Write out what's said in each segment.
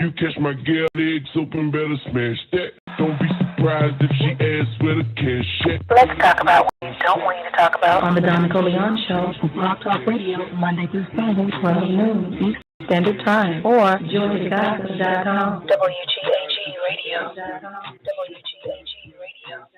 You catch my girl legs open, better smash that. Don't be surprised if she asks where the cash at. Let's talk about what we don't want you to talk about on the Donica Leon Show, Rock Talk Radio, Monday through Friday, 12 noon Eastern Standard Time, or JoyTheGospel.com. WGAG Radio. WGAG Radio.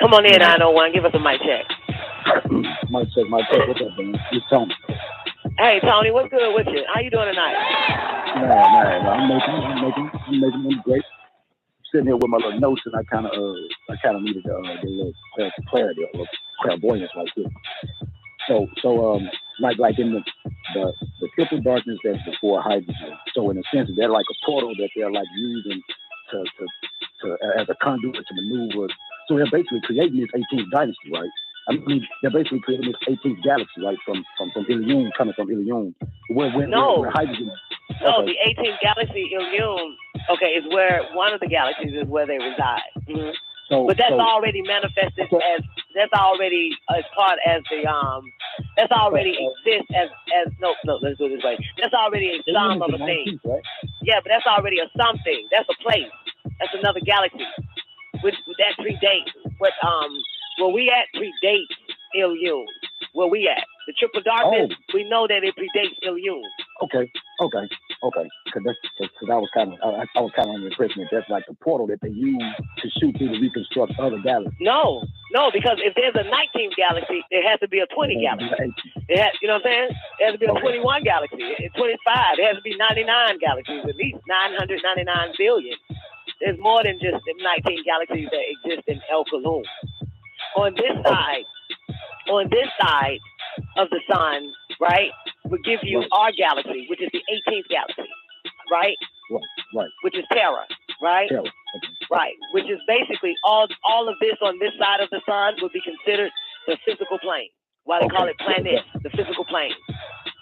Come on in, 901. Give us a mic check. Mic check. What's up, man? It's Tony. Hey, Tony, what's good with you? How you doing tonight? No. I'm making great. Sitting here with my little notes, and I kind of needed a little clarity, a little clairvoyance like this. So, like in the triple darkness that's before hydrogen. So in a sense, they're like a portal that they're like using to as a conduit to maneuver. So they're basically creating this 18th dynasty, right? I mean, they're basically creating this 18th galaxy, right? From Ilion, coming from Ilion. Where hydrogen. No, the 18th galaxy, Ilion, is where one of the galaxies is where they reside. Mm-hmm. But that's already manifested as that's already as part as the that's already exists as no, let's do it this way. That's already a sum of a thing. Right? Yeah, but that's already a something. That's a place. That's another galaxy. Which that predates what where we at predates Ilion. Where we at? The triple darkness, we know that it predates Ilion. Okay. Because I was kind of under the impression that that's like the portal that they use to shoot through to reconstruct other galaxies. No, because if there's a 19th galaxy, there has to be a 20 galaxy. It has, you know what I'm saying? There has to be a 21 galaxy, 25. There has to be 99 galaxies, at least 999 billion. There's more than just the 19 galaxies that exist in El Kalum. On this side of the sun, right, would give you our galaxy, which is the 18th galaxy, right? Right. Which is Terra, right? Terra. Right. Which is basically all of this on this side of the sun would be considered the physical plane. Why they call it planets, the physical plane,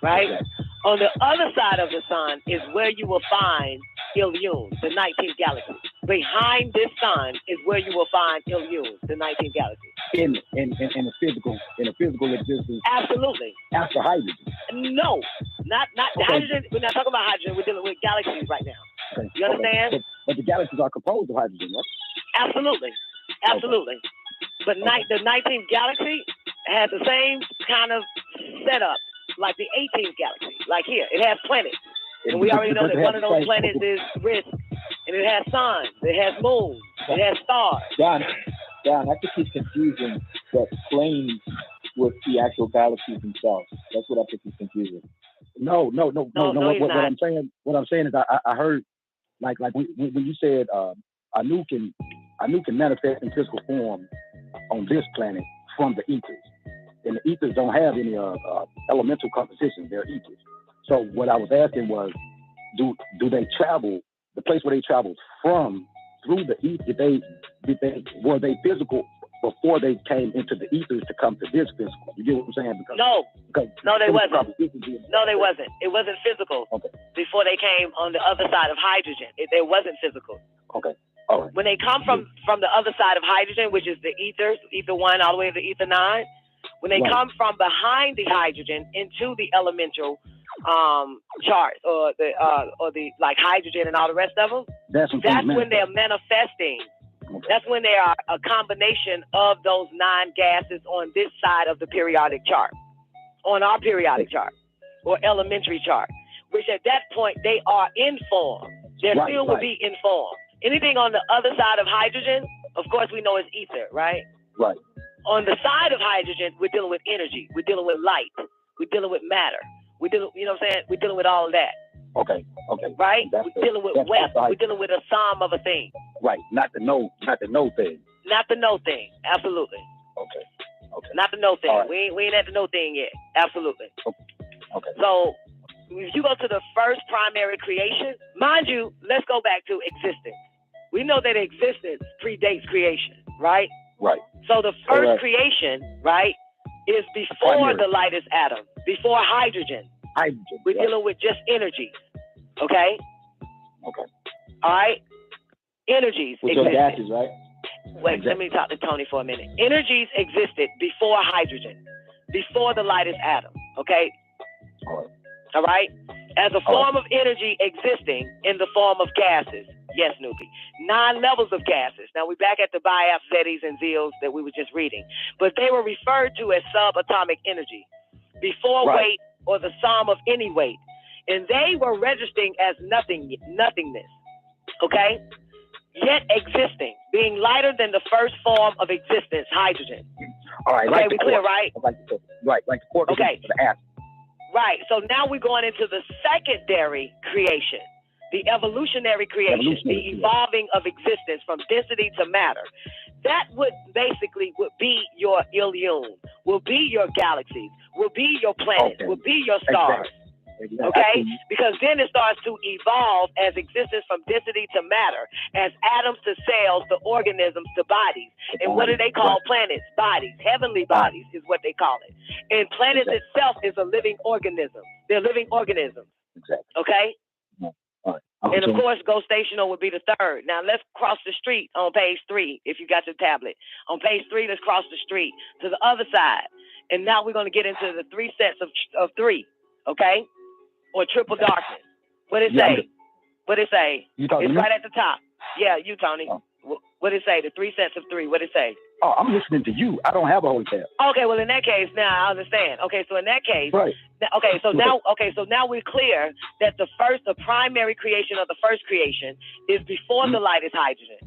right? Okay. On the other side of the sun is where you will find Ilion, the 19th galaxy. Behind this sun is where you will find Ilion, the 19th galaxy. In a physical existence. Absolutely. After hydrogen. No, not hydrogen. We're not talking about hydrogen. We're dealing with galaxies right now. Okay. You understand? But the galaxies are composed of hydrogen, right? Absolutely. Okay. But the 19th galaxy has the same kind of setup like the 18th galaxy. Like here, it has planets. And we already know that one of those planets is Risk. And it has suns, it has moons, it has stars. Don, I think he's confusing the planes with the actual galaxies themselves. That's what I think he's confusing. No. What I'm saying is I heard like when you said Anu can manifest in physical form on this planet from the ethers, and the ethers don't have any elemental composition. They're ethers. So what I was asking was, do they travel? The place where they traveled from through the ether, were they physical before they came into the ethers to come to this physical? You get what I'm saying? No, they wasn't. No, they wasn't. It wasn't physical before they came on the other side of hydrogen. It wasn't physical. Okay. All right. When they come from the other side of hydrogen, which is the ethers, ether 1 all the way to ether 9, when they come from behind the hydrogen into the elemental charts or the like hydrogen and all the rest of them, that's when they're manifesting. Okay. That's when they are a combination of those 9 gases on this side of the periodic chart, on our periodic chart or elementary chart, which at that point they are in form. They still will be in form. Anything on the other side of hydrogen, of course, we know is ether, right? Right. On the side of hydrogen, we're dealing with energy. We're dealing with light. We're dealing with matter. We're dealing, you know what I'm saying? We're dealing with all of that. Okay. Right? We're dealing with wealth. We're dealing with a sum of a thing. Right. Not the no thing. Not the no thing. Absolutely. Okay. Not the no thing. Right. We ain't at the no thing yet. Absolutely. Okay. So if you go to the first primary creation, mind you, let's go back to existence. We know that existence predates creation, right? Right. So the first creation, right, is before the lightest atom, before hydrogen. Hydrogen. We're dealing with just energies. Okay? Okay. All right? Energies With existed. your gases, right? Wait, let me talk to Tony for a minute. Energies existed before hydrogen, before the lightest atom. Okay? All right? As a form of energy existing in the form of gases. Yes, Nubi. 9 levels of gases. Now, we're back at the BIAPs, ZETIs, and ZEALs that we were just reading. But they were referred to as subatomic energy, before weight or the sum of any weight. And they were registering as nothingness. Okay? Yet existing, being lighter than the first form of existence, hydrogen. All right. Okay, we clear, right? Like the quark. Okay. The atom. Right. So now we're going into the secondary creation, the evolutionary creation, the evolving of existence from density to matter. That would basically be your Ilyun, will be your galaxies, will be your planets, will be your stars. Exactly. Okay? Because then it starts to evolve as existence from density to matter, as atoms to cells to organisms to bodies. And what do they call planets? Bodies. Heavenly bodies is what they call it. And planets itself is a living organism. They're living organisms. Exactly. Okay? All right. And of course, ghostational would be the third. Now let's cross the street on page 3, if you got your tablet. On page 3, let's cross the street to the other side. And now we're going to get into the 3 sets of 3. Okay? Or triple darkness. What it say? What it say? You talking it's right at the top. Yeah, you, Tony. Oh. What it say? The 3 sets of 3. What it say? Oh, I'm listening to you. I don't have a hotel. Okay, well in that case, now I understand. Okay, so in that case, right. So now we're clear that the primary creation of the first creation is before the lightest hydrogen,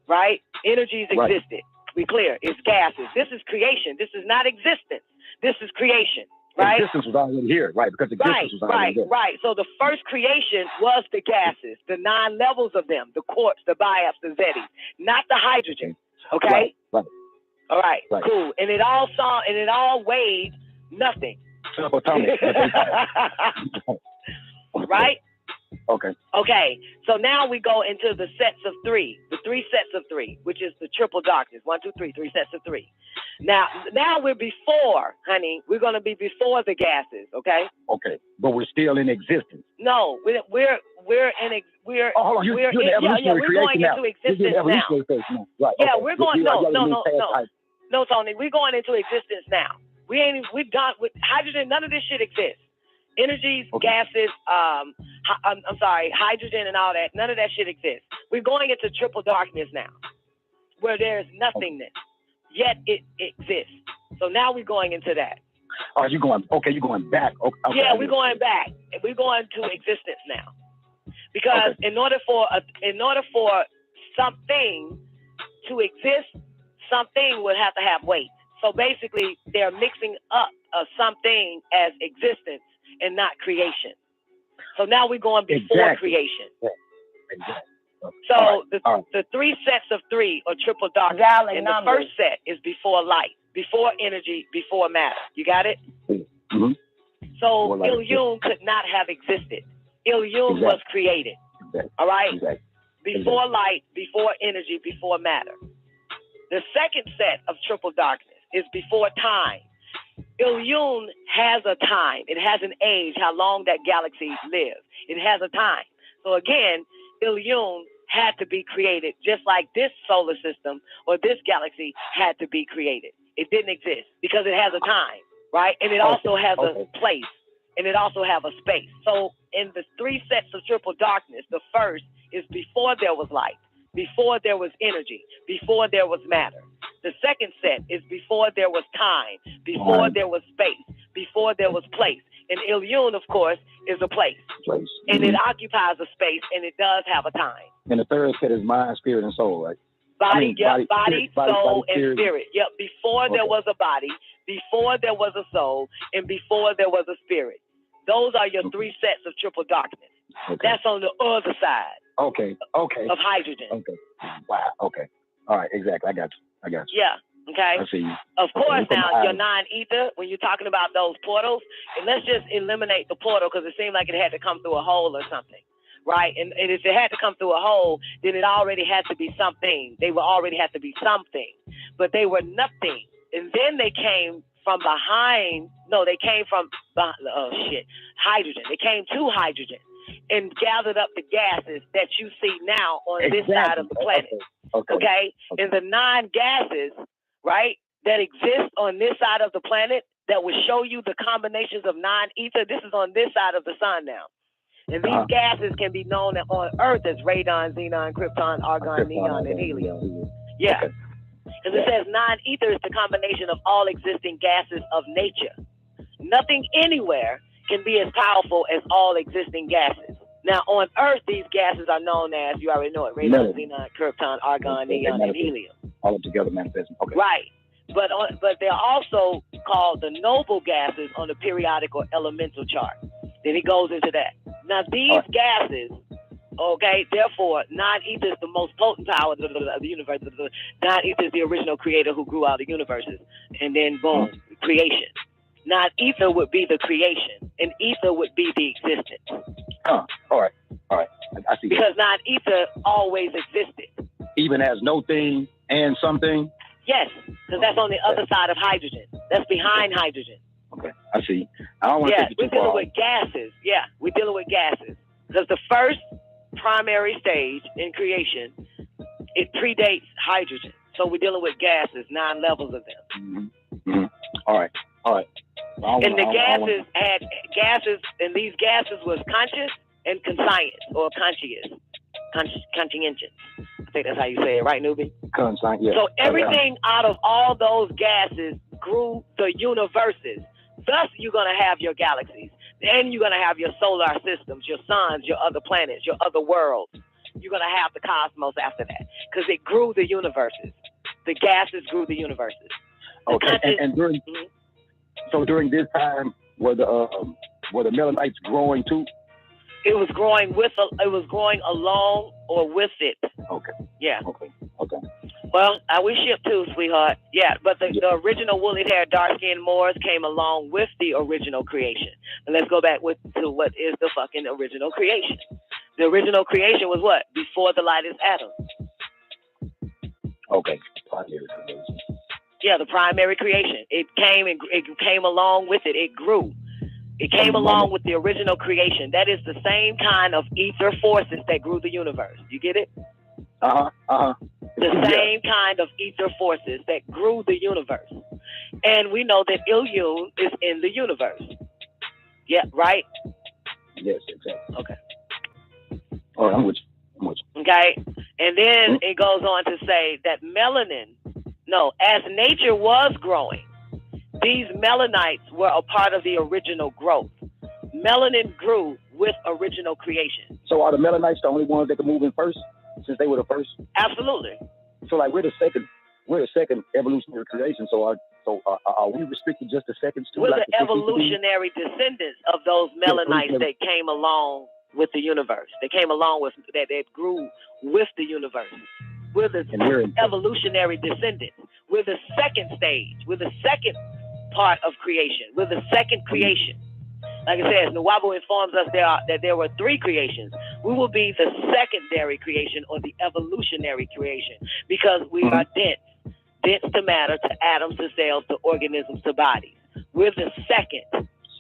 right? Energies existed. We clear. It's gases. This is creation. This is not existence. This is creation. Right? Existence was already here, right? Because existence was already there. Right. So the first creation was the gases, the 9 levels of them, the quarks, the BIAPs, the ZETIs, not the hydrogen. Okay? Right. All right. Cool. And it all weighed nothing. Subatomic. Right? Okay. Okay. So now we go into the sets of 3, the 3 sets of 3, which is the triple darkness. 1, 2, 3, 3 sets of 3. Now we're before, honey. We're going to be before the gases, okay? Okay, but we're still in existence. No, we're in. Hold on, you're the evolutionary creation now. Into existence now. Right. Yeah, okay. We're going. No, Tony. We're going into existence now. We're done with hydrogen. None of this shit exists. Energies, gases. I'm sorry, hydrogen and all that. None of that shit exists. We're going into triple darkness now, where there's nothingness. Yet it exists. So now we're going into that. Oh, you're going back. Okay, yeah, we're going back. We're going to existence now. Because in order for something to exist, something would have to have weight. So basically, they're mixing up something as existence and not creation. So now we're going before creation. Yeah. Exactly. So the 3 sets of 3 are triple darkness, and the first set is before light, before energy, before matter. You got it? Mm-hmm. So Ilyun could not have existed. Ilyun was created. All right? Before light, before energy, before matter. The second set of triple darkness is before time. Ilyun has a time. It has an age, how long that galaxy lives. It has a time. So again, Ilyun had to be created just like this solar system or this galaxy had to be created. It didn't exist because it has a time, right? And it also has a place, and it also has a space. So in the 3 sets of triple darkness, the first is before there was light, before there was energy, before there was matter. The second set is before there was time, before there was space, before there was place. And Ilyun, of course, is a place. And it occupies a space, and it does have a time. And the third set is mind, spirit, and soul, right? Body, soul, and spirit. Yep, before there was a body, before there was a soul, and before there was a spirit. Those are your 3 sets of triple darkness. That's on the other side. Okay. Of hydrogen. Okay. Wow. Okay. All right. Exactly. I got you. Yeah. Okay. I see you. Of course, now your non-ether, when you're talking about those portals, and let's just eliminate the portal because it seemed like it had to come through a hole or something. right? And if it had to come through a hole, then it already had to be something. They would already have to be something, but they were nothing. And then they came from behind. No, they came from hydrogen. They came to hydrogen and gathered up the gases that you see now on this side of the planet. Okay. And the 9 gases, right, that exist on this side of the planet that will show you the combinations of non-ether. This is on this side of the sun now. And these gases can be known on Earth as radon, xenon, krypton, argon, neon, and helium. Yeah. Because it says non-ether is the combination of all existing gases of nature. Nothing anywhere can be as powerful as all existing gases. Now, on Earth, these gases are known as, you already know it, radon, xenon, krypton, argon, neon, and helium. All together manifesting. Okay. Right. But they're also called the noble gases on the periodic or elemental chart. Then he goes into that. Now, these gases, okay, therefore, non-ether is the most potent power of the universe. Non-ether is the original creator who grew out the universes. And then, boom, creation. Non-ether would be the creation, and ether would be the existence. All right. I see. Because non-ether always existed. Even as no thing and something? Yes, because that's on the other side of hydrogen. That's behind hydrogen. Okay, I see. I don't want to take you too far. We're dealing with gases. Yeah, we're dealing with gases. Because the first primary stage in creation, it predates hydrogen. So we're dealing with gases, 9 levels of them. All right. And the gases had gases, and these gases was conscious and conscious, or conscientious. I think that's how you say it, right, newbie? Conscious, yeah. So everything out of all those gases grew the universes. Thus, you're going to have your galaxies. Then you're going to have your solar systems, your suns, your other planets, your other worlds. You're going to have the cosmos after that, because it grew the universes. The gases grew the universes. Okay, and during during this time, were the Melanites growing too? It was growing along or with it. Okay. Yeah. Okay. Well, we ship too, sweetheart. Yeah, but the original woolly-haired, dark-skinned Moors came along with the original creation. And let's go back to what is the fucking original creation. The original creation was what? Before the lightest atom. Okay. Primary creation. Yeah, the primary creation. It came along with it. It grew. It came along with the original creation. That is the same kind of ether forces that grew the universe. You get it? The same kind of ether forces that grew the universe. And we know that HAAYUH is in the universe. Yeah, right? Yes, exactly. Okay. All right, I'm with you. Okay? And then it goes on to say that as nature was growing, these melanites were a part of the original growth. Melanin grew with original creation. So are the melanites the only ones that can move in first, since they were the first? Absolutely. So like we're the second evolutionary creation. So are we restricted just to seconds too? We're like the evolutionary descendants of those melanites that came along with the universe. They came along with that grew with the universe. We're the evolutionary descendants. We're the second stage. We're the second part of creation. We're the second creation. Like I said, Nwabu informs us that there were 3 creations. We will be the secondary creation, or the evolutionary creation, because we are dense to matter, to atoms, to cells, to organisms, to bodies. We're the second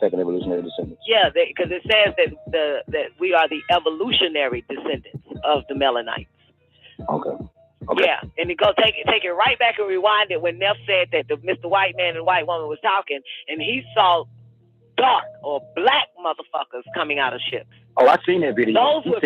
evolutionary descendants. Yeah, because it says that we are the evolutionary descendants of the Melanites. Okay. Yeah, and you go take it right back and rewind it when Neff said that the Mr. White Man and White Woman was talking, and he saw dark or black motherfuckers coming out of ships. Oh, I've seen that video. Those would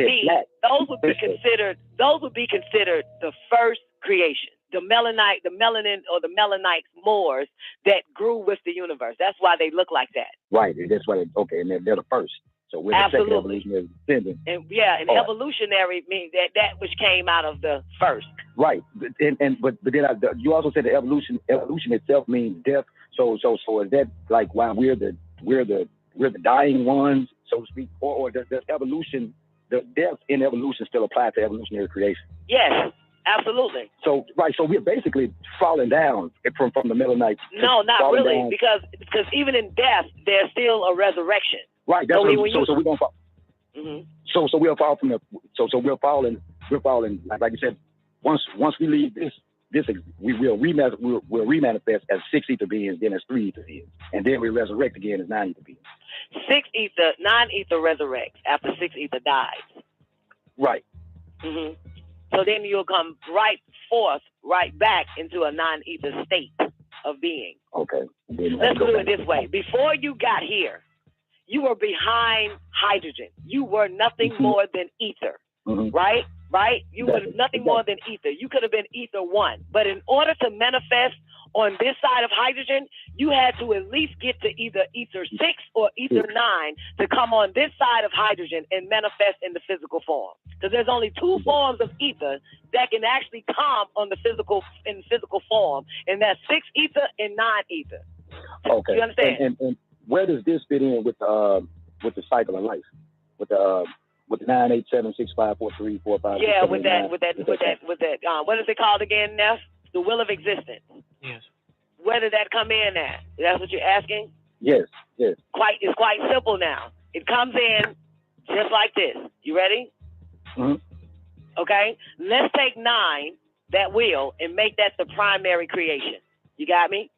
be considered the first creation. The melanin or the Melanites Moors that grew with the universe. That's why they look like that. Right. That's why and they're the first. So we're the second evolutionary descendant. And evolutionary means that which came out of the first. Right. But then you also said the evolution itself means death. So is that like why we're the dying ones, so to speak, or does evolution, the death in evolution still apply to evolutionary creation? Yes, absolutely. So we're basically falling down from the Melanites. No, not really, because even in death there's still a resurrection. Right. That's so we don't fall. So we'll fall from the. So we'll fall in. Like you said. Once we leave this we will remanifest as 6 ether beings, then as 3 ether beings, and then we resurrect again as 9 ether beings. 6 ether, 9 ether resurrects after 6 ether dies. Right. Mm-hmm. So then you'll come right back into a 9 ether state of being. Okay. Let's do it this way. Before you got here, you were behind hydrogen. You were nothing more than ether, right? Right? You were nothing more than ether. You could have been ether 1. But in order to manifest on this side of hydrogen, you had to at least get to either ether 6 or ether 9 to come on this side of hydrogen and manifest in the physical form. Because there's only 2 forms of ether that can actually come on the physical form, and that's 6 ether and 9 ether. Okay. You understand? And where does this fit in with the cycle of life? With the 9, 8, 7, 6, 5, 4, 3, 4, 5. Yeah, 6, 7, with that. What is it called again, Neff? The will of existence. Yes. Where did that come in at? That's what you're asking? Yes. It's quite simple now. It comes in just like this. You ready? Mm-hmm. Okay. Let's take 9, that will, and make that the primary creation. You got me?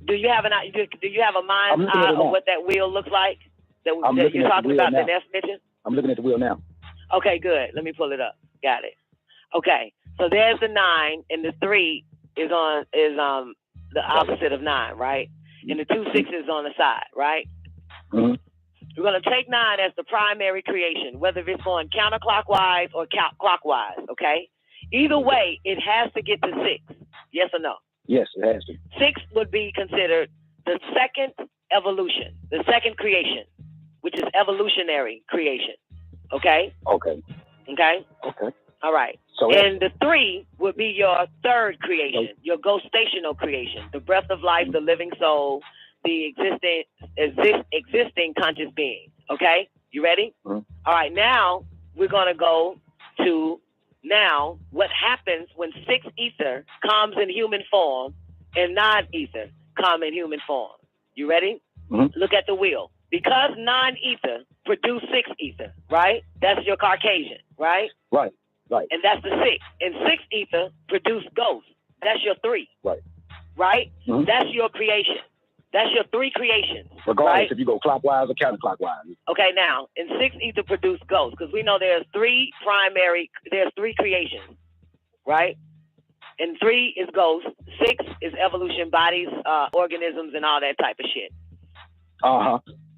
Do you have a mind of what that wheel looks like? That you're talking about the Nest mentioned? I'm looking at the wheel now. Okay, good. Let me pull it up. Got it. Okay, so there's the 9, and the 3 is the opposite of 9, right? And the 2 6s on the side, right? Mm-hmm. We're gonna take 9 as the primary creation, whether it's going counterclockwise or clockwise. Okay. Either way, it has to get to 6. Yes or no? Yes, it has to. 6 would be considered the second evolution, the second creation, which is evolutionary creation. Okay? Okay. All right. So and the 3 would be your third creation, your ghostational creation, the breath of life, the living soul, the existing conscious being. Okay? You ready? Mm-hmm. All right. Now we're going to go to what happens when 6 ether comes in human form and 9 ether come in human form. You ready? Mm-hmm. Look at the wheel. Because 9 ether produce 6 ether, right? That's your Caucasian, right? Right. And that's the 6. And 6 ether produce ghost. That's your 3. Right? Mm-hmm. That's your creation. That's your 3 creations. Regardless if you go clockwise or counterclockwise. Okay, now, and 6 ether produce ghost, because we know there's 3 creations, right? And 3 is ghost, 6 is evolution, bodies, organisms, and all that type of shit.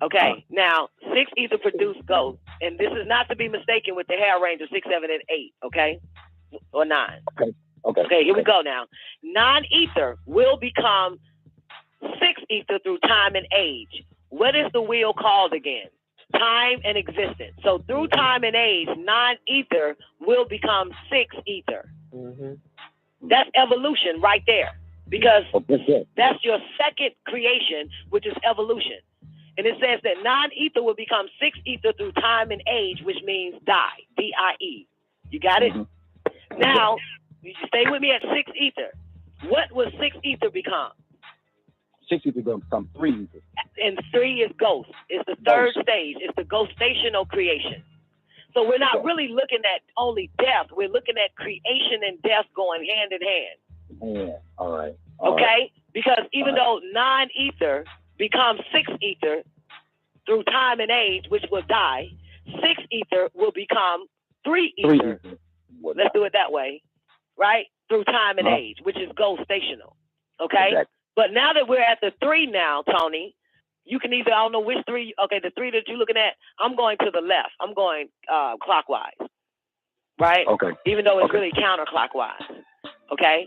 Okay, now 6 ether produce ghost, and this is not to be mistaken with the hair range of 6, 7, and 8. Okay, or 9. Okay. Here we go. Now, 9 ether will become 6 ether through time and age. What is the wheel called again? Time and existence. So through time and age, 9 ether will become 6 ether. Mm-hmm. That's evolution right there, because that's your second creation, which is evolution. And it says that 9 ether will become 6 ether through time and age, which means die, D-I-E. You got it? Mm-hmm. Now, you stay with me at 6 ether. What will 6 ether become? 6 ether will become 3 ether. And 3 is ghost. It's the third stage. It's the ghostational creation. So we're not really looking at only death. We're looking at creation and death going hand in hand. Yeah, all right. Okay? Because even though 9 ether becomes 6 ether through time and age, which will die, 6 ether will become 3 ether. Let's do it that way, right? Through time and age, which is ghostational. Okay? Exactly. But now that we're at the 3 now, Tony, you can either, I don't know which 3, okay, the 3 that you're looking at, I'm going to the left. I'm going clockwise, right? Okay. Even though it's really counterclockwise, okay?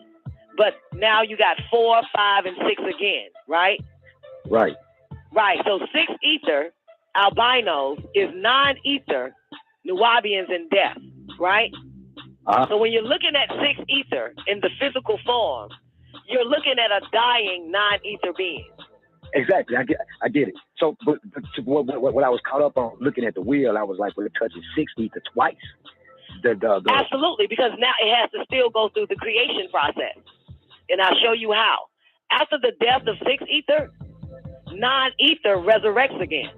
But now you got 4, 5, and 6 again, right? Right. So 6 ether, albinos, is 9 ether, Nuwabians in death, right? So when you're looking at 6 ether in the physical form, you're looking at a dying 9 ether being. Exactly, I get it. So, but what I was caught up on looking at the wheel, I was like, well, it touches 6 ether twice. Absolutely, because now it has to still go through the creation process, and I'll show you how. After the death of 6 ether, 9 ether resurrects again.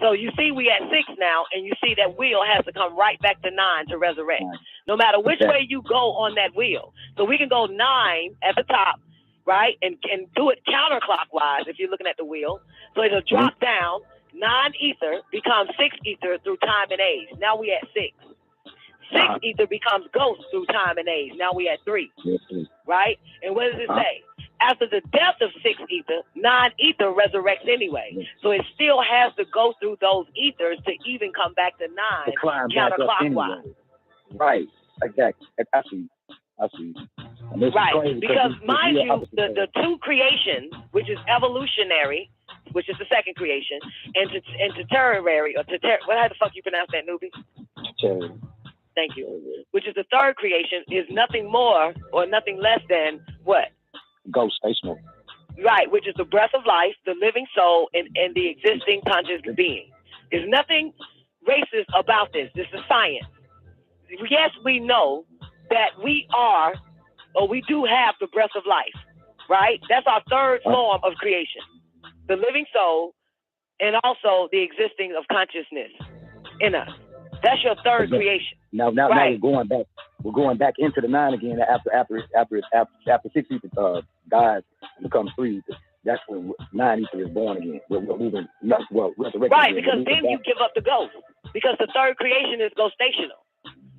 So you see we at 6 now, and you see that wheel has to come right back to 9 to resurrect. Right. No matter which way you go on that wheel. So we can go 9 at the top, right? And do it counterclockwise if you're looking at the wheel. So it'll drop down, 9 ether becomes 6 ether through time and age. Now we at 6. 6 ether becomes ghost through time and age. Now we at 3. Right? And what does it say? After the death of 6 ether, 9 ether resurrects anyway. So it still has to go through those ethers to even come back to 9 counterclockwise. Anyway. Right. Exactly. I see. Right. Because mind you, the 2 creations, which is evolutionary, which is the second creation, and tertiary, or how the fuck you pronounce that, newbie? Tertiary. Thank you. Which is the third creation, is nothing more or nothing less than what? Ghost stationary. Right, which is the breath of life, the living soul, and the existing conscious being. There's nothing racist about this. This is science. Yes, we know that we are, or we do have the breath of life, right? That's our third form of creation. The living soul, and also the existing of consciousness in us. That's your third creation. Now we're going back into the 9 again after 6 ether dies and becomes 3 ether. That's when 9 ether is born again. We're moving, resurrecting. Right, because then you give up the ghost. Because the third creation is ghostational.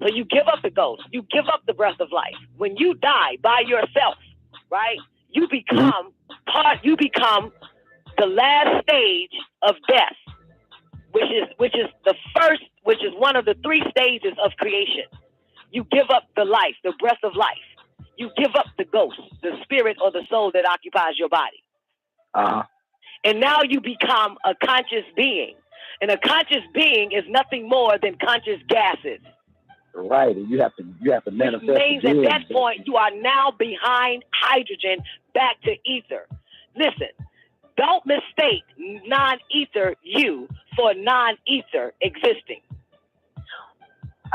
So you give up the ghost. You give up the breath of life. When you die by yourself, right, you become the last stage of death, which is the first, which is one of the 3 stages of creation. You give up the life, the breath of life. You give up the ghost, the spirit or the soul that occupies your body. And now you become a conscious being. And a conscious being is nothing more than conscious gases. Right, and you have to manifest. Which means at that point you are now behind hydrogen back to ether. Listen, don't mistake non-ether you for non-ether existing.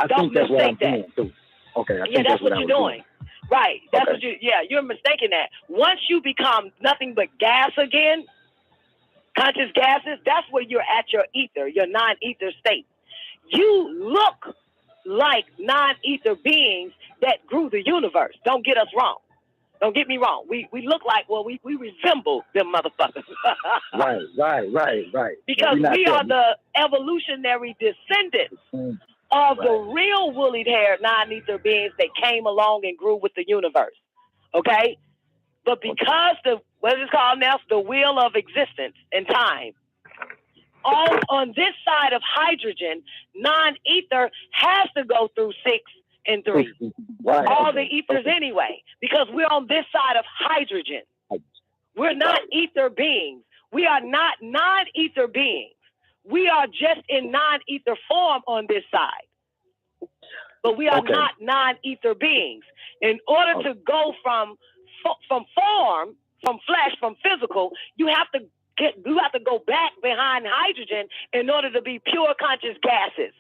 Don't mistake that. Too. Okay, that's what you're doing. Right, that's what you're mistaking that. Once you become nothing but gas again, conscious gases, that's where you're at your ether, your non-ether state. You look like non-ether beings that grew the universe. Don't get us wrong. Don't get me wrong. We look like, we resemble them motherfuckers. Right. Because we are the evolutionary descendants of the real woolly-haired non-ether beings that came along and grew with the universe. Okay? But because what is it called now? The wheel of existence and time. All on this side of hydrogen, non-ether has to go through 6 and 3. All the ethers anyway, because we're on this side of hydrogen. We're not ether beings. We are not non-ether beings. We are just in non-ether form on this side. But we are not non-ether beings. In order to go from form, from flesh, from physical, you have to go back behind hydrogen in order to be pure conscious gases.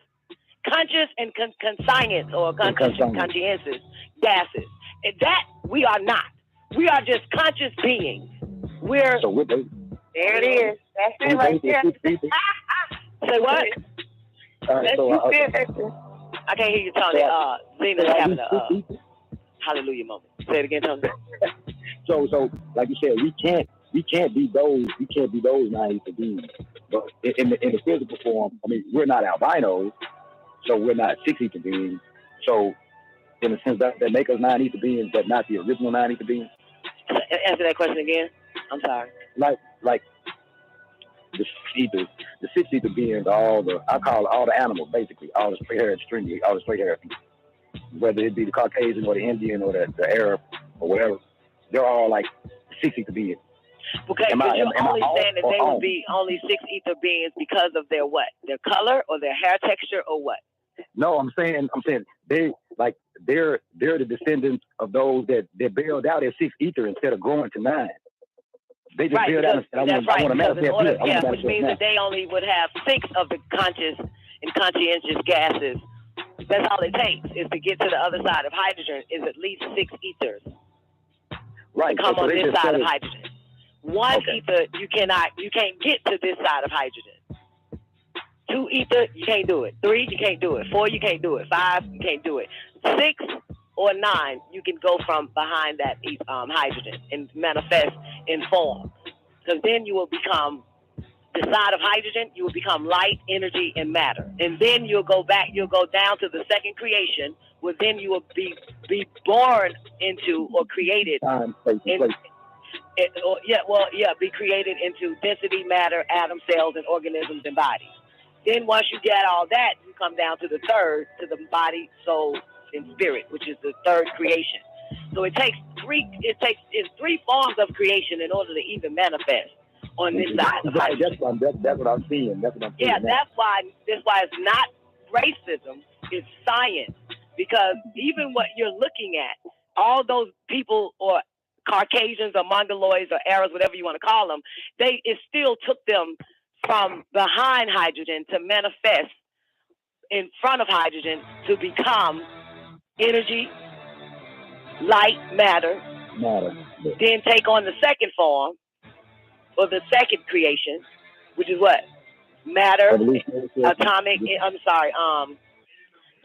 Conscious and conscience or conscientious gases. And that we are not. We are just conscious beings. There it is. That's it right there. Say what? I can't hear you, Tony. Zena's having a hallelujah moment. Say it again, Tony. So like you said, we can't be those non-ether beings. But in the physical form, I mean, we're not albinos, so we're not 6 ether beings. So in a sense that make us non-ether beings, but not the original non-ether beings. Answer that question again. I'm sorry. Like the 6 ether beings are I call all the animals, basically, all the straight-haired stringy, all the straight-haired people. Whether it be the Caucasian or the Indian or the Arab or whatever, they're all like 6 ether beings. Okay, but you're only saying that they would be only 6 ether beings because of their what? Their color or their hair texture or what? No, I'm saying they're the descendants of those that bailed out at 6 ether instead of growing to 9. They just bailed out and said, I want to manifest. Which means that they only would have 6 of the conscious and conscientious gases. That's all it takes is to get to the other side of hydrogen is at least 6 ethers. Right. To come on this side of hydrogen. One ether, you can't get to this side of hydrogen. 2 ether, you can't do it. 3, you can't do it. 4, you can't do it. 5, you can't do it. 6 or 9, you can go from behind that hydrogen and manifest in form. Because then you will become the side of hydrogen, you will become light, energy, and matter. And then you'll go down to the second creation, where then you will be born into or created. Be created into density, matter, atom, cells, and organisms and bodies. Then once you get all that, you come down to the third, to the body, soul, and spirit, which is the third creation. So it's three forms of creation in order to even manifest on this side. Right, that's what I'm seeing. That's why it's not racism, it's science. Because even what you're looking at, all those people or Caucasians or Mongoloids or Arabs, whatever you want to call them, it still took them from behind hydrogen to manifest in front of hydrogen to become energy, light, matter. Then take on the second form, or the second creation, which is what? Matter,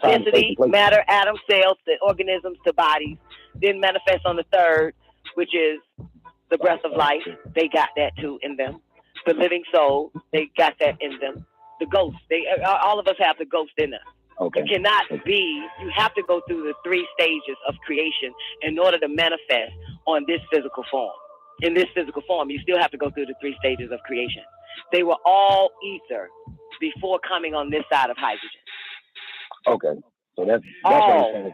density, matter, atom, cells, the organisms, the bodies. Then manifest on the third, which is the breath of life. They got that too in them. The living soul, they got that in them. The ghost, all of us have the ghost in us. Okay. You have to go through the 3 stages of creation in order to manifest on this physical form. In this physical form, you still have to go through the 3 stages of creation. They were all ether before coming on this side of hydrogen. Okay. So that's all.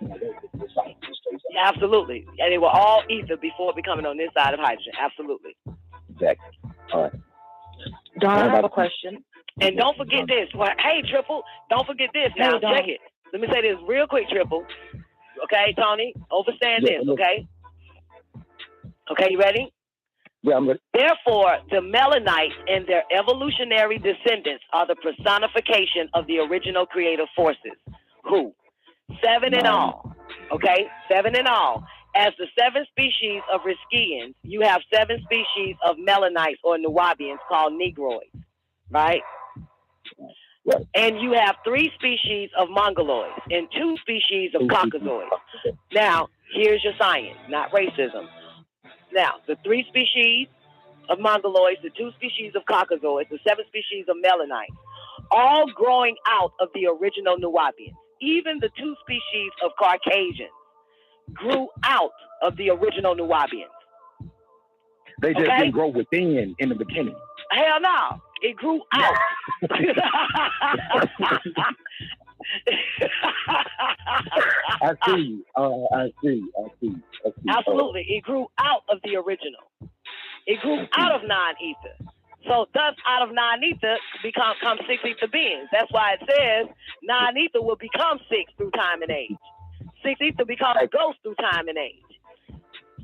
Absolutely. And they were all ether before becoming on this side of hydrogen. Absolutely. Exactly. All right. Dawn, I have a question. And don't forget this. Hey, Triple, don't forget this. Now, check it. Let me say this real quick, Triple. Okay, Tony? Understand this, okay? Okay, you ready? Yeah, I'm ready. Therefore, the Melanites and their evolutionary descendants are the personification of the original creative forces. Who? 7 in all. Okay? 7 in all. As the 7 species of Riskians, you have 7 species of Melanites or Nuwabians called Negroids. Right? Right. And you have 3 species of Mongoloids and 2 species of Caucasoids. Now, here's your science, not racism. Now, the 3 species of Mongoloids, the 2 species of Caucasoids, the 7 species of Melanites, all growing out of the original Nuwabians. Even the 2 species of Caucasians grew out of the original Nuwabians. They just didn't grow within in the beginning. Hell no. It grew out. I see. I see. Absolutely. It grew out of the original. It grew out of non-ether. So thus out of non-ether come 6 ether beings. That's why it says non-ether will become 6 through time and age. 6 ether becomes ghost through time and age.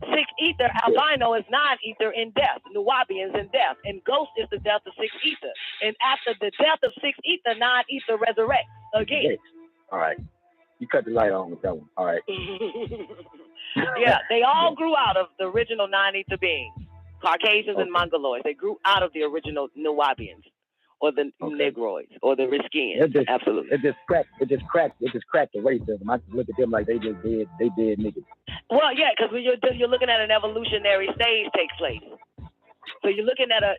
6 ether albino is non-ether in death. Nuwabians in death. And ghost is the death of 6 ether. And after the death of 6 ether, non-ether resurrects again. All right. You cut the light on with that one. All right. Yeah, they all grew out of the original non-ether beings. Caucasians and Mongoloids. They grew out of the original Nuwabians. Or the Negroids. Or the Riskians. Absolutely. It just cracked the racism. I just look at them like they just did niggas. Well, yeah, because when you're looking at an evolutionary stage takes place. So you're looking at a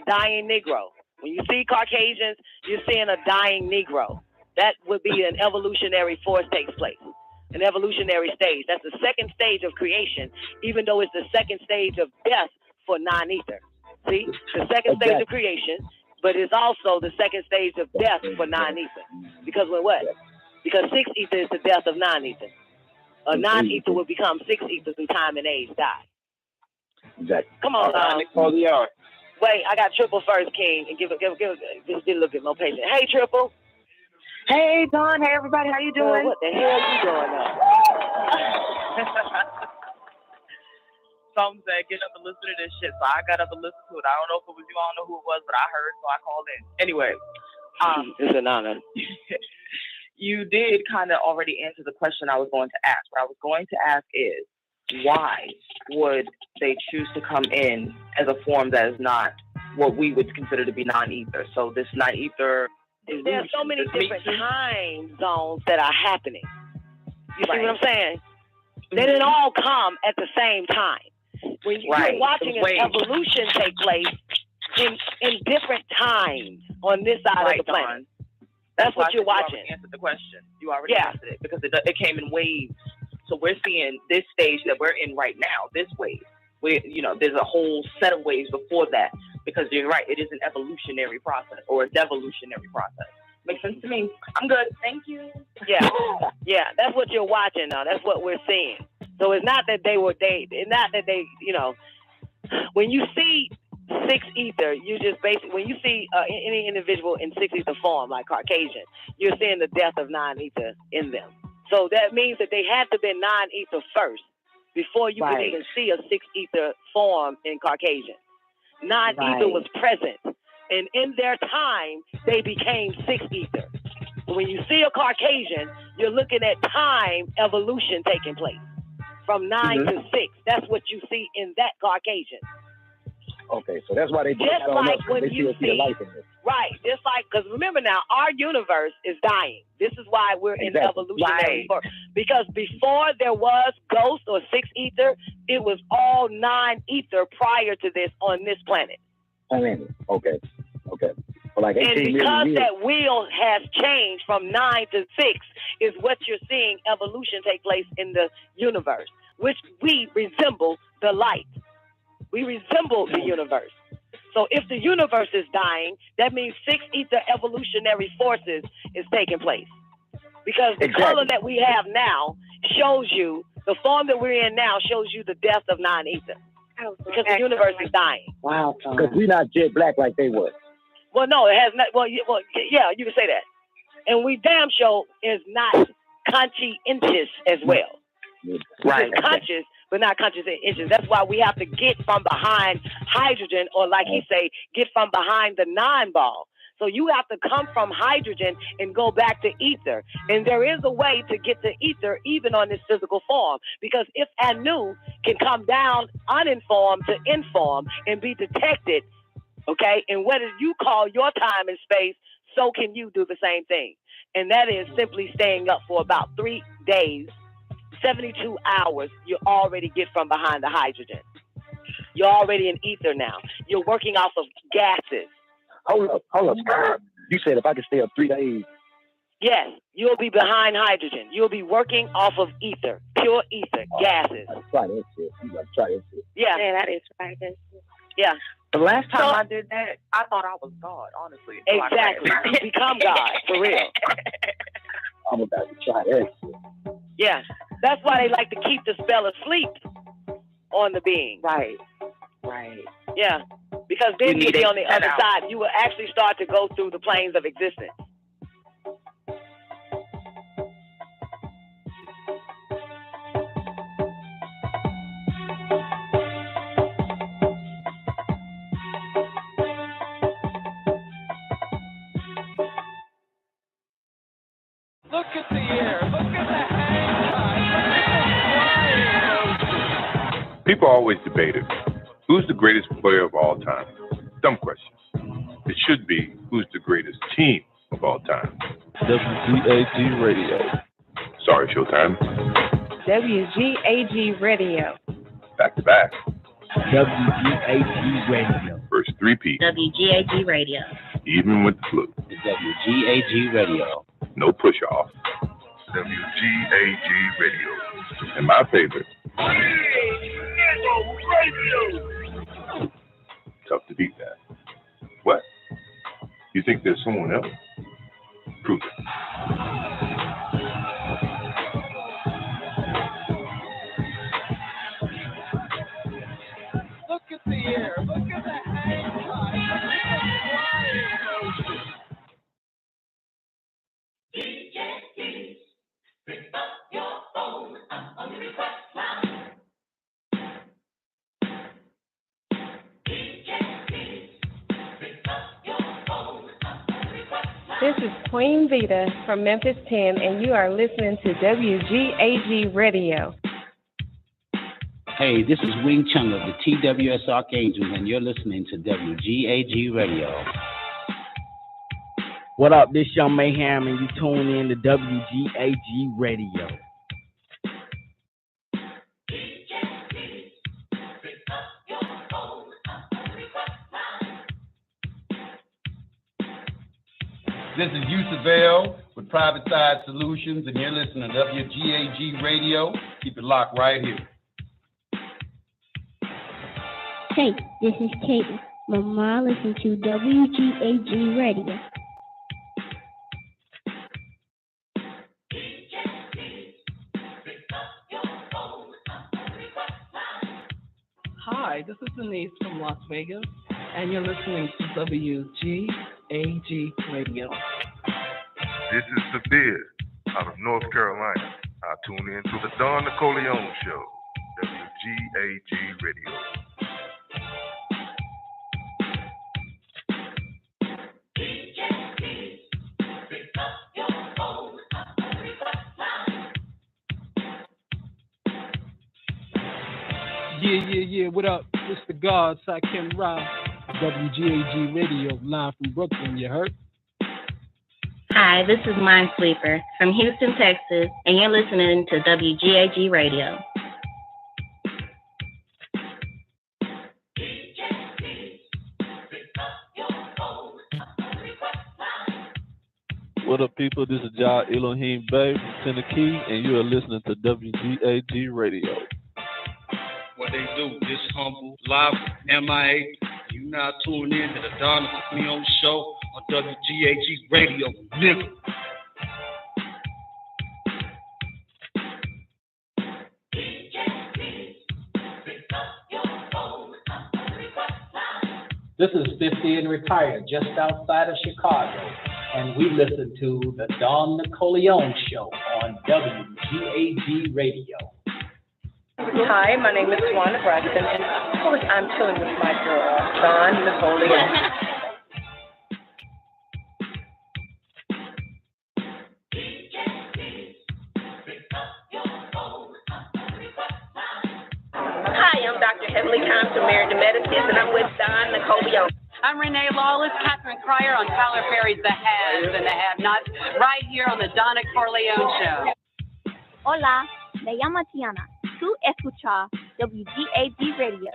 dying Negro. When you see Caucasians, you're seeing a dying Negro. That would be an evolutionary force takes place. An evolutionary stage. That's the second stage of creation, even though it's the second stage of death for non-ether. See? The second stage of creation, but it's also the second stage of death for non-ether. Because when what? Because 6 ether is the death of non-ether. A non-ether will become 6 ether through time and age, die. Exactly. Come on, wait, I got Triple first, King, and give just be a little bit more patient. Hey, Triple. Hey, Dawn. Hey, everybody. How you doing? What the hell you doing now? Some said get up and listen to this shit, so I got up and listened to it. I don't know if it was you, I don't know who it was, but I heard, so I called in. Anyway, it's an honor. You did kind of already answer the question I was going to ask. What I was going to ask is, why would they choose to come in as a form that is not what we would consider to be non-ether. So this non-ether illusion. There are so many different time zones that are happening. You see what I'm saying? They didn't all come at the same time. When you're watching an evolution take place in different times on this side of the planet. That's what you're watching. You answered the question. You already answered it because it came in waves. So we're seeing this stage that we're in right now, this wave. There's a whole set of waves before that, because you're right, it is an evolutionary process or a devolutionary process. Makes sense to me. I'm good. Thank you. Yeah. Yeah. That's what you're watching now. That's what we're seeing. So it's not that when you see 6 ether, you just basically, when you see any individual in 6 ether form, like Caucasian, you're seeing the death of 9 ether in them. So that means that they had to be 9 ether first before you could even see a 6 ether form in Caucasian. 9 ether was present. And in their time, they became 6 ether. When you see a Caucasian, you're looking at time evolution taking place from 9 to 6. That's what you see in that Caucasian. Okay, so that's why they do just like when they you see life in this. Right, just like, because remember now, our universe is dying. This is why we're in evolutionary form. Because before there was ghost or 6 ether, it was all 9 ether prior to this on this planet. Okay. Well, like and because that wheel has changed from 9 to 6 is what you're seeing evolution take place in the universe, which we resemble the light. We resemble the universe. So if the universe is dying, that means 6 ether evolutionary forces is taking place. Because the color that we have now shows you, the form that we're in now shows you the death of 9 ether. Because the universe is dying. Wow. Because we're not jet black like they were. Well, no, it has not. Well, yeah, you can say that. And we damn sure is not conscientious as well. Right. We're conscious, but not conscious in inches. That's why we have to get from behind hydrogen, or like he say, get from behind the 9 ball. So you have to come from hydrogen and go back to ether. And there is a way to get to ether even on this physical form. Because if Anu can come down uninformed to informed and be detected, okay, and what you call your time and space, so can you do the same thing. And that is simply staying up for about 3 days, 72 hours, you already get from behind the hydrogen. You're already in ether now. You're working off of gases. Hold up. You said if I could stay up 3 days. Yes, you'll be behind hydrogen. You'll be working off of ether, pure ether, gases. Try that shit. You gotta try that shit. Yeah, that is right. Yeah. The last time I did that, I thought I was God, honestly. Exactly. Become God, for real. I'm about to try that shit. Yeah. That's why they like to keep the spell asleep on the being. Right. Yeah. Because then you'll be on the other side. You will actually start to go through the planes of existence. Look at the air. Look at the hang time. People always debate it. Who's the greatest player of all time? Dumb questions. It should be, who's the greatest team of all time? WGAG Radio. Sorry, Showtime. WGAG Radio. Back to back. WGAG Radio. First three-peat. WGAG Radio. Even with the flu. WGAG Radio. No push-off. WGAG Radio. And my favorite. Radio. Tough to beat that. What? You think there's someone else? Prove it. Look at the air. Look at the hang time. Pick up your phone. I'm on the request line. This is Queen Vita from Memphis 10, and you are listening to WGAG Radio. Hey, this is Wing Chung of the TWS Archangels, and you're listening to WGAG Radio. What up? This Young Mayhem, and you tune in to WGAG Radio. This is Yusavelle with Private Side Solutions, and you're listening to WGAG Radio. Keep it locked right here. Hey, this is Katie. Mama, listen to WGAG Radio. Hi, this is Denise from Las Vegas, and you're listening to WGAG Radio. This is Sabir out of North Carolina. I tune in to the Don Nicoleone Show, WGAG Radio. Yeah, what up? It's the God, Sakim Ra, WGAG Radio, live from Brooklyn, you heard? Hi, this is Minesweeper from Houston, Texas, and you're listening to WGAG Radio. What up, people? This is Ja Elohim Bay from Tennessee, and you are listening to WGAG Radio. What they do, this humble, live MIA. You now tune in to the Don Nicoleone Show on WGAG Radio, nigga. This is 50 and retired, just outside of Chicago, and we listen to the Don Nicoleone Show on WGAG Radio. Hi, my name is Wanda Braxton, and of course I'm chilling with my girl, Don Nicoleone. Hi, I'm Dr. Heavenly Thompson, married to Medicine, and I'm with Don Nicoleone. I'm Renee Lawless, Catherine Cryer on Tyler Perry's The Haves and the Have-Nots, right here on the Don Nicoleone Show. Hola, me llamo Tiana. Tú escuchas WGAG Radio.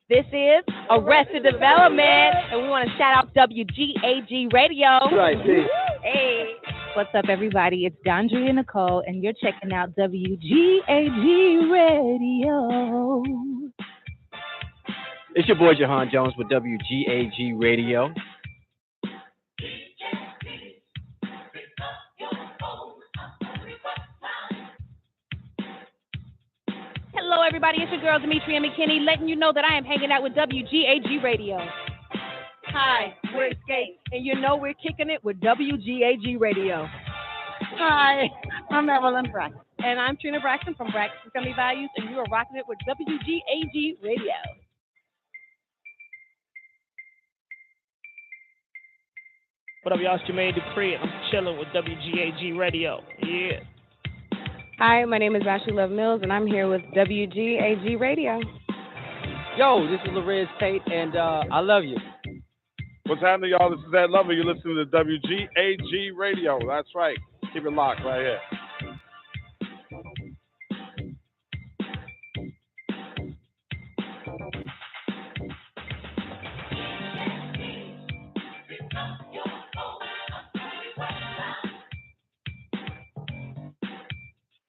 This is Arrested Development, and we want to shout out WGAG Radio. Right, peace. Hey. What's up, everybody? It's Dondria Nicole, and you're checking out WGAG Radio. It's your boy Jahan Jones with WGAG Radio. Hello, everybody. It's your girl, Demetria McKinney, letting you know that I am hanging out with WGAG Radio. Hi, we're Escape, and you know we're kicking it with WGAG Radio. Hi, I'm Evelyn Braxton. And I'm Trina Braxton from Braxton Family Values, and you are rocking it with WGAG Radio. What up, y'all? It's Jermaine Dupree. I'm chilling with WGAG Radio. Yeah. Hi, my name is Ashley Love Mills, and I'm here with WGAG Radio. Yo, this is Lorez Tate, and I love you. What's happening, y'all? This is Ed Lover. You're listening to WGAG Radio. That's right. Keep it locked right here.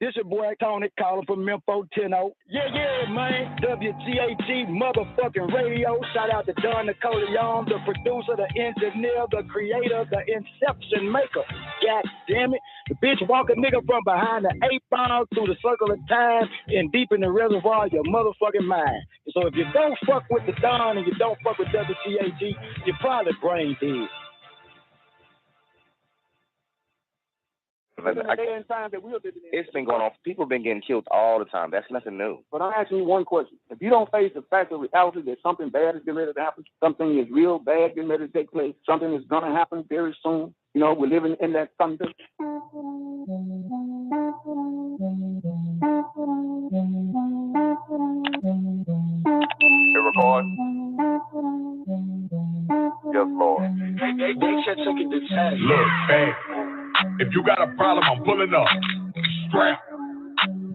This your boy Tony calling from Memphis, Tennessee. Yeah, man. WGAG motherfucking radio. Shout out to Don Nicoleone, the producer, the engineer, the creator, the inception maker. God damn it. The bitch walk a nigga from behind the 8 ball through the circle of time and deep in the reservoir of your motherfucking mind. So if you don't fuck with the Don and you don't fuck with WGAG, you're probably brain dead. It's been going on. People have been getting killed all the time. That's nothing new. But I'm asking you one question. If you don't face the fact of reality that something bad is getting ready to happen, something is real bad getting ready to take place, something is going to happen very soon, you know, we're living in that thunder. It records. Yes, Lord. Look, hey, if you got a problem, I'm pulling up. Strap.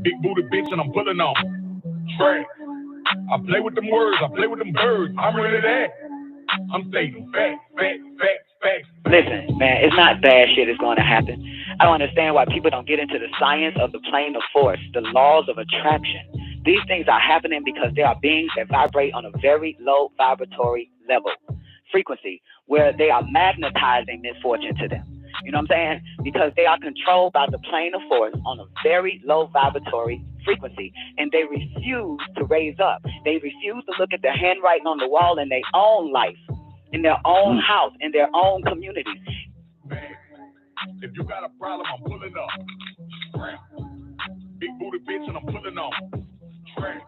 Big booty bitch and I'm pulling on. Strap. I play with them words, I play with them birds. I'm ready to that. I'm stating facts. Listen, man, it's not bad shit is going to happen. I don't understand why people don't get into the science of the plane of force, the laws of attraction. These things are happening because there are beings that vibrate on a very low vibratory level, frequency, where they are magnetizing misfortune to them. You know what I'm saying? Because they are controlled by the plane of force on a very low vibratory frequency, and they refuse to raise up. They refuse to look at the handwriting on the wall in their own life, in their own house, in their own communities. If you got a problem, I'm pulling up. Strap. Big booty bitch and I'm pulling on. Strap.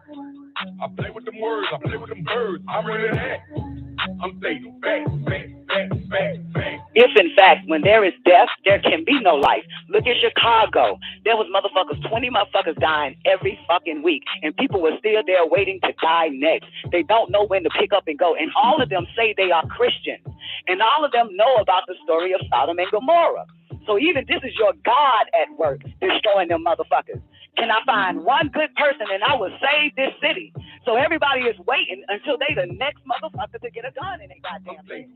I play with them words, I play with them birds. I'm ready to act. I'm stating facts. If in fact, when there is death, there can be no life. Look at Chicago. There was 20 motherfuckers dying every fucking week, and people were still there waiting to die next. They don't know when to pick up and go, and all of them say they are Christian, and all of them know about the story of Sodom and Gomorrah. So even this is your God at work destroying them motherfuckers. Can I find one good person and I will save this city? So everybody is waiting until they the next motherfucker to get a gun in their goddamn face.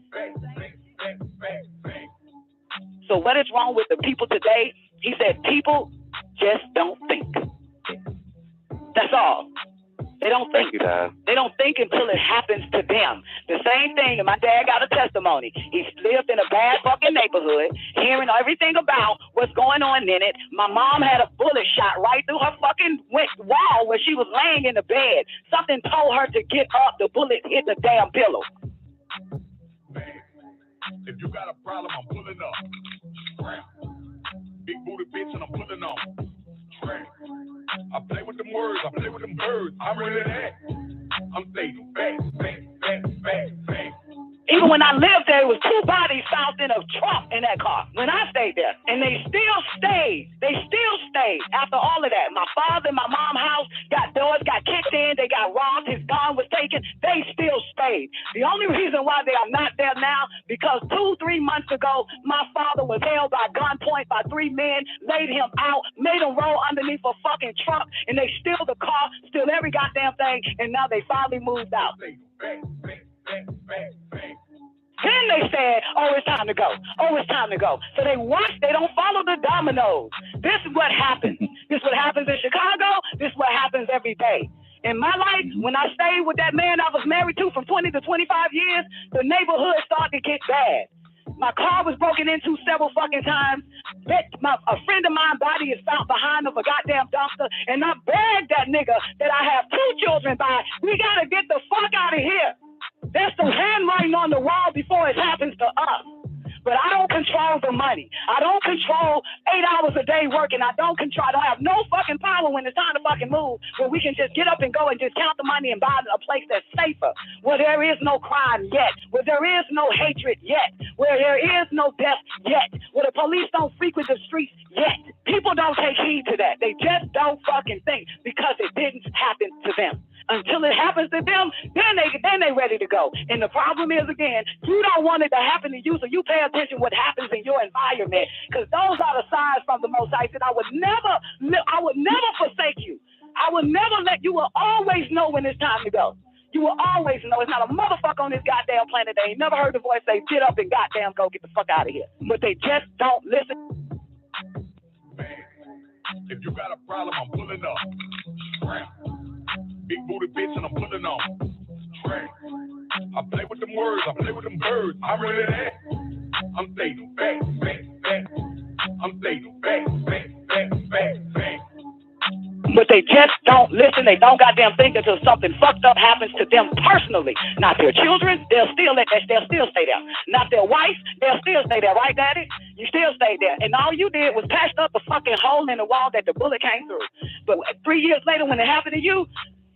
So what is wrong with the people today? He said people just don't think. That's all. They don't think. They don't think until it happens to them. The same thing, and my dad got a testimony. He lived in a bad fucking neighborhood, hearing everything about what's going on in it. My mom had a bullet shot right through her fucking wall where she was laying in the bed. Something told her to get up. The bullet hit the damn pillow. If you got a problem, I'm pulling up. Strap. Big booty bitch and I'm pulling on. Strap. I play with them words, I play with them birds. I'm ready to act. I'm stating facts. Even when I lived there, it was 2 bodies found in a trunk in that car when I stayed there. And they still stayed. After all of that. My father and my mom's house doors got kicked in. They got robbed. His gun was taken. They still stayed. The only reason why they are not there now, because 2-3 months ago, my father was held by gunpoint by 3 men, laid him out, made him roll underneath a fucking truck, and they steal the car, steal every goddamn thing, and now they finally moved out. Then they said, oh, it's time to go. So they don't follow the dominoes. This is what happens. This is what happens in Chicago. This is what happens every day. In my life, when I stayed with that man I was married to from 20 to 25 years, the neighborhood started to get bad. My car was broken into several fucking times. A friend of mine's body is found behind of a goddamn dumpster, and I begged that nigga that I have 2 children by, we gotta get the fuck out of here. There's some handwriting on the wall before it happens to us. But I don't control the money. I don't control 8 hours a day working. I don't have no fucking power when it's time to fucking move, where we can just get up and go and just count the money and buy a place that's safer, where there is no crime yet, where there is no hatred yet, where there is no death yet, where the police don't frequent the streets yet. People don't take heed to that. They just don't fucking think because it didn't happen to them. Until it happens to them, then they ready to go. And the problem is, again, you don't want it to happen to you, so you pay attention what happens in your environment, because those are the signs from the Most High. I would never forsake you. I will never you will always know when it's time to go. You will always know. It's not a motherfucker on this goddamn planet that ain't never heard the voice say, get up and goddamn go get the fuck out of here. But they just don't listen. If you got a problem, I'm pulling up. Strap. Big booty bitch and I'm pulling on. Strap. I play with them words, I play with them birds. I'm ready to act. I'm stating facts. I'm stating facts. But because they just don't listen. They don't goddamn think until something fucked up happens to them personally. Not their children, they'll still stay there. Not their wife, they'll still stay there, right, Daddy? You still stay there. And all you did was patch up the fucking hole in the wall that the bullet came through. But 3 years later, when it happened to you,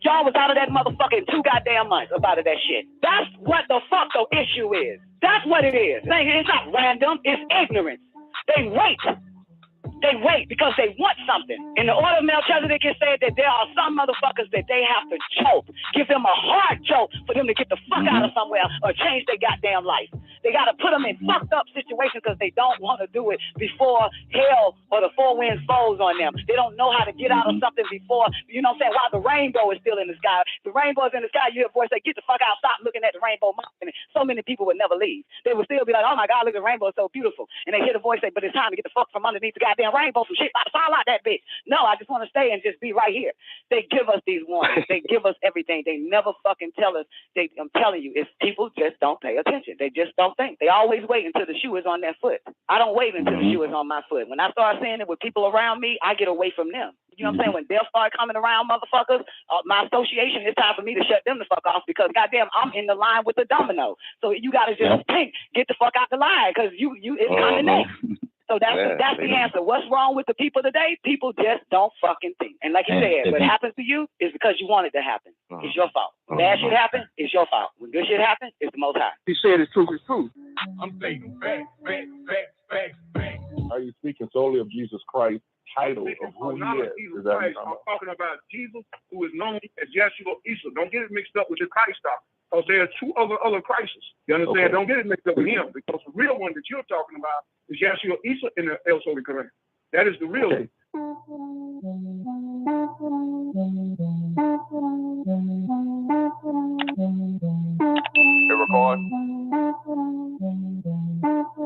y'all was out of that motherfucking 2 goddamn months about that shit. That's what the fuck the issue is. That's what it is. It's not random, it's ignorance. They wait. They wait because they want something. In the order of Melchizedek, it said that there are some motherfuckers that they have to choke, give them a hard choke for them to get the fuck out of somewhere or change their goddamn life. They got to put them in fucked up situations because they don't want to do it before hell or the 4 winds falls on them. They don't know how to get out of something before, you know what I'm saying, while the rainbow is still in the sky. The rainbow is in the sky, you hear a voice say, get the fuck out, stop looking at the rainbow mountain. So many people would never leave. They would still be like, oh my God, look at the rainbow, it's so beautiful. And they hear the voice say, but it's time to get the fuck from underneath the goddamn rainbow, some shit about to fall out that bitch. No, I just want to stay and just be right here. They give us these warnings. They give us everything. They never fucking tell us. I'm telling you, if people just don't pay attention, they just don't think. They always wait until the shoe is on their foot. I don't wait until the shoe is on my foot. When I start seeing it with people around me, I get away from them. You know what I'm saying? When they'll start coming around motherfuckers, my association, it's time for me to shut them the fuck off because goddamn, I'm in the line with the domino. So you got to just think, get the fuck out the line because it's coming next. So that's the answer. What's wrong with the people today? People just don't fucking think. And like you said, what happens to you is because you want it to happen. It's your fault. When bad shit happens, it's your fault. When good shit happens, it's the Most High. He said it's truth is truth. I'm stating facts. Are you speaking solely of Jesus Christ? Title of who he is that Christ. I'm talking about Jesus, who is known as Yeshua Isa. Don't get it mixed up with the Christ stuff. Because there are 2 other Christs. You understand? Okay. Don't get it mixed up with him. Because the real one that you're talking about is Yeshua Isa in the El Holy Koran. That is the real one. It records.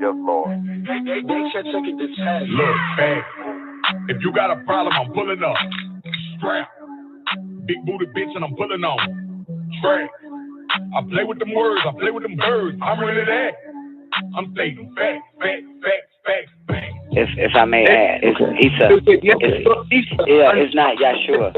Yes, Lord. Look, man. If you got a problem, I'm pulling up. Strap. Big booty bitch and I'm pulling on. Strap. I play with them words, I play with them birds. I'm really that. I'm stating facts. If I may add, it's Isa. It's not Yeshua.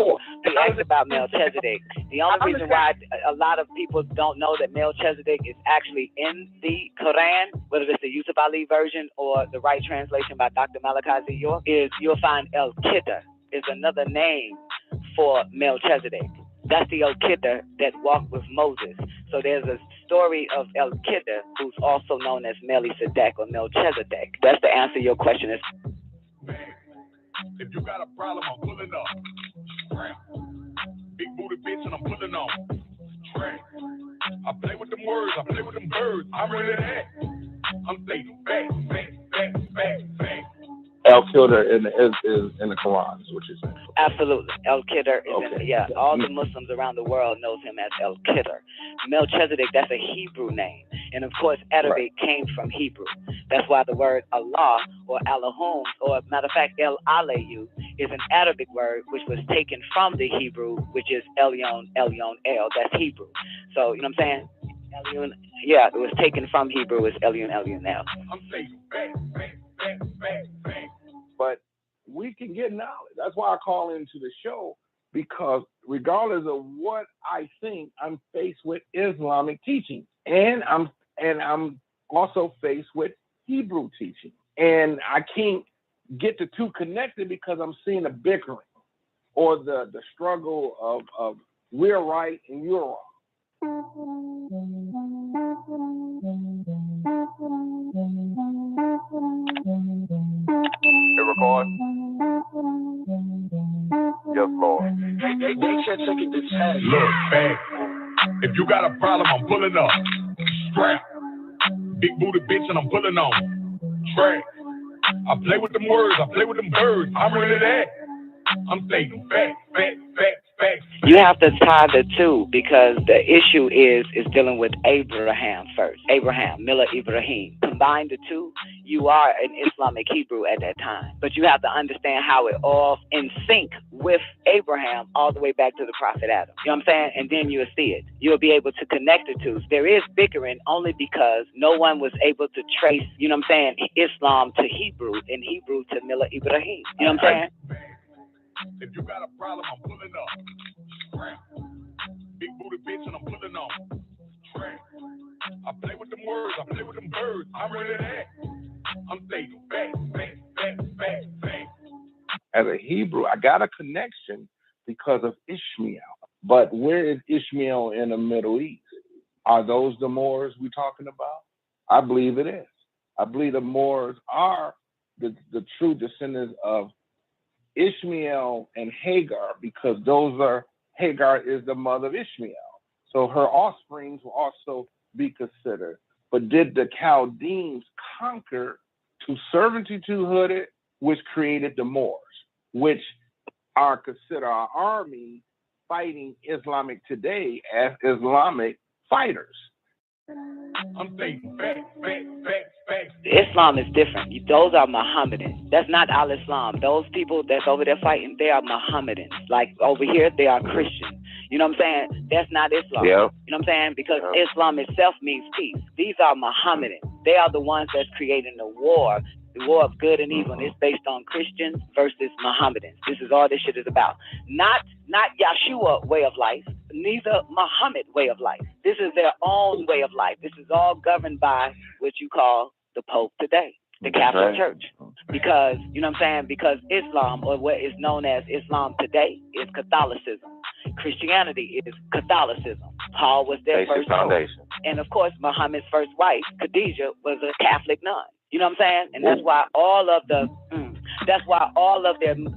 He asked about Melchizedek. The only reason why a lot of people don't know that Melchizedek is actually in the Quran, whether it's the Yusuf Ali version or the right translation by Dr. MALACHI, is you'll find El Kidder is another name for Melchizedek. That's the El Kidder that walked with Moses. So there's a story of El Kidder, who's also known as Melchizedek or Melchizedek. That's the answer to your question. If you got a problem, I'm pulling up. Big booty bitch and I'm pulling on. I play with them words, I play with them birds. I'm really that. I'm stating facts. El Kidder is in the Quran, is what you're saying. Absolutely. El Kidder is all the Muslims around the world knows him as El Kidder. Melchizedek, that's a Hebrew name. And of course, Arabic came from Hebrew. That's why the word Allah or Allahum, or matter of fact, El HAAYUH, is an Arabic word which was taken from the Hebrew, which is Elyon, El. That's Hebrew. So, you know what I'm saying? Elyon, it was taken from Hebrew as Elyon, El. I'm saying facts. But we can get knowledge. That's why I call into the show, because regardless of what I think, I'm faced with Islamic teaching, and I'm also faced with Hebrew teaching, and I can't get the two connected because I'm seeing a bickering or the struggle of we're right and you're wrong. It records. Yes, Lord. Look, man. If you got a problem, I'm pulling up. Strap. Big booty bitch and I'm pulling on. Strap. I play with them words, I play with them birds. I'm really that. I'm stating facts. You have to tie the two because the issue is dealing with Abraham first. Abraham, Millah Ibrahim. Combine the two, you are an Islamic Hebrew at that time. But you have to understand how it all in sync with Abraham all the way back to the Prophet Adam. You know what I'm saying? And then you'll see it. You'll be able to connect the two. There is bickering only because no one was able to trace, you know what I'm saying, Islam to Hebrew and Hebrew to Millah Ibrahim. You know what I'm saying? If you got a problem, I'm pulling up. Scram. Big booty bitch and I'm pulling on. Scram. I play with them words, I play with them birds. I'm ready to act. I'm thinking back. As a Hebrew, I got a connection because of Ishmael. But where is Ishmael in the Middle East? Are those the Moors we're talking about? I believe it is. I believe the Moors are the true descendants of Ishmael and Hagar, because Hagar is the mother of Ishmael. So her offsprings will also be considered. But did the Chaldeans conquer to servitude, which created the Moors, which are considered our army fighting Islamic today as Islamic fighters? I'm thinking back. Islam is different. Those are Mohammedans. That's not Al-Islam. Those people that's over there fighting, they are Mohammedans. Like over here, they are Christians. You know what I'm saying? That's not Islam. Yep. You know what I'm saying? Because Islam itself means peace. These are Mohammedans. They are the ones that's creating the war of good and evil. And it's based on Christians versus Mohammedans. This is all this shit is about. Not Yeshua way of life, neither Muhammad way of life. This is their own way of life. This is all governed by what you call the Pope today, the Catholic Church. Because, you know what I'm saying? Because Islam, or what is known as Islam today, is Catholicism. Christianity is Catholicism. Paul was their first foundation. And of course, Muhammad's first wife, Khadijah, was a Catholic nun. You know what I'm saying? And that's why all of their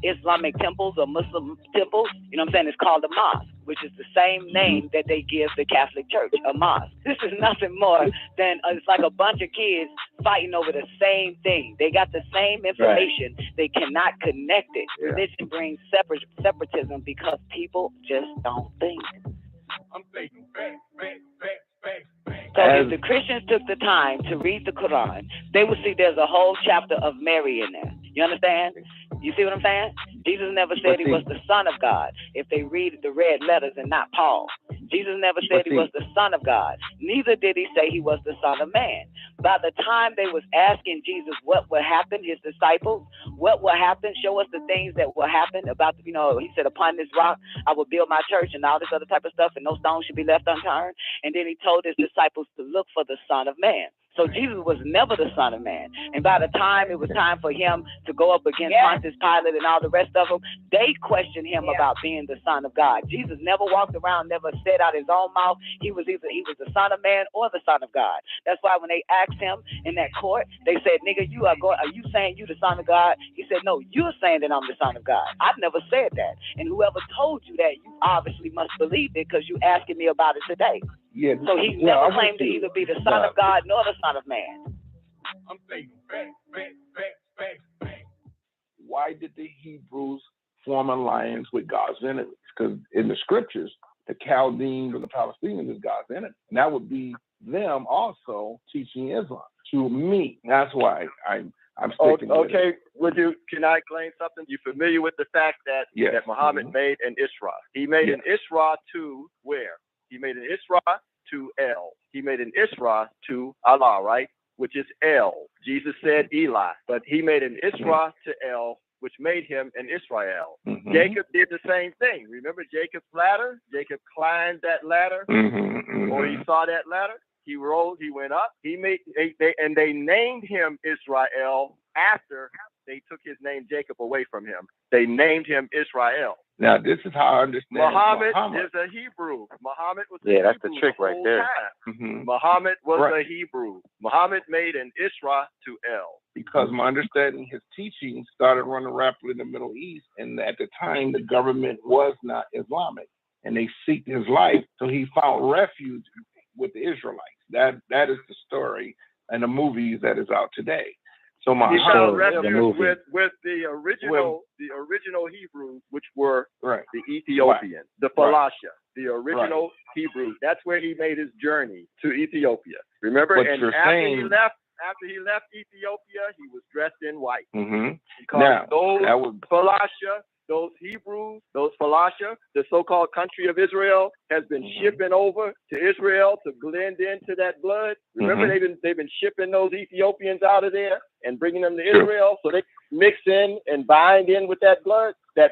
Islamic temples or Muslim temples, you know what I'm saying, it's called a mosque, which is the same name that they give the Catholic Church, a mosque. This is nothing more than, it's like a bunch of kids fighting over the same thing. They got the same information. Right. They cannot connect it. Yeah. Religion brings separatism because people just don't think. I'm thinking back. So if the Christians took the time to read the Quran, they would see there's a whole chapter of Mary in there. You understand? You see what I'm saying? Jesus never said he was the Son of God if they read the red letters and not Paul. Jesus never said he was the Son of God. Neither did he say he was the Son of Man. By the time they was asking Jesus what would happen, his disciples, what will happen, show us the things that will happen about, he said, upon this rock, I will build my church and all this other type of stuff, and no stone should be left unturned. And then he told his disciples to look for the Son of Man. So Jesus was never the Son of Man. And by the time it was time for him to go up against Pontius Pilate and all the rest of them, they questioned him about being the Son of God. Jesus never walked around, never said out his own mouth he was the Son of Man or the Son of God. That's why when they asked him in that court, they said, nigga, are you saying you the Son of God? He said, no, you're saying that I'm the Son of God. I've never said that. And whoever told you that, you obviously must believe it because you're asking me about it today. Yeah, so he never claimed to either be the Son of God nor the Son of Man. I'm thinking back. Why did the Hebrews form alliance with God's enemies? Because in the scriptures, the Chaldeans and the Palestinians is God's enemies. And that would be them also teaching Islam to me. That's why I'm sticking with it. Okay, can I claim something? You familiar with the fact that Muhammad made an Isra? He made an Isra to where? He made an Isra to El. He made an Isra to Allah, right? Which is El. Jesus said Eli, but he made an Isra to El, which made him an Israel. Jacob did the same thing. Remember Jacob's ladder? Jacob climbed that ladder, or he saw that ladder. He rose, he went up. They named him Israel after they took his name Jacob away from him. They named him Israel. Now, this is how I understand Muhammad is a Hebrew. Muhammad was a Hebrew. That's the trick right there. Muhammad was a Hebrew. Muhammad made an Isra to El. Because my understanding, his teaching started running rapidly in the Middle East, and at the time, the government was not Islamic, and they seeked his life, so he found refuge with the Israelites. That is the story and the movies that is out today. So he found refuge with the original Hebrews, which were the Ethiopians, the Falasha, the original Hebrews. That's where he made his journey to Ethiopia. Remember, after he left Ethiopia, he was dressed in white. Because those Falasha, those Hebrews, those Falasha, the so-called country of Israel, has been shipping over to Israel to blend into that blood. Remember, they've been shipping those Ethiopians out of there and bringing them to Israel, so they mix in and bind in with that blood, that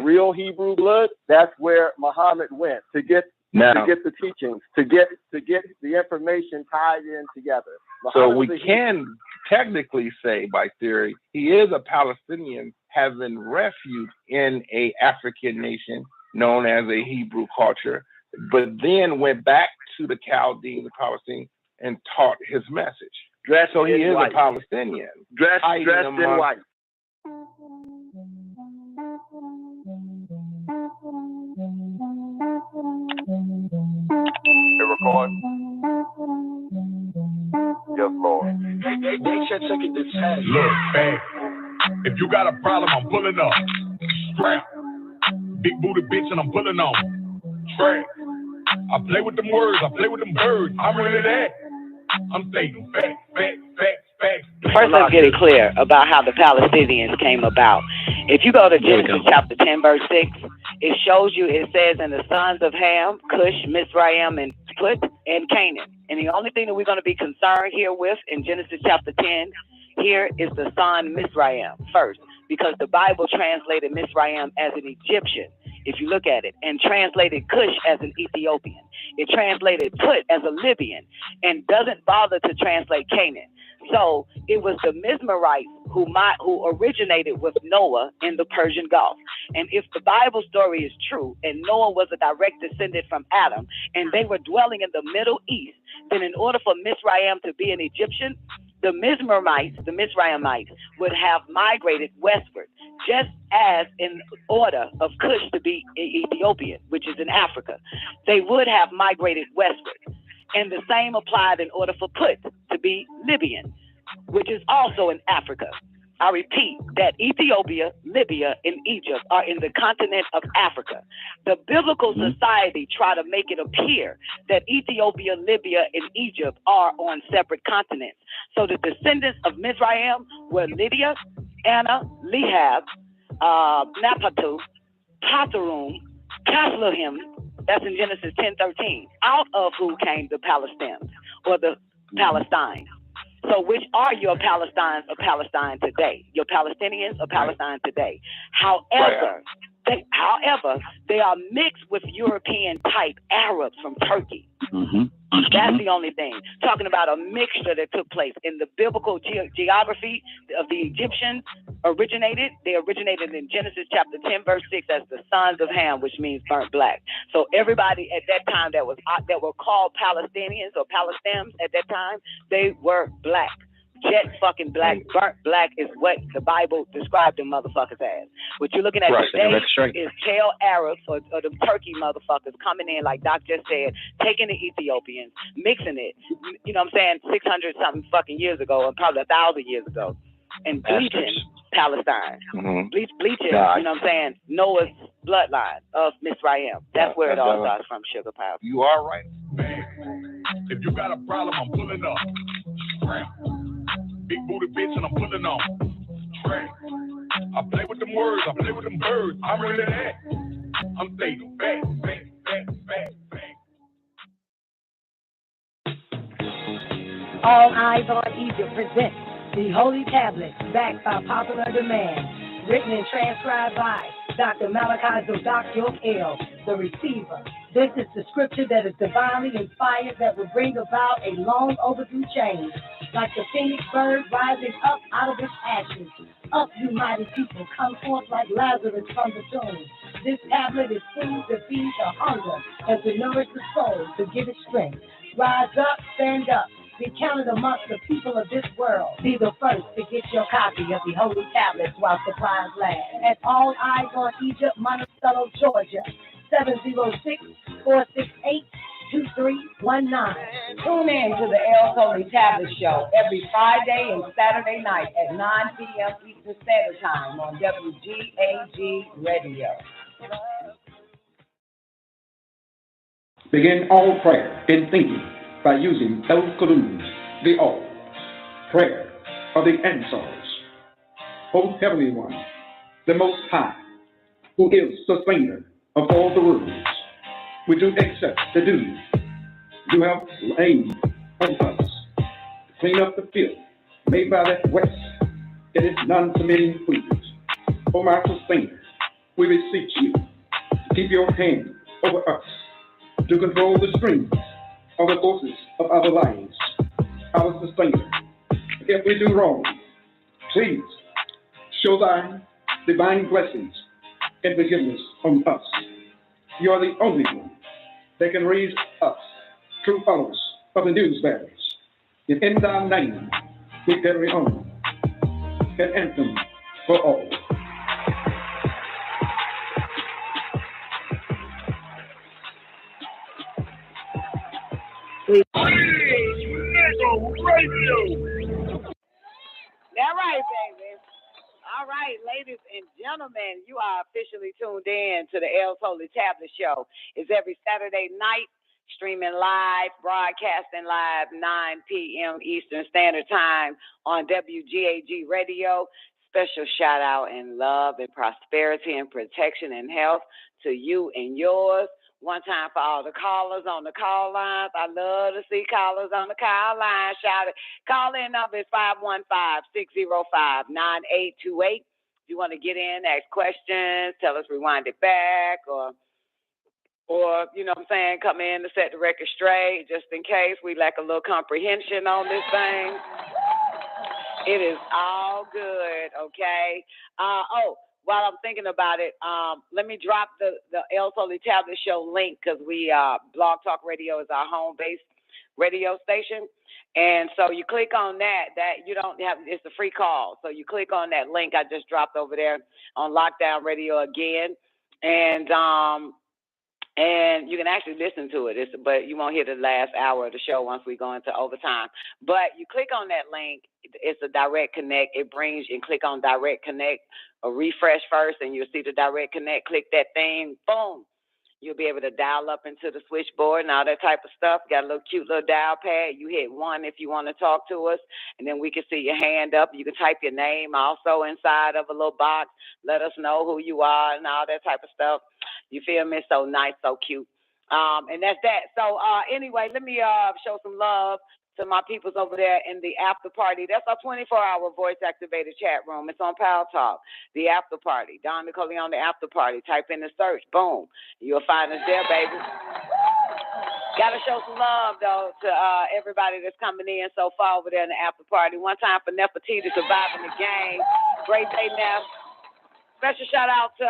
real Hebrew blood. That's where Muhammad went to get the teachings, to get the information tied in together. So we can technically say, by theory, he is a Palestinian having refuge in a African nation known as a Hebrew culture, but then went back to the Chaldean, the Palestinian, and taught his message. So he is a Palestinian. Dressed in white. Record. Yes, Lord. Look, man. If you got a problem, I'm pulling up. Strap. Big booty bitch and I'm pulling on. Strap. I play with them words, I play with them birds. I'm really that. I'm stating facts. First, let's get it clear about how the Palestinians came about. If you go to Genesis chapter 10, verse 6, it shows you, it says, in the sons of Ham, Cush, Mizraim, and Put, and Canaan. And the only thing that we're going to be concerned here with in Genesis chapter 10 here is the son Mizraim first, because the Bible translated Mizraim as an Egyptian, if you look at it, and translated Cush as an Ethiopian. It translated Put as a Libyan, and doesn't bother to translate Canaan. So it was the Mizraimites who originated with Noah in the Persian Gulf. And if the Bible story is true, and Noah was a direct descendant from Adam, and they were dwelling in the Middle East, then in order for Mizraim to be an Egyptian, the Mizraimites would have migrated westward, just as in order of Cush to be Ethiopian, which is in Africa. They would have migrated westward. And the same applied in order for Put to be Libyan, which is also in Africa. I repeat that Ethiopia, Libya, and Egypt are in the continent of Africa. The biblical society try to make it appear that Ethiopia, Libya, and Egypt are on separate continents. So the descendants of Mizraim were Lydia, Anna, Lehab, Napatu, Patarum, Casluhim. That's in Genesis 10:13. Out of who came the Palestinians, or the Palestine. So which are your Palestinians or Palestine today? Your Palestinians or Palestine today? However, they are mixed with European type Arabs from Turkey. That's the only thing. Talking about a mixture that took place in the biblical geography of the Egyptians they originated in Genesis chapter 10, verse 6 as the sons of Ham, which means burnt black. So everybody at that time that were called Palestinians or Palestinians at that time, they were black. Jet fucking black, burnt black is what the Bible described them motherfuckers as. What you're looking at today is tail Arabs or the Turkey motherfuckers coming in, like Doc just said, taking the Ethiopians, mixing it, you know what I'm saying, 600 something fucking years ago, or probably 1,000 years ago, and bleaching Palestine. Bleaching, you know what I'm saying, Noah's bloodline of Mizraim. That's where it all starts from, Sugar Pie. You are right. If you got a problem, I'm pulling up. Big booty bitch and I'm pulling on. Track. I play with them words, I play with them birds. I'm really that. I'm stating facts. All Eyes on Egypt presents the Holy Tablets, backed by popular demand, written and transcribed by Dr. Malachi El, the receiver. This is the scripture that is divinely inspired that will bring about a long overdue change. Like the phoenix bird rising up out of its ashes. Up, you mighty people, come forth like Lazarus from the tomb. This tablet is food to feed the hunger and to nourish the soul, to give it strength. Rise up, stand up. Be counted amongst the people of this world. Be the first to get your copy of the Holy Tablets while supplies last. At All Eyes on Egypt, Monticello, Georgia. 706-468-2319. Tune in to the El Holy Tablet Show every Friday and Saturday night at 9 p.m. Eastern Standard Time on WGAG Radio. Begin all prayer in thinking by using those clues, the all. Prayer of the answers. O Heavenly One, the Most High, who is sustainer of all the rules. We do accept the duty you have laid on us to clean up the filth made by that West and its non-submitting queens. O my sustainer, we beseech you to keep your hand over us, to control the streams of the forces of our lives. Our sustainer, if we do wrong, please show thy divine blessings and forgiveness on us. You are the only one that can raise us, true followers of the news bearers. And in thy name, we carry on an anthem for all. That's right, baby. All right, ladies and gentlemen, you are officially tuned in to the L's Holy Tablet Show. It's every Saturday night, streaming live, broadcasting live, 9 p.m. Eastern Standard Time on WGAG Radio. Special shout out and love and prosperity and protection and health to you and yours. One time for all the callers on the call lines. I love to see callers on the call line. Shout it. Call in number is 515-605-9828. If you want to get in, ask questions, tell us rewind it back, or you know what I'm saying, come in to set the record straight just in case we lack a little comprehension on this thing. It is all good, okay? While I'm thinking about it, let me drop the El Holy Tablet Show link, because Blog Talk Radio is our home-based radio station. And so you click on that you don't have, it's a free call. So you click on that link I just dropped over there on Lockdown Radio again. And you can actually listen to it, but you won't hear the last hour of the show once we go into overtime. But you click on that link, it's a direct connect. It brings you, and click on direct connect, or refresh first, and you'll see the direct connect. Click that thing, boom. You'll be able to dial up into the switchboard and all that type of stuff. Got a little cute little dial pad. You hit 1 if you want to talk to us, and then we can see your hand up. You can type your name also inside of a little box. Let us know who you are and all that type of stuff. You feel me? So nice, so cute. And that's that. So anyway, let me show some love to my peoples over there in the after party. That's our 24-hour voice-activated chat room. It's on Power Talk, the after party. Don Nicoleon, the after party. Type in the search, boom. You'll find us there, baby. Got to show some love, though, to everybody that's coming in so far over there in the after party. One time for Nefertiti surviving the game. Great day, Nef. Special shout out to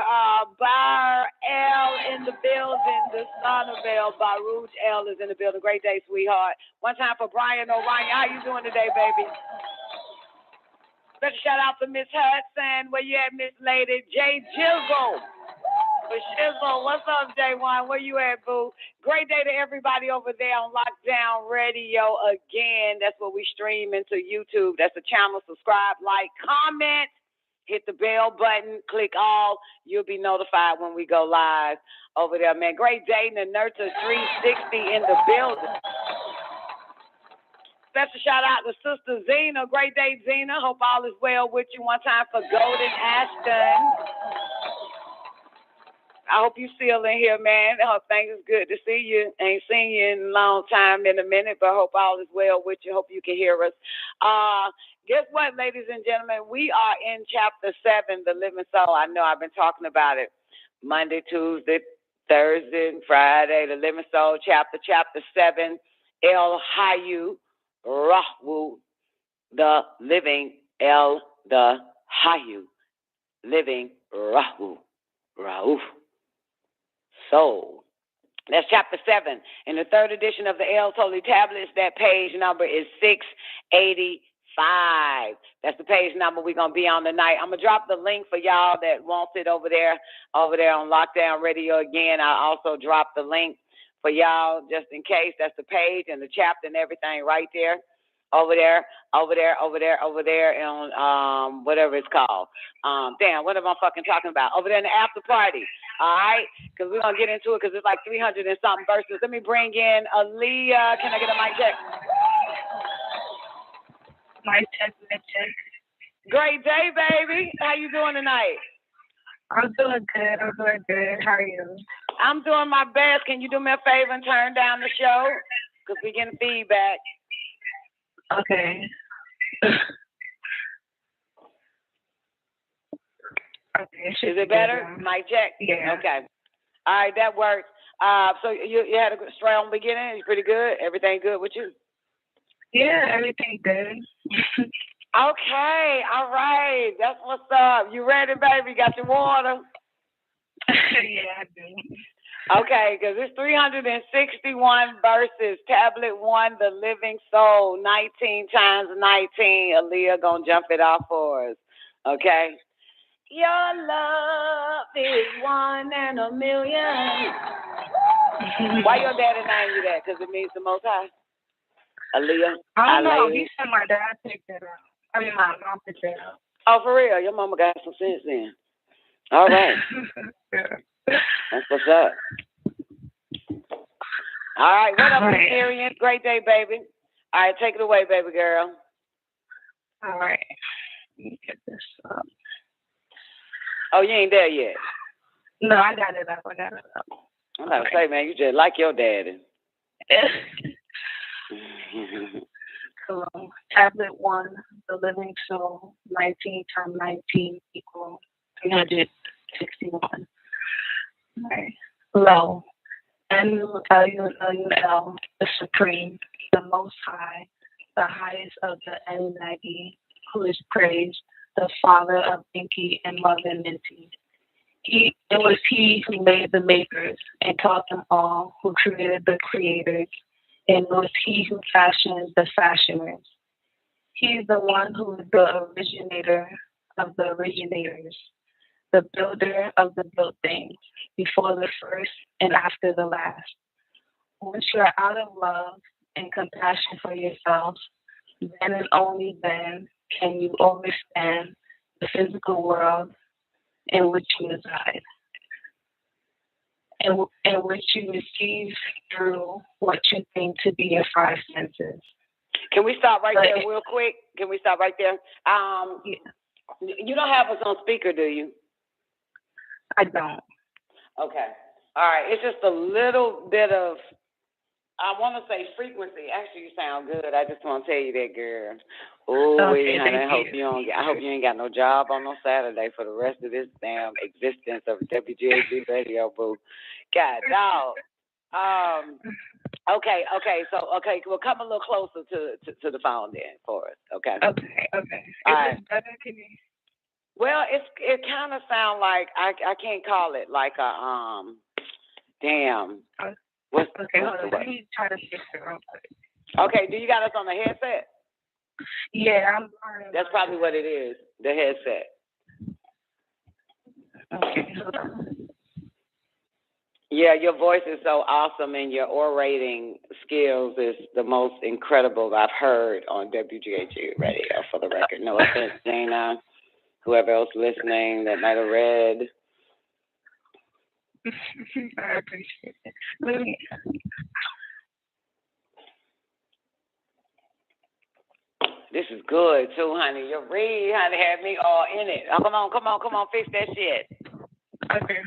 Bar L in the building, the son of L. Baruch L is in the building. Great day, sweetheart. One time for Brian O'Ryan. How you doing today, baby? Special shout out to Miss Hudson. Where you at, Miss Lady? Jay Jizzle. For Shizzle. What's up, J1? Where you at, boo? Great day to everybody over there on Lockdown Radio again. That's what we stream into YouTube. That's the channel. Subscribe, like, comment. Hit the bell button, click all. You'll be notified when we go live over there, man. Great day, the Nurture 360 in the building. Special shout out to Sister Zena. Great day, Zena. Hope all is well with you. One time for Golden Ashton. I hope you still in here, man. I hope things is good to see you. Ain't seen you in a long time, in a minute, but hope all is well with you. Hope you can hear us. Guess what, ladies and gentlemen? We are in Chapter 7, The Living Soul. I know I've been talking about it Monday, Tuesday, Thursday, and Friday. The Living Soul, Chapter 7, HAAYUH, RAWUH, the Living, the HAAYUH, Living, RAWUH. Soul. That's Chapter 7. In the third edition of the L's Holy Tablets, that page number is 685. That's the page number we're going to be on tonight. I'm going to drop the link for y'all that wants it over there on Lockdown Radio again. I also dropped the link for y'all just in case. That's the page and the chapter and everything right there. Over there on whatever it's called. Damn, what am I fucking talking about? Over there in the after party. All right? Because we're going to get into it because it's like 300 and something verses. Let me bring in Aaliyah. Can I get a mic check? Mic check. Great day, baby. How you doing tonight? I'm doing good. How are you? I'm doing my best. Can you do me a favor and turn down the show? Because we're getting feedback. Okay. Okay. Is it better? Mic check? Yeah. Okay. All right, that works. So you had a strong beginning? You pretty good? Everything good with you? Yeah, everything good. Okay, all right. That's what's up. You ready, baby? Got your water? Yeah, I do. Okay, because it's 361 verses. Tablet 1, The Living Soul, 19 times 19. Aaliyah gonna jump it off for us. Okay? Your love is 1 in a million. Why your daddy named you that? Because it means the Most High? Aaliyah? I don't know. He said my dad picked it up. I mean, my mom picked it up. Oh, for real? Your mama got some sense then. All right. Yeah. That's what's up. All right. What up, experience? Great day, baby. All right. Take it away, baby girl. All right. Let me get this up. Oh, you ain't there yet? No, I got it up. I'm about to say, man, you just like your daddy. So, Tablet 1, The Living Soul, 19 times 19 equal 361. All right. Lo, MUSTAWATHEE'YA, the Supreme, the Most High, the highest of the Anunnaki, who is praised, the Father of Inky and Mother Minty. It was he who made the makers and taught them all, who created the creators, and it was he who fashioned the fashioners. He is the one who is the originator of the originators, the builder of the built things, before the first and after the last. Once you are out of love and compassion for yourself, then and only then can you overstand the physical world in which you reside, and which you receive through what you think to be your five senses. Can we stop right there real quick? Can we stop right there? Yeah. You don't have us on speaker, do you? I don't. Okay. All right. It's just a little bit of, I want to say frequency. Actually, you sound good. I just want to tell you that, girl. Oh, okay, honey, I hope you ain't got no job on no Saturday for the rest of this damn existence of WGAG Radio, boo. God, dog. Okay. So, we'll come a little closer to the phone then for us. Okay. Okay. All right. Well, it kind of sounds like I can't call it like a damn. Okay, hold on. Let me try to fix it real quick. Okay, do you got us on the headset? Yeah, That's probably what it is, the headset. Okay, hold on. Yeah, your voice is so awesome, and your orating skills is the most incredible I've heard on WGAG Radio, for the record. No offense, Gina, whoever else listening that might have read. I appreciate it. This is good too, honey. Your read, honey, had me all in it. Oh, come on, fix that shit. Okay.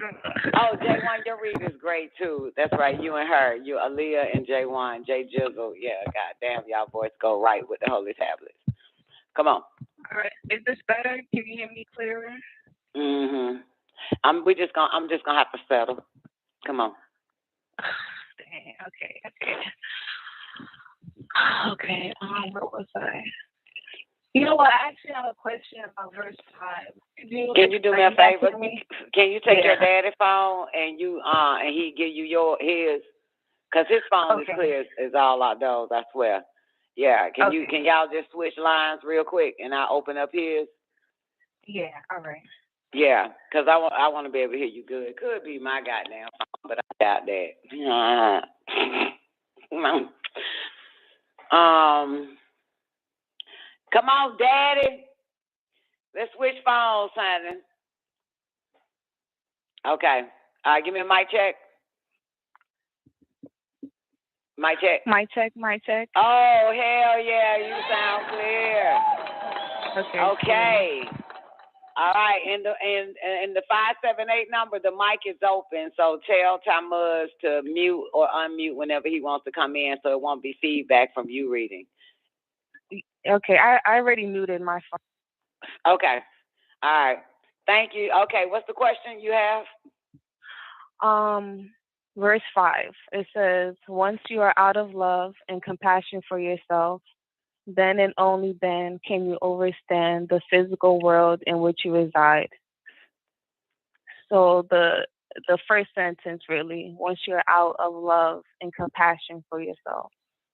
Oh, J1, your read is great too. That's right, you and her, you Aaliyah and J1, J Jizzle. Yeah, goddamn, y'all boys go right with the holy tablets. Come on. All right, is this better? Can you hear me clearer? I'm just gonna have to settle. Come on. Dang, okay. Where was I? You know what? I actually have a question about verse 5. Can you do me a favor? Can you take your daddy's phone and he give you his? Cause his phone is clear as all outdoors. I swear. Yeah. Can y'all just switch lines real quick and I'll open up his? Yeah. All right. Yeah, because I want to be able to hear you good. It could be my goddamn phone, but I got that. Come on, Daddy. Let's switch phones, honey. Okay. All right, give me a mic check. Mic check. Mic check. Oh, hell yeah, you sound clear. Okay. Okay. All right, and the 578 number, the mic is open, so tell Tamuz to mute or unmute whenever he wants to come in, so it won't be feedback from you reading. Okay, I already muted my phone. Okay, all right, thank you. Okay, what's the question you have? Verse 5. It says, "Once you are out of love and compassion for yourself, then and only then can you overstand the physical world in which you reside." So the first sentence really, once you're out of love and compassion for yourself.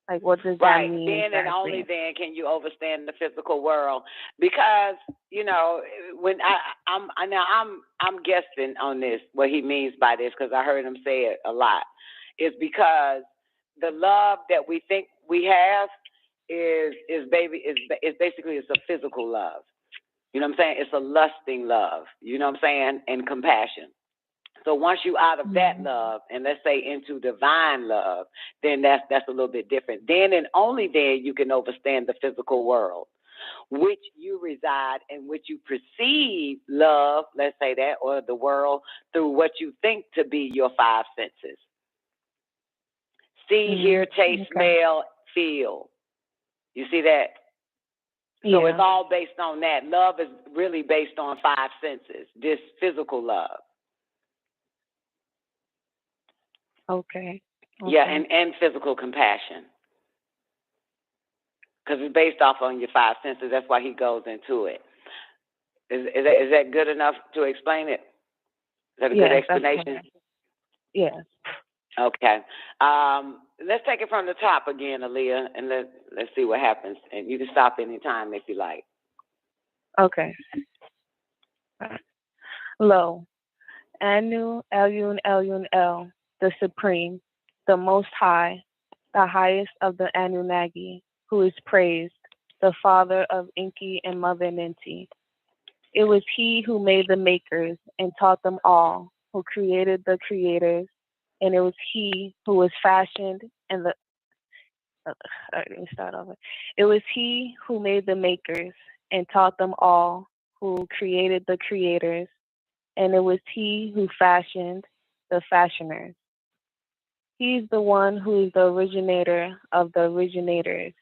Like, what does that mean? Then exactly? and only then can you overstand the physical world, because when I'm guessing on this, what he means by this, because I heard him say it a lot, is because the love that we think we have is basically it's a physical love. You know what I'm saying? It's a lusting love. You know what I'm saying? And compassion. So once you out of that love and let's say into divine love, then that's a little bit different. Then and only then you can understand the physical world, which you reside and which you perceive love, let's say that, or the world through what you think to be your five senses. See, hear, taste, smell, feel. You see that? So it's all based on that. Love is really based on five senses, this physical love. Okay. Yeah, and physical compassion. Because it's based off on your five senses. That's why he goes into it. Is that good enough to explain it? Is that a good explanation? Yes. Okay. Let's take it from the top again, Aaliyah, and let's see what happens. And you can stop anytime if you like. Okay. Lo, Anu, Elyun, Elyun, El, the Supreme, the Most High, the highest of the Anunnaki, who is praised, the Father of Inki and Mother Ninti. It was he who made the makers and taught them all, who created the creators, and it was he who was fashioned and the let me start over. It was he who made the makers and taught them all, who created the creators, and it was he who fashioned the fashioners. He's the one who is the originator of the originators,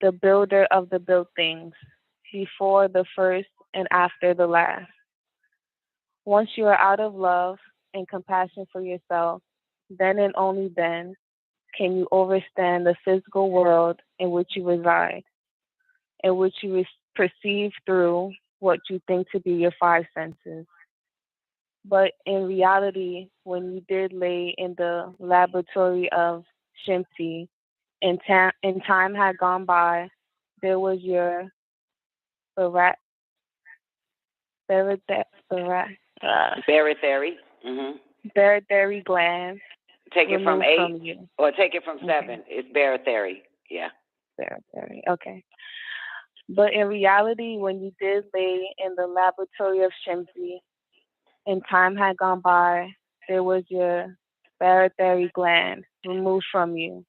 the builder of the built things, before the first and after the last. Once you are out of love and compassion for yourself, then and only then can you overstand the physical world in which you reside, in which you perceive through what you think to be your five senses. But in reality, when you did lay in the laboratory of Shimti, and time had gone by, there was your barythary. Barythary gland. Take it from 8 from you. Or take it from 7. It's barythary. Yeah. Barythary. Okay. But in reality, when you did lay in the laboratory of Shimti, and time had gone by, there was your barythary gland removed from you.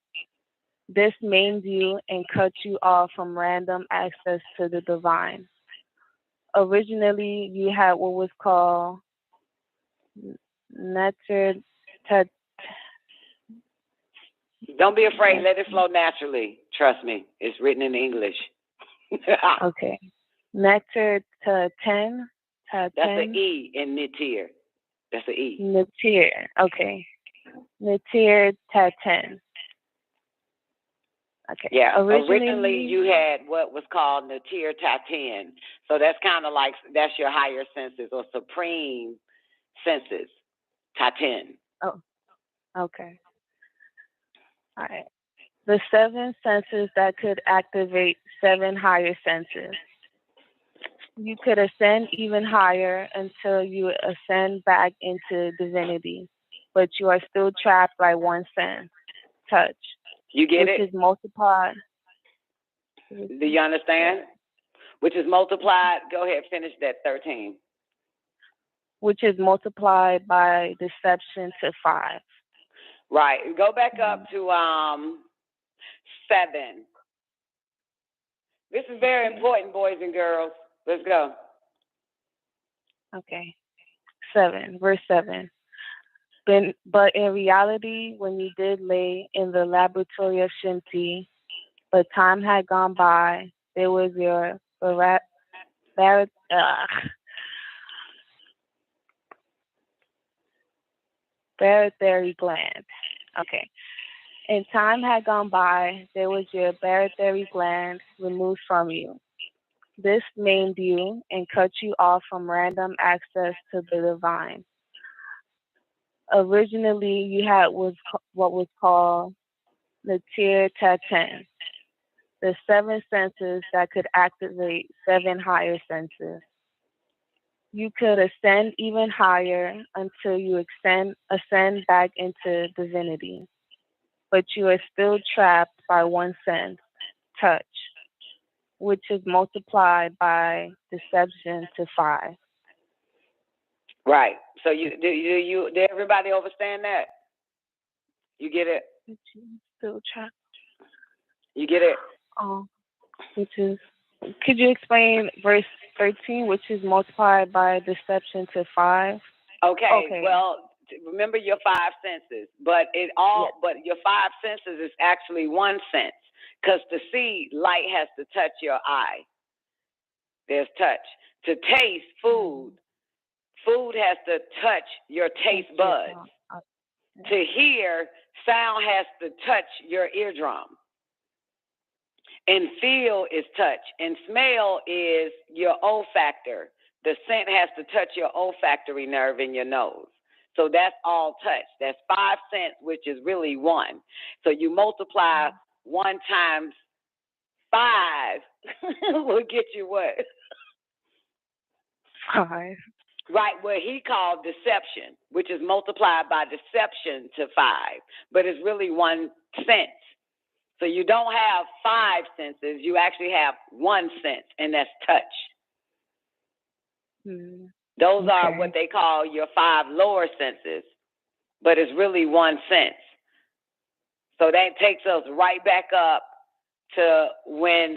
This maimed you and cut you off from random access to the divine. Originally, you had what was called Don't be afraid. Let it flow naturally. Trust me. It's written in English. Okay. Nectar to 10. That's an E in Nitir. That's an E. Nitir. Okay. Nitir to 10. Okay. Yeah. Originally, you had what was called Nitir Tatin. So that's kind of like, that's your higher senses or supreme senses. Tatin. Oh. Okay. All right. The 7 senses that could activate 7 higher senses. You could ascend even higher until you ascend back into divinity, but you are still trapped by one sense, touch. You get it? Which is multiplied. Do you understand? Which is multiplied. Go ahead, finish that 13. Which is multiplied by deception to 5. Right. Go back up to 7. This is very important, boys and girls. Let's go. Okay. 7, verse 7. But in reality, when you did lay in the laboratory of Shinti, but time had gone by, there was your barytheric gland. Okay. And time had gone by, there was your barytheric gland removed from you. This maimed you and cut you off from random access to the divine. Originally, you had what was called the Tir Taten, the 7 senses that could activate 7 higher senses. You could ascend even higher until you ascend back into divinity, but you are still trapped by 1 sense, touch, which is multiplied by deception to 5. Right. So did everybody understand that? You get it? Still trapped. You get it? Which is, could you explain verse 13, which is multiplied by deception to 5? Okay. Well, remember your 5 senses, but but your 5 senses is actually 1 sense, because to see, light has to touch your eye. There's touch. To taste food, food has to touch your taste buds. To hear, sound has to touch your eardrum. And feel is touch. And smell is your olfactor. The scent has to touch your olfactory nerve in your nose. So that's all touch. That's 5 cents, which is really 1. So you multiply 1 times 5 will get you what? 5. Right, what he called deception, which is multiplied by deception to 5, but it's really 1 sense. So you don't have 5 senses, you actually have 1 sense, and that's touch. Those are what they call your 5 lower senses, but it's really 1 sense. So that takes us right back up to when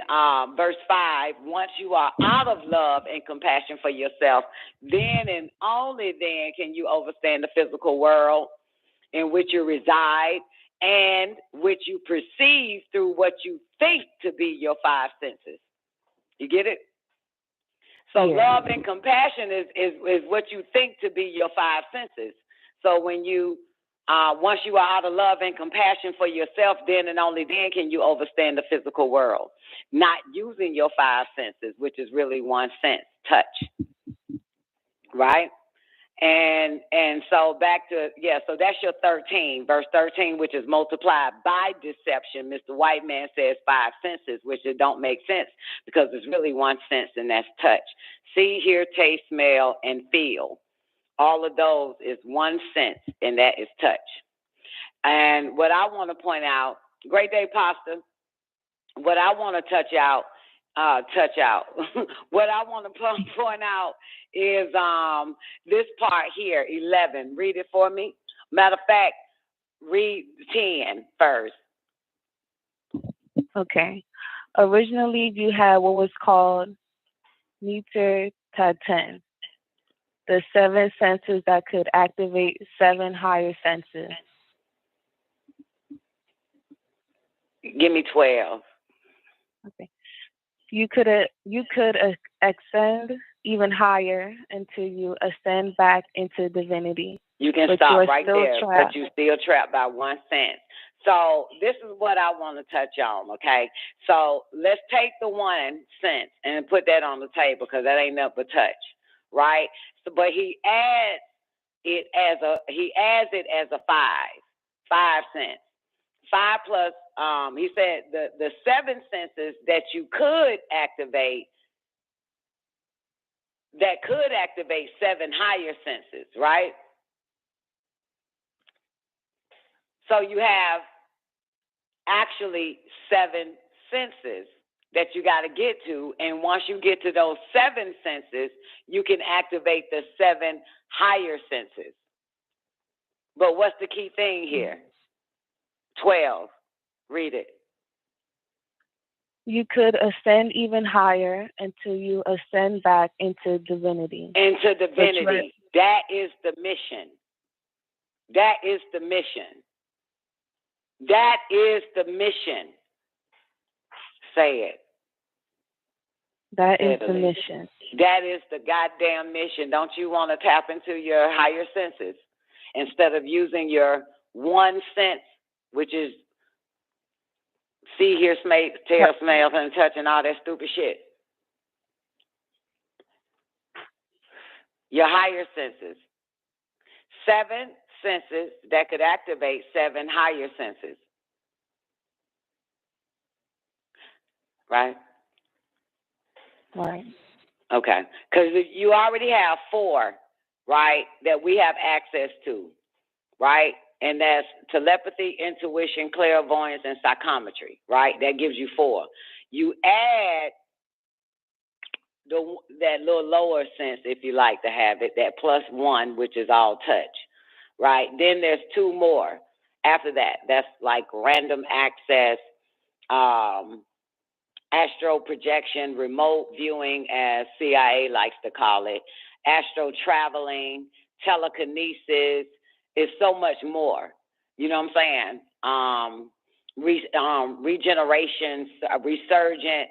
verse 5, once you are out of love and compassion for yourself, then and only then can you understand the physical world in which you reside and which you perceive through what you think to be your 5 senses. You get it? So love and compassion is what you think to be your 5 senses. So when you once you are out of love and compassion for yourself, then and only then can you understand the physical world, not using your 5 senses, which is really 1 sense, touch, right? And so back to, so that's your 13, verse 13, which is multiplied by deception. Mr. White Man says 5 senses, which it don't make sense because it's really 1 sense, and that's touch. See, hear, taste, smell, and feel. All of those is 1 sense, and that is touch. And what I want to point out, great day, Pasta. What I want to touch out, what I want to point out is this part here, 11. Read it for me. Matter of fact, read 10 first. Okay. Originally, you had what was called Niter Taten, the 7 senses that could activate 7 higher senses. Give me 12. Okay. You could ascend even higher until you ascend back into divinity. You can stop right there, but you're still trapped by 1 sense. So this is what I want to touch on, okay? So let's take the 1 sense and put that on the table because that ain't nothing but touch, right? So, but he adds it as a 5 cents. 5 plus, he said the 7 senses that you could activate, that could activate 7 higher senses, right? So you have actually 7 senses that you got to get to, and once you get to those 7 senses, you can activate the 7 higher senses. But what's the key thing here? 12. Read it. You could ascend even higher until you ascend back into divinity. Into divinity. That is the mission. That is the mission. That is the mission. Say it. That is the mission. That is the goddamn mission. Don't you want to tap into your higher senses instead of using your one sense, which is see, hear, smell, tail, smell, and touch, and all that stupid shit? Your higher senses. 7 senses that could activate 7 higher senses. Right? Right. Okay. Because you already have 4, right, that we have access to, right? And that's telepathy, intuition, clairvoyance, and psychometry, right? That gives you 4. You add that little lower sense, if you like to have it, that +1, which is all touch, right? Then there's 2 more after that. That's like random access, astral projection, remote viewing, as CIA likes to call it, astral traveling, telekinesis. It's so much more. You know what I'm saying? Regeneration, resurgent,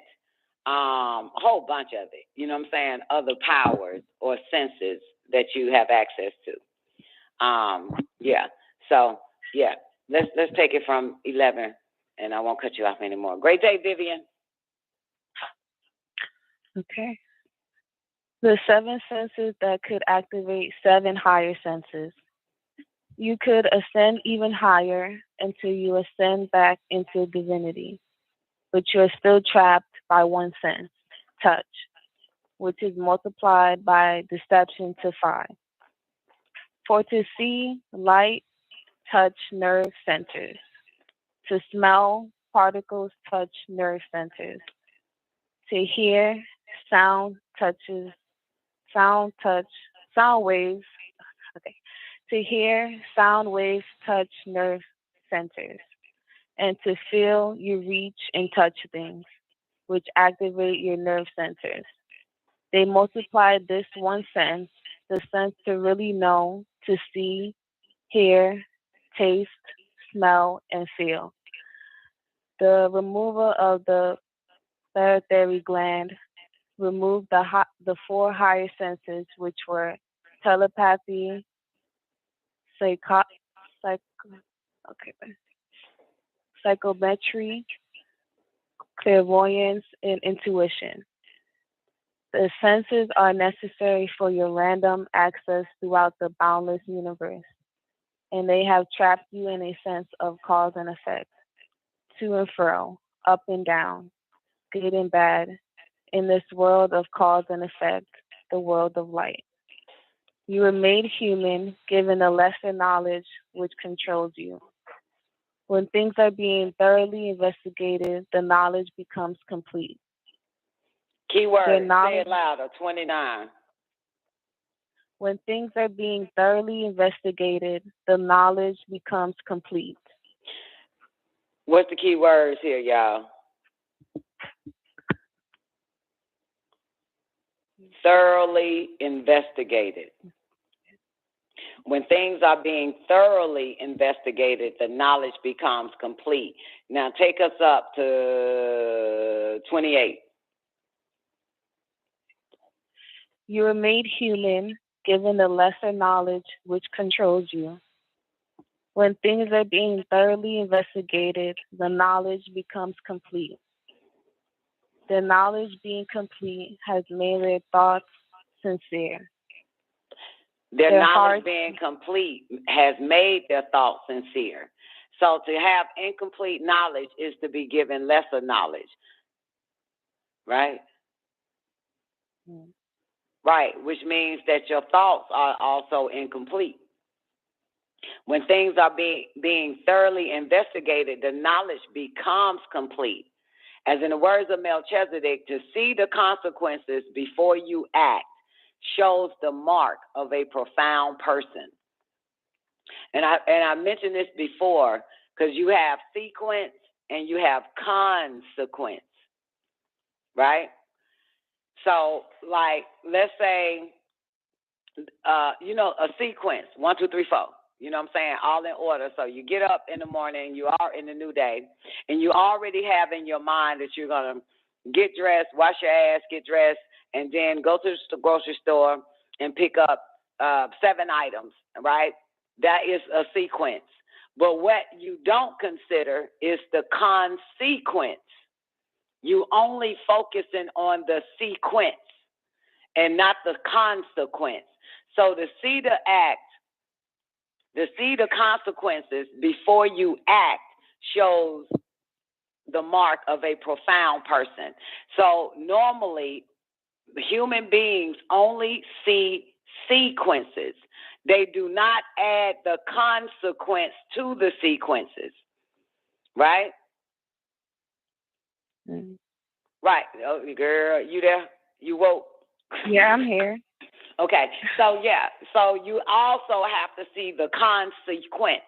a whole bunch of it. You know what I'm saying? Other powers or senses that you have access to. Yeah. So yeah, let's take it from 11, and I won't cut you off anymore. Great day, Vivian. Okay. The 7 senses that could activate 7 higher senses. You could ascend even higher until you ascend back into divinity, but you're still trapped by 1 sense, touch, which is multiplied by deception to 5. For to see, light, touch, nerve centers. To smell, particles, touch, nerve centers. To hear, sound waves. Okay. To hear, sound waves touch nerve centers. And to feel, you reach and touch things, which activate your nerve centers. They multiply this 1 sense, the sense to really know, to see, hear, taste, smell, and feel. The removal of the pituitary gland removed the 4 higher senses, which were telepathy, psychometry, clairvoyance, and intuition. The senses are necessary for your random access throughout the boundless universe, and they have trapped you in a sense of cause and effect, to and fro, up and down, good and bad, in this world of cause and effect, the world of light. You were made human, given a lesser knowledge which controls you. When things are being thoroughly investigated, the knowledge becomes complete. Keyword, say it louder, 29. When things are being thoroughly investigated, the knowledge becomes complete. What's the key words here, y'all? Thoroughly investigated. When things are being thoroughly investigated, the knowledge becomes complete. Now take us up to 28. You were made human, given the lesser knowledge which controls you. When things are being thoroughly investigated, the knowledge becomes complete. The knowledge being complete has made their thoughts sincere. Their knowledge being complete has made their thoughts sincere. So to have incomplete knowledge is to be given lesser knowledge. Right? Right, which means that your thoughts are also incomplete. When things are being thoroughly investigated, the knowledge becomes complete. As in the words of Melchizedek, to see the consequences before you act shows the mark of a profound person. And I mentioned this before because you have sequence and you have consequence. right? So, like, let's say, a sequence, 1, 2, 3, 4. You know what I'm saying? All in order. So you get up in the morning, you are in the new day, and you already have in your mind that you're going to get dressed, wash your ass, get dressed, and then go to the grocery store and pick up 7 items, right? That is a sequence. But what you don't consider is the consequence. You only focusing on the sequence and not the consequence. So to see the act, to see the consequences before you act shows the mark of a profound person. So normally, human beings only see sequences. They do not add the consequence to the sequences, right? Mm-hmm. Right. Oh, girl, you there? You woke? Yeah, I'm here. Okay. So, yeah. So you also have to see the consequence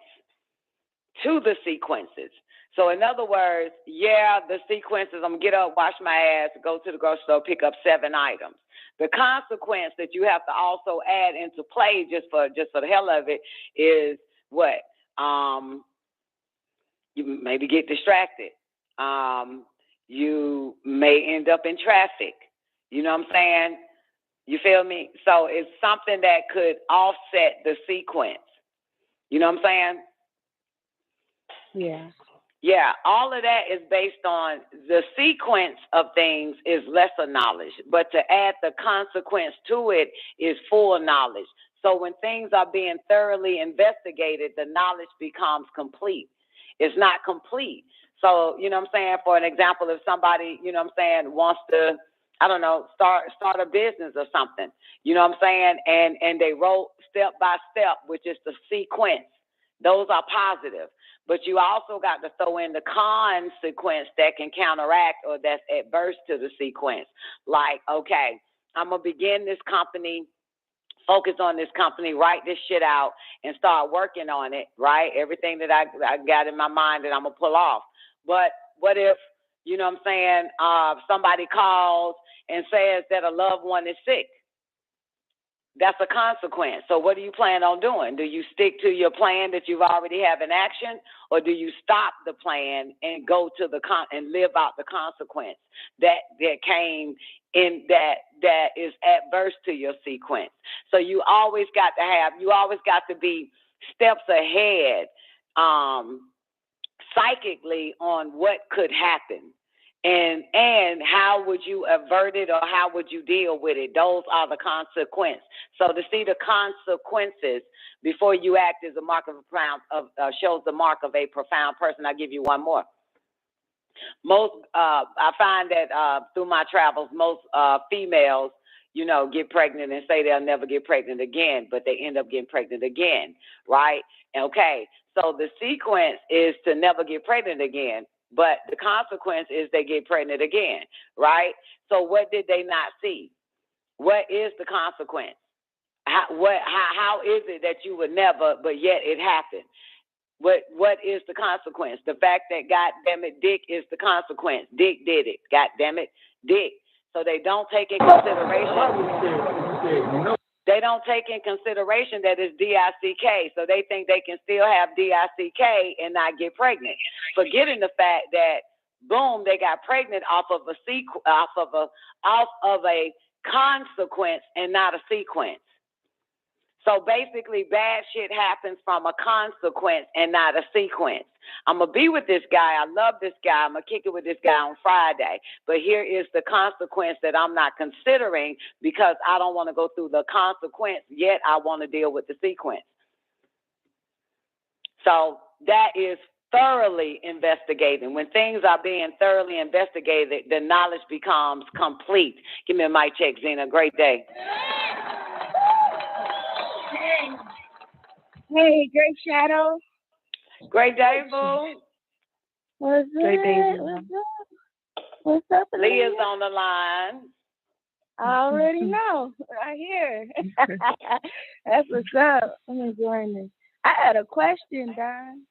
to the sequences. So in other words, the sequences, I'm going to get up, wash my ass, go to the grocery store, pick up 7 items. The consequence that you have to also add into play just for the hell of it is what? You maybe get distracted. You may end up in traffic. You know what I'm saying? You feel me? So it's something that could offset the sequence. You know what I'm saying? Yeah. Yeah, all of that is based on the sequence of things is lesser knowledge, but to add the consequence to it is full knowledge. So when things are being thoroughly investigated, the knowledge becomes complete. It's not complete. So, you know what I'm saying? For an example, if somebody, you know what I'm saying, wants to, I don't know, start a business or something, you know what I'm saying? And they wrote step by step, which is the sequence. Those are positive. But you also got to throw in the consequence that can counteract or that's adverse to the sequence. Like, okay, I'm going to begin this company, focus on this company, write this shit out, and start working on it, right? Everything that I got in my mind that I'm going to pull off. But what if, you know what I'm saying, somebody calls and says that a loved one is sick? That's a consequence. So what do you plan on doing? Do you stick to your plan that you've already have in action, or do you stop the plan and go to and live out the consequence that came in that is adverse to your sequence? So you always got to be steps ahead psychically on what could happen. And how would you avert it, or how would you deal with it? Those are the consequences. So to see the consequences before you act is a mark shows the mark of a profound person. I'll give you one more. I find that through my travels, most females, get pregnant and say they'll never get pregnant again, but they end up getting pregnant again, right? Okay, so the sequence is to never get pregnant again. But the consequence is they get pregnant again, right? So what did they not see? What is the consequence? How is it that you would never, but yet it happened? What is the consequence? The fact that, God damn it, Dick is the consequence. Dick did it. God damn it, Dick. So they don't take in consideration. They don't take in consideration that it's DICK, so they think they can still have DICK and not get pregnant, forgetting the fact that boom, they got pregnant off of a consequence and not a sequence. So basically, bad shit happens from a consequence and not a sequence. I'm going to be with this guy. I love this guy. I'm going to kick it with this guy on Friday. But here is the consequence that I'm not considering because I don't want to go through the consequence, yet I want to deal with the sequence. So that is thoroughly investigating. When things are being thoroughly investigated, the knowledge becomes complete. Give me a mic check, Zena. Great day. Hey, Great Shadow. Great day, boo. What's up? What's up, Leah's on the line. I already know. Right here. That's what's up. I'm enjoying this. I had a question, Don.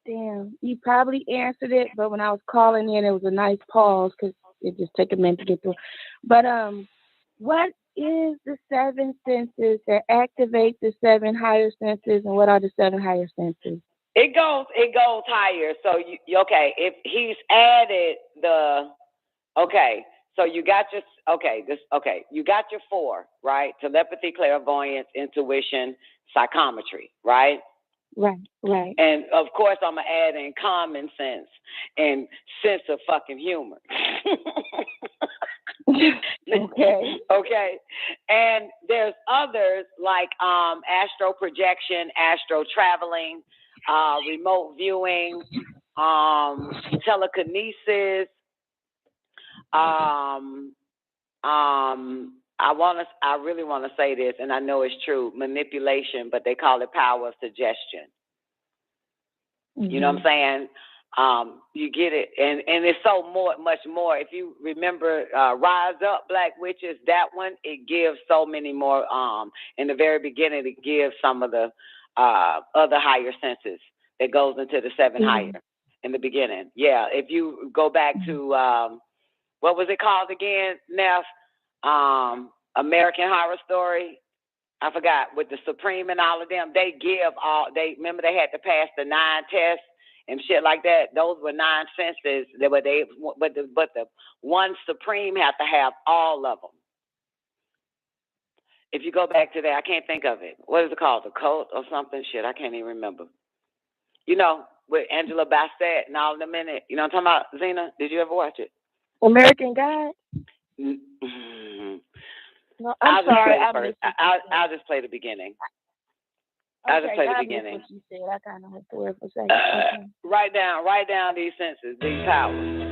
Damn, you probably answered it, but when I was calling in, it was a nice pause because it just took a minute to get through. But what is the 7 senses that activate the 7 higher senses, and what are the 7 higher senses? It goes higher. So you okay? If he's added the so you got your you got your 4, right? Telepathy, clairvoyance, intuition, psychometry, right? Right. And of course, I'm gonna add in common sense and sense of fucking humor. Okay. And there's others like astral projection, astral traveling, remote viewing, telekinesis. I really want to say this, and I know it's true, manipulation, but they call it power of suggestion. Mm-hmm. You know what I'm saying? You get it, and it's so much more. If you remember Rise Up, Black Witches, that one, it gives so many more. In the very beginning, it gives some of the other higher senses that goes into the 7 higher in the beginning. Yeah, if you go back to, what was it called again, Neff? American Horror Story. I forgot, with the Supreme and all of them, they remember they had to pass the 9 tests and shit like that. Those were 9 senses. But the one Supreme had to have all of them. If you go back to that, I can't think of it. What is it called? The cult or something? Shit, I can't even remember. You know, with Angela Bassett and all of them in it. You know what I'm talking about, Zena? Did you ever watch it? American God? No, I'm sorry. I'll just play the beginning. I'll just play the beginning. What you said. I kind of went through it for a second. Write down these senses, these powers.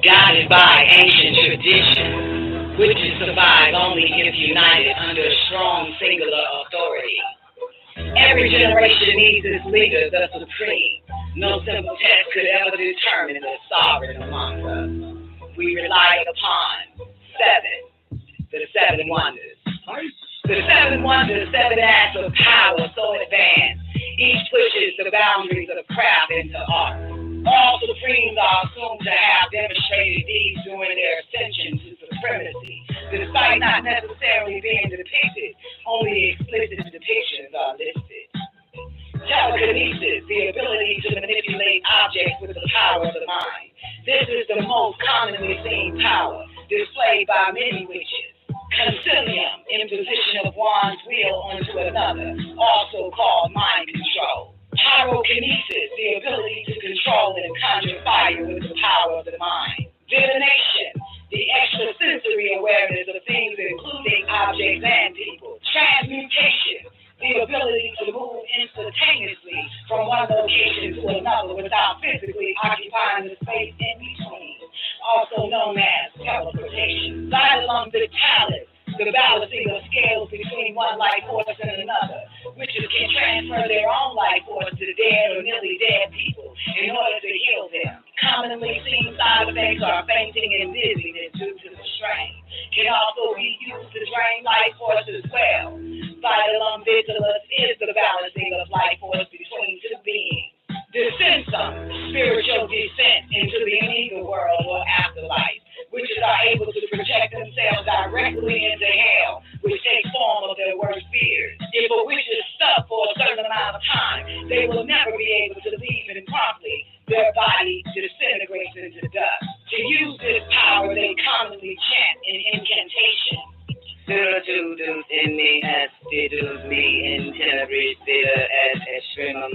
Guided by ancient tradition, witches survive only if united under a strong singular authority. Every generation needs its leader, the supreme. No simple test could ever determine the sovereign among us. We rely upon 7, the 7 wonders. The 7 wonders, 7 acts of power so advanced. Each pushes the boundaries of craft into art. All supremes are assumed to have demonstrated these during their ascension to supremacy, despite not necessarily being depicted. Only explicit depictions are listed. Telekinesis, the ability to manipulate objects with the power of the mind. This is the most commonly seen power, displayed by many witches. Concilium, imposition of one's will onto another, also called mind control. Pyrokinesis, the ability to control and conjure fire with the power of the mind. Divination, the extrasensory awareness of things including objects and people. Transmutation, the ability to move instantaneously from one location to another without physically occupying the space in between, also known as teleportation. Xylem vitalis, the balancing of scales between one life force and another, witches can transfer their own life force to dead or nearly dead people in order to heal them. Commonly seen side effects are fainting and dizziness due to the strain. Can also be used to drain life force as well. Xylem vitalis is the balancing of life force between 2 beings. Descensum, spiritual descent into the ego world or afterlife. Witches are able to project themselves directly into hell, which takes form of their worst fears. If a witch is stuck for a certain amount of time, they will never be able to leave, and promptly their body disintegrates into dust. To use this power, they commonly chant an incantation. Spiritus in me, aspidus me, in tenebris vita, et extremum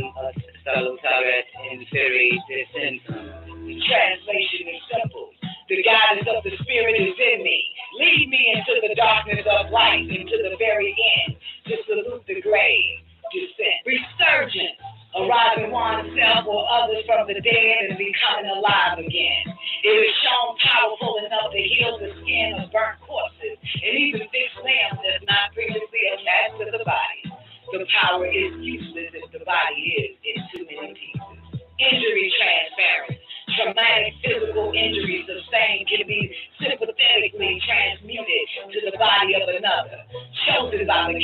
salutaret inferi descensum. The translation is simple. The guidance of the Spirit is in me. Lead me into the darkness of life, into the very end, to salute the grave. Descent. Resurgence. Arising oneself or others from the dead and becoming alive again. It is shown powerful enough to heal the skin of burnt corpses and even fix limbs that's not previously attached to the body. The power is useless if the body is in too many pieces. Injury transference. Traumatic physical injuries sustained can be sympathetically transmuted to the body of another, chosen by the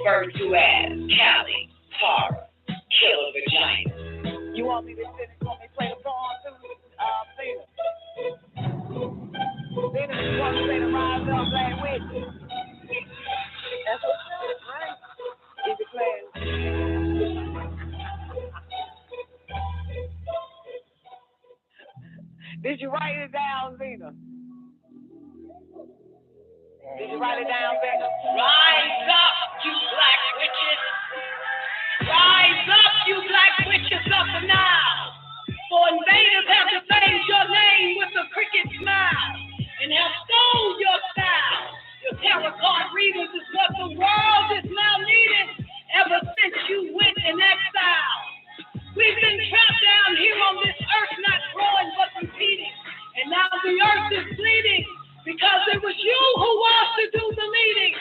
referred to as Cali, Tara, Killer Vagina. You want me to sit and play the song too? Zena, you want to say the rise up black with you? That's what it right? Keep it playing. Did you write it down, Zena? Did you write it down, Zena? Rise up, you black witches. Rise up, you black witches of the Nile. For invaders have defaced your name with a cricket smile and have stole your style. Your tarot card readers is what the world is now needing ever since you went in exile. We've been trapped down here on this earth, not growing but repeating. And now the earth is bleeding because it was you who was to do the leading.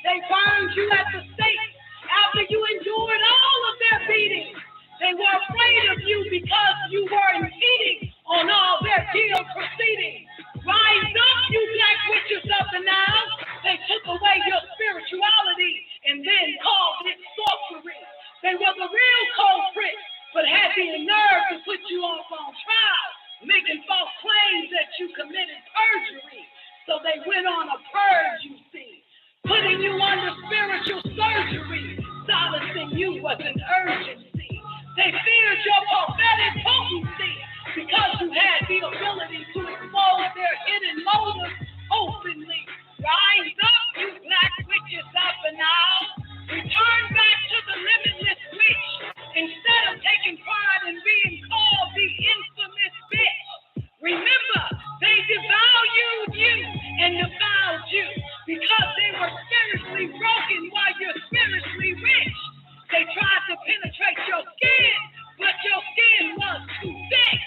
They burned you at the stake after you endured all of their beatings. They were afraid of you because you were impeding on all their deal proceedings. Rise up, you black witches of the Nile. They took away your spirituality and then called it sorcery. They were the real culprits, but had the nerve to put you off on trial, making false claims that you committed perjury. So they went on a purge, you see, putting you under spiritual surgery. Silencing you was an urgency. They feared your prophetic potency because you had the ability to expose their hidden motives openly. Rise up, you black witches of the Nile. Return back to the limitless witch instead of taking pride in being called the infamous bitch. Remember, they devalued you and defiled you because they were spiritually broken while you're spiritually rich. They tried to penetrate your skin, but your skin was too thick.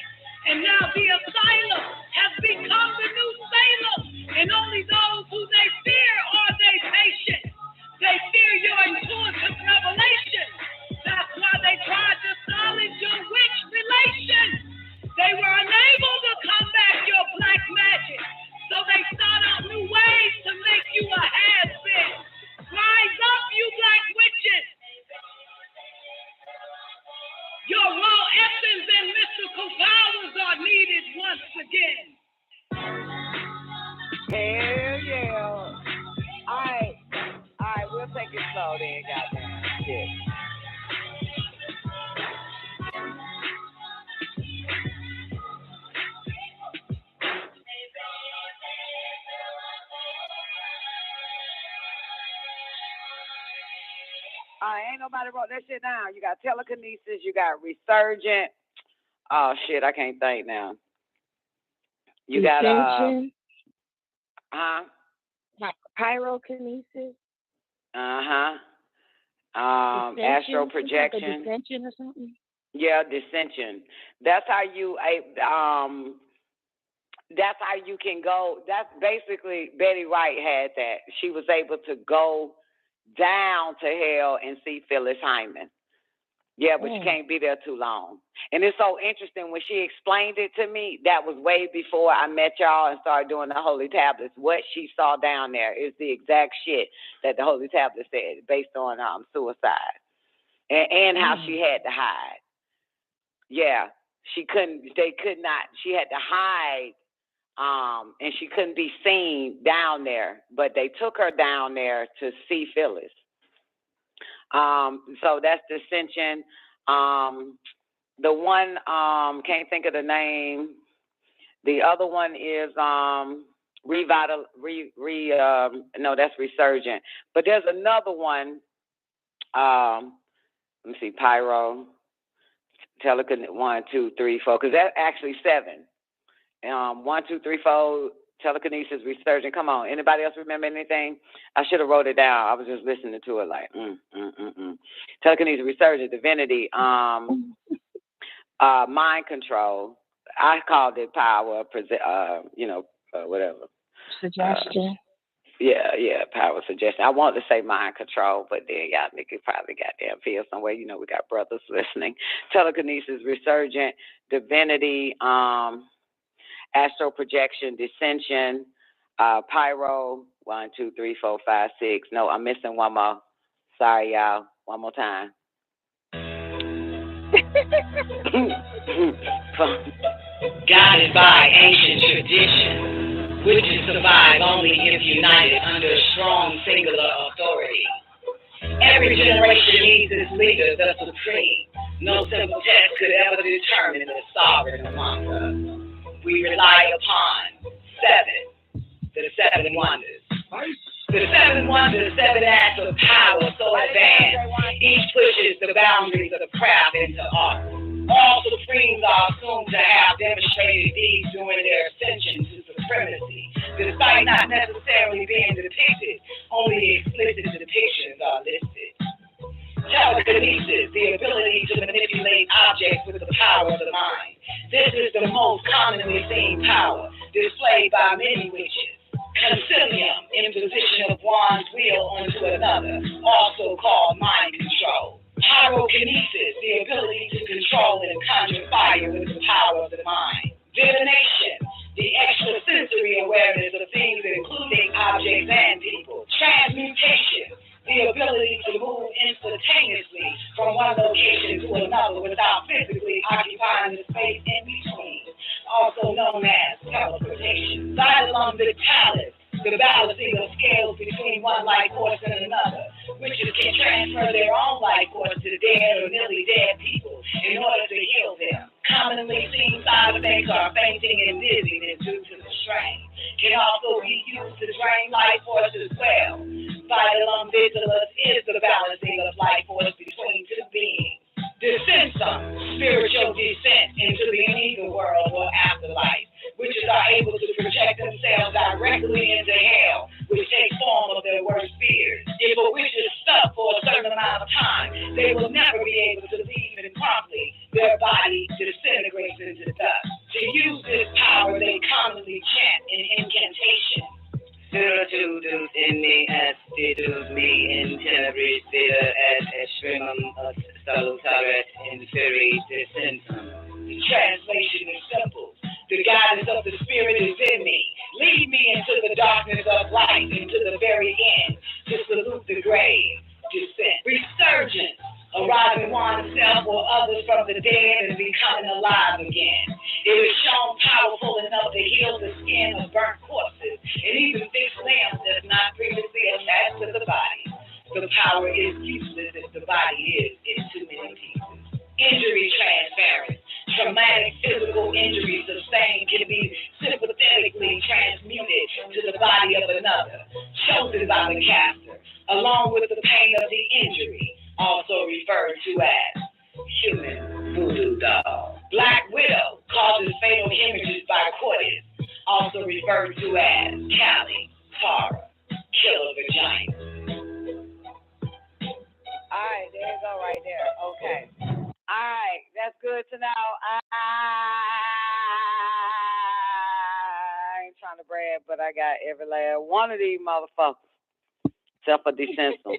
And now the asylum has become the new Salem, and only those who they fear are they patient. They fear your intuitive revelation. That's why they tried to silence your witch relation. They were unable to combat your black magic, so they sought out new ways to make you a has-been. Rise up, you black witches. Your raw essence and mystical powers are needed once again. Hell yeah. All right, we'll take it slow then, goddamn. Shit. Ain't nobody wrote that shit down. You got telekinesis, you got resurgent. Oh shit, I can't think now. You got pyrokinesis. Astral projection. Dissension or something. Yeah, dissension. That's how you can go. That's basically Betty Wright had that. She was able to go down to hell and see Phyllis Hyman. Yeah, but you can't be there too long. And it's so interesting when she explained it to me. That was way before I met y'all and started doing the Holy Tablets. What she saw down there is the exact shit that the Holy Tablet said, based on suicide and how she had to hide. Yeah, she couldn't. They could not. She had to hide. And she couldn't be seen down there, but they took her down there to see Phyllis. So that's dissension. The one, can't think of the name. The other one is no, that's resurgent. But there's another one. Let me see, pyro, telekinesis, 1, 2, 3, 4, because that's actually 7. 1, 2, 3, 4, telekinesis, resurgent. Come on, anybody else remember anything? I should have wrote it down. I was just listening to it like, telekinesis, resurgent, divinity, mind control. I called it power, whatever. Suggestion. Yeah, power, suggestion. I wanted to say mind control, but then y'all niggas probably goddamn feel somewhere. You know, we got brothers listening. Telekinesis, resurgent, divinity, astral projection, dissension, pyro, 1, 2, 3, 4, 5, 6. No, I'm missing one more. Sorry, y'all. One more time. Guided by ancient tradition, witches survive only if united under a strong singular authority. Every generation needs its leader, the supreme. No simple test could ever determine the sovereign among us. We rely upon the seven wonders. The seven wonders, 7 acts of power so advanced. Each pushes the boundaries of the craft into art. All supremes are assumed to have demonstrated these during their ascension to supremacy, despite not necessarily being depicted. Only explicit depictions are listed. Telekinesis, the ability to manipulate objects with the power of the mind. This is the most commonly seen power, displayed by many witches. Concilium, imposition of one's will onto another, also called mind control. Pyrokinesis, the ability to control and conjure fire with the power of the mind. Divination, the extrasensory awareness of things including objects and people. Transmutation, the ability to move instantaneously from one location to another without physically occupying the space in between, also known as teleportation. Xylem vitalis, the balancing of scales between one life force and another. Witches can transfer their own life force to dead or nearly dead people in order to heal them. Commonly seen side effects are fainting and dizziness due to the strain. Can also be used to drain life force as well. Xylem vitalis is the balancing of life force between two beings. Descensum, spiritual descent into the ego world or afterlife. Witches are able to project themselves directly into hell, which takes form of their worst fears. If a witch is stuck for a certain amount of time, they will never be able to leave, and promptly their body disintegrates into dust. To use this power, they commonly chant an incantation. Spiritus in me astitus me in tenebris vita et extremum salutaret inferi descensum. The translation is simple. The guidance of the Spirit is in me. Lead me into the darkness of life, into the very end, to salute the grave. Descent. Resurgence. Arising oneself or others from the dead and becoming alive again. It is shown powerful enough to heal the skin of burnt corpses and even fix limbs that's not previously attached to the body. The power is useless if the body is in too many pieces. Injury transference. Traumatic physical injury sustained can be sympathetically transmuted to the body of another, chosen by the caster, along with the pain of the injury, also referred to as human voodoo doll. Black widow causes fatal hemorrhages by coitus, also referred to as Kali, Tara, killer vagina. All right, there you go right there. Okay. All right, that's good to know. I ain't trying to brag, but I got every last one of these motherfuckers, except for descensum.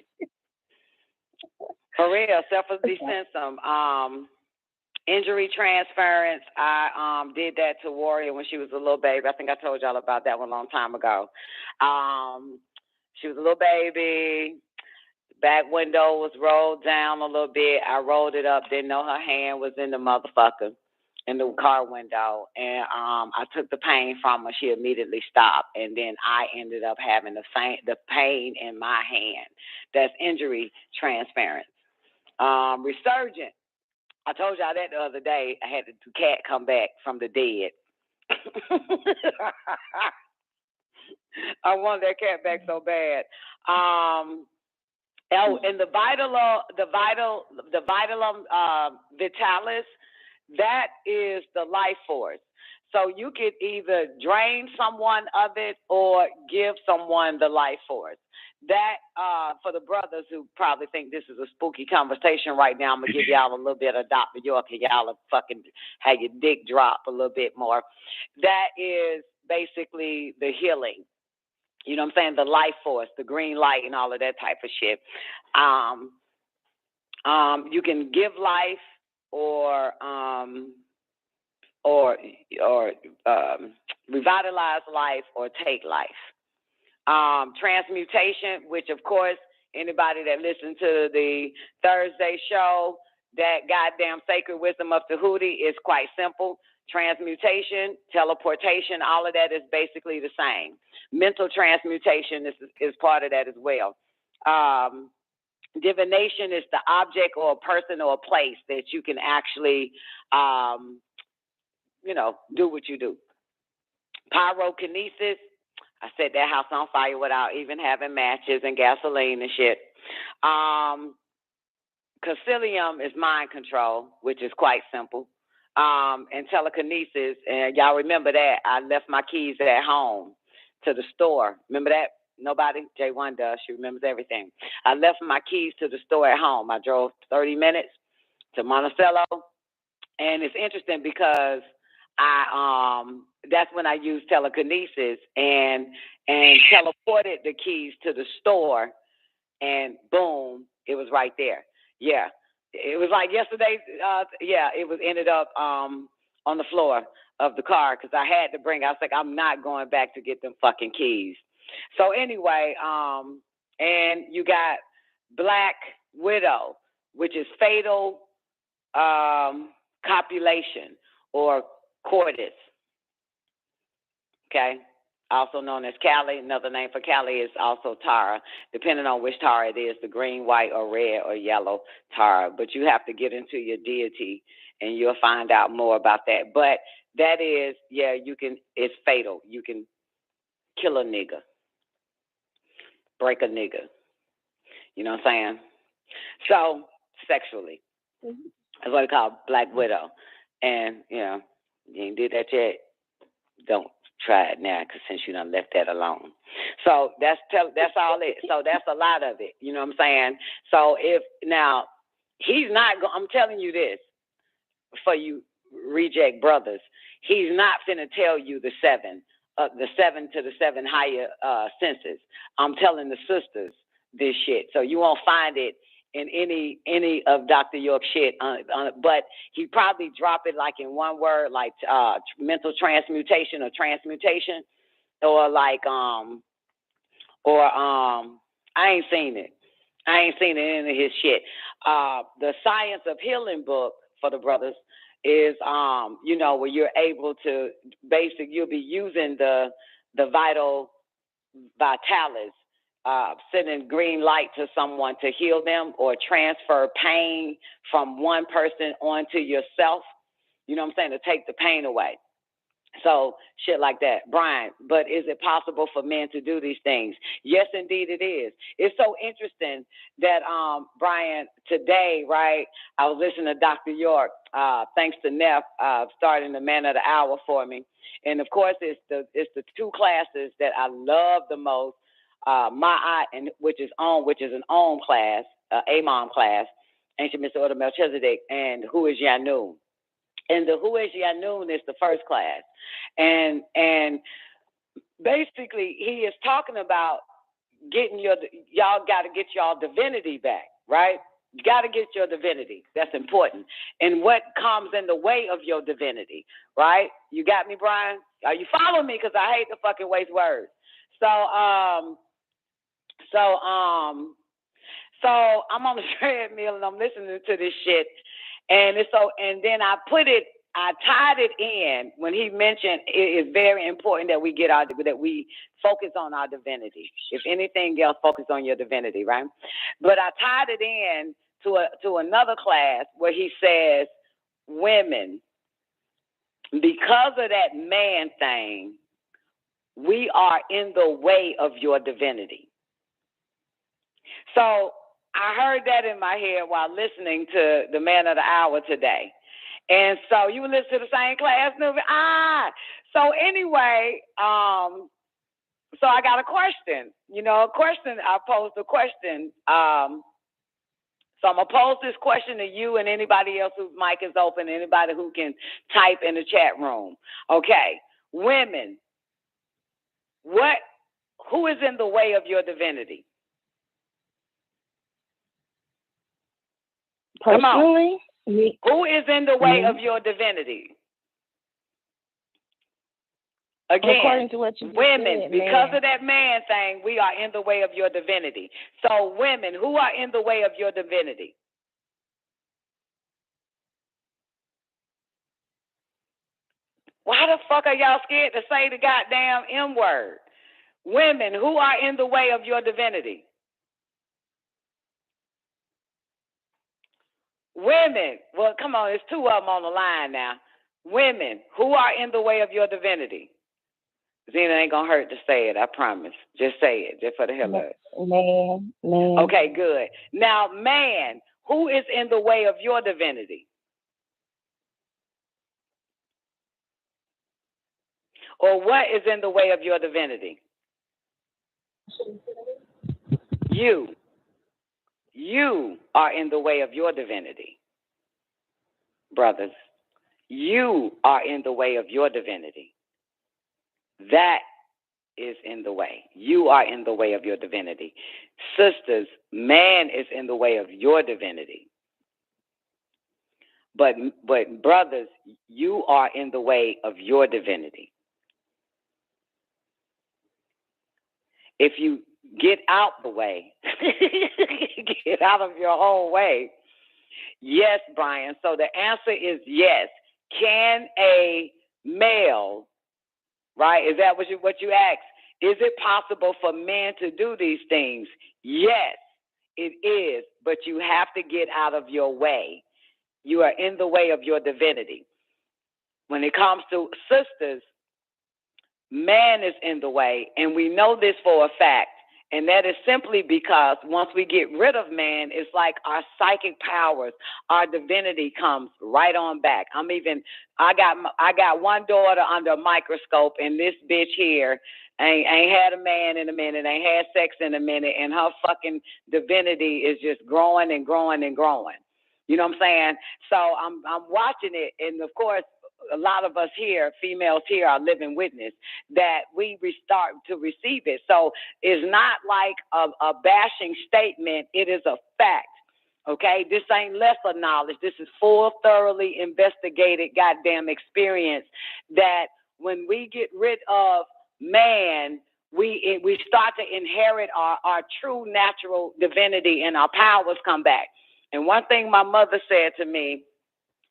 For real, except for descensum. Injury transference, I did that to Warrior when she was a little baby. I think I told y'all about that one a long time ago. She was a little baby. Back window was rolled down a little bit. I rolled it up, didn't know her hand was in the motherfucker, in the car window. And I took the pain from her. She immediately stopped. And then I ended up having the pain in my hand. That's injury transference. Resurgent. I told y'all that the other day. I had the cat come back from the dead. I wanted that cat back so bad. And the vitalum vitalis, that is the life force. So you could either drain someone of it or give someone the life force. That, for the brothers who probably think this is a spooky conversation right now, I'm going to give y'all a little bit of Dr. York and y'all will fucking have your dick drop a little bit more. That is basically the healing. You know what I'm saying? The life force, the green light and all of that type of shit. You can give life or revitalize life or take life. Transmutation, which of course Anybody that listened to the Thursday show, that goddamn sacred wisdom of Tahuti is quite simple. Transmutation, teleportation, all of that is basically the same. Mental transmutation is part of that as well. Divination is the object or a person or a place that you can actually, do what you do. Pyrokinesis, I set that house on fire without even having matches and gasoline and shit. Concilium is mind control, which is quite simple. And telekinesis, and y'all remember that, I left my keys at home to the store. Remember that? Nobody? J1 does. She remembers everything. I left my keys to the store at home. I drove 30 minutes to Monticello. And it's interesting because that's when I used telekinesis and teleported the keys to the store, and boom, it was right there. Yeah. It was like yesterday. It ended up on the floor of the car because I had to bring. I was like, I'm not going back to get them fucking keys. So anyway, and you got Black Widow, which is fatal copulation or coitus. Okay. Also known as Kali. Another name for Kali is also Tara, depending on which Tara it is, the green, white, or red, or yellow Tara. But you have to get into your deity, and you'll find out more about that. But that is, it's fatal. You can kill a nigga, break a nigga. You know what I'm saying? So, sexually. That's what they call Black Widow. And, you ain't did that yet, don't try it now, because since you done left that alone. So that's all it. So that's a lot of it. You know what I'm saying? So now he's not. I'm telling you this for you reject brothers. He's not finna tell you the seven to the seven higher senses. I'm telling the sisters this shit. So you won't find it in any of Dr. York's shit, but he probably drop it like in one word, like mental transmutation or transmutation, or like I ain't seen it. I ain't seen it in any of his shit. The Science of Healing book for the brothers is where you're able to you'll be using the vitalis. Sending green light to someone to heal them or transfer pain from one person onto yourself. You know what I'm saying? To take the pain away. So shit like that. Brian, but is it possible for men to do these things? Yes, indeed it is. It's so interesting that, Brian, today, right, I was listening to Dr. York, thanks to Neff, starting the Man of the Hour for me. And of course, it's the two classes that I love the most. Ma'at, which is an OM class, Amon class, Ancient Mystic Order Melchizedek, and Who is Yanun. And the Who is Yanun is the first class. And basically he is talking about y'all got to get y'all divinity back, right? You got to get your divinity. That's important. And what comes in the way of your divinity, right? You got me, Brian? Are you following me? Because I hate to fucking waste words. So I'm on the treadmill and I'm listening to this shit, and then I tied it in when he mentioned it is very important that we focus on our divinity. If anything else, focus on your divinity, right? But I tied it in to another class where he says, women, because of that man thing, we are in the way of your divinity. So I heard that in my head while listening to the Man of the Hour today. And so you listen to the same class, Nuvi? So anyway, so I got a question. I posed a question. So I'm going to pose this question to you and anybody else whose mic is open, anybody who can type in the chat room. Okay, women, who is in the way of your divinity? Personally, who is in the way of your divinity? Again, according to what you just women, said, because man. of that man thing, we are in the way of your divinity. So women, who are in the way of your divinity? Why the fuck are y'all scared to say the goddamn M word? Women, who are in the way of your divinity? Women, well, come on, there's two of them on the line now. Women, who are in the way of your divinity? Zena, ain't gonna hurt to say it, I promise. Just say it, just for the hell of it. Man. Okay, good. Now, man, who is in the way of your divinity? Or what is in the way of your divinity? You. You are in the way of your divinity, brothers. You are in the way of your divinity. That is in the way. You are in the way of your divinity. Sisters, man is in the way of your divinity. But brothers, you are in the way of your divinity. If you get out the way, get out of your own way. Yes, Brian. So the answer is yes. Can a male, right? Is that what you asked? Is it possible for men to do these things? Yes, it is. But you have to get out of your way. You are in the way of your divinity. When it comes to sisters, man is in the way, and we know this for a fact. And that is simply because once we get rid of man, it's like our psychic powers, our divinity comes right on back. I got one daughter under a microscope, and this bitch here ain't had a man in a minute, ain't had sex in a minute, and her fucking divinity is just growing and growing and growing. You know what I'm saying? So I'm watching it, and of course, a lot of us here, females here, are living witness that we start to receive it. So it's not like a bashing statement. It is a fact. Okay? This ain't lesser knowledge. This is full, thoroughly investigated goddamn experience that when we get rid of man, we start to inherit our true natural divinity, and our powers come back. And one thing my mother said to me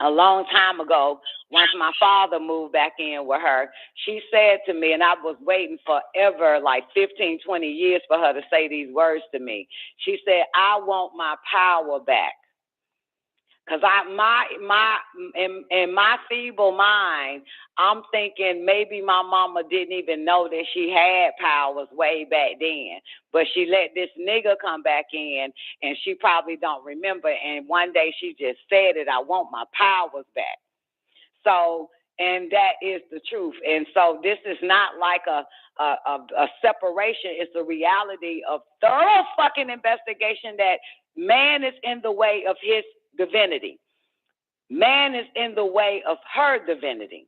a long time ago, once my father moved back in with her, she said to me, and I was waiting forever, like 15, 20 years for her to say these words to me. She said, I want my power back. Because in my feeble mind, I'm thinking maybe my mama didn't even know that she had powers way back then. But she let this nigga come back in, and she probably don't remember. And one day she just said it, I want my powers back. So, and that is the truth. And so this is not like a separation. It's a reality of thorough fucking investigation that man is in the way of his divinity. Man is in the way of her divinity.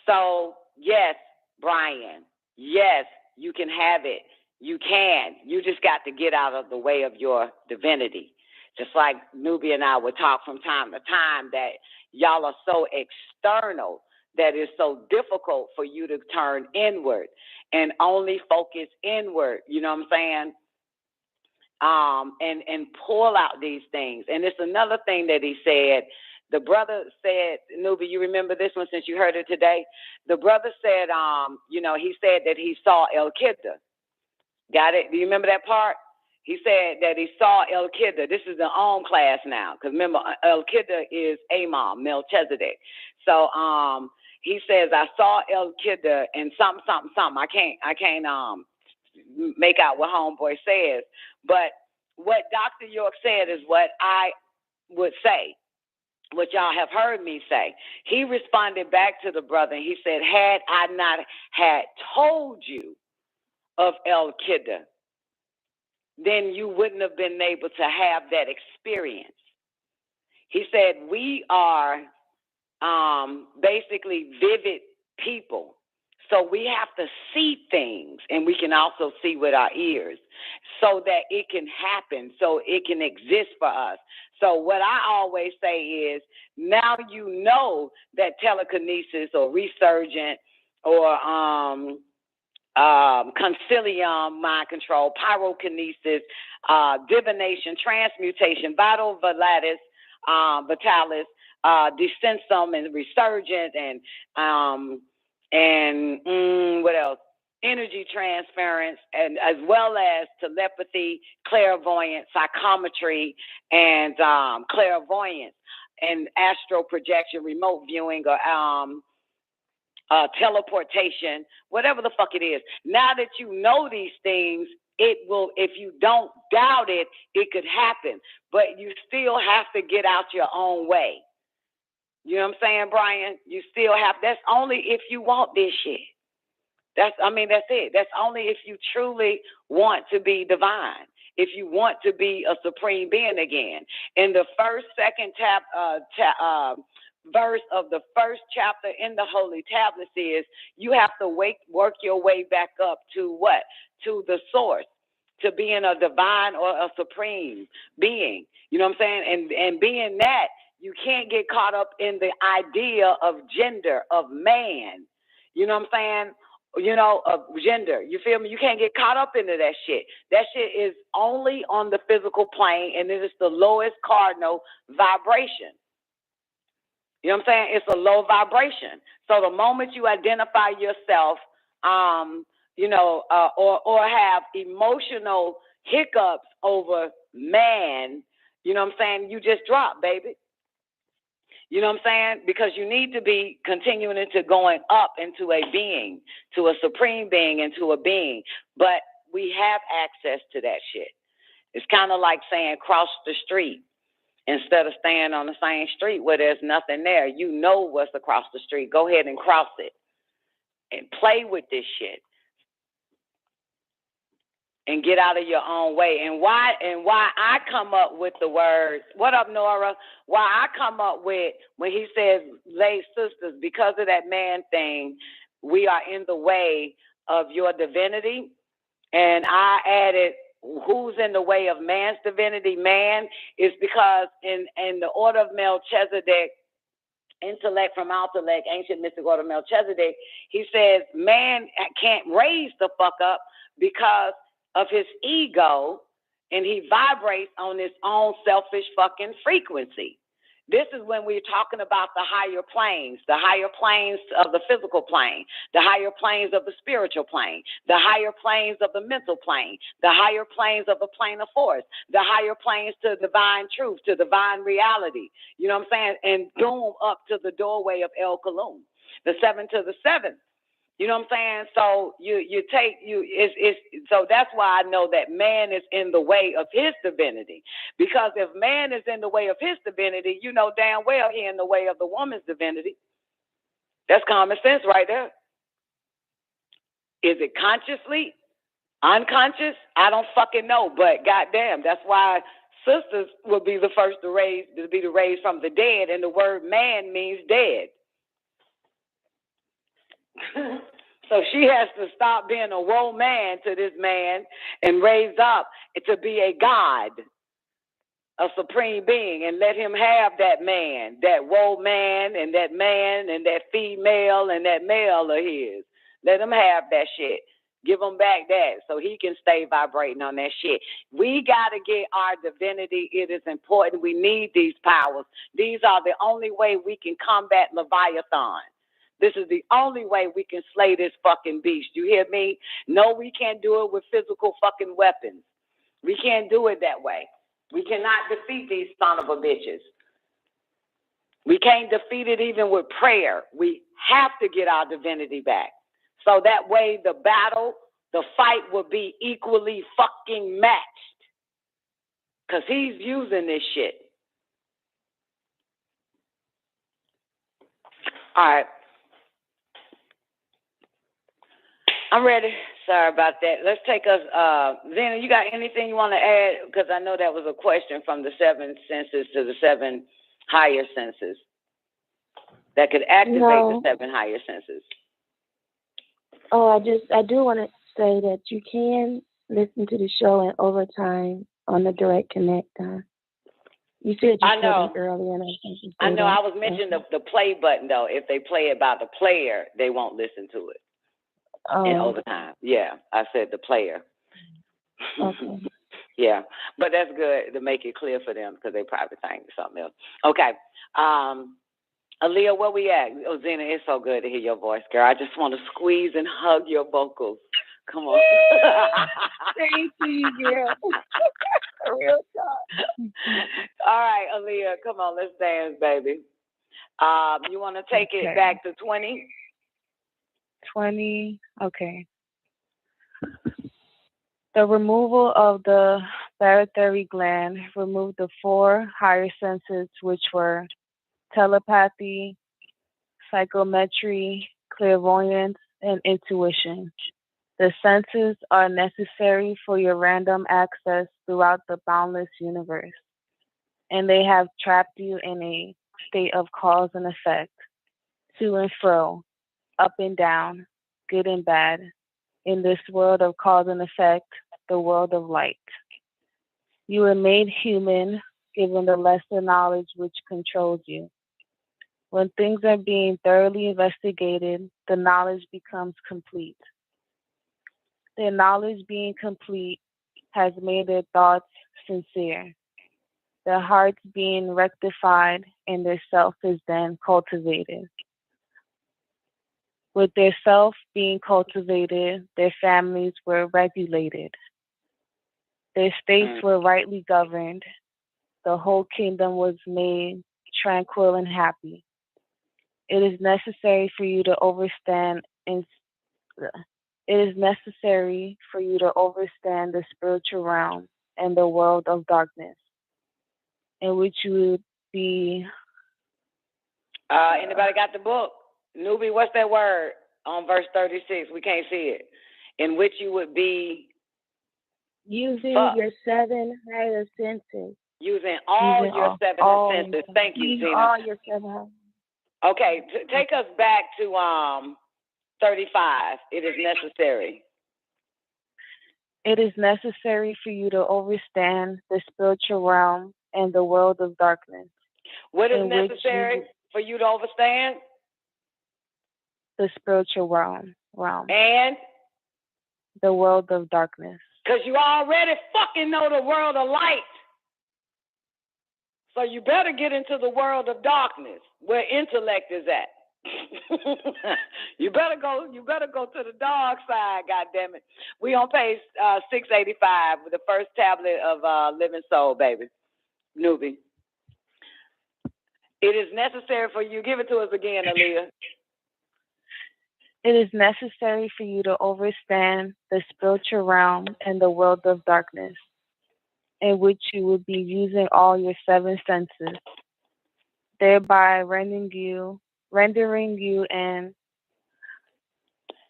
So, yes, Brian, yes, you can have it. You can. You just got to get out of the way of your divinity. Just like Nubia and I would talk from time to time that y'all are so external that it's so difficult for you to turn inward and only focus inward. You know what I'm saying? And pull out these things. And it's another thing that he said. The brother said, Nubi, you remember this one since you heard it today? The brother said, he said that he saw El-Kidda. Got it? Do you remember that part? He said that he saw El-Kidda. This is the own class now. Because remember, El-Kidda is Imam, Melchizedek. So he says, I saw El-Kidda and something. I can't make out what homeboy says. But what Dr. York said is what I would say, what y'all have heard me say. He responded back to the brother, and he said, had I not had told you of El-Kidda, then you wouldn't have been able to have that experience. He said, we are basically vivid people. So we have to see things, and we can also see with our ears. so that it can happen, so it can exist for us. So what I always say is, now you know that telekinesis or resurgent or concilium, mind control, pyrokinesis, divination, transmutation, vitalis, descensum, and resurgent, and what else? Energy transference, and as well as telepathy, clairvoyance, psychometry, and clairvoyance, and astral projection, remote viewing, or teleportation, whatever the fuck it is. Now that you know these things, it will, if you don't doubt it, it could happen. But you still have to get out your own way. You know what I'm saying, Brian? You still have, that's only if you want this shit. That's it. That's only if you truly want to be divine. If you want to be a supreme being again. In the second verse of the first chapter in the Holy Tablets is, you have to work your way back up to what? To the source, to being a divine or a supreme being. You know what I'm saying? And being that, you can't get caught up in the idea of gender, of man. You know what I'm saying? You know, of gender. You feel me? You can't get caught up into that shit. That shit is only on the physical plane, and it is the lowest cardinal vibration. You know what I'm saying? It's a low vibration. So the moment you identify yourself, or have emotional hiccups over man, you know what I'm saying? You just drop, baby. You know what I'm saying? Because you need to be continuing into going up into a being, to a supreme being, into a being. But we have access to that shit. It's kind of like saying cross the street instead of staying on the same street where there's nothing there. You know what's across the street. Go ahead and cross it and play with this shit. And get out of your own way. And why I come up with the words, what up, Nora? Why I come up with, when he says, lay sisters, because of that man thing, we are in the way of your divinity. And I added, who's in the way of man's divinity? Man is because in the order of Melchizedek, intellect from intellect, ancient mystic order of Melchizedek, he says man can't raise the fuck up because of his ego, and he vibrates on his own selfish fucking frequency. This is when we're talking about the higher planes of the physical plane, the higher planes of the spiritual plane, the higher planes of the mental plane, the higher planes of the plane of force, the higher planes to divine truth, to divine reality. You know what I'm saying? And boom, up to the doorway of El Kalum, the 7 to the 7. You know what I'm saying? So so that's why I know that man is in the way of his divinity. Because if man is in the way of his divinity, you know damn well he in the way of the woman's divinity. That's common sense right there. Is it consciously? Unconscious? I don't fucking know. But goddamn, that's why sisters will be the first to be raised from the dead, and the word man means dead. So she has to stop being a woe man to this man and raise up to be a God, a supreme being, and let him have that man, that woe man and that female and that male of his. Let him have that shit. Give him back that so he can stay vibrating on that shit. We got to get our divinity. It is important. We need these powers. These are the only way we can combat Leviathan. This is the only way we can slay this fucking beast. You hear me? No, we can't do it with physical fucking weapons. We can't do it that way. We cannot defeat these son of a bitches. We can't defeat it even with prayer. We have to get our divinity back. So that way the fight will be equally fucking matched. Because he's using this shit. All right. I'm ready. Sorry about that. Let's take us, Zena, you got anything you want to add? Because I know that was a question from the 7 senses to the 7 higher senses that could activate the 7 higher senses. Oh, I do want to say that you can listen to the show in overtime on the direct connect. You said you I said know. it earlier, and I think you I said know. that. I was mentioning the play button though. If they play it by the player, they won't listen to it in Oh, overtime. Yeah, I said the player. okay. Yeah, but that's good to make it clear for them because they probably think something else. Okay. Aaliyah, where we at? Oh, Zena, it's so good to hear your voice, girl. I just want to squeeze and hug your vocals. Come on. Thank you, girl. Real talk. All right, Aaliyah, come on, let's dance, baby. You want to take it Okay. back to 20? 20. Okay. The removal of the barytheric gland removed the 4 higher senses, which were telepathy, psychometry, clairvoyance, and intuition. The senses are necessary for your random access throughout the boundless universe, and they have trapped you in a state of cause and effect, to and fro, up and down, good and bad, in this world of cause and effect, the world of light. You were made human, given the lesser knowledge which controls you. When things are being thoroughly investigated, the knowledge becomes complete. Their knowledge being complete has made their thoughts sincere. Their hearts being rectified and their self is then cultivated. With their self being cultivated, their families were regulated. Their states were rightly governed. The whole kingdom was made tranquil and happy. It is necessary for you to overstand the spiritual realm and the world of darkness, in which you would be. Anybody got the book? Newbie, what's that word on verse 36? We can't see it. In which you would be using your 7 higher senses. Using all your 7 senses. Thank you, Zena. All your 7. Okay, take us back to 35. It is necessary. It is necessary for you to understand the spiritual realm and the world of darkness. What is necessary for you to understand? The spiritual realm. And? The world of darkness. Because you already fucking know the world of light. So you better get into the world of darkness, where intellect is at. You better go to the dark side, goddammit. We on page 685 with the first tablet of Living Soul, baby. Newbie. It is necessary for you. Give it to us again, Aaliyah. It is necessary for you to understand the spiritual realm and the world of darkness, in which you will be using all your 7 senses, thereby rendering you an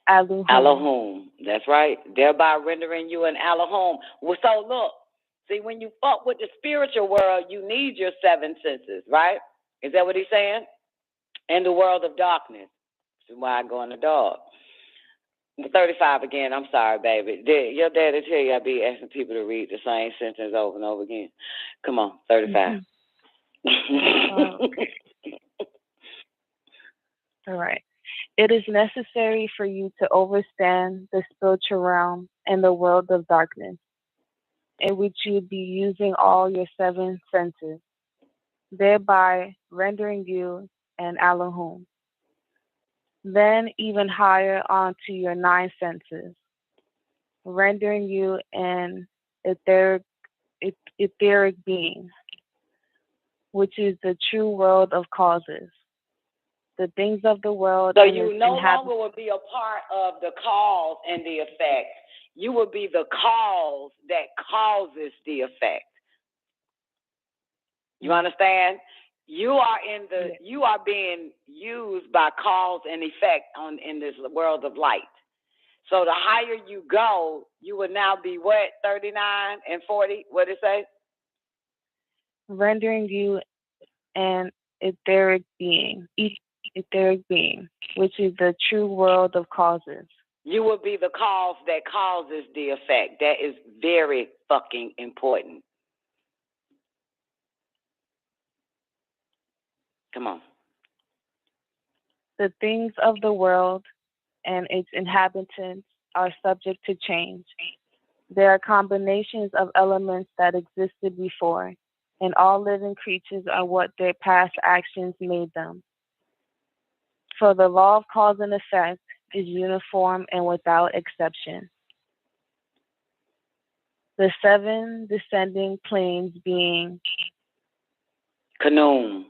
Elohim. Elohim. That's right. Thereby rendering you an Elohim. Well, so look, see, when you fuck with the spiritual world, you need your 7 senses, right? Is that what he's saying? In the world of darkness. This is why I go in the dark. 35 again. I'm sorry, baby. Your daddy tell you I be asking people to read the same sentence over and over again. Come on, 35. All right. It is necessary for you to understand the spiritual realm and the world of darkness, in which you would be using all your 7 senses, thereby rendering you an Elohim. Then even higher onto your 9 senses, rendering you an etheric being, which is the true world of causes. The things of the world. So you no longer will be a part of the cause and the effect. You will be the cause that causes the effect. You understand? You are being used by cause and effect in this world of light. So the higher you go, you will now be what? 39 and 40? What did it say? Rendering you an etheric being, which is the true world of causes. You will be the cause that causes the effect. That is very fucking important. Come on. The things of the world and its inhabitants are subject to change. There are combinations of elements that existed before, and all living creatures are what their past actions made them. For the law of cause and effect is uniform and without exception. The 7 descending planes being Khnum,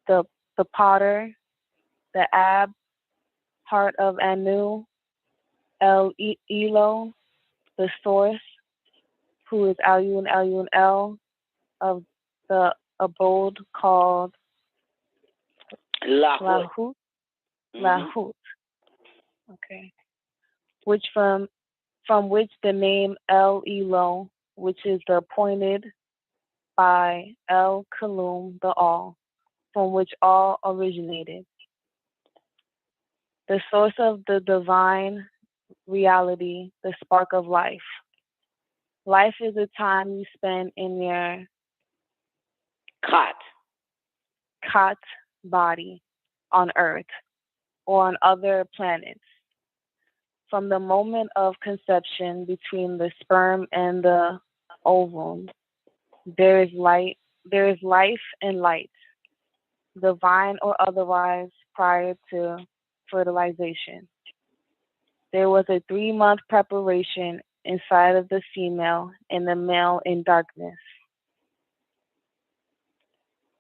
the potter, the Ab, heart of Anu, Elo, the source, who is Al-Yun, of the abode called Lahut. Lahut. Okay. Which from which the name El Elo, which is the appointed by El Kalum, the All, from which all originated. The source of the divine reality, the spark of life. Life is a time you spend in your cot body on Earth or on other planets. From the moment of conception between the sperm and the ovum, there is life and light, divine or otherwise, prior to fertilization. There was a 3-month preparation inside of the female and the male in darkness.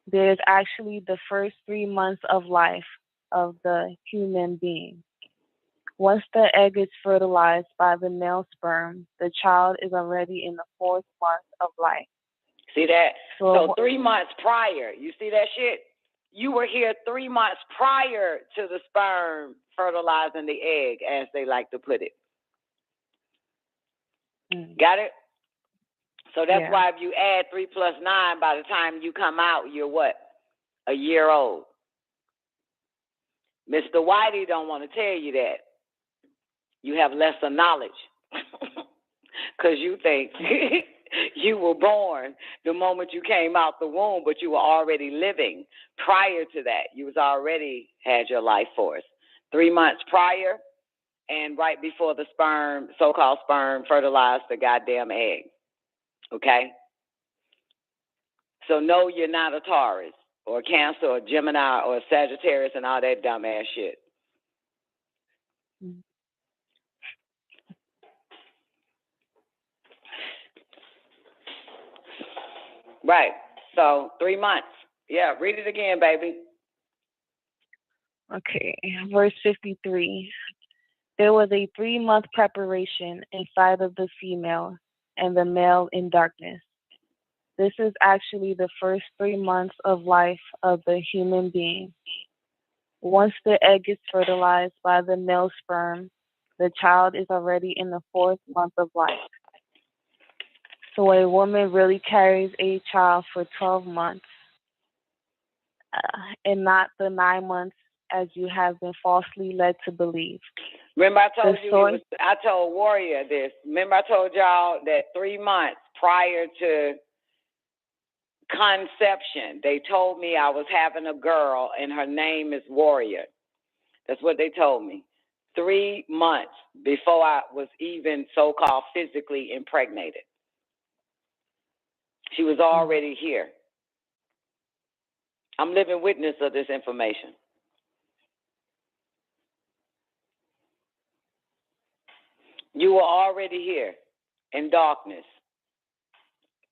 There is actually the first 3 months of life of the human being. Once the egg is fertilized by the male sperm, the child is already in the 4th month of life. See that? So 3 months prior, you see that shit? You were here 3 months prior to the sperm fertilizing the egg, as they like to put it. Got it? So that's why if you add 3 plus 9, by the time you come out, you're what? A year old. Mr. Whitey don't want to tell you that. You have lesser knowledge because you think you were born the moment you came out the womb, but you were already living prior to that. You was already had your life force 3 months prior, and right before the sperm, so-called sperm, fertilized the goddamn egg. Okay? So no, you're not a Taurus or a Cancer or a Gemini or a Sagittarius and all that dumbass shit. Right. So 3 months. Yeah, read it again, baby. Okay, verse 53. There was a 3-month preparation inside of the female and the male in darkness. This is actually the first 3 months of life of the human being. Once the egg is fertilized by the male sperm, the child is already in the 4th month of life. So a woman really carries a child for 12 months and not the 9 months as you have been falsely led to believe. Remember I told you, I told Warrior this. Remember I told y'all that 3 months prior to conception, they told me I was having a girl and her name is Warrior. That's what they told me. 3 months before I was even so-called physically impregnated. She was already here. I'm living witness of this information. You were already here in darkness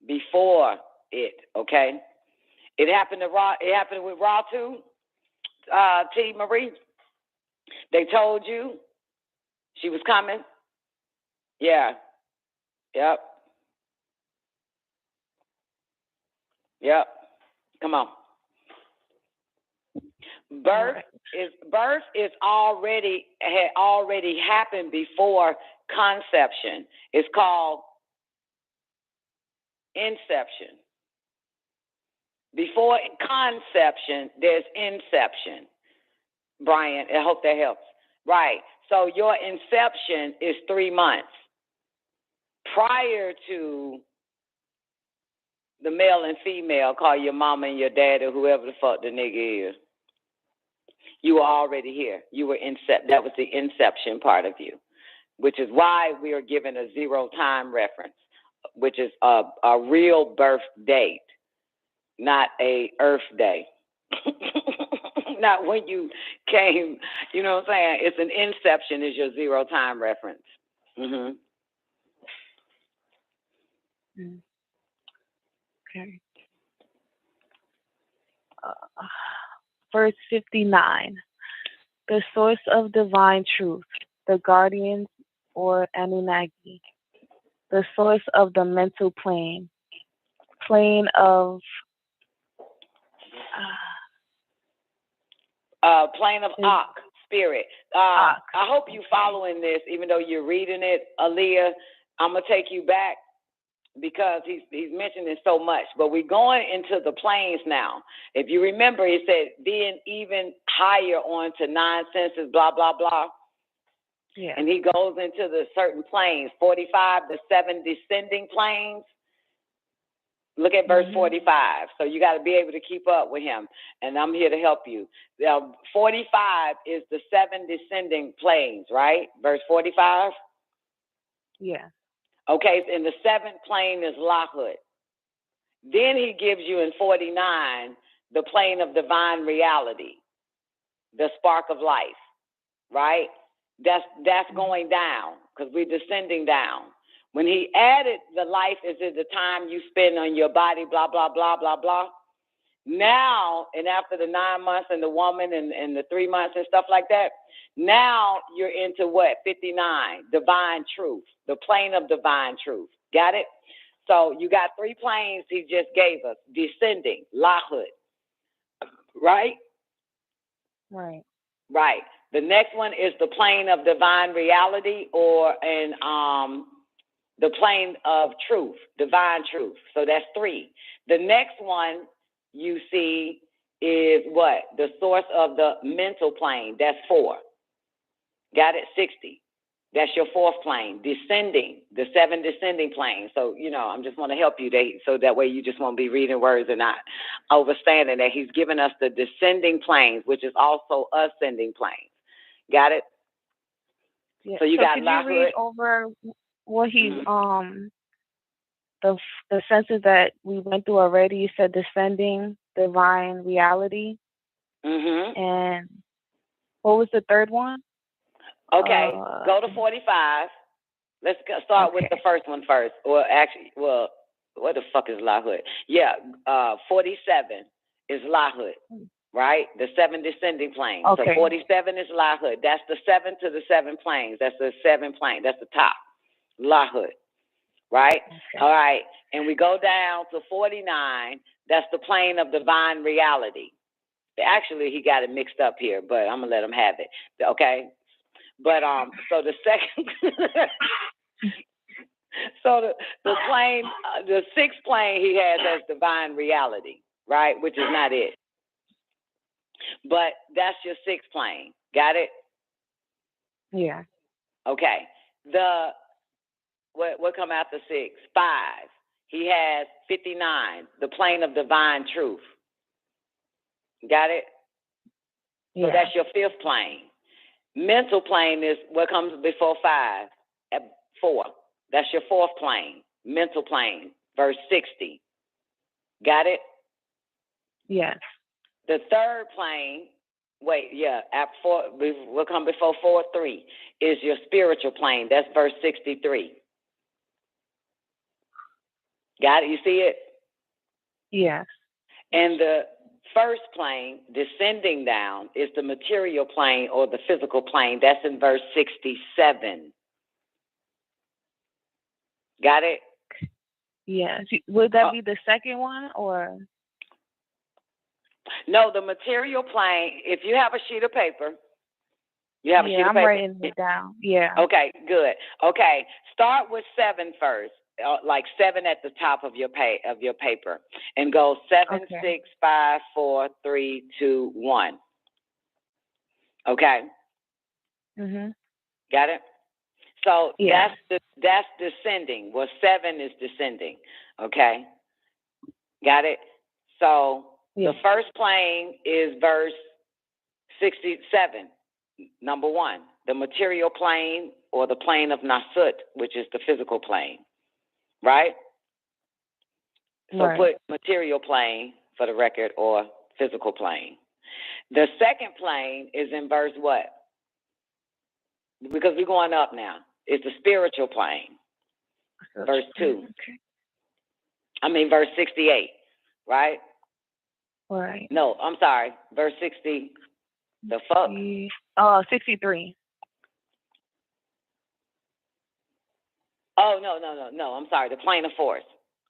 before it, okay? It happened with Raw too, T. Marie. They told you she was coming. Yeah. Yep. Come on. Birth had already happened before conception. It's called inception. Before conception, there's inception. Brian, I hope that helps. Right. So your inception is 3 months. Prior to the male and female, call your mama and your dad or whoever the fuck the nigga is, you were already here. You were that was the inception part of you, which is why we are given a 0 time reference, which is a real birth date, not a earth day. Not when you came, you know what I'm saying? It's an inception is your 0 time reference. Mm-hmm. Okay. Verse 59. The source of divine truth, the guardians or Anunnaki. The source of the mental plane. Plane of plane of Ak, spirit. I hope you following this, even though you're reading it, Aaliyah. I'm gonna take you back because he's mentioning so much. But we're going into the planes now. If you remember, he said being even higher on to 9 senses, blah blah blah. Yeah. And he goes into the certain planes, 45, the 7 descending planes. Look at verse 45. So you got to be able to keep up with him. And I'm here to help you. 45 is the 7 descending planes, right? Verse 45? Yeah. Okay, and the 7th plane is LAHUT. Then he gives you in 49 the plane of divine reality, the spark of life, right? That's going down because we're descending down. When he added the life is the time you spend on your body, blah, blah, blah, blah, blah. Now, and after the 9 months and the woman and the 3 months and stuff like that, now you're into what? 59, divine truth, the plane of divine truth. Got it? So you got 3 planes he just gave us, descending, LAHUT, right? Right. Right. The next one is the plane of divine reality the plane of truth, divine truth. So that's 3. The next one you see is what? The source of the mental plane. That's 4. Got it? 60. That's your 4th plane, descending, the 7 descending planes. So, I'm just want to help you so that way you just won't be reading words and not understanding that he's given us the descending planes, which is also ascending planes. Got it? Yeah. So you got could you read over what he's the senses that we went through already? You said descending, divine reality. And what was the 3rd one? Okay, go to 45. Let's start with the first one first. Or actually, what the fuck is LAHUT? Yeah, 47 is LAHUT, right? The 7 descending planes. Okay. So 47 is LAHUT. That's the 7 to the 7 planes. That's the 7 plane. That's the top. LAHUT, right? Okay. All right, and we go down to 49. That's the plane of divine reality. Actually, he got it mixed up here, but I'm gonna let him have it. Okay, but so the second, so the plane, the 6th plane he has as divine reality, right? Which is not it, but that's your 6th plane. Got it? Yeah. Okay. What come after 6? 5. He has 59, the plane of divine truth. Got it? Yeah. So that's your 5th plane. Mental plane is what comes before 5 at 4. That's your 4th plane. Mental plane, verse 60. Got it? Yes. The 3rd plane, at 4, what come before 4, 3, is your spiritual plane. That's verse 63. Got it? You see it? Yes. And the 1st plane, descending down, is the material plane or the physical plane. That's in verse 67. Got it? Yes. Would that be the 2nd one or? No, the material plane, if you have a sheet of paper, you have a sheet of paper? I'm writing it down. Yeah. Okay, good. Okay, start with 7 first. Like 7 at the top of your paper, and go 7, 6, 5, 4, 3, 2, 1. Okay. Mhm. Got it? So Yeah. that's descending. Well, 7 is descending. Okay? Got it? So Yeah. the first plane is verse 67, number 1. The material plane or the plane of Nasut, which is the physical plane. Right? So Right. put material plane for the record or physical plane. The second plane is in verse what? Because we're going up now. It's the spiritual plane. Verse 2. Okay. I mean, verse 68, right? Right. No, I'm sorry. Verse 60. The fuck? 63. Oh, no. I'm sorry. The plane of force.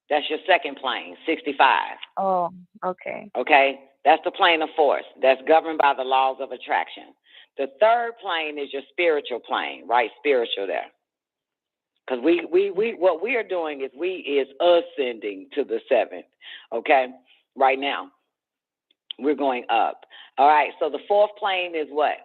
That's your second plane, 65. Oh, okay. Okay? That's the plane of force. That's governed by the laws of attraction. The third plane is your spiritual plane, right? Spiritual there. Because we what we are doing is ascending to the 7th, okay? Right now, we're going up. All right, so the fourth plane is what?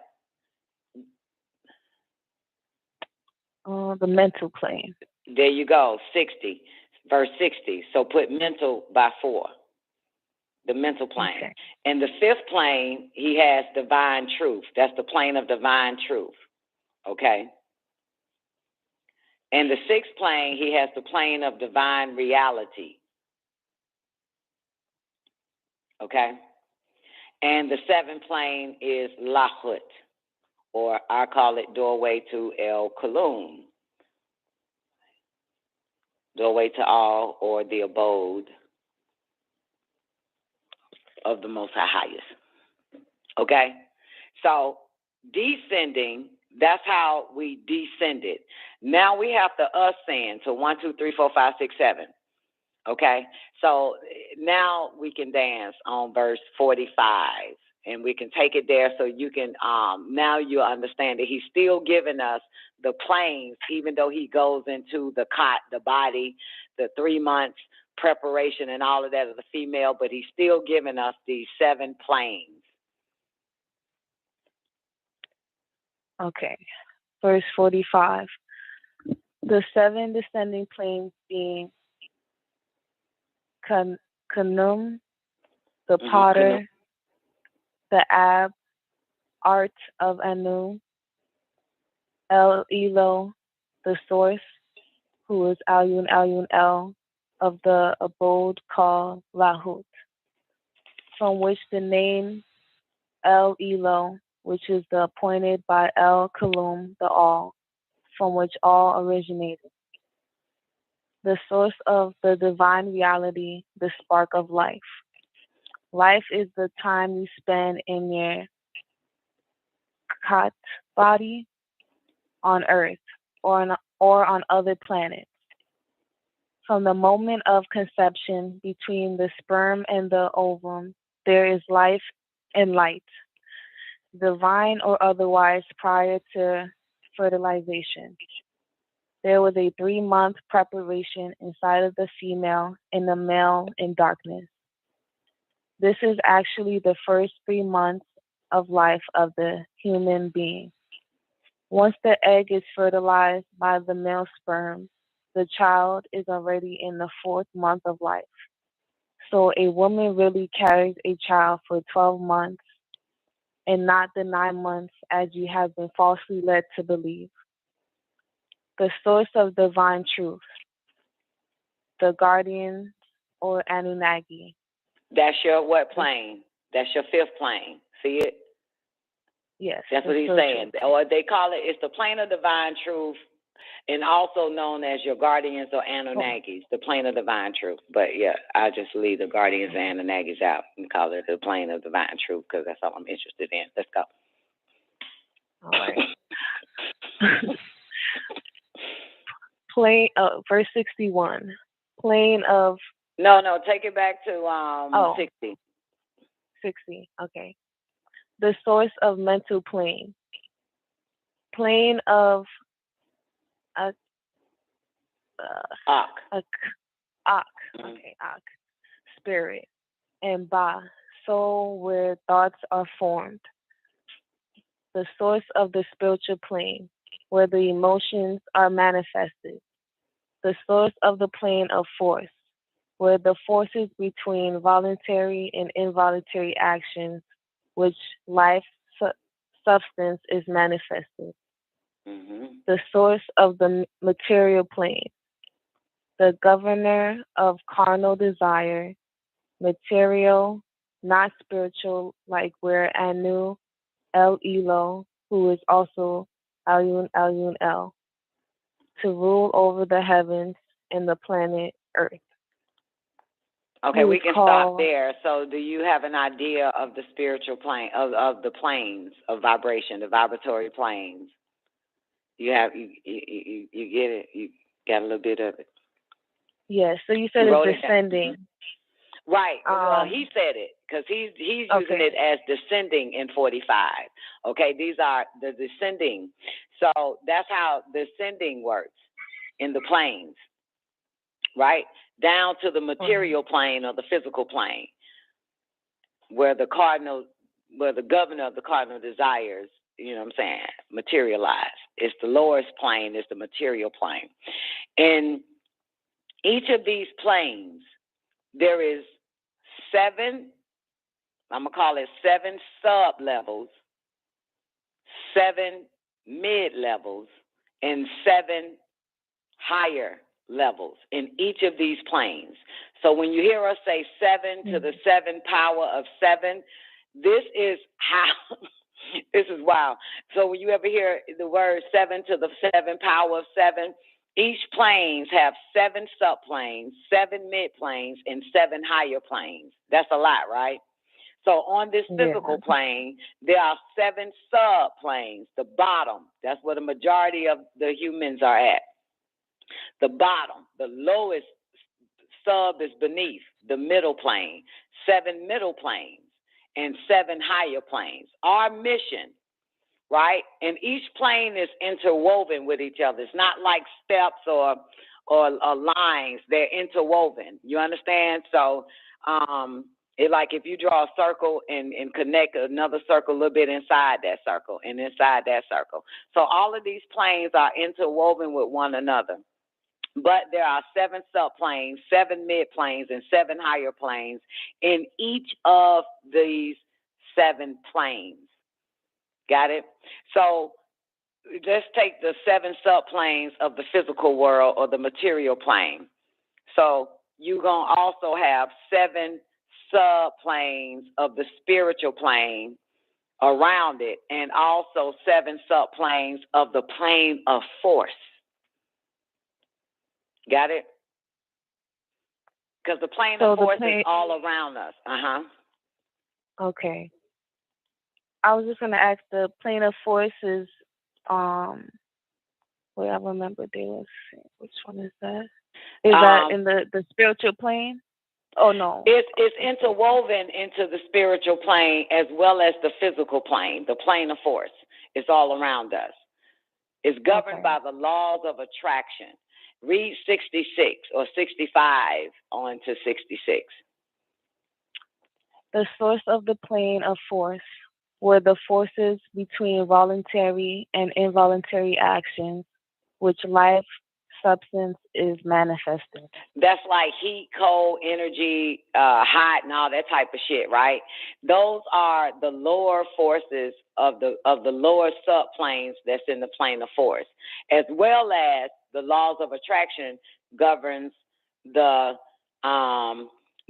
The mental plane. There you go, 60, verse 60. So put mental by 4, the mental plane. Okay. And the fifth plane, he has divine truth. That's the plane of divine truth, okay? And the sixth plane, he has the plane of divine reality. Okay? And the seventh plane is Lahut, or I call it doorway to El Kulum. Doorway to all, or the abode of the Most High Highest. Okay? So, descending, that's how we descended. Now we have to ascend to 1, 2, 3, 4, 5, 6, 7. Okay? So now we can dance on verse 45, and we can take it there so you can, now you understand that he's still giving us the planes, even though he goes into the cot, the body, the 3 months preparation and all of that of the female, but he's still giving us these 7 planes. Okay. Verse 45. The 7 descending planes being Kanum, the potter, the Ab, art of Anu, El Elo, the source, who is Ayun El, of the abode called Lahut, from which the name El Elo, which is the appointed by El Kulum, the all, from which all originated. The source of the divine reality, the spark of life. Life is the time you spend in your Khat body on Earth or on other planets. From the moment of conception between the sperm and the ovum, there is life and light, divine or otherwise, prior to fertilization. There was a 3-month preparation inside of the female and the male in darkness. This is actually the first 3 months of life of the human being. Once the egg is fertilized by the male sperm, the child is already in the 4th month of life. So a woman really carries a child for 12 months and not the 9 months as you have been falsely led to believe. The source of divine truth, the guardians or Anunnaki. That's your what plane? That's your 5th plane. See it? Yes. That's what he's saying. Or they call it, it's the plane of divine truth, and also known as your guardians or Anunnakis, the plane of divine truth. But yeah, I just leave the guardians and Anunnakis out and call it the plane of divine truth because that's all I'm interested in. Let's go. All right. Plane, verse 61. Plane of. No, take it back to 60. 60. Okay. The source of mental plane. Plane of Ak. Okay, Ak. Spirit. And Ba, soul, where thoughts are formed. the source of the spiritual plane, where the emotions are manifested. The source of the plane of force, where the forces between voluntary and involuntary actions, which life substance is manifested. The source of the material plane, the governor of carnal desire, material, not spiritual, like where Anu, El Elo, who is also Alyun Alyun El, to rule over the heavens and the planet Earth. Okay, we can stop there. So do you have an idea of the spiritual plane, of the planes of vibration, the vibratory planes? You get it? You got a little bit of it? Yes, so you said it's descending. Right. Well, he said it because he's using it as descending in 45. Okay, these are the descending. So that's how descending works in the planes, right? Down to the material plane or the physical plane, where the governor of the cardinal desires, you know what I'm saying, materialize. It's the lowest plane, it's the material plane. In each of these planes, there is 7, I'm going to call it 7 sub-levels, 7 mid-levels, and 7 higher levels in each of these planes. So when you hear us say 7 to the 7 power of 7, this is how, this is wild. So when you ever hear the word 7 to the 7 power of 7, each planes have 7 subplanes, 7 midplanes, and 7 higher planes. That's a lot, right? So on this physical plane, there are 7 subplanes. The bottom, that's where the majority of the humans are at. The bottom, the lowest sub is beneath the middle plane, 7 middle planes, and 7 higher planes. Our mission, right? And each plane is interwoven with each other. It's not like steps or lines. They're interwoven. You understand? So, like if you draw a circle and connect another circle a little bit inside that circle and inside that circle. So all of these planes are interwoven with one another. But there are 7 subplanes, 7 midplanes, and 7 higher planes in each of these 7 planes. Got it? So let's take the 7 subplanes of the physical world or the material plane. So you're going to also have 7 subplanes of the spiritual plane around it, and also 7 subplanes of the plane of force. Got it? Because the plane of force is all around us. Okay. I was just going to ask, the plane of force is, wait, I remember there was, which one is that? Is that in the spiritual plane? Oh, no. It's interwoven into the spiritual plane as well as the physical plane, the plane of force. It's all around us. It's governed by the laws of attraction. Read 66 or 65 on to 66. The source of the plane of force, where the forces between voluntary and involuntary actions, which life substance is manifested. That's like heat, cold, energy, hot, and all that type of shit, right? Those are the lower forces of the lower subplanes that's in the plane of force, as well as the laws of attraction governs the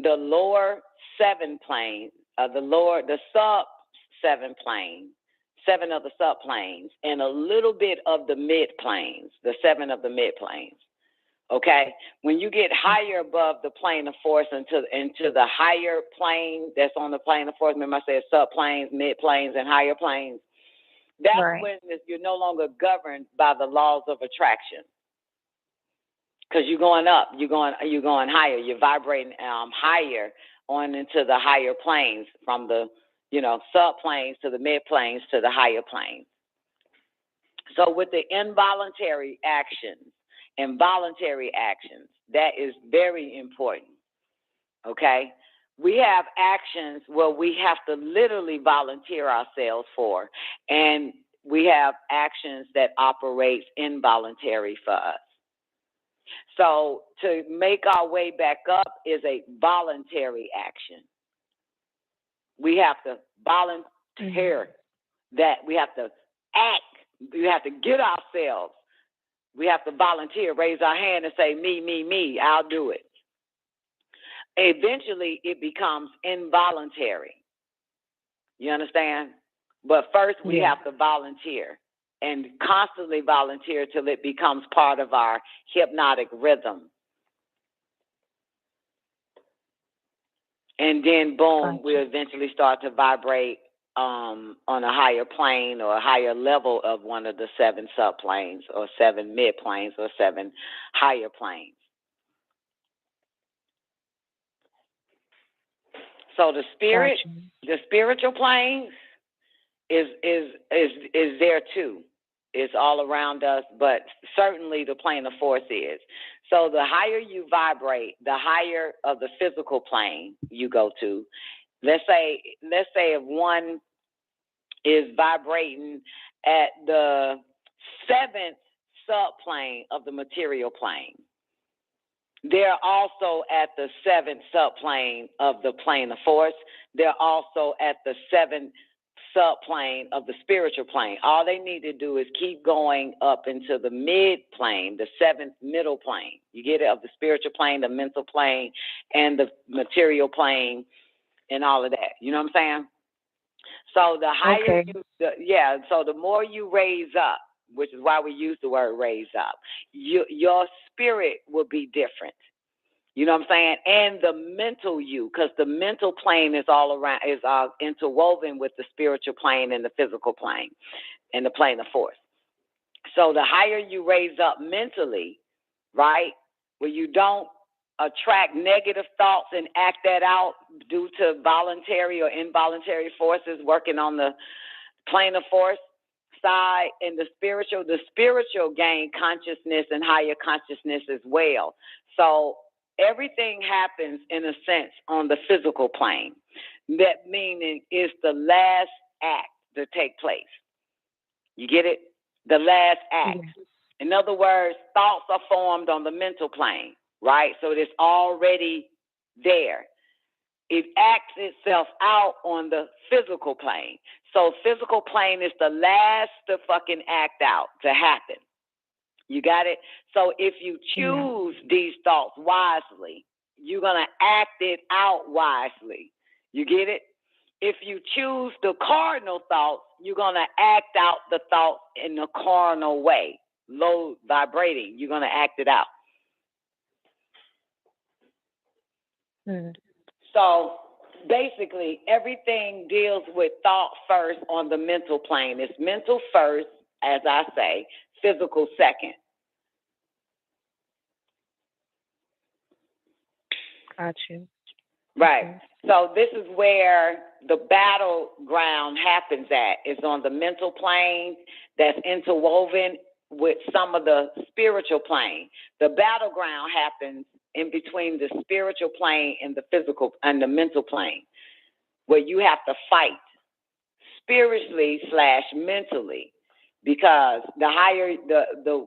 lower 7 plane, the sub 7 plane, 7 of the subplanes, and a little bit of the mid planes, the 7 of the mid planes. Okay, when you get higher above the plane of force into the higher plane that's on the plane of force, remember I said subplanes, mid planes, and higher planes. That's when you're no longer governed by the laws of attraction, because you're going up, you're going higher, you're vibrating higher on into the higher planes, from the subplanes to the mid planes to the higher planes. So with the involuntary actions and voluntary actions, that is very important. Okay, we have actions where we have to literally volunteer ourselves for, and we have actions that operate involuntary for us. So to make our way back up is a voluntary action. We have to volunteer that. We have to act. We have to get ourselves. We have to volunteer, raise our hand and say, me, I'll do it. Eventually, it becomes involuntary. You understand? But first, we have to volunteer and constantly volunteer till it becomes part of our hypnotic rhythm. And then, boom, we eventually start to vibrate on a higher plane or a higher level of one of the 7 subplanes or 7 mid-planes or 7 higher planes. So the spirit, the spiritual planes is there too. It's all around us, but certainly the plane of force is. So the higher you vibrate, the higher of the physical plane you go to. Let's say if one is vibrating at the 7th subplane of the material plane, they're also at the 7th subplane of the plane of force. They're also at the 7th subplane of the spiritual plane. All they need to do is keep going up into the mid plane, the 7th middle plane. You get it? Of the spiritual plane, the mental plane, and the material plane, and all of that. You know what I'm saying? So the higher so the more you raise up, which is why we use the word raise up, your spirit will be different. You know what I'm saying? And the mental you, because the mental plane is all around, is interwoven with the spiritual plane and the physical plane and the plane of force. So the higher you raise up mentally, right, where you don't attract negative thoughts and act that out due to voluntary or involuntary forces working on the plane of force side, and the spiritual gain consciousness and higher consciousness as well. So everything happens in a sense on the physical plane. That meaning is the last act to take place. You get it? The last act. In other words, thoughts are formed on the mental plane, right? So it's already there. It acts itself out on the physical plane. So physical plane is the last to fucking act out, to happen. You got it? So if you choose these thoughts wisely, you're going to act it out wisely. You get it? If you choose the cardinal thoughts, you're going to act out the thoughts in the cardinal way, low vibrating. You're going to act it out. So basically, everything deals with thought first on the mental plane. It's mental first, as I say, physical second. Got you. Right. So this is where the battleground happens at. It's on the mental plane that's interwoven with some of the spiritual plane. The battleground happens in between the spiritual plane and the physical and the mental plane, where you have to fight spiritually / mentally, because the higher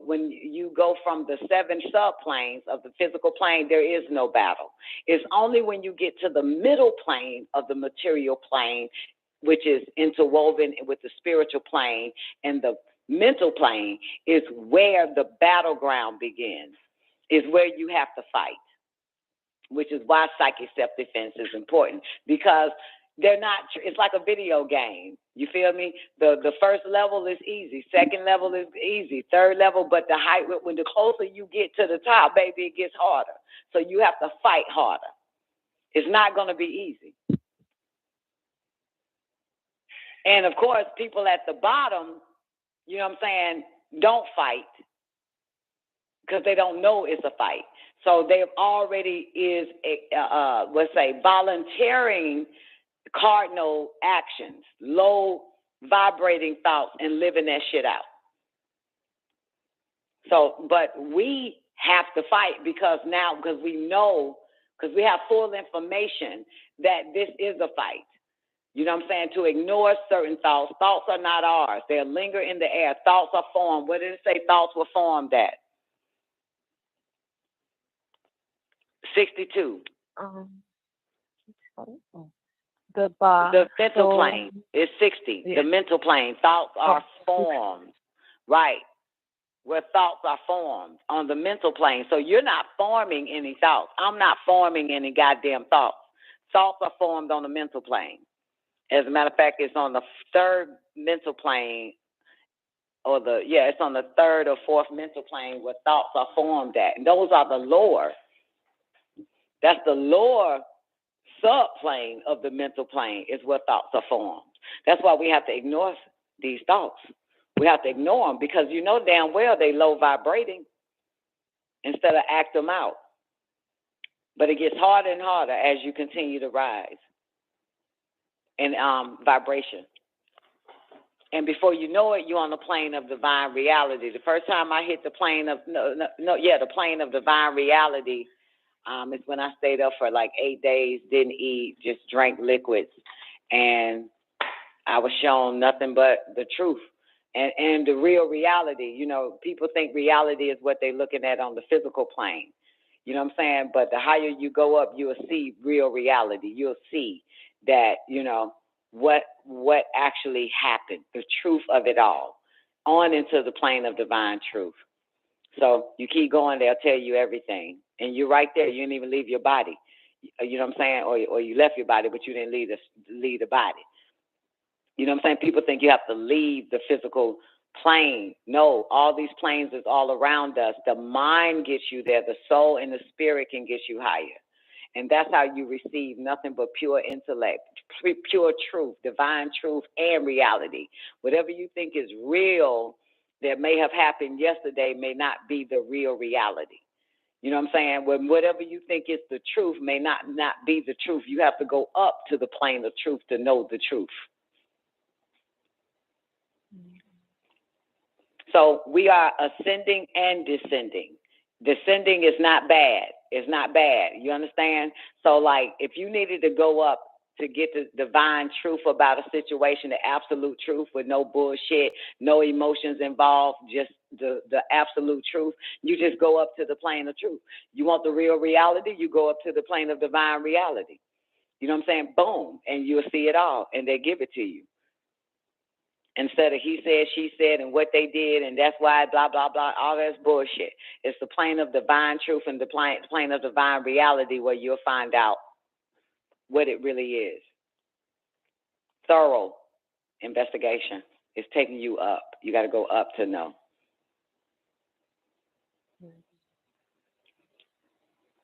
when you go from the 7 subplanes of the physical plane, there is no battle. It's only when you get to the middle plane of the material plane, which is interwoven with the spiritual plane and the mental plane, is where the battleground begins, is where you have to fight, which is why psychic self-defense is important, because they're not, it's like a video game. You feel me? The first level is easy. Second level is easy. Third level, but the height, when the closer you get to the top, baby, it gets harder. So you have to fight harder. It's not going to be easy. And of course, people at the bottom, you know what I'm saying, don't fight because they don't know it's a fight. So they already is, let's say, volunteering cardinal actions, low vibrating thoughts, and living that shit out. So, but we have to fight because we know because we have full information that this is a fight. You know what I'm saying? To ignore certain thoughts. Thoughts are not ours. They linger in the air. Thoughts are formed. What did it say thoughts were formed at? 62. The mental plane is 60. Yeah. The mental plane. Thoughts are formed. Right. Where thoughts are formed on the mental plane. So you're not forming any thoughts. I'm not forming any goddamn thoughts. Thoughts are formed on the mental plane. As a matter of fact, it's on the third mental plane, it's on the third or fourth mental plane where thoughts are formed at. And those are the lower. That's the lower subplane of the mental plane is where thoughts are formed. That's why we have to ignore these thoughts. We have to ignore them because you know damn well they low vibrating instead of act them out. But it gets harder and harder as you continue to rise in vibration. And before you know it, you're on the plane of divine reality. The first time I hit the plane of the plane of divine reality is when I stayed up for like 8 days, didn't eat, just drank liquids, and I was shown nothing but the truth and the real reality. You know, people think reality is what they're looking at on the physical plane. You know what I'm saying? But the higher you go up, you'll see real reality. You'll see that, you know, what actually happened, the truth of it all, on into the plane of divine truth. So you keep going, they'll tell you everything. And you're right there. You didn't even leave your body. You know what I'm saying? Or you left your body, but you didn't leave the body. You know what I'm saying? People think you have to leave the physical plane. No, all these planes is all around us. The mind gets you there. The soul and the spirit can get you higher. And that's how you receive nothing but pure intellect, pure truth, divine truth, and reality. Whatever you think is real that may have happened yesterday may not be the real reality. You know what I'm saying? When whatever you think is the truth may not be the truth. You have to go up to the plane of truth to know the truth. So we are ascending and descending. Descending is not bad. It's not bad. You understand? So, like, if you needed to go up to get the divine truth about a situation, the absolute truth with no bullshit, no emotions involved, just the absolute truth, you just go up to the plane of truth. You want the real reality, you go up to the plane of divine reality. You know what I'm saying? Boom. And you'll see it all, and they give it to you. Instead of he said, she said, and what they did, and that's why, blah, blah, blah, all that's bullshit. It's the plane of divine truth and the plane of divine reality where you'll find out what it really is. Thorough investigation is taking you up. You got to go up to know.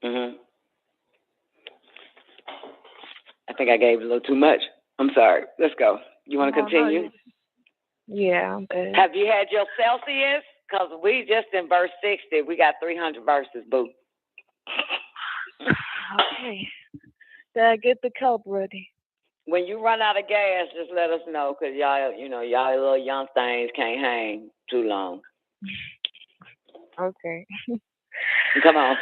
I think I gave a little too much. I'm sorry. Let's go. You want to continue? No. Yeah, I'm good. Have you had your Celsius? Because we just in verse 60. We got 300 verses, boo. Okay. Gotta get the cup ready. When you run out of gas, just let us know, because y'all little young things can't hang too long. Okay. Come on.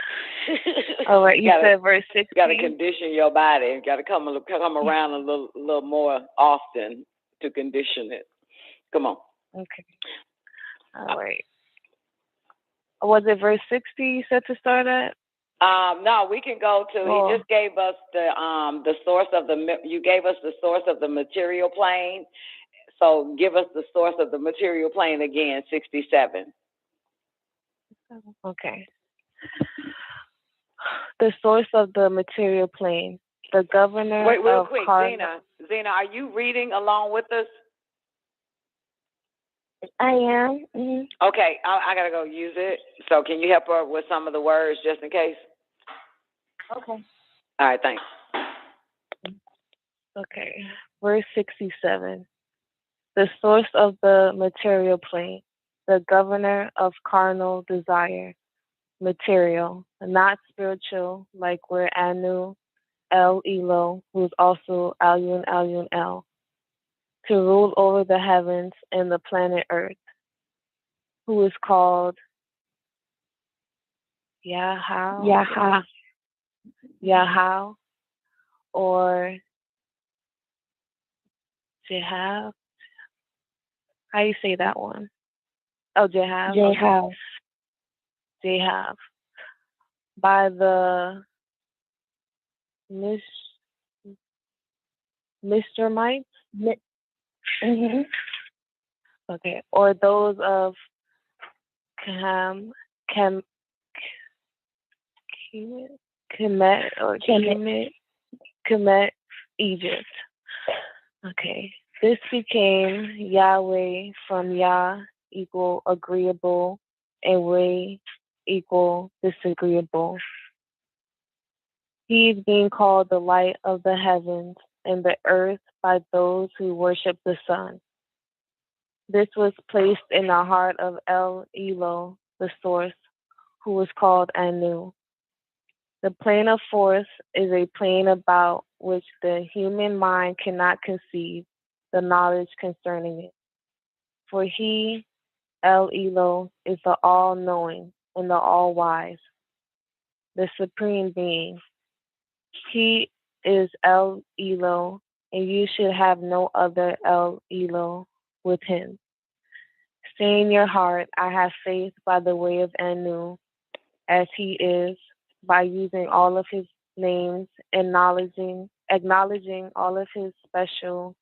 All right, you said verse 60. You got to condition your body. You got to come around a little more often to condition it. Come on. Okay. All right. Was it verse 60 you said to start at? No, we can go to. He just gave us the source of you gave us the source of the material plane. So give us the source of the material plane again, 67. Okay. The source of the material plane. The governor. Wait, real of quick, Zena, are you reading along with us? I am. Mm-hmm. Okay, I gotta go use it. So can you help her with some of the words just in case? Okay. All right, thanks. Okay, verse 67. The source of the material plane, the governor of carnal desire, material, not spiritual, like we're Anu, El Elo, who's also Alyun, Alyun, El, to rule over the heavens and the planet Earth, who is called Yaha. Yahal, or Jehav. How you say that one? Oh, Jehav. Jehav. Okay. Jehav. By the Mr. Mites? Mm-hmm. Okay. Or those of Kemet, Egypt. Okay. This became Yahweh from Yah equal agreeable and Way equal disagreeable. He is being called the light of the heavens and the earth by those who worship the sun. This was placed in the heart of El Elo, the source, who was called Anu. The plane of force is a plane about which the human mind cannot conceive the knowledge concerning it. For he, El Elo, is the all-knowing and the all-wise, the supreme being. He is El Elo, and you should have no other El Elo with him. Say in your heart, I have faith by the way of Anu, as he is, by using all of his names and acknowledging all of his special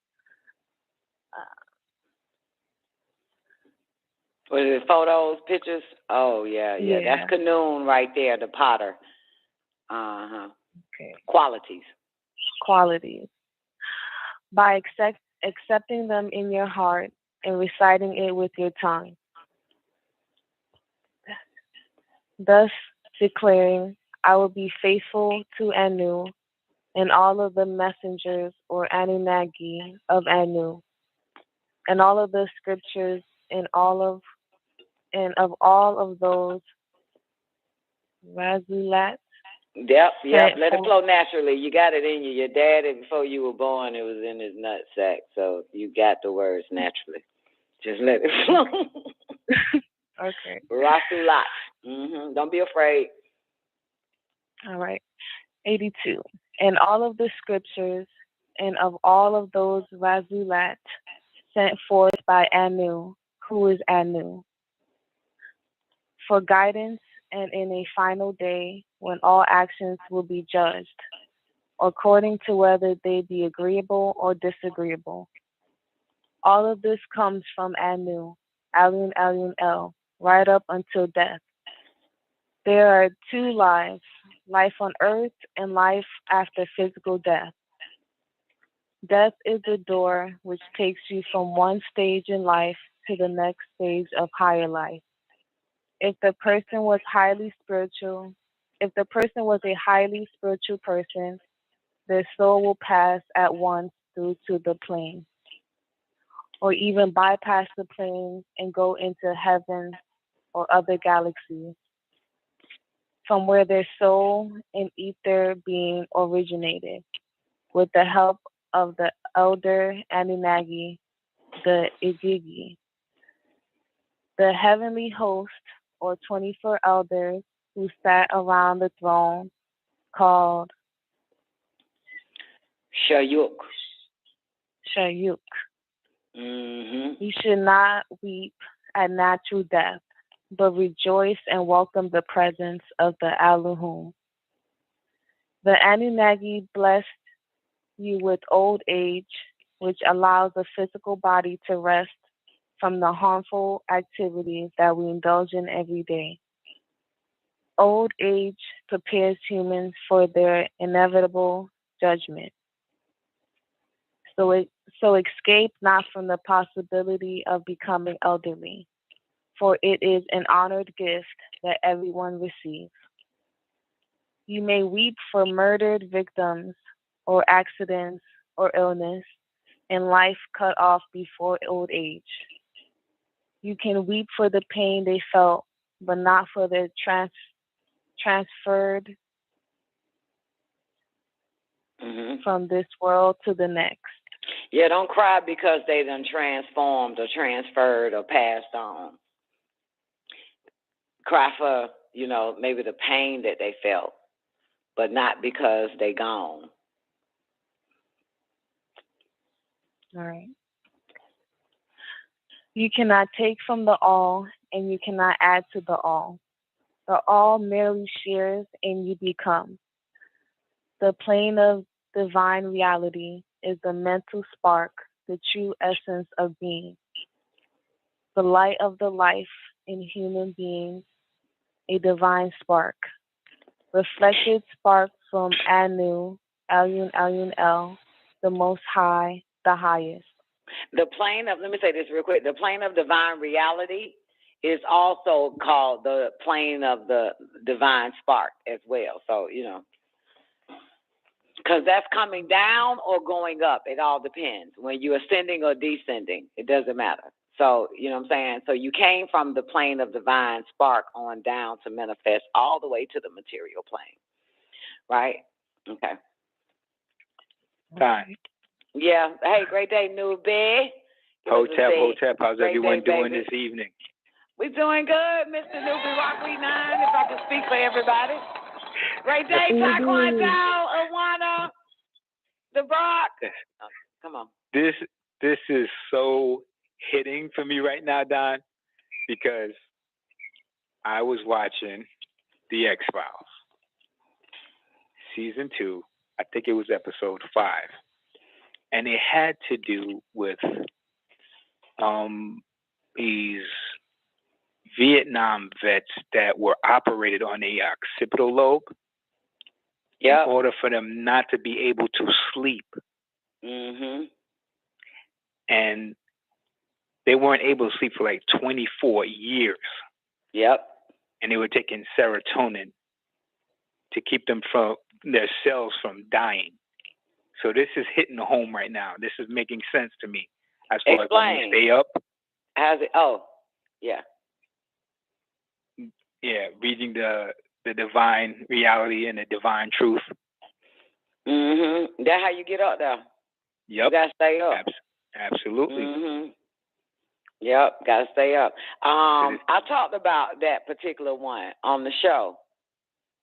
what is it, photos, pictures? Oh, yeah. That's Canoon right there, the potter. Okay. Qualities. By accepting them in your heart and reciting it with your tongue. Thus declaring, I will be faithful to Anu and all of the messengers or Anunnaki of Anu, and all of the scriptures and of all of those Razulat. Yep. Let it flow naturally. You got it in you. Your daddy, before you were born, it was in his nut sack, so you got the words naturally. Just let it flow. Okay. Rasulat. Don't be afraid. All right. 82. And all of the scriptures and of all of those Razulat sent forth by Anu, who is Anu, for guidance and in a final day when all actions will be judged, according to whether they be agreeable or disagreeable. All of this comes from Anu, Alun Alun El, right up until death. There are two lives, life on earth and life after physical death. Death is the door which takes you from one stage in life to the next stage of higher life. If the person was a highly spiritual person, their soul will pass at once through to the plane, or even bypass the plane and go into heaven or other galaxies, from where their soul and ether being originated, with the help of the elder Anunnaki, the Igigi. The heavenly host, or 24 elders who sat around the throne, called HAAYUH. You should not weep at natural death, but rejoice and welcome the presence of the Elohim. The Anunnaki blessed you with old age, which allows the physical body to rest from the harmful activities that we indulge in every day. Old age prepares humans for their inevitable judgment. So escape not from the possibility of becoming elderly, for it is an honored gift that everyone receives. You may weep for murdered victims or accidents or illness and life cut off before old age. You can weep for the pain they felt, but not for the transferred from this world to the next. Yeah, don't cry because they done transformed or transferred or passed on. Cry for, maybe the pain that they felt, but not because they gone. All right. You cannot take from the all, and you cannot add to the all. The all merely shares, and you become. The plane of divine reality is the mental spark, the true essence of being. The light of the life in human beings, a divine spark. Reflected spark from Anu, Elyun, Elyun, El, the Most High, the highest. The plane of, let me say this real quick, the plane of divine reality is also called the plane of the divine spark as well. So, you know, because that's coming down or going up. It all depends. When you're ascending or descending, it doesn't matter. So, you know what I'm saying? So you came from the plane of divine spark on down to manifest all the way to the material plane. Right? Okay. Fine. Yeah. Hey, great day, newbie. Hotep. How's everyone doing this evening? We doing good, Mr. Newbie Rockweed 9, if I can speak for everybody. Great day, Taekwondo, Awana, the Brock. Oh, come on. This is so hitting for me right now, Don, because I was watching The X-Files, season 2. I think it was episode 5. And it had to do with these Vietnam vets that were operated on the occipital lobe in order for them not to be able to sleep. Mm-hmm. And they weren't able to sleep for like 24 years. Yep. And they were taking serotonin to keep them from their cells from dying. So this is hitting home right now. This is making sense to me. As far as when you stay up. How's it? Oh, yeah. Yeah, reading the divine reality and the divine truth. Mm-hmm. That's how you get up there. Yep. You gotta stay up. Absolutely. Mm-hmm. Yep, gotta stay up. I talked about that particular one on the show.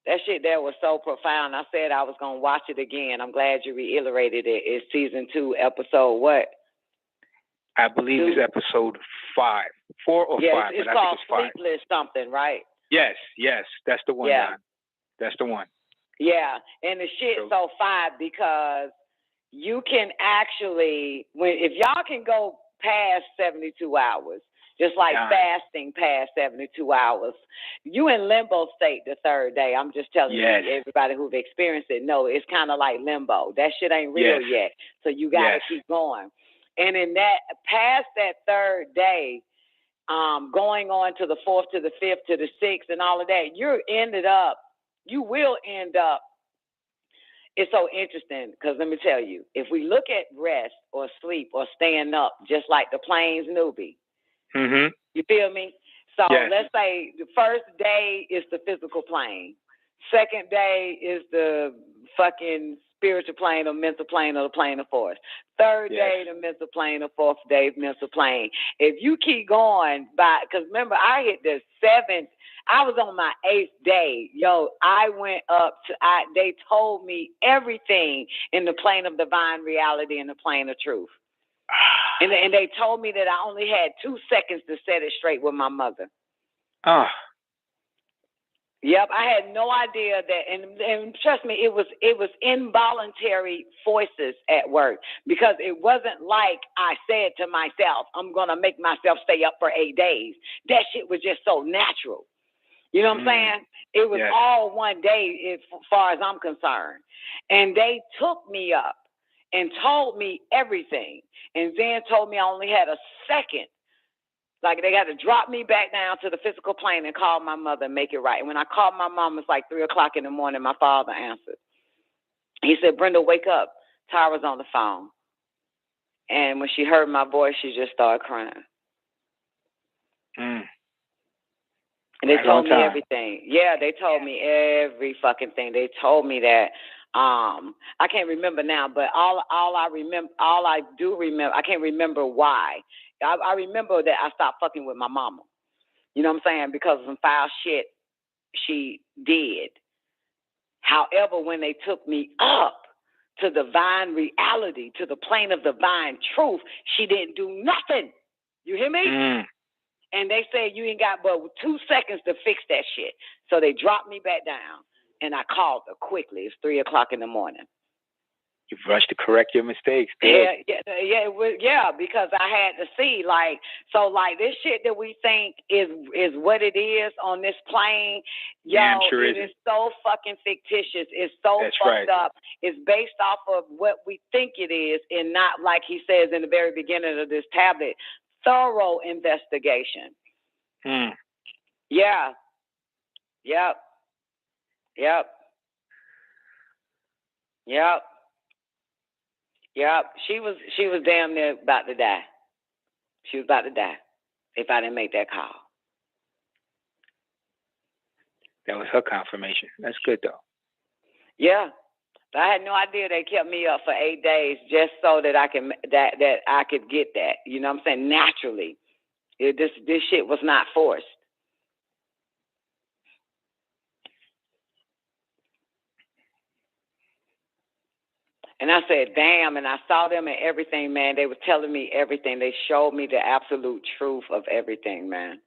That shit there was so profound. I said I was gonna watch it again. I'm glad you reiterated it. It's season 2, episode what? I believe it's episode 5. 4 or 5, it's but I think called it's 5. Sleepless something, right? Yes, that's the one, Yeah. Don. That's the one. Yeah, and the shit's so fire because you can actually, if y'all can go past 72 hours, just like fasting past 72 hours, you in limbo state the third day. I'm just telling you, everybody who've experienced it know it's kind of like limbo. That shit ain't real yet, so you got to keep going. And in that, past that third day, going on to the 4th, to the 5th, to the 6th, and all of that, you will end up. It's so interesting because let me tell you, if we look at rest or sleep or staying up, just like the planes newbie, you feel me? So let's say the first day is the physical plane. Second day is the fucking spiritual plane or mental plane or the plane of force. Third day, the mental plane, or fourth day, mental plane. If you keep going by, because remember, I hit the 7th, I was on my 8th day. Yo, I went up to, they told me everything in the plane of divine reality and the plane of truth. And they told me that I only had 2 seconds to set it straight with my mother. Yep, I had no idea that, and trust me, it was involuntary voices at work because it wasn't like I said to myself, I'm gonna make myself stay up for 8 days. That shit was just so natural. You know what I'm saying? It was all one day as far as I'm concerned. And they took me up and told me everything, and then told me I only had a second. Like they got to drop me back down to the physical plane and call my mother and make it right. And when I called my mom, it's like 3 o'clock in the morning. My father answered. He said, Brenda, wake up. Tyra's on the phone. And when she heard my voice, she just started crying. And they told me everything. Yeah, they told me every fucking thing. They told me that. I can't remember now, but all I do remember, I can't remember why. I remember that I stopped fucking with my mama. You know what I'm saying? Because of some foul shit she did. However, when they took me up to divine reality, to the plane of divine truth, she didn't do nothing. You hear me? And they said, you ain't got but 2 seconds to fix that shit. So they dropped me back down, and I called her quickly. It's 3 o'clock in the morning. You've rushed to correct your mistakes. Yeah, because I had to see, like, so, like, this shit that we think is what it is on this plane, it is so fucking fictitious. It's so fucked up. It's based off of what we think it is, and not, like he says in the very beginning of this tablet, thorough investigation. Yeah. Yep. She was damn near about to die. She was about to die if I didn't make that call. That was her confirmation. That's good though. Yeah. But I had no idea they kept me up for 8 days just so that I could get that. You know what I'm saying? Naturally. This shit was not forced. And I said, damn, and I saw them and everything, man. They were telling me everything. They showed me the absolute truth of everything, man.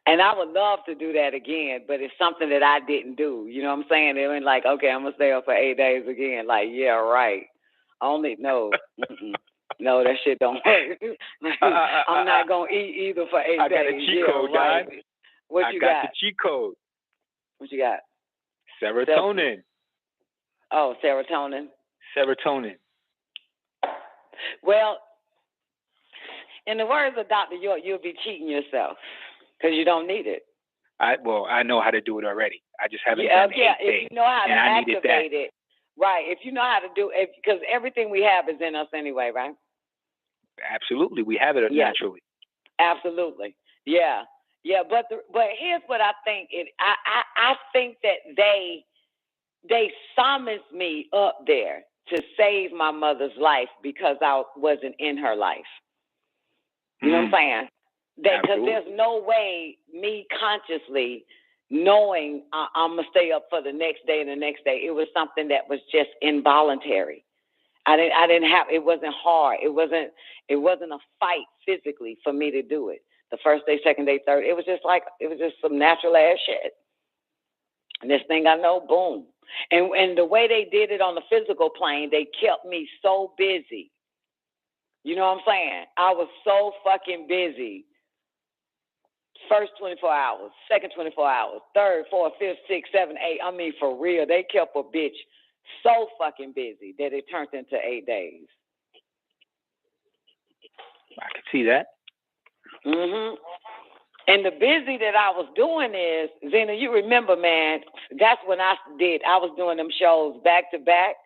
And I would love to do that again, but it's something that I didn't do. You know what I'm saying? They went like, okay, I'm going to stay up for 8 days again. Like, yeah, right. No, that shit don't work. I'm not going to eat either for 8 days. I got a cheat code, right. Don. What you got? I got the cheat code. What you got? Serotonin. Oh, serotonin. Serotonin. Well, in the words of Dr. York, you'll be cheating yourself because you don't need it. I know how to do it already. I just haven't done it. Yeah, if you know how to activate it. Right, if you know how to do it, because everything we have is in us anyway, right? Absolutely, we have it naturally. Absolutely, yeah. But here's what I think. I think that they summoned me up there to save my mother's life because I wasn't in her life. You know what I'm saying? Because there's no way me consciously knowing I'm going to stay up for the next day and the next day. It was something that was just involuntary. I didn't have, it wasn't hard. It wasn't a fight physically for me to do it. The first day, second day, third, it was just some natural ass shit. And this thing I know, boom. And the way they did it on the physical plane, they kept me so busy. You know what I'm saying? I was so fucking busy. First 24 hours, second 24 hours, third, fourth, fifth, sixth, seventh, eight. I mean, for real, they kept a bitch so fucking busy that it turned into 8 days. I can see that. And the busy that I was doing is, Zena, you remember, man, that's when I was doing them shows back to back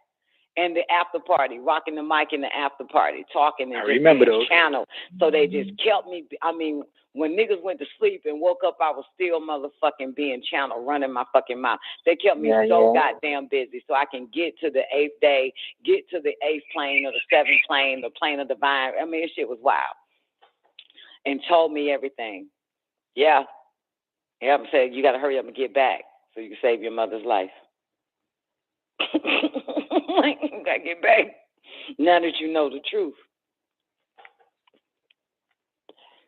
and the after party, rocking the mic in the after party, talking and just being channel. So they just kept me, I mean, when niggas went to sleep and woke up, I was still motherfucking being channel, running my fucking mouth. They kept me goddamn busy so I can get to the 8th day, get to the 8th plane or the 7th plane, the plane of divine. I mean, this shit was wild. And told me everything. Yeah, I'm saying you got to hurry up and get back so you can save your mother's life. You got to get back now that you know the truth.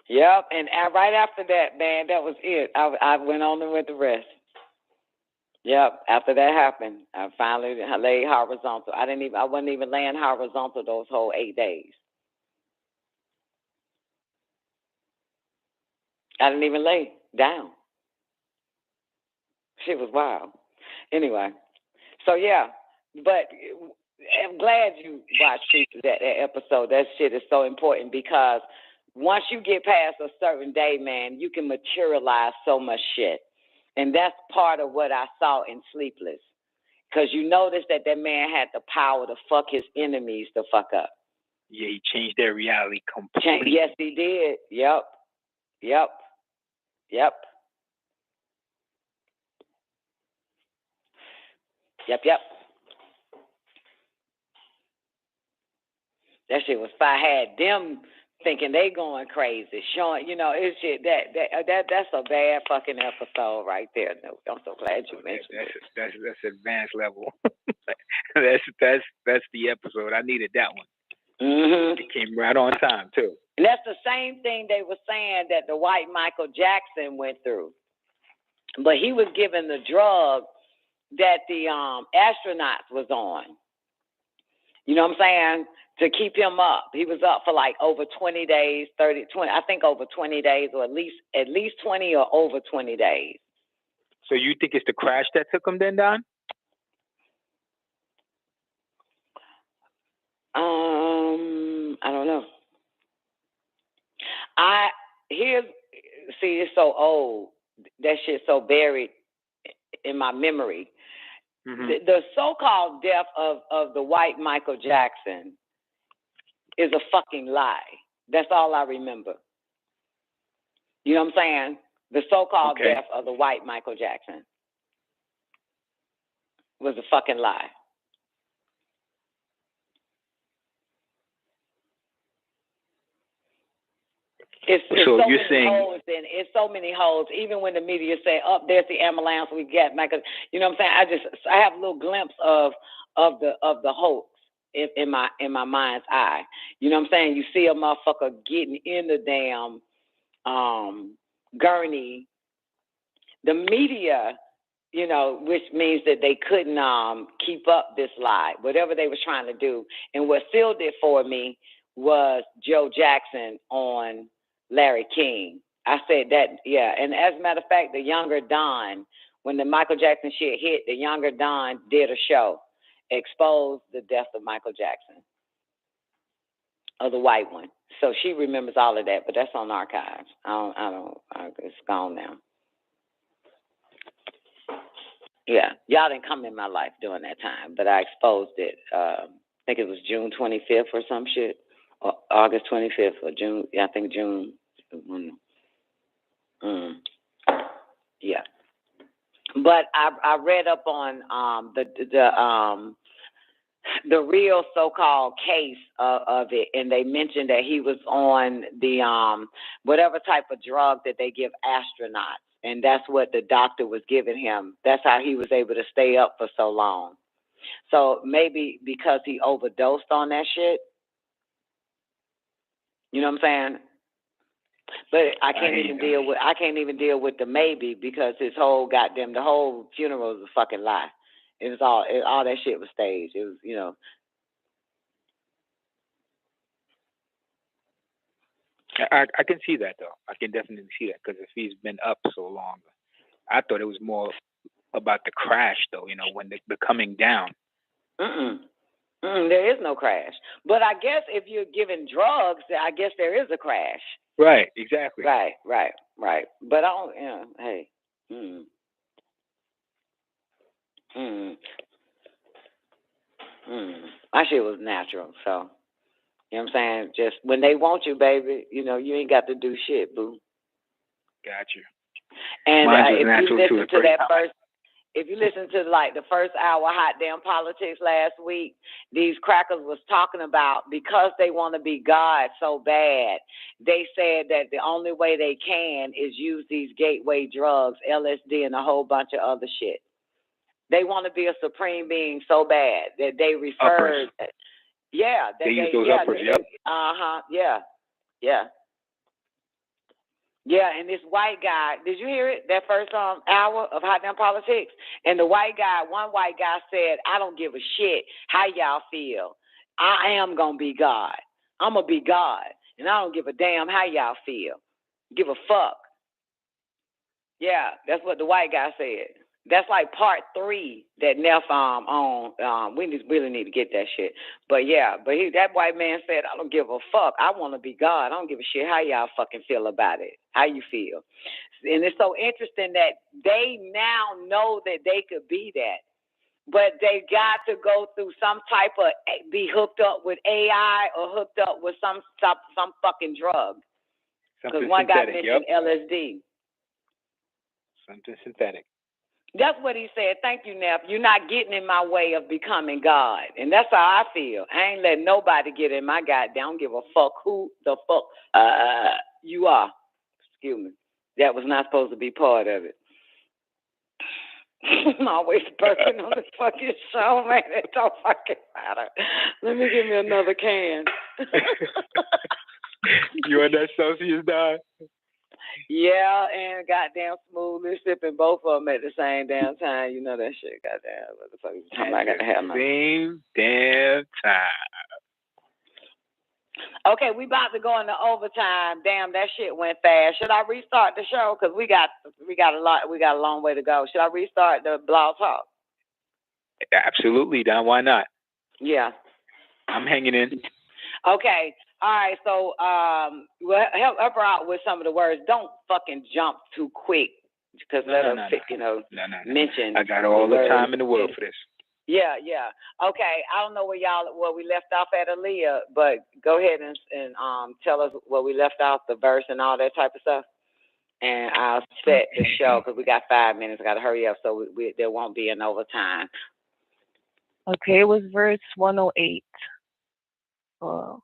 Yep, and right after that, man, that was it. I went on and with the rest. Yep, after that happened, I finally laid horizontal. I wasn't even laying horizontal those whole 8 days. I didn't even lay down. Shit was wild. Anyway, so yeah, but I'm glad you watched that episode. That shit is so important because once you get past a certain day, man, you can materialize so much shit. And that's part of what I saw in Sleepless. Because you notice that man had the power to fuck his enemies to fuck up. Yeah, he changed their reality completely. Yes, he did. Yep. That shit was fire. I had them thinking they going crazy, showing, it's shit that's a bad fucking episode right there. No, I'm so glad you mentioned it. That's advanced level. that's the episode. I needed that one. Mm-hmm. It came right on time too. And that's the same thing they were saying that the white Michael Jackson went through, but he was given the drug that the astronauts was on. You know what I'm saying? To keep him up. He was up for like over 20 days, 20, I think over 20 days, or at least 20 or over 20 days. So you think it's the crash that took him then, Don? I don't know. It's so old. That shit's so buried in my memory. Mm-hmm. The so-called death of the white Michael Jackson is a fucking lie. That's all I remember. You know what I'm saying? The so-called death of the white Michael Jackson was a fucking lie. It's so many holes. Even when the media say, "Oh, there's the ambulance, we get Michael," you know what I'm saying? I have a little glimpse of the hoax in my mind's eye. You know what I'm saying? You see a motherfucker getting in the damn gurney. The media, which means that they couldn't keep up this lie, whatever they was trying to do. And what sealed it for me was Joe Jackson on Larry King. I said that, yeah. And as a matter of fact, the younger Don, when the Michael Jackson shit hit, the younger Don did a show, exposed the death of Michael Jackson, of the white one. So she remembers all of that, but that's on archives. It's gone now. Yeah, y'all didn't come in my life during that time, but I exposed it. I think it was June 25th or some shit, or August 25th or June. Yeah, I think June. Yeah. But I read up on the real so-called case of it, and they mentioned that he was on the whatever type of drug that they give astronauts, and that's what the doctor was giving him. That's how he was able to stay up for so long. So maybe because he overdosed on that shit. You know what I'm saying? But I can't even deal with the maybe, because the whole funeral was a fucking lie. It was all that shit was staged. It was, I can see that, though. I can definitely see that, because if he's been up so long, I thought it was more about the crash, though, when the coming down. There is no crash. But I guess if you're giving drugs, I guess there is a crash. Right, exactly. Right. But I don't, hey. My shit was natural, so, you know what I'm saying? Just when they want you, baby, you ain't got to do shit, boo. Got you. And if you listen to the first hour Hot Damn Politics last week, these crackers was talking about, because they want to be God so bad, they said that the only way they can is use these gateway drugs, LSD and a whole bunch of other shit. They want to be a supreme being so bad that they referred. Uppers. Yeah. They use those uppers, yep. Yeah. Yeah, and this white guy, did you hear it? That first hour of Hot Damn Politics? And one white guy said, I don't give a shit how y'all feel. I am going to be God. I'm going to be God. And I don't give a damn how y'all feel. Give a fuck. Yeah, that's what the white guy said. That's like part 3 that Neff on. We really need to get that shit. But yeah, that white man said, I don't give a fuck. I want to be God. I don't give a shit how y'all fucking feel about it. How you feel. And it's so interesting that they now know that they could be that. But they got to go through some type of, be hooked up with AI or hooked up with some fucking drug. Because one guy mentioned LSD. Something synthetic. That's what he said. Thank you, Neff. You're not getting in my way of becoming God. And that's how I feel. I ain't letting nobody get in my goddamn. I don't give a fuck who the fuck you are. Excuse me. That was not supposed to be part of it. I'm always burping on this fucking show, man. It don't fucking matter. Let me give me another can. You and that Celsius, Don? Yeah, and goddamn smoothly sipping both of them at the same damn time. You know that shit, goddamn. What the fuck you talking about? I got to have my same damn time. Okay, we about to go into overtime. Damn, that shit went fast. Should I restart the show? Cause we got a long way to go. Should I restart the blog talk? Absolutely, Don. Why not? Yeah, I'm hanging in. Okay. All right, so well, help her out with some of the words. Don't fucking jump too quick, because mention. I got all the time in the world for this. Yeah. Okay, I don't know where we left off at, Aaliyah, but go ahead and tell us where we left off, the verse and all that type of stuff, and I'll set the show because we got 5 minutes. I got to hurry up so there won't be an overtime. Okay, it was verse 108. Oh.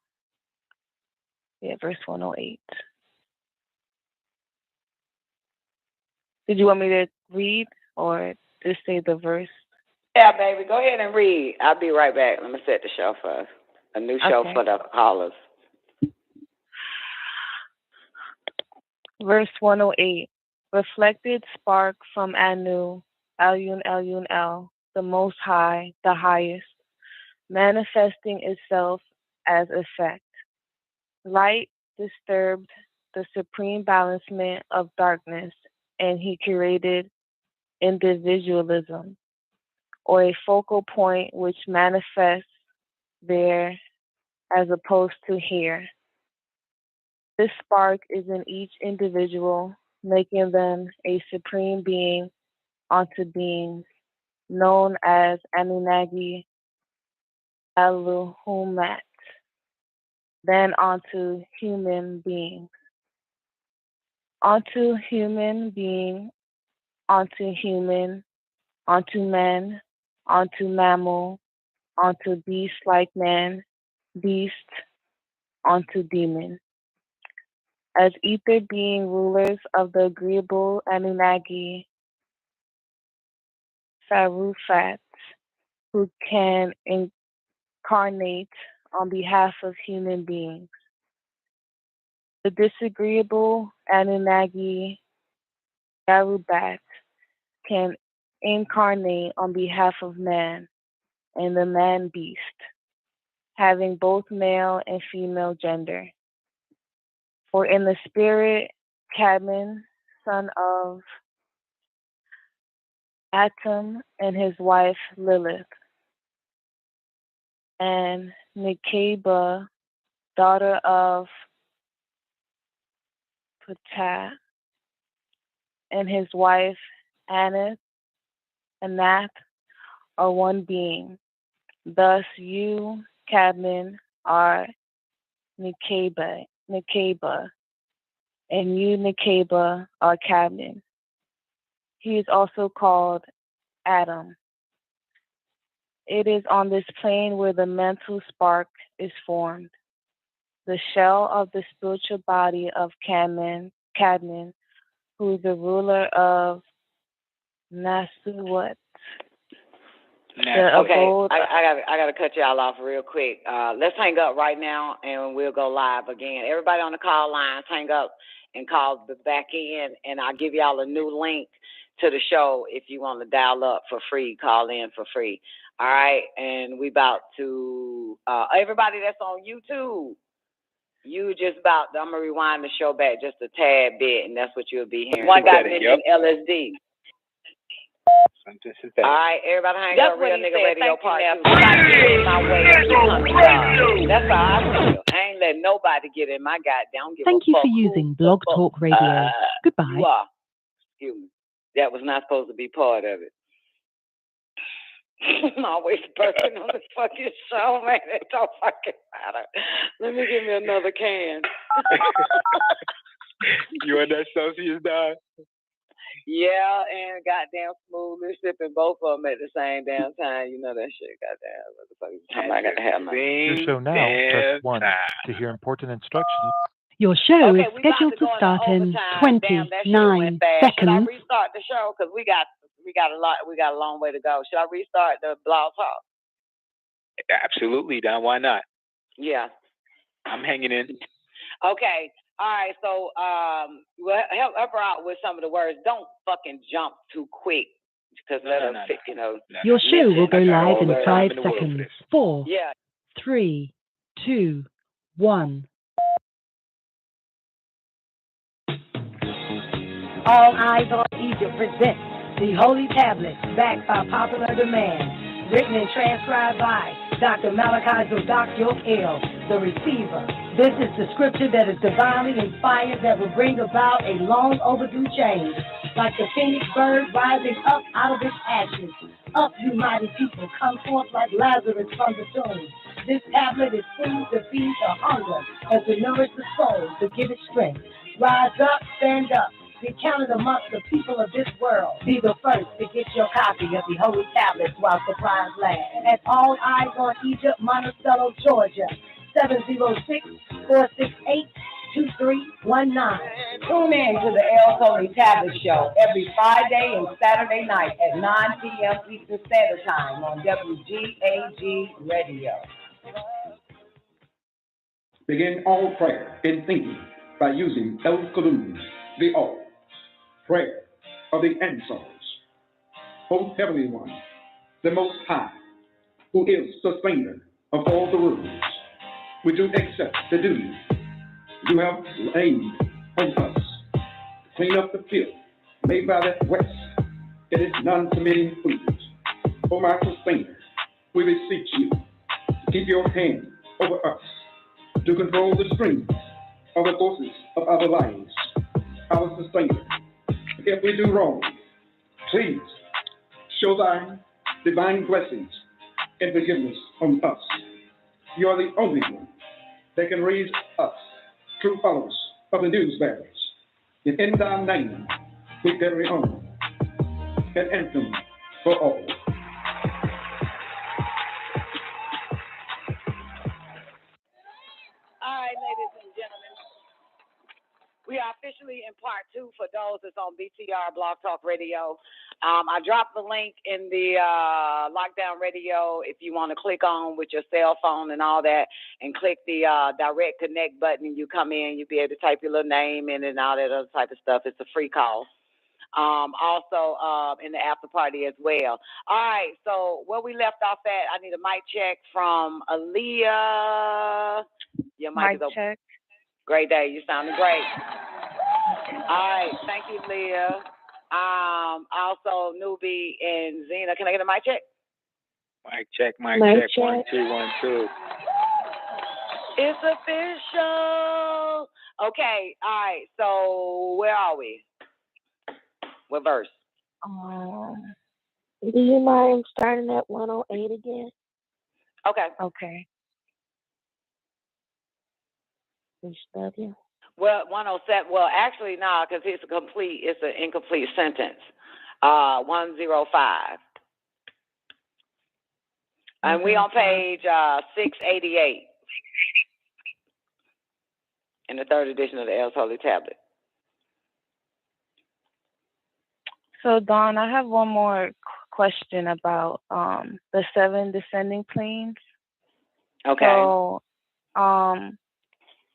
Yeah, verse 108. Did you want me to read or just say the verse? Yeah, baby, go ahead and read. I'll be right back. Let me set the show for a new show for the callers. Verse 108. Reflected spark from Anu, Elyun, Elyun, El, the Most High, the Highest, manifesting itself as effect. Light disturbed the supreme balancement of darkness, and he created individualism, or a focal point which manifests there as opposed to here. This spark is in each individual, making them a supreme being onto beings, known as Anunnaki Eluhumat, then onto human beings. Onto human being, onto human, onto men, onto mammal, onto beast like man, beast, onto demon. As ether being rulers of the agreeable Anunnaki Sarufats, who can incarnate on behalf of human beings. The disagreeable Anunnaki Yarubat can incarnate on behalf of man and the man beast, having both male and female gender. For in the spirit, Cadman, son of Atum, and his wife Lilith, and Nikeba, daughter of Ptah, and his wife Anath, are one being. Thus you, Cadman, are Nikeba, and you, Nikeba, are Cadman. He is also called Adam. It is on this plane where the mental spark is formed. The shell of the spiritual body of Cadman, who is the ruler of Nasuwat. Okay, I gotta cut y'all off real quick. Let's hang up right now and we'll go live again. Everybody on the call lines, hang up and call back in, and I'll give y'all a new link to the show if you want to dial up for free, call in for free. All right, and we about to everybody that's on YouTube. I'm gonna rewind the show back just a tad bit, and that's what you'll be hearing. One guy mentioned LSD. All right, everybody hang up. Real Nigga Radio Part 2. That's how I feel. I ain't letting nobody get in my goddamn. Thank you for using Blog Talk Radio. Goodbye. You are. Excuse me. That was not supposed to be part of it. I'm always burping on this fucking show, man. It don't fucking matter. Let me give me another can. You and that Celsius, Don? Yeah, and goddamn smoothly sipping both of them at the same damn time. You know that shit, goddamn motherfucker. I got to have my. Your show now. Press 1 to hear important instructions. Your show Okay, is we about scheduled to to go start into in overtime. Damn, that shit went 29 fast. Should I seconds. restart the show? Because we got a long way to go. Should I restart the blog talk? Absolutely, Don. Why not? Yeah. I'm hanging in. Okay. All right. So, well, help her out with some of the words. Don't fucking jump too quick. Because you know. Your show will go live in 5 in seconds. 4, Yeah. 3, 2, 1. All Eyes on Egypt presents the Holy Tablets, backed by popular demand, written and transcribed by Dr. Malachi El, the receiver. This is the scripture that is divinely inspired that will bring about a long overdue change. Like the phoenix bird rising up out of its ashes. Up, you mighty people, come forth like Lazarus from the tomb. This tablet is food to feed the hunger and to nourish the soul, to give it strength. Rise up, stand up. Be counted amongst the people of this world. Be the first to get your copy of the Holy Tablets while supplies last. At All Eyes on Egypt, Monticello, Georgia, 706-468-2319. Tune in to the El Holy Tablet Show every Friday and Saturday night at 9 p.m. Eastern Standard Time on WGAG Radio. Begin all prayer in thinking by using El Kadum, the All. Prayer of the ancestors. O Heavenly One, the Most High, who is sustainer of all the worlds, we do accept the duty you have laid on us to clean up the filth made by that West. It is non-committing food. O my sustainer, we beseech you to keep your hand over us, to control the streams of the forces of our lives, our sustainer. If we do wrong, please show thy divine blessings and forgiveness on us. You are the only one that can raise us true followers of the news bearers. And in thy name, we carry on an anthem for all. All right, ladies and gentlemen. We are officially in part 2 for those that's on BTR Blog Talk Radio. I dropped the link in the Lockdown Radio if you want to click on with your cell phone and all that, and click the direct connect button and you come in, you'll be able to type your little name in and all that other type of stuff. It's a free call. Also in the after party as well. All right, so where we left off at, I need a mic check from Aaliyah. Your mic is open. Check. Great day. You sounded great. All right. Thank you, Leah. Also, Newbie and Zena. Can I get a mic check? Mic check, mic check. 1, 2, 1, 2. It's official. Okay. All right. So where are we? What verse? Do you mind starting at 108 again? Okay. Okay. W. Well, 107. Well, actually, no, because it's an incomplete sentence. 105. And we on page 688 in the 3rd edition of the El's Holy Tablet. So, Dawn, I have one more question about the 7 descending planes. Okay. So,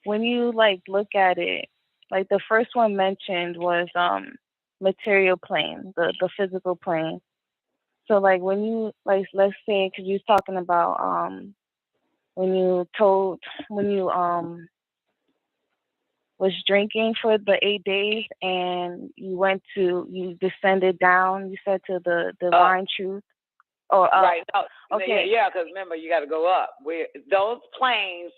when you look at it, the first one mentioned was material plane, the physical plane. So when you let's say, because you was talking about when you was drinking for the 8 days and you descended down, you said, to the divine truth. Or right. No, okay. Yeah, because remember, you got to go up. Those planes,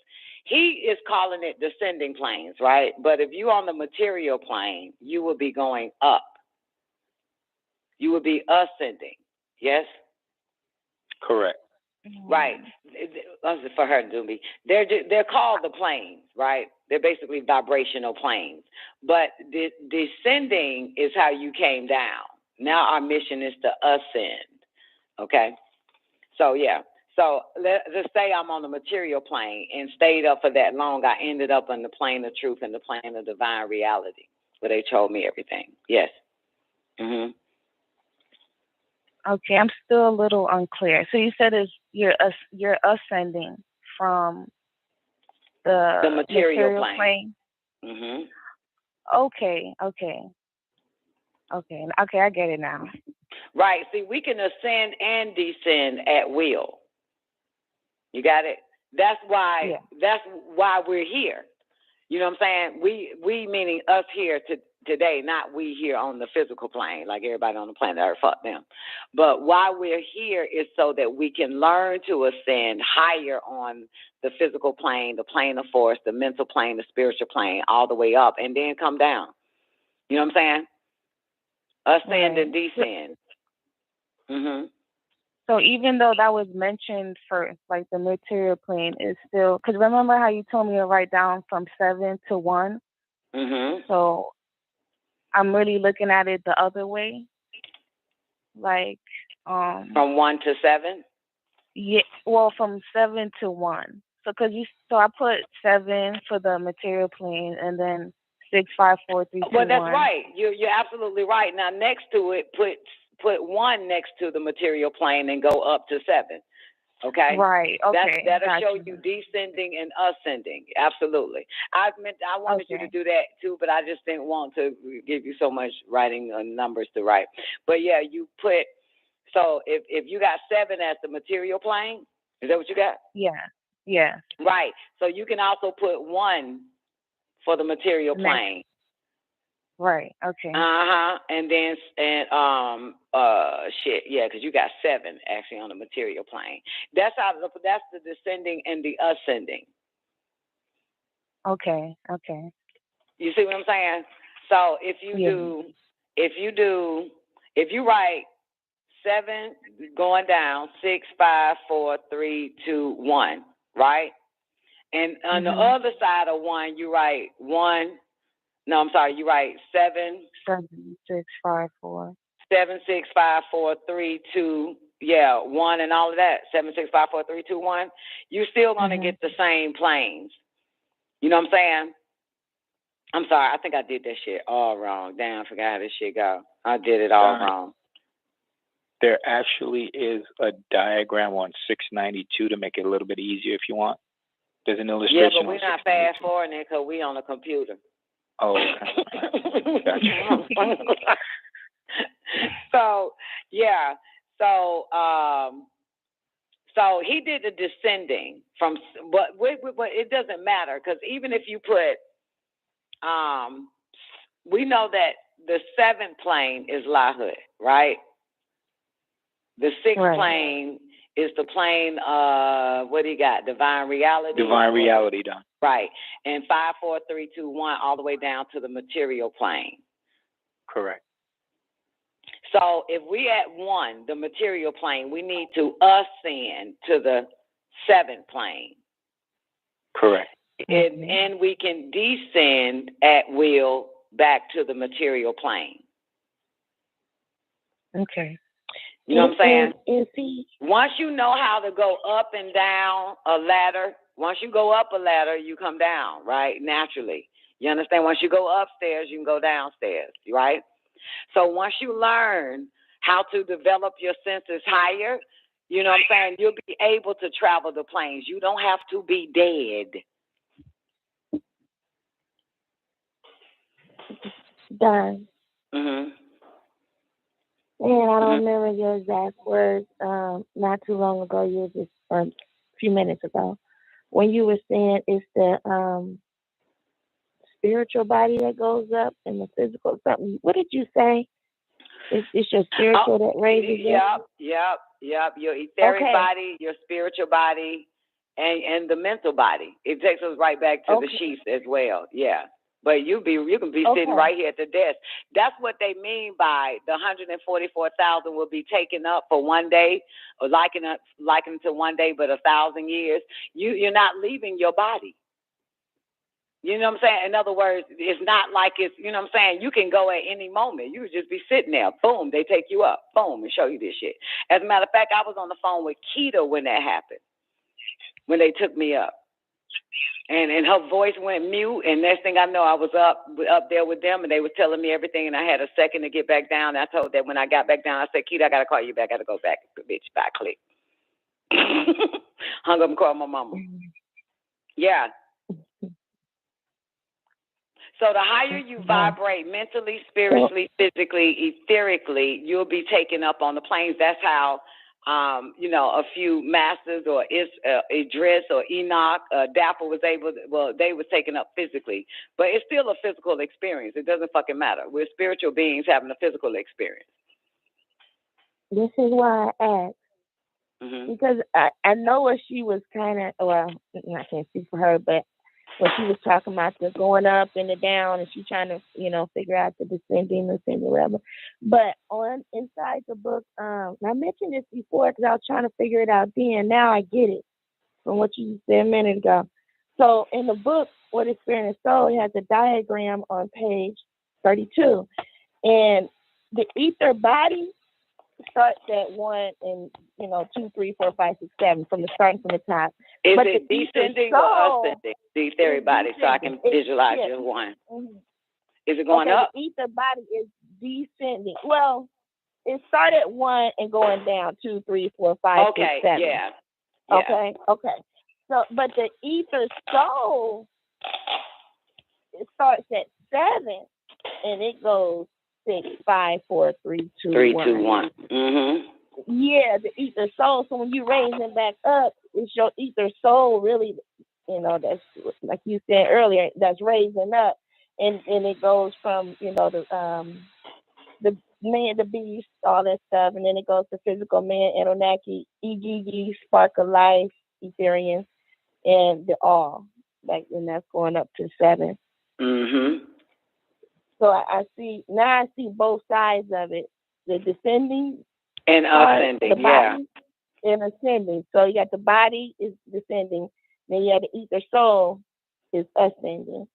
he is calling it descending planes, right? But if you're on the material plane, you will be going up. You will be ascending. Yes? Correct. Right. For her, Doobie. They're called the planes, right? They're basically vibrational planes. But descending is how you came down. Now our mission is to ascend. Okay? So, yeah. So let's say I'm on the material plane and stayed up for that long. I ended up on the plane of truth and the plane of divine reality, where they told me everything. Yes. Mhm. Okay, I'm still a little unclear. So you said you're ascending from the material plane. Mhm. Okay, I get it now. Right. See, we can ascend and descend at will. You got it? That's why we're here. You know what I'm saying? We meaning us here today, not we here on the physical plane, like everybody on the planet Earth, fuck them. But why we're here is so that we can learn to ascend higher on the physical plane, the plane of force, the mental plane, the spiritual plane, all the way up, and then come down. You know what I'm saying? Ascend and descend. Mhm. So even though that was mentioned for like the material plane, is still, because remember how you told me to write down from 7 to 1? Mhm. So I'm really looking at it the other way, like from 1 to 7. Yeah, well, from 7 to 1. So I put 7 for the material plane, and then 6, 5, 4, 3, 2, 1. Well, that's right. You're absolutely right. Now next to it, put 1 next to the material plane and go up to 7. Okay. Right. Okay. That'll show you descending and ascending. Absolutely. I wanted you to do that too, but I just didn't want to give you so much writing numbers to write. But yeah, you put. So if you got 7 as the material plane, is that what you got? Yeah. Right. So you can also put 1 for the material plane. Right. Okay. And then because you got 7 actually on the material plane. That's the descending and the ascending. Okay. You see what I'm saying? So if you write 7 going down, 6, 5, 4, 3, 2, 1, right? And on the other side of 1, you write 1. No, I'm sorry. You write 7. 7, 6, 5, 4. 7, 6, 5, 4, 3, 2. Yeah, 1 and all of that. 7, 6, 5, 4, 3, 2, 1. You're still gonna get the same planes. You know what I'm saying? I'm sorry. I think I did that shit all wrong. Damn, I forgot how this shit go. I did it all wrong. There actually is a diagram on 692 to make it a little bit easier if you want. There's an illustration. Yeah, but we're not fast forwarding it because we on the computer. Oh, okay. Gotcha. So he did the descending from, but it doesn't matter because even if you put, we know that the 7th plane is LAHUH, right? The 6th plane is the plane of, what do you got? Divine reality? Divine reality, done. Right. And 5, 4, 3, 2, 1, all the way down to the material plane. Correct. So if we at 1, the material plane, we need to ascend to the 7th plane. Correct. And we can descend at will back to the material plane. Okay. You know what I'm saying? Once you know how to go up and down a ladder, once you go up a ladder, you come down, right? Naturally. You understand? Once you go upstairs, you can go downstairs, right? So once you learn how to develop your senses higher, you know what I'm saying, you'll be able to travel the planes. You don't have to be dead. Done. Mhm. And I don't remember your exact words. Not too long ago, you were just, or a few minutes ago, when you were saying it's the spiritual body that goes up and the physical something. What did you say? It's your spiritual that raises up? Yep. Your etheric body, your spiritual body, and the mental body. It takes us right back to the sheath as well. Yeah. But you can be sitting right here at the desk. That's what they mean by the 144,000 will be taken up for one day, or likened to one day, but 1,000 years. You're not leaving your body. You know what I'm saying? In other words, it's not like it's, you know what I'm saying? You can go at any moment. You would just be sitting there. Boom, they take you up. Boom, and show you this shit. As a matter of fact, I was on the phone with Keita when that happened, when they took me up. And her voice went mute, and next thing I know, I was up there with them, and they were telling me everything, and I had a second to get back down. I told that when I got back down, I said, Keita, I got to call you back. I got to go back. Bitch, bye, click. Hung up and called my mama. Yeah. So the higher you vibrate mentally, spiritually, physically, etherically, you'll be taken up on the planes. That's how, a few masters or Idris or Enoch, Dapper was able to, they was taken up physically. But it's still a physical experience. It doesn't fucking matter. We're spiritual beings having a physical experience. This is why I asked. Mm-hmm. Because I know what she was kind of, well, I can't speak for her, but when she was talking about the going up and the down, and she trying to, figure out the descending, whatever. But inside the book, I mentioned this before because I was trying to figure it out then. Now I get it from what you said a minute ago. So in the book, What Experience Soul, it has a diagram on page 32. And the ether body starts at 1 and 2, 3, 4, 5, 6, 7 starting from the top. Is but it descending or ascending? The etheric body, so I can visualize just one. Mm-hmm. Is it going up? The ether body is descending. Well, it started at 1 and going down 2, 3, 4, 5, 6, 7. Yeah. Okay. So, but the ether soul, it starts at 7 and it goes 6, 5, 4, 3, 2, 3, 1. 2, 1. Mm-hmm. Yeah, the ether soul. So when you raise it back up, it's your ether soul really, that's like you said earlier, that's raising up. And it goes from, the man, the beast, all that stuff. And then it goes to physical man, Anunnaki, EGG, spark of life, Etherians, and the all. And that's going up to 7. Mm-hmm. So I see both sides of it. The descending and ascending, and ascending. So you got the body is descending, then you have the ether soul is ascending.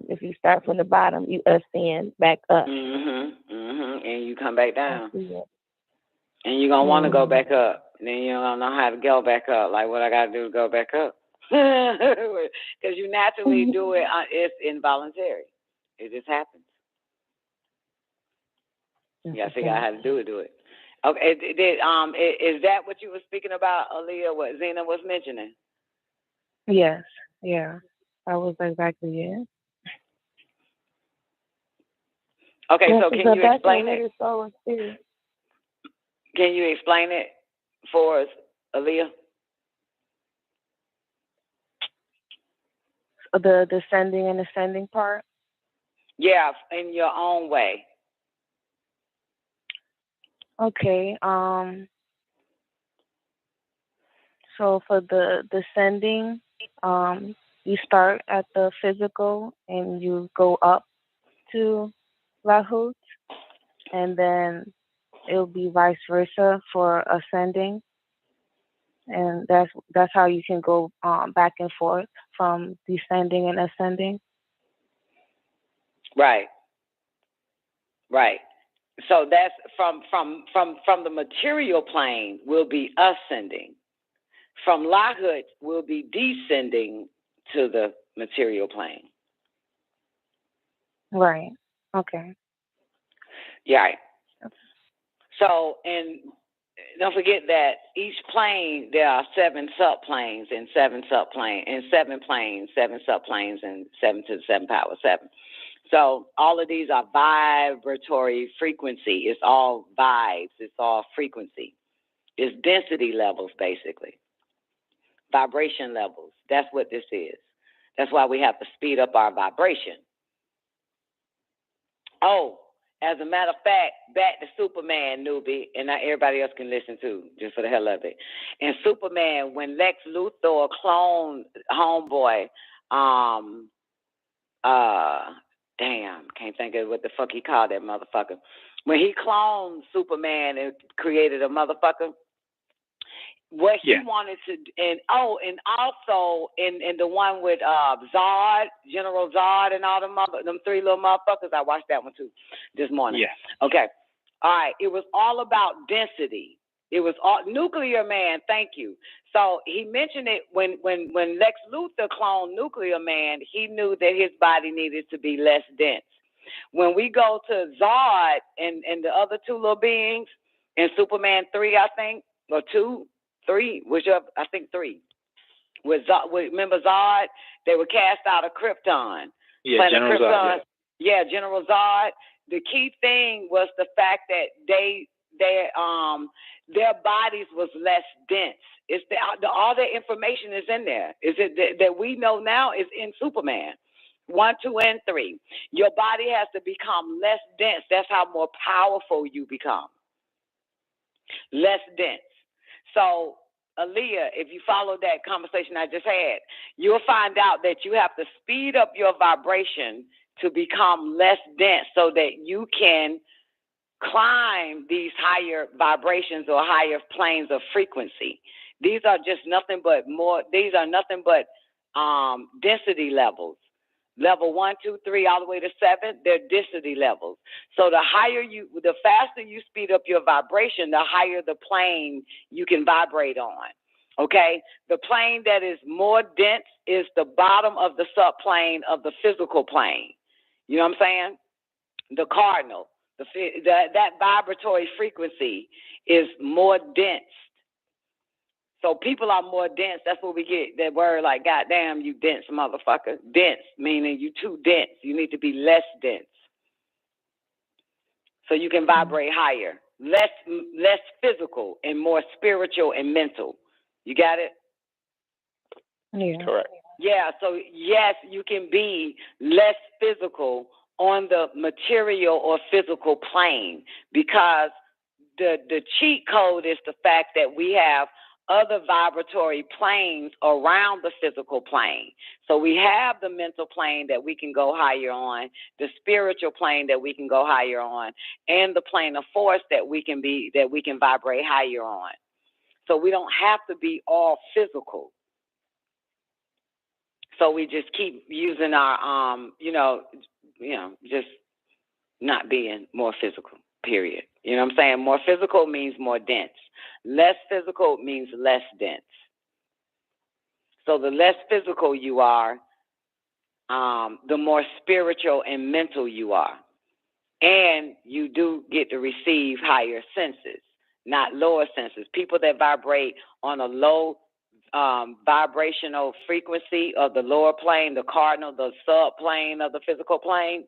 If you start from the bottom, you ascend back up. And you come back down. And you're going to want to go back up. And then you don't know how to go back up. Like, what I got to do to go back up? Because you naturally do it. It's involuntary. It just happens. You got to figure out how to do it. Okay. Is that what you were speaking about, Aaliyah, what Zena was mentioning? Yes. Yeah. That was exactly it. Okay, so can you explain it? Can you explain it for us, Aaliyah? The descending and ascending part? Yeah, in your own way. Okay. So for the descending, you start at the physical and you go up to RAWUH, and then it'll be vice versa for ascending, and that's how you can go back and forth from descending and ascending. Right. So that's from the material plane will be ascending. From RAWUH will be descending to the material plane. Right. Okay. Yeah. So, and don't forget that each plane, there are 7 subplanes and 7 subplanes and 7 planes, 7 subplanes and 7 to the 7 power 7. So all of these are vibratory frequency. It's all vibes. It's all frequency. It's density levels, basically. Vibration levels. That's what this is. That's why we have to speed up our vibration. Oh, as a matter of fact, back to Superman, newbie, and now everybody else can listen too, just for the hell of it. And Superman, when Lex Luthor cloned Homeboy, can't think of what the fuck he called that motherfucker. When he cloned Superman and created a motherfucker, what he wanted to, and also in the one with Zod, General Zod, and all them three little motherfuckers. I watched that one too this morning. Yeah. Okay. All right. It was all about density. It was all Nuclear Man. Thank you. So he mentioned it when Lex Luthor cloned Nuclear Man. He knew that his body needed to be less dense. When we go to Zod and the other two little beings in Superman 3, I think, or 2, 3, whichever, I think 3. Remember Zod? They were cast out of Krypton. Yeah, General Zod. Yeah, General Zod. The key thing was the fact that their bodies was less dense. It's all the information is in there. Is it that we know now is in Superman 1, 2, and 3. Your body has to become less dense. That's how more powerful you become. Less dense. So, Aaliyah, if you follow that conversation I just had, you'll find out that you have to speed up your vibration to become less dense so that you can climb these higher vibrations or higher planes of frequency. These are just nothing but density levels. Level 1, 2, 3, all the way to 7, they're density levels. So the faster you speed up your vibration, the higher the plane you can vibrate on. Okay? The plane that is more dense is the bottom of the subplane of the physical plane. You know what I'm saying? The cardinal. That vibratory frequency is more dense. So people are more dense. That's what we get that word like, goddamn, you dense motherfucker. Dense, meaning you too dense. You need to be less dense. So you can vibrate higher. Less physical and more spiritual and mental. You got it? Yeah. Correct. Yeah, so yes, you can be less physical on the material or physical plane because the cheat code is the fact that we have other vibratory planes around the physical plane. So we have the mental plane that we can go higher on, the spiritual plane that we can go higher on, and the plane of force that we can vibrate higher on. So we don't have to be all physical. So we just keep using our just not being more physical, period. You know what I'm saying? More physical means more dense. Less physical means less dense. So the less physical you are, the more spiritual and mental you are. And you do get to receive higher senses, not lower senses. People that vibrate on a low vibrational frequency of the lower plane, the cardinal, the subplane of the physical plane,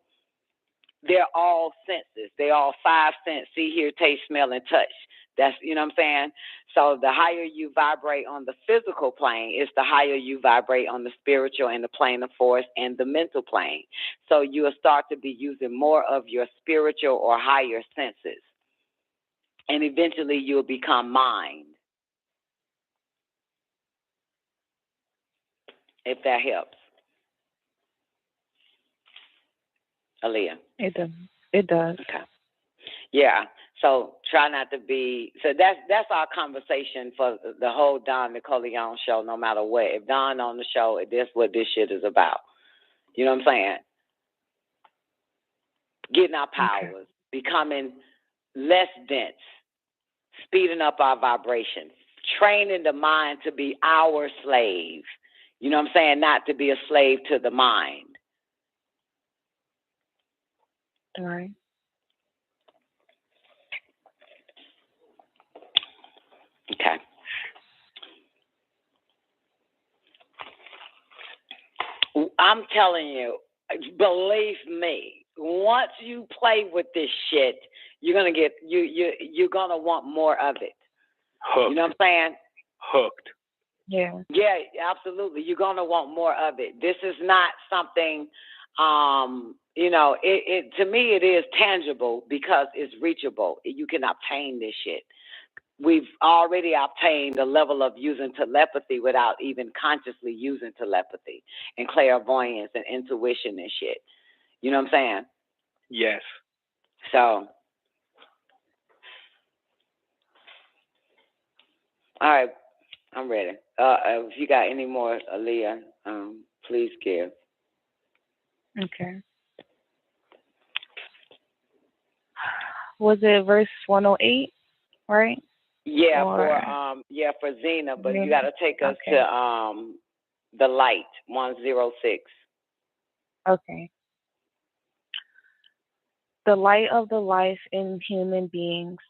they're all senses. They all 5 senses: see, hear, taste, smell, and touch. That's, you know what I'm saying? So the higher you vibrate on the physical plane, it's the higher you vibrate on the spiritual and the plane of force and the mental plane. So you'll start to be using more of your spiritual or higher senses. And eventually you'll become mind. If that helps. Aaliyah. It does. It does. Okay. Yeah. So try not to be. So that's our conversation for the whole Don Nicoleon show. No matter what, if Don on the show, that's what this shit is about. You know what I'm saying? Getting our powers, becoming less dense, speeding up our vibrations, training the mind to be our slave. You know what I'm saying? Not to be a slave to the mind. All right. Okay. I'm telling you, believe me, once you play with this shit, you're gonna get you're gonna want more of it. Hooked. You know what I'm saying? Hooked. Yeah. Yeah, absolutely. You're gonna want more of it. This is not something it to me it is tangible because it's reachable. You can obtain this shit. We've already obtained a level of using telepathy without even consciously using telepathy and clairvoyance and intuition and shit. You know what I'm saying? Yes. So, all right. I'm ready. If you got any more, Aaliyah, please give. Okay. Was it verse 108, right? Yeah, Or, for Zena, but you got to take us to the light 106. Okay. The light of the life in human beings,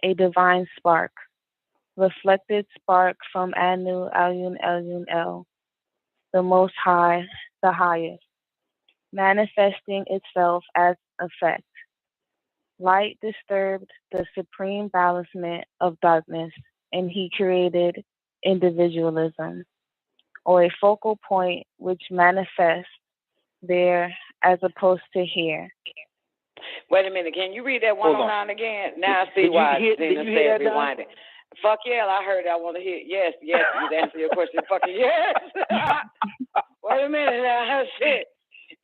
a divine spark, reflected spark from Anu, Alyun, Elyun, El, the Most High, the Highest, manifesting itself as effect. Light disturbed the supreme balancement of darkness, and he created individualism, or a focal point which manifests there as opposed to here. Wait a minute. Can you read that 109 again? Now I see why Zena said rewind it. Fuck yeah, I heard it. I want to hear. Yes, you answer your question. Fucking yes. Wait a minute now. Shit.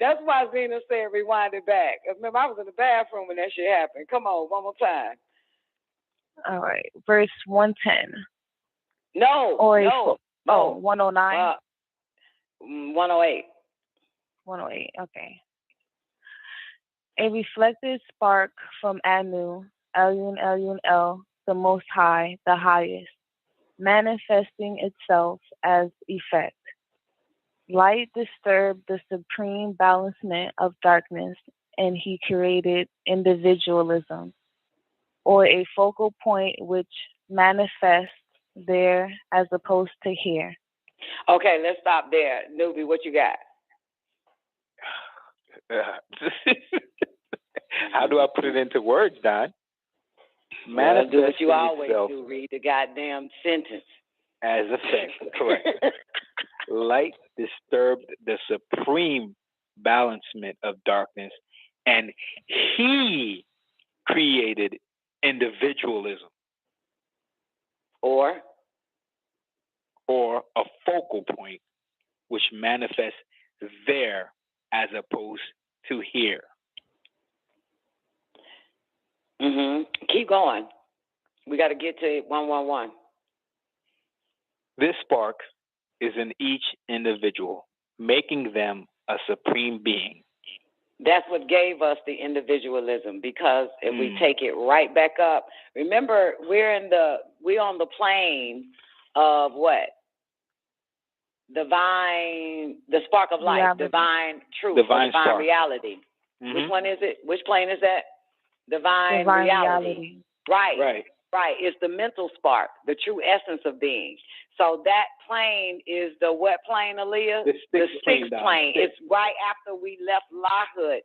That's why Zena said rewind it back. Remember, I was in the bathroom when that shit happened. Come on, one more time. All right. Verse 110. No. 109? 108. 108, okay. A reflected spark from Anu, Elyun, Elyun, El, the Most High, the Highest, manifesting itself as effect. Light disturbed the supreme balancement of darkness, and he created individualism, or a focal point which manifests there as opposed to here. Okay, let's stop there. Newbie, what you got? How do I put it into words, Don? Well, do what you always do. Read the goddamn sentence. As effect, correct. Light disturbed the supreme balancement of darkness, and he created individualism. Or a focal point which manifests there as opposed to here. Keep going. We got to get to 111. This spark is in each individual, making them a supreme being. That's what gave us the individualism, because if we take it right back up, remember we're on the plane of what? The spark of life, divine truth, divine reality. Which one is it? Which plane is that? Divine reality. Right. It's the mental spark, the true essence of being. So that plane is the what plane, Aaliyah? The sixth plane. It's right after we left Lahud.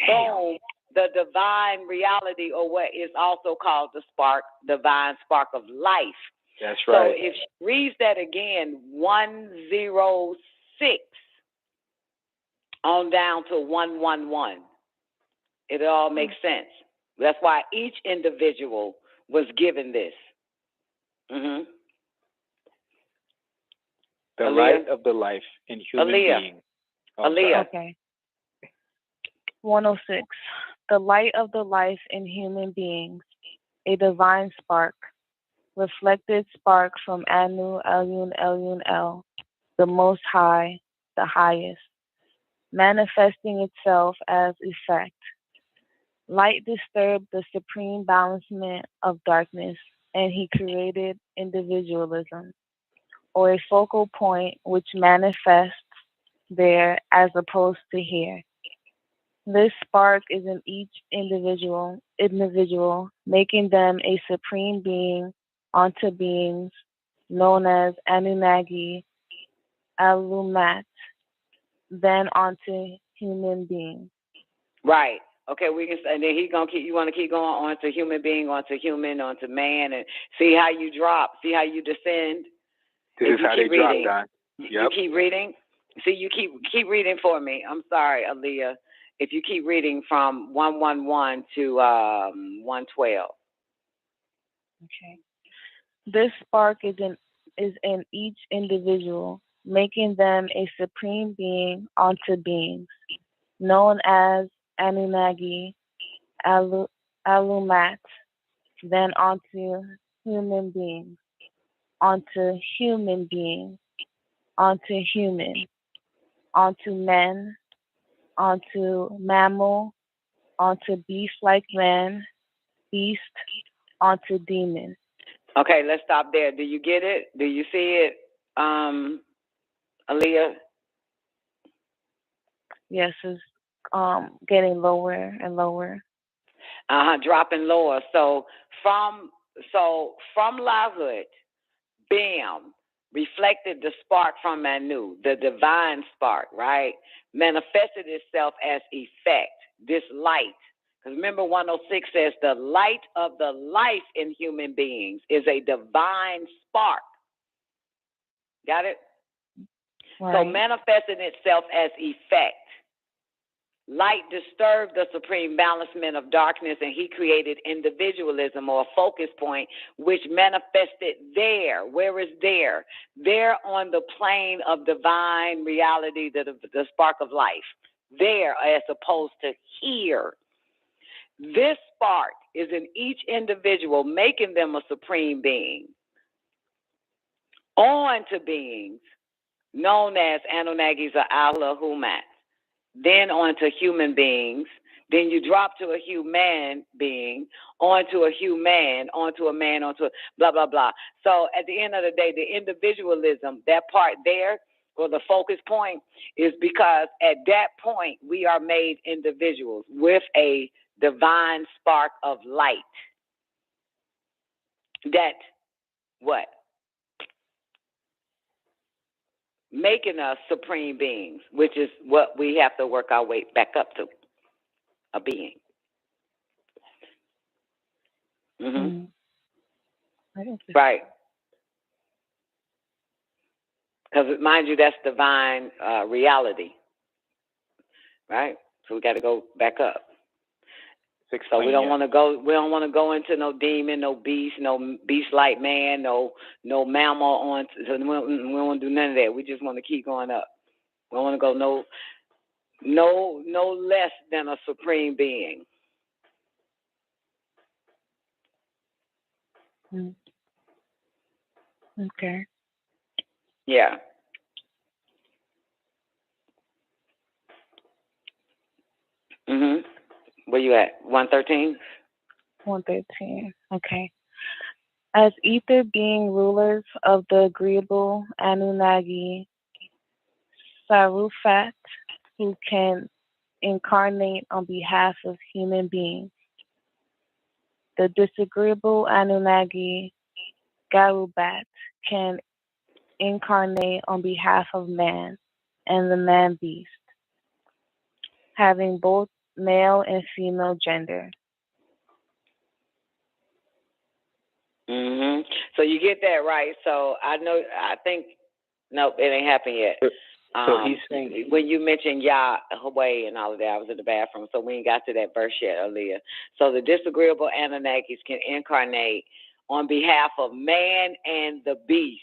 Boom. The divine reality, or what is also called the spark, divine spark of life. That's right. So if she reads that again, 106 on down to 111, it all makes sense. That's why each individual was given this. The light of the life in human being. Aaliyah. Okay. 106. The light of the life in human beings, a divine spark, reflected spark from Anu, Elyun, Elyun, El, the Most High, the Highest, manifesting itself as effect. Light disturbed the supreme balancement of darkness, and he created individualism, or a focal point which manifests there as opposed to here. This spark is in each individual, making them a supreme being onto beings known as Anunnaki, Alumat, then onto human beings. Right. Okay, we can, and then he's gonna keep. You want to keep going on to human being, onto human, onto man, and see how you drop, see how you descend. This is how they drop, Don. You keep reading. See, you keep reading for me. I'm sorry, Aaliyah. If you keep reading from 111 to 112. Okay. This spark is in each individual, making them a supreme being onto beings, known as Anunnaki, Alumat, then onto human beings. onto human beings, onto human, onto men, onto mammal, onto beast-like man, beast, onto demon. Okay, let's stop there. Do you get it? Do you see it, Aaliyah? Yes, it's getting lower and lower. Dropping lower. So from LAWUH, bam, reflected the spark from Manu, the divine spark, right? Manifested itself as effect, this light. Because remember 106 says the light of the life in human beings is a divine spark. Got it? Right. So manifesting itself as effect. Light disturbed the supreme balancement of darkness, and he created individualism, or a focus point, which manifested there. Where is there? There on the plane of divine reality, the spark of life. There, as opposed to here. This spark is in each individual, making them a supreme being. On to beings known as Anunnakis or Allahumats. Then on to human beings. Then you drop to a human being, onto a human, onto a man, onto a blah, blah, blah. So at the end of the day, the individualism, that part there, or the focus point, is because at that point we are made individuals with a divine spark of light. That what? Making us supreme beings, which is what we have to work our way back up to, a being. Right. Because mind you, that's divine reality. Right? So we got to go back up. So we don't want to go. We don't want to go into no demon, no beast, no beast-like man, no mammal. On. So we don't want to do none of that. We just want to keep going up. We don't want to go no less than a supreme being. Okay. Yeah. Where you at? 113? 113. Okay. As ether being rulers of the agreeable Anunnaki Sarufat, who can incarnate on behalf of human beings, the disagreeable Anunnaki Garubat can incarnate on behalf of man and the man beast, having both male and female gender. So you get that right. So I think, nope, it ain't happened yet. So he's saying, when you mentioned Yahweh and all of that, I was in the bathroom, so we ain't got to that verse yet, Aaliyah. So the disagreeable Anunnakis can incarnate on behalf of man and the beast,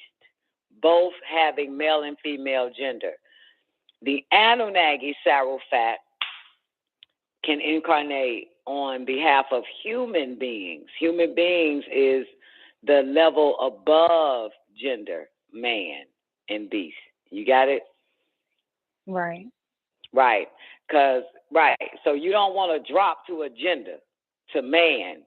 both having male and female gender. The Anunnaki Sarufat can incarnate on behalf of human beings. Human beings is the level above gender, man and beast. You got it? Right. Right. So you don't want to drop to a gender, to man,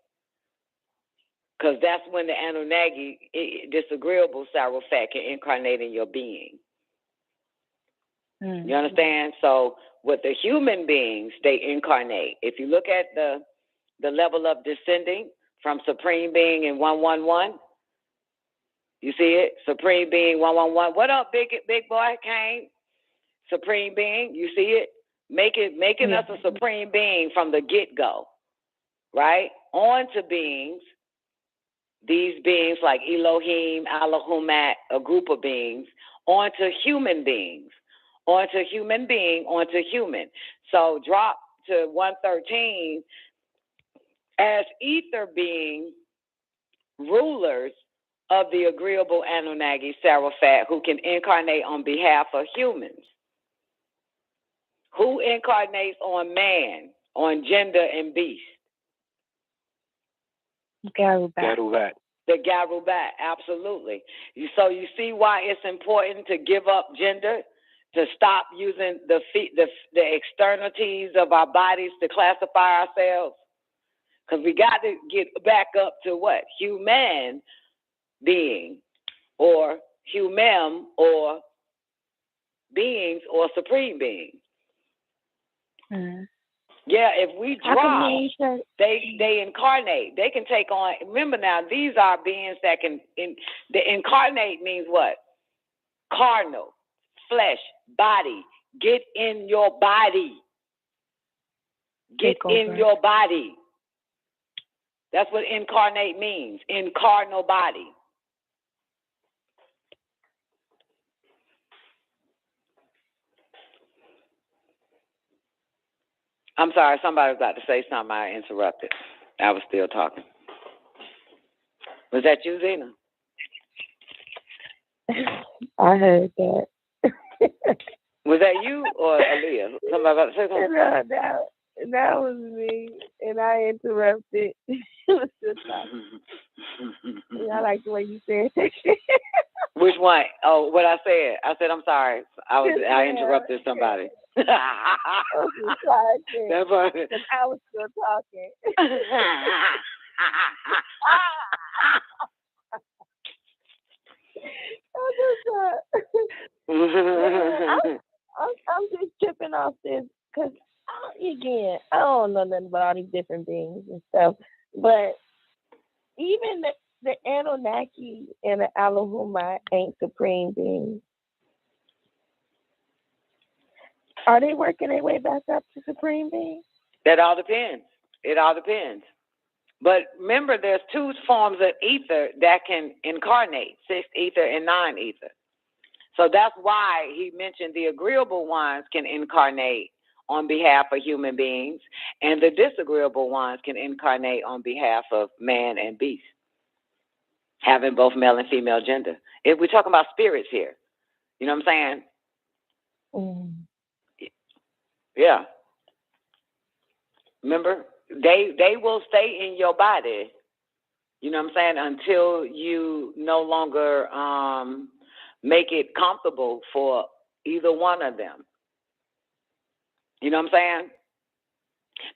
because that's when the Anunnaki, disagreeable Sarufat, can incarnate in your being. You understand? So with the human beings, they incarnate. If you look at the level of descending from Supreme Being in 111, you see it? Supreme Being 111. What up, big boy? Came. Supreme Being, you see it? Making us a Supreme Being from the get-go, right? On to beings, these beings like Elohim, Allahumat, a group of beings, on to human beings, on to human being, on to human. So drop to 113, as ether being rulers of the agreeable Anunnaki Sarufat, who can incarnate on behalf of humans. Who incarnates on man, on gender and beast? Garubat. The Garubat, absolutely. So you see why it's important to give up gender, to stop using the externalities of our bodies to classify ourselves? Because we got to get back up to what? Human being, or humem, or beings, or supreme beings. Mm-hmm. Yeah, if we drop, they incarnate. They can take on. Remember now, these are beings that can. The incarnate means what? Carnal, flesh, body. Get in your body. Get in your body. That's what incarnate means. Incarnal body. I'm sorry, somebody was about to say something. I interrupted. I was still talking. Was that you, Zena? I heard that. Was that you or Aaliyah? Somebody about to say something? No, that was me, and I interrupted. I like the way you said that shit. Which one? Oh, what I said. I said, I'm sorry. I interrupted somebody. I was still talking. I'm just tripping off this because, again, I don't know nothing about all these different beings and stuff. But even the Anunnaki and the HAAYUH ain't supreme beings. Are they working their way back up to supreme beings? That all depends. It all depends. But remember, there's two forms of ether that can incarnate, 6 ether and 9 ether. So that's why he mentioned the agreeable ones can incarnate on behalf of human beings, and the disagreeable ones can incarnate on behalf of man and beast, having both male and female gender. If we're talking about spirits here, you know what I'm saying? Yeah. Remember, they will stay in your body, you know what I'm saying, until you no longer make it comfortable for either one of them. You know what I'm saying?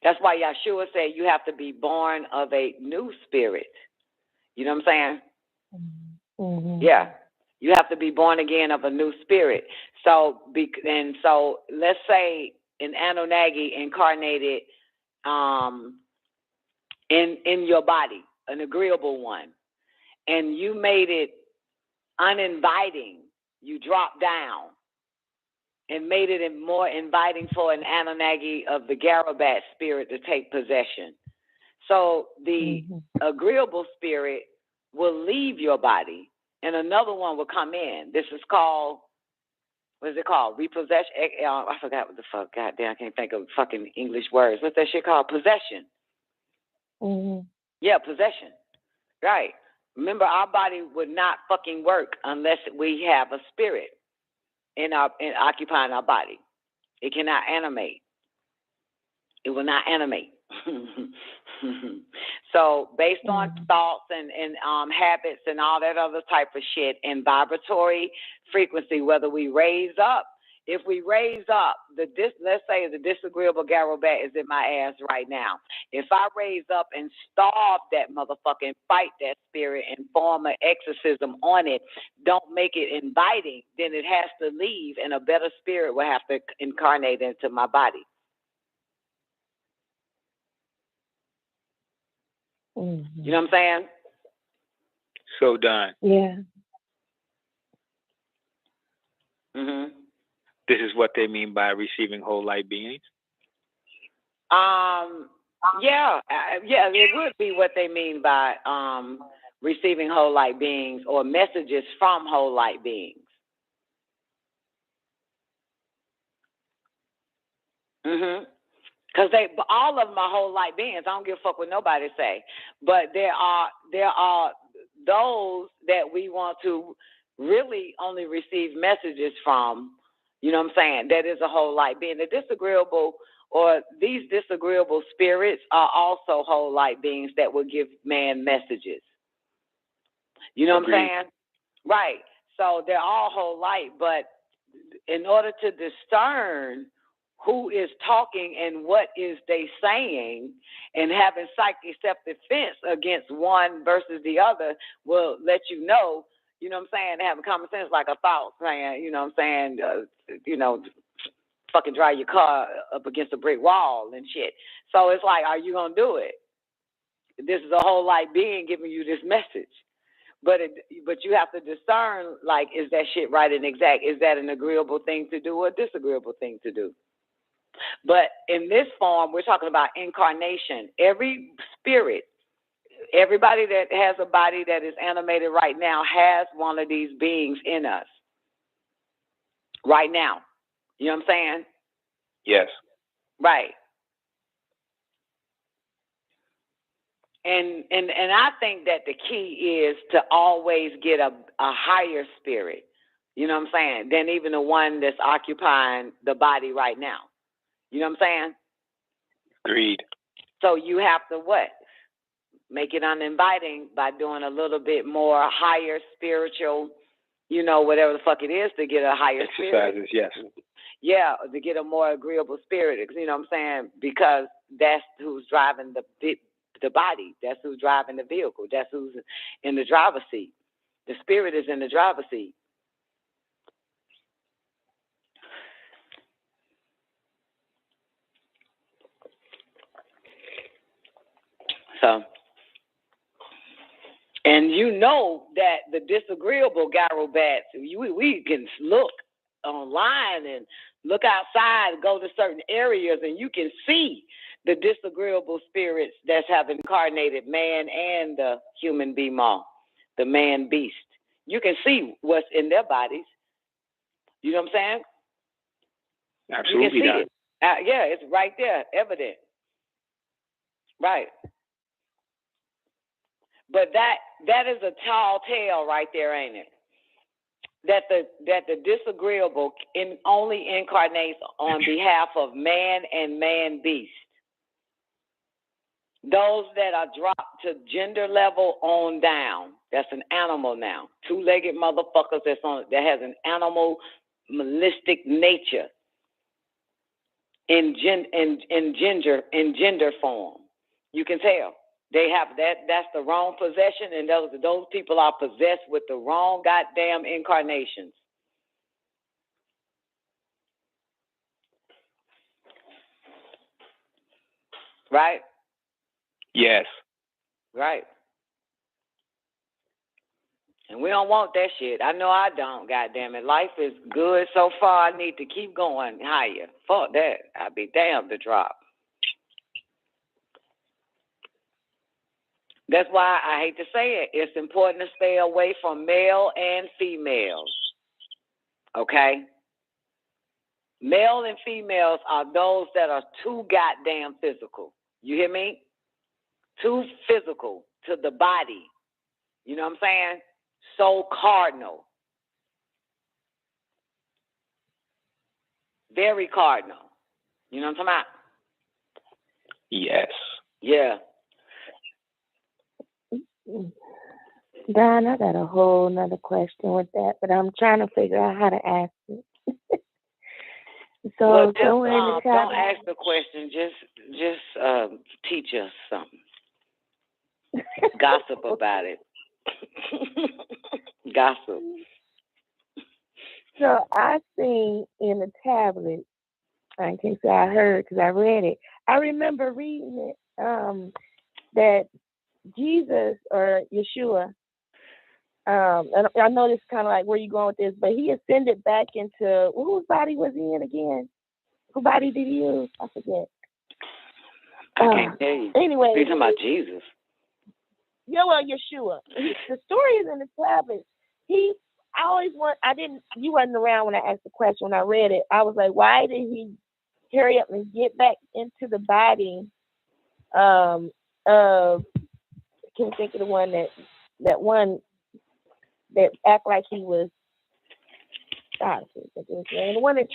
That's why Yeshua said you have to be born of a new spirit. You know what I'm saying? Mm-hmm. Yeah. You have to be born again of a new spirit. So let's say an Anunnaki incarnated in your body, an agreeable one, and you made it uninviting. You dropped down and made it more inviting for an Anunnaki of the Garubat spirit to take possession. So the agreeable spirit will leave your body, and another one will come in. This is called, what is it called? Repossession. I forgot what the fuck. Goddamn, I can't think of fucking English words. What's that shit called? Possession. Mm-hmm. Yeah, possession. Right. Remember, our body would not fucking work unless we have a spirit in occupying our body. It cannot animate. It will not animate. So based on thoughts and habits and all that other type of shit and vibratory frequency, whether we raise up, if we raise up, let's say the disagreeable Garubat is in my ass right now. If I raise up and starve that motherfucker and fight that spirit and form an exorcism on it, don't make it inviting, then it has to leave and a better spirit will have to incarnate into my body. Mm-hmm. You know what I'm saying? So done. Yeah. Mhm. This is what they mean by receiving whole light beings? Yeah, it would be what they mean by receiving whole light beings or messages from whole light beings. Mhm. Because all of them are whole light beings. I don't give a fuck what nobody say. But there are those that we want to really only receive messages from. You know what I'm saying? That is a whole light being. The disagreeable or these disagreeable spirits are also whole light beings that will give man messages. You know what I'm saying? Right. So they're all whole light, but in order to discern who is talking and what is they saying, and having psychic self-defense against one versus the other will let you know what I'm saying, having common sense like a thought saying, you know what I'm saying, fucking drive your car up against a brick wall and shit. So it's like, are you going to do it? This is a whole light being giving you this message. But you have to discern, like, is that shit right and exact? Is that an agreeable thing to do or a disagreeable thing to do? But in this form, we're talking about incarnation. Every spirit, everybody that has a body that is animated right now has one of these beings in us right now. You know what I'm saying? Yes. Right. And I think that the key is to always get a higher spirit, you know what I'm saying, than even the one that's occupying the body right now. You know what I'm saying? Agreed. So you have to what? Make it uninviting by doing a little bit more higher spiritual, whatever the fuck it is to get a higher exercises, spirit. Yes. Yeah, to get a more agreeable spirit, you know what I'm saying? Because that's who's driving the body. That's who's driving the vehicle. That's who's in the driver's seat. The spirit is in the driver's seat. So, and you know that the disagreeable gyro bats, we can look online and look outside, go to certain areas, and you can see the disagreeable spirits that have incarnated man and the human being, the man beast. You can see what's in their bodies. You know what I'm saying? Absolutely. You can see it. Yeah, it's right there, evident. Right. But that is a tall tale right there, ain't it? That the disagreeable only incarnates on behalf of man and man beast. Those that are dropped to gender level on down, that's an animal now. Two-legged motherfuckers that has an animalistic nature in gender form. You can tell. They have that's the wrong possession, and those people are possessed with the wrong goddamn incarnations. Right? Yes. Right. And we don't want that shit. I know I don't, goddamn it. Life is good so far. I need to keep going higher. Fuck that. I'd be damned to drop. That's why I hate to say it. It's important to stay away from male and females. Okay? Male and females are those that are too goddamn physical. You hear me? Too physical to the body. You know what I'm saying? So cardinal. Very cardinal. You know what I'm talking about? Yes. Yeah. Don, I got a whole nother question with that, but I'm trying to figure out how to ask it. Well, don't ask the question. Just teach us something. Gossip about it. Gossip. So I seen in the tablet, I can't say I heard because I read it. I remember reading it, that Jesus or Yeshua, and I know this is kind of like where you going with this, but he ascended back into, whose body was he in again? Whose body did he use? I forget. I can't tell you. Anyway. You're talking about Jesus. Yeah, well, Yeshua. The story is in the tablet. You wasn't around when I asked the question. When I read it, I was like, why did he hurry up and get back into the body of, I can't think of the one that act like he was, God, I can't think of his name. The one that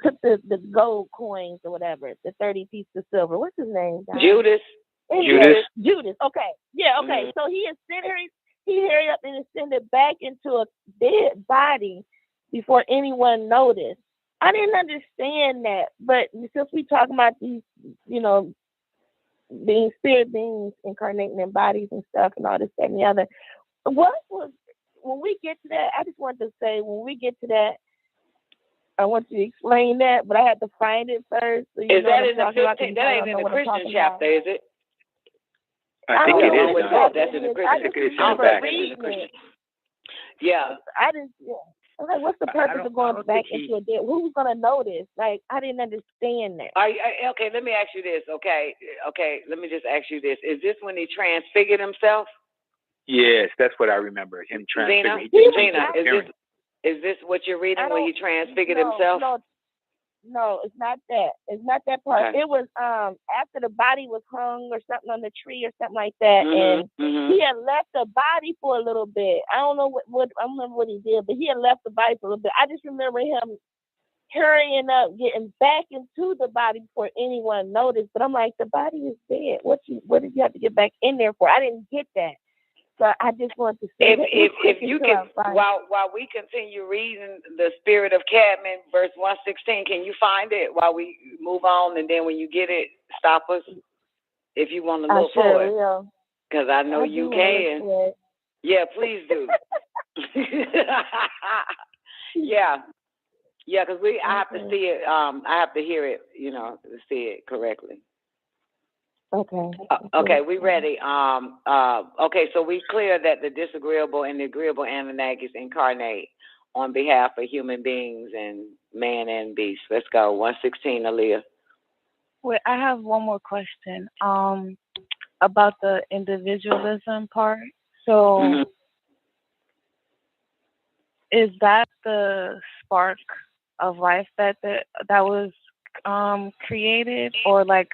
took the gold coins or whatever, the 30 pieces of silver. What's his name? God? Judas. Judas. Okay. Yeah, okay. So he hurried up and ascended back into a dead body before anyone noticed. I didn't understand that, but since we talk about these, being spirit beings incarnating in bodies and stuff and all this, that, and the other, when we get to that, I just want to say, when we get to that, I want you to explain that, but I had to find it first. So is that in the 15th? That ain't in the Christian chapter, is it? I think it is. That's in the Christian. Yeah. I didn't. Yeah. I'm like, what's the purpose of going back into a dead? Who's gonna notice? Like, I didn't understand that. Okay, let me ask you this. Okay, let me just ask you this. Is this when he transfigured himself? Yes, that's what I remember. Him transfiguring. Gina, is this what you're reading when he transfigured himself? No, it's not that. It's not that part. Okay. It was after the body was hung or something on the tree or something like that, and he had left the body for a little bit. I don't know what I don't remember what he did, but he had left the body for a little bit. I just remember him hurrying up, getting back into the body before anyone noticed. But I'm like, the body is dead. What did you have to get back in there for? I didn't get that. So I just want to say if you can, while we continue reading the Spirit of Cadman, verse 116, can you find it while we move on? And then when you get it, stop us if you want to look for it. Because I know you can. Yeah, please do. Yeah, because I have to see it. I have to hear it, to see it correctly. Okay. Okay, we ready. Okay, so we clear that the disagreeable and the agreeable Anunnakis incarnate on behalf of human beings and man and beast. Let's go. 116, Aaliyah. Wait, I have one more question. About the individualism part. So, is that the spark of life that was created, or like?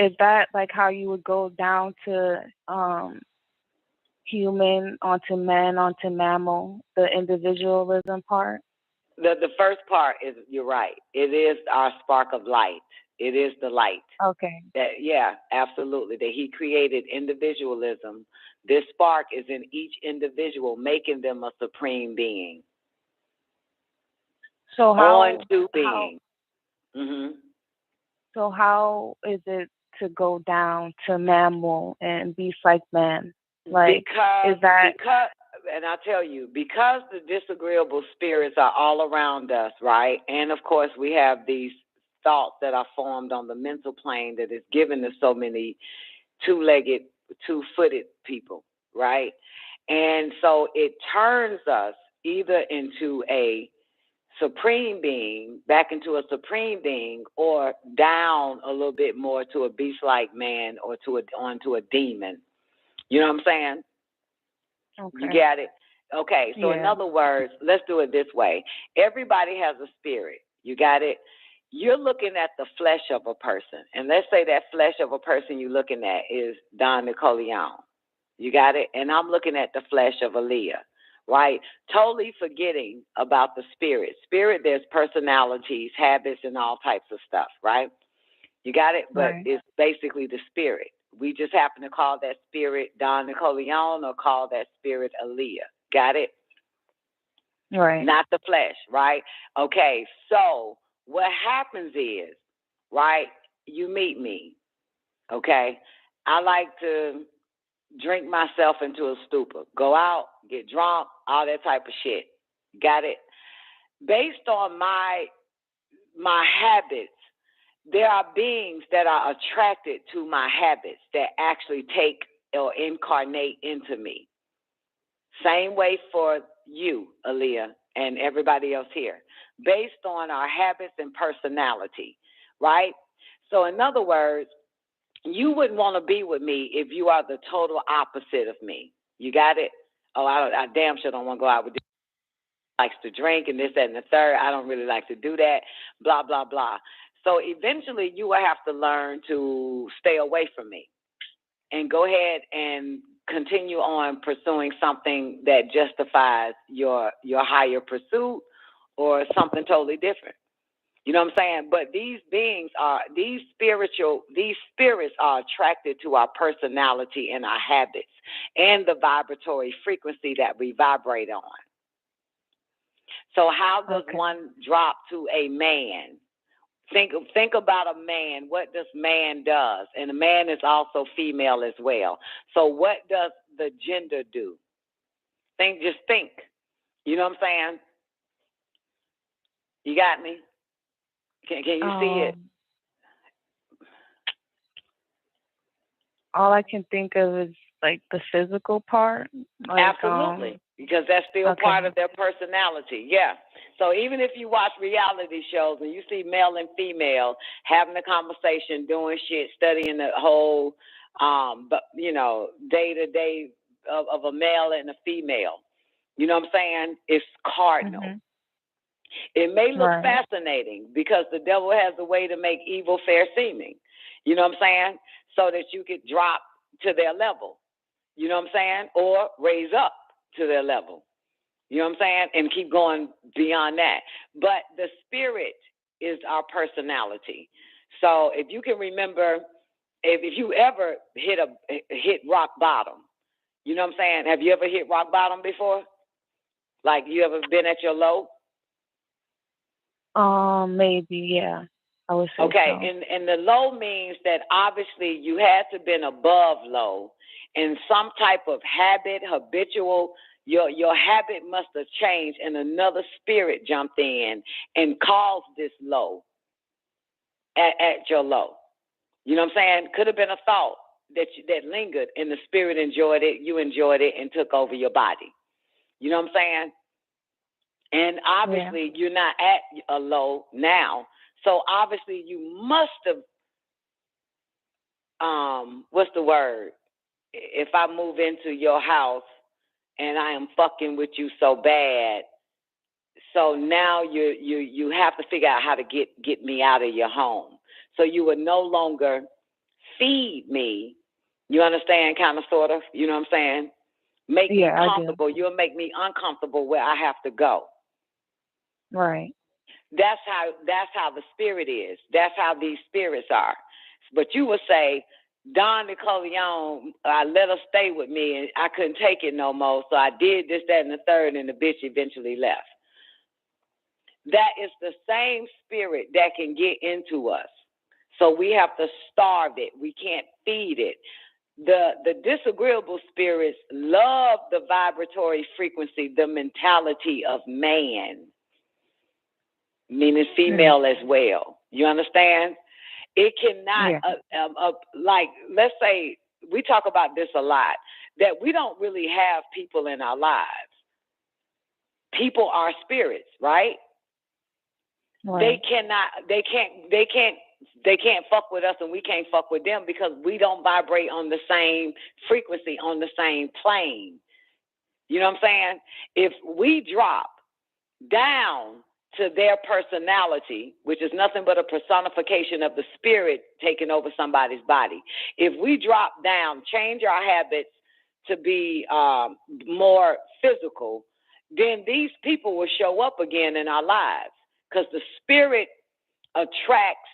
Is that like how you would go down to human, onto man, onto mammal, the individualism part? The first part is, you're right. It is our spark of light. It is the light. Okay. Yeah, absolutely. That he created individualism. This spark is in each individual, making them a supreme being. So how? On to being. So how is it to go down to mammal and beast like man? Like, because and I tell you, because the disagreeable spirits are all around us, right? And of course, we have these thoughts that are formed on the mental plane that is given to so many two-legged, two-footed people, right? And so it turns us either into a supreme being, back into a supreme being, or down a little bit more to a beast-like man, or onto a demon. You know what I'm saying? Okay. You got it? Okay, so in other words, let's do it this way. Everybody has a spirit. You got it? You're looking at the flesh of a person. And let's say that flesh of a person you're looking at is Don Nicoleon. You got it? And I'm looking at the flesh of Aaliyah. Right? Totally forgetting about the spirit. Spirit, there's personalities, habits, and all types of stuff, right? You got it? But it's basically the spirit. We just happen to call that spirit Don Nicoleon or call that spirit Aaliyah. Got it? Right. Not the flesh, right? Okay, so what happens is, right, you meet me, okay? I like to drink myself into a stupor, go out, get drunk, all that type of shit. Got it? Based on my habits, there are beings that are attracted to my habits that actually take or incarnate into me. Same way for you, Aaliyah, and everybody else here. Based on our habits and personality, right? So in other words, you wouldn't want to be with me if you are the total opposite of me. You got it? Oh, I damn sure don't want to go out with this. Likes to drink and this, that, and the third. I don't really like to do that. Blah, blah, blah. So eventually you will have to learn to stay away from me and go ahead and continue on pursuing something that justifies your higher pursuit or something totally different. You know what I'm saying? But these spirits are attracted to our personality and our habits and the vibratory frequency that we vibrate on. So how does one drop to a man? Think about a man. What does man does? And a man is also female as well. So what does the gender do? Just think. You know what I'm saying? You got me? Can you see it? All I can think of is like the physical part. Like, Absolutely, because that's still part of their personality. Yeah. So even if you watch reality shows and you see male and female having a conversation, doing shit, studying the whole, day-to-day of a male and a female, you know what I'm saying? It's cardinal. Mm-hmm. It may look fascinating because the devil has a way to make evil fair seeming. You know what I'm saying? So that you could drop to their level. You know what I'm saying? Or raise up to their level. You know what I'm saying? And keep going beyond that. But the spirit is our personality. So if you can remember, if you ever hit rock bottom, you know what I'm saying? Have you ever hit rock bottom before? Like you ever been at your low? Maybe, yeah. I would say okay, so. And the low means that obviously you had to been above low in some type of habit, habitual. Your habit must have changed, and another spirit jumped in and caused this low at your low. You know what I'm saying? Could have been a thought that lingered, and the spirit enjoyed it. You enjoyed it, and took over your body. You know what I'm saying? And obviously, you're not at a low now. So obviously, you must have, what's the word? If I move into your house and I am fucking with you so bad, so now you have to figure out how to get me out of your home. So you would no longer feed me. You understand, kind of, sort of? You know what I'm saying? Make me comfortable. You'll make me uncomfortable where I have to go. Right. That's how the spirit is. That's how these spirits are. But you would say, Don Nicoleon, let her stay with me, and I couldn't take it no more, so I did this, that, and the third, and the bitch eventually left. That is the same spirit that can get into us. So we have to starve it. We can't feed it. The disagreeable spirits love the vibratory frequency, the mentality of man, meaning female as well. You understand? It cannot, like, let's say, we talk about this a lot, that we don't really have people in our lives. People are spirits, right? They can't fuck with us, and we can't fuck with them because we don't vibrate on the same frequency, on the same plane. You know what I'm saying? If we drop down to their personality, which is nothing but a personification of the spirit taking over somebody's body. If we drop down, change our habits to be more physical, then these people will show up again in our lives because the spirit attracts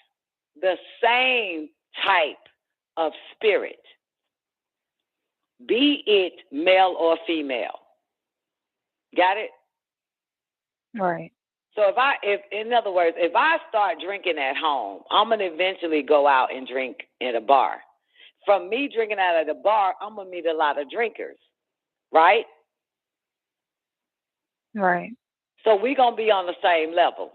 the same type of spirit, be it male or female. Got it? Right. So in other words, if I start drinking at home, I'm going to eventually go out and drink at a bar. From me drinking out at a bar, I'm going to meet a lot of drinkers, right? Right. So we're going to be on the same level.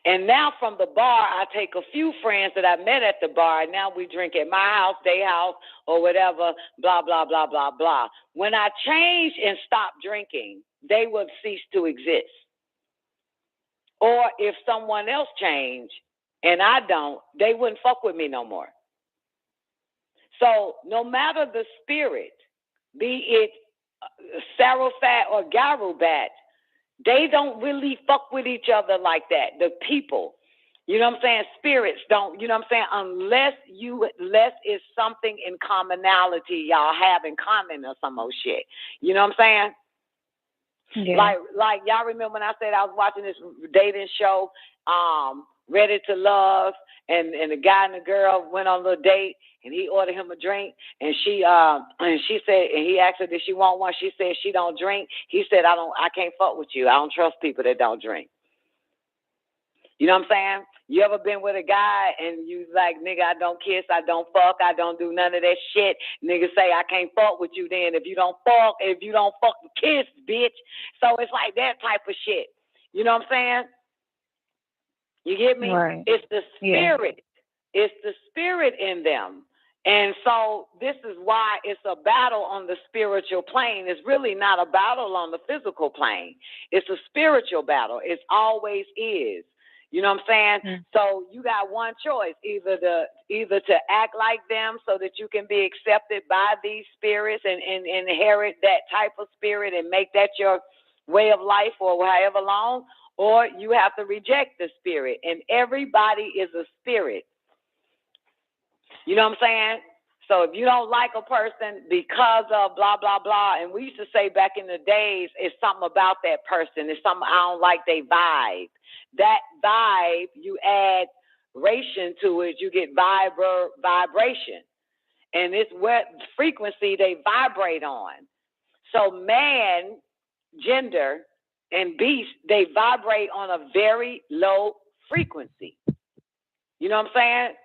And now from the bar, I take a few friends that I met at the bar, and now we drink at my house, their house, or whatever, blah, blah, blah, blah, blah. When I change and stop drinking, they will cease to exist. Or if someone else changed and I don't, they wouldn't fuck with me no more. So no matter the spirit, be it Sarofat or Garubat, they don't really fuck with each other like that. The people, you know what I'm saying? Spirits don't, you know what I'm saying? Unless it's something in commonality y'all have in common or some old shit. You know what I'm saying? Yeah. Like y'all remember when I said I was watching this dating show Ready to Love, and the guy and the girl went on a little date, and he ordered him a drink, and she said, and he asked her, did she want one? She said she don't drink. He said, I can't fuck with you. I don't trust people that don't drink. You know what I'm saying? You ever been with a guy and you like, nigga, I don't kiss, I don't fuck, I don't do none of that shit. Nigga say, I can't fuck with you then if you don't fuck kiss, bitch. So it's like that type of shit. You know what I'm saying? You get me? Right. It's the spirit. Yeah. It's the spirit in them. And so this is why it's a battle on the spiritual plane. It's really not a battle on the physical plane. It's a spiritual battle. It always is. You know what I'm saying? So you got one choice, either to act like them so that you can be accepted by these spirits and inherit that type of spirit and make that your way of life for however long, or you have to reject the spirit. And everybody is a spirit. You know what I'm saying? So if you don't like a person because of blah, blah, blah, and we used to say back in the days, it's something about that person. It's something I don't like, they vibe. That vibe, you add ration to it, you get vibration. And it's what frequency they vibrate on. So man, gender, and beast, they vibrate on a very low frequency. You know what I'm saying?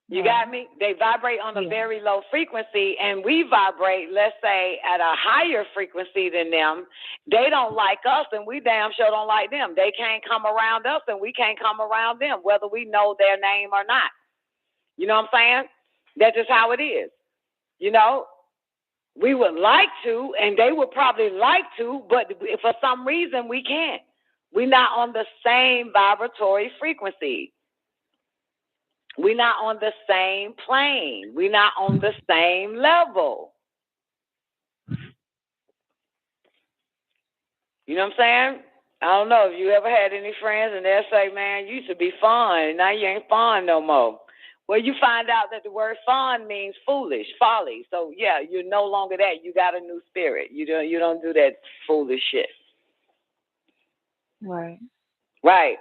You got me? They vibrate on a very low frequency, and we vibrate, let's say, at a higher frequency than them. They don't like us, and we damn sure don't like them. They can't come around us, and we can't come around them, whether we know their name or not. You know what I'm saying? That's just how it is. You know, we would like to, and they would probably like to, but for some reason we can't. We're not on the same vibratory frequency. We're not on the same plane. We're not on the same level. You know what I'm saying? I don't know if you ever had any friends and they'll say, man, you used to be fun, and now you ain't fun no more. Well, you find out that the word fun means foolish, folly. So, yeah, you're no longer that. You got a new spirit. You don't do that foolish shit. Right. Right.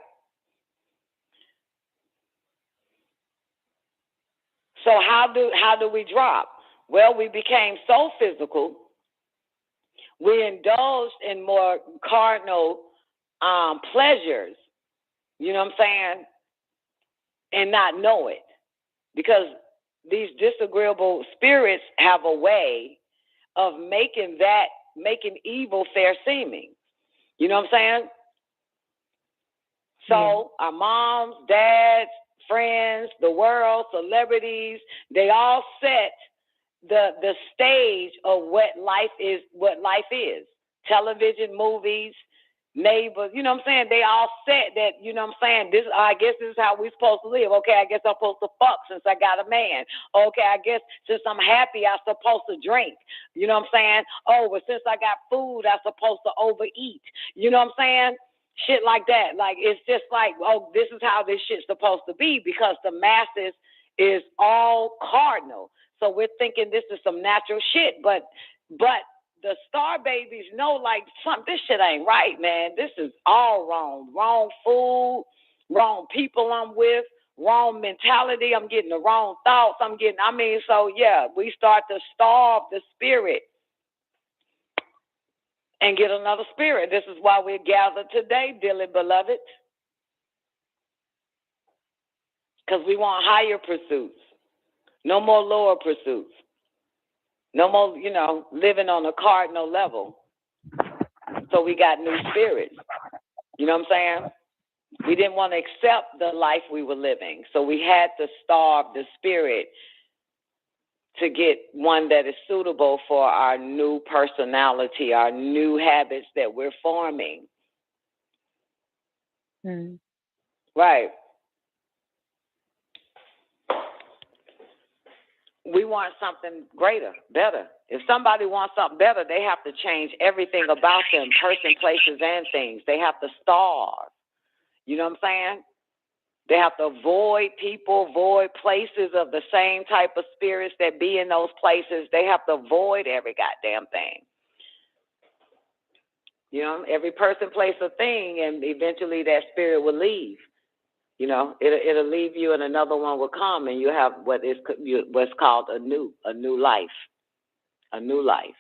So how do we drop? Well, we became so physical. We indulged in more carnal pleasures, you know what I'm saying, and not know it. Because these disagreeable spirits have a way of making evil fair seeming. You know what I'm saying? So our moms, dads, friends, the world, celebrities, they all set the stage of what life is. Television, movies, neighbors, you know what I'm saying? They all set that, you know what I'm saying? I guess this is how we're supposed to live. Okay, I guess I'm supposed to fuck since I got a man. Okay, I guess since I'm happy, I'm supposed to drink. You know what I'm saying? Oh, but since I got food, I'm supposed to overeat. You know what I'm saying? Shit like that. Like, it's just like, oh, this is how this shit's supposed to be, because the masses is all cardinal. So we're thinking this is some natural shit, but the star babies know, like, this shit ain't right, man. This is all wrong. Wrong food, wrong people I'm with, wrong mentality. I'm getting the wrong thoughts. So yeah, we start to starve the spirit and get another spirit. This is why we're gathered today, dearly beloved. Because we want higher pursuits. No more lower pursuits. No more, living on a cardinal level. So we got new spirits. You know what I'm saying? We didn't want to accept the life we were living. So we had to starve the spirit to get one that is suitable for our new personality, our new habits that we're forming. Right. We want something greater, better. If somebody wants something better, they have to change everything about them, person, places, and things. They have to starve. You know what I'm saying? They have to avoid people, avoid places of the same type of spirits that be in those places. They have to avoid every goddamn thing. You know, every person, place, a thing, and eventually that spirit will leave. You know, it'll leave you, and another one will come, and you have what's called a new life, a new life.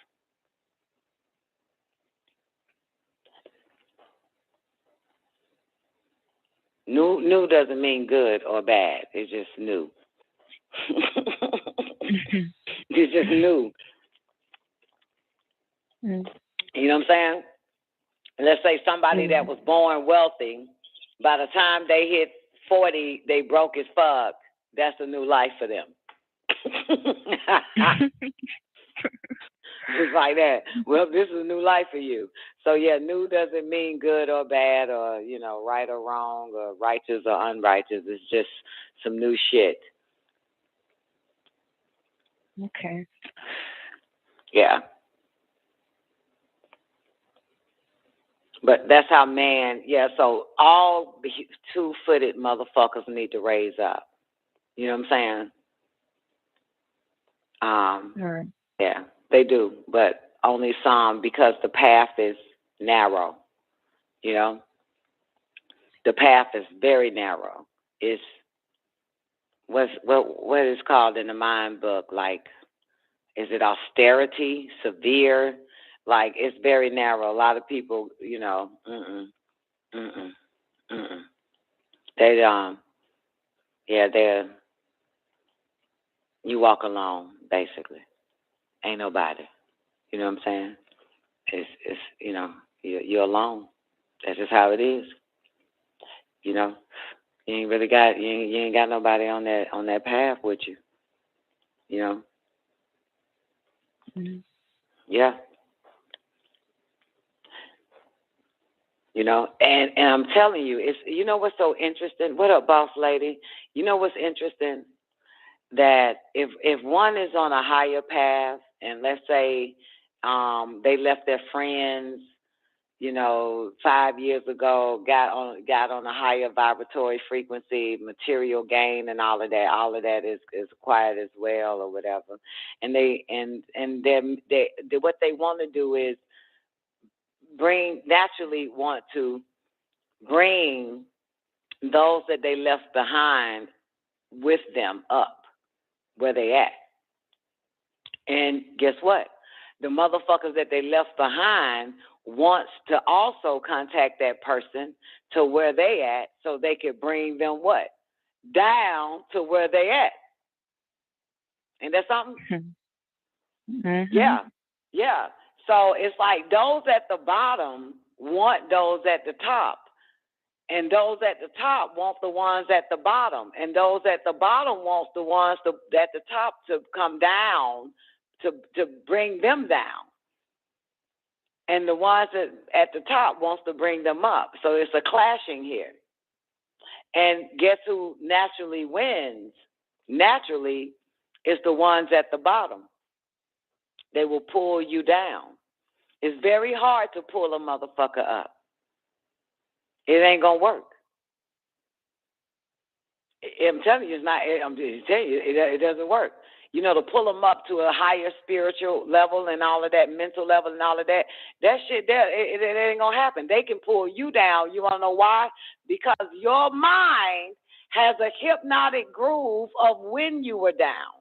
New doesn't mean good or bad. It's just new. It's just new. You know what I'm saying? Let's say somebody that was born wealthy, by the time they hit 40, they broke as fuck. That's a new life for them. It's like that. Well, this is a new life for you. So, yeah, new doesn't mean good or bad or, you know, right or wrong or righteous or unrighteous. It's just some new shit. Okay. Yeah. But that's how so all the two-footed motherfuckers need to raise up. You know what I'm saying? Right. Yeah, they do, but only some, because the path is narrow. You know? The path is very narrow. It's what is called in the mind book, like, is it austerity, severe? Like, it's very narrow. A lot of people, you know, they're, you walk alone, basically. Ain't nobody. You know what I'm saying? It's you know, you're alone. That's just how it is. You know, you ain't got nobody on that path with you. You know? Yeah. You know, and I'm telling you, it's, you know what's so interesting? What up, boss lady? You know what's interesting? That if one is on a higher path, and let's say they left their friends, you know, 5 years ago, got on a higher vibratory frequency, material gain, and all of that is acquired as well, or whatever. And they what they want to do is want to bring those that they left behind with them up where they at. And guess what? The motherfuckers that they left behind wants to also contact that person to where they at, so they could bring them what? Down to where they at. Ain't that something? Yeah. Yeah. So it's like those at the bottom want those at the top. And those at the top want the ones at the bottom. And those at the bottom want the ones at the top to come down to bring them down. And the ones at the top wants to bring them up. So it's a clashing here. And guess who naturally wins? Naturally, it's the ones at the bottom. They will pull you down. It's very hard to pull a motherfucker up. It ain't gonna work. I'm telling you, it's not. I'm just telling you, it doesn't work. You know, to pull them up to a higher spiritual level and all of that, mental level and all of that, that shit there, it ain't gonna happen. They can pull you down. You wanna know why? Because your mind has a hypnotic groove of when you were down,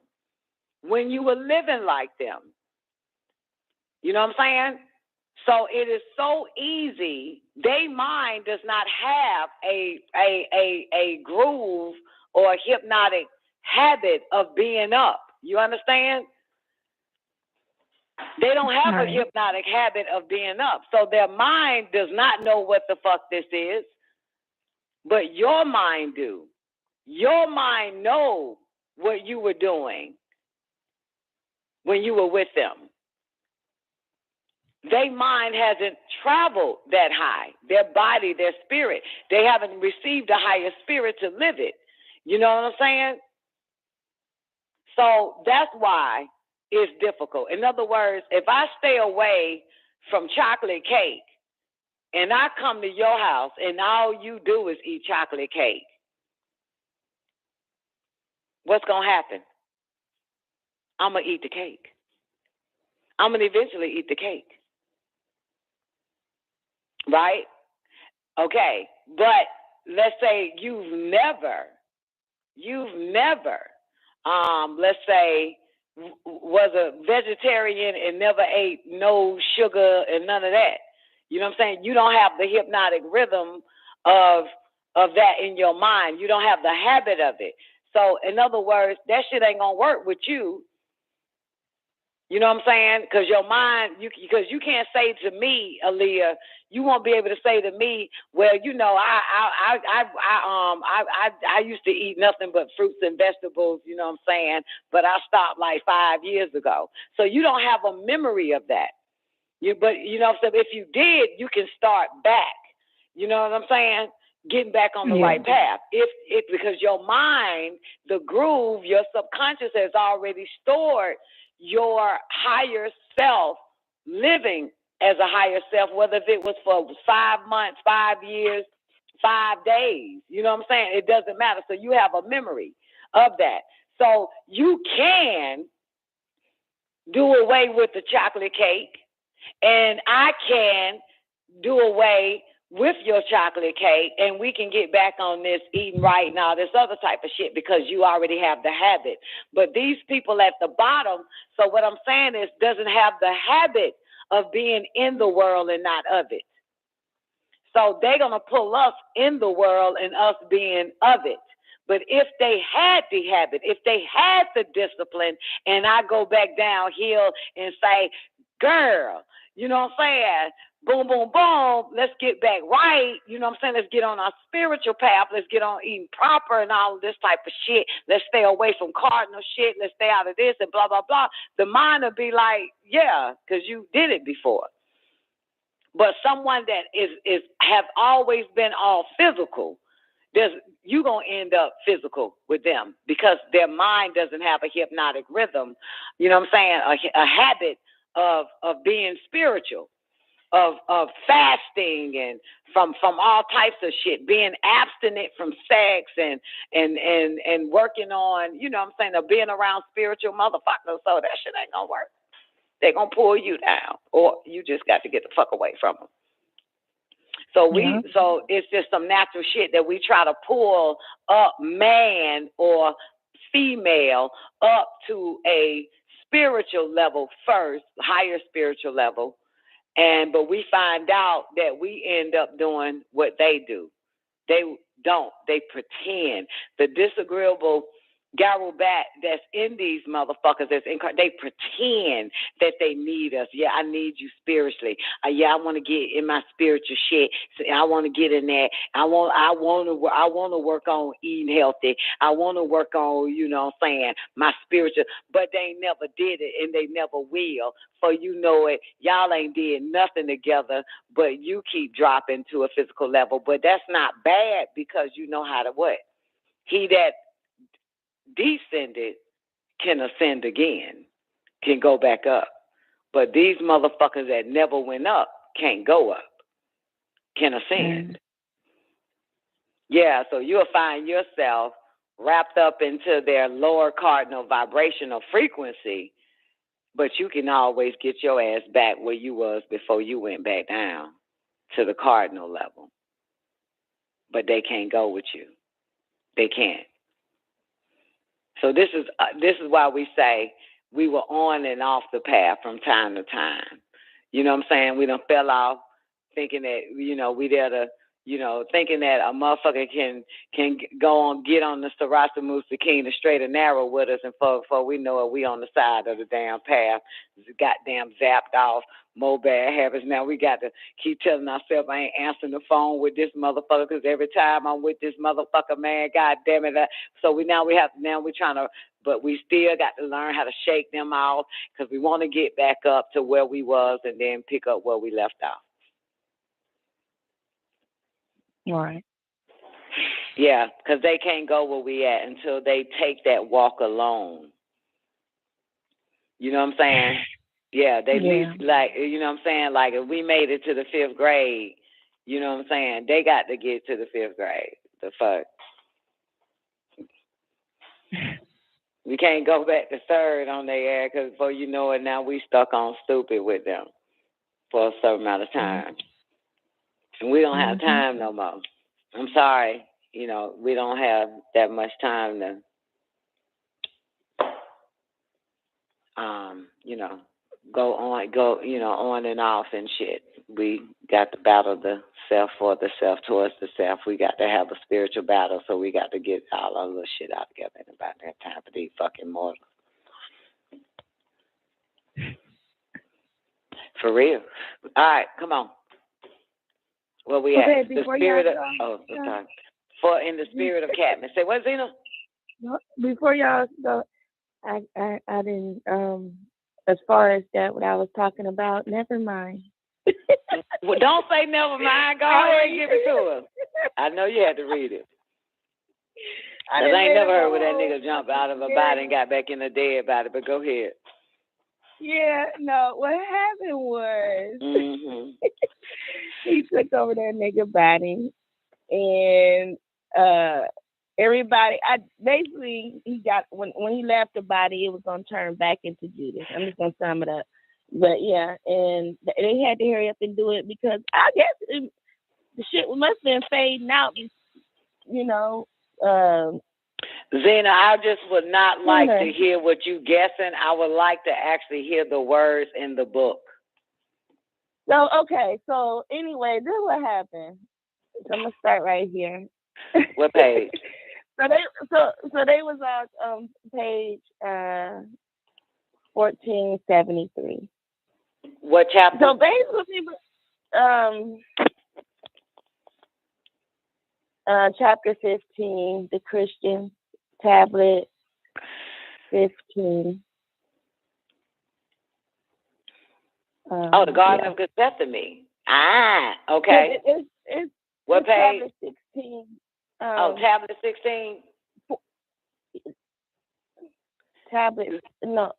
when you were living like them. You know what I'm saying? So it is so easy. Their mind does not have a groove or a hypnotic habit of being up. You understand? They don't have a hypnotic habit of being up. So their mind does not know what the fuck this is, but your mind do. Your mind know what you were doing when you were with them. Their mind hasn't traveled that high. Their body, their spirit, they haven't received a higher spirit to live it. You know what I'm saying? So that's why it's difficult. In other words, if I stay away from chocolate cake and I come to your house and all you do is eat chocolate cake, what's going to happen? I'm going to eat the cake. I'm going to eventually eat the cake. right? Okay, but let's say you've never, let's say, was a vegetarian and never ate no sugar and none of that. You know what I'm saying? You don't have the hypnotic rhythm of that in your mind. You don't have the habit of it. So, in other words, that shit ain't gonna work with you. You know what I'm saying? Because your mind, because you can't say to me, Aaliyah, you won't be able to say to me, well, you know, I used to eat nothing but fruits and vegetables. You know what I'm saying? But I stopped like 5 years ago. So you don't have a memory of that. But you know, so if you did, you can start back. You know what I'm saying? Getting back on the right path. If because your mind, the groove, your subconscious has already stored your higher self living as a higher self, whether if it was for 5 months, 5 years, 5 days. You know what I'm saying? It doesn't matter. So you have a memory of that. So you can do away with the chocolate cake, and I can do away with your chocolate cake, and we can get back on this eating right and all this other type of shit because you already have the habit. But these people at the bottom, so what I'm saying is, doesn't have the habit of being in the world and not of it. So they're going to pull us in the world and us being of it. But if they had the habit, if they had the discipline, and I go back downhill and say, girl, you know what I'm saying? Boom, boom, boom. Let's get back right. You know what I'm saying? Let's get on our spiritual path. Let's get on eating proper and all of this type of shit. Let's stay away from cardinal shit. Let's stay out of this and blah, blah, blah. The mind will be like, yeah, because you did it before. But someone that is have always been all physical, you're going to end up physical with them because their mind doesn't have a hypnotic rhythm. You know what I'm saying? A habit of being spiritual. Of fasting and from all types of shit, being abstinent from sex and working on, you know what I'm saying, of being around spiritual motherfuckers. So that shit ain't gonna work. They're gonna pull you down, or you just got to get the fuck away from them. So so it's just some natural shit that we try to pull up man or female up to a spiritual level first, higher spiritual level. But we find out that we end up doing what they do. They don't. They pretend. The disagreeable Garrow bat that's in these motherfuckers they pretend that they need us. Yeah, I need you spiritually. Yeah, I want to get in my spiritual shit. So I want to get in there. I want to work on eating healthy. I want to work on, you know what I'm saying, my spiritual, but they never did it and they never will. For you know it, y'all ain't did nothing together, but you keep dropping to a physical level. But that's not bad because you know how to what? He that descended can ascend again, can go back up. But these motherfuckers that never went up can't go up, can ascend. Yeah, so you'll find yourself wrapped up into their lower cardinal vibrational frequency, but you can always get your ass back where you was before you went back down to the cardinal level. But they can't go with you. They can't. So this is why we say we were on and off the path from time to time. You know what I'm saying? We done fell off thinking that, you know, we there to, you know, thinking that a motherfucker can go on, get on the Sarasa Musakeen, the straight and narrow with us, and before we know it, we on the side of the damn path, goddamn zapped off, more bad habits. Now we got to keep telling ourselves I ain't answering the phone with this motherfucker because every time I'm with this motherfucker, man, God damn it. So we're trying to, but we still got to learn how to shake them off because we want to get back up to where we was and then pick up where we left off. Right. Yeah, because they can't go where we at until they take that walk alone. You know what I'm saying? Yeah, they least, like, you know what I'm saying? Like, if we made it to the 5th grade, you know what I'm saying? They got to get to the 5th grade. The fuck? We can't go back to 3rd on their ass because before you know it, now we stuck on stupid with them for a certain amount of time. And we don't have time no more. I'm sorry, we don't have that much time to, go on and off and shit. We got to battle the self for the self towards the self. We got to have a spiritual battle, so we got to get all our little shit out together in about that time for these fucking mortals. For real. All right, come on. Where we at? The spirit of in the spirit of Catman. Say what, Zena? Before y'all go, I didn't as far as that what I was talking about. Never mind. Well, don't say never mind. Go ahead and give it to us. I know you had to read it. I ain't never heard where that nigga jump out of a body and got back in a dead body. But go ahead. Yeah, no. What happened was he took over that nigga body, and everybody. He got when he left the body, it was gonna turn back into Judas. I'm just gonna sum it up, but yeah, and they had to hurry up and do it because I guess the shit must have been fading out, Zena, I just would not like to hear what you guessing. I would like to actually hear the words in the book. So anyway, this is what happened. So I'm gonna start right here. What page? So they was on page 1473. What chapter? So basically, chapter 15, the Christian tablet 15. The Garden of Gethsemane. Okay. It's what page? Tablet 16. Tablet 16. Tablet, no.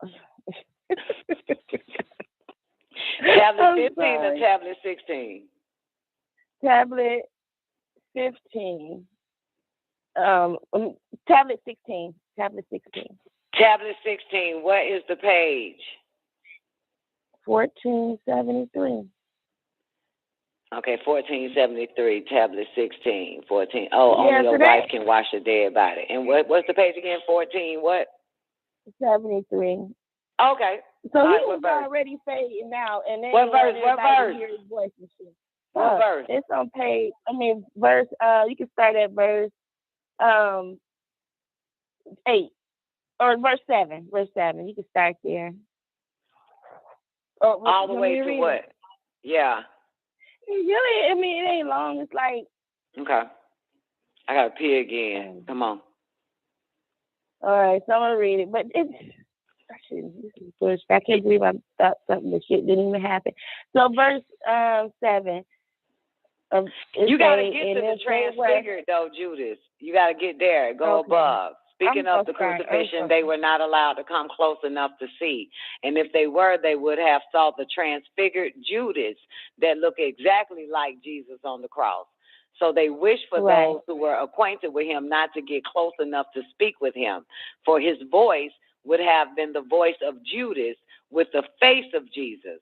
Tablet 15 or tablet 16? Tablet 15. Tablet 16. Tablet 16. Tablet 16. What is the page? 1473. Okay, 1473, tablet 16, 14. Only a wife can wash a dead body. And what's the page again? 14 what? 73. Okay. So he was already fading out, and then what verse? Hear his voice and shit. What verse? It's on page. Verse. You can start at verse 8 or verse 7. Verse 7. You can start there. All the way to what? Yeah. Really, it ain't long. It's like. Okay. I gotta pee again. Come on. All right, so I'm gonna read it, but this is bullshit. I can't believe I thought something that shit didn't even happen. So verse 7. You gotta get to the transfigured though, Judas. You gotta get there. Go above. Speaking of the crucifixion, they were not allowed to come close enough to see. And if they were, they would have saw the transfigured Judas that looked exactly like Jesus on the cross. So they wished for those who were acquainted with him not to get close enough to speak with him. For his voice would have been the voice of Judas with the face of Jesus.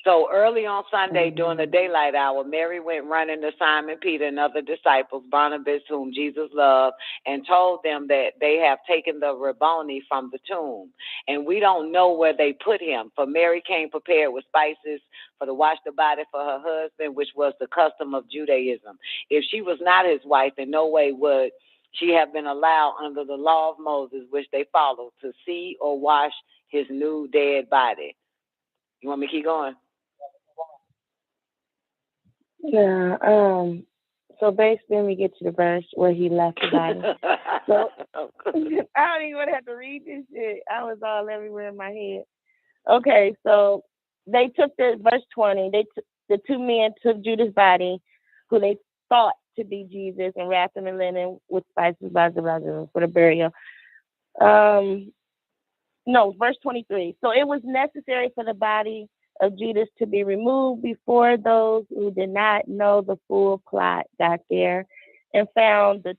So early on Sunday during the daylight hour, Mary went running to Simon Peter and other disciples, Barnabas, whom Jesus loved, and told them that they have taken the Rabboni from the tomb. And we don't know where they put him. For Mary came prepared with spices for to wash the body for her husband, which was the custom of Judaism. If she was not his wife, in no way would she have been allowed under the law of Moses, which they followed, to see or wash his new dead body. You want me to keep going? Yeah, so basically we get to the verse where he left the body. So I don't even have to read this shit. I was all everywhere in my head. Okay, so they took verse 20, the two men took Judas' body, who they thought to be Jesus, and wrapped him in linen with spices, blah, blah, blah, for the burial. Verse 23. So it was necessary for the body of Judas to be removed before those who did not know the full plot got there and found the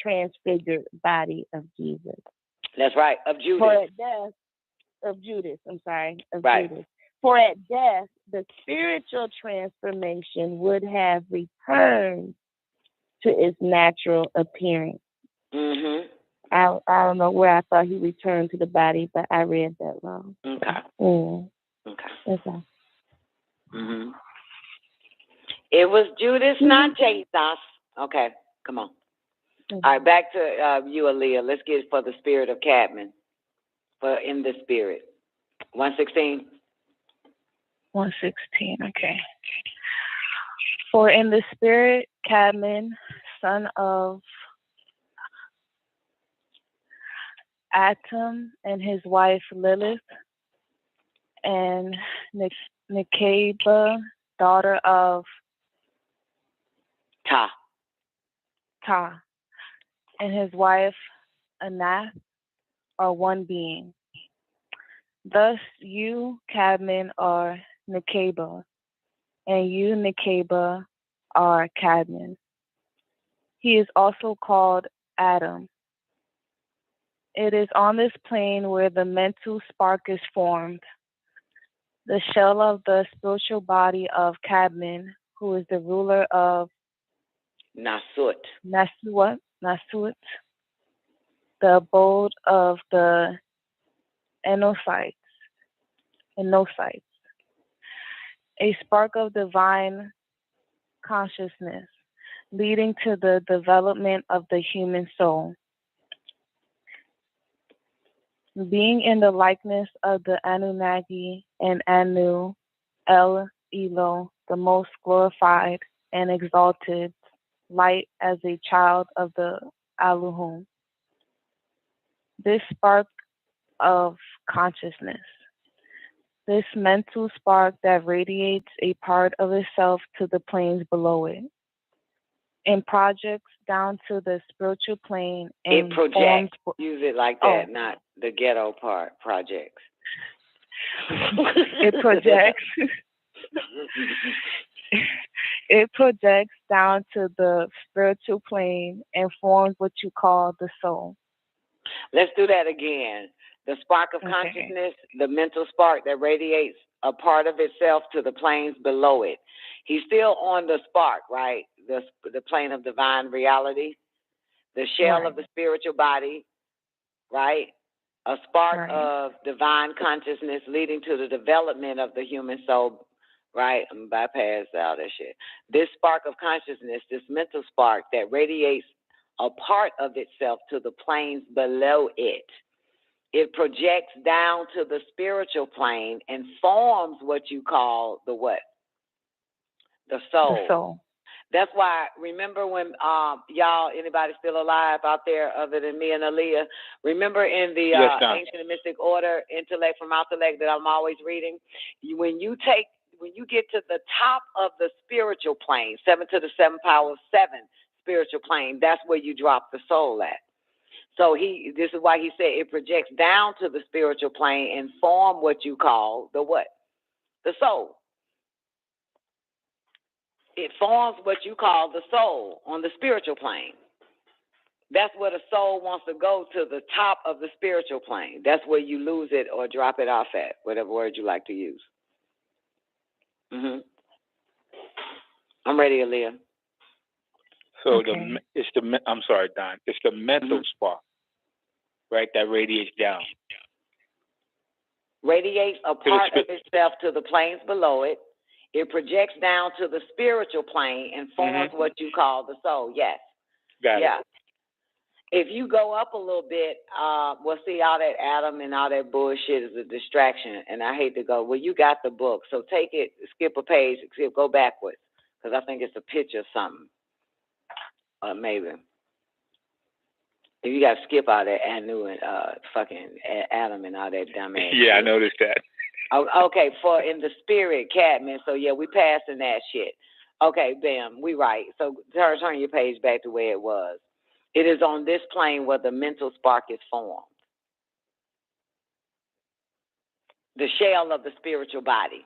transfigured body of Jesus. That's right, of Judas. For the death of Judas, Judas. For at death, the spiritual transformation would have returned to its natural appearance. Mm-hmm. I don't know where I thought he returned to the body, but I read that wrong. Okay. Okay. Okay. Mm-hmm. It was Judas, not Jesus. Okay, come on. All right, back to you, Aaliyah. Let's get it for the spirit of Cadman. For in the spirit. 116. 116, okay. For in the spirit, Cadman, son of Atom, and his wife Lilith, and Nekeba, daughter of Ta, and his wife Anath, are one being. Thus you, Cadman, are Nekeba, and you, Nekeba, are Cadman. He is also called Adam. It is on this plane where the mental spark is formed, the shell of the spiritual body of Cadman, who is the ruler of Nasut, the abode of the Enosites, a spark of divine consciousness leading to the development of the human soul. Being in the likeness of the Anunnaki and Anu, El Elo, the most glorified and exalted light as a child of the Elohim. This spark of consciousness, this mental spark that radiates a part of itself to the planes below it, and projects down to the spiritual plane. And it projects. Use it like that, not the ghetto part. Projects. It projects. It projects down to the spiritual plane and forms what you call the soul. Let's do that again. The spark of consciousness, the mental spark that radiates a part of itself to the planes below it. He's still on the spark, right? The plane of divine reality, the shell of the spiritual body, right? A spark of divine consciousness leading to the development of the human soul, right? I'm bypass all that shit. This spark of consciousness, this mental spark that radiates a part of itself to the planes below it. It projects down to the spiritual plane and forms what you call the what? The soul. The soul. That's why, remember when y'all, anybody still alive out there other than me and Aaliyah, remember in the Ancient and Mystic Order, Intellect from Intellect that I'm always reading, when you get to the top of the spiritual plane, 7 to the 7 power of 7 spiritual plane, that's where you drop the soul at. So this is why he said it projects down to the spiritual plane and form what you call the what? The soul. It forms what you call the soul on the spiritual plane. That's where the soul wants to go, to the top of the spiritual plane. That's where you lose it or drop it off at, whatever word you like to use. I'm ready, Aaliyah. So I'm sorry, Don. It's the mental spark, right, that radiates down. Radiates a part of itself to the planes below it. It projects down to the spiritual plane and forms what you call the soul. Yes. Got it. If you go up a little bit, we'll see all that Adam and all that bullshit is a distraction. And I hate to go, well, you got the book. So take it, skip a page, go backwards. Because I think it's a picture of something. Maybe. If you got to skip all that Anu and fucking Adam and all that dumb ass shit. I shit. noticed that. Okay, for in the spirit, Cadman. So, yeah, we passing that shit. Okay, bam, we right. So turn your page back to where it was. It is on this plane where the mental spark is formed. The shell of the spiritual body.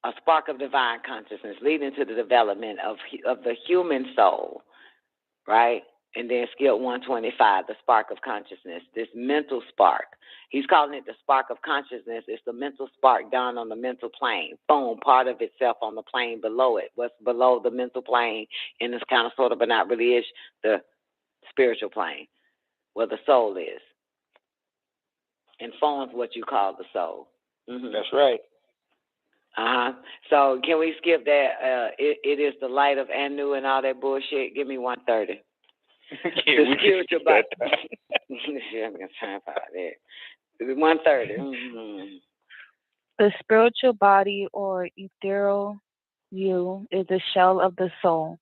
A spark of divine consciousness leading to the development of the human soul, right? And then skill 125, the spark of consciousness, this mental spark. He's calling it the spark of consciousness. It's the mental spark down on the mental plane. Boom, part of itself on the plane below it. What's below the mental plane, and it's kind of sort of, but not really is, the spiritual plane, where the soul is. Informs what you call the soul. Mm-hmm. That's right. So can we skip that? It is the light of Anu and all that bullshit. Give me 130. The spiritual body. I'm gonna try and find it. 130. Mm-hmm. The spiritual body or ethereal you is the shell of the soul.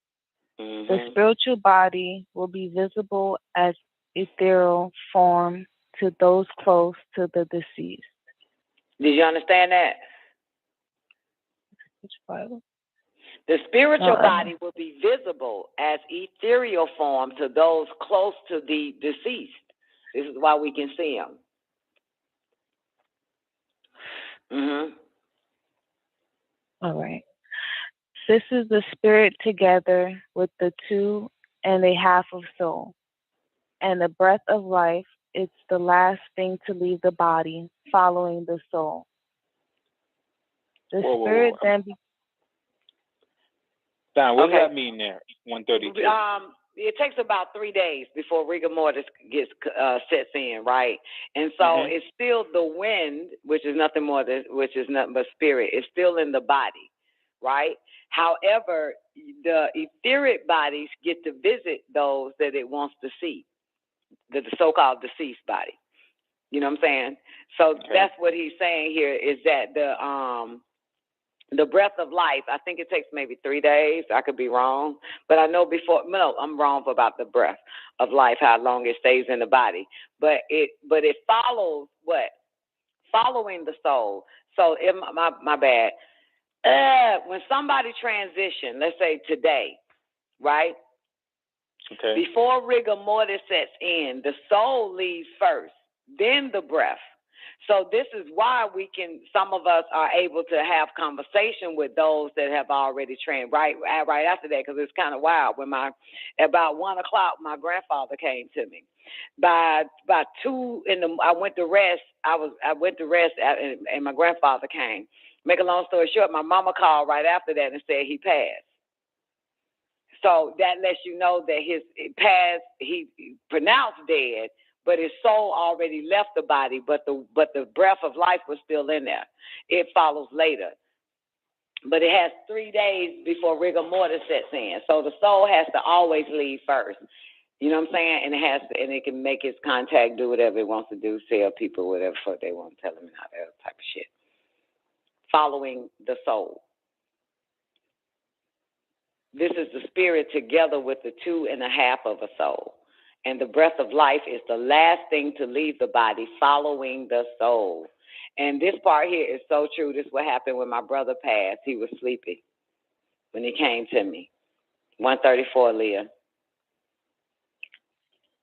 Mm-hmm. The spiritual body will be visible as ethereal form to those close to the deceased. Did you understand that? Which Bible? The spiritual body will be visible as ethereal form to those close to the deceased. This is why we can see them. Mm-hmm. All right. This is the spirit together with the 2 1/2 of soul. And the breath of life, it's the last thing to leave the body, following the soul. The spirit then... Don, what does that mean there, 132? It takes about 3 days before rigor mortis sets in, right? And so it's still the wind, which is nothing but spirit. It's still in the body, right? However, the etheric bodies get to visit those that it wants to see, the so-called deceased body. You know what I'm saying? So that's what he's saying here, is that the breath of life, I think it takes maybe 3 days. I could be wrong. But I know I'm wrong about the breath of life, how long it stays in the body. But it follows what? Following the soul. So, my bad. When somebody transition, let's say today, right? Okay. Before rigor mortis sets in, the soul leaves first, then the breath. So this is why some of us are able to have conversation with those that have already trained right after that, because it's kind of wild. About 1 o'clock, my grandfather came to me. By 2 I went to rest. I went to rest, and my grandfather came. Make a long story short, my mama called right after that and said he passed. So that lets you know that he pronounced dead, but his soul already left the body, but the breath of life was still in there. It follows later. But it has 3 days before rigor mortis sets in. So the soul has to always leave first. You know what I'm saying? And it can make its contact, do whatever it wants to do, tell people whatever fuck they want to tell them and all that type of shit. Following the soul. This is the spirit together with the 2 1/2 of a soul. And the breath of life is the last thing to leave the body, following the soul. And this part here is so true. This is what happened when my brother passed. He was sleepy when he came to me. 134, Leah.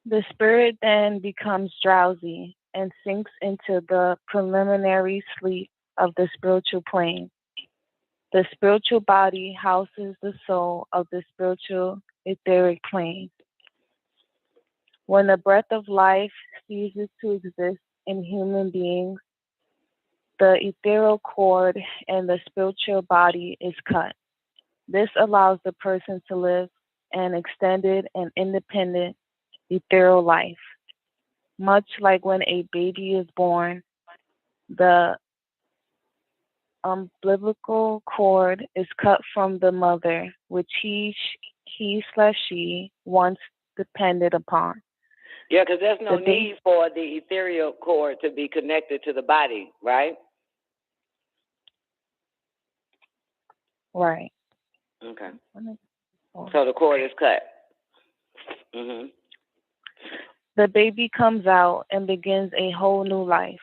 The spirit then becomes drowsy and sinks into the preliminary sleep of the spiritual plane. The spiritual body houses the soul of the spiritual etheric plane. When the breath of life ceases to exist in human beings, the ethereal cord and the spiritual body is cut. This allows the person to live an extended and independent ethereal life. Much like when a baby is born, the umbilical cord is cut from the mother, which he/she once depended upon. Yeah, because there's no need for the ethereal cord to be connected to the body, right? Right. Okay. So the cord is cut. The baby comes out and begins a whole new life.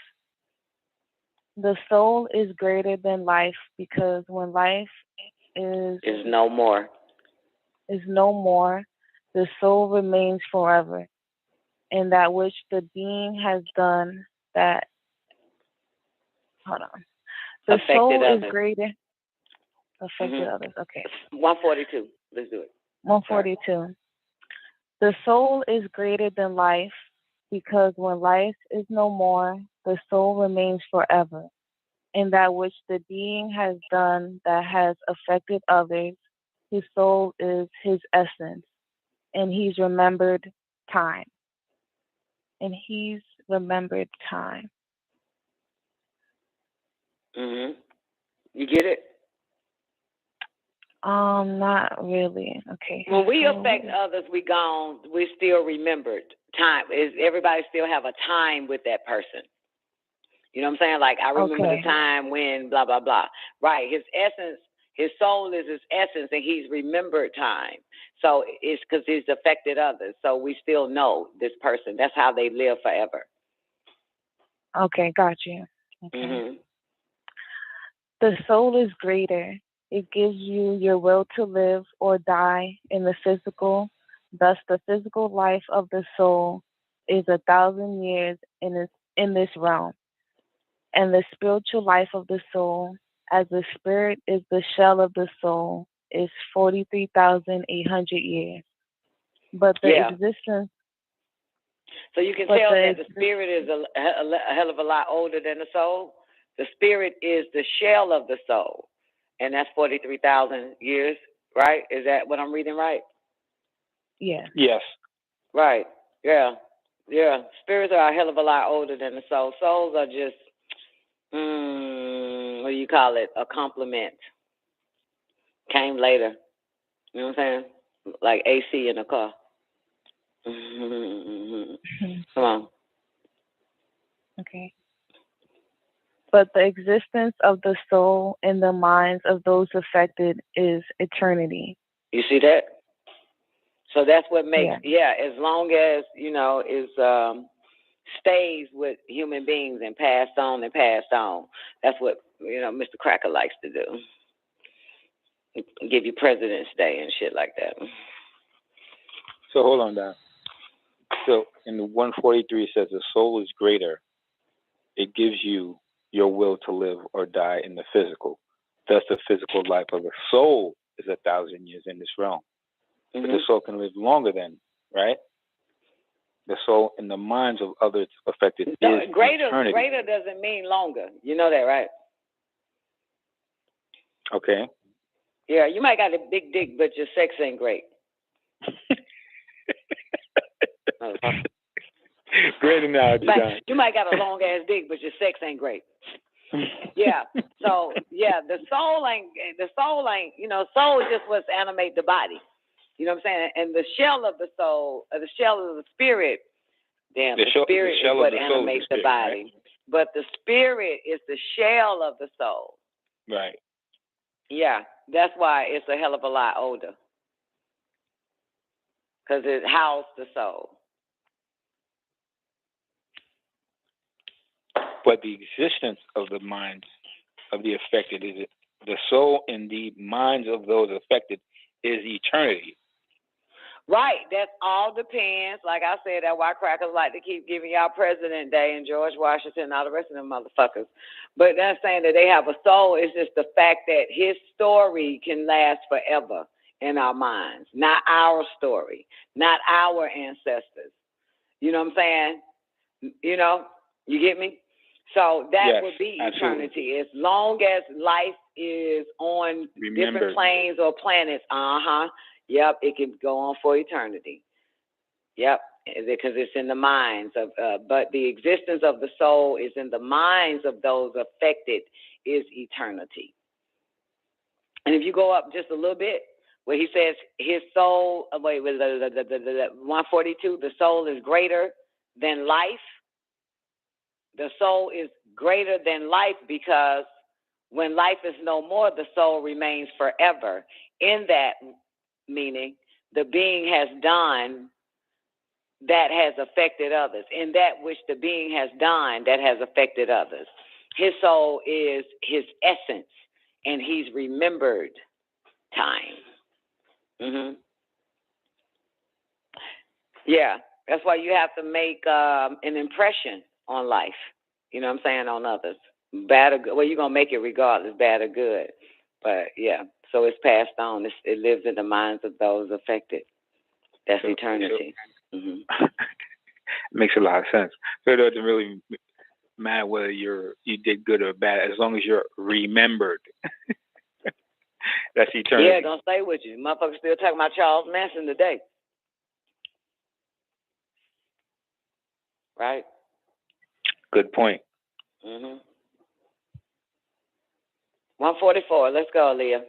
The soul is greater than life, because when life is no more, the soul remains forever. And that which the being has done that, the affected soul others. is greater. Affected others, okay. 142, let's do it. 142. The soul is greater than life because when life is no more, the soul remains forever. And that which the being has done that has affected others, his soul is his essence, and he's remembered time. And he's remembered time. Mhm. You get it? Not really. Okay. When we affect others, we still remembered time. Everybody still have a time with that person. You know what I'm saying? Like, I remember the time when blah, blah, blah. Right. His essence, his soul is his essence, and he's remembered time. So it's because he's affected others. So we still know this person. That's how they live forever. Okay, got you. Okay. Mm-hmm. The soul is greater. It gives you your will to live or die in the physical. Thus, the physical life of the soul is 1,000 years in this realm. And the spiritual life of the soul, as the spirit is the shell of the soul, is 43,800 years. But the existence. So you can tell that the spirit is a hell of a lot older than the soul. The spirit is the shell of the soul, and that's 43,000 years, right? Is that what I'm reading right? Yeah. Yes. Right. Yeah. Yeah. Spirits are a hell of a lot older than the soul. Souls are just, what do you call it? A compliment. Came later. You know what I'm saying? Like AC in a car. Come on. Okay. But the existence of the soul in the minds of those affected is eternity. You see that? So that's what makes, as long as, it stays with human beings and passed on and passed on. That's what, Mr. Cracker likes to do. Give you President's Day and shit like that. So hold on, Don. So in the 143 it says the soul is greater. It gives you your will to live or die in the physical. Thus the physical life of the soul is 1,000 years in this realm. Mm-hmm. But the soul can live longer than, right? The soul in the minds of others affected is greater. eternity. Greater doesn't mean longer. You know that, right? Okay. Yeah, you might got a big dick, but your sex ain't great. Great analogy, Don. You might got a long ass dick, but your sex ain't great. Yeah. So the soul ain't. Soul is just what's animate the body. You know what I'm saying? And the shell of the soul, the shell of the spirit. Damn, the spirit is what animates the body. Right? But the spirit is the shell of the soul. Right. Yeah, that's why it's a hell of a lot older. Because it housed the soul. But the existence of the minds of the affected is the soul in the minds of those affected is eternity. Right. That all depends. Like I said, that's why crackers like to keep giving y'all President Day and George Washington and all the rest of them motherfuckers. But that's saying that they have a soul. It's just the fact that his story can last forever in our minds, not our story, not our ancestors. You know what I'm saying? You get me? So that would be eternity. As long as life is on different planes or planets, yep, it can go on for eternity. Yep, because it's in the minds of, but the existence of the soul is in the minds of those affected is eternity. And if you go up just a little bit, where he says his soul, the 142, the soul is greater than life. The soul is greater than life because when life is no more, the soul remains forever. In that meaning, the being has done that has affected others. In that which the being has done that has affected others. His soul is his essence, and he's remembered time. Mm-hmm. Yeah, that's why you have to make an impression on life. You know what I'm saying? On others. Bad or good. Well, you're going to make it regardless, bad or good. But, yeah, so it's passed on. It lives in the minds of those affected. That's eternity. Mm-hmm. Makes a lot of sense. So it doesn't really matter whether you did good or bad, as long as you're remembered. That's eternity. Yeah, gonna stay with you. Motherfuckers still talking about Charles Manson today. Right? Good point. Mm-hmm. 144. Let's go, Leah.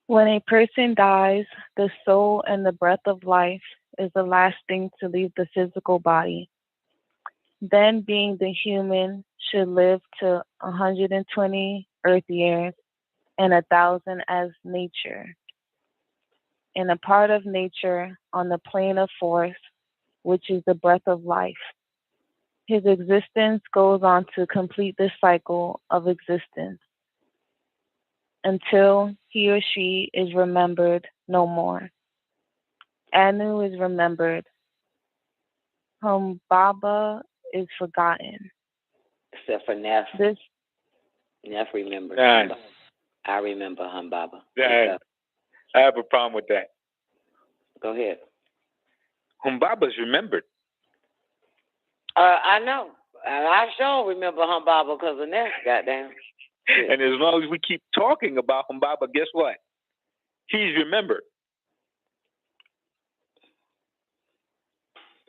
When a person dies, the soul and the breath of life is the last thing to leave the physical body. Then, being the human should live to 120 earth years and 1,000 as nature. In a part of nature on the plane of force, which is the breath of life. His existence goes on to complete the cycle of existence until he or she is remembered no more. Anu is remembered. Humbaba is forgotten. Except for Neff. Neff remembers. Nice. I remember Humbaba. Yeah, I have a problem with that. Go ahead. Humbaba's remembered. I know. I sure remember Humbaba because of Neff, goddamn. Yeah. And as long as we keep talking about Humbaba, guess what? He's remembered.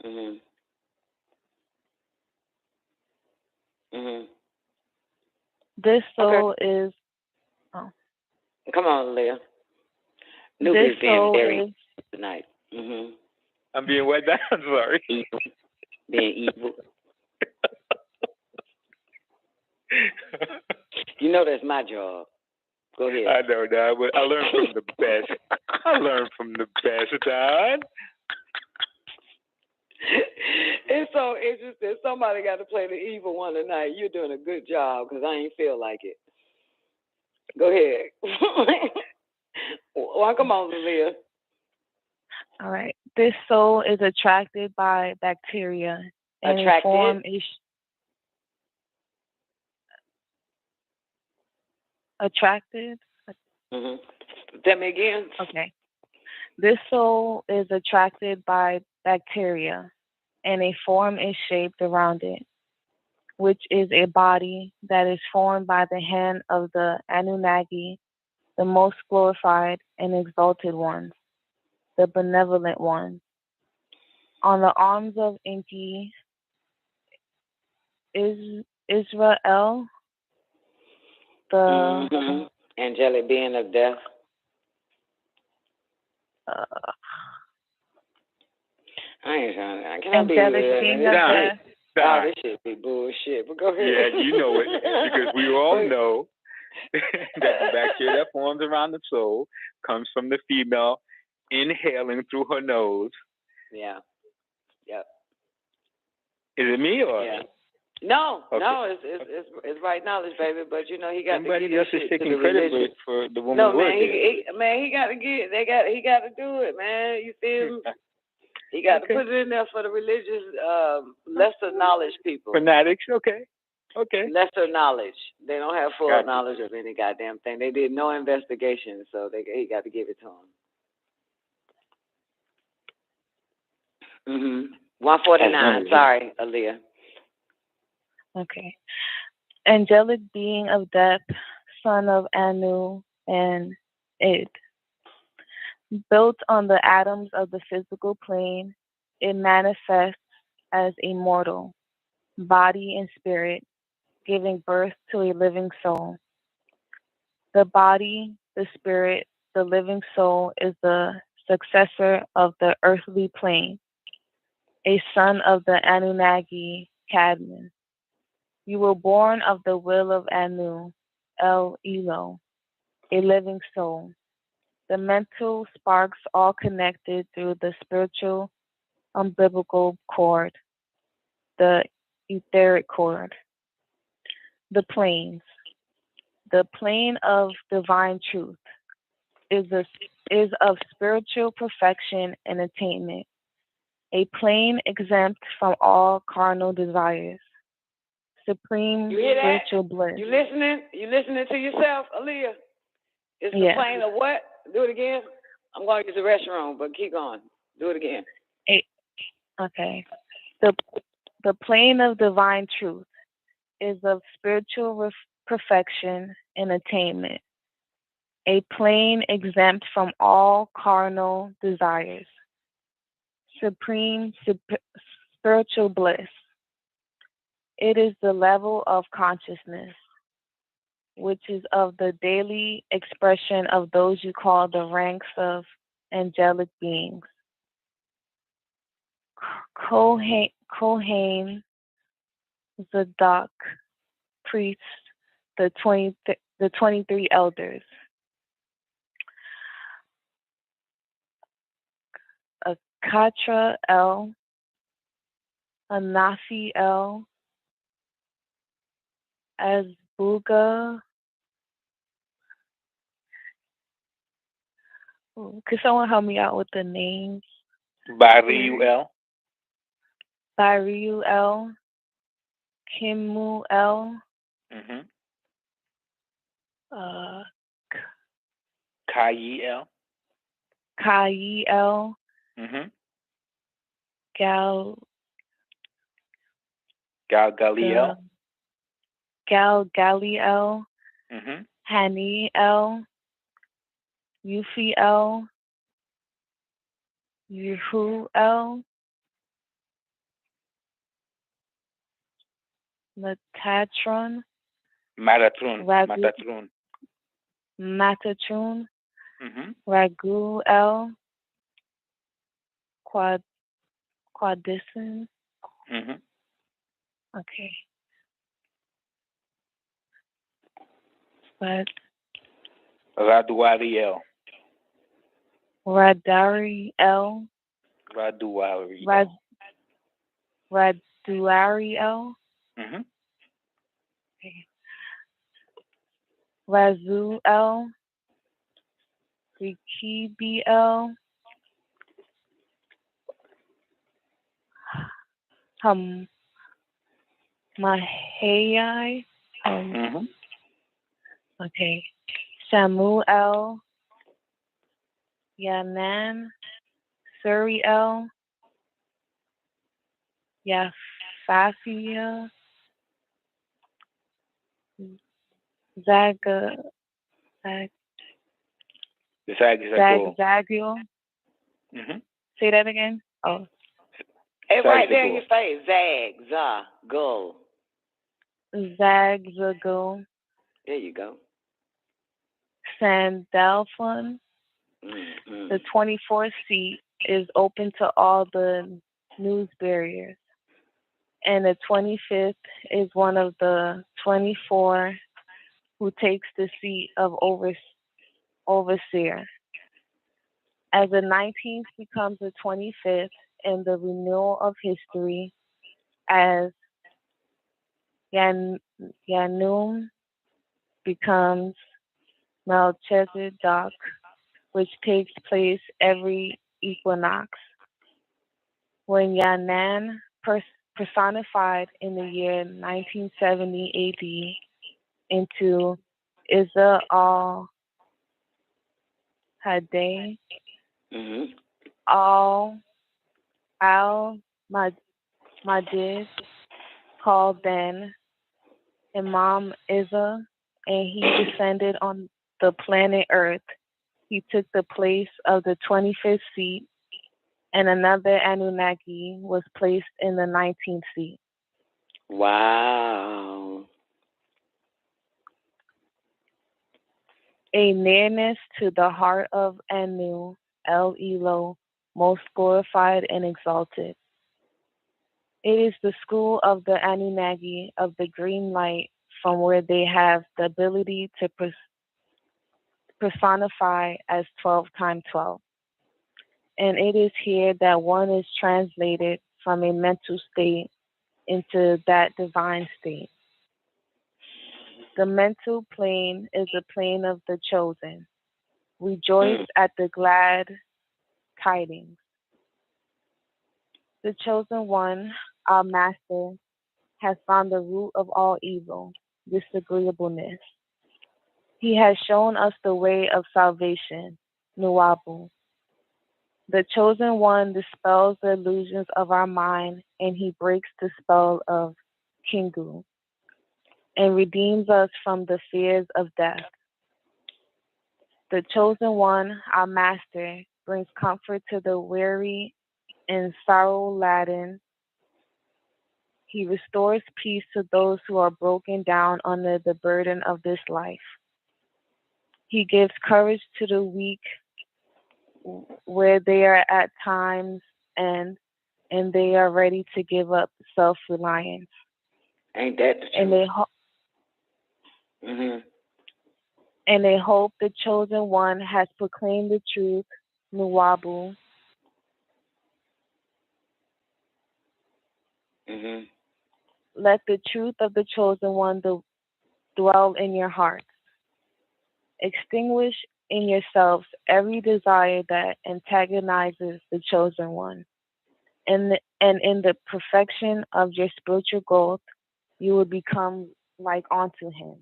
Mhm. Mhm. This soul is. Oh. Come on, Leah. This Nubi's being soul very is tonight. Mhm. I'm being wet down. I'm sorry. Evil. Being evil. You know that's my job. Go ahead. I know that, but I learned from the best. I learned from the best, Don. It's so interesting. Somebody got to play the evil one tonight. You're doing a good job because I ain't feel like it. Go ahead. Well, come on, Leah. all right. This soul is attracted by bacteria and a form is attracted. Mhm. Tell me again. Okay. This soul is attracted by bacteria, and a form is shaped around it, which is a body that is formed by the hand of the Anunnaki, the most glorified and exalted ones, the benevolent ones. On the arms of Enki, Israel, the angelic being of death. I ain't trying to. Can I be angelic being of death. Oh, this shit be bullshit. But go ahead. Yeah, you know it because we all know that the bacteria that forms around the soul comes from the female inhaling through her nose. Yeah. Yep. Is it me or? Yeah. No, Okay. no, it's right knowledge, baby. But you know he got Somebody to give else this is shit to taking the credit religion. for the woman. No, man, he got to get. He got to do it, man. You feel me? He got to put it in there for the religious, lesser knowledge people. Fanatics, okay. Lesser knowledge. They don't have full knowledge of any goddamn thing. They did no investigation, so he got to give it to them. 149. Sorry, Aaliyah. Okay. Angelic being of death, son of Anu and Id. Built on the atoms of the physical plane, it manifests as a mortal, body and spirit, giving birth to a living soul. The body, the spirit, the living soul is the successor of the earthly plane, a son of the Anunnaki Cadman. You were born of the will of Anu, El Elo, a living soul. The mental sparks all connected through the spiritual umbilical cord, the etheric cord. The planes. The plane of divine truth is of spiritual perfection and attainment, a plane exempt from all carnal desires, supreme spiritual bliss. You listening? You listening to yourself, Aaliyah? It's the plane of what? Do it again. I'm going to use the restroom, but keep going. Do it again. Okay. The plane of divine truth is of spiritual perfection and attainment, a plane exempt from all carnal desires, supreme spiritual bliss. It is the level of consciousness, which is of the daily expression of those you call the ranks of angelic beings. Kohen, Zadok, priests, the 23 elders. A Katra El, a Nafi El, Azbuga. Could someone help me out with the names? Bariuel. Bariuel, Kimuel, Kayiel. Kayiel, Galgaliel. Galgaliel, Haniel, Ufiel, Yehuel, Metatron, Matatron. Matatron, Raguel, Quadison. Okay. But Raduariel. Radariel. Raduariel. Raduariel. Okay. Razuel. Rikibiel. Mahayai. Okay. Samuel. Yanan. Suriel. Yafafia. Zagiel. Say that again. Oh. Hey, right there in your face. Zagul. Zagzagul. There you go. Sandalphon. The 24th seat is open to all the news barriers. And the 25th is one of the 24 who takes the seat of overseer. As the 19th becomes the 25th and the renewal of history, as Yanum becomes Melchizedek, which takes place every equinox. When Yanan personified in the year 1970 AD into Isa al-Haday, al-Madid, called then Imam Isa, and he descended on the planet Earth. He took the place of the 25th seat, and another Anunnaki was placed in the 19th seat. Wow. A nearness to the heart of Anu, El Elo, most glorified and exalted. It is the school of the Anunnaki of the green light, from where they have the ability to personify as 12 times 12. And it is here that one is translated from a mental state into that divine state. The mental plane is the plane of the chosen. Rejoice at the glad tidings. The chosen one, our master, has found the root of all evil, disagreeableness. He has shown us the way of salvation, Nuwabu, The chosen one dispels the illusions of our mind, and he breaks the spell of Kingu and redeems us from the fears of death. The chosen one, our master, brings comfort to the weary and sorrow-laden. He restores peace to those who are broken down under the burden of this life. He gives courage to the weak where they are at times and they are ready to give up self-reliance. Ain't that the truth? And they hope the chosen one has proclaimed the truth, Nuwabu. Let the truth of the chosen one dwell in your hearts. Extinguish in yourselves every desire that antagonizes the chosen one. And in the perfection of your spiritual growth, you will become like unto him.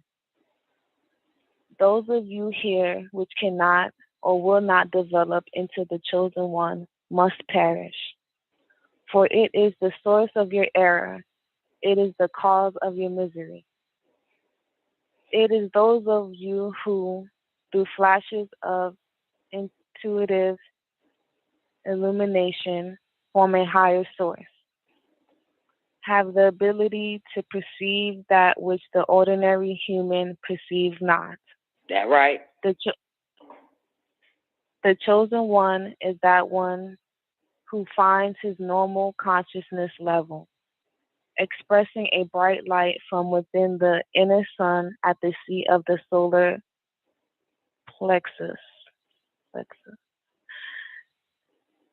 Those of you here which cannot or will not develop into the chosen one must perish. For it is the source of your error. It is the cause of your misery. It is those of you who, through flashes of intuitive illumination, form a higher source, have the ability to perceive that which the ordinary human perceives not. That right. The chosen one is that one who finds his normal consciousness level, expressing a bright light from within the inner sun at the seat of the solar plexus.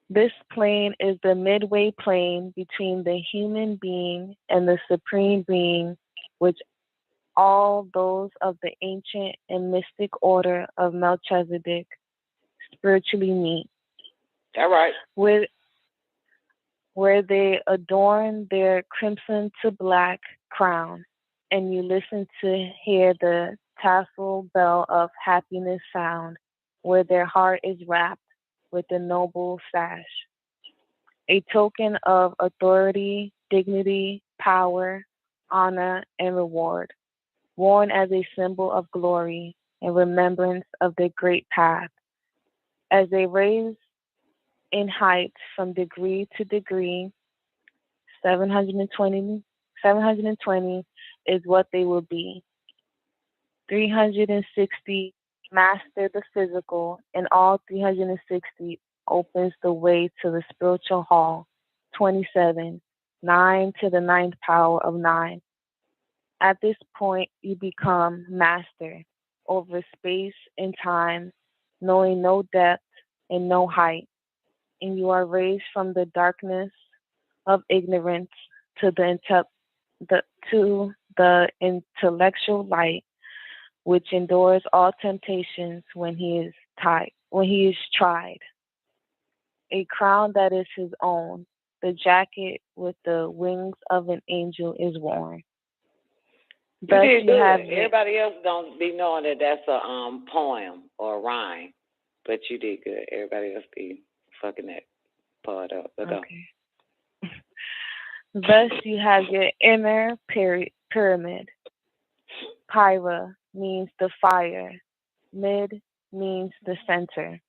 This plane is the midway plane between the human being and the supreme being, which all those of the ancient and mystic order of Melchizedek spiritually meet. That right. Where they adorn their crimson to black crown, and you listen to hear the tassel bell of happiness sound, where their heart is wrapped with the noble sash, a token of authority, dignity, power, honor, and reward, worn as a symbol of glory and remembrance of their great path. As they raise in height from degree to degree, 720 is what they will be. 360 master the physical, and all 360 opens the way to the spiritual hall. 27, 9 to the ninth power of 9. At this point, you become master over space and time, knowing no depth and no height, and you are raised from the darkness of ignorance to the intellectual light, which endures all temptations when he is tried. A crown that is his own, the jacket with the wings of an angel is worn. You did good. Everybody else don't be knowing that that's a poem or a rhyme, but you did good. Everybody else be fucking that part up. Let's go. Thus you have your inner pyramid. Pyra means the fire. Mid means the center.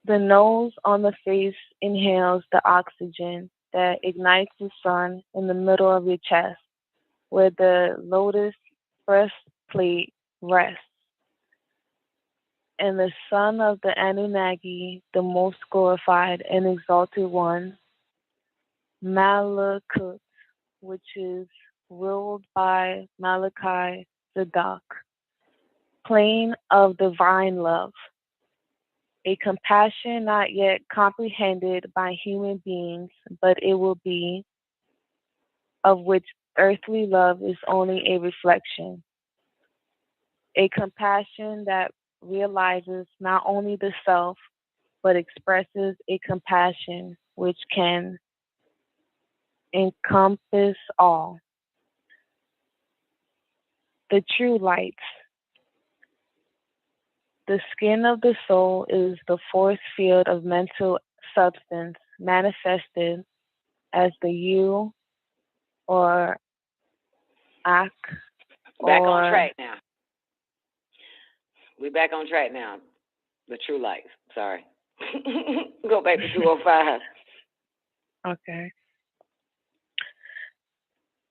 The nose on the face inhales the oxygen that ignites the sun in the middle of your chest, where the lotus breastplate rests. And the son of the Anunnaki, the most glorified and exalted one, Malakut, which is ruled by Malachi Zadok, plane of divine love, a compassion not yet comprehended by human beings, but it will be, of which earthly love is only a reflection, a compassion that realizes not only the self, but expresses a compassion which can encompass all. The true light. The skin of the soul is the force field of mental substance manifested as the you or ak Back or on track now. We back on track now. The true life. Sorry. Go back to 205. okay.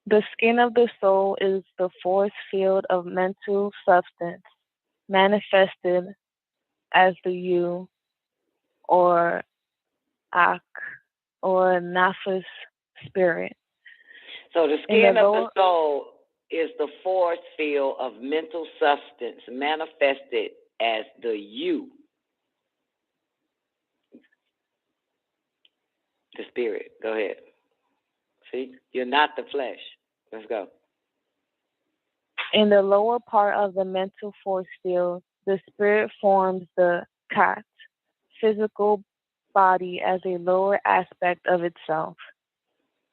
The skin of the soul is the force field of mental substance manifested as the you or ak or nafas spirit. So the skin of the soul is the force field of mental substance manifested as the you, the spirit. Go ahead. See, you're not the flesh. Let's go. In the lower part of the mental force field, the spirit forms the kat, physical body, as a lower aspect of itself,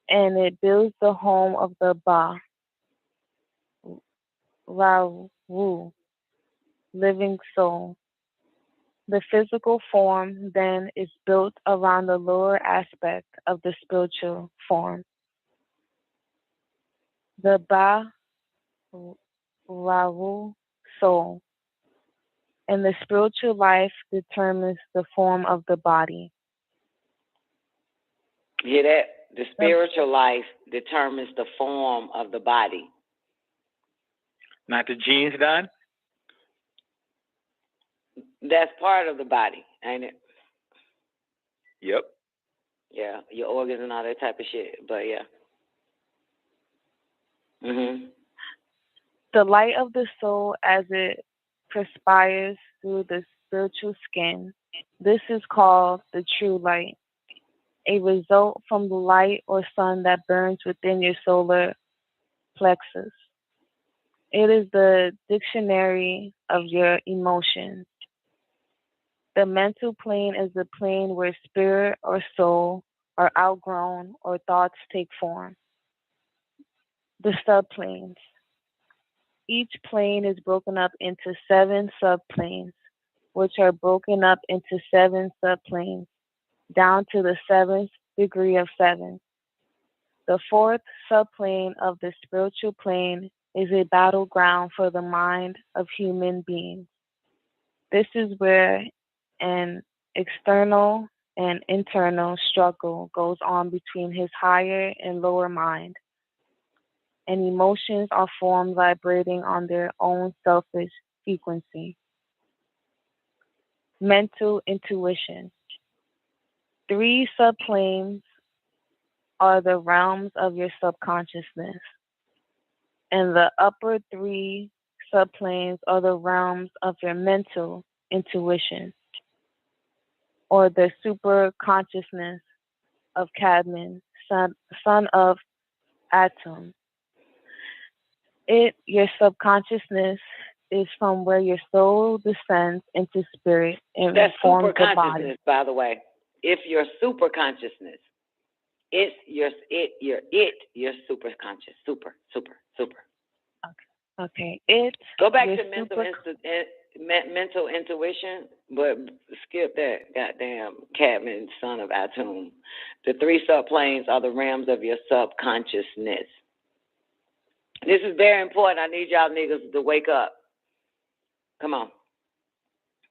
and it builds the home of the ba, RAWUH, living soul. The physical form then is built around the lower aspect of the spiritual form. The ba, RAWUH, soul, and the spiritual life determines the form of the body. You hear that? The spiritual life determines the form of the body. Not the genes, God? That's part of the body, ain't it? Yep. Yeah, your organs and all that type of shit. But yeah. The light of the soul as it perspires through the spiritual skin, this is called the true light, a result from the light or sun that burns within your solar plexus. It is the dictionary of your emotions. The mental plane is the plane where spirit or soul are outgrown or thoughts take form. The subplanes. Each plane is broken up into 7 subplanes, which are broken up into 7 subplanes, down to the 7th degree of 7. The 4th subplane of the spiritual plane is a battleground for the mind of human beings. This is where an external and internal struggle goes on between his higher and lower mind, and emotions are formed vibrating on their own selfish frequency. Mental intuition. 3 subplanes are the realms of your subconsciousness, and the upper 3 subplanes are the realms of your mental intuition, or the super consciousness of Cadman, son of Atum. Your subconsciousness, is from where your soul descends into spirit and forms the body. That's super consciousness, by the way. If your super consciousness, your super conscious, super. Okay. Go back to mental intuition, but skip that goddamn Cadman, son of Atum. The 3 subplanes are the realms of your subconsciousness. This is very important. I need y'all niggas to wake up. Come on.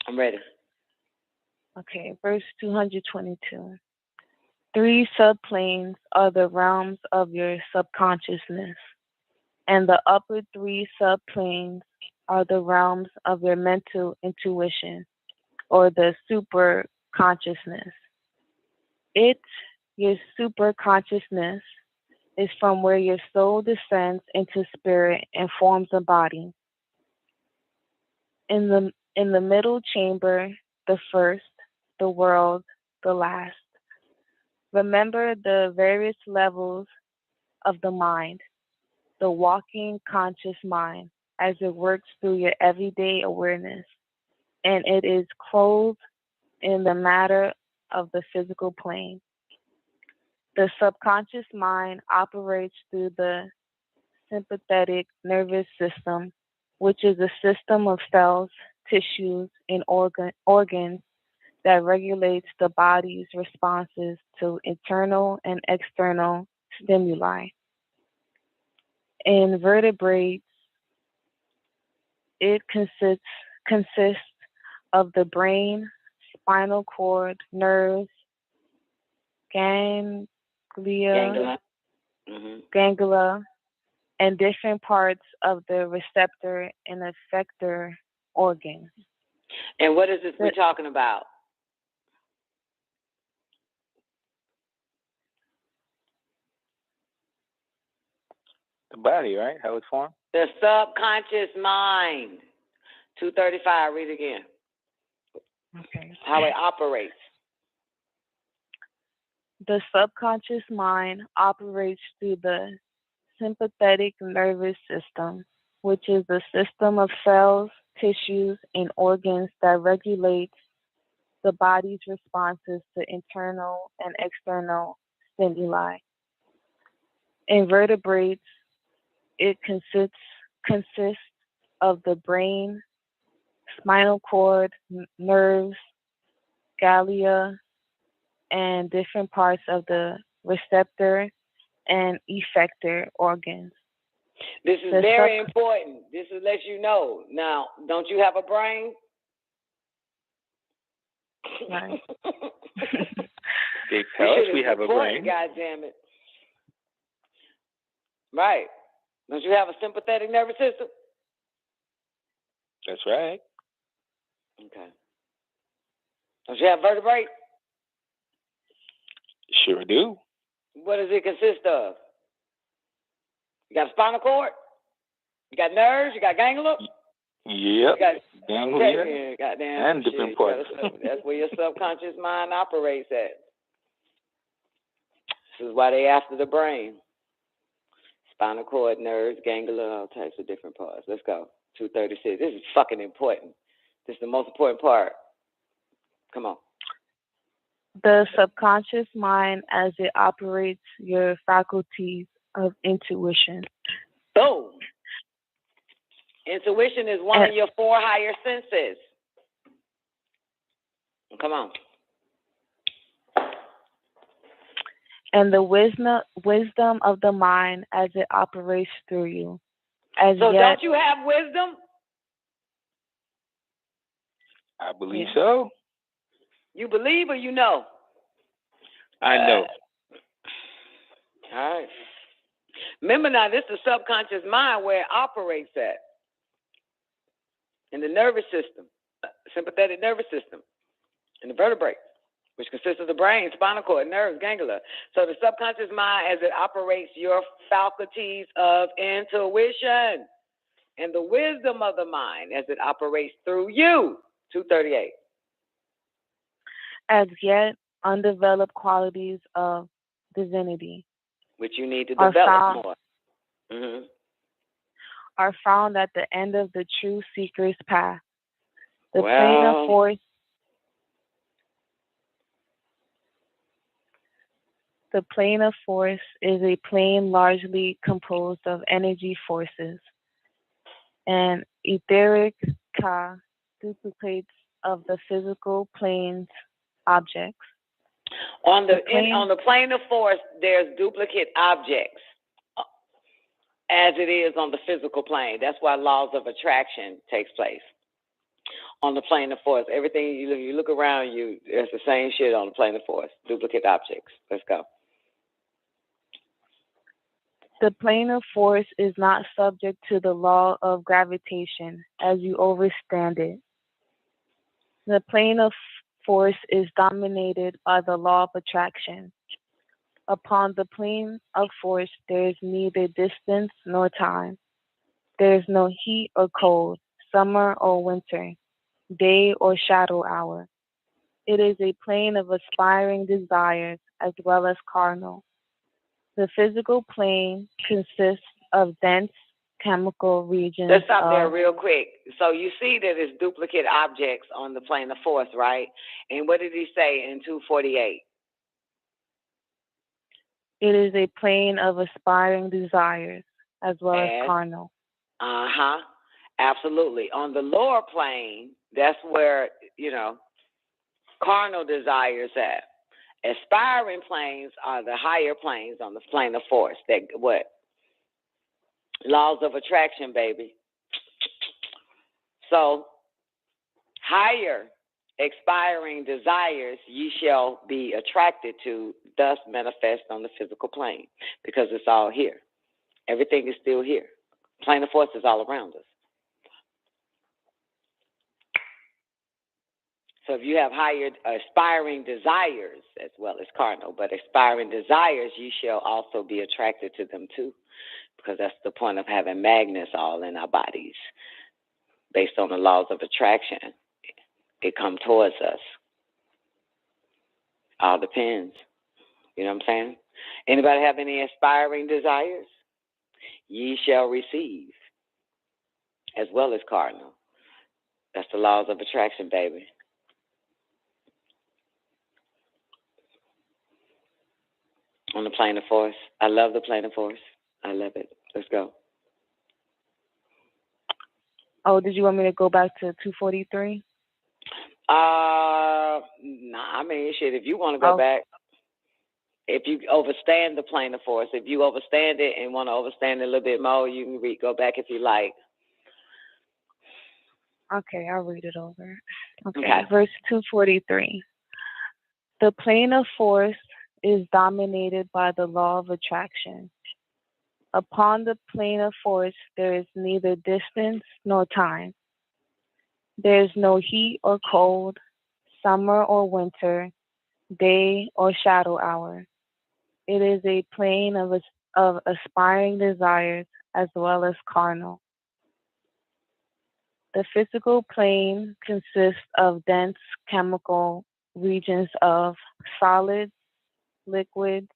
I'm ready. Okay, verse 222. 3 subplanes are the realms of your subconsciousness, and the upper 3 subplanes are the realms of your mental intuition, or the super consciousness. Your super consciousness, is from where your soul descends into spirit and forms a body. In the middle chamber, the first, the world, the last. Remember the various levels of the mind, the walking conscious mind, as it works through your everyday awareness, and it is clothed in the matter of the physical plane. The subconscious mind operates through the sympathetic nervous system, which is a system of cells tissues, and organs that regulates the body's responses to internal and external stimuli. In vertebrates, it consists of the brain, spinal cord, nerves, ganglia, and different parts of the receptor and effector organs. And what is this we're talking about? The body, right? How it's formed? The subconscious mind. 235, read again. Okay. How it operates. The subconscious mind operates through the sympathetic nervous system, which is a system of cells, tissues, and organs that regulates the body's responses to internal and external stimuli. In vertebrates, it consists of the brain, spinal cord, nerves, ganglia, and different parts of the receptor and effector organs. This is very important. This is let you know. Now, don't you have a brain? Right. They tell us we have a brain. God damn it. Right. Don't you have a sympathetic nervous system? That's right. Okay. Don't you have vertebrae? Sure do. What does it consist of? You got a spinal cord? You got nerves? You got ganglia? Yep. Ganglia. Goddamn. And different parts. That's where your subconscious mind operates at. This is why they after the brain. Spinal cord, nerves, ganglia, all types of different parts. Let's go. 236. This is fucking important. This is the most important part. Come on. The subconscious mind as it operates your faculties of intuition. Boom. Intuition is one of your 4 higher senses. Come on. And the wisdom of the mind as it operates through you. Don't you have wisdom? I believe so. You believe or you know? I know. All right. Remember now, this is the subconscious mind where it operates at. In the nervous system, sympathetic nervous system, in the vertebrae, which consists of the brain, spinal cord, nerves, ganglia. So the subconscious mind as it operates your faculties of intuition. And the wisdom of the mind as it operates through you. 238. As yet undeveloped qualities of divinity, which you need to develop more, are found at the end of the true seeker's path. The plane of force. The plane of force is a plane largely composed of energy forces, and etheric ka duplicates of the physical plane's objects. On the plane of force, there's duplicate objects, as it is on the physical plane. That's why laws of attraction takes place. On the plane of force, everything you look around you, there's the same shit on the plane of force. Duplicate objects. Let's go. The plane of force is not subject to the law of gravitation as you overstand it. The plane of force is dominated by the law of attraction. Upon the plane of force, there is neither distance nor time. There is no heat or cold, summer or winter, day or shadow hour. It is a plane of aspiring desires as well as carnal. The physical plane consists of dense chemical regions. Let's stop there real quick. So you see that it's duplicate objects on the plane of force, right? And what did he say in 248? It is a plane of aspiring desires as well as carnal. Absolutely. On the lower plane, that's where, carnal desires at. Aspiring planes are the higher planes on the plane of force. That what? Laws of attraction, baby. So, higher expiring desires ye shall be attracted to, thus manifest on the physical plane, because it's all here. Everything is still here. Plane of force is all around us. So if you have higher aspiring desires as well as carnal, but aspiring desires, you shall also be attracted to them too, because that's the point of having magnets all in our bodies. Based on the laws of attraction, it come towards us. All depends. You know what I'm saying? Anybody have any aspiring desires? Ye shall receive, as well as cardinal. That's the laws of attraction, baby. On the plane of force. I love the plane of force. I love it. Let's go. Oh, did you want me to go back to 243? Nah, I mean, shit, if you want to go back, if you overstand the plane of force, if you overstand it and want to overstand it a little bit more, you can go back if you like. Okay, I'll read it over. Okay. Verse 243. The plane of force is dominated by the law of attraction. Upon the plane of force, there is neither distance nor time. There is no heat or cold, summer or winter, day or shadow hour. It is a plane of aspiring desires as well as carnal. The physical plane consists of dense chemical regions of solids, liquids,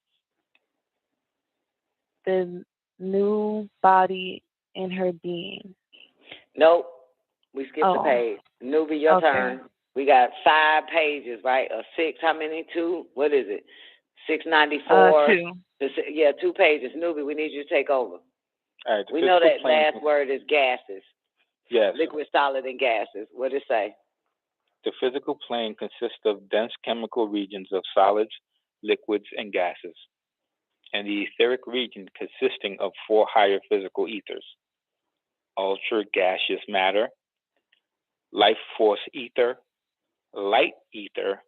the new body in her being. Nope. We skipped the page. Newbie, your turn. We got 5 pages, right? Or 6, how many? 2? What is it? 694? 2. Yeah, 2 pages. Newbie, we need you to take over. All right, we know that last word is gases. Yes. Liquid, solid, and gases. What does it say? The physical plane consists of dense chemical regions of solids, liquids, and gases, and the etheric region consisting of 4 higher physical ethers: ultra gaseous matter, life force ether, light ether,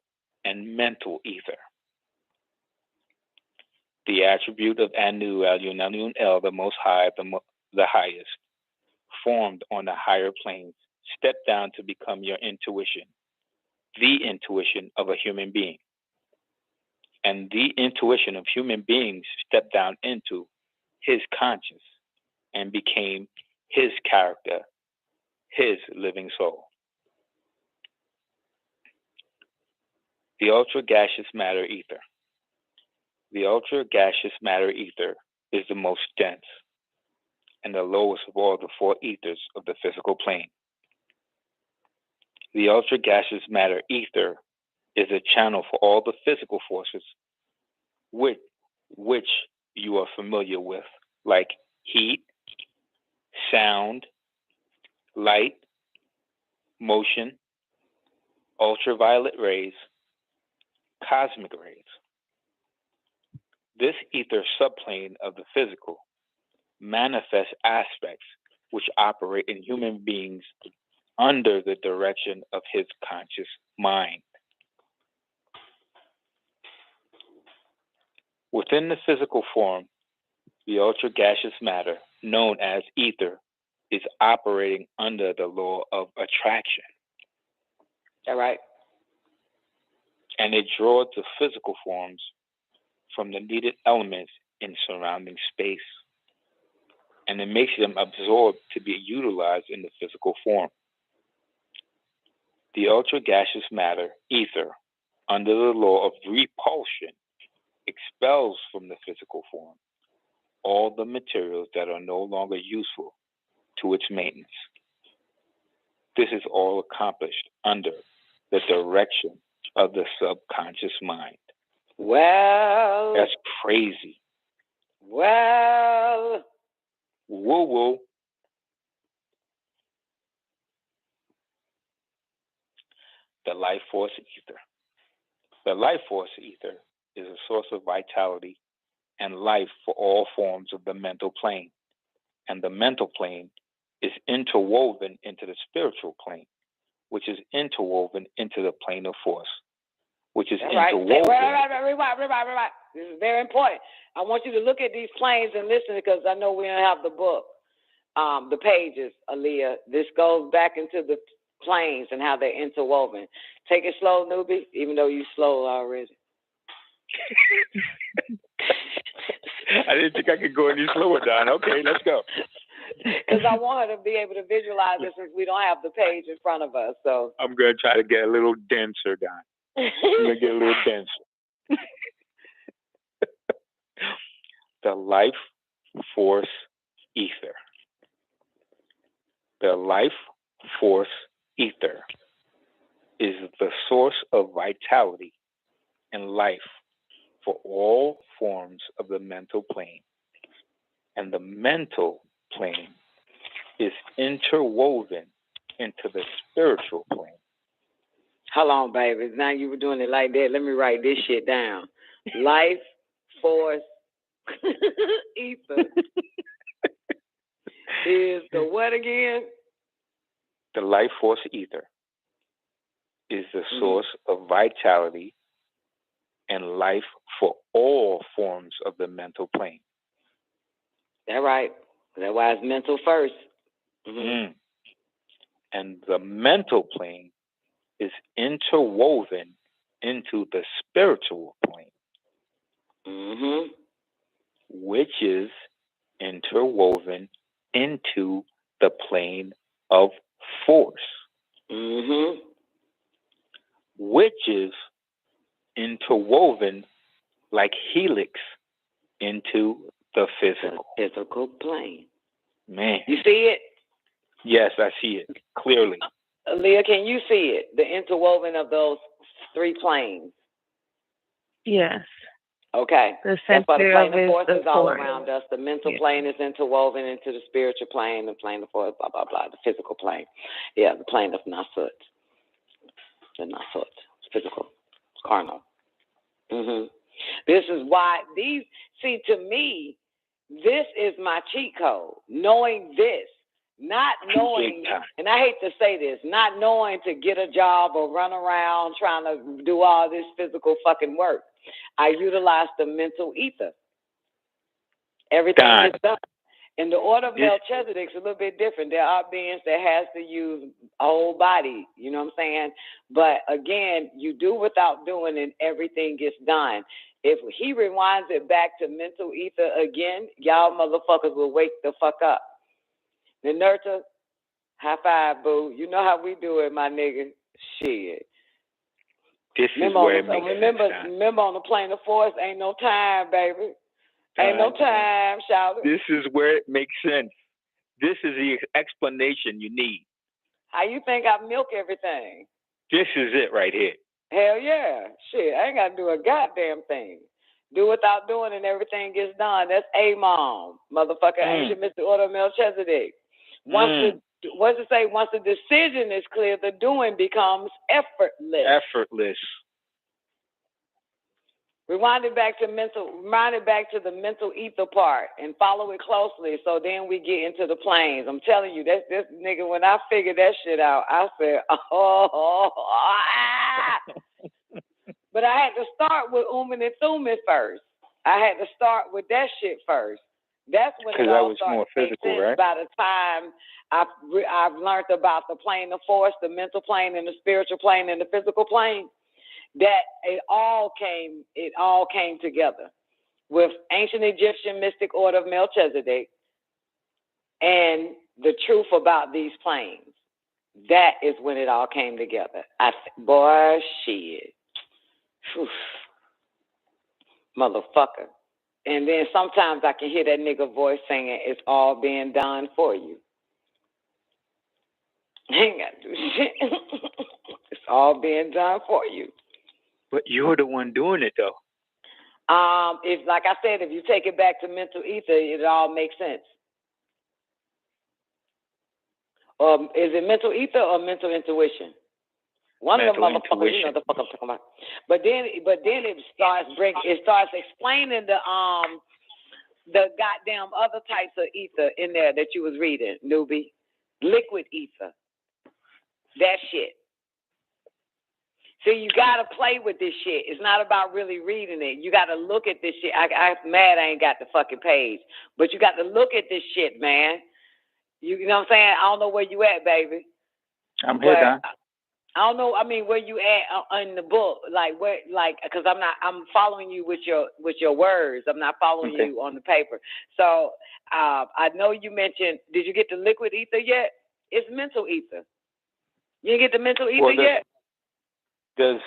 and mental ether. The attribute of Anu, Alyun, Alyun, El, the Most High, the highest, formed on the higher planes, step down to become your intuition, the intuition of a human being. And the intuition of human beings stepped down into his conscious and became his character, his living soul. The ultra gaseous matter ether. The ultra gaseous matter ether is the most dense and the lowest of all the 4 ethers of the physical plane. The ultra gaseous matter ether is a channel for all the physical forces with which you are familiar with, like heat, sound, light, motion, ultraviolet rays, cosmic rays. This ether subplane of the physical manifests aspects which operate in human beings under the direction of his conscious mind. Within the physical form, the ultra gaseous matter, known as ether, is operating under the law of attraction. All right. And it draws the physical forms from the needed elements in surrounding space, and it makes them absorbed to be utilized in the physical form. The ultra gaseous matter, ether, under the law of repulsion, expels from the physical form all the materials that are no longer useful to its maintenance. This is all accomplished under the direction of the subconscious mind. Well, that's crazy. Well, woo woo. life force ether. The life force ether is a source of vitality and life for all forms of the mental plane. And the mental plane is interwoven into the spiritual plane, which is interwoven into the plane of force, which is interwoven. Right. This is very important. I want you to look at these planes and listen, because I know we don't have the book, the pages, Aaliyah. This goes back into the planes and how they're interwoven. Take it slow, newbie, even though you slow already. I didn't think I could go any slower, Don. Okay, let's go. Because I want her to be able to visualize this since we don't have the page in front of us. So I'm going to try to get a little denser, Don. I'm going to get a little denser. The life force ether. The life force ether is the source of vitality and life for all forms of the mental plane. And the mental plane is interwoven into the spiritual plane. Hold on, baby. Now you were doing it like that. Let me write this shit down. Life force ether is the what again? The life force ether is the source of vitality and life for all forms of the mental plane. That's right. That's why it's mental first. And the mental plane is interwoven into the spiritual plane, which is interwoven into the plane of force, which is interwoven like helix into the physical plane. Man. You see it? Yes, I see it clearly. Leah, can you see it? The interwoven of those three planes. Yes. Okay. The That's why the center plane of of force it, is the all force. around us. The mental plane is interwoven into the spiritual plane, the plane of force, blah, blah, blah, the physical plane. Yeah, the plane of Nasut. The Nasut. Physical. Carnal. This is why to me, this is my cheat code. Knowing this. Not knowing, and I hate to say this, not knowing to get a job or run around trying to do all this physical fucking work. I utilize the mental ether. Everything is done. In the order of Melchizedek, it's a little bit different. There are beings that has to use a whole body, you know what I'm saying? But again, you do without doing and everything gets done. If he rewinds it back to mental ether again, y'all motherfuckers will wake the fuck up. Nerta, high five, boo. You know how we do it, my nigga. Shit. This is where it makes remember on the plane of force, ain't no time, baby. Ain't no time, shout it. This is where it makes sense. This is the explanation you need. How you think I milk everything? This is it right here. Hell yeah. Shit, I ain't got to do a goddamn thing. Do without doing and everything gets done. That's A-Mom, motherfucker. Ancient Mr. Order of Melchizedek. What's it say? Once the decision is clear, the doing becomes effortless. Rewind it back to the mental ether part and follow it closely. So then we get into the planes. I'm telling you, this nigga. When I figured that shit out, I said, But I had to start with Umin and Thumin first. I had to start with that shit first. That's when it all started to make sense. Right? By the time I've learned about the plane of force, the mental plane, and the spiritual plane, and the physical plane, that it all came together with ancient Egyptian mystic order of Melchizedek and the truth about these planes. That is when it all came together. Boy, shit. Whew. Motherfucker. And then sometimes I can hear that nigga voice singing, it's all being done for you. I ain't got to do shit. It's all being done for you. But you're the one doing it, though. If, like I said, if you take it back to mental ether, it all makes sense. Is it mental ether or mental intuition? One of the Mental motherfuckers, you know intuition. the fuck I'm talking about. But then it starts explaining the goddamn other types of ether in there that you was reading, newbie. Liquid ether. That shit. See, you gotta play with this shit. It's not about really reading it. You gotta look at this shit. I'm mad I ain't got the fucking page. But you got to look at this shit, man. You know what I'm saying? I don't know where you at, baby. I'm here, Don. I don't know. I mean, where you at in the book? Like where? Like, because I'm following you with your words. I'm not following you on the paper. So I know you mentioned. Did you get the liquid ether yet? It's mental ether. You didn't get the mental ether yet? There's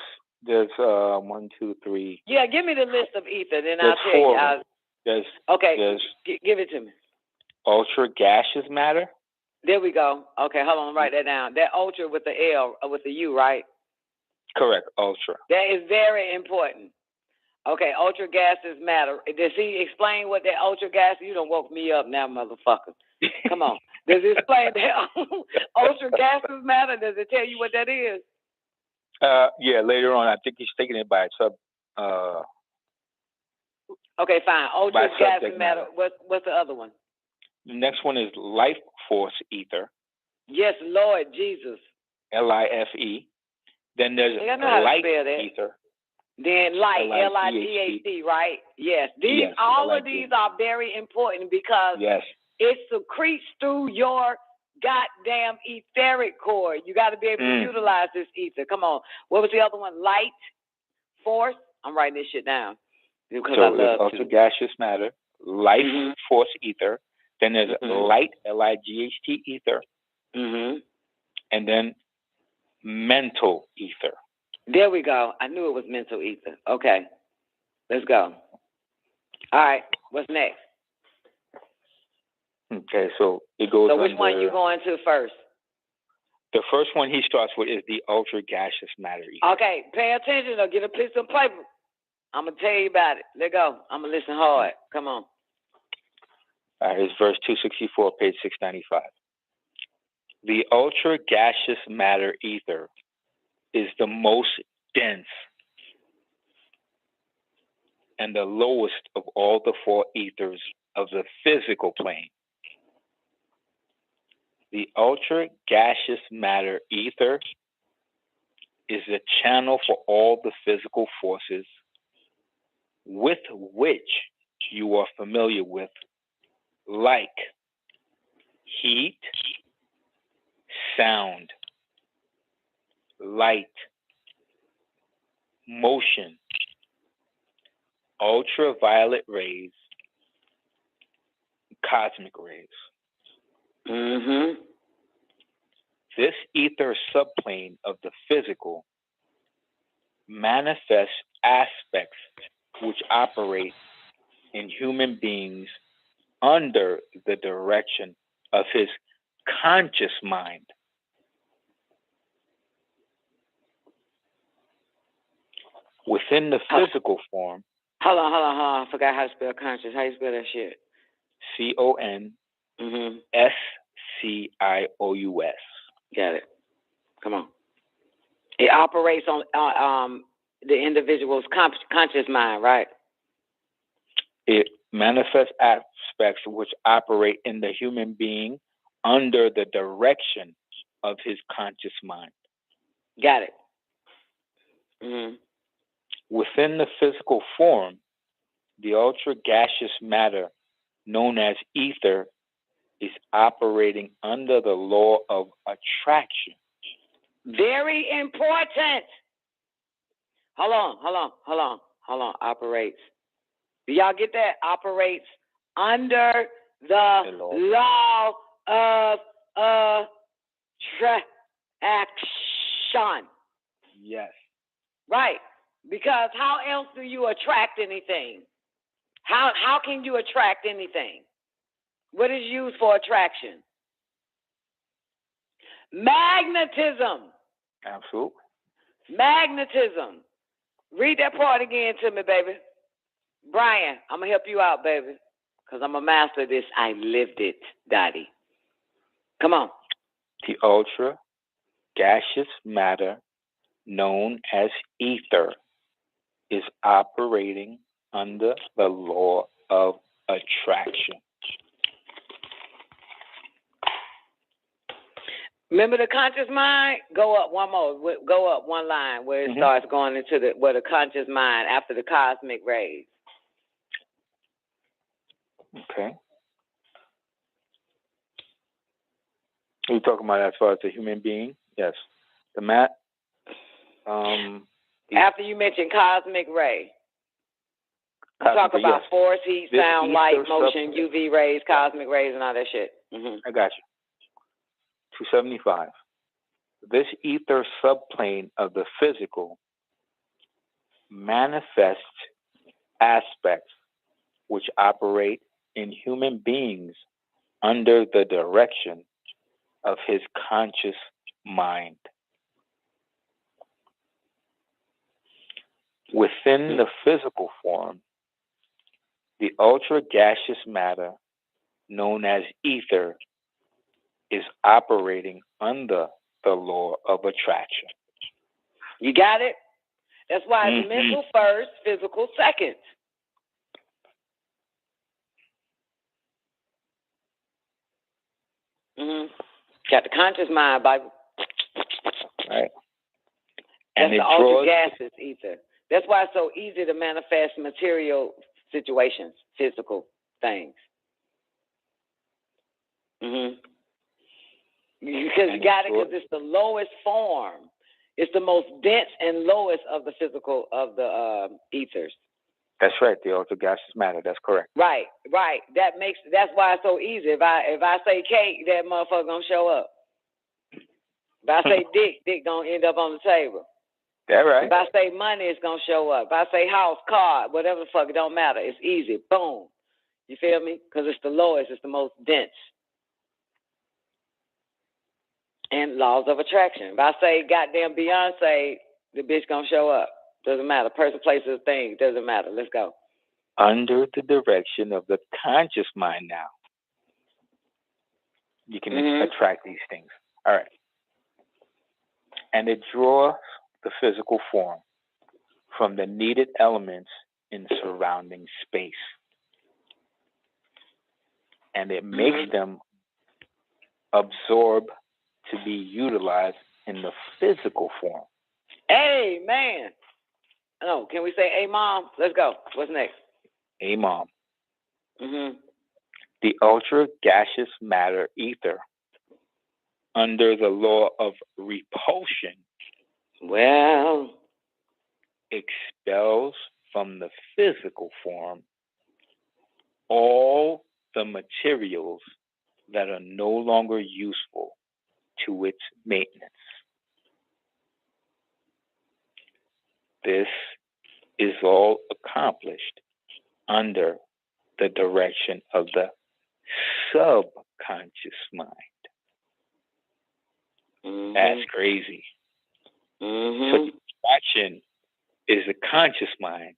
1, 2, 3. Yeah, give me the list of ether, then There's I'll tell you. There's Give it to me. ultra gaseous matter. There we go. Okay, hold on, write that down. That ultra with the L, with the U, right? Correct, ultra. That is very important. Okay, ultra gases matter. Does he explain what that ultra gas? You done woke me up now, motherfucker. Come on. Does it explain that ultra gases matter? Does it tell you what that is? Yeah, later on. I think he's taking it by sub. Okay, fine. Ultra gases matter. What's the other one? The next one is life force ether. Yes, Lord Jesus. LIFE. Then there's light ether. Then light, LIGHT, right? Yes. All of these are very important because it secretes through your goddamn etheric core. You got to be able to utilize this ether. Come on. What was the other one? Light force. I'm writing this shit down because I love ultra gaseous matter, life force ether. Then there's light, LIGHT ether. And then mental ether. There we go. I knew it was mental ether. Okay. Let's go. All right. What's next? Okay, so it goes. So which one you going to first? The first one he starts with is the ultra gaseous matter ether. Okay, pay attention or get a piece of paper. I'm going to tell you about it. Let go. I'm going to listen hard. Come on. All right, it's verse 264, page 695. The ultra gaseous matter ether is the most dense and the lowest of all the four ethers of the physical plane. The ultra gaseous matter ether is the channel for all the physical forces with which you are familiar with, like heat, sound, light, motion, ultraviolet rays, cosmic rays. This ether subplane of the physical manifests aspects which operate in human beings under the direction of his conscious mind. Within the physical form. Hold on. I forgot how to spell conscious. How you spell that shit? CONSCIOUS. Got it. Come on. It operates on the individual's conscious mind, right? It manifests aspects which operate in the human being under the direction of his conscious mind. Got it. Within the physical form, the ultra gaseous matter known as ether is operating under the law of attraction. Very important. Hold on. Operates. Do y'all get that? Operates under the law of attraction. Yes. Right. Because how else do you attract anything? How can you attract anything? What is used for attraction? Magnetism. Absolutely. Magnetism. Read that part again to me, baby. Brian, I'm going to help you out, baby, because I'm a master of this. I lived it, Daddy. Come on. The ultra gaseous matter known as ether, is operating under the law of attraction. Remember the conscious mind? Go up one more. Go up one line where it starts going into where the conscious mind after the cosmic rays. Okay. Are you talking about as far as the human being? Yes. The mat. After you mention cosmic ray, you talk about yes. force, heat, This sound, light, ether motion, UV rays, cosmic rays, and all that shit. I got you. 275. This ether subplane of the physical manifests aspects which operate in human beings under the direction of his conscious mind. Within the physical form, the ultra-gaseous matter known as ether is operating under the law of attraction. You got it? That's why it's mental first, physical second. Got the conscious mind, Bible. Right. That's the ultra gases ether. That's why it's so easy to manifest material situations, physical things. Because you got it, because it's the lowest form. It's the most dense and lowest of the physical of the ethers. That's right, the ultra gaseous matter. That's correct. Right. That's why it's so easy. If I say cake, that motherfucker gonna show up. If I say dick gonna end up on the table. That right. If I say money, it's gonna show up. If I say house, car, whatever the fuck, it don't matter. It's easy. Boom. You feel me? Because it's the lowest. It's the most dense. And laws of attraction. If I say goddamn Beyonce, the bitch gonna show up. Doesn't matter. Person, place, or thing. Doesn't matter. Let's go. Under the direction of the conscious mind now, you can attract these things. All right. And it draws the physical form from the needed elements in surrounding space. And it makes them absorb to be utilized in the physical form. Amen. No, can we say Amen? Let's go. What's next? Amen. The ultra gaseous matter ether, under the law of repulsion, expels from the physical form all the materials that are no longer useful to its maintenance. This is all accomplished under the direction of the subconscious mind. That's crazy. So the attraction is the conscious mind.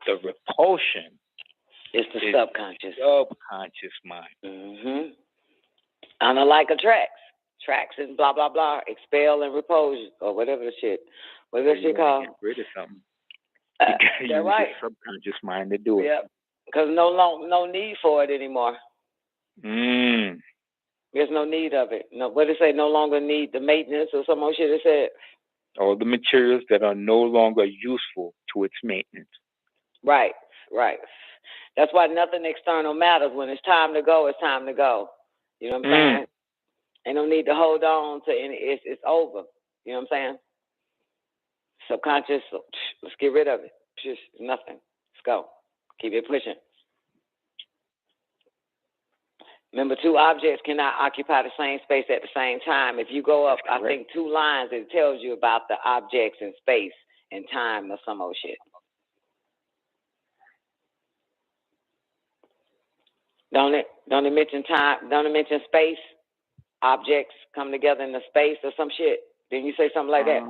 The repulsion is the subconscious. Subconscious mind. Unlike attracts. Tracks and blah, blah, blah. Expel and repulsion. Or whatever the shit. What's that shit called? Get rid of something. That's right. The subconscious mind to do it. Yep. Because no need for it anymore. There's no need of it. No, what did it say? No longer need the maintenance or some more shit it said. All the materials that are no longer useful to its maintenance. Right. That's why nothing external matters. When it's time to go, it's time to go. You know what I'm saying? Ain't no need to hold on to any. It's over. You know what I'm saying? Subconscious. Let's get rid of it. Just nothing. Let's go. Keep it pushing. Remember, two objects cannot occupy the same space at the same time. If you go up, I think 2 lines, it tells you about the objects in space and time or some old shit. Don't it mention time? Don't it mention space? Objects come together in the space or some shit. Didn't you say something like that?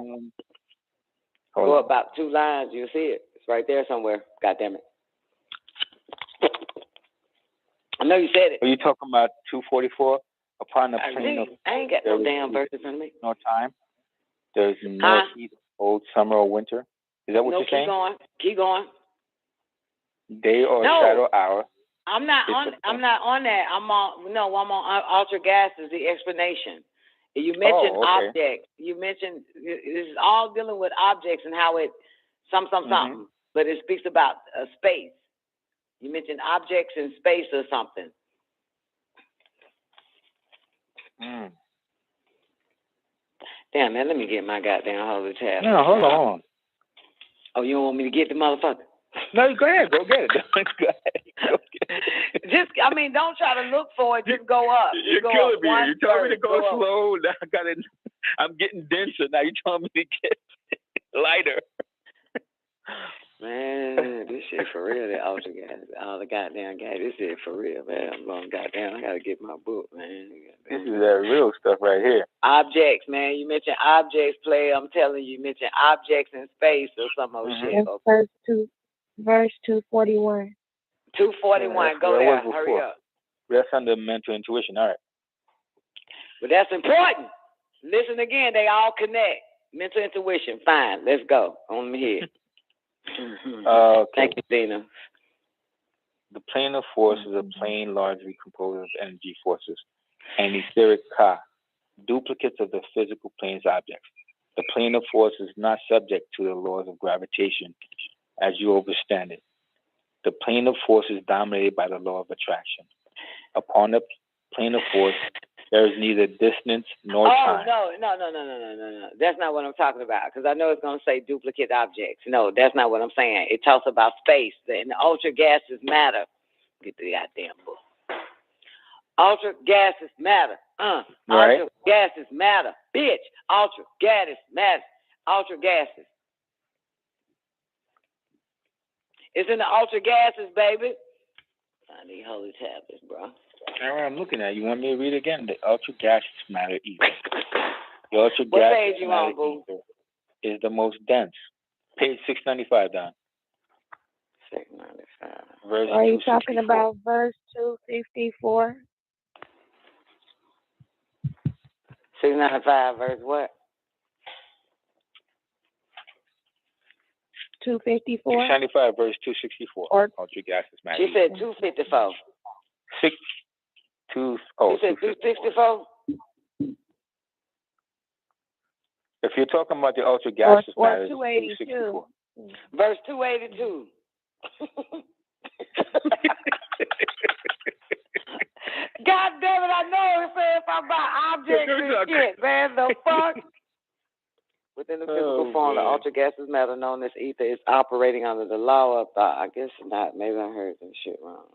Go up about 2 lines, you'll see it. It's right there somewhere. God damn it. I know you said it. Are you talking about 244? Upon the plane of... I ain't got no damn verse in front of me. No time? There's no heat, cold, summer, or winter. Is that what you're saying? Keep going. Day or shadow hour. I'm not on that. I'm on ultra gases, the explanation. You mentioned objects. You mentioned this is all dealing with objects and how it something, but it speaks about space. You mentioned objects in space or something. Damn, man, let me get my goddamn holy tab. No, hold on. Oh, you don't want me to get the motherfucker? No, go ahead. Go get it. Go ahead. Just, don't try to look for it. Just go up. You're killing me. You told me to go slow. Now I'm getting denser. Now you're telling me to get lighter. Man, this shit for real. That ultra gas, all the goddamn gas. This shit for real, man. I'm going goddamn. I gotta get my book, man. This is that real stuff right here. Objects, man. You mentioned objects, play. I'm telling you, mentioned objects in space or some old shit. Verse 241. 241. Go there. Hurry up. That's under mental intuition. All right. But that's important. Listen again. They all connect. Mental intuition. Fine. Let's go. On my head. Thank you, Dina. The plane of force is a plane largely composed of energy forces and etheric ka, duplicates of the physical plane's objects. The plane of force is not subject to the laws of gravitation as you understand it. The plane of force is dominated by the law of attraction. Upon the plane of force, there is neither distance nor time. No. That's not what I'm talking about, because I know it's going to say duplicate objects. No, that's not what I'm saying. It talks about space, and the ultra gases matter. Get the goddamn book. Ultra gases matter. Right. Ultra gases matter. Bitch. Ultra gases matter. Ultra gases. It's in the ultra gases, baby. I need holy tablets, bro. All right, I'm looking at it. You want me to read it again? The ultra gaseous matter ether. The ultra What gaseous page you matter on, boo? ether is the most dense. Page 695, Don. 695. Are you talking about verse 254? 695, verse what? 254? 695, verse 264. Or ultra gaseous matter. She said 254. She said 264? If you're talking about the ultra gaseous or matter, 282. Verse 282. God damn it, I know it says something about objects and shit, man. The fuck? Within the physical form, the ultra gaseous matter known as ether is operating under the law of thought. I guess not. Maybe I heard some shit wrong.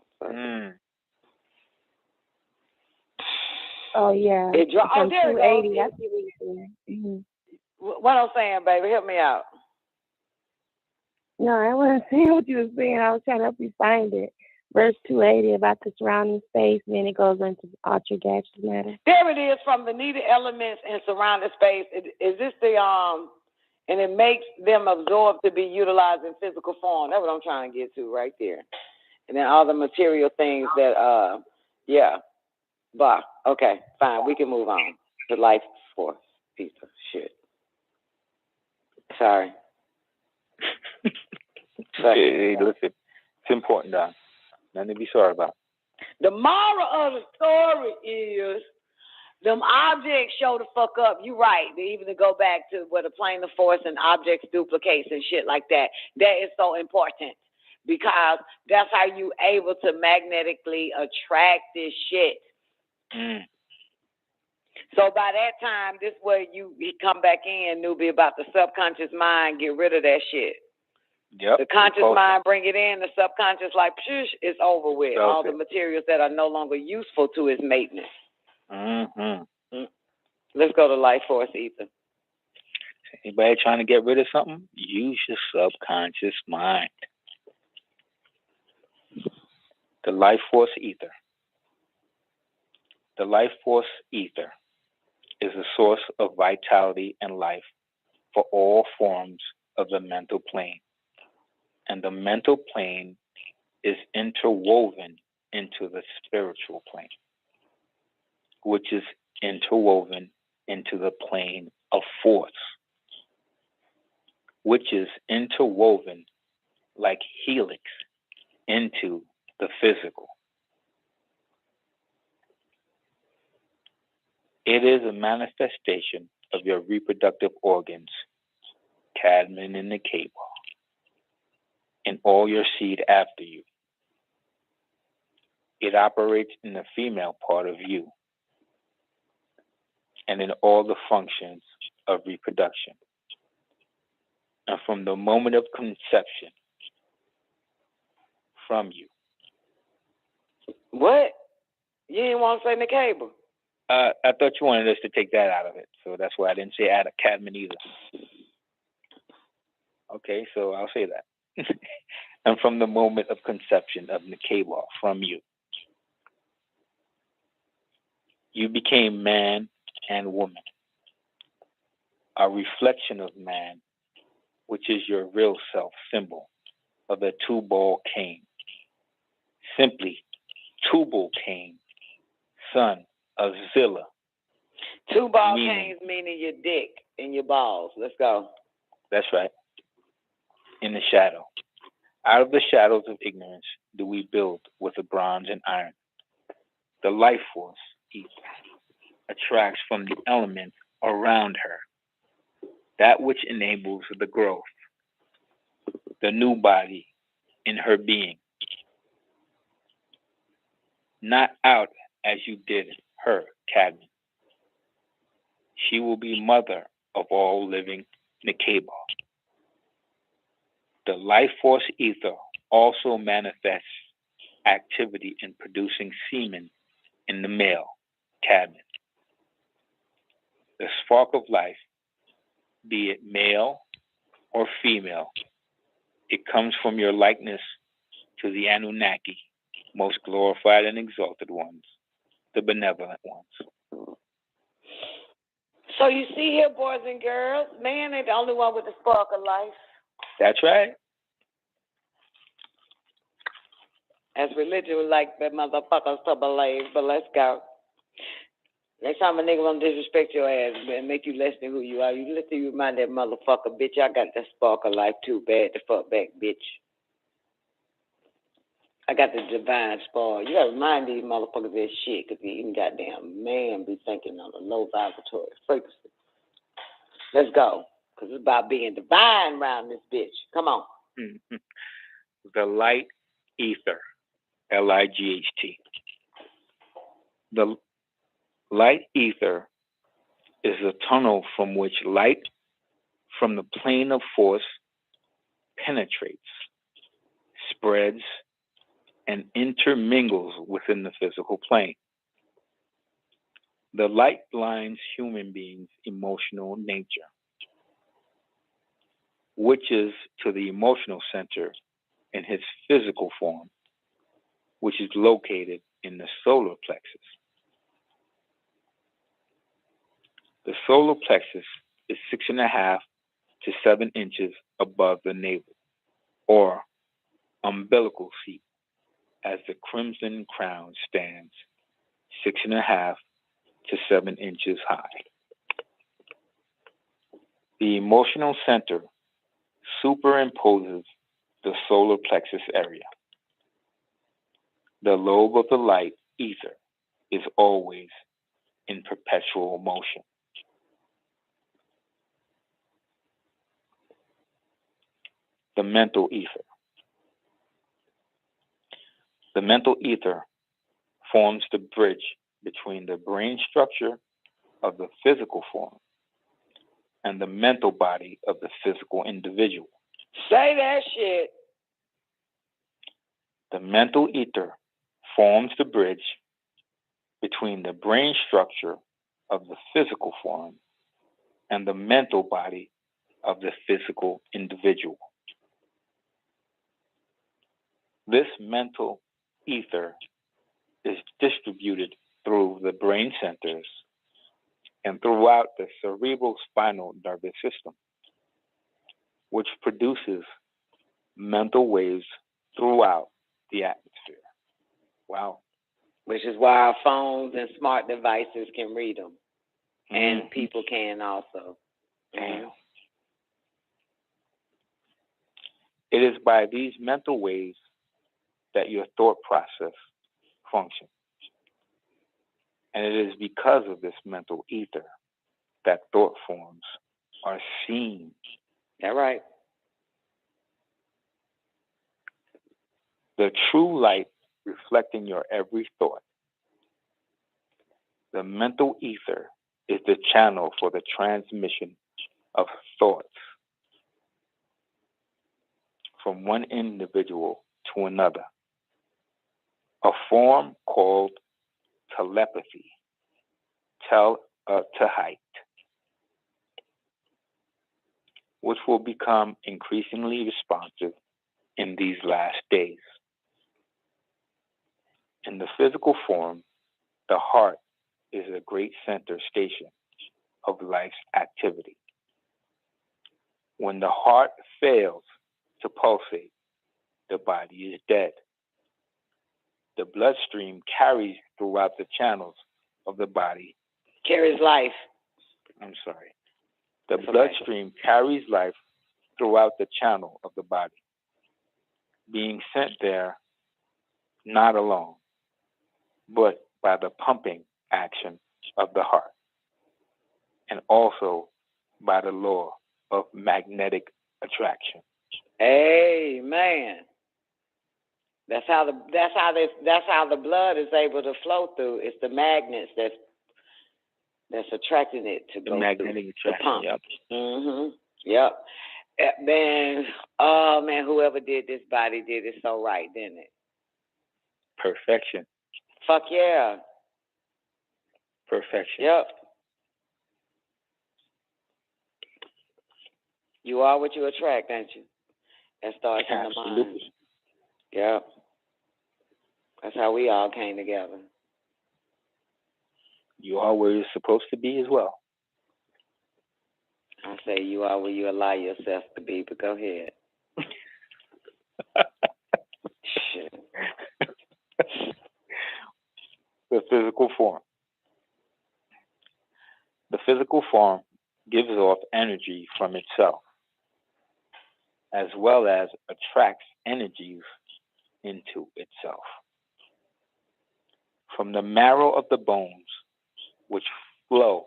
Oh, yeah. It dropped. Oh, there it 280. goes. I see what you're saying. What I'm saying, baby, help me out. No, I wasn't saying what you were saying. I was trying to help you find it. Verse 280 about the surrounding space, and then it goes into ultra gaseous matter. There it is, from the needed elements and surrounding space. Is this the and it makes them absorb to be utilized in physical form. That's what I'm trying to get to right there. And then all the material things that Bah. Okay, fine. We can move on to life force. Piece of shit. Sorry. Hey, listen, it's important, Don. Nothing to be sorry about. The moral of the story is them objects show the fuck up. You right. Even to go back to where the plane of force and objects duplicates and shit like that. That is so important, because that's how you able to magnetically attract this shit. So by that time, this is where you come back in, newbie, about the subconscious mind. Get rid of that shit. Yep. The conscious mind, bring it in. The subconscious, like, psh, it's over with. Okay. All the materials that are no longer useful to its maintenance. Let's go to life force ether. Anybody trying to get rid of something? Use your subconscious mind. The life force ether. The life force ether is a source of vitality and life for all forms of the mental plane. And the mental plane is interwoven into the spiritual plane, which is interwoven into the plane of force. which is interwoven like helix into the physical. It is a manifestation of your reproductive organs, cadmium in the cable, and all your seed after you. It operates in the female part of you and in all the functions of reproduction. And from the moment of conception, from you. What? You didn't want to say the cable? I thought you wanted us to take that out of it, so that's why I didn't say add a cadmium either. Okay, so I'll say that. And from the moment of conception of Nikeba, from you, you became man and woman, a reflection of man, which is your real self symbol of the Tubal Cain. Simply, Tubal Cain, son of Zillah. Tubal Cains meaning your dick and your balls. Let's go. That's right. In the shadow. Out of the shadows of ignorance do we build with the bronze and iron. The life force, ether, attracts from the elements around her, that which enables the growth, the new body in her being. Not out as you did her, cadmium. She will be mother of all living Nikeba. The life force ether also manifests activity in producing semen in the male, cadmium. The spark of life, be it male or female, it comes from your likeness to the Anunnaki, most glorified and exalted ones, the benevolent ones. So you see here, boys and girls, man ain't the only one with the spark of life. That's right. As religion would like that motherfuckers to believe, but let's go. Next time a nigga want to disrespect your ass and make you less than who you are, you listen, you remind that motherfucker, bitch, I got that spark of life too, bad to fuck back, bitch. I got the divine spark. You gotta remind these motherfuckers that shit, because even goddamn man be thinking on a low vibratory frequency. Let's go, because it's about being divine around this bitch. Come on. Mm-hmm. The light ether, L-I-G-H-T. The light ether is a tunnel from which light from the plane of force penetrates, spreads, and intermingles within the physical plane. The light blinds human beings' emotional nature, which is to the emotional center in his physical form, which is located in the solar plexus. The solar plexus is 6.5 to 7 inches above the navel, or umbilical seat, as the crimson crown stands 6.5 to 7 inches high. The emotional center superimposes the solar plexus area. The lobe of the light ether is always in perpetual motion. The mental ether. The mental ether forms the bridge between the brain structure of the physical form and the mental body of the physical individual. Say that shit. The mental ether forms the bridge between the brain structure of the physical form and the mental body of the physical individual. This mental ether is distributed through the brain centers and throughout the cerebral spinal nervous system, which produces mental waves throughout the atmosphere. Wow. Which is why our phones and smart devices can read them. And people can also. Damn. It is by these mental waves that your thought process functions. And it is because of this mental ether that thought forms are seen. That's right. The true light reflecting your every thought. The mental ether is the channel for the transmission of thoughts from one individual to another. A form called telepathy, HAAYUH, which will become increasingly responsive in these last days. In the physical form, the heart is a great center station of life's activity. When the heart fails to pulsate, the body is dead. The bloodstream carries throughout the channels of the body. Carries life. I'm sorry. The bloodstream carries life throughout the channel of the body, being sent there not alone, but by the pumping action of the heart, and also by the law of magnetic attraction. Amen. That's how the blood is able to flow through. It's the magnets that's attracting it to go magnetic through attraction. the pump. Yep. Yep. Man, oh man, whoever did this body did it so right, didn't it? Perfection. Fuck yeah. Perfection. Yep. You are what you attract, ain't you? That starts in the mind. Absolutely. Yep. That's how we all came together. You are where you're supposed to be as well. I say you are where you allow yourself to be, but go ahead. Shit. The physical form. The physical form gives off energy from itself, as well as attracts energies into itself. From the marrow of the bones, which flow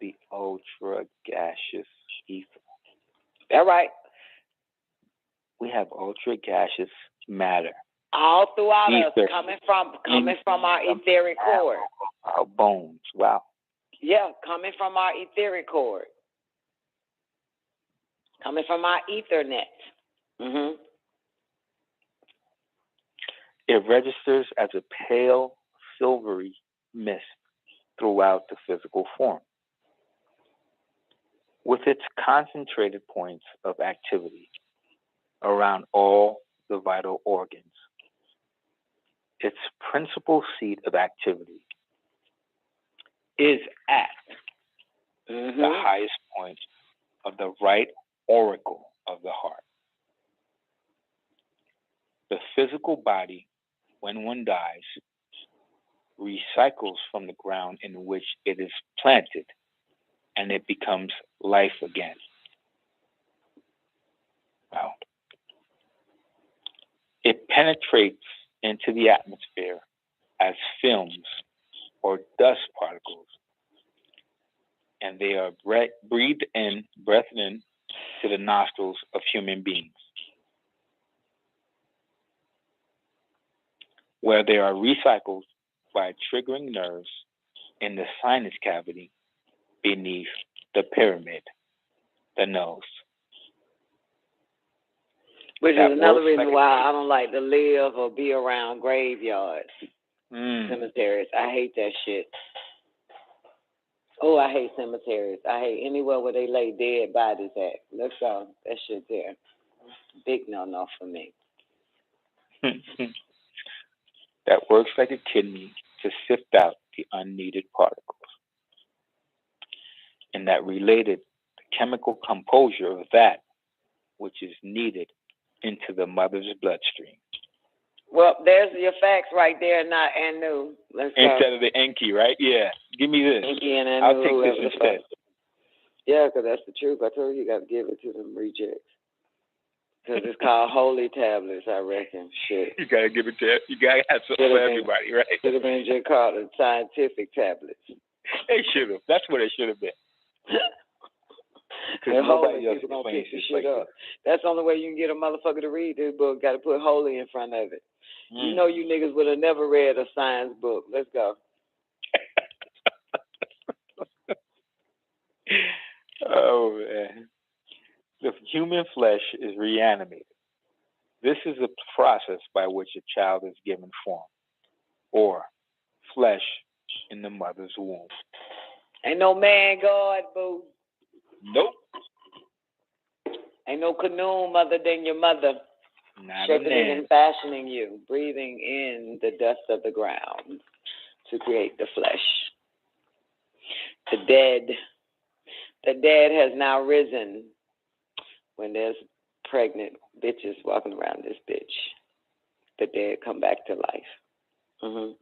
the ultra gaseous ether. That right. We have ultra gaseous matter. All throughout Ether. us, coming from our etheric cord. Our bones. Wow. Yeah, coming from our etheric cord. Coming from our Ethernet. Mm-hmm. It registers as a pale, silvery mist throughout the physical form. With its concentrated points of activity around all the vital organs, its principal seat of activity is at the highest point of the right auricle of the heart. The physical body, when one dies, recycles from the ground in which it is planted, and it becomes life again. Wow. It penetrates into the atmosphere as films or dust particles, and they are breathed in to the nostrils of human beings, where they are recycled by triggering nerves in the sinus cavity beneath the pyramid, the nose. Which That is another works reason like why I don't like to live or be around graveyards, cemeteries. I hate that shit. Oh, I hate cemeteries. I hate anywhere where they lay dead bodies at. Look, so that shit there. Big no for me. That works like a kidney to sift out the unneeded particles, and that related the chemical composure of that which is needed into the mother's bloodstream. Well, there's your facts right there, not Anu. Let's go. Instead of the Enki, right? Yeah. Give me this. Enki and Anu, I'll take this instead. Yeah, because that's the truth. I told you got to give it to them rejects. Because it's called holy tablets, I reckon. Shit. You gotta give it to. You gotta have something for everybody, right? Should have been just called the scientific tablets. They should have. That's what it should have been. Because nobody else explains this like up. That's the only way you can get a motherfucker to read this book. Got to put holy in front of it. You know you niggas would have never read a science book. Let's go. Oh, man. The human flesh is reanimated. This is a process by which a child is given form, or flesh in the mother's womb. Ain't no man God, boo. Nope. Ain't no canoe other than your mother. Not shaping and fashioning you, breathing in the dust of the ground to create the flesh. The dead has now risen when there's pregnant bitches walking around this bitch. The dead come back to life. Mm-hmm.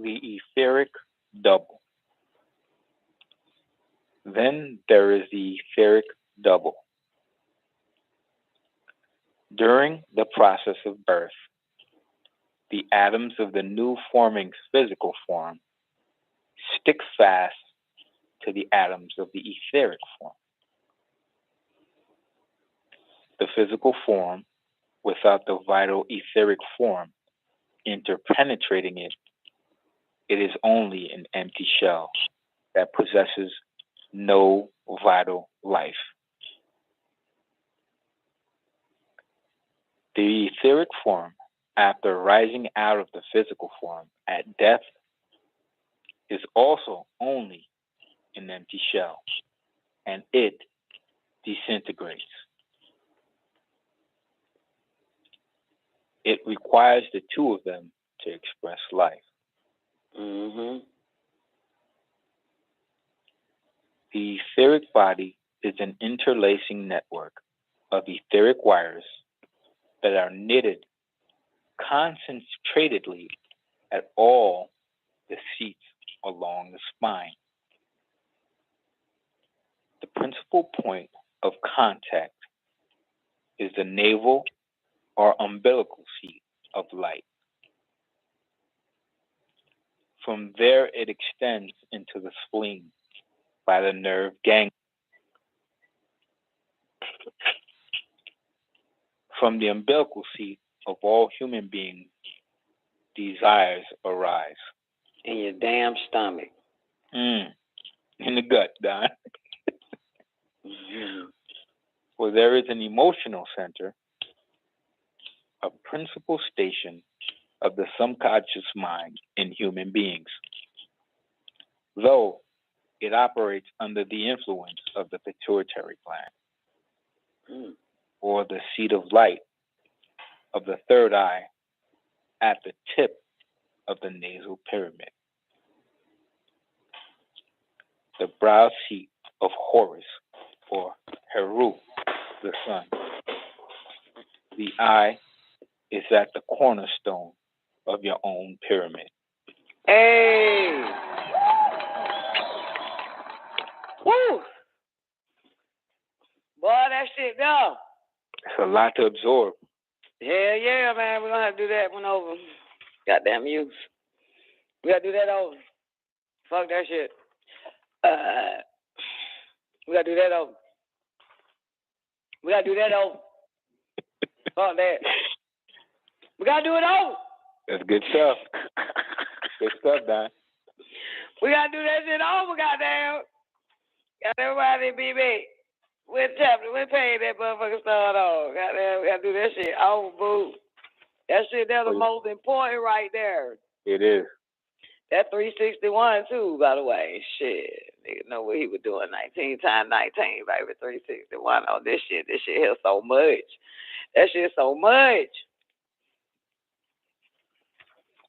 The etheric double. Then there is the etheric double. During the process of birth, the atoms of the new forming physical form stick fast to the atoms of the etheric form. The physical form, without the vital etheric form interpenetrating it, it is only an empty shell that possesses no vital life. The etheric form, after rising out of the physical form at death, is also only an empty shell, and it disintegrates. It requires the two of them to express life. Mm-hmm. The etheric body is an interlacing network of etheric wires that are knitted concentratedly at all the seats along the spine. The principal point of contact is the navel or umbilical seat of light. From there, it extends into the spleen by the nerve ganglion. From the umbilical seat of all human beings, desires arise. In your damn stomach. In the gut, Don. For there is an emotional center, a principal station of the subconscious mind in human beings. Though it operates under the influence of the pituitary gland, or the seat of light of the third eye at the tip of the nasal pyramid. The brow seat of Horus, or Heru, the sun. The eye is at the cornerstone of your own pyramid. Hey! Woo! Boy, that shit go. It's a lot to absorb. Hell yeah, man. We're going to have to do that one over. Goddamn use. We got to do that over. Fuck that shit. We got to do that over. We got to do that over. Fuck that. We got to do it over. That's good stuff. Good stuff, Don. We got to do that shit over, goddamn. Got everybody be me. We're tapping. We're paying that motherfucker start on. Goddamn, we got to do that shit over, boo. That shit, that's the most important right there. It is. That 361 too, by the way. Shit. Nigga know what he was doing. 19 times 19, baby. 361 on this shit. This shit here so much. That shit so much.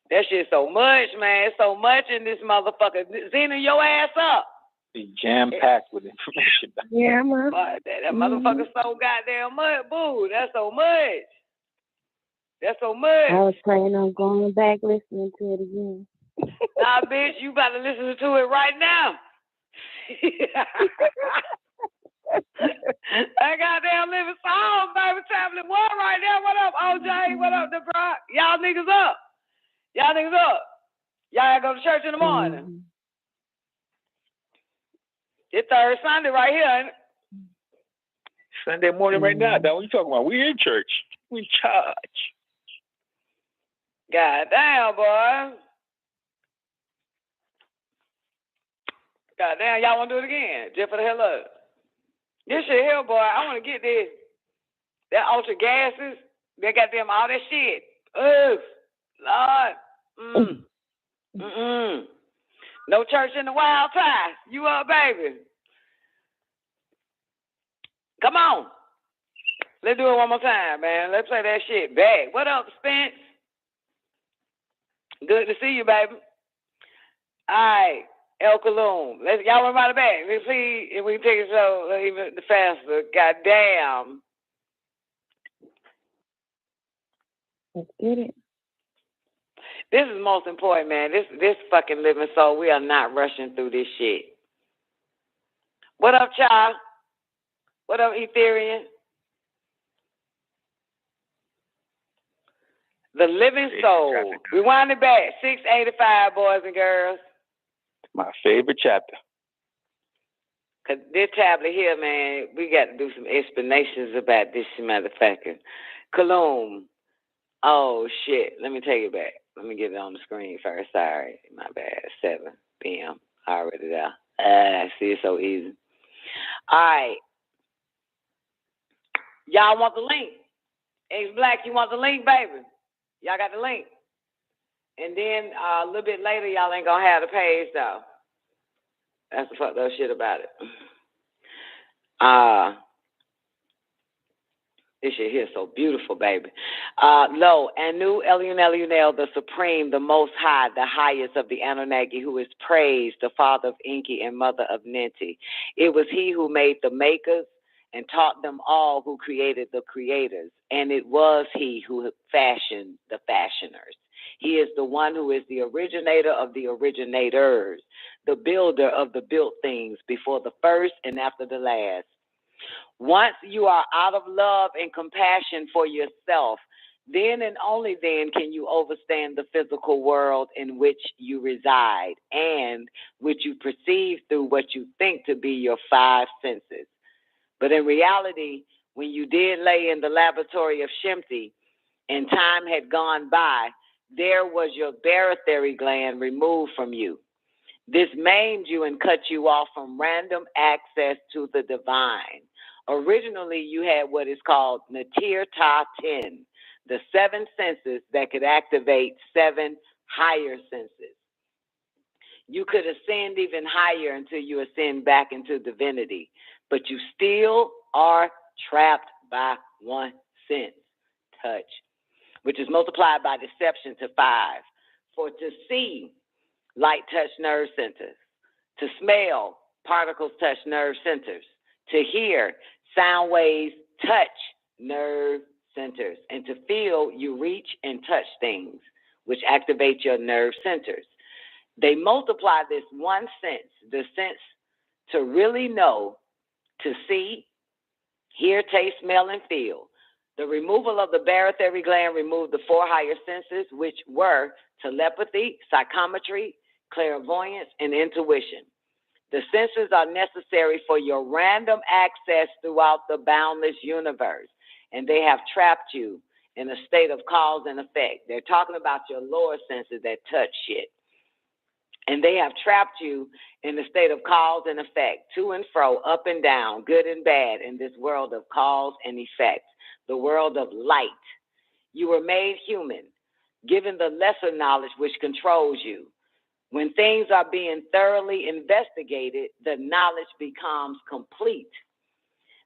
That shit so much, man. So much in this motherfucker. Zena, your ass up. It's jam-packed with information. Yeah, man. That motherfucker so goddamn much, boo. That's so much. That's so much. I was planning on going back listening to it again. Nah, bitch, you about to listen to it right now. That goddamn living song, baby. Tablet one right there. What up, OJ? What up, DeBron? Y'all niggas up. Y'all niggas up. Y'all go to church in the morning. It's third Sunday right here, ain't it? Sunday morning right now. What you talking about? We in church. We charge. God damn, boy. God damn, y'all want to do it again? Just for the hell of it. This shit here, boy, I want to get this. That ultra gases, they got them all that shit. Ugh, Lord. No church in the wild tie. You up, baby. Come on. Let's do it one more time, man. Let's play that shit back. What up, Spence? Good to see you, baby. All right, El Cologne. Y'all want to run it back. Let's see if we can take it so even faster. God damn. Let's get it. This is most important, man. This fucking living soul. We are not rushing through this shit. What up, child? What up, Ethereum? The living soul. Rewind it back. 685, boys and girls. My favorite chapter. Cause this tablet here, man, we got to do some explanations about this motherfucker. Cologne. Oh shit. Let me take it back. Let me get it on the screen first. Sorry. My bad. 7 p.m. Already there. See, it's so easy. All right. Y'all want the link? X-Black, you want the link, baby? Y'all got the link. And then a little bit later, y'all ain't gonna have the page though. That's the fucked up shit about it. This shit here is so beautiful, baby. Lo, Anu Elunel, the Supreme, the Most High, the highest of the Anunnaki, who is praised, the father of Enki and mother of Ninti. It was he who made the makers and taught them all who created the creators. And it was he who fashioned the fashioners. He is the one who is the originator of the originators, the builder of the built things before the first and after the last. Once you are out of love and compassion for yourself, then and only then can you overstand the physical world in which you reside and which you perceive through what you think to be your 5 senses. But in reality, when you did lay in the laboratory of Shemti and time had gone by, there was your barytheric gland removed from you. This maimed you and cut you off from random access to the divine. Originally, you had what is called Natir Ta 10, the 7 senses that could activate 7 higher senses. You could ascend even higher until you ascend back into divinity, but you still are trapped by 1 sense, touch, which is multiplied by deception to 5. For to see, light touch nerve centers. To smell, particles touch nerve centers. To hear, sound waves touch nerve centers. And to feel, you reach and touch things, which activate your nerve centers. They multiply this 1 sense, the sense to really know, to see, hear, taste, smell, and feel. The removal of the barytheric gland removed the 4 higher senses, which were telepathy, psychometry, clairvoyance, and intuition. The senses are necessary for your random access throughout the boundless universe, and they have trapped you in a state of cause and effect. They're talking about your lower senses that touch shit. And they have trapped you in the state of cause and effect, to and fro, up and down, good and bad, in this world of cause and effect, the world of light. You were made human, given the lesser knowledge which controls you. When things are being thoroughly investigated, the knowledge becomes complete.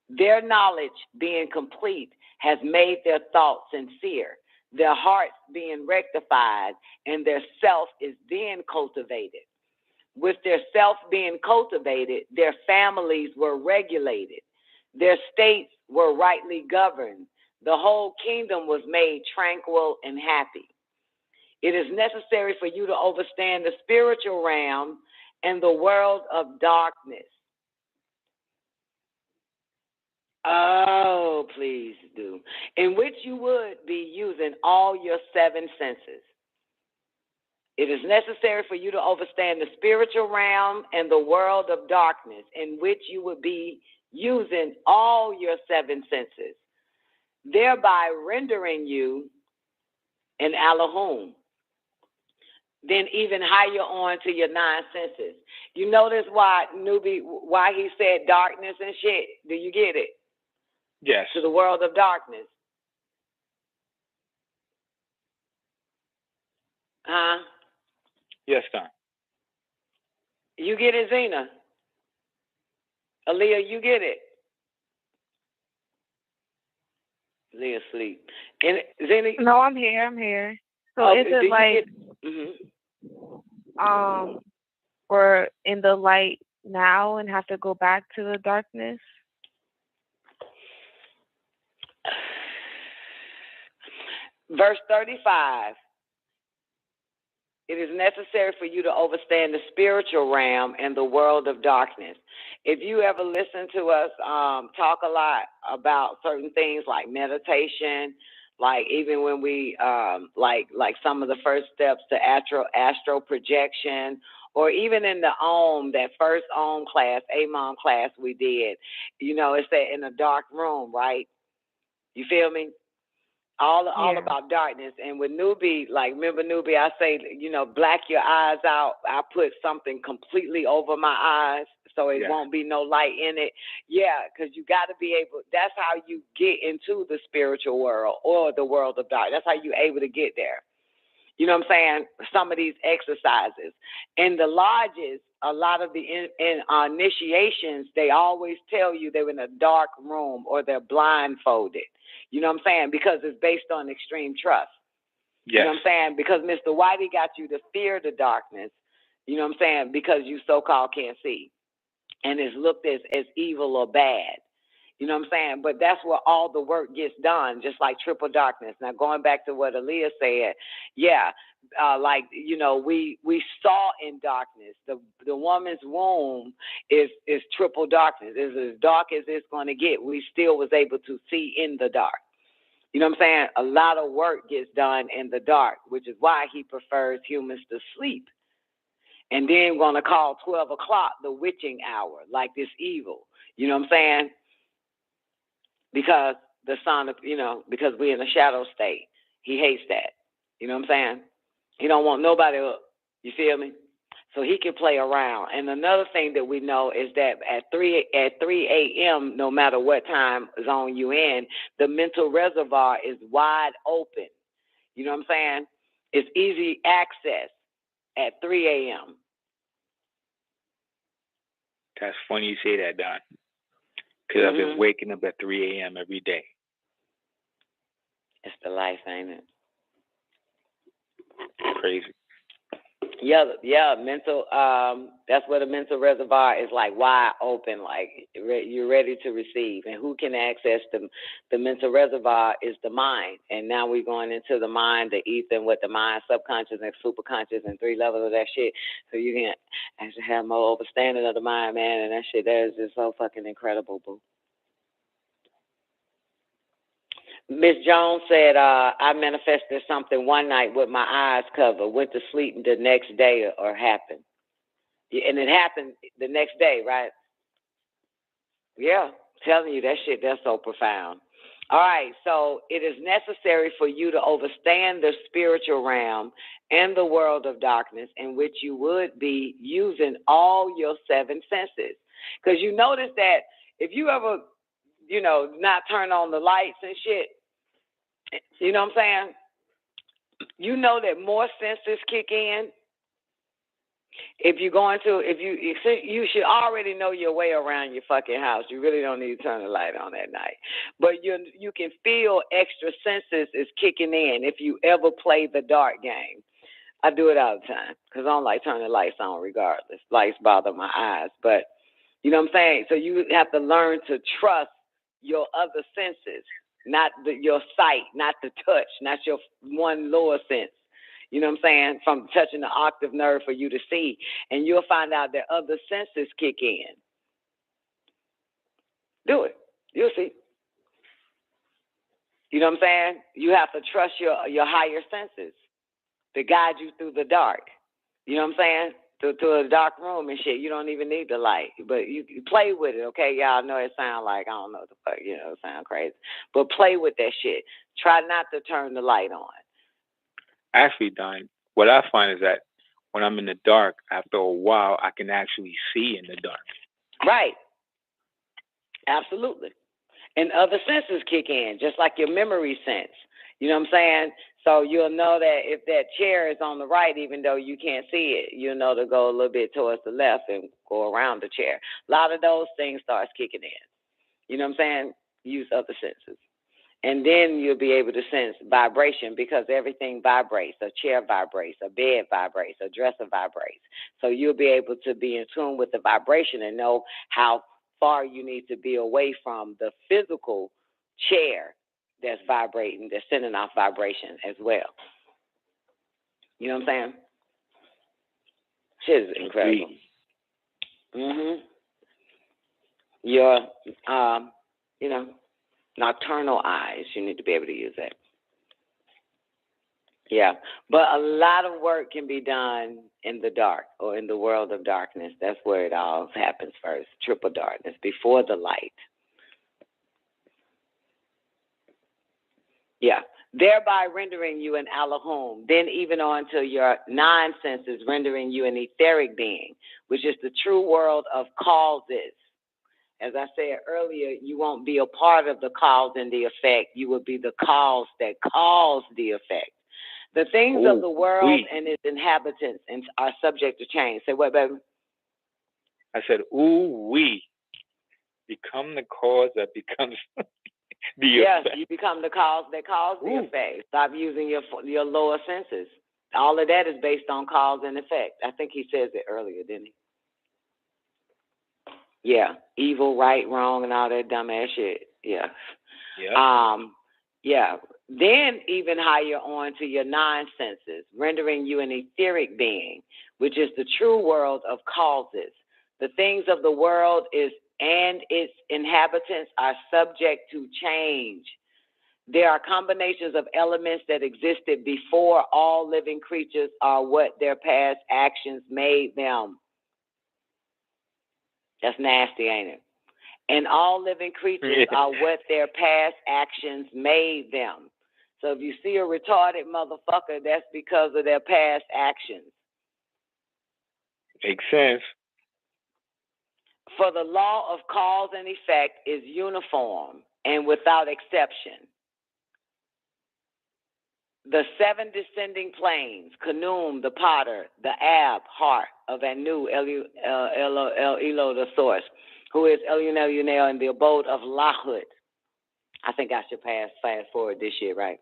Their knowledge being complete has made their thoughts sincere, their hearts being rectified, and their self is then cultivated. With their self being cultivated, their families were regulated. Their states were rightly governed. The whole kingdom was made tranquil and happy. It is necessary for you to understand the spiritual realm and the world of darkness. Oh, please do. In which you would be using all your 7 senses. It is necessary for you to understand the spiritual realm and the world of darkness, in which you would be using all your 7 senses, thereby rendering you an Elohim. Then even higher on to your 9 senses. You notice why he said darkness and shit? Do you get it? Yes. To the world of darkness. Huh? Yes, Don. You get it, Zena? Aaliyah, you get it? Aaliyah sleep. And Zena? No, I'm here. So is it like, we're in the light now and have to go back to the darkness? Verse 35. It is necessary for you to understand the spiritual realm and the world of darkness. If you ever listen to us talk a lot about certain things like meditation, like even when we like some of the first steps to astral projection, or even in the that first class, AMOM class we did, it's that in a dark room, right? You feel me? All about darkness. And with Newbie, like, remember Newbie, I say, black your eyes out. I put something completely over my eyes so it won't be no light in it. Yeah, because you got to be able, that's how you get into the spiritual world or the world of darkness. That's how you're able to get there. You know what I'm saying? Some of these exercises. In the lodges, a lot of the initiations, they always tell you they're in a dark room or they're blindfolded. You know what I'm saying? Because it's based on extreme trust. Yes. You know what I'm saying? Because Mr. Whitey got you to fear the darkness. You know what I'm saying? Because you so-called can't see. And it's looked as evil or bad. You know what I'm saying? But that's where all the work gets done, just like triple darkness. Now, going back to what Aaliyah said, we saw in darkness. The woman's womb is triple darkness. It's as dark as it's going to get. We still was able to see in the dark. You know what I'm saying? A lot of work gets done in the dark, which is why he prefers humans to sleep. And then we're going to call 12 o'clock the witching hour, like this evil. You know what I'm saying? Because the son of, because we're in a shadow state. He hates that. You know what I'm saying? He don't want nobody up. You feel me? So he can play around. And another thing that we know is that at 3 a.m., no matter what time zone you in, the mental reservoir is wide open. You know what I'm saying? It's easy access at 3 a.m. That's funny you say that, Don. Because I've been waking up at 3 a.m. every day. It's the life, ain't it? Crazy. Yeah, mental, that's where the mental reservoir is like wide open, like you're ready to receive. And who can access the mental reservoir is the mind. And now we're going into the mind, the ether, and what the mind, subconscious and superconscious, and 3 levels of that shit. So you can actually have more understanding of the mind, man. And that shit there is just so fucking incredible, boo. Miss Jones said, I manifested something one night with my eyes covered, went to sleep the next day or happened. And it happened the next day, right? Yeah, telling you that shit, that's so profound. All right, so it is necessary for you to understand the spiritual realm and the world of darkness in which you would be using all your 7 senses. Because you notice that if you ever, not turn on the lights and shit, you know what I'm saying? You know that more senses kick in. If you should already know your way around your fucking house. You really don't need to turn the light on at night. But you can feel extra senses is kicking in if you ever play the dark game. I do it all the time because I don't like turning the lights on regardless. Lights bother my eyes. But you know what I'm saying? So you have to learn to trust your other senses. Not your sight, not the touch, not your one lower sense. You know what I'm saying? From touching the octave nerve for you to see. And you'll find out that other senses kick in. Do it. You'll see. You know what I'm saying? You have to trust your higher senses to guide you through the dark. You know what I'm saying? To a dark room and shit. You don't even need the light. But you play with it, okay? Y'all know it sound like, I don't know what the fuck, you know, it sound crazy. But play with that shit. Try not to turn the light on. Actually, Don, what I find is that when I'm in the dark, after a while, I can actually see in the dark. Right. Absolutely. And other senses kick in, just like your memory sense. You know what I'm saying? So you'll know that if that chair is on the right, even though you can't see it, you'll know to go a little bit towards the left and go around the chair. A lot of those things starts kicking in. You know what I'm saying? Use other senses. And then you'll be able to sense vibration, because everything vibrates. A chair vibrates, a bed vibrates, a dresser vibrates. So you'll be able to be in tune with the vibration and know how far you need to be away from the physical chair that's vibrating, that's sending off vibration as well. You know what I'm saying? Shit is incredible. Your, you know, nocturnal eyes, you need to be able to use that. Yeah, but a lot of work can be done in the dark or in the world of darkness. That's where it all happens first, triple darkness, before the light. Yeah, thereby rendering you an Elohim, then even on to your nine senses, rendering you an etheric being, which is the true world of causes. As I said earlier, you won't be a part of the cause and the effect. You will be the cause that caused the effect. The things of the world and its inhabitants are subject to change. Say what, baby? I said, we become the cause that becomes the effect. Yes, you become the cause that caused the effect. Stop using your lower senses. All of that is based on cause and effect. I think he says it earlier, didn't he? Yeah, evil, right, wrong, and all that dumbass shit. Yeah. Yeah. Then even higher on to your nine senses, rendering you an etheric being, which is the true world of causes. The things of the world and its inhabitants are subject to change. There are combinations of elements that existed before all living creatures are what their past actions made them. That's nasty, ain't it? And all living creatures are what their past actions made them. So if you see a retarded motherfucker, that's because of their past actions. Makes sense. For the law of cause and effect is uniform and without exception. The seven descending planes, Kanum, the potter, the Ab, heart of Anu, El-Elo, the source, who is El-Unel, in the abode of Lahut. I think I should fast forward this year, right?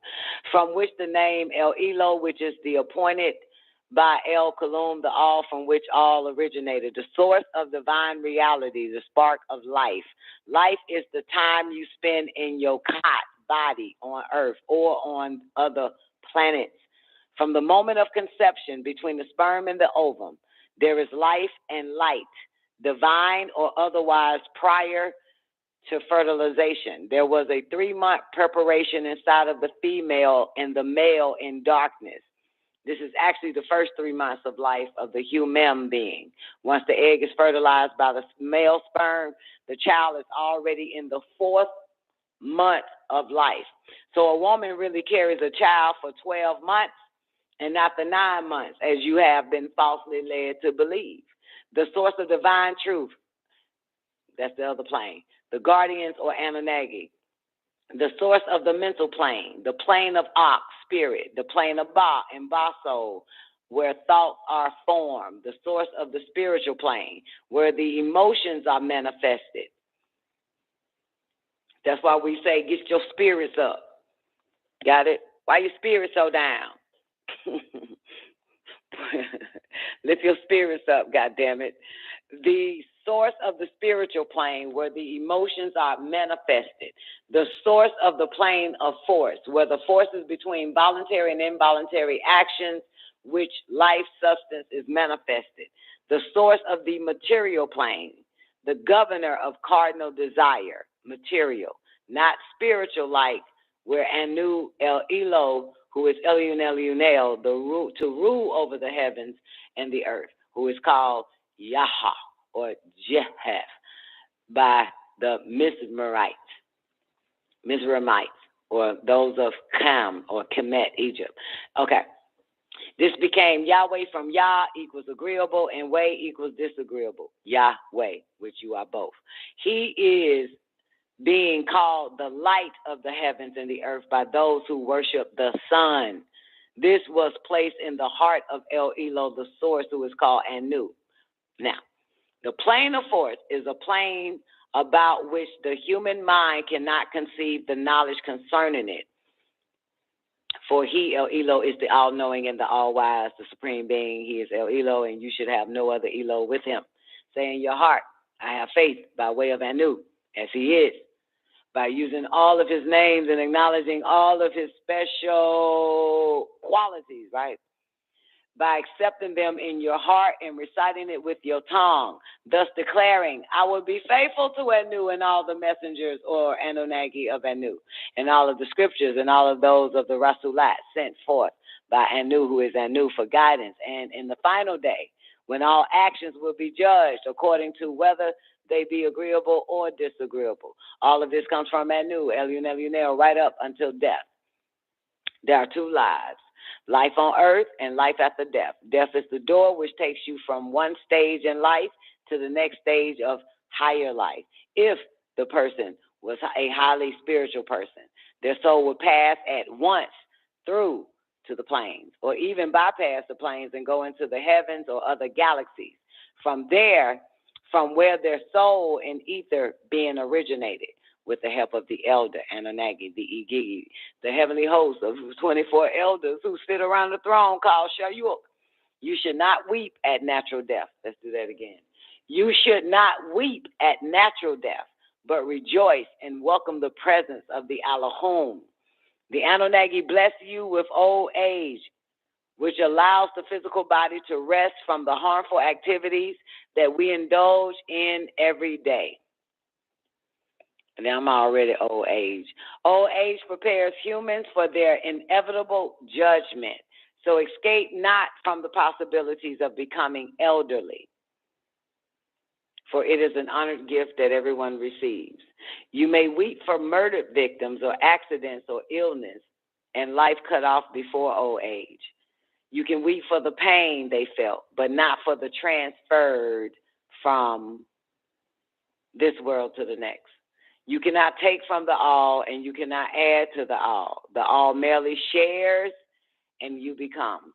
From which the name El-Elo, which is the appointed by El-Kalum, the all from which all originated, the source of divine reality, the spark of life. Life is the time you spend in your body on earth or on other planets. From the moment of conception between the sperm and the ovum, there is life and light, divine or otherwise, prior to fertilization. There was a 3-month preparation inside of the female and the male in darkness. This is actually the first 3 months of life of the human being. Once the egg is fertilized by the male sperm, the child is already in the 4th month of life. So a woman really carries a child for 12 months and not the 9 months, as you have been falsely led to believe. The source of divine truth, that's the other plane, the guardians or Anunnaki, the source of the mental plane, the plane of Ak, spirit, the plane of Ba and Ba soul, where thoughts are formed, the source of the spiritual plane, where the emotions are manifested. That's why we say, get your spirits up. Got it? Why your spirits so down? Lift your spirits up, goddammit. The source of the spiritual plane, where the emotions are manifested. The source of the plane of force, where the forces between voluntary and involuntary actions, which life substance is manifested. The source of the material plane, the governor of cardinal desire, material, not spiritual like where Anu El Elo, who is Elion Elionel, to rule over the heavens and the earth, who is called Yaha or Jeheth by the Mizraimites, or those of Cam or Kemet, Egypt. Okay. This became Yahweh from Yah equals agreeable and Way equals disagreeable. Yahweh, which you are both. He is being called the light of the heavens and the earth by those who worship the sun. This was placed in the heart of El Elo, the source, who is called Anu. Now, the plane of force is a plane about which the human mind cannot conceive the knowledge concerning it. For he, El Elo, is the all-knowing and the all-wise, the supreme being. He is El Elo, and you should have no other Elo with him. Say in your heart, I have faith by way of Anu, as he is, by using all of his names and acknowledging all of his special qualities, right? By accepting them in your heart and reciting it with your tongue, thus declaring, I will be faithful to Anu and all the messengers or Anunnaki of Anu, and all of the scriptures and all of those of the Rasulat sent forth by Anu, who is Anu, for guidance. And in the final day, when all actions will be judged according to whether they be agreeable or disagreeable. All of this comes from Anu, Elion Elionel, right up until death. There are two lives. Life on earth and life after death. Death is the door which takes you from one stage in life to the next stage of higher life. If the person was a highly spiritual person, their soul would pass at once through to the planes, or even bypass the planes and go into the heavens or other galaxies. From there, from where their soul and ether being originated, with the help of the elder, Anunnaki, the Igigi, the heavenly host of 24 elders who sit around the throne called HAAYUH. You should not weep at natural death. Let's do that again. You should not weep at natural death, but rejoice and welcome the presence of the Elohim. The Anunnaki bless you with old age, which allows the physical body to rest from the harmful activities that we indulge in every day. And I'm already old age. Old age prepares humans for their inevitable judgment. So escape not from the possibilities of becoming elderly, for it is an honored gift that everyone receives. You may weep for murdered victims or accidents or illness and life cut off before old age. You can weep for the pain they felt, but not for the transferred from this world to the next. You cannot take from the all, and you cannot add to the all. The all merely shares, and you become.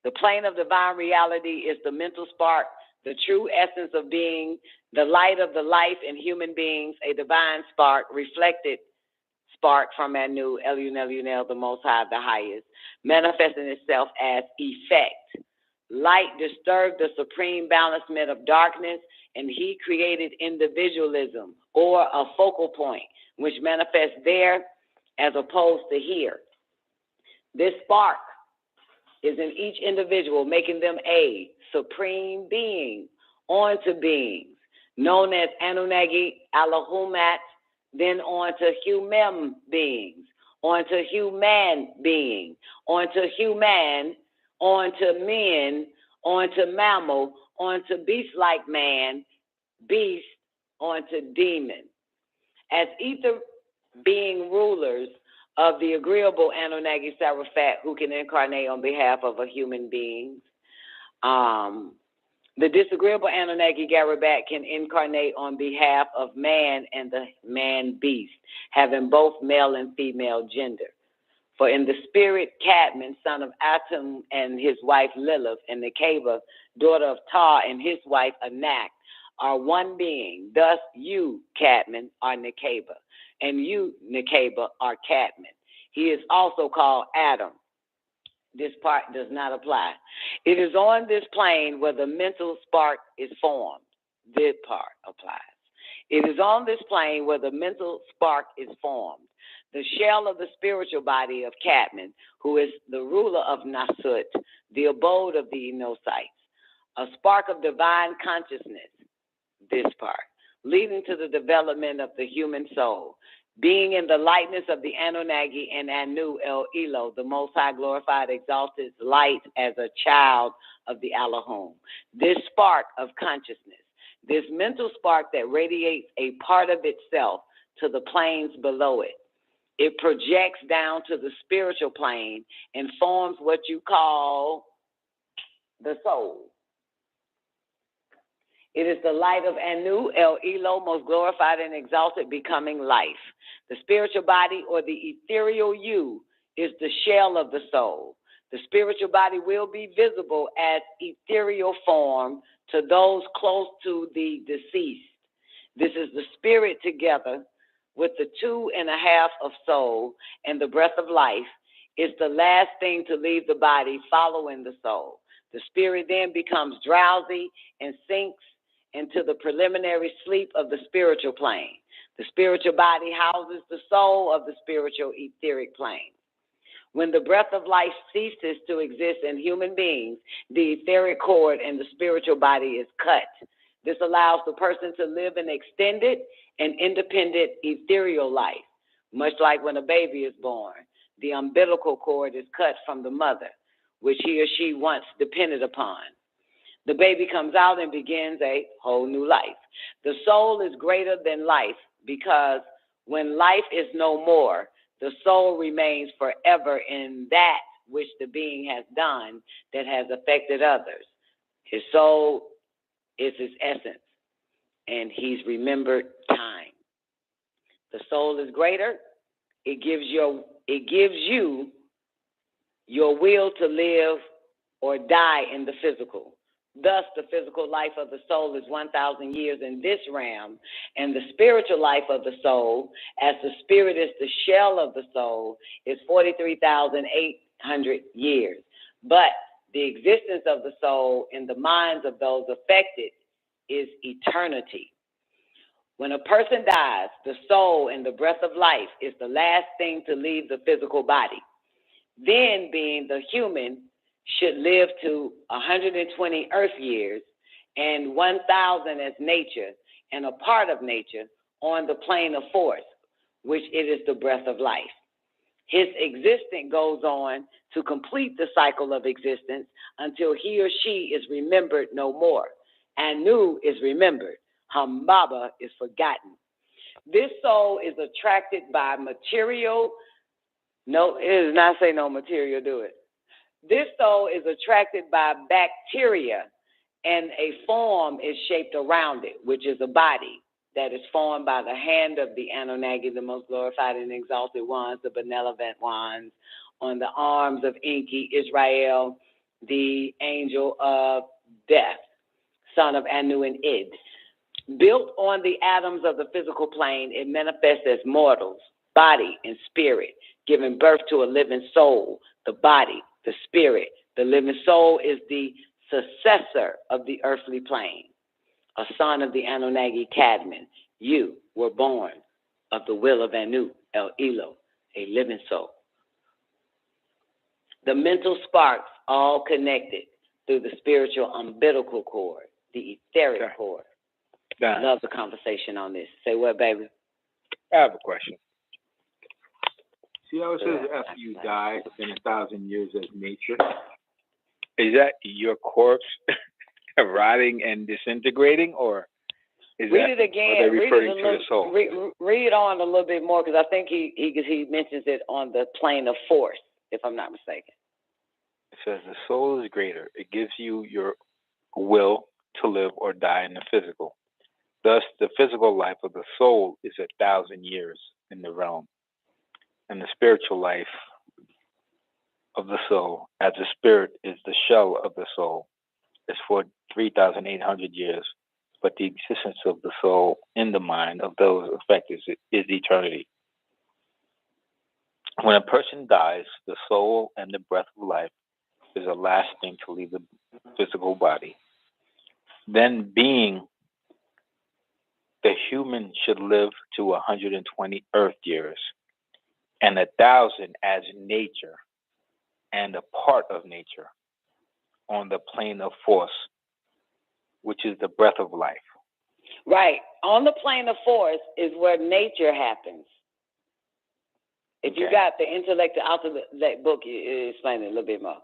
The plane of divine reality is the mental spark, the true essence of being, the light of the life in human beings, a divine spark, reflected spark from Anu, Elion Elionel, the Most High, the highest, manifesting itself as effect. Light disturbed the supreme balancement of darkness, and he created individualism, or a focal point, which manifests there as opposed to here. This spark is in each individual, making them a supreme being, onto beings, known as Anunnaki, Alahumat, then on to human beings, on to human being, on to human, on to men, on to mammal, on to beast-like man, beast, on to demon. As ether being rulers of the agreeable Anunnaki Sarafat, who can incarnate on behalf of a human being, the disagreeable Anunnaki Garabat can incarnate on behalf of man and the man-beast, having both male and female gender. For in the spirit, Cadman, son of Atum, and his wife Lilith, and Nekeba, daughter of Ta, and his wife Anak, are one being. Thus, you, Cadman, are Nekeba, and you, Nekeba, are Cadman. He is also called Adam. This part does not apply. It is on this plane where the mental spark is formed. This part applies. It is on this plane where the mental spark is formed. The shell of the spiritual body of Cadman, who is the ruler of Nasut, the abode of the Enosites, a spark of divine consciousness, this part, leading to the development of the human soul. being in the likeness of the Anunnaki and Anu El Elo, the Most High glorified, exalted light as a child of the Elohim. This spark of consciousness, this mental spark that radiates a part of itself to the planes below it. It projects down to the spiritual plane and forms what you call the soul. It is the light of Anu, El Elo, most glorified and exalted, becoming life. The spiritual body, or the ethereal you, is the shell of the soul. The spiritual body will be visible as ethereal form to those close to the deceased. This is the spirit together with the 2.5 of soul and the breath of life is the last thing to leave the body following the soul. The spirit then becomes drowsy and sinks into the preliminary sleep of the spiritual plane. The spiritual body houses the soul of the spiritual etheric plane. When the breath of life ceases to exist in human beings, the etheric cord in the spiritual body is cut. This allows the person to live an extended and independent ethereal life. Much like when a baby is born, the umbilical cord is cut from the mother, which he or she once depended upon. The baby comes out and begins a whole new life. The soul is greater than life because when life is no more, the soul remains forever in that which the being has done that has affected others. His soul is his essence, and he's remembered time. The soul is greater. It gives you your will to live or die in the physical. Thus, the physical life of the soul is 1,000 years in this realm, and the spiritual life of the soul, as the spirit is the shell of the soul, is 43,800 years. But the existence of the soul in the minds of those affected is eternity. When a person dies, the soul and the breath of life is the last thing to leave the physical body. Then, being the human, should live to 120 earth years and 1,000 as nature and a part of nature on the plane of force, which it is the breath of life. His existence goes on to complete the cycle of existence until he or she is remembered no more. Anu is remembered. Hambaba is forgotten. This soul is attracted by material. No, it does not say no material, do it. This soul is attracted by bacteria, and a form is shaped around it, which is a body that is formed by the hand of the Anunnaki, the most glorified and exalted ones, the benevolent ones, on the arms of Enki, Israel, the angel of death, son of Anu and Id. Built on the atoms of the physical plane, it manifests as mortals, body and spirit, giving birth to a living soul, the body, the spirit. The living soul is the successor of the earthly plane, a son of the Anunnaki Cadman. You were born of the will of Anu, El Elo, a living soul. The mental sparks all connected through the spiritual umbilical cord, the etheric cord. I love the conversation on this. Say what, baby? I have a question. See how it says after you die in 1,000 years as nature? Is that your corpse rotting and disintegrating, or is read it again? Are they referring to the soul? Read on a little bit more, because I think he mentions it on the plane of force, if I'm not mistaken. It says the soul is greater. It gives you your will to live or die in the physical. Thus, the physical life of the soul is 1,000 years in the realm. And the spiritual life of the soul, as the spirit is the shell of the soul, is for 3,800 years. But the existence of the soul in the mind of those affected is eternity. When a person dies, the soul and the breath of life is the last thing to leave the physical body. Then, being the human should live to 120 earth years, and 1,000 as nature and a part of nature on the plane of force, which is the breath of life. Right. On the plane of force is where nature happens. If you got the intellect to outellect book, you explain it a little bit more.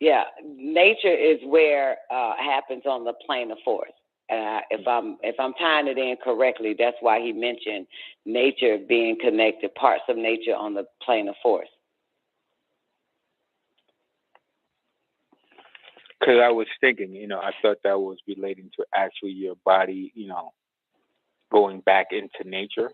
Yeah, nature is where happens on the plane of force. If I'm tying it in correctly, that's why he mentioned nature being connected, parts of nature on the plane of force. Because I was thinking, I thought that was relating to actually your body, going back into nature.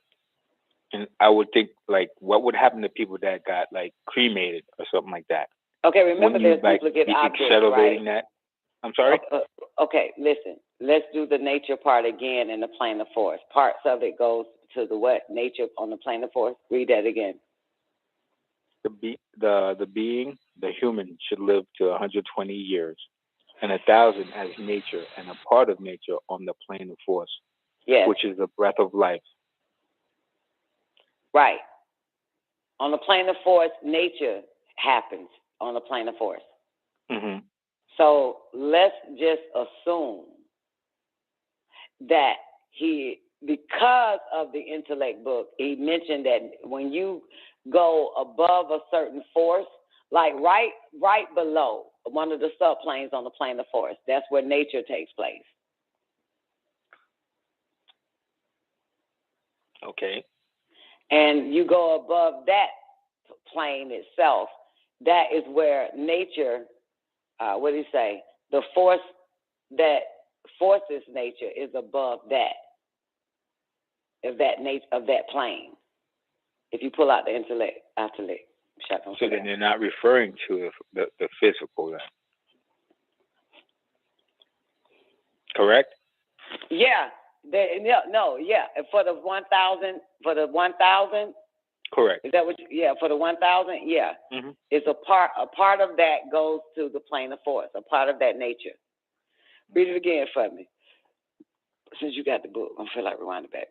And I would think, like, what would happen to people that got, like, cremated or something like that? Okay, remember Wouldn't there's you, duplicate be objects, accelerating right? that? I'm sorry? Okay, listen. Let's do the nature part again in the plane of force. Parts of it goes to the what? Nature on the plane of force. Read that again. The being, the human, should live to 120 years, and 1,000 as nature and a part of nature on the plane of force, which is the breath of life. Right. On the plane of force, nature happens on the plane of force. Mm-hmm. So let's just assume that because of the intellect book, he mentioned that when you go above a certain force, like right below one of the subplanes on the plane of force, that's where nature takes place. Okay. And you go above that plane itself, that is where nature, what do you say? The force that forces nature is above that, of that plane. If you pull out the intellect. So then they're not referring to the physical then. Correct? Yeah. For the 1,000. Correct. Is that what? For the 1,000. Yeah. Mm-hmm. It's a part of that goes to the plane of force. A part of that nature. Read it again for me. Since you got the book, I feel like rewinding back.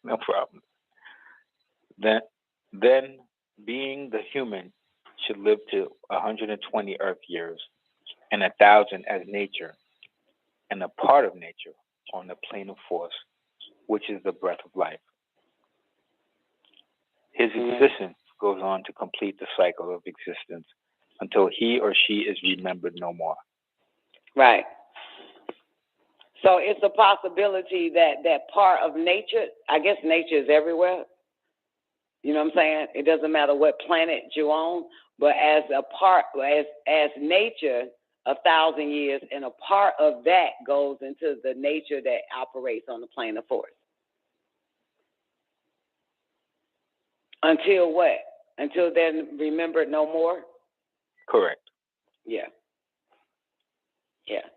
No problem. Then being the human should live to 120 Earth years, and 1,000 as nature, and a part of nature on the plane of force, which is the breath of life. His existence goes on to complete the cycle of existence until he or she is remembered no more. Right. So it's a possibility that part of nature, I guess nature is everywhere. You know what I'm saying? It doesn't matter what planet you're on, but as a part, as nature, 1,000 years, and a part of that goes into the nature that operates on the plane of force. Until what? Until they're remembered no more? Correct. Yeah. Yeah.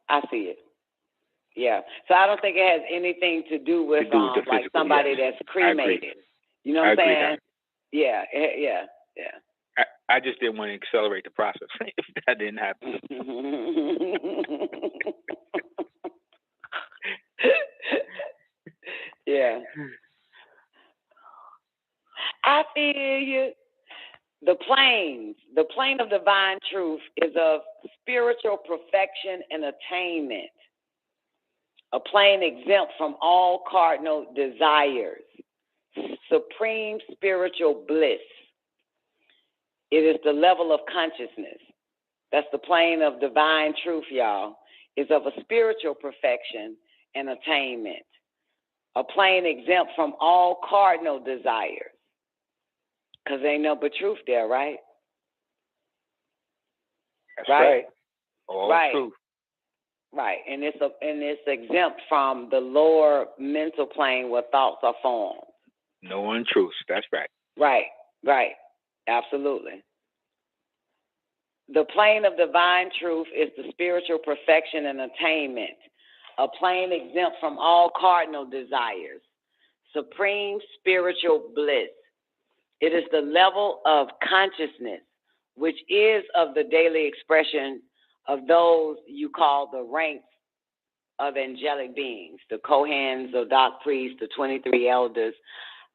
I see it. Yeah. So I don't think it has anything to do with like somebody that's cremated. You know what I'm saying? Yeah. I just didn't want to accelerate the process if that didn't happen. Yeah. I feel you. The plane of divine truth is of spiritual perfection and attainment. A plane exempt from all cardinal desires. Supreme spiritual bliss. It is the level of consciousness. That's the plane of divine truth, y'all. Is of a spiritual perfection and attainment. A plane exempt from all cardinal desires. Because ain't no but truth there, right? That's right. All truth. Right. And it's exempt from the lower mental plane where thoughts are formed. No untruths. That's right. Right. Absolutely. The plane of divine truth is the spiritual perfection and attainment. A plane exempt from all cardinal desires. Supreme spiritual bliss. It is the level of consciousness, which is of the daily expression of those you call the ranks of angelic beings, the Kohens, the Doc priests, the 23 elders,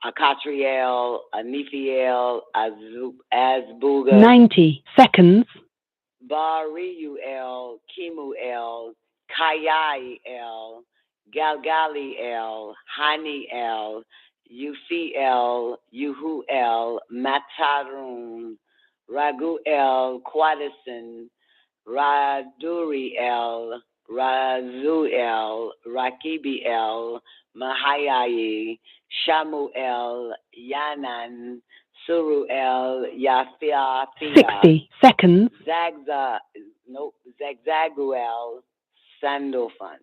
Akatriel, Nephiel, Azbuga, 90 seconds. Bariuel, Kimuel, Kayael, Galgaliel, Haniel, Ufiel, Yuhuel, Matarun, Raguel, Quadison, Raduriel, Razuel, Rakibiel, Mahayayi, Shamuel, Yanan, Suruel, Yafia, 60 seconds. Zagzaguel, Sandalphon.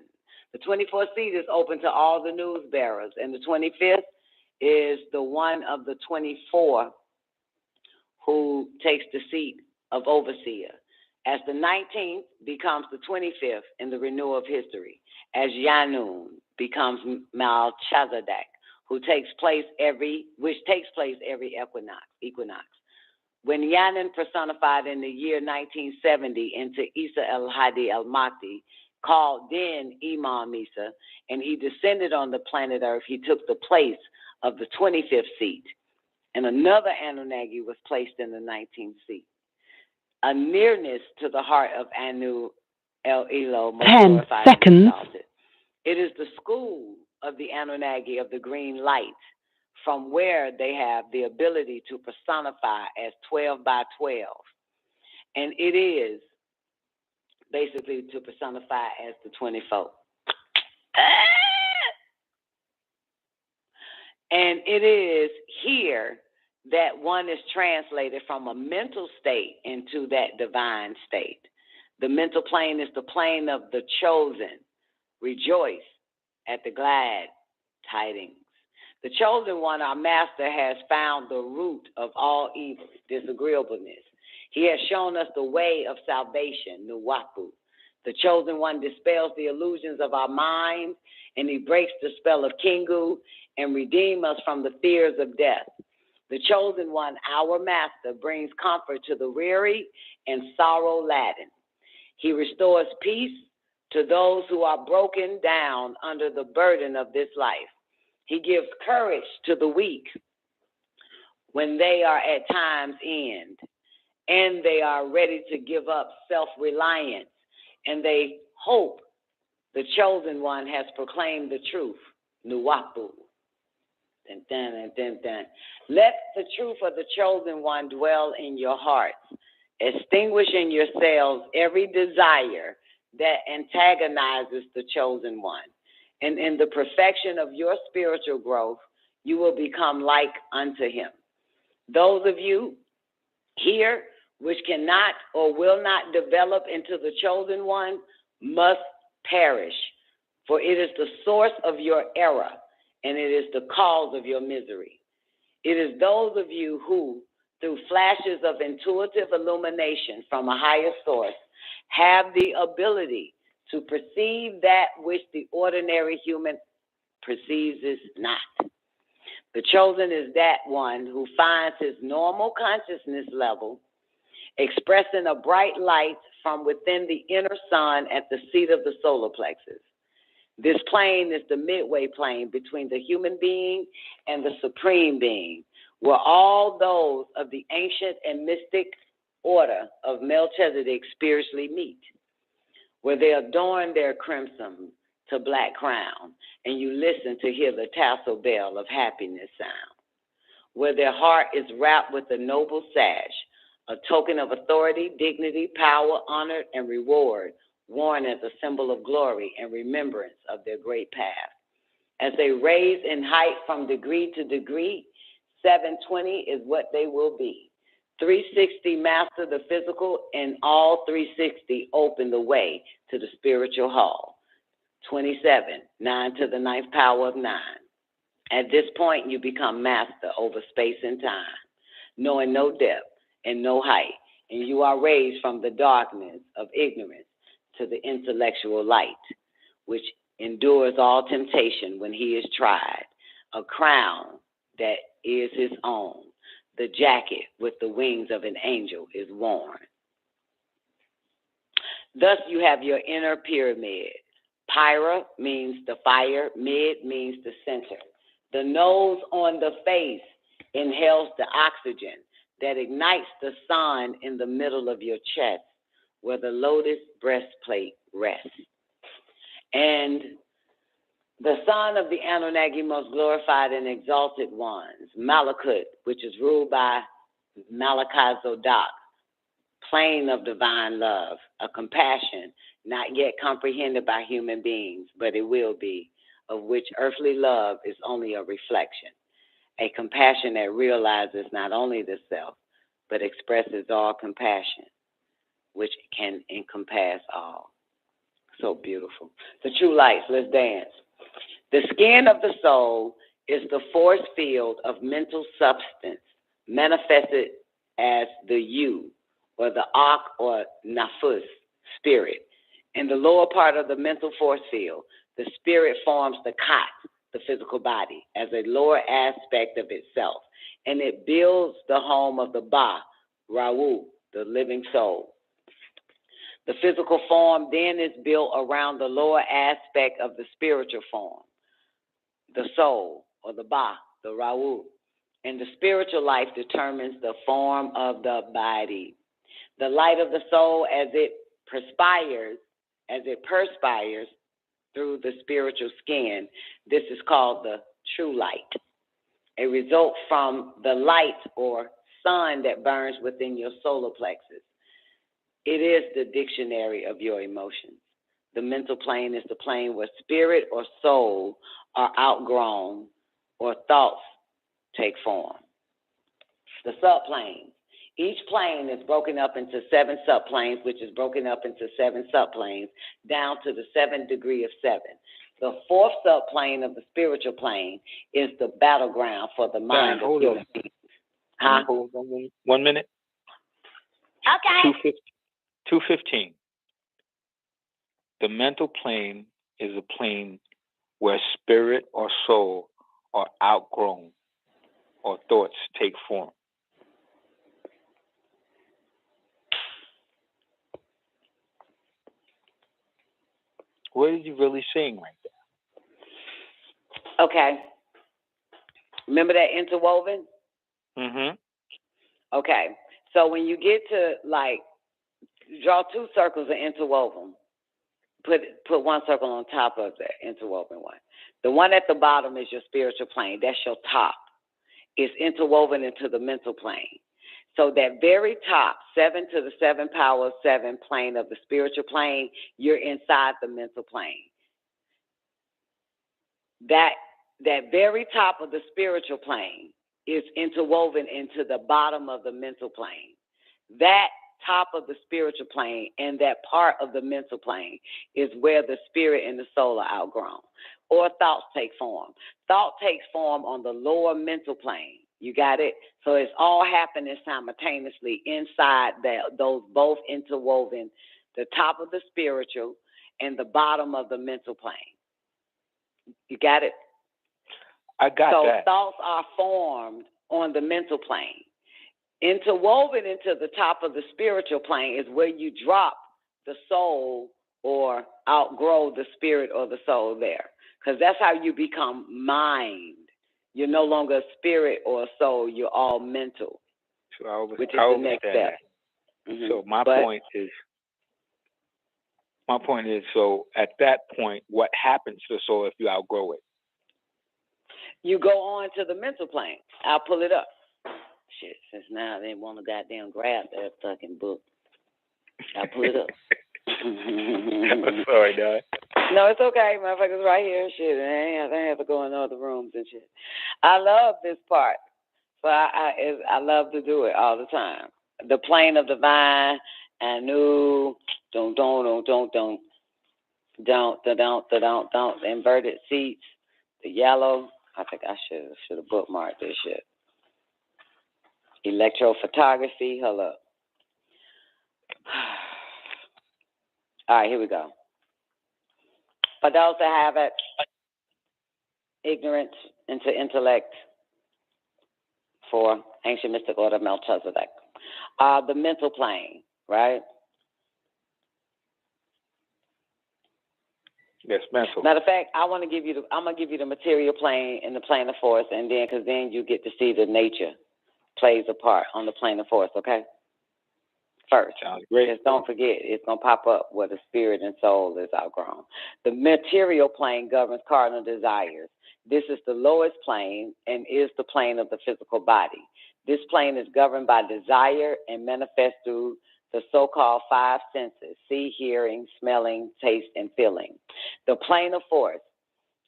The 24th seat is open to all the news bearers, and the 25th is the one of the 24 who takes the seat of overseer, as the 19th becomes the 25th in the renewal of history, as Yanun becomes Melchizedek, which takes place every equinox. When Yanun personified in the year 1970 into Isa el-Hadi el-Mahdi, called then Imam Isa, and he descended on the planet Earth, he took the place of the 25th seat, and another Anunnaki was placed in the 19th seat. A nearness to the heart of Anu El-Elo, most 10 glorified seconds. and exalted. It is the school of the Anunnaki of the green light, from where they have the ability to personify as 12 by 12. And it is basically to personify as the 24. And it is here that one is translated from a mental state into that divine state. The mental plane is the plane of the chosen. Rejoice at the glad tidings. The chosen one, our master, has found the root of all evil, disagreeableness. He has shown us the way of salvation, Nuwapu. The chosen one dispels the illusions of our minds, and he breaks the spell of Kingu and redeems us from the fears of death. The chosen one, our master, brings comfort to the weary and sorrow laden. He restores peace to those who are broken down under the burden of this life. He gives courage to the weak when they are at time's end, and they are ready to give up self-reliance, and they hope the chosen one has proclaimed the truth, Nuwapu. Dun, dun, dun, dun, dun. Let the truth of the chosen one dwell in your hearts. Extinguish in yourselves every desire that antagonizes the chosen one. And in the perfection of your spiritual growth, you will become like unto him. Those of you here which cannot or will not develop into the chosen one must perish, for it is the source of your error, and it is the cause of your misery. It is those of you who, through flashes of intuitive illumination from a higher source, have the ability to perceive that which the ordinary human perceives not. The chosen is that one who finds his normal consciousness level expressing a bright light from within the inner sun at the seat of the solar plexus. This plane is the midway plane between the human being and the supreme being, where all those of the ancient and mystic order of Melchizedek spiritually meet, where they adorn their crimson to black crown, and you listen to hear the tassel bell of happiness sound, where their heart is wrapped with a noble sash, a token of authority, dignity, power, honor, and reward, worn as a symbol of glory and remembrance of their great path. As they raise in height from degree to degree, 720 is what they will be. 360 master the physical, and all 360 open the way to the spiritual hall. 27, 9 to the ninth power of 9. At this point, you become master over space and time, knowing no depth and no height, and you are raised from the darkness of ignorance to the intellectual light, which endures all temptation when he is tried, a crown that is his own. The jacket with the wings of an angel is worn. Thus you have your inner pyramid. Pyra means the fire, mid means the center. The nose on the face inhales the oxygen that ignites the sun in the middle of your chest, where the lotus breastplate rests. And The son of the Anunnaki, most glorified and exalted ones, Malakut, which is ruled by Malachi Zodak, plane of divine love, a compassion not yet comprehended by human beings, but it will be, of which earthly love is only a reflection, a compassion that realizes not only the self, but expresses all compassion, which can encompass all. So beautiful. The true lights, let's dance. The skin of the soul is the force field of mental substance manifested as the you, or the Ak or Nafus, spirit. In the lower part of the mental force field, the spirit forms the Kat, the physical body, as a lower aspect of itself, and it builds the home of the Ba, RAWUH, the living soul. The physical form then is built around the lower aspect of the spiritual form, the soul, or the Ba, the RAWUH. And the spiritual life determines the form of the body. The light of the soul as it perspires through the spiritual skin, this is called the true light. A result from the light or sun that burns within your solar plexus. It is the dictionary of your emotions. The mental plane is the plane where spirit or soul are outgrown or thoughts take form. The subplanes. Each plane is broken up into 7 subplanes, which is broken up into 7 subplanes, down to the 7th degree of 7. The 4th subplane of the spiritual plane is the battleground for the mind of human beings. Huh? Hold on 1 minute. Okay. 2:15. The mental plane is a plane where spirit or soul are outgrown or thoughts take form. What is he really saying right there? Okay. Remember that interwoven? Mm-hmm. Okay. So when you get to, like, draw 2 circles of interwoven, put 1 circle on top of the interwoven one. The one at the bottom is your spiritual plane. That's your top. It's interwoven into the mental plane. So that very top, 7 to the 7 power of 7 plane of the spiritual plane, you're inside the mental plane. That very top of the spiritual plane is interwoven into the bottom of the mental plane. That top of the spiritual plane and that part of the mental plane is where the spirit and the soul are outgrown, or thoughts take form. Thought takes form on the lower mental plane. You got it? So it's all happening simultaneously inside those both interwoven, the top of the spiritual and the bottom of the mental plane. You got it? I got that. So thoughts are formed on the mental plane. Interwoven into the top of the spiritual plane is where you drop the soul or outgrow the spirit or the soul there. Because that's how you become mind. You're no longer a spirit or a soul. You're all mental, which is the next step. Mm-hmm. So my point is, so at that point, what happens to the soul if you outgrow it? You go on to the mental plane. I'll pull it up. Shit, since now they want to goddamn grab that fucking book. I'll pull it up. I'm sorry, Dad. No, it's okay. Motherfuckers right here. Shit, I have to go in other rooms and shit. I love this part. So I love to do it all the time. The plane of divine, AHAYUH, don't. Inverted seats, the yellow. I think I should have bookmarked this shit. Electrophotography. Hold up. All right, here we go. For those that have it, ignorance into intellect for ancient mystic order Melchizedek. The mental plane, right? Yes, mental. Matter of fact, I'm gonna give you the material plane and the plane of force, and then because then you get to see the nature plays a part on the plane of force. Okay. first. Sounds great. Just don't forget, it's going to pop up where the spirit and soul is outgrown. The material plane governs cardinal desires. This is the lowest plane and is the plane of the physical body. This plane is governed by desire and manifests through the so-called five senses: see, hearing, smelling, taste, and feeling. The plane of force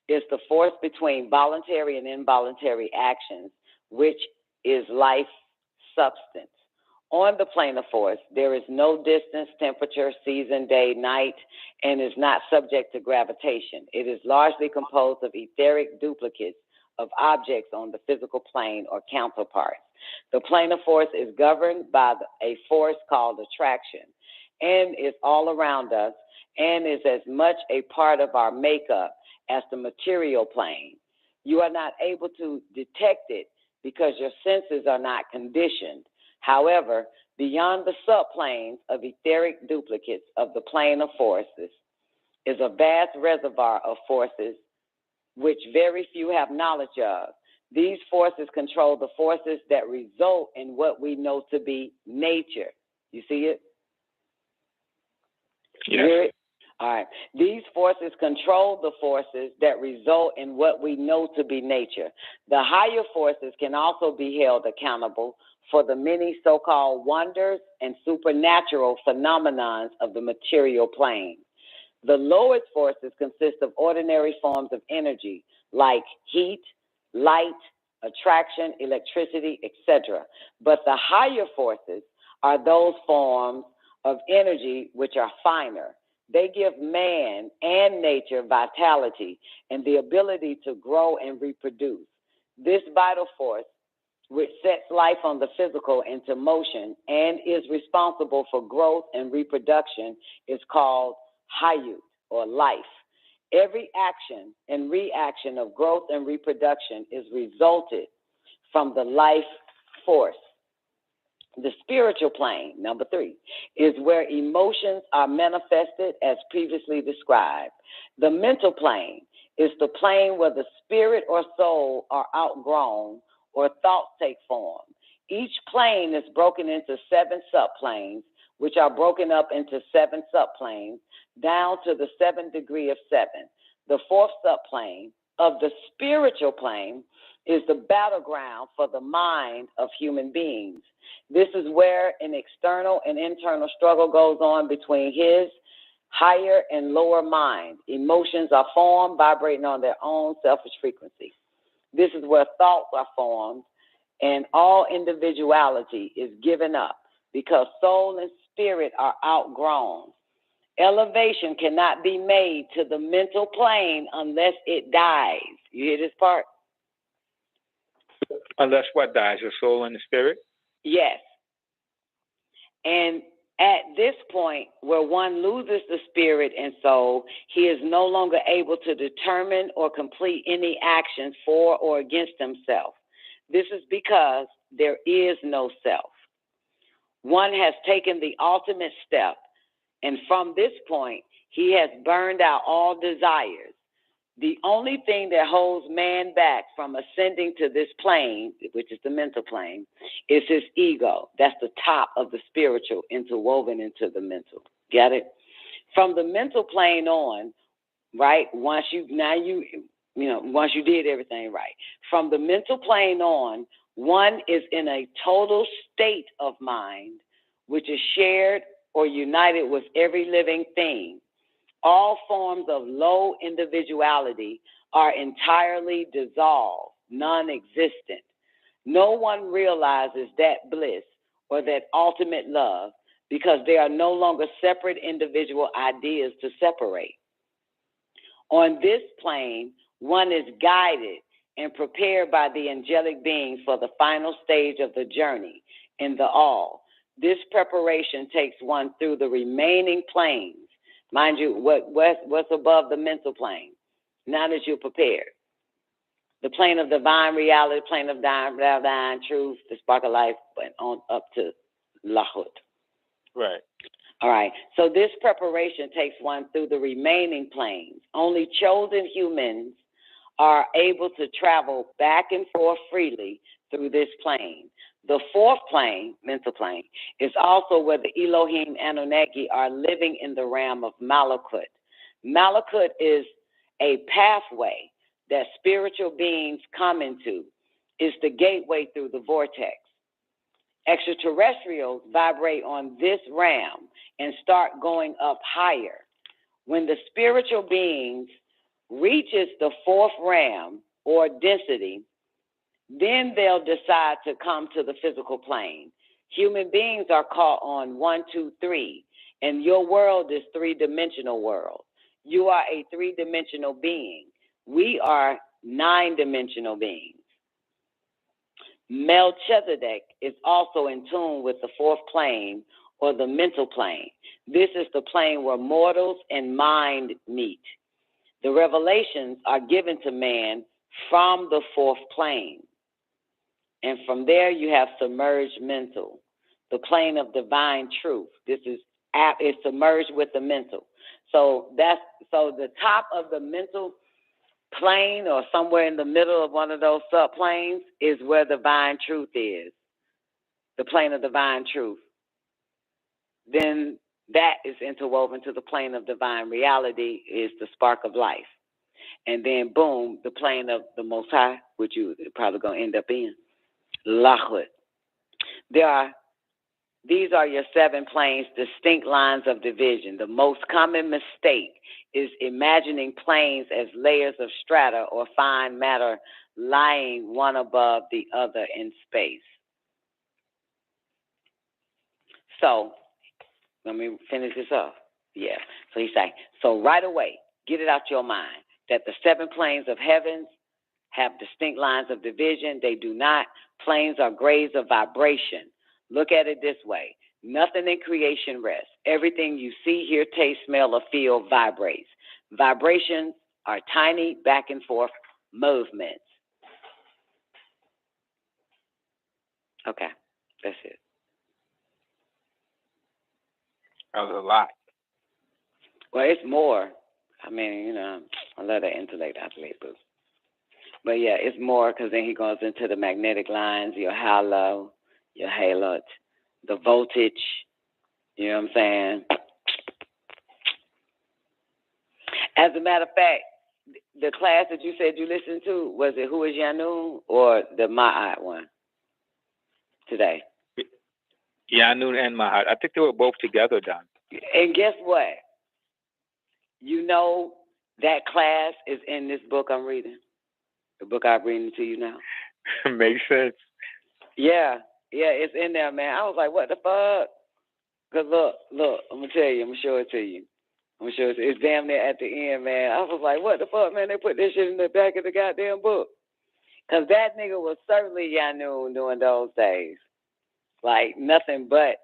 is the force between voluntary and involuntary actions, which is life substance. On the plane of force, there is no distance, temperature, season, day, night, and is not subject to gravitation. It is largely composed of etheric duplicates of objects on the physical plane or counterparts. The plane of force is governed by a force called attraction and is all around us and is as much a part of our makeup as the material plane. You are not able to detect it because your senses are not conditioned. However, beyond the subplanes of etheric duplicates of the plane of forces is a vast reservoir of forces which very few have knowledge of. These forces control the forces that result in what we know to be nature. You see it? Yes. Hear it? All right. These forces control the forces that result in what we know to be nature. The higher forces can also be held accountable for the many so-called wonders and supernatural phenomenons of the material plane. The lowest forces consist of ordinary forms of energy like heat, light, attraction, electricity, etc. But the higher forces are those forms of energy which are finer. They give man and nature vitality and the ability to grow and reproduce. This vital force, which sets life on the physical into motion and is responsible for growth and reproduction, is called HAAYUH, or life. Every action and reaction of growth and reproduction is resulted from the life force. The spiritual plane, number 3, is where emotions are manifested as previously described. The mental plane is the plane where the spirit or soul are outgrown or thoughts take form. Each plane is broken into 7 subplanes, which are broken up into 7 subplanes, down to the 7th degree of 7. The 4th subplane of the spiritual plane is the battleground for the mind of human beings. This is where an external and internal struggle goes on between his higher and lower mind. Emotions are formed, vibrating on their own selfish frequency. This is where thoughts are formed, and all individuality is given up because soul and spirit are outgrown. Elevation cannot be made to the mental plane unless it dies. You hear this part? Unless what dies, the soul and the spirit? Yes. And at this point where one loses the spirit and soul, he is no longer able to determine or complete any actions for or against himself. This is because there is no self. One has taken the ultimate step, and from this point, he has burned out all desires. The only thing that holds man back from ascending to this plane, which is the mental plane, is his ego. That's the top of the spiritual interwoven into the mental. Get it? From the mental plane on, right? Once you did everything right. From the mental plane on, one is in a total state of mind, which is shared or united with every living thing. All forms of low individuality are entirely dissolved, non-existent. No one realizes that bliss or that ultimate love because they are no longer separate individual ideas to separate. On this plane, one is guided and prepared by the angelic beings for the final stage of the journey in the all. This preparation takes one through the remaining planes. Mind you, what's above the mental plane? Now that you're prepared. The plane of divine reality, plane of divine truth, the spark of life, went on up to Lahut. Right. All right. So this preparation takes one through the remaining planes. Only chosen humans are able to travel back and forth freely through this plane. The fourth plane, mental plane, is also where the Elohim Anunnaki are living in the realm of Malakut. Malakut is a pathway that spiritual beings come into. It's the gateway through the vortex. Extraterrestrials vibrate on this realm and start going up higher. When the spiritual beings reaches the fourth realm or density, then they'll decide to come to the physical plane. Human beings are caught on 1, 2, 3, and your world is three-dimensional world. You are a three-dimensional being. We are nine-dimensional beings. Melchizedek is also in tune with the fourth plane or the mental plane. This is the plane where mortals and mind meet. The revelations are given to man from the fourth plane. And from there you have submerged mental, the plane of divine truth. This is submerged with the mental. So the top of the mental plane or somewhere in the middle of one of those subplanes is where divine truth is, the plane of divine truth. Then that is interwoven to the plane of divine reality is the spark of life. And then boom, the plane of the Most High, which you probably going to end up in. Lahut. These are your 7 planes, distinct lines of division. The most common mistake is imagining planes as layers of strata or fine matter lying one above the other in space. So, let me finish this off. Yeah. So he's saying, so right away, get it out your mind that the 7 planes of heavens have distinct lines of division. They do not. Planes are graves of vibration. Look at it this way. Nothing in creation rests. Everything you see, hear, taste, smell, or feel vibrates. Vibrations are tiny back and forth movements. Okay, that's it. That was a lot. Well, it's more. I mean, I let that intellect out the way, boo. But yeah, it's more because then he goes into the magnetic lines, your halo, your halot, the voltage. You know what I'm saying? As a matter of fact, the class that you said you listened to, was it Who is Yanu or the Ma'at one today? Yanu and Ma'at. I think they were both together, Don. And guess what? You know that class is in this book I'm reading. The book I'm reading to you now. Makes sense. Yeah, it's in there, man. I was like, what the fuck? Because look, I'm going to tell you. I'm going to show it to you. It's damn near at the end, man. I was like, what the fuck, man? They put this shit in the back of the goddamn book. Because that nigga was certainly Yanu during those days. Like, nothing but,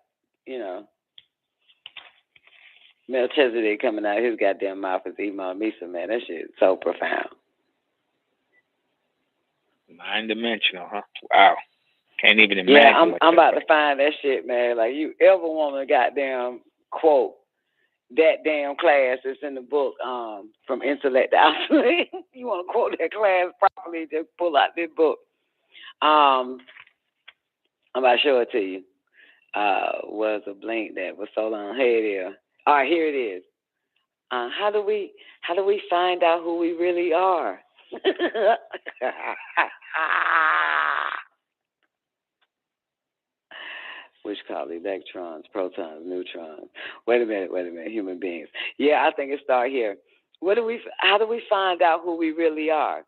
Melchizedek coming out of his goddamn mouth is Imam Misa, man. That shit is so profound. 9-dimensional, huh? Wow. Can't even imagine. Yeah, I'm about to find that shit, man. Like, you ever want to goddamn quote that damn class that's in the book from Intellect to Obsolete. You want to quote that class properly, just pull out this book. I'm about to show it to you. Was a blink that was so long. Here it is. All right, here it is. How do we find out who we really are? Which called electrons, protons, neutrons. Wait a minute, human beings. Yeah, I think it starts here. How do we find out who we really are?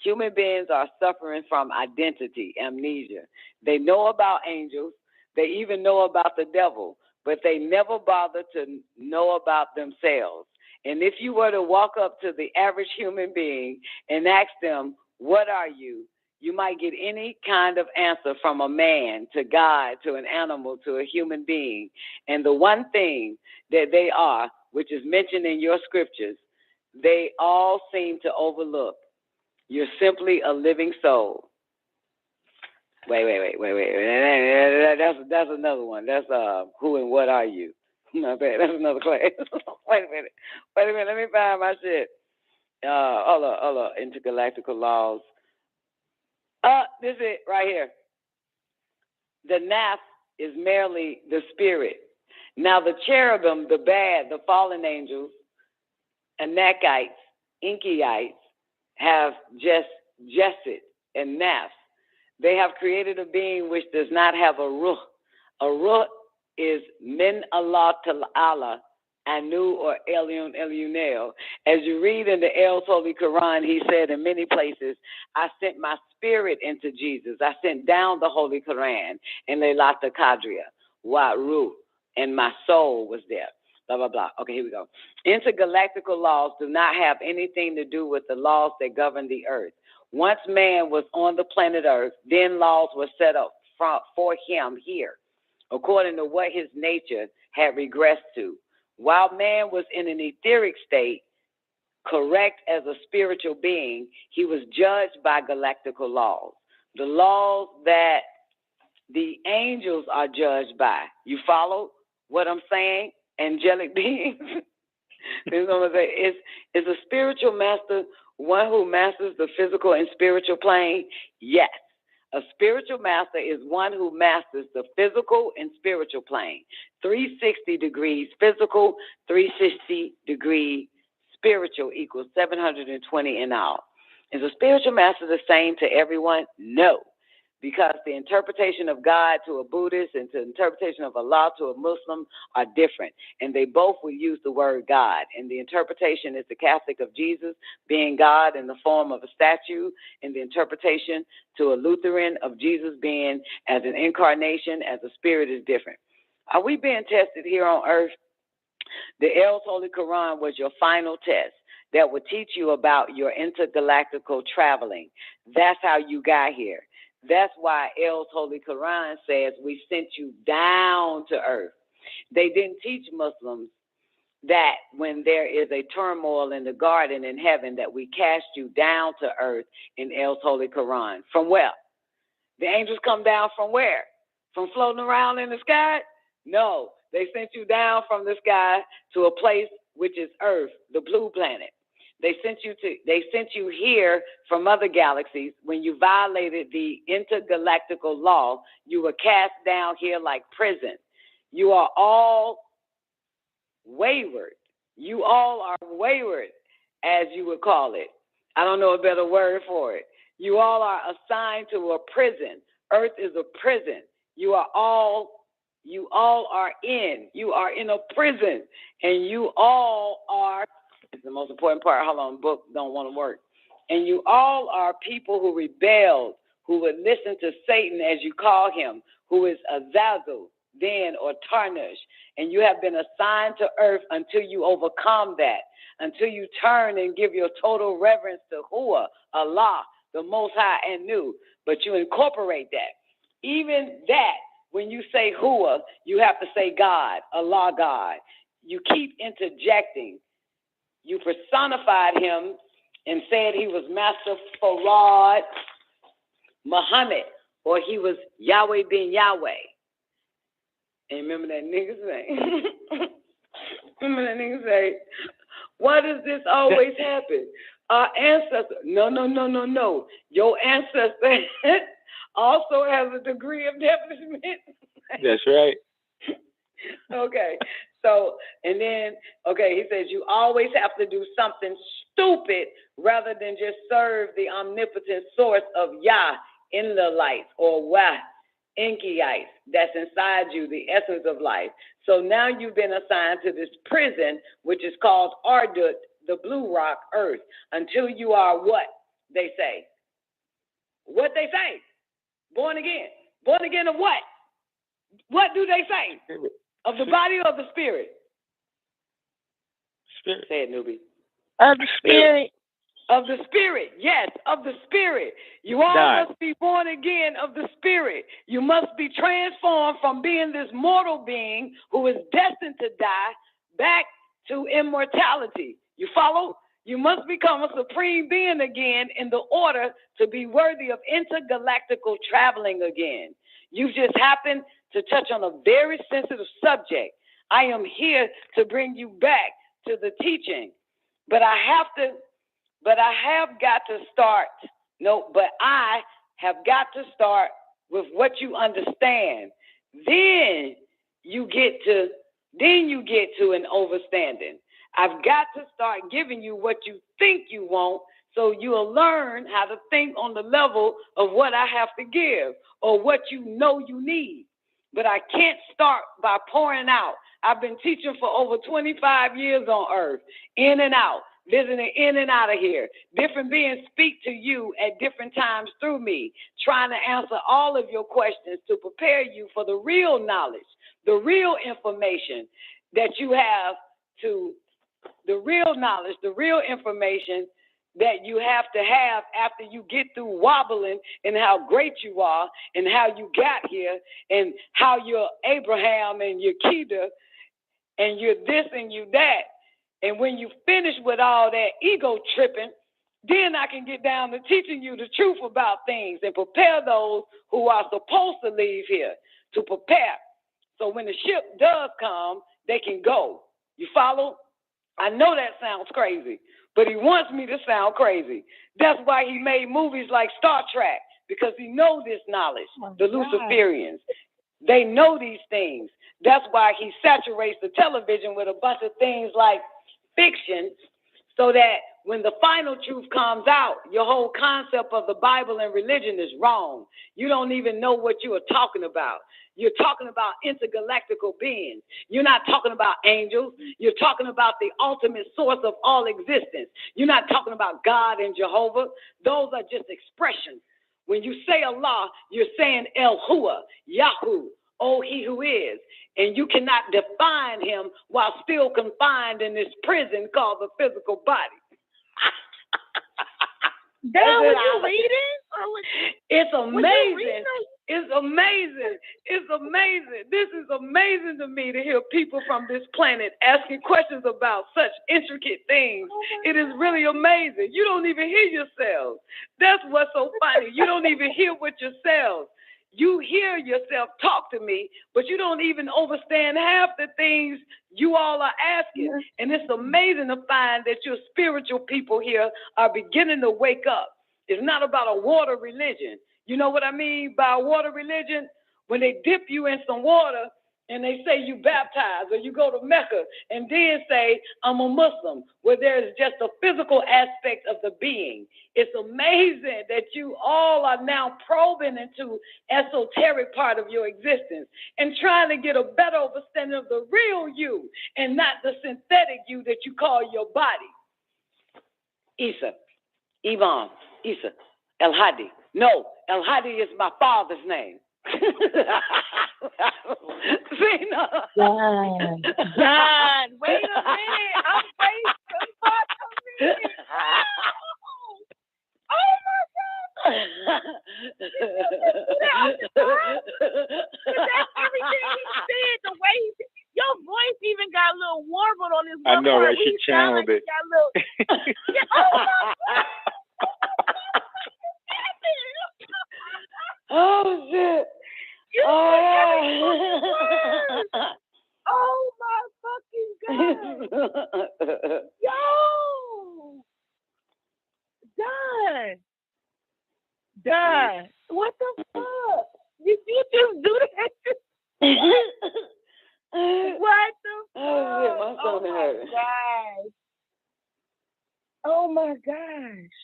Human beings are suffering from identity, amnesia. They know about angels. They even know about the devil, but they never bother to know about themselves. And if you were to walk up to the average human being and ask them, what are you? You might get any kind of answer from a man to God to an animal to a human being. And the one thing that they are, which is mentioned in your scriptures, they all seem to overlook. You're simply a living soul. Wait. That's another one. That's who and what are you? My bad. That's another class. Wait a minute. Let me find my shit. Hold up. Intergalactical laws. This is it right here. The naph is merely the spirit. Now the cherubim, the bad, the fallen angels, Anakites, Inkyites, have just Jesset and Naph. They have created a being which does not have a ruh. A ruh is min Allah ta'ala, Anu or Elyun Elyunel. As you read in the El's Holy Quran, he said in many places, I sent my spirit into Jesus. I sent down the Holy Quran in Leilata Qadriya, wa ruh, and my soul was there. Blah, blah, blah. Okay, here we go. Intergalactical laws do not have anything to do with the laws that govern the earth. Once man was on the planet Earth, then laws were set up for him here, according to what his nature had regressed to. While man was in an etheric state, correct as a spiritual being, he was judged by galactical laws. The laws that the angels are judged by. You follow what I'm saying? Angelic beings. Is a spiritual master one who masters the physical and spiritual plane? Yes. A spiritual master is one who masters the physical and spiritual plane. 360 degrees physical, 360 degree spiritual equals 720 in all. Is a spiritual master the same to everyone? No. Because the interpretation of God to a Buddhist and the interpretation of Allah to a Muslim are different. And they both will use the word God. And the interpretation is the Catholic of Jesus being God in the form of a statue, and the interpretation to a Lutheran of Jesus being as an incarnation, as a spirit, is different. Are we being tested here on earth? The El's Holy Quran was your final test that would teach you about your intergalactical traveling. That's how you got here. That's why El's Holy Quran says we sent you down to earth. They didn't teach Muslims that when there is a turmoil in the garden in heaven that we cast you down to earth in El's Holy Quran. From where? The angels come down from where? From floating around in the sky? No, they sent you down from the sky to a place which is Earth, the blue planet. They sent you here from other galaxies. When you violated the intergalactical law, you were cast down here like prison. You are all wayward. You all are wayward, as you would call it. I don't know a better word for it. You all are assigned to a prison. Earth is a prison. You are in a prison, and you all are. It's the most important part. Hold on, book don't want to work. And you all are people who rebelled, who would listen to Satan, as you call him, who is Azazel, then, or Tarnish. And you have been assigned to earth until you overcome that, until you turn and give your total reverence to Hua, Allah, the Most High, and New. But you incorporate that. Even that, when you say Hua, you have to say God, Allah, God. You keep interjecting. You personified him and said he was Master Farad Muhammad, or he was Yahweh bin Yahweh. And remember that nigga say, why does this always happen? Our ancestors, no. Your ancestor also has a degree of development. That's right. Okay. So, and then, he says you always have to do something stupid rather than just serve the omnipotent source of Yah in the light, or Wah, Inkyites, that's inside you, the essence of life. So now you've been assigned to this prison, which is called Ardut, the blue rock, earth, until you are what they say. What they say? Born again. Born again of what? What do they say? Of the body or the spirit? Spirit. Say it, newbie. Of the spirit. Of the spirit, yes, of the spirit. You all must be born again of the spirit. You must be transformed from being this mortal being who is destined to die back to immortality. You follow? You must become a supreme being again in the order to be worthy of intergalactical traveling again. You just happened to touch on a very sensitive subject. I am here to bring you back to the teaching, but I have got to start with what you understand. Then you get to an overstanding. I've got to start giving you what you think you want, so you'll learn how to think on the level of what I have to give or what you know you need. But I can't start by pouring out. I've been teaching for over 25 years on earth, in and out, visiting in and out of here. Different beings speak to you at different times through me, trying to answer all of your questions to prepare you for the real knowledge, the real information that you have to, the real knowledge, the real information that you have to have after you get through wobbling and how great you are and how you got here and how you're Abraham and you're Keita and you're this and you that. And when you finish with all that ego tripping, then I can get down to teaching you the truth about things and prepare those who are supposed to leave here to prepare. So when the ship does come, they can go. You follow? I know that sounds crazy, but he wants me to sound crazy. That's why he made movies like Star Trek, because he knows this knowledge, the Luciferians. They know these things. That's why he saturates the television with a bunch of things like fiction, so that when the final truth comes out, your whole concept of the Bible and religion is wrong. You don't even know what you are talking about. You're talking about intergalactical beings. You're not talking about angels. You're talking about the ultimate source of all existence. You're not talking about God and Jehovah. Those are just expressions. When you say Allah, you're saying El-Hua, Yahu, oh, he who is. And you cannot define him while still confined in this prison called the physical body. That's what you reading? It's amazing. It's amazing. It's amazing. This is amazing to me to hear people from this planet asking questions about such intricate things. It is really amazing. You don't even hear yourselves. That's what's so funny. You don't even hear what yourselves. You hear yourself talk to me, but you don't even understand half the things you all are asking. And it's amazing to find that your spiritual people here are beginning to wake up. It's not about a water religion. You know what I mean by a water religion? When they dip you in some water and they say you baptized, or you go to Mecca and then say, I'm a Muslim, where there's just a physical aspect of the being. It's amazing that you all are now probing into esoteric part of your existence and trying to get a better understanding of the real you and not the synthetic you that you call your body. Isa, Ivan, Isa, El Hadi. No, El Hadi is my father's name. John, wait a minute. I'm waiting for a minute. Oh my God. That's everything he said, the way your voice even got a little warbled on his voice. I know, right? She channeled it. Oh my God. Oh shit! Oh my fucking God! Yo, Don, what the fuck? Did you just do that? What the fuck? Oh my gosh! Oh my gosh!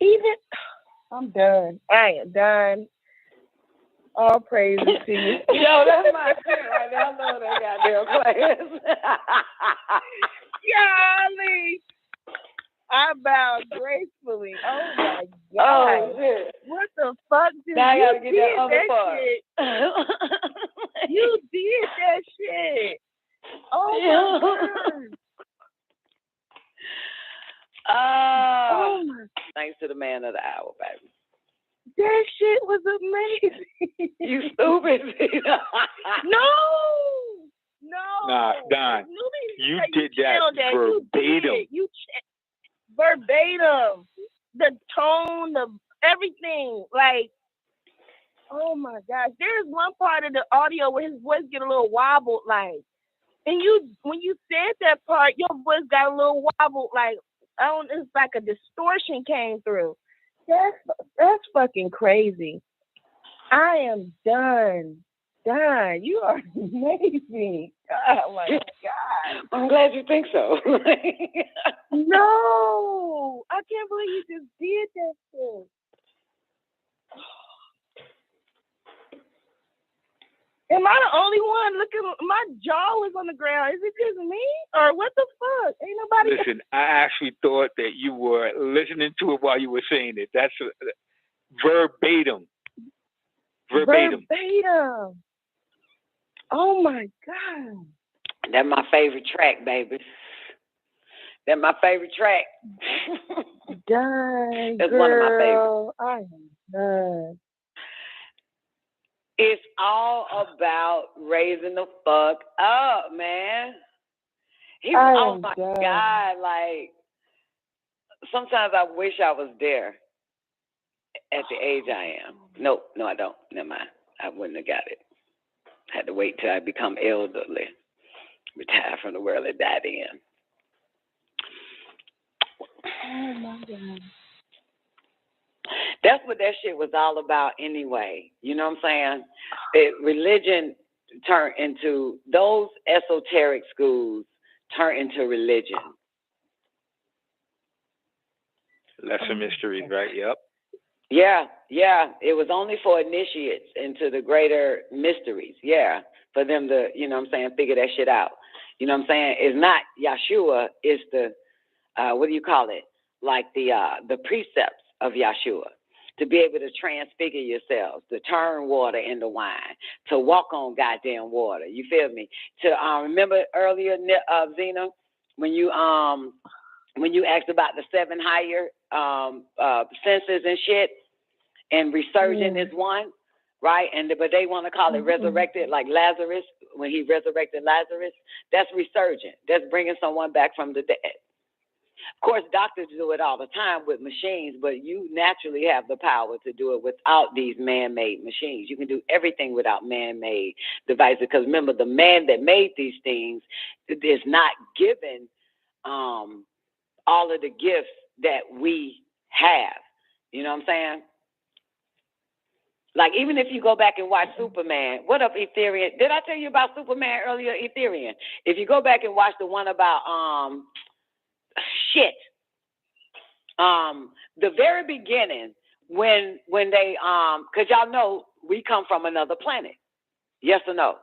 Even. I'm done. I am done. All praises to you. Yo, that's my shit right now. I love that goddamn place. Golly. I bowed gracefully. Oh my God. Oh shit. What the fuck did now you I gotta get did that other part. Shit. You did that shit. Oh my God. Oh my. Thanks to the man of the hour, baby. That shit was amazing. You stupid. No. Nah, Don, you did that verbatim. You verbatim. The tone, the everything. Like, oh my gosh. There's one part of the audio where his voice get a little wobbled, like, and when you said that part, your voice got a little wobbled, like, it's like a distortion came through. That's fucking crazy. I am done. Done. You are amazing. Oh my God. I'm glad you think so. No, I can't believe you just did that shit. Am I the only one? Look at my jaw is on the ground. Is it just me? Or what the fuck? Ain't nobody. Listen, I actually thought that you were listening to it while you were saying it. That's verbatim. Verbatim. Oh my God. That's my favorite track, baby. That's my favorite track. Done. That's girl. One of my favorites. I am done. It's all about raising the fuck up, man. Oh my God, like sometimes I wish I was there at the age I am. No, I don't. Never mind. I wouldn't have got it. I had to wait till I become elderly, retire from the world and die then. Oh my God. That's what that shit was all about anyway. You know what I'm saying? Religion turned into, those esoteric schools turned into religion. Lesser mysteries, right? Yep. Yeah. It was only for initiates into the greater mysteries. Yeah. For them to, you know what I'm saying, figure that shit out. You know what I'm saying? It's not Yahshua, it's the, what do you call it? Like the precepts of Yahshua. To be able to transfigure yourselves, to turn water into wine, to walk on goddamn water. You feel me? To remember earlier, Zena, when you asked about the 7 higher senses and shit, and resurgent is one, right? But they want to call it resurrected, like Lazarus, when he resurrected Lazarus. That's resurgent. That's bringing someone back from the dead. Of course, doctors do it all the time with machines, but you naturally have the power to do it without these man-made machines. You can do everything without man-made devices, because remember, the man that made these things is not given all of the gifts that we have. You know what I'm saying? Like, even if you go back and watch Superman, what up, Ethereum? Did I tell you about Superman earlier, Ethereum? If you go back and watch the one about the very beginning, when they because y'all know we come from another planet. Yes or no?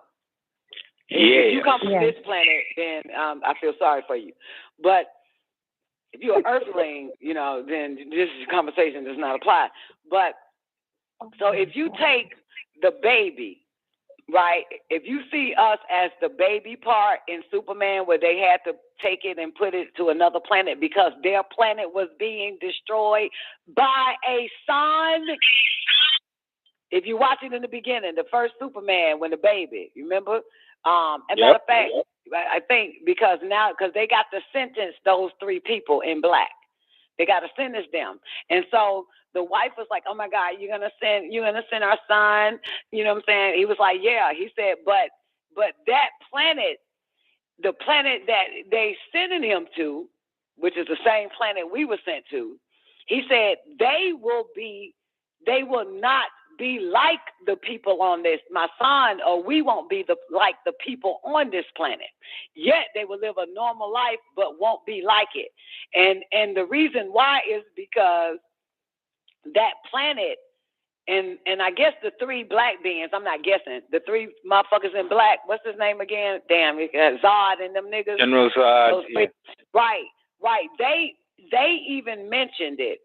Yeah. If you come from this planet, then I feel sorry for you. But if you're an Earthling, you know, then this conversation does not apply. But so if you take the baby, right? If you see us as the baby part in Superman, where they had to take it and put it to another planet because their planet was being destroyed by a sun. If you watch it in the beginning, the first Superman, when the baby, you remember? Matter of fact, I think because they got to sentence those 3 people in black. They got to sentence them. And so the wife was like, oh my God, you're gonna send our son. You know what I'm saying? He was like, yeah. He said, but that planet, the planet that they sending him to, which is the same planet we were sent to, he said they will not be like the people on this, my son, or we won't be like the people on this planet. Yet they will live a normal life, but won't be like it. And the reason why is because that planet, and I guess the 3 black beings, I'm not guessing, the 3 motherfuckers in black, what's his name again? Damn, Zod and them niggas. General Zod. Yeah. Right. They even mentioned it.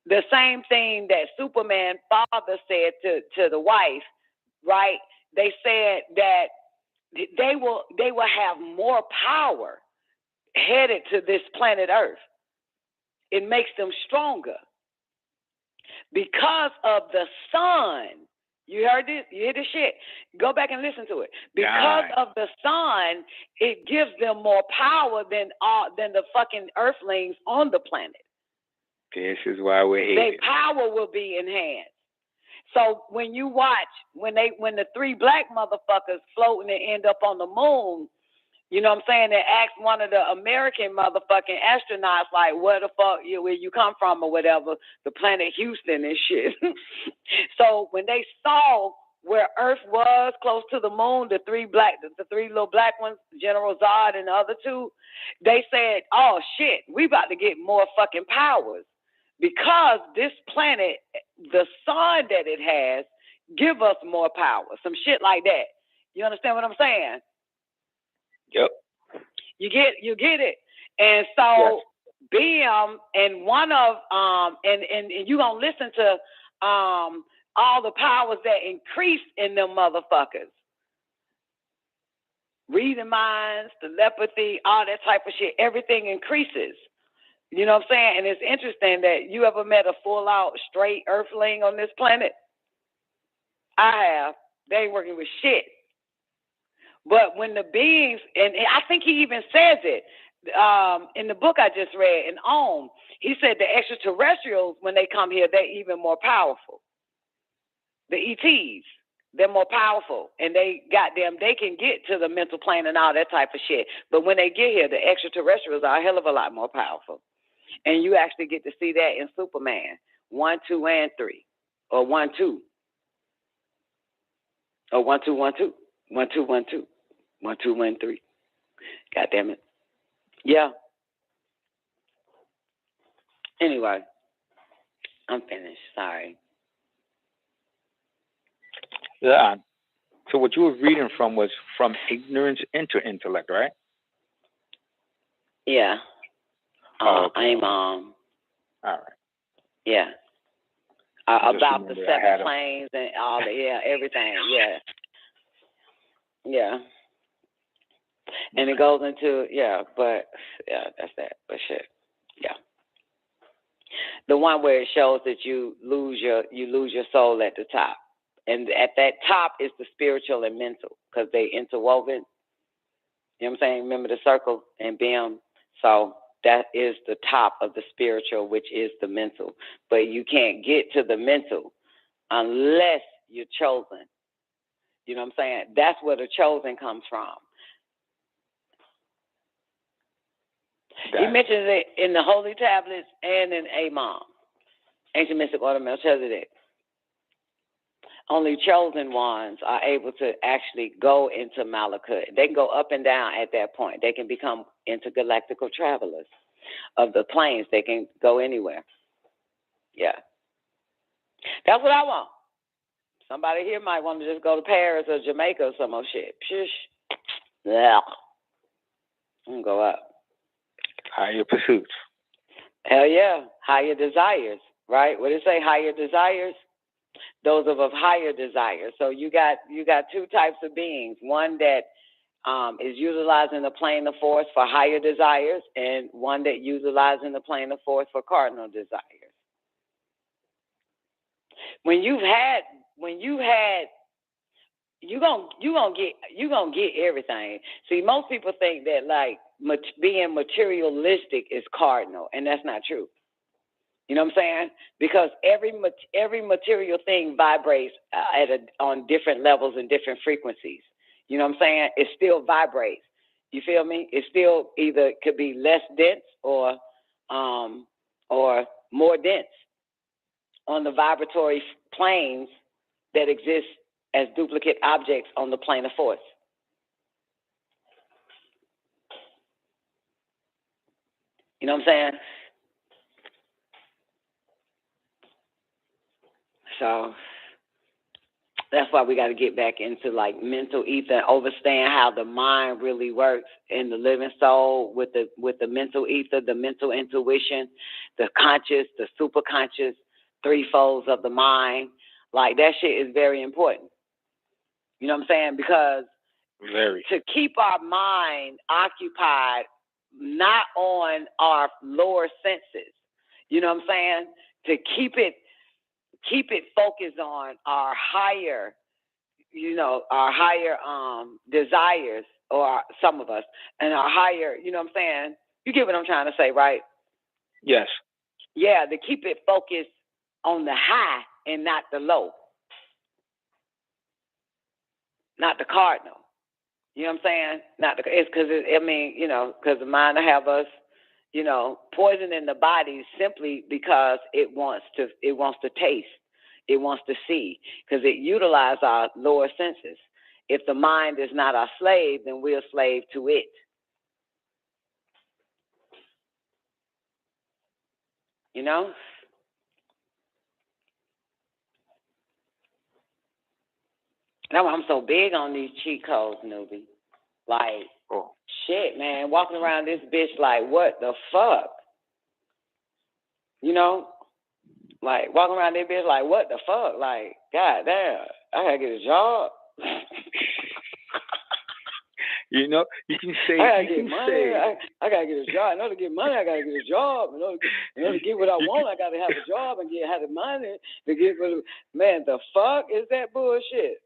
The same thing that Superman's father said to the wife, right? They said that they will have more power headed to this planet Earth. It makes them stronger because of the sun. You heard this? You hear this shit? Go back and listen to it. Because of the sun, it gives them more power than the fucking Earthlings on the planet. This is why we're here. Their power will be enhanced. So when you watch, when the 3 black motherfuckers floating and end up on the moon, You know what I'm saying? They asked one of the American motherfucking astronauts, like, where the fuck where you come from or whatever, the planet Houston and shit. So when they saw where Earth was close to the moon, the three little black ones, General Zod and the other two, they said, oh shit, we about to get more fucking powers. Because this planet, the sun that it has, give us more power. Some shit like that. You understand what I'm saying? Yep. You get it. And so BM and one of and you gonna listen to all the powers that increase in them motherfuckers. Reading minds, telepathy, all that type of shit. Everything increases. You know what I'm saying? And it's interesting that you ever met a full out straight earthling on this planet? I have. They ain't working with shit. But when the beings, and I think he even says it in the book I just read, in Om, he said the extraterrestrials, when they come here, they're even more powerful. The ETs, they're more powerful. And they can get to the mental plane and all that type of shit. But when they get here, the extraterrestrials are a hell of a lot more powerful. And you actually get to see that in Superman 1, 2, and 3. Or 1, 2. Or 1, 2, 1, 2. 1, 2, 1, 2. 1, 2, 1, 3. God damn it. Yeah. Anyway, I'm finished. Sorry. Yeah. So what you were reading from was from ignorance into intellect, right? Yeah. Okay. I'm all right. Yeah. About the 7 planes and all the everything. Yeah. Yeah. And it goes into that's that. But shit. Yeah. The one where it shows that you lose your soul at the top. And at that top is the spiritual and mental, because they interwoven. You know what I'm saying? Remember the circle and BM? So that is the top of the spiritual, which is the mental. But you can't get to the mental unless you're chosen. You know what I'm saying? That's where the chosen comes from. He mentions it in the Holy Tablets and in Amon, Ancient Mystic Order Melchizedek. Only chosen ones are able to actually go into Malachut. They can go up and down at that point. They can become intergalactical travelers of the planes. They can go anywhere. Yeah. That's what I want. Somebody here might want to just go to Paris or Jamaica or some more shit. Shush. Yeah. I'm going to go up. Higher pursuits. Hell yeah. Higher desires, right? What did it say? Higher desires? Those of higher desires. So you got 2 types of beings. One that is utilizing the plane of force for higher desires, and one that utilizing the plane of force for cardinal desires. You're gonna get everything. See, most people think that like being materialistic is cardinal, and that's not true. You know what I'm saying? Because every material thing vibrates on different levels and different frequencies. You know what I'm saying? It still vibrates. You feel me? It still either could be less dense or more dense on the vibratory planes that exist as duplicate objects on the plane of force. You know what I'm saying? So that's why we got to get back into like mental ether and understand how the mind really works in the living soul with the mental ether, the mental intuition, the conscious, the superconscious, 3 folds of the mind. Like that shit is very important. You know what I'm saying? Because to keep our mind occupied, not on our lower senses, you know what I'm saying? To keep it focused on our higher, desires, or some of us, and our higher, you know what I'm saying? You get what I'm trying to say, right? Yes. Yeah, to keep it focused on the high and not the low. Not the cardinal. You know what I'm saying? Not the, it's because because the mind will have us, poisoning the body simply because it wants to taste, it wants to see, because it utilizes our lower senses. If the mind is not our slave, then we're a slave to it. You know? That's why I'm so big on these cheat codes, newbie. Like, shit, man, walking around this bitch like, what the fuck? You know? Like, walking around this bitch like, what the fuck? Like, goddamn, I gotta get a job. You can say, I gotta get money. I gotta get a job. In order to get money, I gotta get a job. In order to get what I want, I gotta have a job and have the money to get what. Man, the fuck is that bullshit?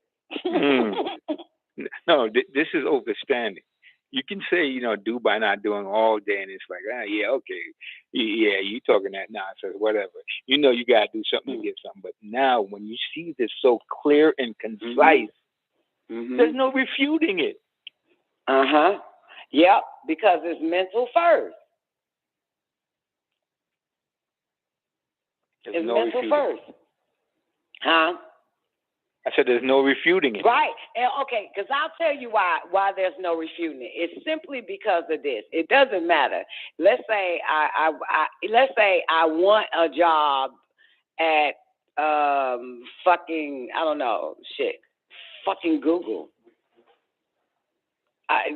No, this is overstanding. You can say, do by not doing all day, and it's like, yeah, okay, yeah, you talking that nonsense, whatever. You gotta do something to get something. But now, when you see this so clear and concise, there's no refuting it. Yep, because it's mental first. There's it's no mental refuting. First. Huh? I said there's no refuting it. Right. And okay, because I'll tell you why there's no refuting it. It's simply because of this. It doesn't matter. Let's say I want a job at fucking Google.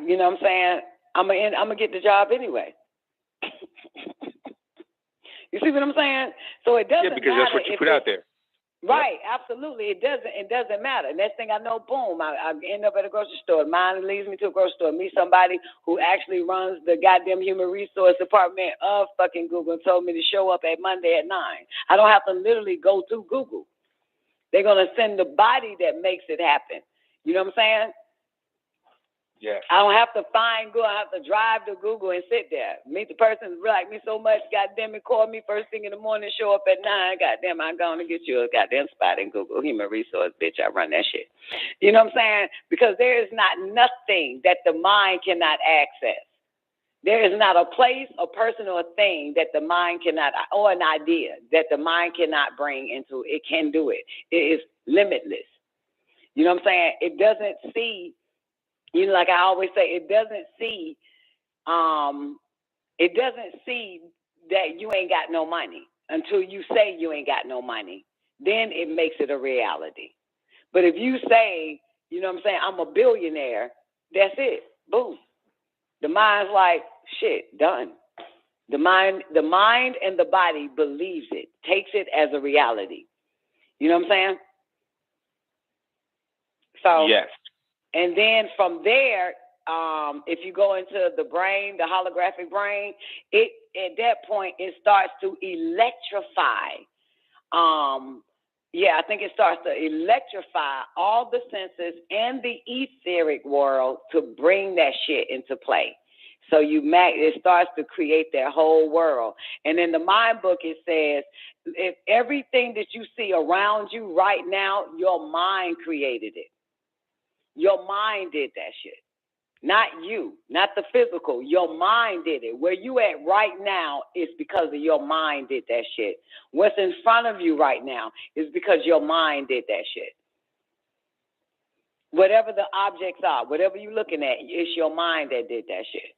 You know what I'm saying? I'm gonna get the job anyway. You see what I'm saying? So it doesn't matter. Yeah, because that's what you put out there. Right, absolutely. It doesn't matter. Next thing I know, boom, I end up at a grocery store. Mine leads me to a grocery store. Meet somebody who actually runs the goddamn human resource department of fucking Google and told me to show up at Monday at 9. I don't have to literally go to Google. They're gonna send the body that makes it happen. You know what I'm saying? Yeah. I don't have to find Google. I have to drive to Google and sit there. Meet the person who like me so much. Goddamn it, call me first thing in the morning, show up at 9. Goddamn, I'm going to get you a goddamn spot in Google. Human resource, bitch. I run that shit. You know what I'm saying? Because there is not nothing that the mind cannot access. There is not a place, a person, or a thing that the mind cannot, or an idea that the mind cannot bring into. It can do it. It is limitless. You know what I'm saying? It doesn't see. Like I always say, it doesn't see that you ain't got no money until you say you ain't got no money. Then it makes it a reality. But if you say, you know what I'm saying, I'm a billionaire, that's it. Boom. The mind's like, shit, done. The mind and the body believes it, takes it as a reality. You know what I'm saying? So yes. And then from there, if you go into the brain, the holographic brain, at that point it starts to electrify. I think it starts to electrify all the senses and the etheric world to bring that shit into play. So it starts to create that whole world. And in the mind book, it says, if everything that you see around you right now, your mind created it. Your mind did that shit. Not you, not the physical. Your mind did it. Where you at right now is because of your mind did that shit. What's in front of you right now is because your mind did that shit. Whatever the objects are, whatever you're looking at, it's your mind that did that shit.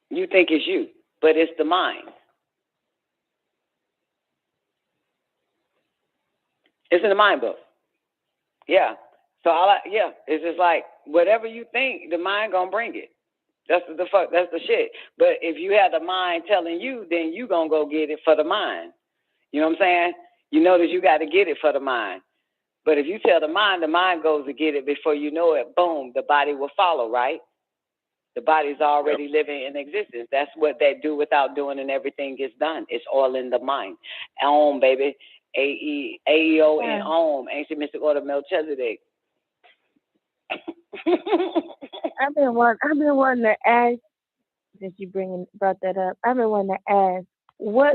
You think it's you, but it's the mind. It's in the mind book. Yeah. So it's just like whatever you think, the mind gonna bring it. That's the shit. But if you have the mind telling you, then you gonna go get it for the mind. You know what I'm saying? You know that you got to get it for the mind. But if you tell the mind goes to get it before you know it. Boom, the body will follow, right? The body's already living in existence. That's what they do without doing, and everything gets done. It's all in the mind. Om, baby. AEO and Om, ancient mystic order Melchizedek. I've been wanting to ask, since you brought that up. I've been wanting to ask, what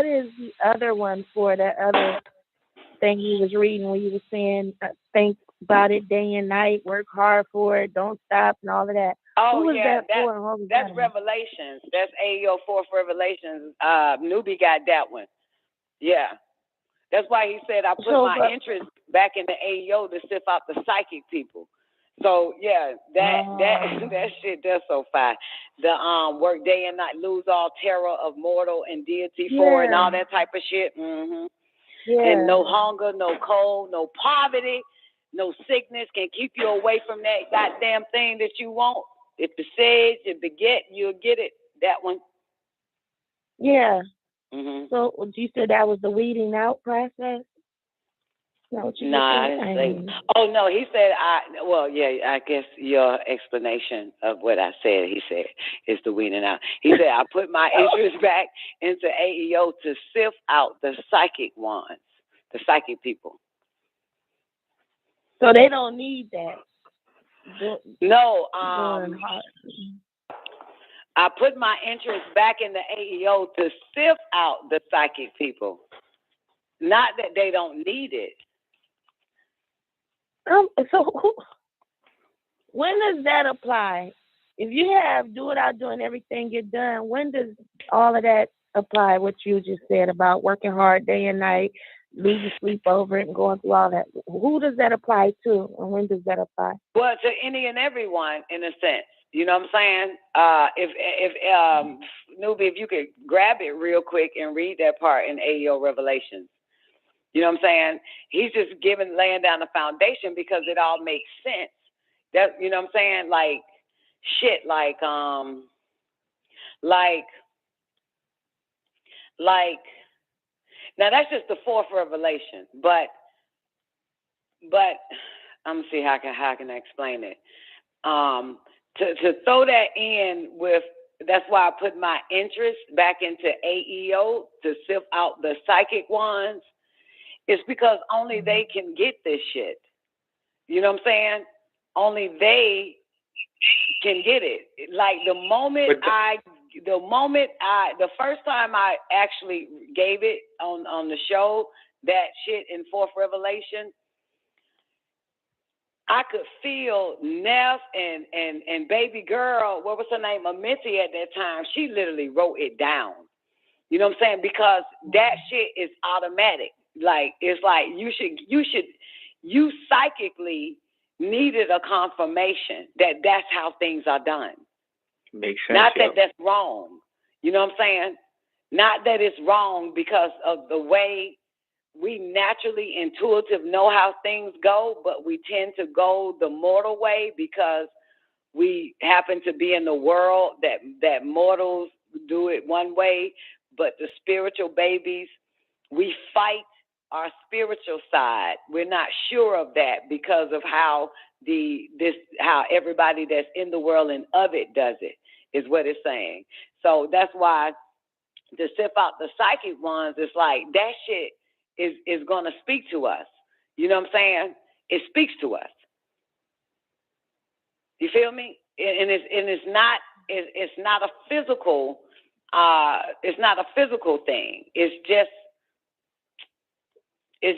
is the other one for that other thing you was reading when you were saying about it day and night, work hard for it, don't stop, and all of that. Oh, Who was yeah, that for? And what was that's that? Revelations. That's AEO 4th Revelations. Newbie got that one. Yeah. That's why he said I put my interest back in the AEO to sift out the psychic people. So yeah, that shit, that's so fine. The work day and night, lose all terror of mortal and deity for and all that type of shit. Yeah. And no hunger, no cold, no poverty, no sickness can keep you away from that goddamn thing that you want. If it says, if it get, you'll get it. That one. Yeah. So you said that was the weeding out process? No, I didn't say. Oh no, he said I guess your explanation of what I said, he said, is the weeding out. He said I put my interest back into AEO to sift out the psychic ones, the psychic people. So they don't need that. No, I put my interest back in the AEO to sift out the psychic people. Not that they don't need it. So when does that apply? If you have do without doing everything get done, when does all of that apply? What you just said about working hard day and night, losing sleep over it, and going through all that. Who does that apply to, and when does that apply? Well, to any and everyone, in a sense. You know what I'm saying? If Newbie, if you could grab it real quick and read that part in AEO Revelations. You know what I'm saying? He's just laying down the foundation because it all makes sense. That, you know what I'm saying? Like shit, like now that's just the 4th revelation, but I'm gonna see how can I explain it. To throw that in with, that's why I put my interest back into AEO to sift out the psychic ones. It's because only they can get this shit. You know what I'm saying? Only they can get it. Like the first time I actually gave it on the show, that shit in 4th Revelation, I could feel Neff and baby girl, what was her name, Amenti at that time, she literally wrote it down. You know what I'm saying? Because that shit is automatic. Like, it's like you psychically needed a confirmation that that's how things are done. Makes sense. Not that that's wrong. You know what I'm saying? Not that it's wrong because of the way we naturally intuitive know how things go, but we tend to go the mortal way because we happen to be in the world that mortals do it one way, but the spiritual babies, we fight our spiritual side. We're not sure of that because of how how everybody that's in the world and of it does it, is what it's saying. So that's why to sift out the psychic ones, it's like that shit is gonna speak to us. You know what I'm saying? It speaks to us. You feel me? And it's not a physical thing. It's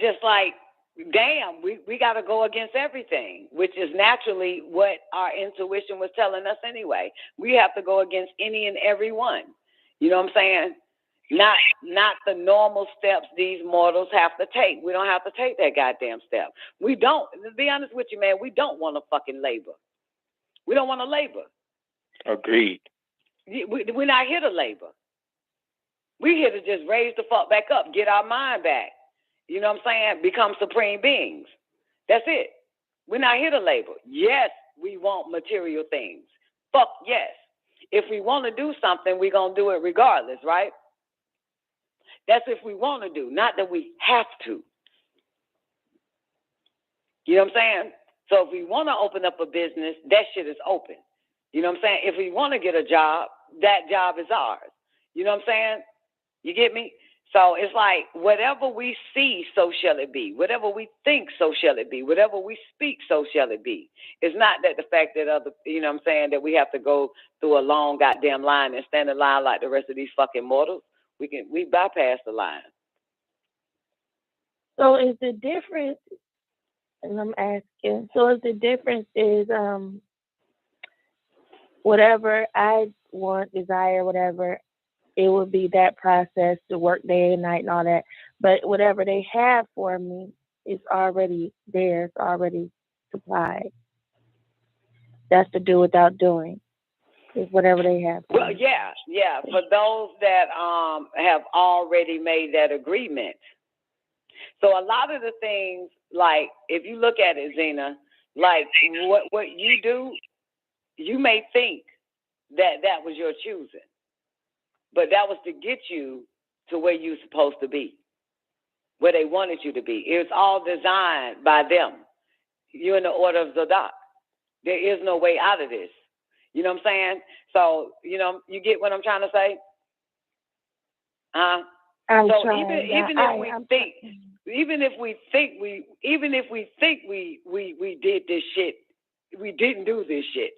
just like, damn, we got to go against everything, which is naturally what our intuition was telling us anyway. We have to go against any and every one. You know what I'm saying? Not the normal steps these mortals have to take. We don't have to take that goddamn step. We don't. To be honest with you, man, we don't want to fucking labor. We don't want to labor. Agreed. We're not here to labor. We're here to just raise the fuck back up, get our mind back. You know what I'm saying? Become supreme beings. That's it. We're not here to labor. Yes, we want material things. Fuck yes. If we want to do something, we're going to do it regardless, right? That's if we want to do, not that we have to. You know what I'm saying? So if we want to open up a business, that shit is open. You know what I'm saying? If we want to get a job, that job is ours. You know what I'm saying? You get me? So it's like whatever we see, so shall it be. Whatever we think, so shall it be. Whatever we speak, so shall it be. It's not that the fact that you know what I'm saying, that we have to go through a long goddamn line and stand in line like the rest of these fucking mortals. We bypass the line. So is the difference And I'm asking, so if the difference is whatever I want, desire, whatever, it would be that process to work day and night and all that. But whatever they have for me is already there. It's already supplied. That's to do without doing. Is whatever they have. Well, yeah. For those that have already made that agreement. So a lot of the things, like if you look at it, Zena, like what you do, you may think that was your choosing, but that was to get you to where you're supposed to be, where they wanted you to be. It's all designed by them. You're in the order of Zadok. There is no way out of this. You know what I'm saying? So, you get what I'm trying to say? Even if we think we did this shit, we didn't do this shit.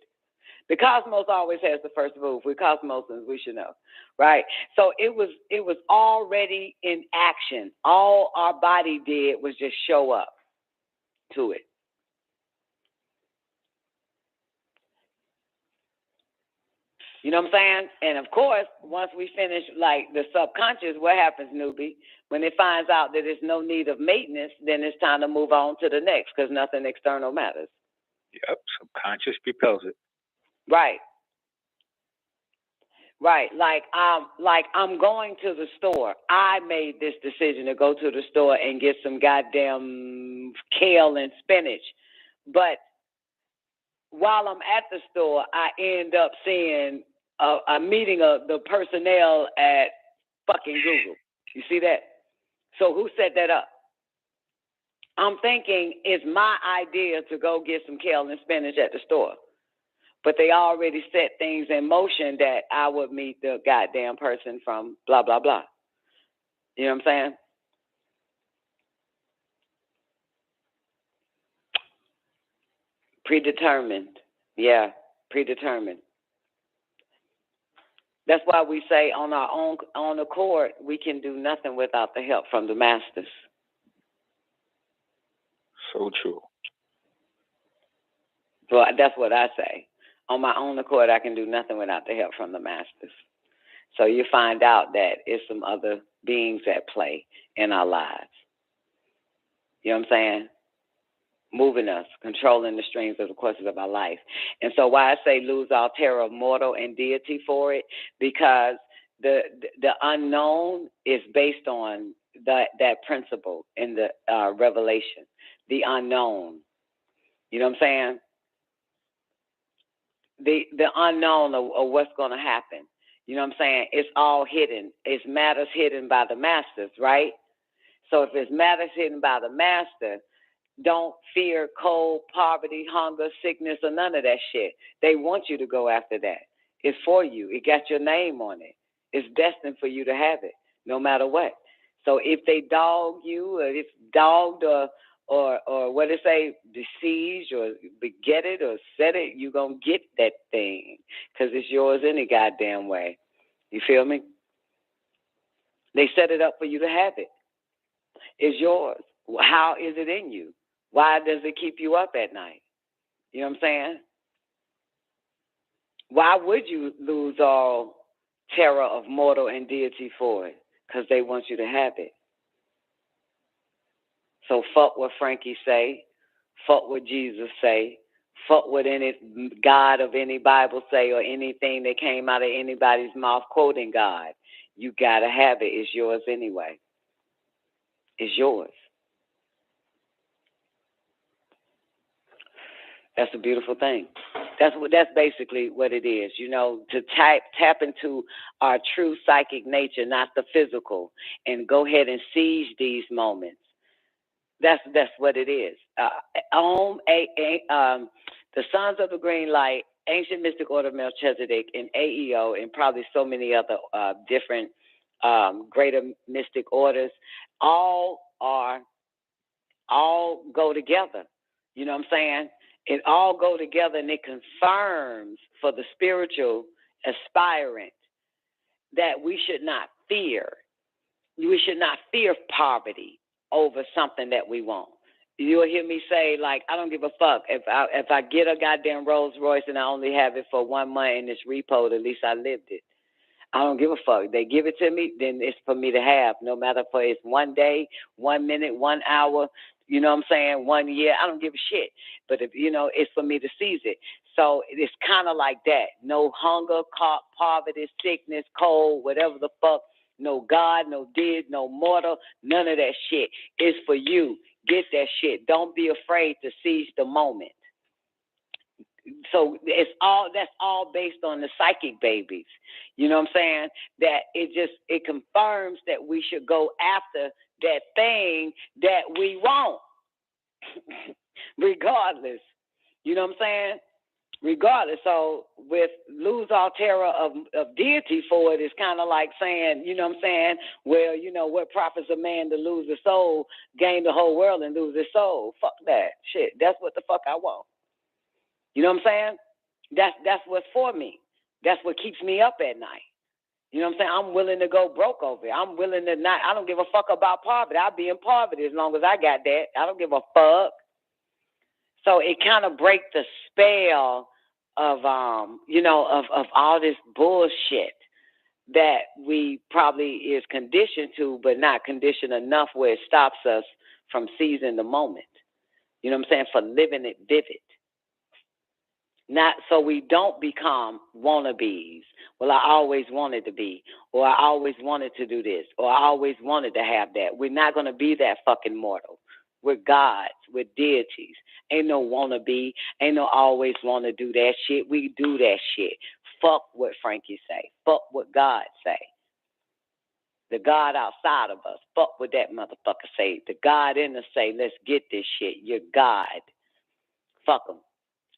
The cosmos always has the first move. We're cosmosians, we should know, right? So it was already in action. All our body did was just show up to it. You know what I'm saying? And of course, once we finish like the subconscious, what happens, newbie? When it finds out that there's no need of maintenance, then it's time to move on to the next because nothing external matters. Yep, subconscious repels it. Right. Like I'm going to the store. I made this decision to go to the store and get some goddamn kale and spinach. But while I'm at the store, I end up seeing a meeting of the personnel at fucking Google. You see that? So who set that up? I'm thinking it's my idea to go get some kale and spinach at the store. But they already set things in motion that I would meet the goddamn person from blah, blah, blah. You know what I'm saying? Predetermined. Yeah, predetermined. That's why we say on our own accord, we can do nothing without the help from the masters. So true. So that's what I say. On my own accord, I can do nothing without the help from the masters. So you find out that it's some other beings at play in our lives. You know what I'm saying? Moving us, controlling the streams of the courses of our life. And so why I say lose all terror of mortal and deity for it, because the unknown is based on that principle in the revelation, the unknown. You know what I'm saying? The unknown of what's going to happen. You know what I'm saying? It's all hidden. It's matters hidden by the masters, right? So if it's matters hidden by the master, don't fear cold, poverty, hunger, sickness, or none of that shit. They want you to go after that. It's for you. It got your name on it. It's destined for you to have it, no matter what. So if they dog you, or if dogged or what they say, besiege or beget it or set it, you're going to get that thing because it's yours any goddamn way. You feel me? They set it up for you to have it. It's yours. How is it in you? Why does it keep you up at night? You know what I'm saying? Why would you lose all terror of mortal and deity for it? Because they want you to have it. So fuck what Frankie say, fuck what Jesus say, fuck what any God of any Bible say or anything that came out of anybody's mouth quoting God. You got to have it. It's yours anyway. It's yours. That's a beautiful thing. That's basically what it is, you know, to tap into our true psychic nature, not the physical, and go ahead and seize these moments. That's what it is. The Sons of the Green Light, Ancient Mystic Order of Melchizedek, and AEO, and probably so many other different greater mystic orders, all go together. You know what I'm saying? It all go together, and it confirms for the spiritual aspirant that we should not fear. We should not fear poverty over something that we want. you'll hear me say, like, I don't give a fuck. If I get a goddamn Rolls Royce and I only have it for 1 month in this repo, at least I lived it. I don't give a fuck. They give it to me, then it's for me to have, no matter if it's 1 day, 1 minute, 1 hour, you know what I'm saying, 1 year. I don't give a shit. But if, it's for me to seize it. So it's kind of like that. No hunger, poverty, sickness, cold, whatever the fuck. No God, no deed, no mortal, none of that shit. It's for you. Get that shit. Don't be afraid to seize the moment. So that's all based on the psychic babies. You know what I'm saying? That it confirms that we should go after that thing that we want. Regardless. You know what I'm saying? Regardless. So with lose all terror of deity for it, it's kind of like saying, you know what I'm saying? Well, what profits a man to lose his soul, gain the whole world and lose his soul? Fuck that shit. That's what the fuck I want. You know what I'm saying? That's what's for me. That's what keeps me up at night. You know what I'm saying? I'm willing to go broke over it. I'm willing to not. I don't give a fuck about poverty. I'll be in poverty as long as I got that. I don't give a fuck. So it kind of breaks the spell of of all this bullshit that we probably is conditioned to, but not conditioned enough where it stops us from seizing the moment. You know what I'm saying? For living it vivid. Not so we don't become wannabes. Well, I always wanted to be, or I always wanted to do this, or I always wanted to have that. We're not going to be that fucking mortal. We're gods. We're deities. Ain't no wannabe. Ain't no always want to do that shit. We do that shit. Fuck what Frankie say. Fuck what God say. The God outside of us. Fuck what that motherfucker say. The God in us say, let's get this shit. You're God. Fuck them.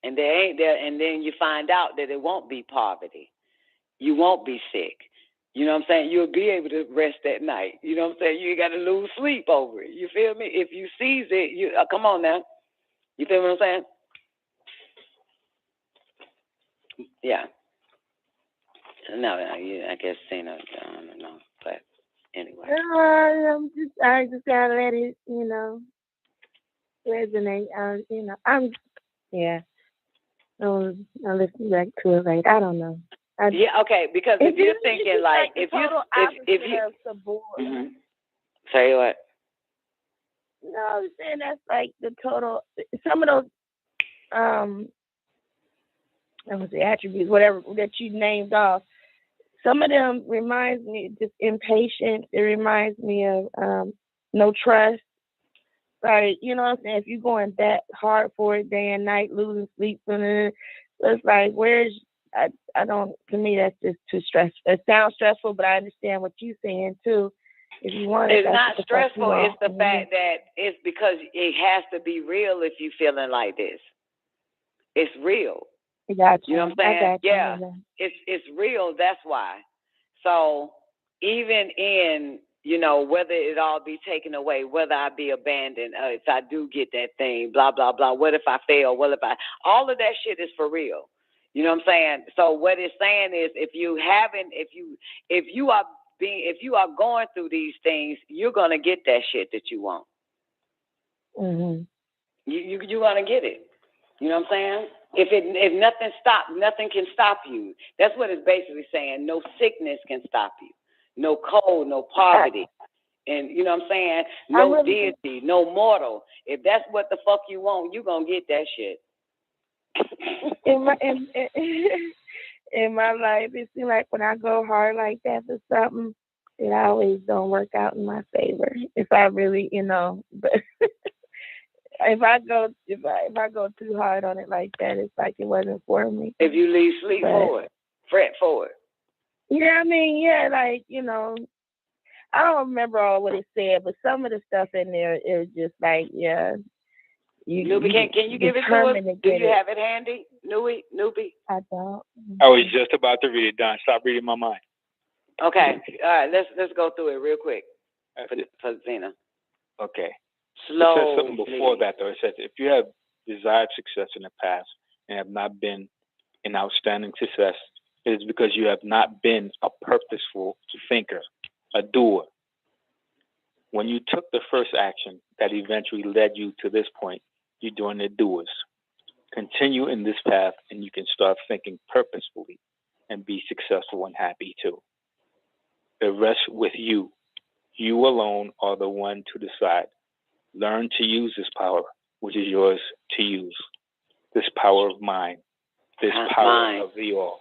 And there ain't there, and then you find out that it won't be poverty. You won't be sick. You know what I'm saying? You'll be able to rest at night. You know what I'm saying? You ain't got to lose sleep over it. You feel me? If you seize it, come on now. You feel what I'm saying? Yeah. No, I guess I don't know, but anyway. I just gotta let it, resonate. I'll listen back to it later. I don't know. Okay, because if you're thinking like if you Tell you what. No, I'm saying that's like the total. Some of those attributes, whatever that you named off. Some of them reminds me of just impatient. It reminds me of no trust. Like, you know what I'm saying? If you're going that hard for it day and night, losing sleep, and it's like, to me, that's just too stressful. It sounds stressful, but I understand what you're saying too. If you want it's not stressful, it's the fact that it's because it has to be real if you're feeling like this. It's real. Gotcha. You know what I'm saying? Yeah. It's real, that's why. So even in, whether it all be taken away, whether I be abandoned, if I do get that thing, blah, blah, blah, what if I fail? All of that shit is for real. You know what I'm saying? So what it's saying is if you are going through these things, you're going to get that shit that you want. Mm-hmm. You're going to get it. You know what I'm saying? If nothing can stop you. That's what it's basically saying. No sickness can stop you. No cold, no poverty. And you know what I'm saying? No deity, no mortal. If that's what the fuck you want, you're going to get that shit. In my life, it seems like when I go hard like that for something, it always don't work out in my favor. If I really, but if I go too hard on it like that, it's like it wasn't for me. If you leave sleep for it, fret for it. Yeah, like, I don't remember all what it said, but some of the stuff in there is just like, yeah. Newbie, can you give it to us? Do you have it handy? Newbie? I don't. I was just about to read it, Don. Stop reading my mind. Okay. All right, let's go through it real quick for Zena. Okay. Slowly. It says something before that, though. It says, if you have desired success in the past and have not been an outstanding success, it is because you have not been a purposeful thinker, a doer. When you took the first action that eventually led you to this point, you're doing the doers. Continue in this path and you can start thinking purposefully and be successful and happy too. It rests with you. You alone are the one to decide. Learn to use this power, which is yours to use. This power of mind, this power of the all.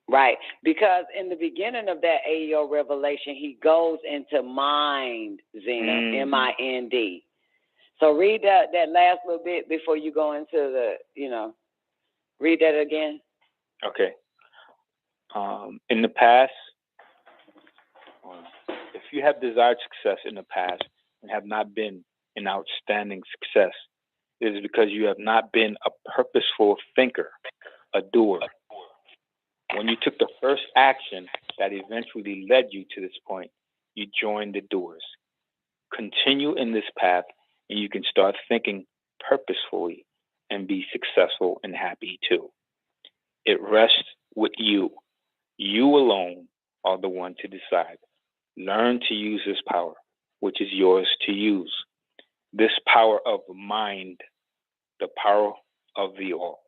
Right, because in the beginning of that AEO revelation, he goes into mind, Zena, M-I-N-D. So read that last little bit before you go into the, read that again. Okay. In the past, if you have desired success in the past and have not been an outstanding success, it is because you have not been a purposeful thinker, a doer. When you took the first action that eventually led you to this point, you joined the doers. Continue in this path and you can start thinking purposefully and be successful and happy too. It rests with you. You alone are the one to decide. Learn to use this power, which is yours to use. This power of mind, the power of the all.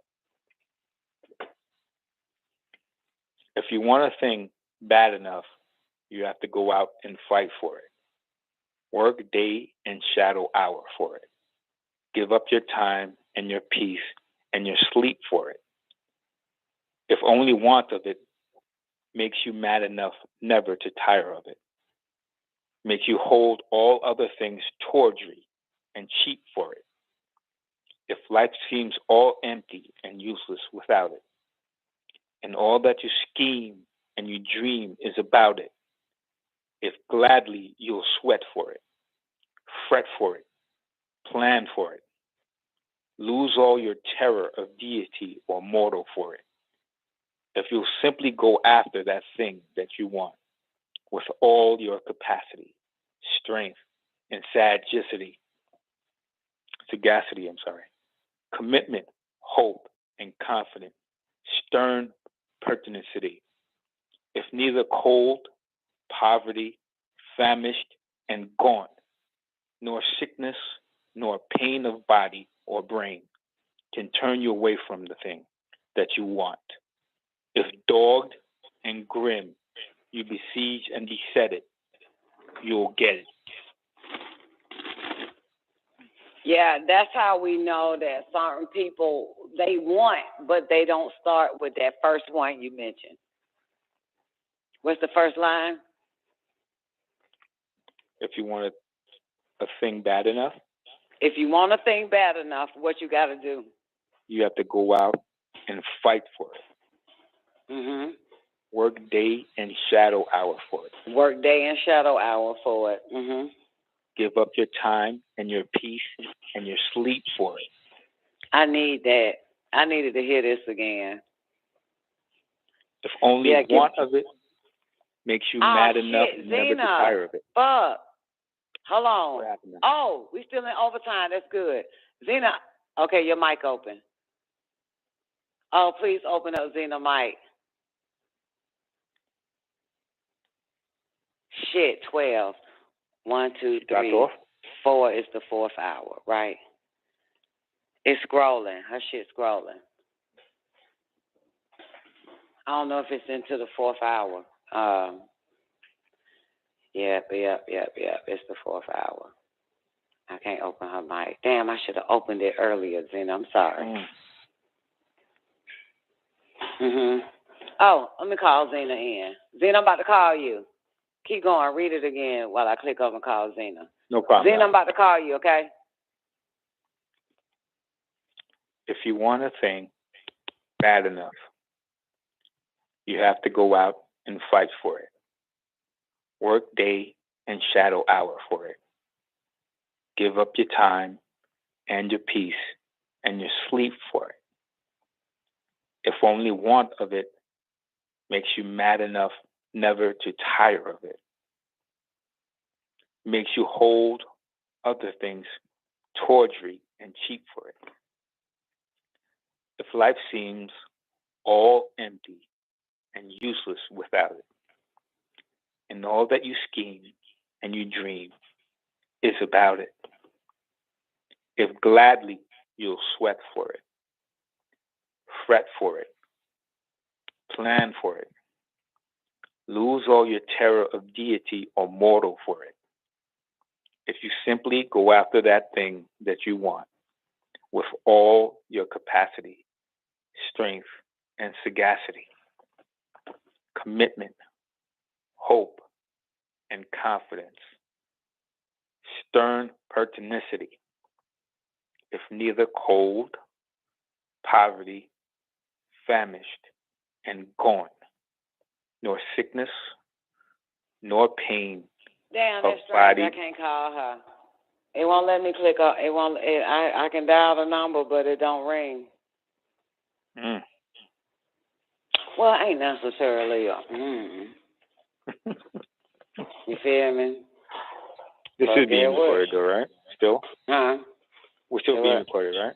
If you want a thing bad enough, you have to go out and fight for it. Work day and shadow hour for it. Give up your time and your peace and your sleep for it. If only want of it makes you mad enough never to tire of it. Make you hold all other things tawdry and cheap for it. If life seems all empty and useless without it, and all that you scheme and you dream is about it, if gladly you'll sweat for it, fret for it, plan for it, lose all your terror of deity or mortal for it, if you'll simply go after that thing that you want with all your capacity, strength, and sagacity, commitment, hope, and confidence, stern pertinacity. If neither cold, poverty, famished, and gaunt, nor sickness, nor pain of body or brain can turn you away from the thing that you want. If dogged and grim, you besiege and beset it, you'll get it. Yeah, that's how we know that certain people, they want, but they don't start with that first one you mentioned. What's the first line? If you want a thing bad enough? If you want a thing bad enough, what you got to do? You have to go out and fight for it. Mm-hmm. Work day and shadow hour for it. Work day and shadow hour for it. Mm-hmm. Give up your time and your peace and your sleep for it. I need that. I needed to hear this again. If only one of it makes you mad enough never to tire of it. Fuck. Hold on. Oh, we still in overtime. That's good. Zena, okay, your mic open. Oh, please open up Zena mic. Shit, 12. 1, 2, 3, 4 is the 4th hour, right? It's scrolling. Her shit's scrolling. I don't know if it's into the 4th hour. Yep. It's the 4th hour. I can't open her mic. Damn, I should have opened it earlier, Zena. I'm sorry. Oh, let me call Zena in. Zena, I'm about to call you. Keep going. Read it again while I click over and call Zena. No problem. Zena, I'm about to call you, okay? If you want a thing bad enough, you have to go out and fight for it. Work day and shadow hour for it. Give up your time and your peace and your sleep for it. If only want of it makes you mad enough never to tire of it. Makes you hold other things tawdry and cheap for it. If life seems all empty and useless without it, and all that you scheme and you dream is about it. If gladly you'll sweat for it, fret for it, plan for it, lose all your terror of deity or mortal for it. If you simply go after that thing that you want with all your capacity, strength, and sagacity, commitment, hope, and confidence, stern pertinacity, if neither cold, poverty, famished, and gaunt, nor sickness, nor pain Damn, of that's strange. body. I can't call her. It won't let me click on. It won't. I can dial the number, but it don't ring. Mm. Well, it ain't necessarily. You feel me? This is being recorded, though, right? Still? Huh? We're still being recorded, right?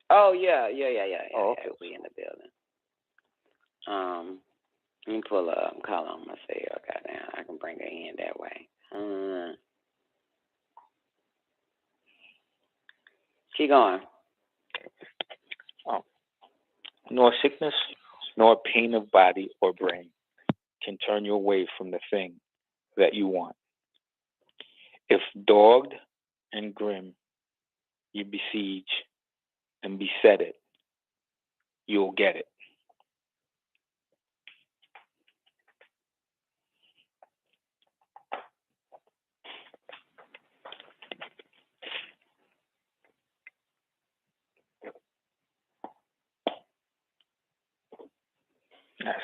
Oh yeah. Oh, okay. We in the building. Let me pull up. Call on myself. Goddamn, I can bring her in that way. Keep going. Oh. Nor sickness, nor pain of body or brain can turn you away from the thing that you want. If dogged and grim, you besiege and beset it, you'll get it.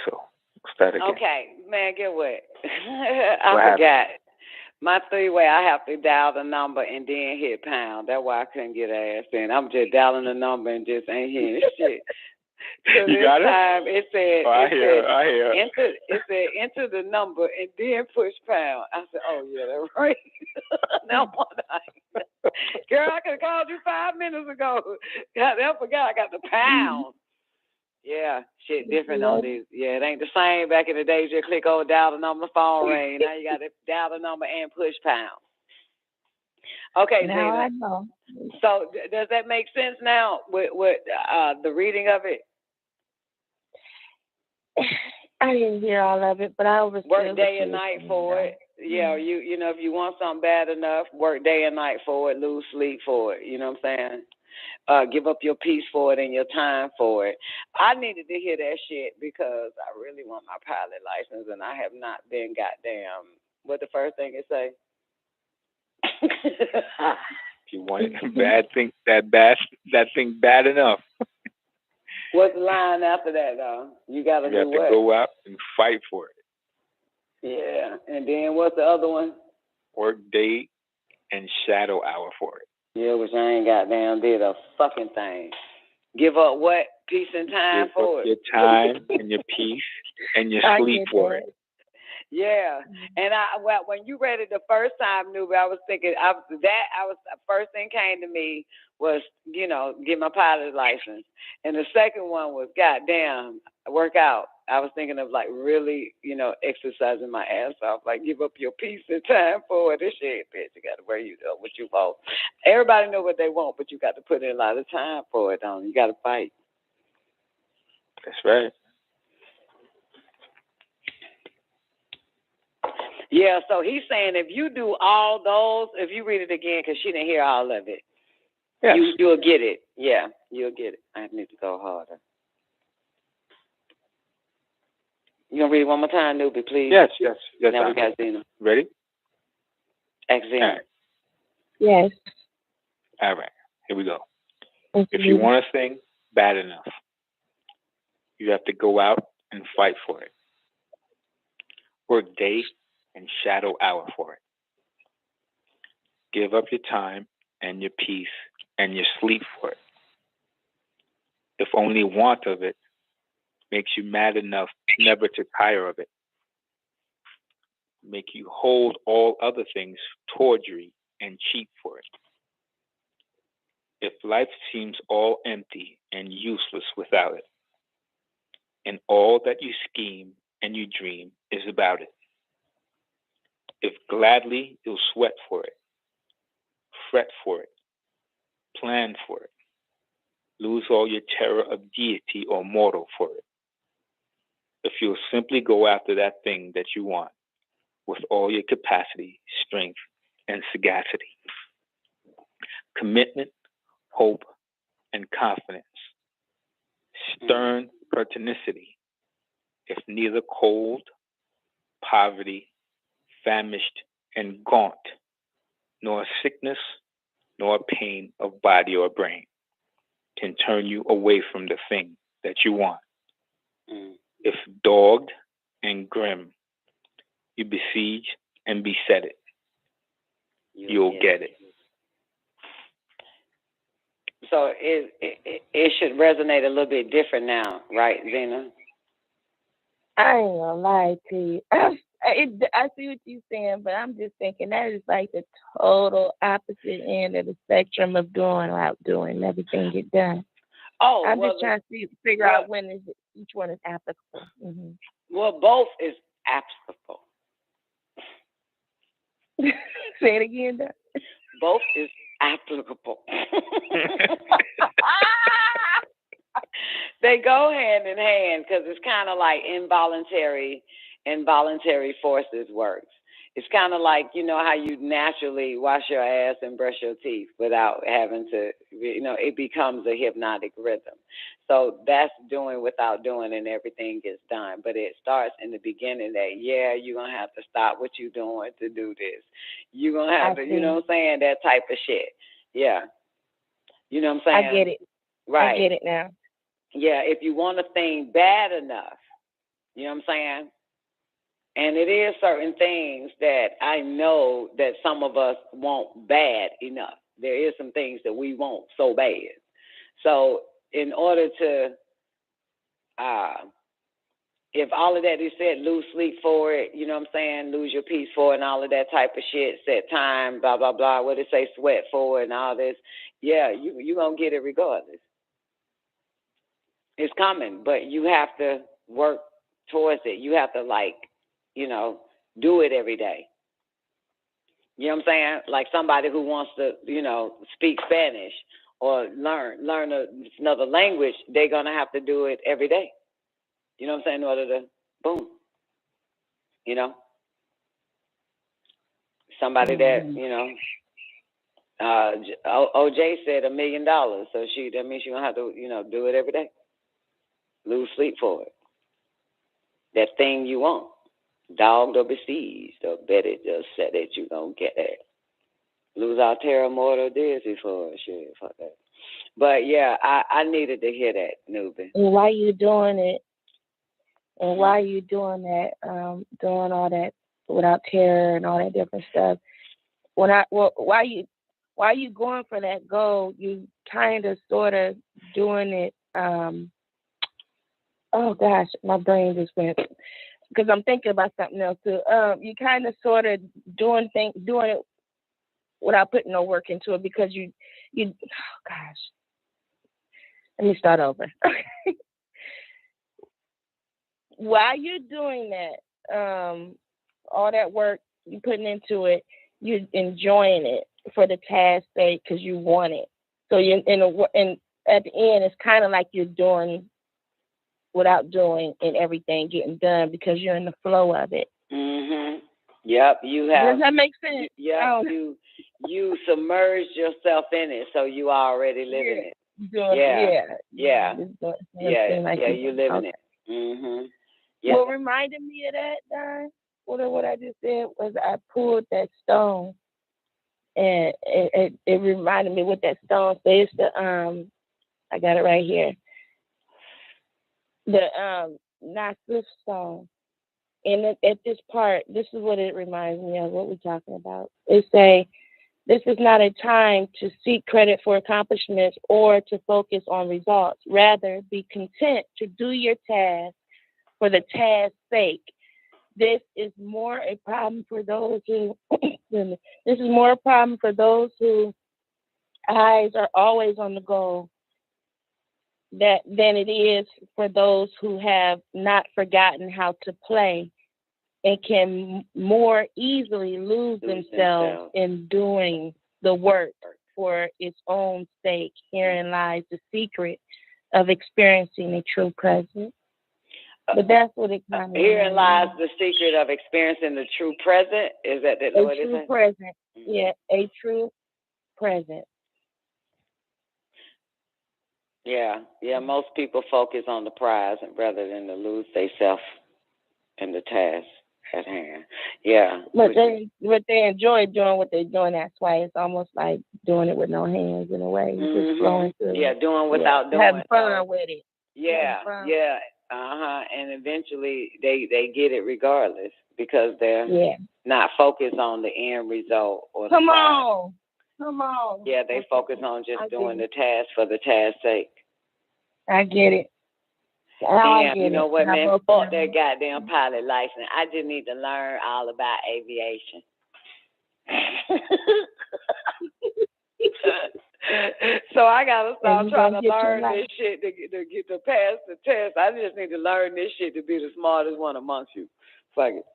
So, start again. Okay, man, get what? I forgot. My three-way, I have to dial the number and then hit pound. That's why I couldn't get ass in. I'm just dialing the number and just ain't hearing shit. So you this got it? time it said, I hear. Enter the number and then push pound. I said, oh yeah, that's right. Now girl, I could have called you 5 minutes ago. God, I forgot I got the pound. Yeah, shit different on these. Yeah, it ain't the same back in the days. You click on dial the number, the phone ring. Now you got to dial the number and push pound. Okay, now Gina. I know. So does that make sense now with the reading of it? I didn't hear all of it, but I was work day and night for it. Yeah, you know, if you want something bad enough, work day and night for it, lose sleep for it. You know what I'm saying? Give up your peace for it and your time for it. I needed to hear that shit because I really want my pilot license and I have not been goddamn. What the first thing it say? If you want that thing bad enough. What's the line after that, though? You got to do what? You have to go out and fight for it. Yeah. And then what's the other one? Work day and shadow hour for it. Yeah, which I ain't goddamn did a fucking thing. Give up what? Peace and time for it. Your time and your peace and your sleep for it. Yeah, and when you read it the first time, Newbie, I was thinking first thing came to me was, you know, get my pilot's license, and the second one was, goddamn, work out. I was thinking of like really, you know, exercising my ass off, like give up your peace and time for it. This shit, bitch, you got to wear what you want. Everybody know what they want, but you got to put in a lot of time for it. You got to fight. That's right. Yeah, so he's saying if you do all those, if you read it again, because she didn't hear all of it, yes. You'll get it. Yeah, you'll get it. I need to go harder. You going to read it one more time, Newbie, please? Yes. Now we got Zena. Ready? Ask Zena. Right. Yes. All right, here we go. Okay. If you want a thing bad enough, you have to go out and fight for it. Work day and shadow hour for it. Give up your time and your peace and your sleep for it. If only want of it makes you mad enough never to tire of it. Make you hold all other things tawdry and cheap for it. If life seems all empty and useless without it, and all that you scheme and you dream is about it, if gladly you'll sweat for it, fret for it, plan for it. Lose all your terror of deity or mortal for it. If you'll simply go after that thing that you want with all your capacity, strength, and sagacity. Commitment, hope, and confidence. Stern pertinacity. If neither cold, poverty, famished, and gaunt, nor sickness, nor pain of body or brain can turn you away from the thing that you want. If dogged and grim, you besiege and beset it, you'll get it. So it should resonate a little bit different now, right, Zena? I ain't gonna lie to you. I see what you're saying, but I'm just thinking that is like the total opposite end of the spectrum of doing without doing. Everything get done. Oh, I'm just trying to figure out when each one is applicable. Mm-hmm. Well, both is applicable. Say it again, Doc. Both is applicable. They go hand in hand because it's kind of like involuntary forces works. It's kind of like, you know, how you naturally wash your ass and brush your teeth without having to, you know, it becomes a hypnotic rhythm. So that's doing without doing and everything gets done. But it starts in the beginning that, yeah, you're going to have to stop what you're doing to do this. You're going to have to, you know what I'm saying, that type of shit. Yeah. You know what I'm saying? I get it. Right. I get it now. Yeah, if you want a thing bad enough, you know what I'm saying? And it is certain things that I know that some of us want bad enough. There is some things that we want so bad. So in order to, if all of that is said, lose sleep for it, you know what I'm saying, lose your peace for it and all of that type of shit, set time, blah, blah, blah, what it say, sweat for it and all this, yeah, you're going to get it regardless. It's coming, but you have to work towards it. You have to, like, you know, do it every day. You know what I'm saying? Like somebody who wants to, you know, speak Spanish or learn another language, they're going to have to do it every day. You know what I'm saying? In order to, boom, you know? Somebody that, you know, OJ said $1 million, so that means she's going to have to, you know, do it every day. Lose sleep for it. That thing you want. Dogged or besieged, or better just said that you're going to get it. Lose our terror, mortal, dizzy for it. Shit, fuck that. But yeah, I needed to hear that, newbie. And why you doing it? And why you doing that? Doing all that without terror and all that different stuff. Why you going for that goal? You kind of sort of doing it. Oh gosh, my brain just went. Because I'm thinking about something else too. You kind of sort of doing it without putting no work into it because you oh gosh. Let me start over. While you're doing that, all that work you putting into it, you're enjoying it for the task's sake because you want it. So and at the end, it's kind of like you're doing without doing and everything getting done because you're in the flow of it. Mm-hmm. Yep, you have. Does that make sense? Yeah, you submerged yourself in it, so you are already living it. Yeah, you're living it. Mm-hmm. Yeah. What reminded me of that, Don, what I just said was I pulled that stone, and it reminded me what that stone says. I got it right here. The Nassif stone. And at this part, this is what it reminds me of, what we're talking about. It say, this is not a time to seek credit for accomplishments or to focus on results. Rather, be content to do your task for the task's sake. This is more a problem for those who eyes are always on the goal than it is for those who have not forgotten how to play and can more easily lose themselves in doing the work for its own sake. Herein lies the secret of experiencing a true presence. But that's what it kind of Herein lies the secret of experiencing the true present. Is that what it is? A true present. Yeah, a true present. Yeah. Most people focus on the prize rather than to lose themselves in the task at hand. Yeah. But they enjoy doing what they're doing. That's why it's almost like doing it with no hands in a way. Just flowing through. Yeah, doing without doing. Having fun with it. Yeah. And eventually they get it regardless because they're not focused on the end result or the prize. Come on. Yeah, they focus on just doing the task for the task's sake. I get it. Damn, you know what, man? Fuck that goddamn pilot license. I just need to learn all about aviation. So I gotta stop trying to learn this shit to get to pass the test. I just need to learn this shit to be the smartest one amongst you. Fuck it.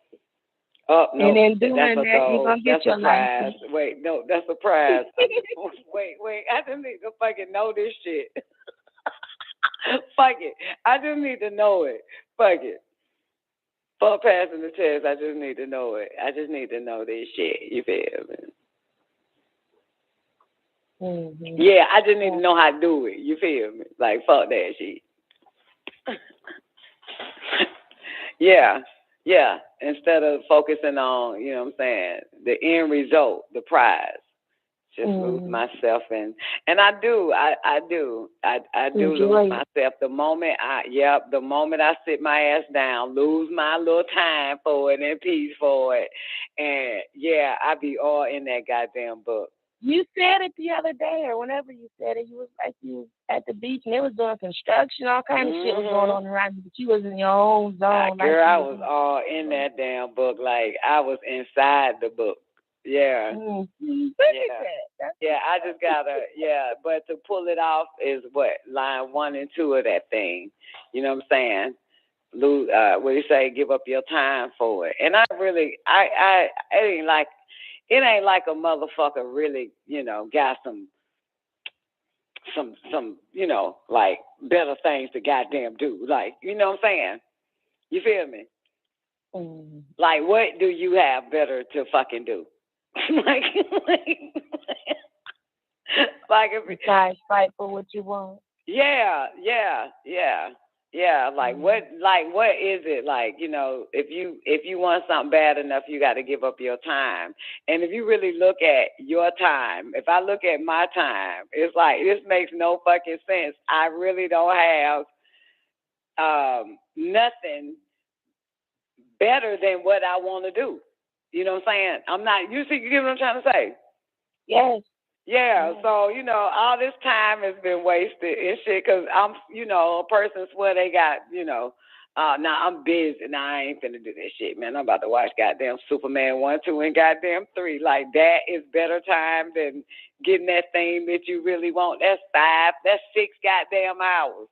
Oh no, and then doing that's that, you're gonna get your prize. license. Wait, no, that's a prize. wait, I just need to fucking know this shit. Fuck it. I just need to know it. Fuck it. Fuck passing the test. I just need to know it. I just need to know this shit. You feel me? Mm-hmm. Yeah, I just need to know how to do it. You feel me? Like, fuck that shit. Yeah. Instead of focusing on, you know what I'm saying, the end result, the prize. Just lose myself and I do lose myself the moment I sit my ass down, lose my little time for it and peace for it, and I be all in that goddamn book. You said it the other day, or whenever you said it, you was like you was at the beach and they was doing construction, all kind of shit was going on around you, but you was in your own zone. Girl, I was all in that damn book, like I was inside the book. Yeah. Look at that. I just gotta, but to pull it off is line 1 and 2 of that thing. You know what I'm saying? Lose, what do you say? Give up your time for it. And I it ain't like a motherfucker really, got some, like better things to goddamn do. Like, you know what I'm saying? You feel me? Like, what do you have better to fucking do? like if besides fight for what you want. Yeah. Like what is it? Like, if you want something bad enough, you got to give up your time. And if you really look at your time, if I look at my time, it's like this makes no fucking sense. I really don't have nothing better than what I want to do. You know what I'm saying? I'm not, you get what I'm trying to say? Yes. Yeah, so, all this time has been wasted and shit because I'm, a person swear they got, now I'm busy. Now I ain't finna do that shit, man. I'm about to watch goddamn Superman 1, 2, and goddamn 3. Like, that is better time than getting that thing that you really want. That's 6 goddamn hours.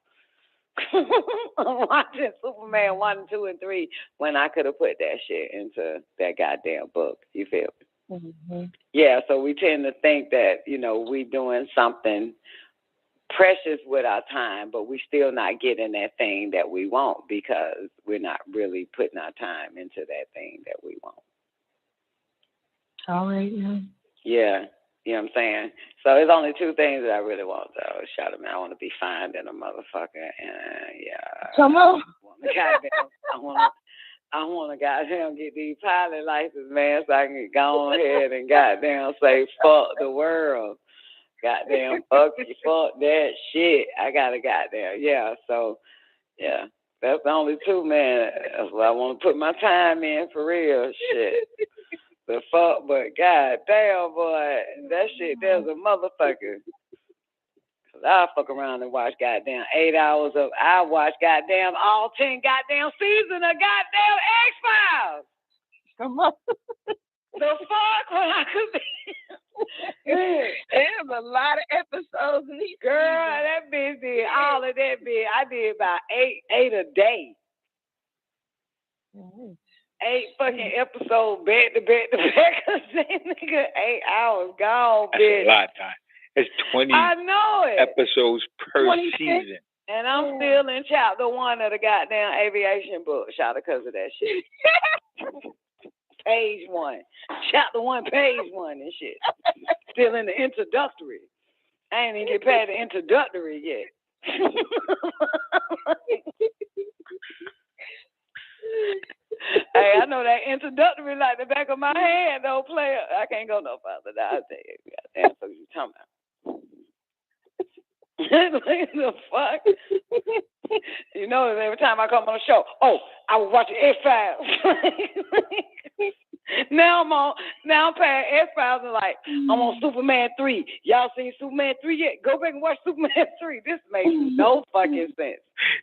I'm watching Superman 1, 2, and 3 when I could have put that shit into that goddamn book. You feel me? Mm-hmm. Yeah, so we tend to think that, we doing something precious with our time, but we still not getting that thing that we want because we're not really putting our time into that thing that we want. All right, yeah. You know what I'm saying? So there's only 2 things that I really want, though. Shout out, man. I want to be fine than a motherfucker, and Come on. I want to goddamn get these pilot license, man, so I can go on ahead and goddamn say fuck the world. Goddamn fuck you, fuck that shit. I gotta goddamn, so, that's the only 2, man. That's what I want to put my time in for real, shit. The fuck, but goddamn, boy, that shit, there's a motherfucker. Cause I fuck around and watch goddamn 8 hours of, I watch goddamn all 10 goddamn seasons of goddamn X-Files. Come on. The fuck when I could be. There's a lot of episodes in these. Girl, that bitch did all of that bitch. I did about eight a day. Mm-hmm. 8 fucking episodes back to back to back. Nigga, 8 hours gone, That's bitch. a lot of time. It's 20 I know it. episodes per 26. season. And I'm still in chapter 1 of the goddamn aviation book, shout because of that shit. Page 1. Chapter 1, page 1 and shit. Still in the introductory. I ain't even get past the introductory yet. Hey, I know that introductory like the back of my hand, though, player. I can't go no further. I'll tell you. Goddamn, what you talking about? The fuck? You know, every time I come on the show, oh, I was watching X-Files. Now I'm paying X-Files and like, I'm on Superman 3. Y'all seen Superman 3 yet? Go back and watch Superman 3. This makes no fucking sense.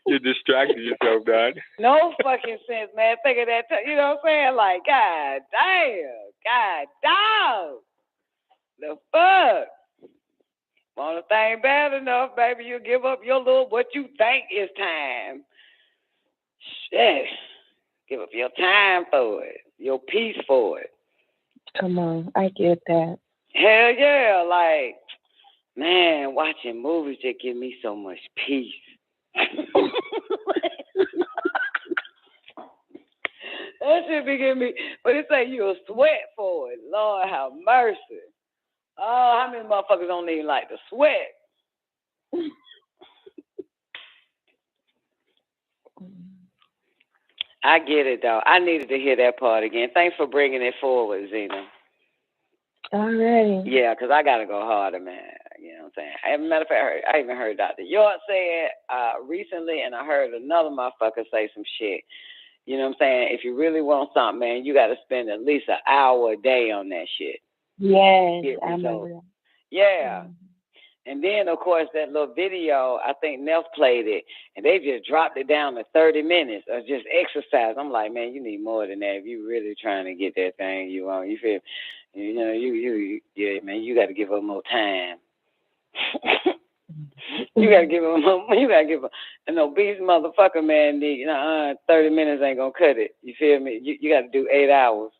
You distracted yourself, God. No fucking sense, man. Think of that. You know what I'm saying? Like, God damn. God dog. The fuck? Want a thing bad enough, baby, you give up your little what you think is time. Shit. Give up your time for it. Your peace for it. Come on, I get that. Hell yeah. Like, man, watching movies just give me so much peace. That shit be giving me, but it say you'll sweat for it. Lord have mercy. Oh, how many motherfuckers don't even like to sweat? I get it, though. I needed to hear that part again. Thanks for bringing it forward, Zena. All right. Yeah, because I got to go harder, man. You know what I'm saying? As a matter of fact, I even heard Dr. York say it recently, and I heard another motherfucker say some shit. You know what I'm saying? If you really want something, man, you got to spend at least an hour a day on that shit. Yes, I remember that. Yeah. And then, of course, that little video, I think Neff played it, and they just dropped it down to 30 minutes of just exercise. I'm like, man, you need more than that if you really trying to get that thing you want. You feel, you know, yeah, man, you got to give up more time. You got to give them more, you got to give them, an obese motherfucker, man, 30 minutes ain't going to cut it. You feel me? You got to do 8 hours.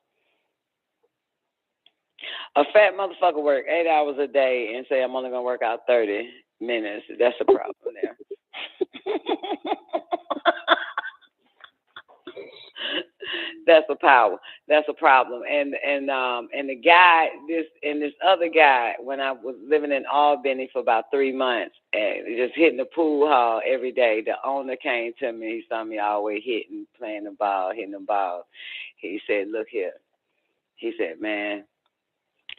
A fat motherfucker work 8 hours a day and say I'm only gonna work out 30 minutes. That's a problem there. That's a power. That's a problem. And the guy, this other guy, when I was living in Albany for about 3 months, and just hitting the pool hall every day, the owner came to me. He saw me always hitting the ball. He said, "Look here." He said, "Man,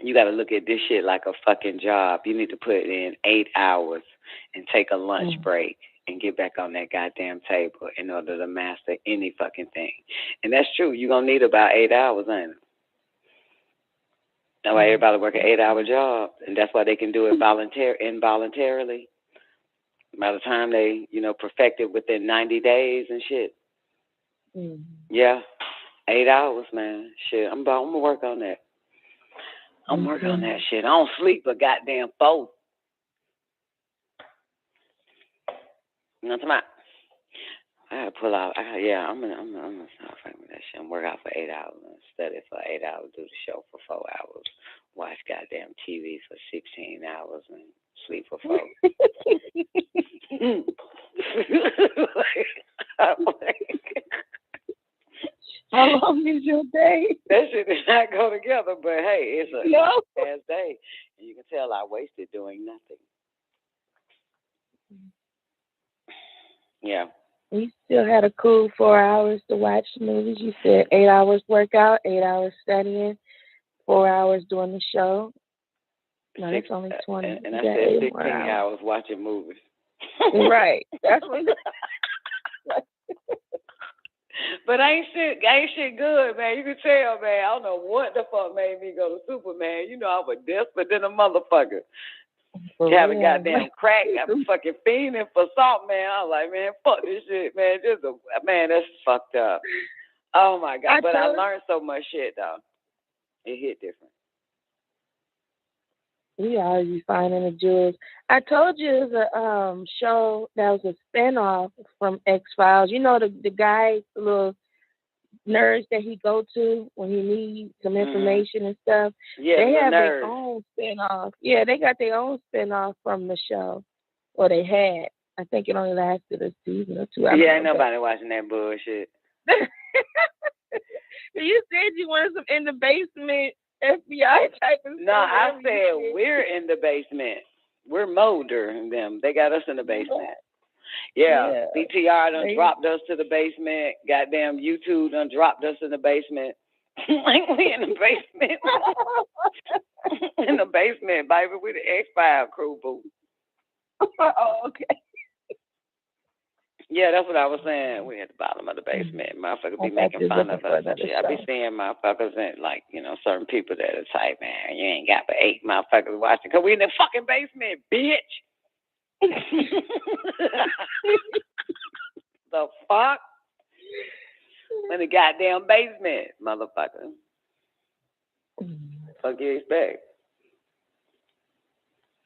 you got to look at this shit like a fucking job. You need to put in 8 hours and take a lunch break and get back on that goddamn table in order to master any fucking thing." And that's true. You're going to need about 8 hours, ain't it? That's why everybody work an 8-hour job, and that's why they can do it involuntarily. By the time they, perfect it within 90 days and shit. Yeah, 8 hours, man. Shit, I'm going to work on that. I'm working on that shit. I don't sleep a goddamn 4. You know what I'm talking about? I gotta pull out. I'm gonna start fucking with that shit. I'm working out for 8 hours and study for 8 hours, do the show for 4 hours, watch goddamn TV for 16 hours, and sleep for 4. How long is your day? That shit does not go together, but hey, it's a past day. And you can tell I wasted doing nothing. Yeah. You still had a cool 4 hours to watch movies. You said 8 hours workout, 8 hours studying, 4 hours doing the show. No, that's only 20. And I said 16 hours watching movies. Right. That's what. But ain't shit good, man. You can tell, man. I don't know what the fuck made me go to Superman. You know, I was desperate than a motherfucker. Having goddamn crack, I'm fucking fiending for salt, man. I was like, man, fuck this shit, man. Man, that's fucked up. Oh my God. But I learned so much shit, though. It hit different. We always be finding the jewels. I told you it was a show that was a spinoff from X-Files. You know the guy, the little nerds that he go to when he needs some information and stuff. Yeah, they have nerds. their own spinoff. Yeah, they got their own spinoff from the show. Or they had. I think it only lasted a season or two. Yeah, ain't nobody watching that bullshit. You said you wanted some in the basement FBI type of stuff. No, I said we're in the basement. We're Mulder and them. They got us in the basement. Yeah. BTR done dropped us to the basement. Goddamn YouTube done dropped us in the basement. Like we in the basement. In the basement, baby. We the X-File crew, boo. Oh, okay. Yeah, that's what I was saying. We at the bottom of the basement. Motherfuckers be making fun of us and shit. I be seeing motherfuckers and like, you know, certain people that are type, man, you ain't got but 8 motherfuckers watching because we in the fucking basement, bitch. The fuck? In the goddamn basement, motherfucker. Fuck you expect?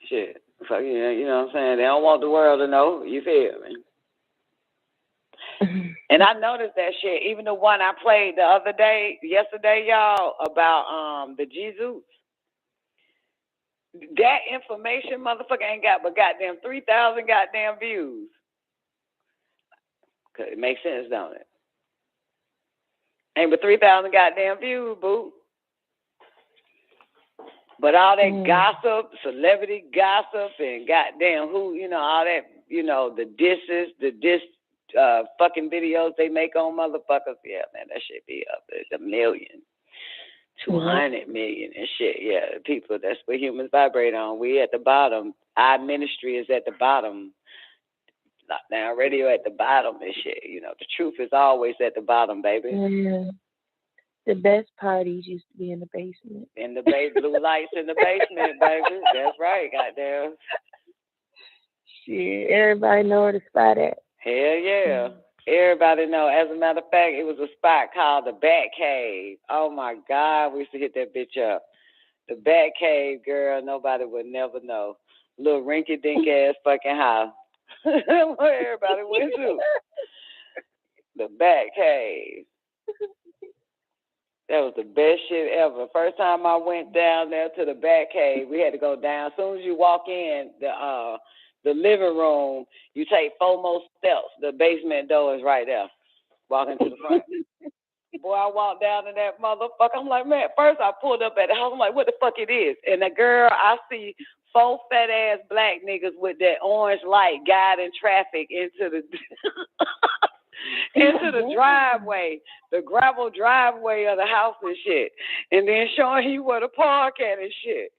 Shit. Fuck you know what I'm saying? They don't want the world to know. You feel me? And I noticed that shit. Even the one I played yesterday, y'all, about the Jesus. That information, motherfucker, ain't got but goddamn 3,000 goddamn views. Cause it makes sense, don't it? Ain't but 3,000 goddamn views, boo. But all that gossip, celebrity gossip, and goddamn who, you know, all that, you know, the disses, fucking videos they make on motherfuckers. Yeah, man, that shit be up there. A million, 200 million and shit. Yeah, the people, that's what humans vibrate on. We at the bottom. Our ministry is at the bottom. Lockdown radio at the bottom and shit. You know, the truth is always at the bottom, baby. Yeah. The best parties used to be in the basement. In the blue lights in the basement, baby. That's right, goddamn. Shit, everybody know where the spot at. Hell yeah. Everybody know. As a matter of fact, it was a spot called the Bat Cave. Oh my God, we used to hit that bitch up. The Bat Cave, girl, nobody would never know. Little rinky-dink ass fucking house. Where everybody went to. The Bat Cave. That was the best shit ever. First time I went down there to the Bat Cave, we had to go down. As soon as you walk in the living room, you take 4 more steps. The basement door is right there. Walking to the front. Boy, I walked down to that motherfucker. I'm like, man, first I pulled up at the house. I'm like, what the fuck it is? And the girl, I see 4 fat ass black niggas with that orange light guiding traffic into the into the driveway, the gravel driveway of the house and shit. And then showing you where to park at and shit.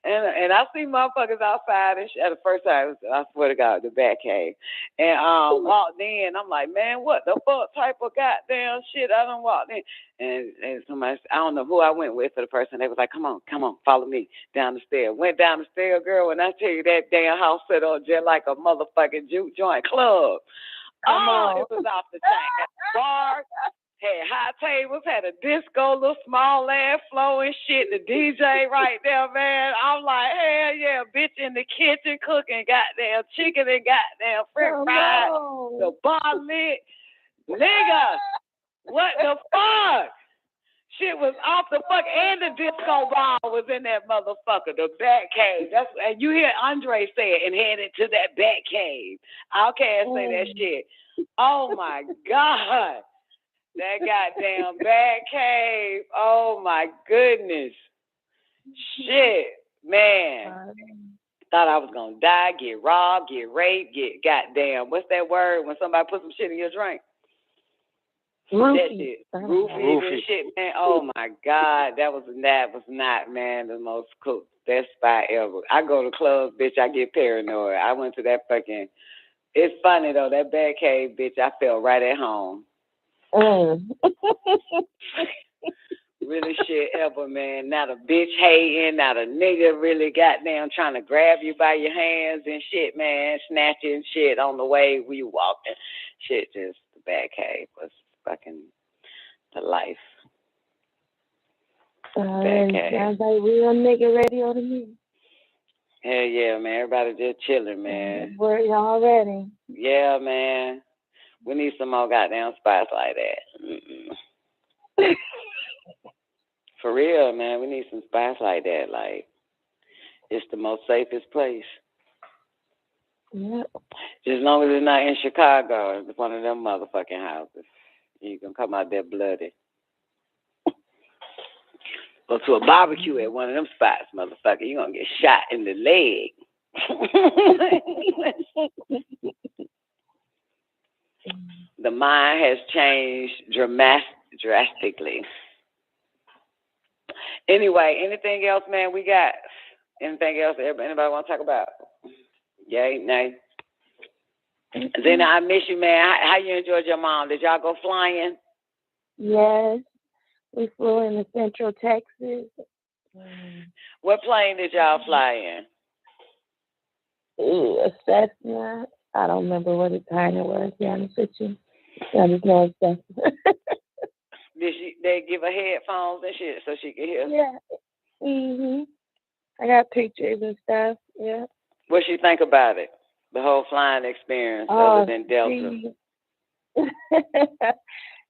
And I see motherfuckers outside and shit. At the first time, I swear to God, the Bat Cave. And walked in. I'm like, man, what the fuck type of goddamn shit I done walked in? And somebody, I don't know who I went with for the person. They was like, come on, follow me down the stairs. Went down the stairs, girl, and I tell you, that damn house set on just like a motherfucking juke joint club. It was off the chain. Had bars, had high tables, had a disco, little small ass flow and shit. The DJ right there, man. I'm like, hell yeah, bitch in the kitchen cooking goddamn chicken and goddamn french fries. The bar lit. Nigga, what the fuck? Shit was off the fuck, and the disco ball was in that motherfucker, the Bat Cave. And you hear Andre say it and headed to that Bat Cave. Outkast say that shit. Oh my God. That goddamn Bat Cave. Oh my goodness. Shit, man. Thought I was gonna die, get robbed, get raped, get goddamn, what's that word when somebody put some shit in your drink? Roofies and shit, man. Oh my God, that was not, man, the most cool, best spot ever. I go to clubs, bitch, I get paranoid. I went to that fucking. It's funny though, that Bat Cave, bitch, I felt right at home. Really shit ever, man. Not a bitch hating, not a nigga really goddamn trying to grab you by your hands and shit, man. Snatching shit on the way we walking. Shit, just the Bat Cave was fucking the life. Sounds like real nigga radio to me. Hell yeah, man. Everybody just chilling, man. We're already. Yeah, man. We need some more goddamn spots like that. For real, man, we need some spots like that. Like, it's the most safest place. Yep. Just as long as it's not in Chicago, it's one of them motherfucking houses. You can come out there bloody. Go to a barbecue at one of them spots, motherfucker. You're going to get shot in the leg. The mind has changed drastically. Anyway, anything else, man, we got? Anything else anybody want to talk about? Yay, nay? Zena, I miss you, man. How you enjoyed your mom? Did y'all go flying? Yes. We flew into Central Texas. What plane did y'all fly in? A Cessna. I don't remember what kind it was, to be honest with you. I just know it's Cessna. Did they give her headphones and shit so she could hear? Yeah. I got pictures and stuff. Yeah. What she think about it? The whole flying experience, other than Delta.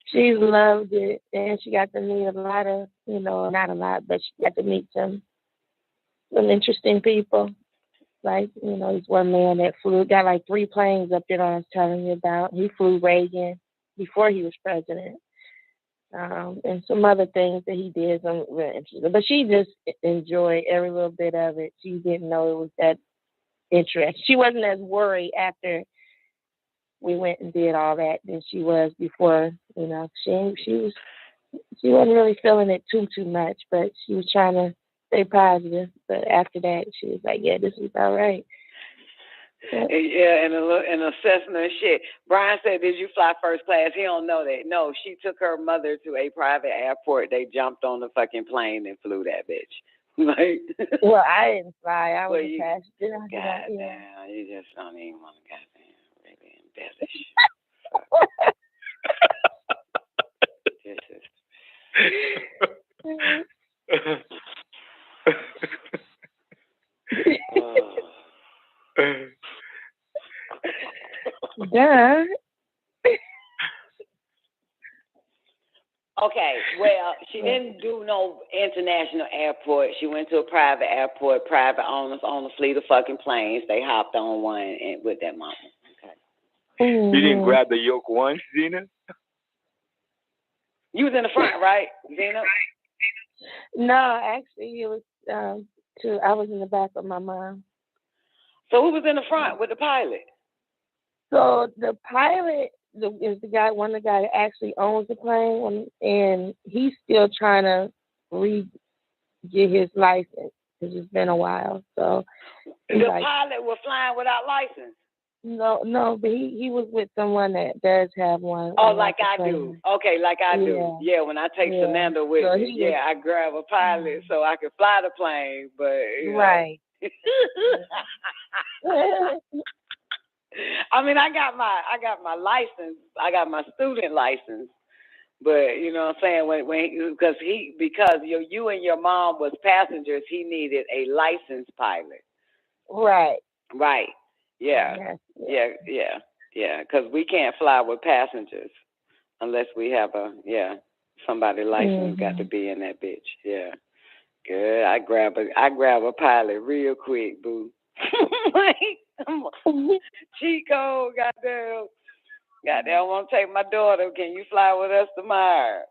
She loved it, and she got to meet a lot of, not a lot, but she got to meet some interesting people. Like, this one man that got like 3 planes up there I was telling you about. He flew Reagan before he was president. And some other things that he did, some really interesting. But she just enjoyed every little bit of it. She didn't know it was that interesting. She wasn't as worried after we went and did all that than she was before. She wasn't really feeling it too much, but she was trying to stay positive. But after that, she was like, "Yeah, this is all right." Yeah, and a Cessna and shit. Brian said, "Did you fly first class?" He don't know that. No, she took her mother to a private airport. They jumped on the fucking plane and flew that bitch. Like, well, I didn't fly. I was a passenger. Goddamn, you just don't even want to goddamn really embellish. Duh. Okay, well, she didn't do no international airport. She went to a private airport, private owners on a fleet of fucking planes. They hopped on one and with that mama. Okay. You didn't grab the yoke once, Zena? You was in the front, right, Zena? No, actually, it was I was in the back of my mom. So who was in the front with the pilot? So the pilot is one of the guys that actually owns the plane, and he's still trying to get his license because it's been a while. So the pilot was flying without license. No, but he was with someone that does have one. Oh, like I do. Okay, like I do. Yeah, when I take Fernando with me, I grab a pilot so I can fly the plane. But right. I mean, I got my license. I got my student license. But you know what I'm saying? Because you and your mom was passengers, he needed a licensed pilot. Right. Right. Yeah. Because we can't fly with passengers unless we have somebody licensed got to be in that bitch. Yeah. Good. I grab a pilot real quick, boo. Chico, goddamn, I want to take my daughter. Can you fly with us tomorrow?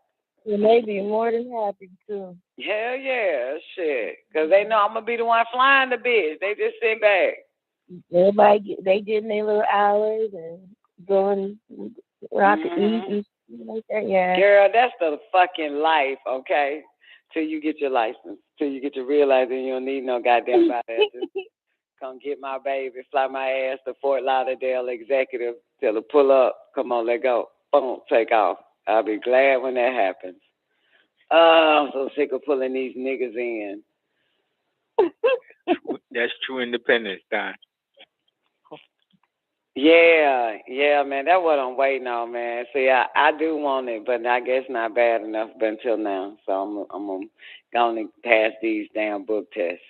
You may be more than happy to. Hell yeah, shit. Because they know I'm going to be the one flying the bitch. They just sit back. Everybody, they getting their little hours and going out to eat and stuff like that. Yeah. Girl, that's the fucking life, okay? Till you get your license. Till you get to realizing you don't need no goddamn body. Come get my baby, fly my ass to Fort Lauderdale Executive, tell her pull up, come on, let go, boom, take off. I'll be glad when that happens. Oh, I'm so sick of pulling these niggas in. That's true independence, Don. Yeah, man, that's what I'm waiting on, man. See, I do want it, but I guess not bad enough, but until now. So I'm going to pass these damn book tests.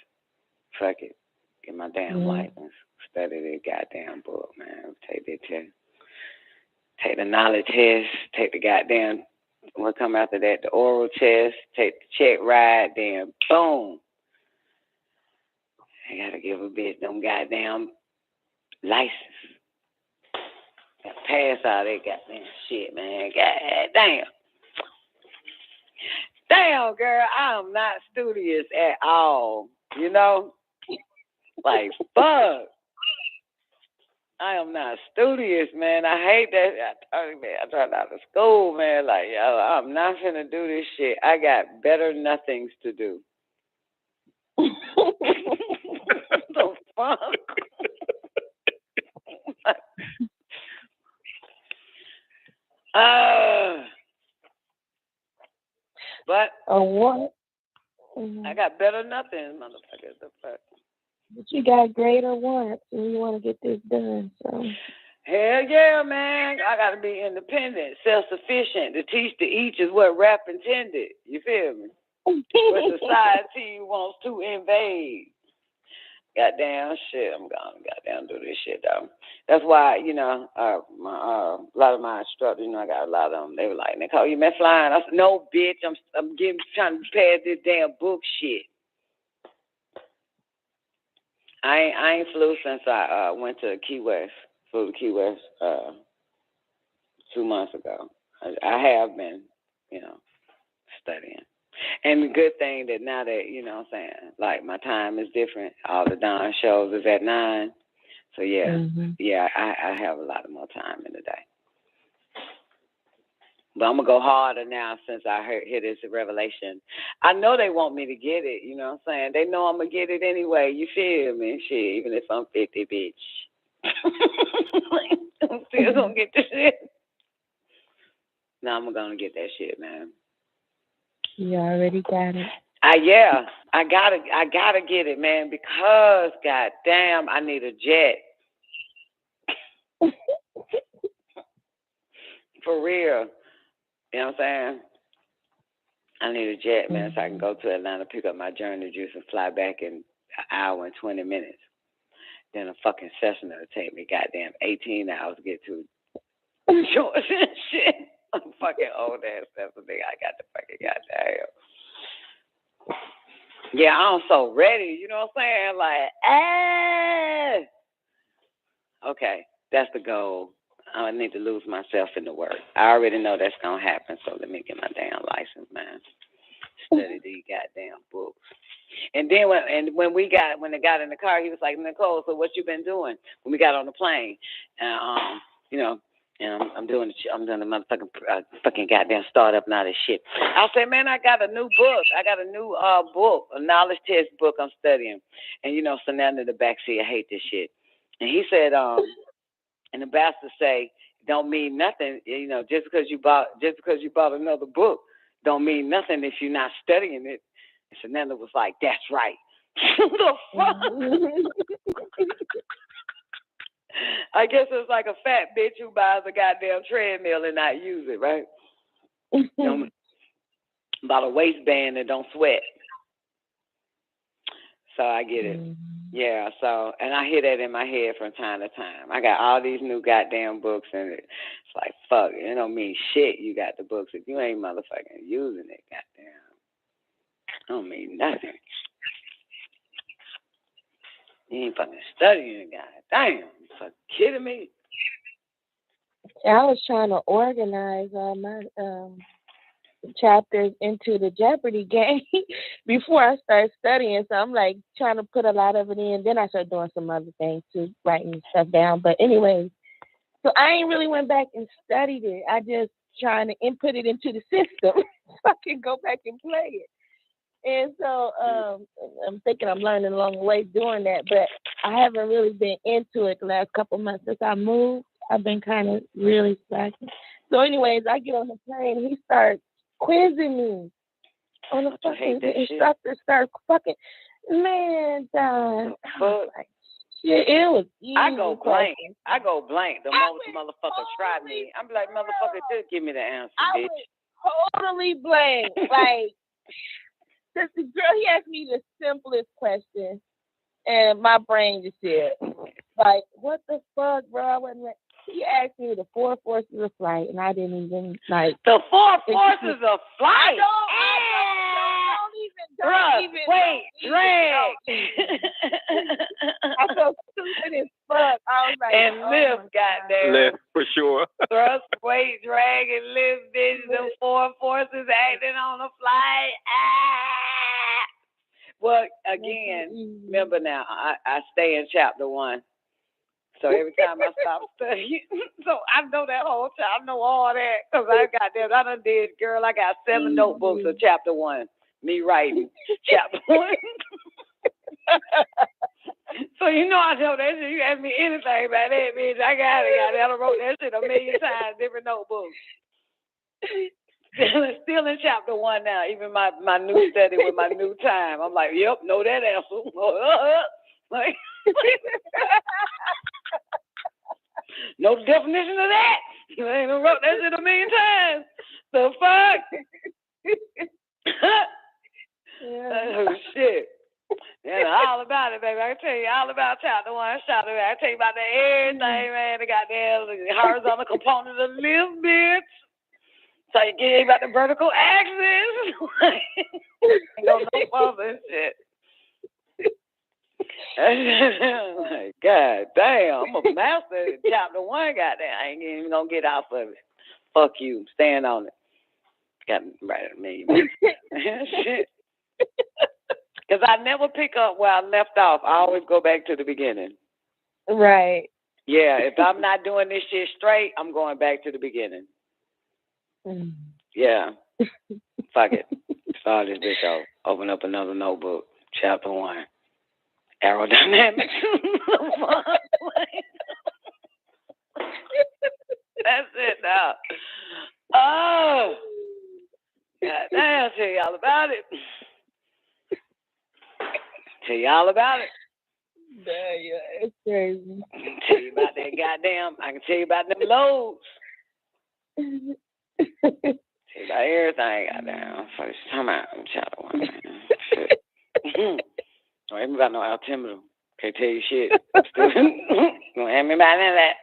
Fuck it. Get my damn license. Study the goddamn book, man. Take that test. Take the knowledge test. Take the goddamn What come after that? The oral test, take the check ride, then boom. I gotta give a bitch them goddamn license. Gotta pass all that goddamn shit, man. God damn. Damn, girl, I am not studious at all. You know? Like, fuck. I am not studious, man. I hate that. I tried out of school, man. Like, yo, I'm not finna do this shit. I got better nothings to do. The fuck? But what? I got better nothing, motherfucker. The fuck? But you got greater wants, and you want to get this done. So. Hell yeah, man. I got to be independent, self-sufficient. To teach to each is what rap intended. You feel me? What society wants to invade. Goddamn shit. I'm gonna goddamn do this shit, though. That's why, you know, a lot of my instructors, you know, I got a lot of them. They were like, Nicole, you been flying? I said, no, bitch. I'm trying to prepare this damn book shit. I ain't flew since I went to Key West. Flew to Key West 2 months ago. I have been, you know, studying. And the good thing that now that, you know what I'm saying, like my time is different. All the dawn shows is at 9. So, yeah, I have a lot more time in the day. But I'm going to go harder now since I hear this revelation. I know they want me to get it, you know what I'm saying? They know I'm going to get it anyway, you feel me? Shit, even if I'm 50, bitch. I'm still going to get this shit. No, I'm going to get that shit, man. You already got it. I gotta get it, man, because goddamn, I need a jet. For real. You know what I'm saying? I need a jet, man, so I can go to Atlanta, pick up my journey juice, and fly back in an hour and 20 minutes. Then a fucking session that'll take me goddamn 18 hours to get to Georgia and shit. I'm fucking old ass. That's the thing. I got the fucking goddamn. Yeah, I'm so ready. You know what I'm saying? Like, okay, that's the goal. I need to lose myself in the work. I already know that's gonna happen. So let me get my damn license, man. Study these goddamn books. And then when they got in the car, he was like, Nicole, so what you been doing? When we got on the plane, and you know. And I'm doing the motherfucking fucking goddamn startup and all this shit. I said, man, I got a new book. I got a new book, a knowledge test book I'm studying. And, you know, so now in the backseat, I hate this shit. And he said, and the bastard say, don't mean nothing, you know, just because you bought another book don't mean nothing if you're not studying it. And so Nanda was like, that's right. The fuck? I guess it's like a fat bitch who buys a goddamn treadmill and not use it, right? You know, about a waistband that don't sweat. So I get it. Yeah, so, and I hear that in my head from time to time. I got all these new goddamn books, and it's like, fuck, it don't mean shit you got the books if you ain't motherfucking using it, goddamn. It don't mean nothing. You ain't fucking studying, goddamn. You fucking kidding me? I was trying to organize all my chapters into the Jeopardy game before I started studying. So I'm like trying to put a lot of it in. Then I started doing some other things too, writing stuff down. But anyways, so I ain't really went back and studied it. I just trying to input it into the system so I can go back and play it. And so I'm thinking I'm learning along the way doing that, but I haven't really been into it the last couple of months since I moved. I've been kind of really slacking. So anyways, I get on the plane and he starts quizzing me on the fucking instructor starts fucking, man, Don. Like, shit, it was easy. I go blank. The moment the motherfucker tried me, I'm like, motherfucker, just give me the answer, bitch. Totally blank. Like, the girl, he asked me the simplest question, and my brain just said, like, what the fuck, bro? I wasn't like, He asked me the 4 forces of flight, and I didn't even like the 4 forces of flight. Don't even. Wait, drag. I felt stupid as fuck. I was like, and lift, goddamn. Lift for sure. Thrust, weight, drag, and lift, bitch. The 4 forces acting on the flight. Ah! Well, again, remember now, I stay in chapter 1. So every time I stop studying, so I know that whole time, I know all that, because I done did, girl, I got 7 notebooks of chapter 1, me writing chapter 1. So you know I know that shit, you ask me anything about that, bitch, I got it. I wrote that shit a million times, different notebooks. Still in chapter 1 now, even my new study with my new time. I'm like, yep, know that answer. Like, no definition of that. You ain't wrote that shit a million times. The fuck? Oh shit. Yeah, all about it, baby. I can tell you all about chapter 1. I can tell you about that everything, man. The goddamn horizontal component of the lift, bitch. So you get about the vertical axis. Ain't no further and shit. Like, God damn, I'm a master at chapter 1, goddamn. I ain't even gonna get off of it. Fuck you, stand on it. Got right at me. Shit. Because I never pick up where I left off. I always go back to the beginning. Right. Yeah, if I'm not doing this shit straight, I'm going back to the beginning. Yeah. Fuck it. Start this bitch out. Open up another notebook. Chapter 1. Aerodynamics. That's it now. Oh. God damn, tell y'all about it. Tell y'all about it. Yeah, it's crazy. Tell you about that goddamn, I can tell you about them loads. Tell you about everything, goddamn. First time out in chapter 1, man. Shit. Don't ask me about no altimeter. Can't tell you shit. Don't ask me about none of that.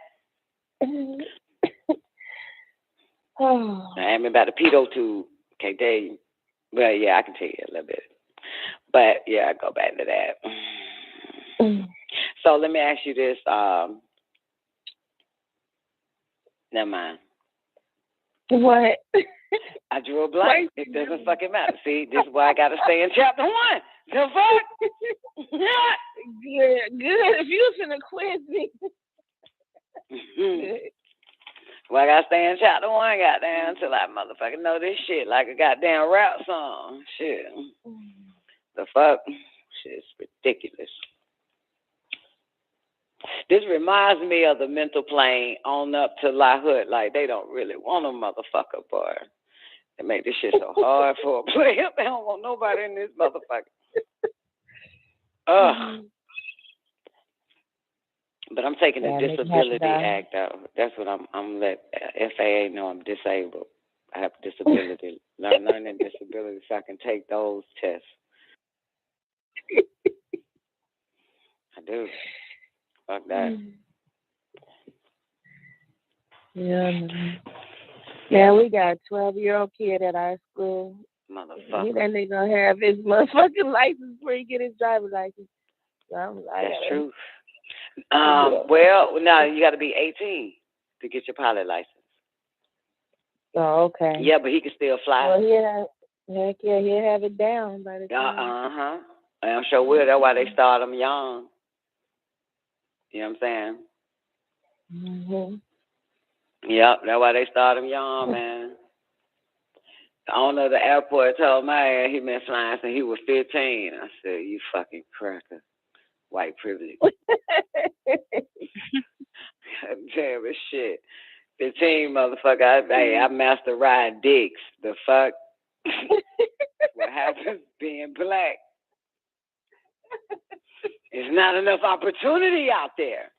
Don't ask me about the pedo tube. Can't tell you. Well, yeah, I can tell you a little bit. But, yeah, I go back to that. So let me ask you this. Never mind. What? I drew a blank. It doesn't fucking matter. See, this is why I got to stay in chapter 1. The fuck? Good. If you was finna quiz me. Well, I got to stay in chapter 1, goddamn, until I motherfucking know this shit like a goddamn rap song. Shit. The fuck? Shit's ridiculous. This reminds me of the mental plane on up to LAHUT. Like, they don't really want a motherfucker, boy. They make this shit so hard for a player. They don't want nobody in this motherfucker. Ugh. But I'm taking the Disability Act out. That's what I'm let FAA know I'm disabled. I have disability, learning disability, so I can take those tests. I do. Fuck that. Yeah. Man, we got a 12-year-old kid at our school. Motherfucker. He that nigga gonna have his motherfucking license before he get his driver's license. So I'm like, that's true. Well, no, you got to be 18 to get your pilot license. Oh, okay. Yeah, but he can still fly. Well, heck yeah, he'll have it down by the time. I'm sure will. That's why they start them young. You know what I'm saying? Mm-hmm. Yep, that's why they start them young, man. The owner of the airport told me he been flying since he was 15. I said, you fucking cracker. White privilege. Damn it, shit. 15, motherfucker. I master ride dicks. The fuck? What happens being black? There's not enough opportunity out there.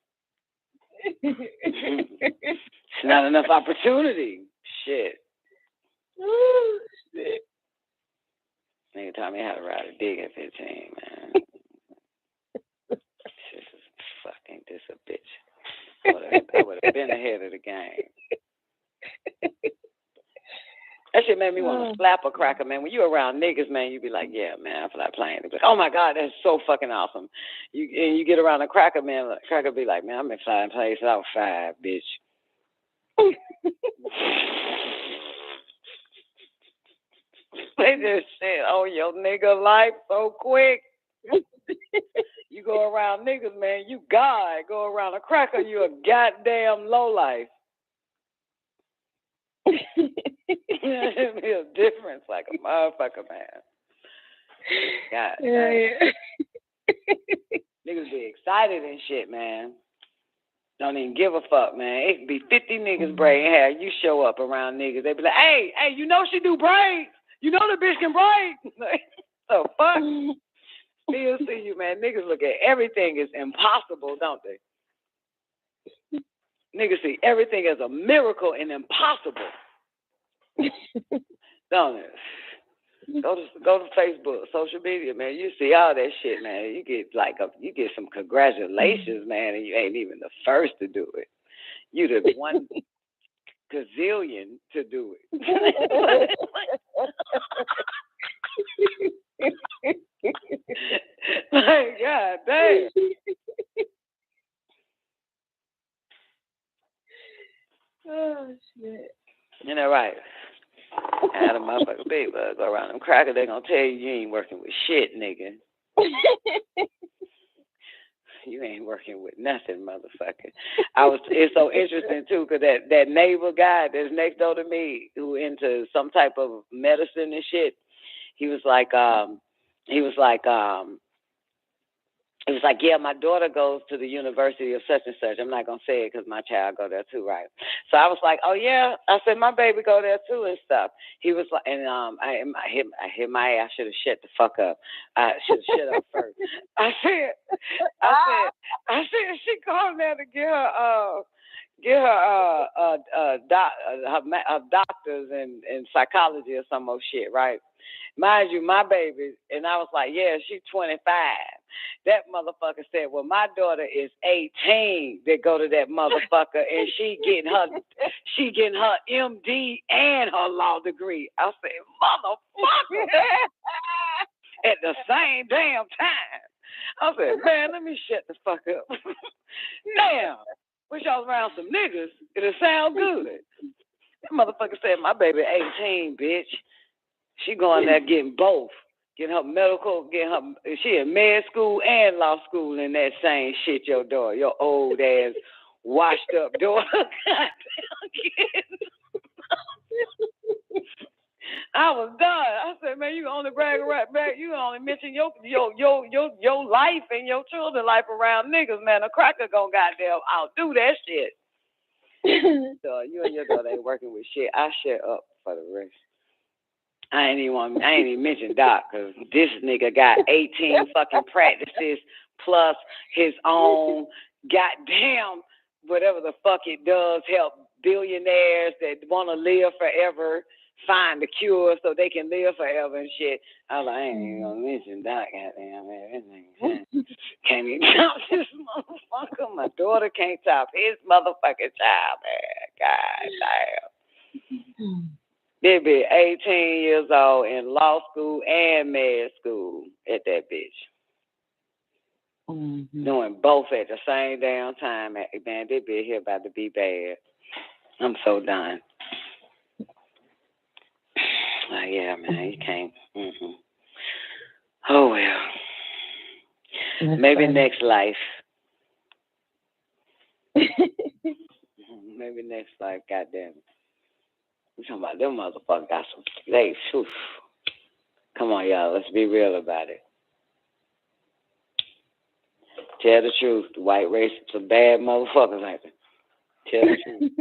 It's not enough opportunity. Shit. Ooh, shit. Nigga taught me how to ride a dick at 15, man. Fucking this a bitch. I would Been ahead of the game. That shit made me want to slap a cracker, man. When you around niggas, man, you be like, yeah, man, I feel like playing. Like, oh, my God, that's so fucking awesome. You get around a cracker, man, the cracker be like, man, I've been flying places. I was 5, bitch. They just shit on your nigga life so quick. You go around niggas, man, you God. Go around a cracker, you a goddamn lowlife. It'd be a difference like a motherfucker, man. God, yeah. Niggas be excited and shit, man. Don't even give a fuck, man. It could be 50 niggas braiding hair. You show up around niggas, they be like, hey, you know she do braids. You know the bitch can braid. So fuck. Still see you, man. Niggas look at everything as impossible, don't they? Niggas see everything as a miracle and impossible. Don't it? Go to Facebook, social media, man. You see all that shit, man. You get you get some congratulations, man, and you ain't even the first to do it. You the one gazillion to do it. My God, damn. Oh shit. You know, right? Had a motherfucker big bug go around them crackers, they gonna tell you ain't working with shit, nigga. You ain't working with nothing, motherfucker. It's so interesting too, cause that neighbor guy that's next door to me who into some type of medicine and shit, he was like, yeah, my daughter goes to the University of such and such. I'm not going to say it because my child go there too, right? So I was like, oh, yeah. I said, my baby go there too and stuff. He was like, and I hit my ass. I should have shut the fuck up. I should have shut up first. I said, she called there to get her doctors in psychology or some old shit, right? Mind you, my baby, and I was like, yeah, she's 25. That motherfucker said, well, my daughter is 18 that go to that motherfucker, and she getting her MD and her law degree. I said, motherfucker, at the same damn time. I said, man, let me shut the fuck up. Damn, wish I was around some niggas. It'll sound good. That motherfucker said, my baby 18, bitch. She going there getting both. Getting her medical, she in med school and law school in that same shit, your daughter, your old ass, washed up daughter. I was done. I said, man, you only brag right back. You only mention your life and your children's life around niggas, man. A cracker gonna goddamn outdo that shit. So you and your daughter ain't working with shit. I shut up for the rest. I ain't even mention Doc, because this nigga got 18 fucking practices plus his own goddamn whatever the fuck it does, help billionaires that want to live forever find the cure so they can live forever and shit. I was like, I ain't even gonna mention Doc, goddamn, man. Can't even top this motherfucker. My daughter can't top his motherfucking child, man. God damn. They be 18 years old in law school and med school at that bitch. Mm-hmm. Doing both at the same damn time. Man, they be here about to be bad. I'm so done. Oh, yeah, man, you can't. Mm-hmm. Oh, well. That's maybe funny. Next life. Maybe next life, goddamn it. We talking about them motherfuckers got some legs. Come on, y'all. Let's be real about it. Tell the truth. The white race are some bad motherfuckers, ain't they? Tell the truth.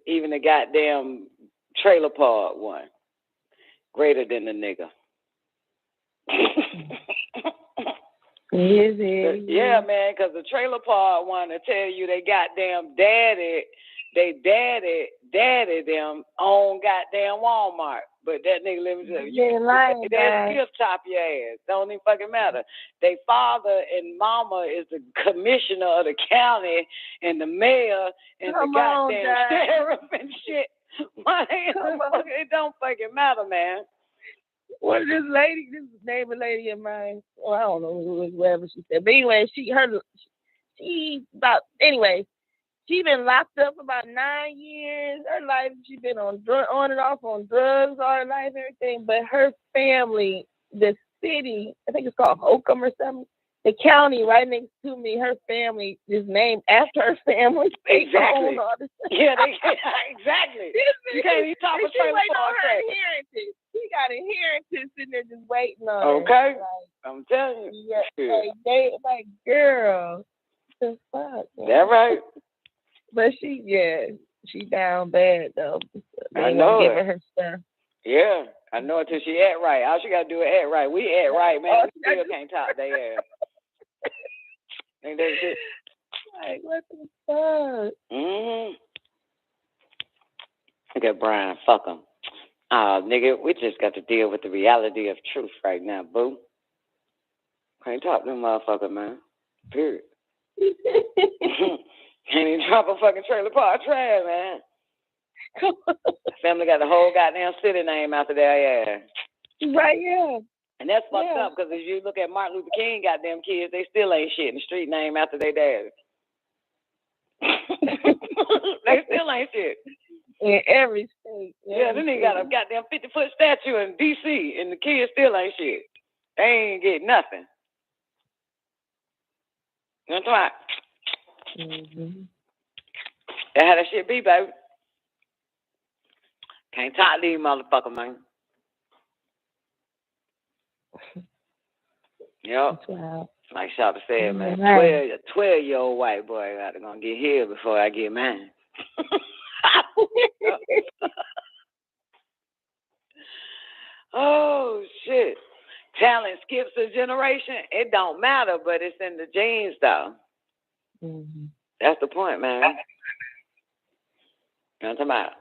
Even the goddamn trailer park one. Greater than the nigga. Yeah, man, because the trailer park one will tell you they goddamn daddy them own goddamn Walmart. But that nigga living they'll gift chop your ass. Don't even fucking matter. They father and mama is the commissioner of the county and the mayor and the goddamn sheriff and shit. Why it don't fucking matter, man. Well, this neighbor lady of mine, well, I don't know who it was, whatever she said. But anyway, she been locked up for about 9 years. Her life, she been on and off on drugs all her life and everything. But her family, the city, I think it's called Holcomb or something, the county right next to me, her family is named after her family. Exactly. Yeah, exactly. You can't even talk about trailer park. Inheritance. She got inheritance sitting there just waiting on her. Okay. I'm telling you. Yeah, they like, girl, the fuck. That right. But she down bad though. I know give her stuff. Yeah, I know it till she act right. All she gotta do is act right. We act right, man. We still can't top their ass. Ain't that shit? Like, what the fuck? Look at Brian. Fuck him. Nigga, we just got to deal with the reality of truth right now, boo. Can't talk to them motherfucker, man. Period. Can't even drop a fucking trailer park trash, man. Family got the whole goddamn city name after their ass. Right, yeah. And that's fucked up, because if you look at Martin Luther King goddamn kids, they still ain't shit in the street name after their dad. They still ain't shit. In every state. Yeah, then they got a goddamn 50-foot statue in D.C., and the kids still ain't shit. They ain't get nothing. You know what I'm talking about? That's how that shit be, baby. Can't talk to these motherfuckers, man. Yep. Like Shopper said, man, 12-year-old white boy got gonna get here before I get mine. Oh shit. Talent skips a generation. It don't matter, but it's in the genes though. That's the point, man. You know what I'm talking about?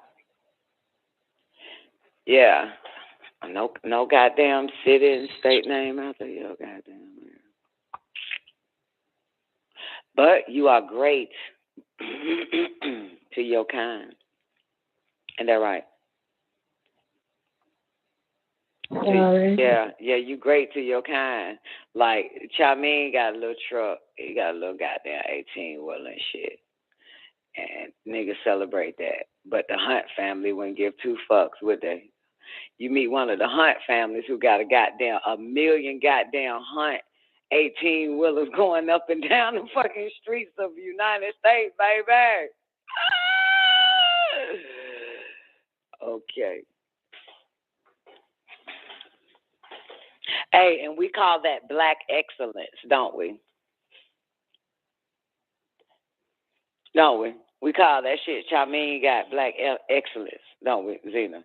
Yeah. No goddamn city and state name out there, yo, goddamn. But you are great to your kind. Ain't that right? Yeah, you great to your kind. Like, Chamin got a little truck. He got a little goddamn 18-wheeler and shit. And niggas celebrate that. But the Hunt family wouldn't give two fucks, would they? You meet one of the Hunt families who got a million goddamn Hunt 18-wheelers going up and down the fucking streets of the United States, baby. Okay. Hey, and we call that black excellence, don't we? Don't we? We call that shit, Chamin got black excellence, don't we, Zena?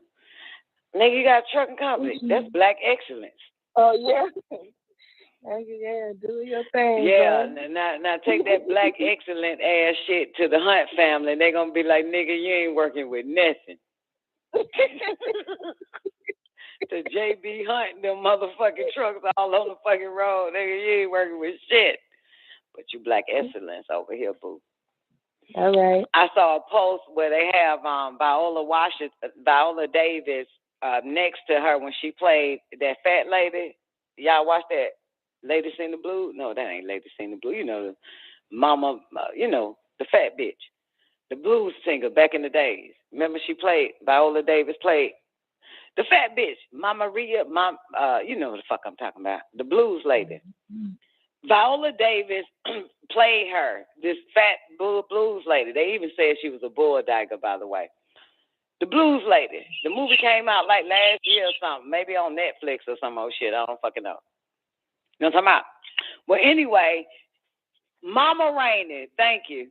Nigga, you got a trucking company. That's black excellence. Oh, yeah. Yeah, do your thing. Yeah, now take that black excellent ass shit to the Hunt family. They're going to be like, nigga, you ain't working with nothing. To JB Hunt, them motherfucking trucks all on the fucking road. Nigga, you ain't working with shit. But you black excellence over here, boo. All right. I saw a post where they have Viola Davis next to her when she played that fat lady. Y'all watch that? Lady Sing the Blues? No, that ain't Lady Sing the Blues. You know, the mama, the fat bitch. The blues singer back in the days. Remember Viola Davis played the fat bitch, Mama Ria, you know what the fuck I'm talking about. The blues lady. Viola Davis played her, this fat blues lady. They even said she was a bulldigger, by the way. The blues lady. The movie came out like last year or something, maybe on Netflix or some old shit. I don't fucking know. You know what I'm talking about? Well, anyway, Mama Rainey, thank you.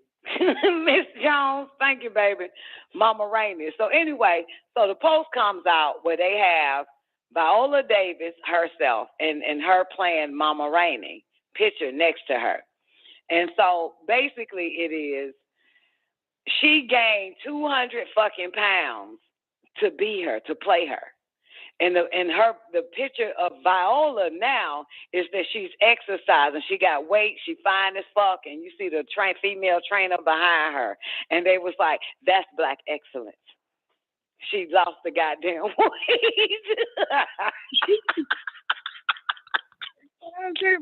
Miss Jones, thank you, baby. Mama Rainey. So anyway, so the post comes out where they have Viola Davis herself and her playing Mama Rainey, picture next to her. And so basically it is, she gained 200 fucking pounds to be her, to play her. And the picture of Viola now is that she's exercising. She got weight. She fine as fuck, and you see the female trainer behind her. And they was like, "That's black excellence." She lost the goddamn weight.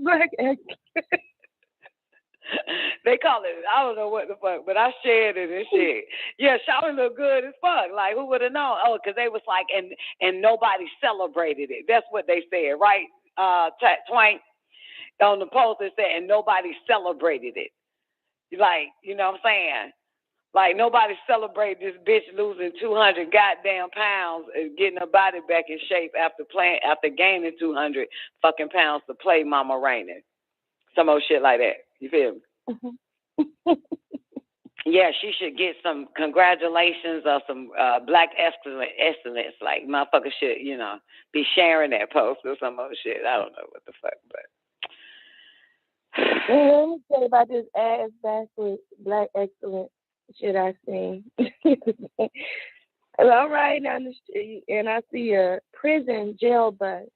Black excellence. They call it, I don't know what the fuck, but I shared it and shit. Yeah, Shawty look good as fuck. Like, who would have known? Oh, because they was like, and nobody celebrated it. That's what they said, right? Twain, on the post, it said, and nobody celebrated it. Like, you know what I'm saying? Like, nobody celebrated this bitch losing 200 goddamn pounds and getting her body back in shape after gaining 200 fucking pounds to play Mama Rainey. Some old shit like that. You feel me? Yeah, she should get some congratulations or some black excellence. Like, motherfucker should, be sharing that post or some old shit. I don't know what the fuck, but. Well, let me tell you about this ass backwards black excellence shit I seen. I'm riding down the street and I see a prison jail bus.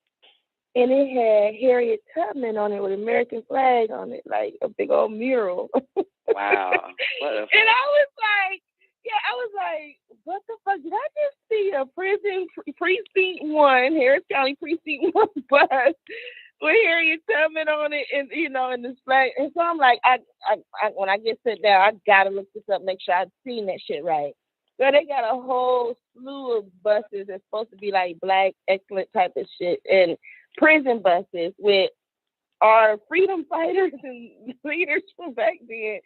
And it had Harriet Tubman on it with an American flag on it, like a big old mural. Wow. What the fuck? And I was like, what the fuck? Did I just see a prison precinct 1, Harris County precinct 1 bus with Harriet Tubman on it and, in this flag? And so I'm like, I when I get sit down, I gotta look this up, make sure I've seen that shit right. So they got a whole slew of buses that's supposed to be like black excellent type of shit and prison buses with our freedom fighters and leaders from back then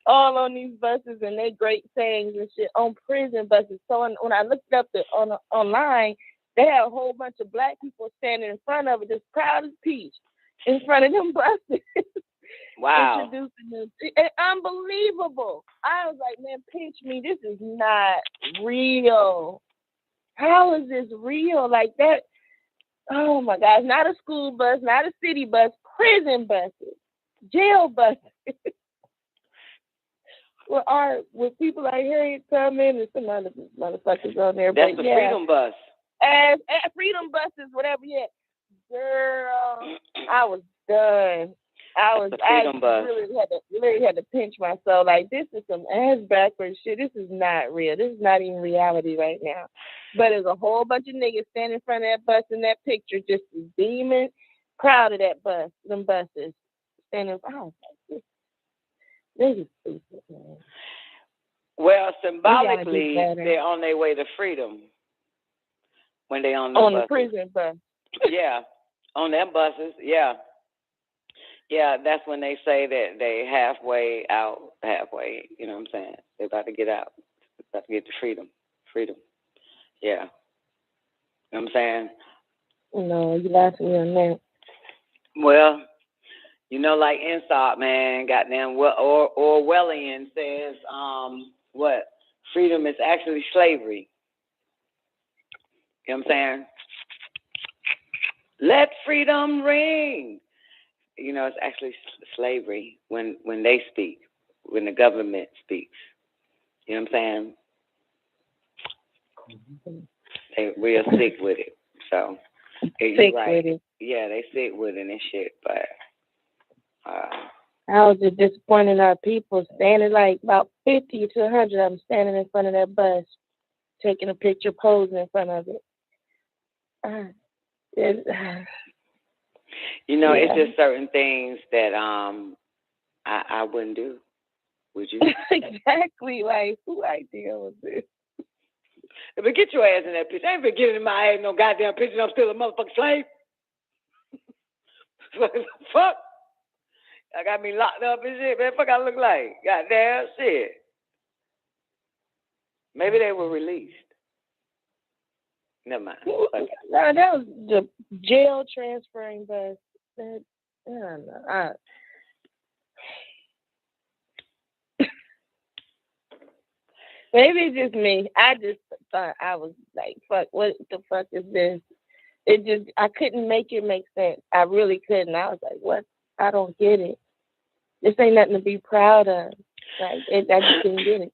all on these buses and they great sayings and shit on prison buses. So when I looked it up online, they had a whole bunch of black people standing in front of it, just proud as peach, in front of them buses. Wow. Introducing them. Unbelievable. I was like, man, pinch me. This is not real. How is this real? Like that? Oh my gosh, not a school bus, not a city bus, prison buses, jail buses. with people like Harriet Tubman and some other motherfuckers on there. That's the freedom bus. As freedom buses, whatever, yeah. Girl, I was done. I really had to pinch myself. Like, this is some ass backwards shit. This is not real. This is not even reality right now. But there's a whole bunch of niggas standing in front of that bus in that picture, just beaming, proud of that bus, them buses. Standing in front. This is stupid, man. Well, symbolically, they're on their way to freedom when they're on the prison bus. Yeah, on them buses, yeah. Yeah, that's when they say that they halfway out, you know what I'm saying? They're about to get out. They're about to get to freedom. Yeah. You know what I'm saying? No, you laughing me on that. Well, like Inside, man, goddamn, Orwellian says, what? Freedom is actually slavery. You know what I'm saying? Let freedom ring. It's actually slavery when they speak, when the government speaks. You know what I'm saying? They real sick with it. So, sick with it. Yeah, they sick with it and shit. But I was just disappointed in our people standing like about 50 to 100 of them standing in front of that bus, taking a picture, posing in front of it. It's just certain things that I wouldn't do. Would you? Exactly. Like, who idea was this? But get your ass in that picture. I ain't been getting in my ass no goddamn picture. I'm still a motherfucking slave. Fuck. I got me locked up and shit, man. Fuck I look like. Goddamn shit. Maybe they were released. Never mind. No, that was the jail transferring bus. I don't know. Maybe it's just me. I just thought, I was like, fuck, what the fuck is this? I couldn't make it make sense. I really couldn't. I was like, what? I don't get it. This ain't nothing to be proud of. Like, I just didn't get it.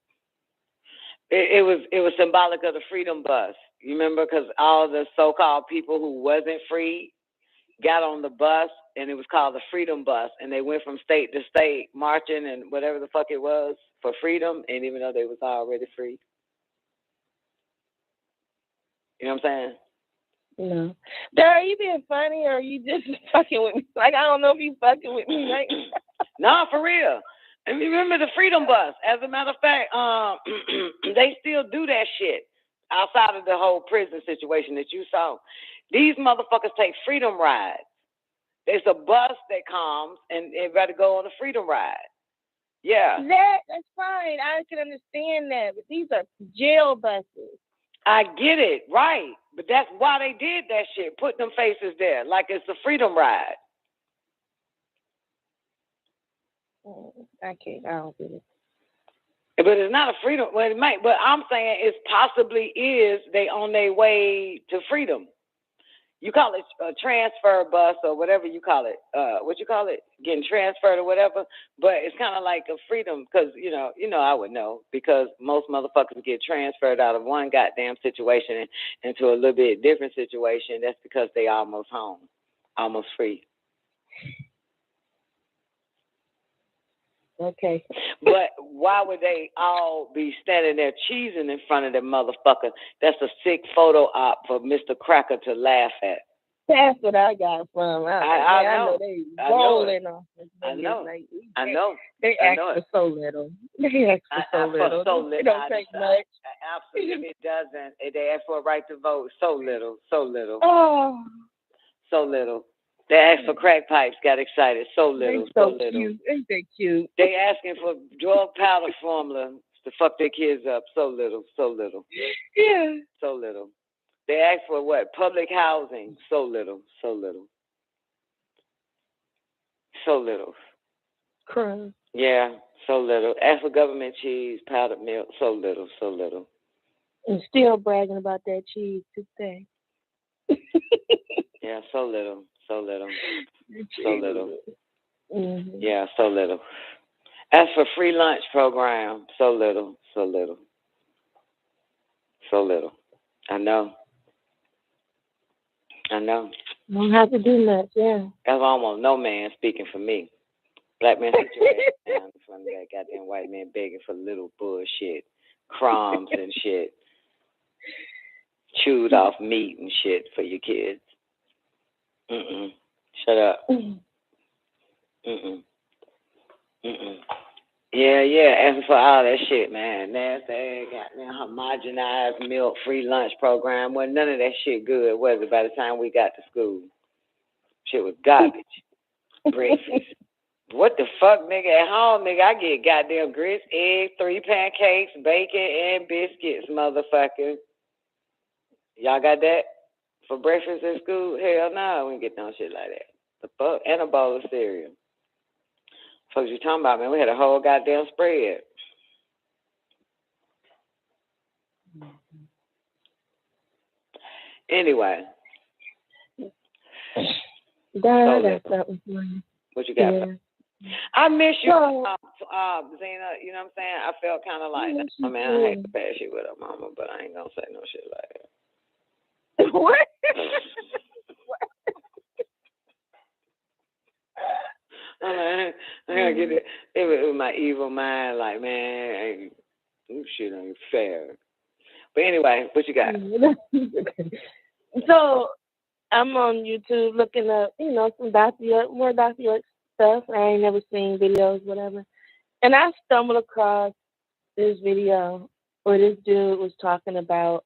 It was symbolic of the freedom bus. You remember? Because all the so-called people who wasn't free got on the bus, and it was called the Freedom Bus, and they went from state to state marching and whatever the fuck it was for freedom, and even though they was already free. You know what I'm saying? No. Dara, are you being funny or are you just fucking with me? Like, I don't know if you fucking with me, right? No, for real. And remember the Freedom Bus. As a matter of fact, they still do that shit outside of the whole prison situation that you saw. These motherfuckers take freedom rides. There's a bus that comes and everybody go on a freedom ride. Yeah. That's fine. I can understand that. But these are jail buses. I get it, right. But that's why they did that shit, put them faces there, like it's a freedom ride. I don't get it. But it's not a freedom. Well, it might. But I'm saying it possibly is. They on their way to freedom. You call it a transfer bus or whatever you call it. What you call it? Getting transferred or whatever. But it's kind of like a freedom because you know I would know because most motherfuckers get transferred out of one goddamn situation into a little bit different situation. That's because they almost home, almost free. Okay. But why would they all be standing there cheesing in front of that motherfucker? That's a sick photo op for Mr. Cracker to laugh at. That's what I got from. I know they rolling off. I know. They ask for so little. They ask for so little. It don't take much. Absolutely, it doesn't. They ask for a right to vote. So little. Oh. So little. They asked for crack pipes, got excited. So little, so little. Cute. Ain't they cute? They asking for drug powder formula to fuck their kids up. So little. Yeah. So little. They asked for what? Public housing. So little. Crime. Yeah, so little. Ask for government cheese, powdered milk. So little. And still bragging about that cheese today. Yeah, so little. Mm-hmm. Yeah, so little. As for free lunch program, so little. I know. Don't have to do much, yeah. That's almost no man speaking for me. Black man, sit your ass down in front of that goddamn white man begging for little bullshit, crumbs and shit, chewed off meat and shit for your kids. Shut up. Yeah, asking for all that shit, man. Nasty, goddamn homogenized milk free lunch program. Wasn't none of that shit good, was it, by the time we got to school? Shit was garbage. Breakfast. What the fuck, nigga? At home, nigga, I get goddamn grits, eggs, 3 pancakes, bacon, and biscuits, motherfucker. Y'all got that for breakfast at school? Hell no, we ain't get no shit like that. The fuck? And a bowl of cereal. Fuck you talking about, man? We had a whole goddamn spread. Anyway. Dad, that's something for you. What you got? Yeah. I miss you, So, Zena. You know what I'm saying? I felt kind of like, I mean, I hate to pass you with her mama, but I ain't gonna say no shit like that. What? I gotta get it. It was my evil mind, like, man, this shit ain't fair. But anyway, what you got? So, I'm on YouTube looking up, some more Dr. York stuff. I ain't never seen videos, whatever. And I stumbled across this video where this dude was talking about,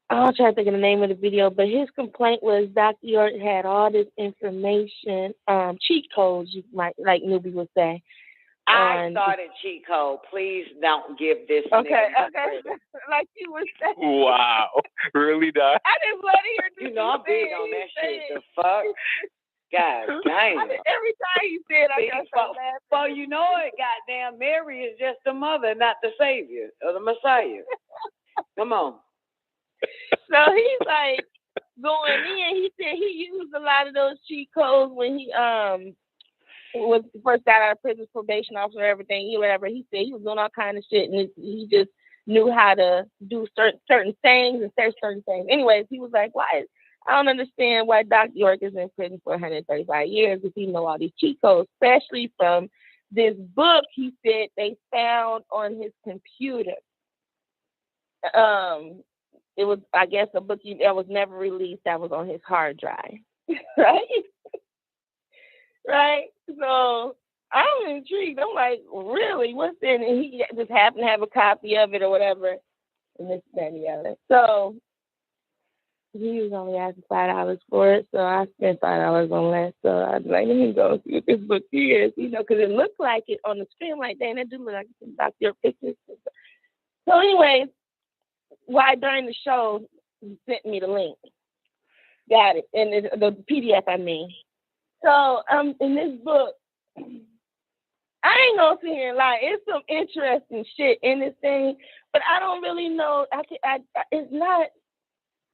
I'll try to think of the name of the video, but his complaint was Dr. York had all this information, cheat codes, you might, like Newbie would say. I started cheat code. Please don't give this Okay. nigga Like you were saying. Wow. Really, Doc? I didn't want to hear this. You know, I'm big on that shit. The fuck? God damn. Every time he said, I got so laughing. Well, you know it, goddamn. Mary is just the mother, not the savior or the Messiah. Come on. So he's like going in. He said he used a lot of those cheat codes when he was first got out of prison, probation officer, everything. He said he was doing all kind of shit, and he just knew how to do certain things and say certain things. Anyways, he was like, why? I don't understand why Dr. York is in prison for 135 years if he know all these cheat codes, especially from this book he said they found on his computer. It was, I guess, a book that was never released that was on his hard drive. Right? Right? So I'm intrigued. I'm like, really? What's in it? And he just happened to have a copy of it or whatever. And this, that, and the other. So he was only asking $5 for it. So I spent $5 on that. So I was like, let me go see what this book is. You know, because it looked like it on the screen like that. And it do look like some Dr. pictures. So anyways, why during the show, he sent me the link. Got it. And the PDF, I mean. So in this book, I ain't gonna sit here and lie. It's some interesting shit in this thing, but I don't really know. It's not.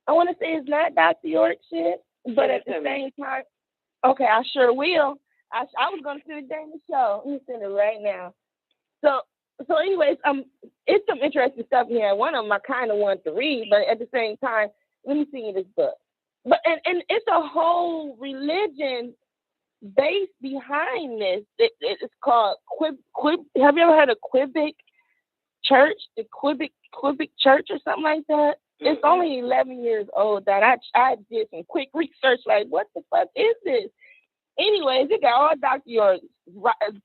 I want to say it's not Dr. York shit, but at the same time, okay, I sure will. I was gonna send it during the show. Let me send it right now. So anyways, it's some interesting stuff here. One of them I kind of want to read, but at the same time, let me send you this book. But and it's a whole religion base behind this. It's called Quib. Have you ever heard of Quebec Church? The Quebec Church or something like that. Mm-hmm. It's only 11 years old. That I did some quick research. Like, what the fuck is this? Anyways, it got all Dr. York's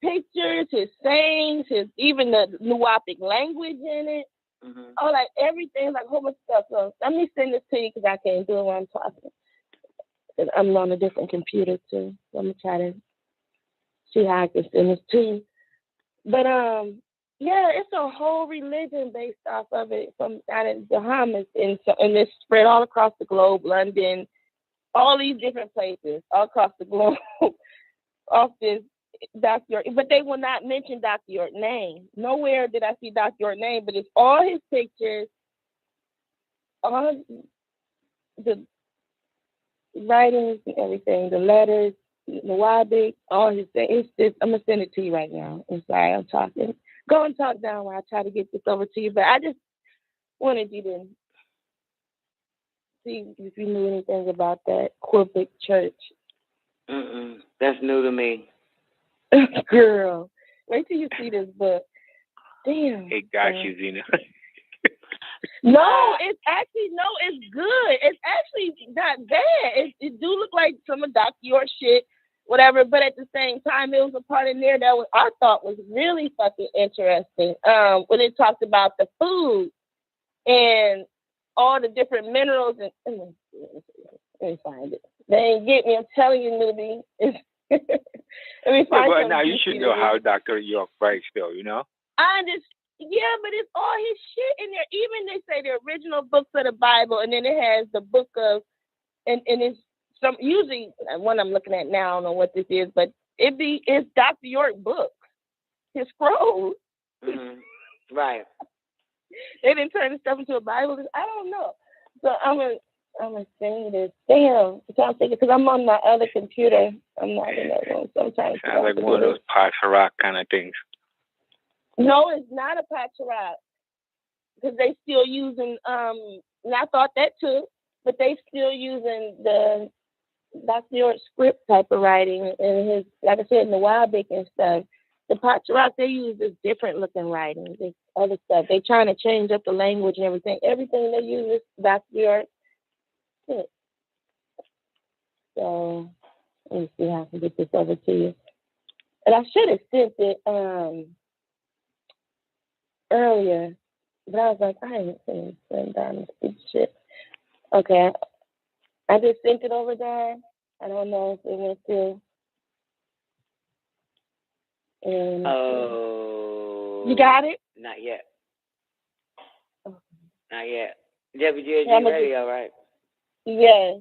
pictures, his sayings, even the Nuwapic language in it. Mm-hmm. Oh, like everything, like a whole bunch of stuff. So let me send this to you because I can't do it while I'm talking. I'm on a different computer too. So I'm gonna try to see how I can send this to you. But yeah, it's a whole religion based off of it from out in the Bahamas, and it's spread all across the globe, London, all these different places, all across the globe, off this Dr. York. But they will not mention Dr. York's name. Nowhere did I see Dr. York's name, but it's all his pictures, all the writings and everything, the letters, the Wabic, all his things. I'm gonna send it to you right now. I'm sorry, I'm talking. Go and talk down while I try to get this over to you. But I just wanted you to see if you knew anything about that Quebec Church. That's new to me. Girl, wait till you see this book. Damn. It got you, Zena. No, it's good. It's actually not bad. It do look like some of Dr. York shit, whatever, but at the same time, it was a part in there that I thought was really fucking interesting. When it talked about the food and all the different minerals and let me find it. They ain't get me. I'm telling you, newbie. Let me find but now you should know how Dr. York writes, though. You know. Yeah, but it's all his shit in there. Even they say the original books of the Bible, and then it has the book of, and it's some usually one I'm looking at now. I don't know what this is, but it's Dr. York books, his scrolls. Mm-hmm. Right. They didn't turn the stuff into a Bible. I don't know. So I'm gonna send this. Damn, I'm thinking because I'm on my other computer. I'm not in that one. So I'm trying to. Sounds like one of those Pacharak kind of things. No, it's not a Pacharak because they still using. And I thought that too, but they still using the Dr. York script type of writing and his, like I said, in the Wabic and stuff. The Pacharak they use is different looking writing. This other stuff. They trying to change up the language and everything. Everything they use is Dr. York. So let me see how I can get this over to you. And I should have sent it earlier, but I was like, I ain't send down this shit. Okay, I just sent it over there. I don't know if it went through. And you got it? Not yet. Not yet. WGAG Radio, right? Yes.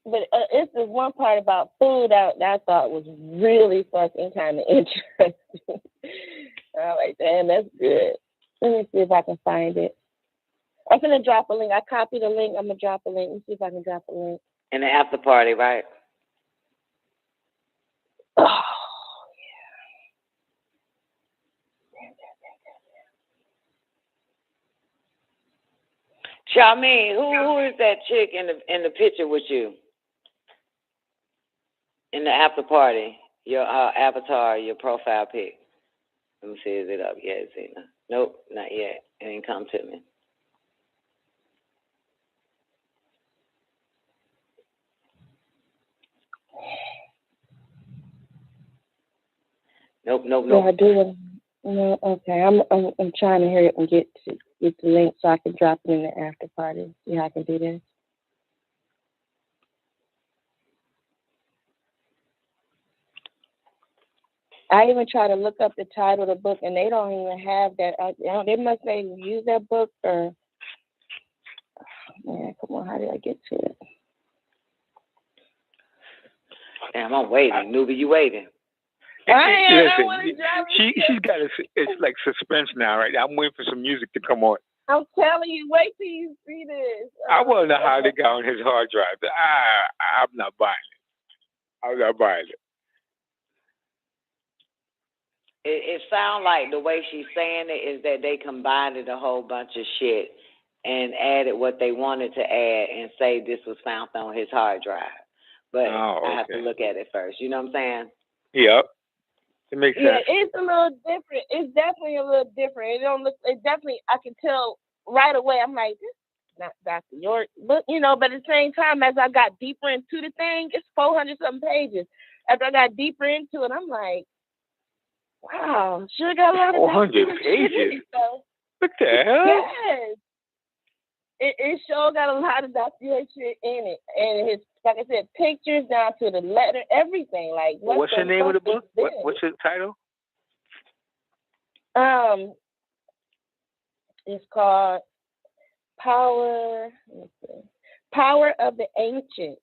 But it's this one part about food that I thought was really fucking kind of interesting. I was like, damn, that's good. Let me see if I can find it. I'm going to drop a link. I copied a link. I'm going to drop a link. Let me see if I can drop a link. In the after party, right? Oh, Charmaine, who is that chick in the picture with you? In the after party, your avatar, your profile pic. Let me see, is it up yet, Zena? Nope, not yet. It ain't come to me. Nope. Yeah, I do. No, okay. I'm trying to hurry up and get the link so I can drop it in the after party. See how I can do this. I even try to look up the title of the book, and they don't even have that. They must say use that book or. Man, come on! How did I get to it? Damn, I'm waiting. Newbie, you waiting? Listen, she's got it's like suspense now, right? I'm waiting for some music to come on. I'm telling you, wait till you see this. I want to know how they got on his hard drive. I'm not buying it. I'm not buying it. It sounds like the way she's saying it is that they combined a whole bunch of shit and added what they wanted to add and say this was found on his hard drive. But I have to look at it first. You know what I'm saying? Yep. It makes sense. Yeah, it's a little different. It's definitely a little different. It don't look. It definitely. I can tell right away. I'm like, this is not Dr. York, but but at the same time, as I got deeper into the thing, it's 400 something pages. After I got deeper into it, I'm like, wow, sure got a lot of 400 pages. What the hell? Yes. It sure got a lot of Dr. York shit in it, and his, like I said, pictures down to the letter, everything. Like, what's the name of the book? What's the title? It's called Power of the Ancients.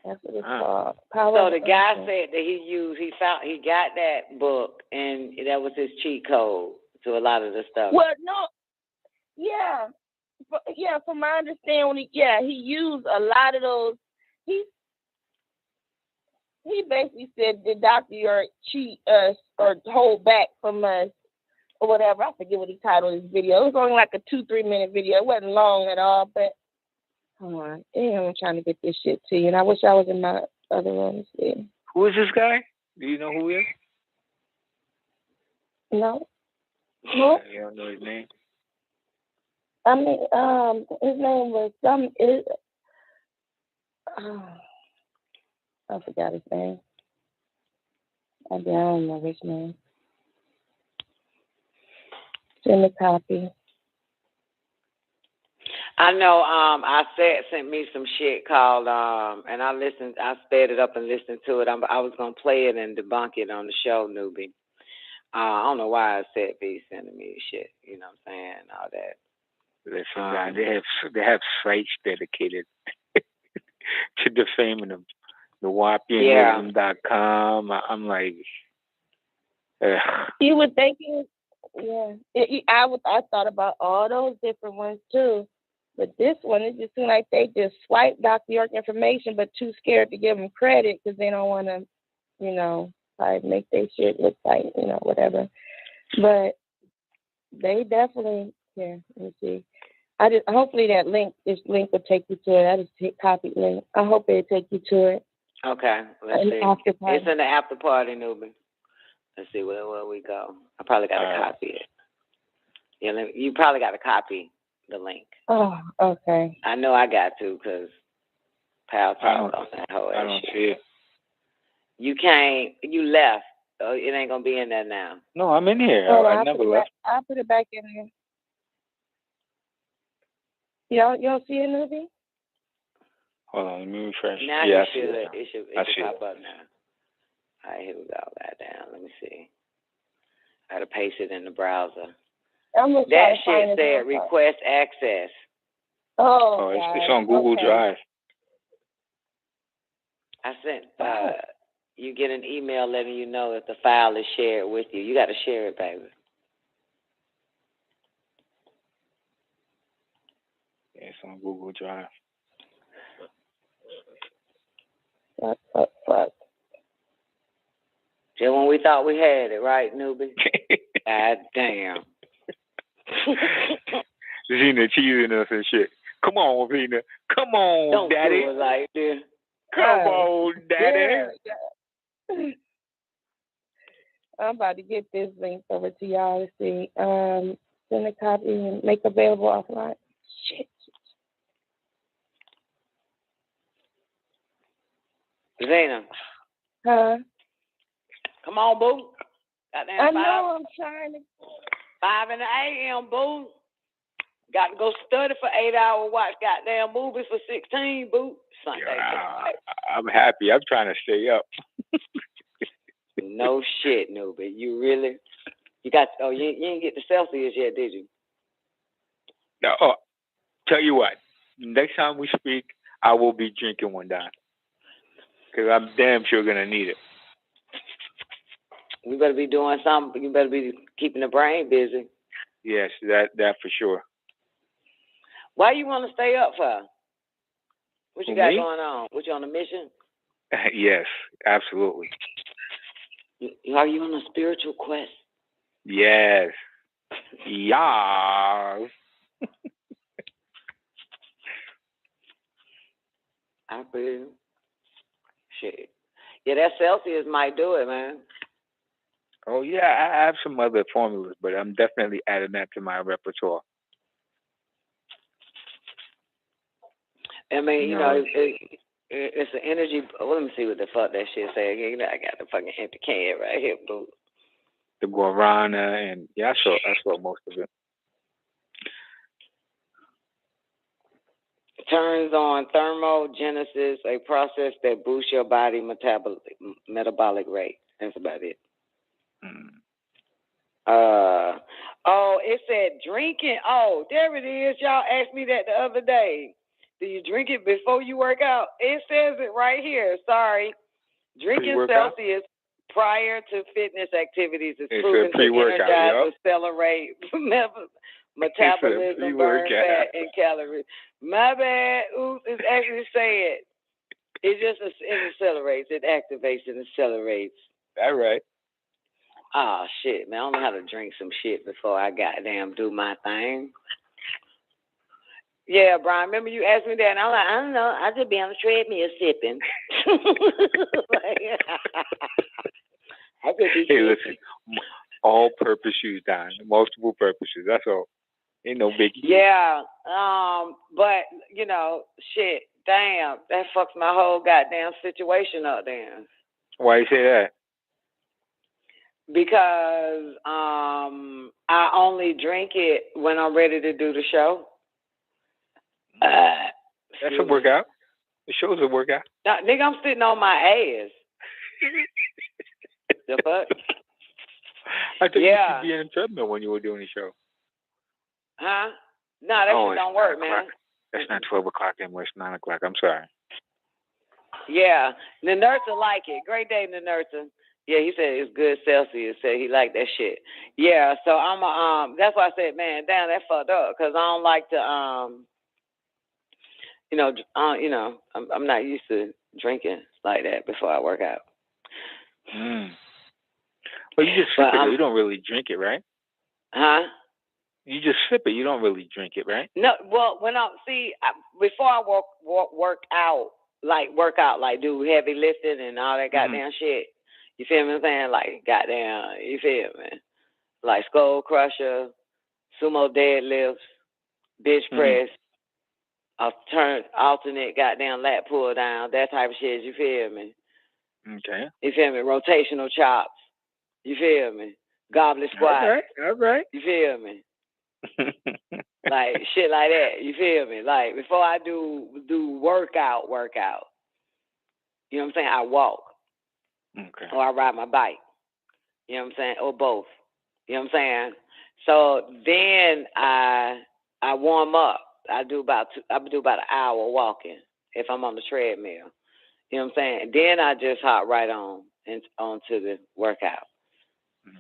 That's what it's called. So the guy said that he got that book and that was his cheat code to a lot of the stuff. Well, no, from my understanding, he used a lot of those. He basically said, did Dr. York cheat us or hold back from us or whatever? I forget what he titled his video. It was only like a 2-3 minute video. It wasn't long at all, but come on. Damn, I'm trying to get this shit to you, and I wish I was in my other room. Who is this guy? Do you know who he is? No. You don't know his name? I mean, his name was I forgot his name. I don't know his name. Send a copy. I know. I sent me some shit called and I sped it up and listened to it. I was gonna play it and debunk it on the show, newbie. I don't know why I said be sending me shit. You know what I'm saying? All that. Listen, they have sites dedicated to defaming them. The WAPianism.com. I'm like, you were thinking, I thought about all those different ones too, but this one, it just seemed like they just swiped Dr. York information, but too scared to give him credit because they don't want to, like make their shit look like, whatever. But they definitely, let me see. Hopefully this link will take you to it. I just copied link. I hope it'll take you to it. Okay, let's see. It's in the after party, newbie. Let's see where we go. I probably got to copy it. Yeah, you probably got to copy the link. Oh, okay. I know I got to because Pal talked on that whole I don't see it. You can't. You left. Oh, it ain't gonna be in there now. No, I'm in here. I never left. I'll put it back in there. You don't see it, newbie? Hold on, let me refresh. Now yeah, it should pop up now. All right, here we go. That down. Let me see. I had to paste it in the browser. That shit said request access. Oh, it's on Google Drive. I sent. You get an email letting you know if the file is shared with you. You got to share it, baby. Yeah, it's on Google Drive. Fuck. Just when we thought we had it, right, newbie? God damn. Zena teasing us and shit. Come on, Zena. Come on, Don't Daddy. do it like this. Come on, Daddy. Yeah. I'm about to get this link over to y'all to see. Send a copy and make available offline. Shit. Zena. Huh? Come on, boo. Goddamn I 5. know I'm trying to. 5 in the a.m., boo. Got to go study for 8 hours, watch goddamn movies for 16, boo. Sunday. I'm happy. I'm trying to stay up. No shit, Newbie. You really? You got? Oh, you didn't get the Celsius yet, did you? No. Oh, tell you what. Next time we speak, I will be drinking one down. Because I'm damn sure gonna need it. We better be doing something. You better be keeping the brain busy. Yes, that for sure. Why you want to stay up for? What you For got me? going on? What, you on a mission? Yes, absolutely. Are you on a spiritual quest? Yes. Yes. I feel. Shit. Yeah, that Celsius might do it, man. Oh yeah, I have some other formulas, but I'm definitely adding that to my repertoire. I mean, you know, it's an energy. Well, let me see what the fuck that shit say again. You know, I got the fucking empty can right here, boo. The guarana and I saw most of it. Turns on thermogenesis, a process that boosts your body metabolic rate. That's about it. Oh, it said drinking. Oh, there it is. Y'all asked me that the other day. Do you drink it before you work out? It says it right here. Sorry. Drinking Celsius prior to fitness activities is proven to energize, accelerate metabolism, burn fat, and calories. My bad. Oops, it's actually saying it accelerates, it activates and accelerates. All right. Oh shit, man! I don't know how to drink some shit before I goddamn do my thing. Yeah, Brian. Remember you asked me that, and I'm like, I don't know. I just be on the treadmill sipping. I just be hey, listen. All-purpose shoes, Don. Multiple purposes. That's all. Ain't no biggie. Yeah. But you know, shit. Damn, that fucks my whole goddamn situation up. Then. Why you say that? Because I only drink it when I'm ready to do the show. That's a workout. The show's a workout. Now, nigga, I'm sitting on my ass. The fuck? I thought you should be in a treadmill when you were doing the show. Huh? No, that shit don't work, man. That's not 12 o'clock anymore. It's 9 o'clock. I'm sorry. Yeah. The nurse will like it. Great day, the nurse. Yeah, he said it's good Celsius. Said he liked that shit. Yeah, so I'm that's why I said, man, damn, that fucked up, because I don't like to I'm not used to drinking like that before I work out. Well, you just sip it. You don't really drink it, right? Huh? You just sip it. You don't really drink it, right? No. Well, before I work out, like do heavy lifting and all that goddamn shit. You feel me? I'm saying, like, goddamn, you feel me? Like skull crusher, sumo deadlifts, bench press, alternate goddamn lat pull down, that type of shit. You feel me? Okay. You feel me? Rotational chops. You feel me? Goblet squat. All right. You feel me? Like shit like that. You feel me? Like before I do workout. You know what I'm saying? I walk. Okay. Or I ride my bike. You know what I'm saying? Or both. You know what I'm saying? So then I warm up. I do about an hour walking if I'm on the treadmill. You know what I'm saying? Then I just hop right on onto the workout.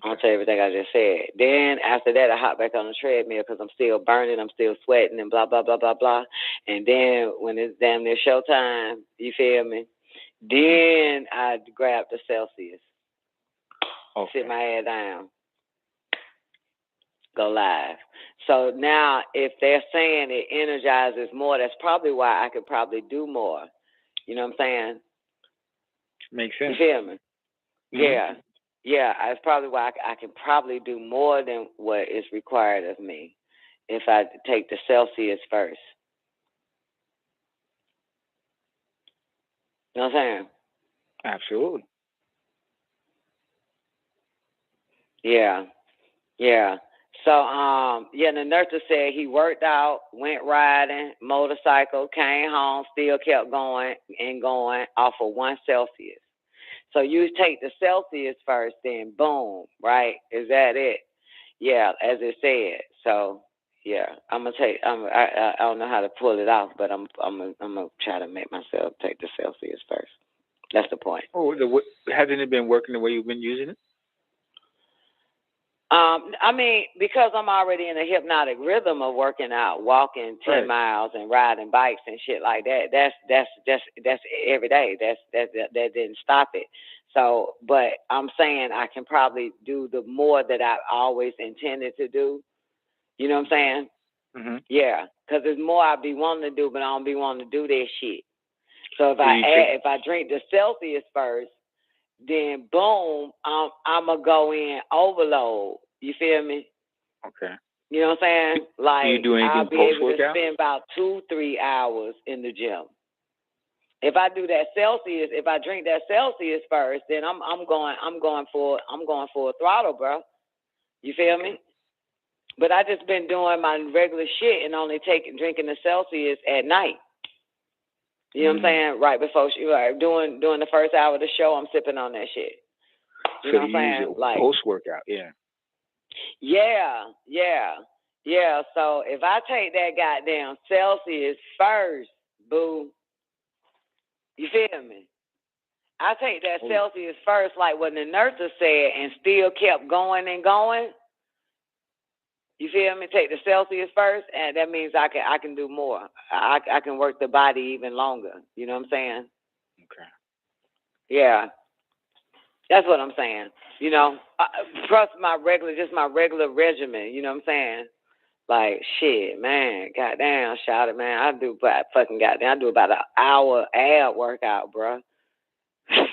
Onto everything I just said. Then after that, I hop back on the treadmill because I'm still burning, I'm still sweating, and blah blah blah blah blah. And then when it's damn near showtime, you feel me? Then I grab the Celsius, sit my head down, go live. So now, if they're saying it energizes more, that's probably why I could probably do more. You know what I'm saying? Makes sense. You feel me? Mm-hmm. Yeah. Yeah, that's probably why I can probably do more than what is required of me if I take the Celsius first. You know what I'm saying? Absolutely. Yeah. Yeah. So, the nurse said he worked out, went riding, motorcycle, came home, still kept going and going off of 1 Celsius. So you take the Celsius first, then boom, right? Is that it? Yeah, as it said. So yeah, I'm gonna take. I don't know how to pull it off, but I'm gonna try to make myself take the Celsius first. That's the point. Oh, hasn't it been working the way you've been using it? I mean, because I'm already in a hypnotic rhythm of working out, walking 10 miles and riding bikes and shit like that. That's every day. That didn't stop it. So, but I'm saying I can probably do the more that I always intended to do. You know what I'm saying? Mm-hmm. Yeah, because there's more I be wanting to do, but I don't be wanting to do that shit. So if I drink the Celsius first, then boom, I'm going to go in overload. You feel me? Okay. You know what I'm saying? Like, do you do anything I'll be able to post-workout? spend about 2-3 hours in the gym. If I do that Celsius, if I drink that Celsius first, then I'm going for a throttle, bro. You feel me? But I just been doing my regular shit and only drinking the Celsius at night. You know what I'm saying? Right before doing the first hour of the show, I'm sipping on that shit. You know what I'm saying? Like post workout, yeah. Yeah. So if I take that goddamn Celsius first, boo, you feel me? I take that Celsius first, like what the nurses said, and still kept going and going. You feel me? Take the Celsius first, and that means I can do more. I can work the body even longer. You know what I'm saying? Okay. Yeah, that's what I'm saying. You know, plus my regular regimen. You know what I'm saying? Like shit, man. Goddamn, shout it, man. I do about an hour ab workout, bro. And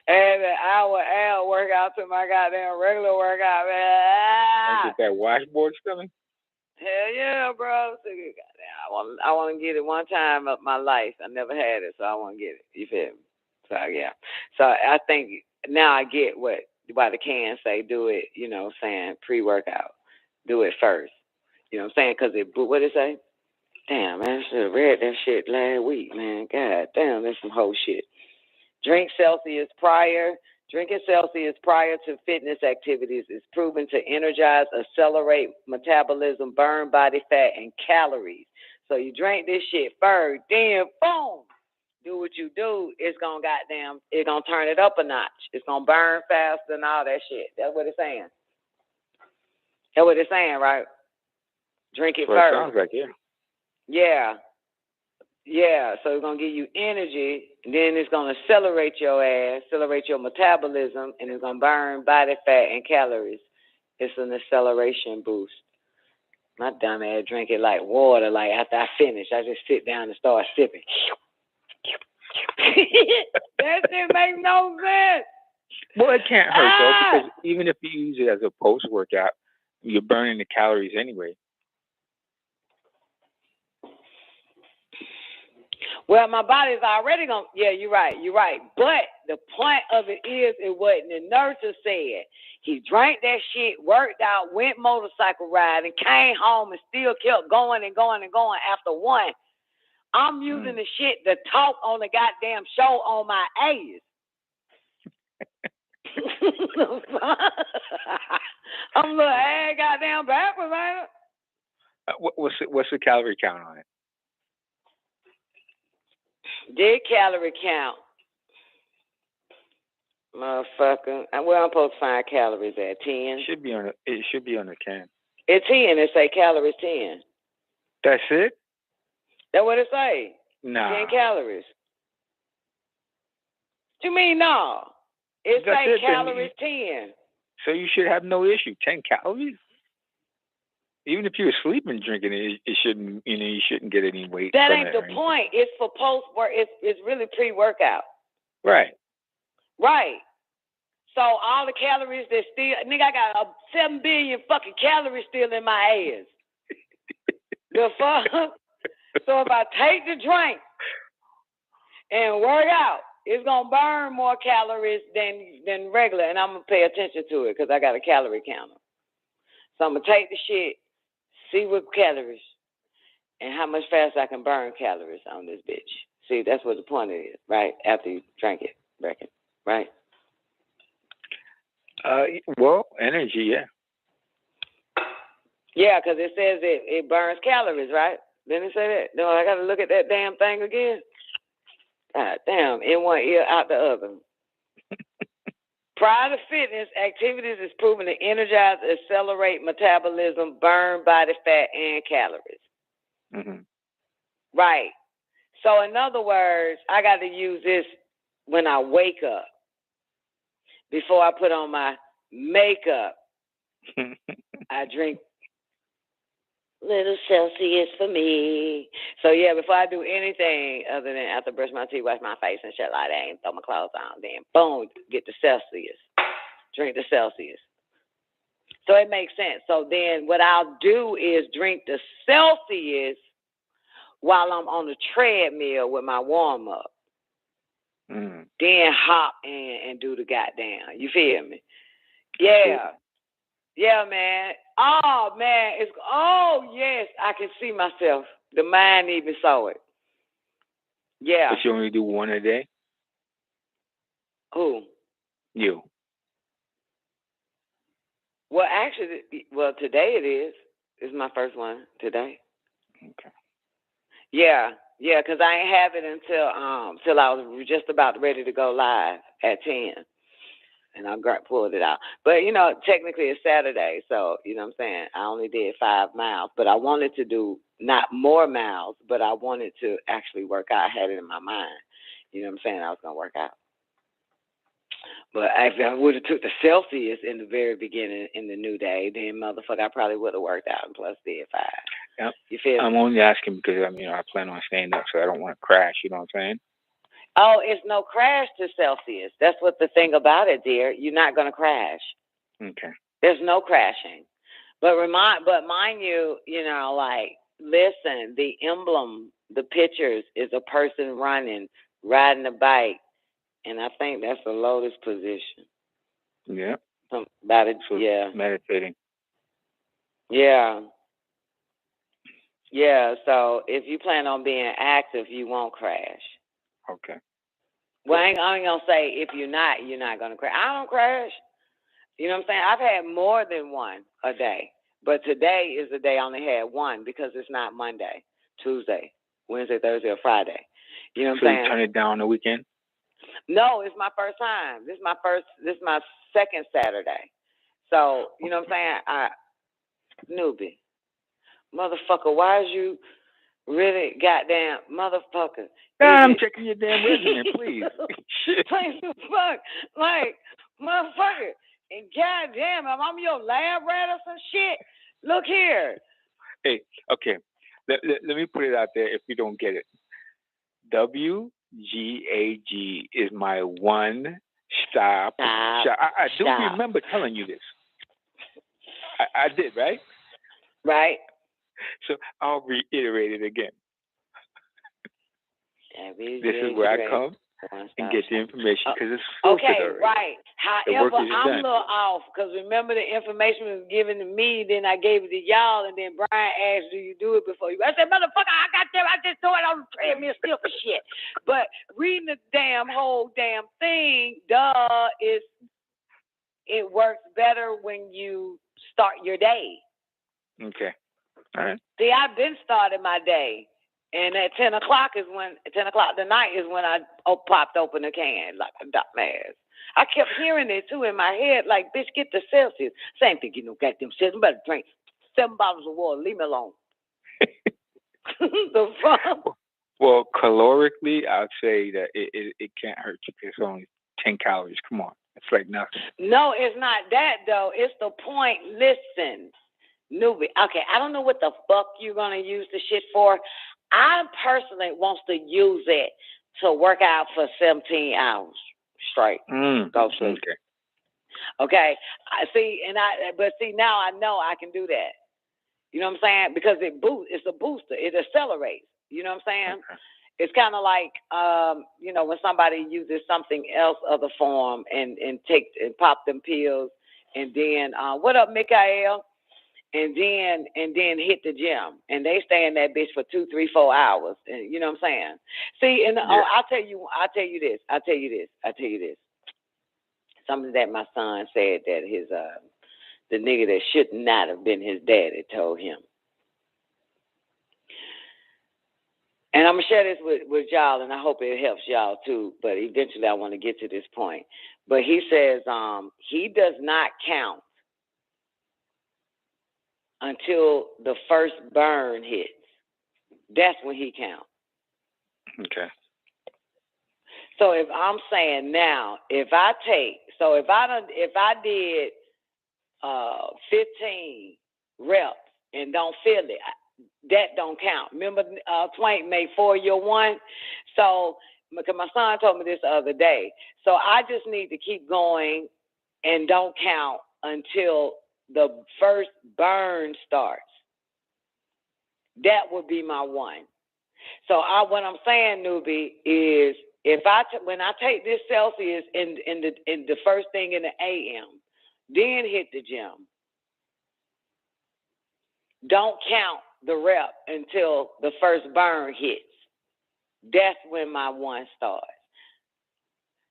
an hour ab workout to my goddamn regular workout, man. Get that washboard spilling? Hell yeah, bro. Goddamn, I want to get it one time of my life. I never had it, so I want to get it. You feel me? So yeah. So I think now I get why the can say do it. You know, saying pre-workout, do it first. You know what I'm saying? Because what it say? Damn, man, I should have read that shit last week, man. God damn, that's some whole shit. Drinking Celsius prior to fitness activities is proven to energize, accelerate metabolism, burn body fat, and calories. So you drink this shit first, then boom, do what you do. It's gonna turn it up a notch. It's gonna burn faster and all that shit. That's what it's saying. That's what it's saying, right? Drink it first. It sounds like, yeah. Yeah, so it's going to give you energy, and then it's going to accelerate your ass, accelerate your metabolism, and it's going to burn body fat and calories. It's an acceleration boost. My dumb ass drink it like water. Like after I finish, I just sit down and start sipping. That shit makes no sense. Well, it can't hurt, though, because even if you use it as a post-workout, you're burning the calories anyway. Well, my body's already going to, yeah, you're right. But the point of it is what the nurses said. He drank that shit, worked out, went motorcycle riding, came home and still kept going and going and going after one. I'm using the shit to talk on the goddamn show on my ass. I'm a little ass goddamn backwards, ain't it? What's the calorie count on it? Did calorie count, motherfucker? Where I'm supposed to find calories at? 10. It should be on the can. It's 10. It say calories 10. That's it? That's what it say. Nah. 10 calories. What you mean no? It say calories 10. So you should have no issue. 10 calories? Even if you're asleep and drinking it, it shouldn't. You shouldn't get any weight. That from ain't it, the right? point. It's for post-work. It's really pre-workout. Right. Right. So all the calories that still, nigga, I got 7 billion fucking calories still in my ass. The fuck? So if I take the drink and work out, it's gonna burn more calories than regular, and I'm gonna pay attention to it because I got a calorie counter. So I'm gonna take the shit, see what calories, and how much faster I can burn calories on this bitch. See, that's what the point is, right? After you drink it, reckon, right? Well, energy, yeah. Yeah, because it says it burns calories, right? Didn't it say that? No, I got to look at that damn thing again. God damn, in one ear, out the other. Prior to fitness, activities is proven to energize, accelerate metabolism, burn body fat and calories. Mm-hmm. Right. So in other words, I got to use this when I wake up. Before I put on my makeup, I drink little Celsius for me. So yeah, before I do anything other than after brush my teeth, wash my face and shit like that, and throw my clothes on, then boom, get the Celsius. Drink the Celsius. So it makes sense. So then what I'll do is drink the Celsius while I'm on the treadmill with my warm up. Then hop in and do the goddamn. You feel me? Yeah. Yeah, man. Oh, man. Yes, I can see myself. The mind even saw it. Yeah. But you only do one a day? Who? You. Well, actually, today it is. It's my first one today. Okay. Yeah, because I ain't have it until I was just about ready to go live at 10. And I pulled it out. But, technically it's Saturday, so, you know what I'm saying? I only did 5 miles, but I wanted to do not more miles, but I wanted to actually work out. I had it in my mind. You know what I'm saying? I was going to work out. But if I would have took the Celsius in the very beginning in the new day, then, motherfucker, I probably would have worked out and plus did 5. Yep. You feel me? I'm only asking because, I plan on staying up, so I don't want to crash, you know what I'm saying? Oh, it's no crash to Celsius. That's what the thing about it, dear. You're not going to crash. Okay. There's no crashing. But mind you, listen, the emblem, the pictures is a person riding a bike, and I think that's the lotus position. Yeah. About it, so yeah. Meditating. Yeah. Yeah, so if you plan on being active, you won't crash. Okay. Well, I ain't going to say if you're not going to crash. I don't crash. You know what I'm saying? I've had more than one a day. But today is the day I only had one because it's not Monday, Tuesday, Wednesday, Thursday, or Friday. You know what I'm saying? So you turn it down on the weekend? No, it's my first time. This is my second Saturday. So, you know what I'm saying? Newbie. Motherfucker, why is you really goddamn motherfucker? God, I'm checking your damn resume, please. Shit. Fuck, motherfucker. And goddamn, I'm your lab rat or some shit. Look here. Hey, okay. Let me put it out there if you don't get it. WGAG is my one-stop shop. I do remember telling you this. I did, right? Right. So I'll reiterate it again. This is where I come and get the information because it's filtered already. Right. However, I'm a little off because remember the information was given to me, then I gave it to y'all, and then Brian asked, "Do you do it before you?" I said, "Motherfucker, I just do it on the treadmill still for shit." But reading the whole thing, it works better when you start your day. Okay. All right. See, I've been starting my day. And at 10 o'clock tonight is when I popped open a can like a dumbass. I kept hearing it too in my head, like, bitch, get the Celsius. Same thing, you know, goddamn Celsius. I'm about to drink 7 bottles of water. Leave me alone. The fuck? Well, calorically, I'd say that it can't hurt you because it's only 10 calories. Come on. It's like nothing. No, it's not that, though. It's the point. Listen. Newbie. Okay, I don't know what the fuck you're gonna use the shit for. I personally wants to use it to work out for 17 hours straight. Go sleep. Okay. But see, now I know I can do that. You know what I'm saying? Because it's a booster. It accelerates. You know what I'm saying? Okay. It's kind of like, when somebody uses something else other form and pop them pills, and then what up, Mikael? And then hit the gym, and they stay in that bitch for 2, 3, 4 hours. And you know what I'm saying? See, and I'll tell you this. Something that my son said that his the nigga that should not have been his daddy told him. And I'm gonna share this with y'all, and I hope it helps y'all too. But eventually, I want to get to this point. But he says he does not count until the first burn hits. That's when he counts. Okay. So if I'm saying now, if I did 15 reps and don't feel it, that don't count. Remember, Twain made 4 year one. So because my son told me this the other day, so I just need to keep going and don't count until the first burn starts. That would be my one. So what I'm saying, newbie, is when I take this Celsius in the first thing in the AM, then hit the gym, don't count the rep until the first burn hits. That's when my one starts.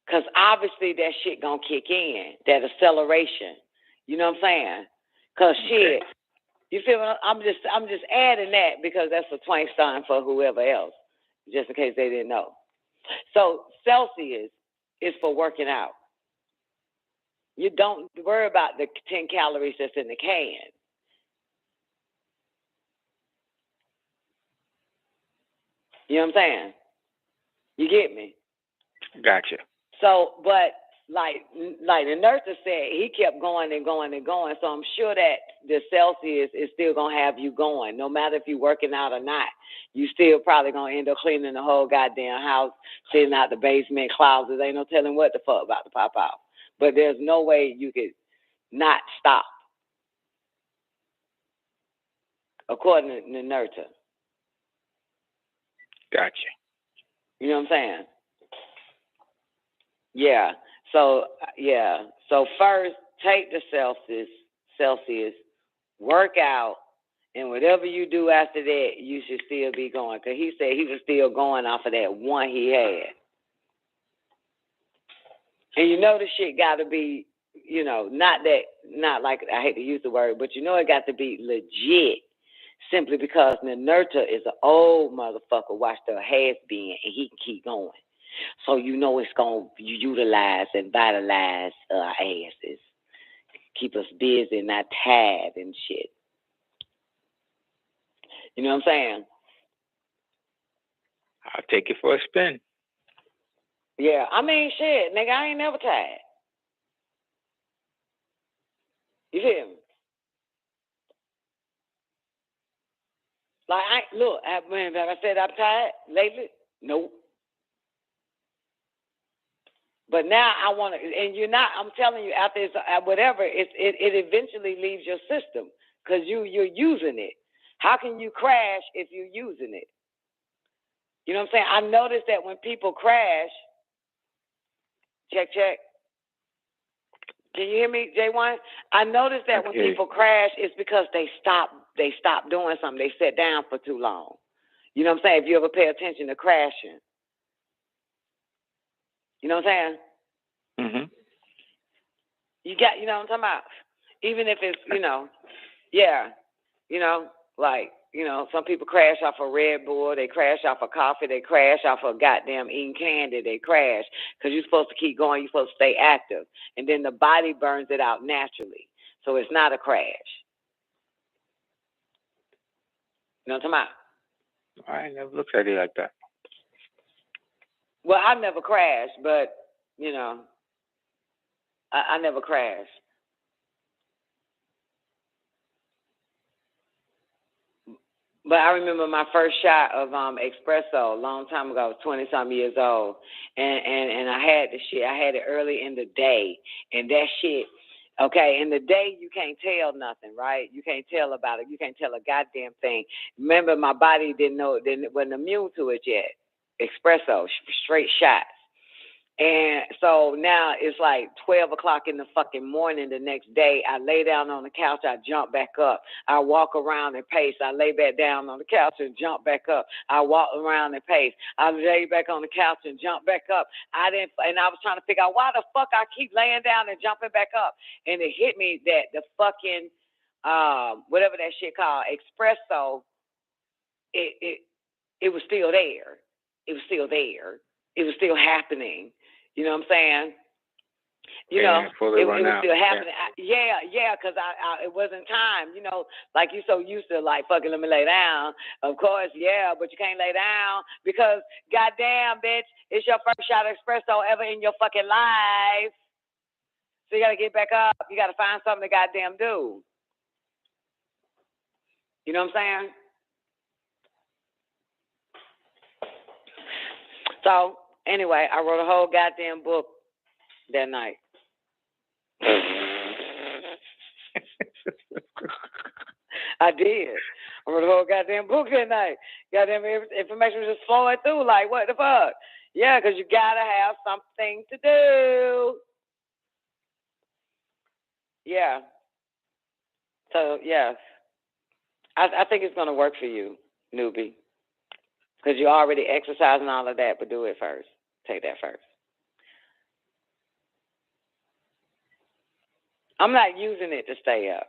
Because obviously that shit gonna kick in, that acceleration. You know what I'm saying? Because shit, you feel me? I'm just adding that because that's a twang sign for whoever else, just in case they didn't know. So Celsius is for working out. You don't worry about the 10 calories that's in the can. You know what I'm saying? You get me? Gotcha. So, but like the nurse said, he kept going and going and going. So I'm sure that the Celsius is still gonna have you going, no matter if you're working out or not. You still probably gonna end up cleaning the whole goddamn house, cleaning out the basement, closets. Ain't no telling what the fuck about to pop out. But there's no way you could not stop, according to the nurse. Gotcha. You know what I'm saying? Yeah. So first, take the Celsius, work out, and whatever you do after that, you should still be going. Because he said he was still going off of that one he had. And you know the shit got to be, not like, I hate to use the word, but it got to be legit. Simply because Nanerta is an old motherfucker, watch the has-been, and he can keep going. So it's going to utilize and vitalize our asses. Keep us busy, not tired and shit. You know what I'm saying? I'll take it for a spin. Yeah, I mean, shit, nigga, I ain't never tired. You feel me? Like, have I said I'm tired lately? Nope. But now I want to, and you're not, I'm telling you, after it's, whatever, it eventually leaves your system because you're using it. How can you crash if you're using it? You know what I'm saying? I noticed that when people crash, check. Can you hear me, J1? I noticed that when people crash, it's because they stop doing something. They sit down for too long. You know what I'm saying? If you ever pay attention to crashing. You know what I'm saying? Mm-hmm. You know what I'm talking about? Even if it's, some people crash off a Red Bull, they crash off a coffee, they crash off a goddamn eating candy, they crash because you're supposed to keep going, you're supposed to stay active. And then the body burns it out naturally. So it's not a crash. You know what I'm talking about? I never looked at it like that. Well, I never crashed, but, I never crashed. But I remember my first shot of espresso a long time ago. I was 20-something years old. And I had the shit. I had it early in the day. And that shit, okay, in the day you can't tell nothing, right? You can't tell about it. You can't tell a goddamn thing. Remember, my body wasn't immune to it yet. Espresso, straight shots. And so now it's like 12 o'clock in the fucking morning the next day. I lay down on the couch. I jump back up. I walk around and pace. I lay back down on the couch and jump back up. I walk around and pace. I lay back on the couch and jump back up. And I was trying to figure out why the fuck I keep laying down and jumping back up. And it hit me that the fucking, whatever that shit called, espresso, it was still there. It was still there. It was still happening. You know what I'm saying? You know, it was still happening. Yeah, because I it wasn't time. You know, like you so used to like, fucking let me lay down. Of course, yeah, but you can't lay down because, goddamn, bitch, it's your first shot of espresso ever in your fucking life. So you got to get back up. You got to find something to goddamn do. You know what I'm saying? So, anyway, I wrote a whole goddamn book that night. I did. I wrote a whole goddamn book that night. Goddamn information was just flowing through. Like, what the fuck? Yeah, because you got to have something to do. Yeah. So, yes. I think it's going to work for you, newbie. Because you're already exercising all of that, but do it first. Take that first. I'm not using it to stay up.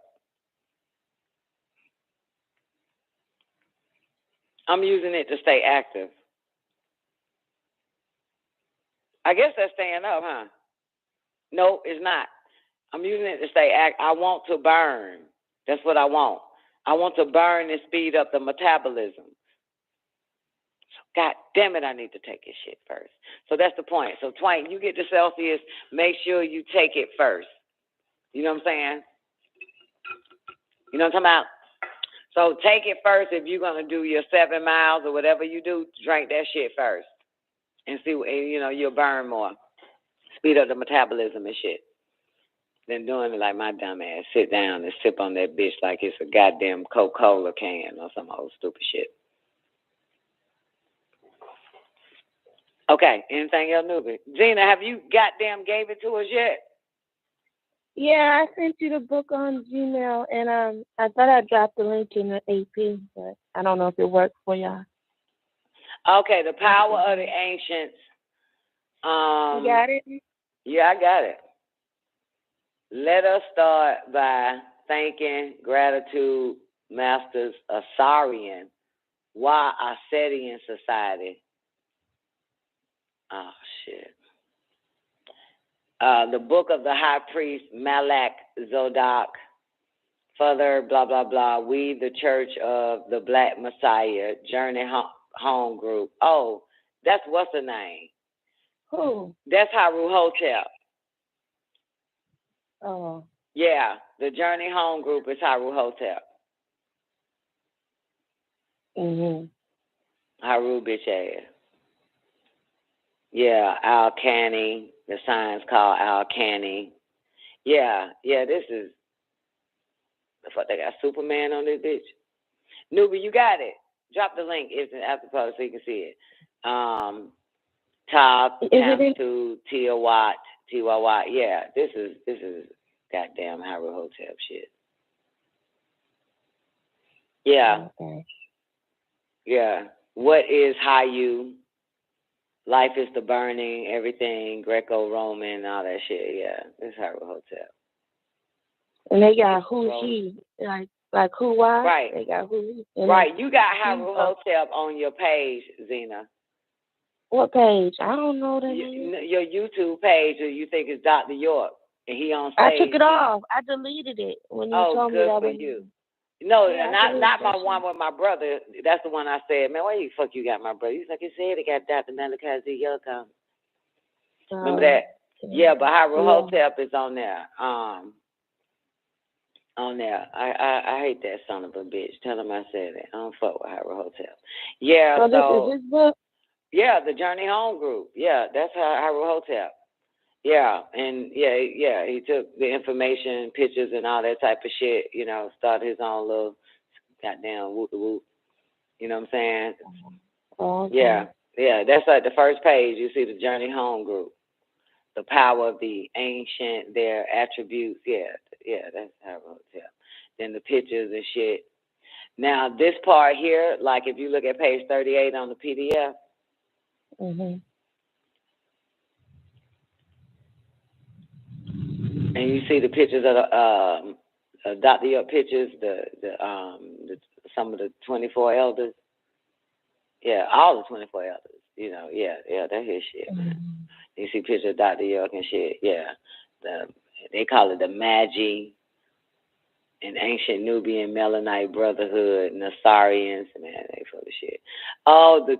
I'm using it to stay active. I guess that's staying up, huh? No, it's not. I'm using it to stay active. I want to burn. That's what I want. I want to burn and speed up the metabolism. God damn it, I need to take this shit first. So that's the point. So, Twank, you get to Celsius, make sure you take it first. You know what I'm saying? You know what I'm talking about? So take it first if you're going to do your 7 miles or whatever you do, drink that shit first. And see, you know, you'll burn more. Speed up the metabolism and shit. Than doing it like my dumb ass. Sit down and sip on that bitch like it's a goddamn Coca-Cola can or some old stupid shit. Okay, anything else, newbie? Gina, have you goddamn gave it to us yet? Yeah, I sent you the book on Gmail, and I thought I dropped the link in the AP, but I don't know if it worked for y'all. Okay, The Power of the Ancients. You got it? Yeah, I got it. Let us start by thanking Gratitude Masters Asarian, Why Ascetian Society. Oh, shit. The book of the High Priest, Malak Zodok. Further, blah, blah, blah. We, the Church of the Black Messiah, Journey Home Group. Oh, that's what's the name? Who? That's HAAYUH Hotep. Oh. Yeah, the Journey Home Group is HAAYUH Hotep. HAAYUH bitch ass. Yeah, Al Canny. The sign's called Al Canny. Yeah, this is the fuck. They got Superman on this bitch. Newbie, you got it. Drop the link. It's after post so you can see it. Top to Tia Watt. Yeah, this is goddamn HAAYUH Hotep shit. Yeah. Okay. Yeah. What is HAAYUH? Life is the burning, everything, Greco-Roman, all that shit. Yeah, it's HAAYUH Hotep. And they got who he, like who why? Right. They got who he. Right. You got HAAYUH Hotep on your page, Zena. What page? I don't know that. Your YouTube page, or you think it's Dr. York, and he on I stage. took it off. I deleted it when you told me that. Oh, good for you. No, yeah, not my one with my brother. That's the one I said, man, why the fuck you got my brother? He's like, you said it got Dr. Malachi Z. Yelcom. Remember that? Yeah, but HAAYUH Hotep is on there. on there. I hate that son of a bitch. Tell him I said it. I don't fuck with HAAYUH Hotel. Yeah, so this book? Yeah, the Journey Home group. Yeah, that's HAAYUH Hotel. Yeah, and yeah, he took the information, pictures, and all that type of shit. You know, started his own little goddamn whoop. You know what I'm saying? Oh, okay. Yeah, that's like the first page. You see the Journey Home group, the power of the ancient, their attributes. Yeah, that's HAAYUH Hotel. Then the pictures and shit. Now this part here, like if you look at page 38 on the PDF. Mhm. And you see the pictures of the Dr. York pictures, the some of the 24 elders. Yeah, all the 24 elders. You know, yeah, that's his shit, man. You see pictures of Dr. York and shit. Yeah, they call it the Magi, an ancient Nubian Melanite brotherhood, Nasarians. Man, they full of shit. Oh, the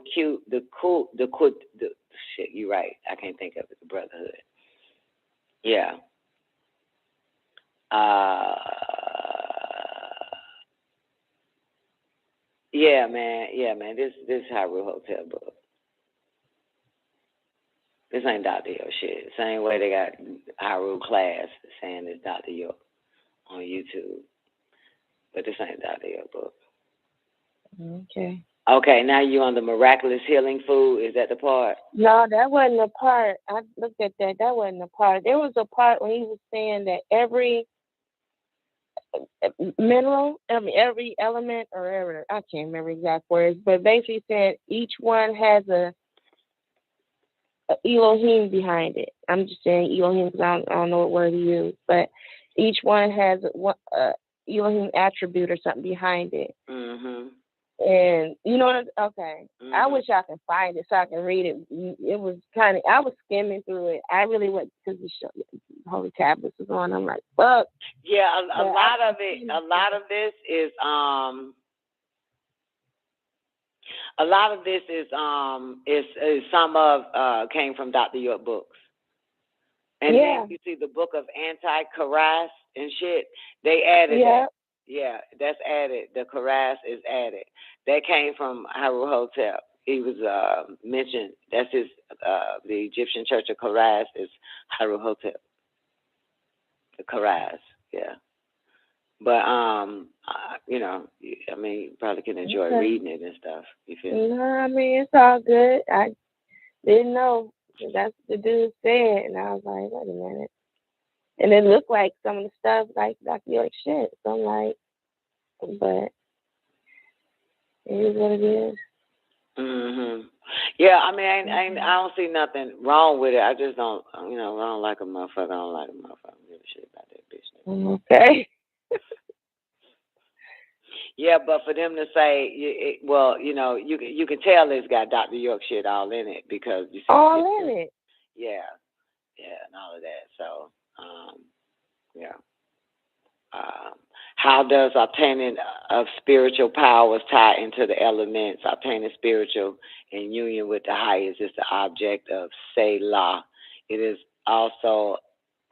shit. You right. I can't think of it. The brotherhood. Yeah. Yeah, man. This HAAYUH Hotel book. This ain't Dr. York shit. Same way they got HAAYUH class saying it's Dr. York on YouTube. But this ain't Dr. York book. Okay. Okay, now you on the miraculous healing food. Is that the part? No, that wasn't the part. I looked at that. That wasn't the part. There was a part when he was saying that every mineral, every element, or every, I can't remember exact words, but basically said each one has a Elohim behind it. I'm just saying Elohim because I don't know what word he used, but each one has a Elohim attribute or something behind it. Mm-hmm. And you know what? Okay, Mm-hmm. I wish I could find it so I can read it. It was kind of, I was skimming through it. I really went because the Holy Tablets was on. I'm like, fuck. Yeah, a lot of this is some of came from Dr. York books. And then you see the book of Anti-Karas and shit. They added that. Yeah, that's added. The Karas is added. That came from HAAYUH Hotel. He was mentioned. That's his. The Egyptian Church of Karas is HAAYUH Hotel. The Karas, yeah. But you know, I mean, you probably can enjoy reading it and stuff. You feel me? No, I mean it's all good. I didn't know. That's what the dude said, and I was like, wait a minute. And it looked like some of the stuff like Dr. York shit. So I'm like, but it is what it is. Mhm. Yeah, I mean, I don't see nothing wrong with it. I just don't, you know, I don't like a motherfucker. I don't like a motherfucker. I don't give a shit about that bitch. Okay. Yeah, but for them to say, well, you know, you can tell it's got Dr. York shit all in it because you see all in it. Yeah, and all of that. So, yeah. How does obtaining of spiritual powers tie into the elements? Obtaining spiritual in union with the highest is the object of Selah. It is also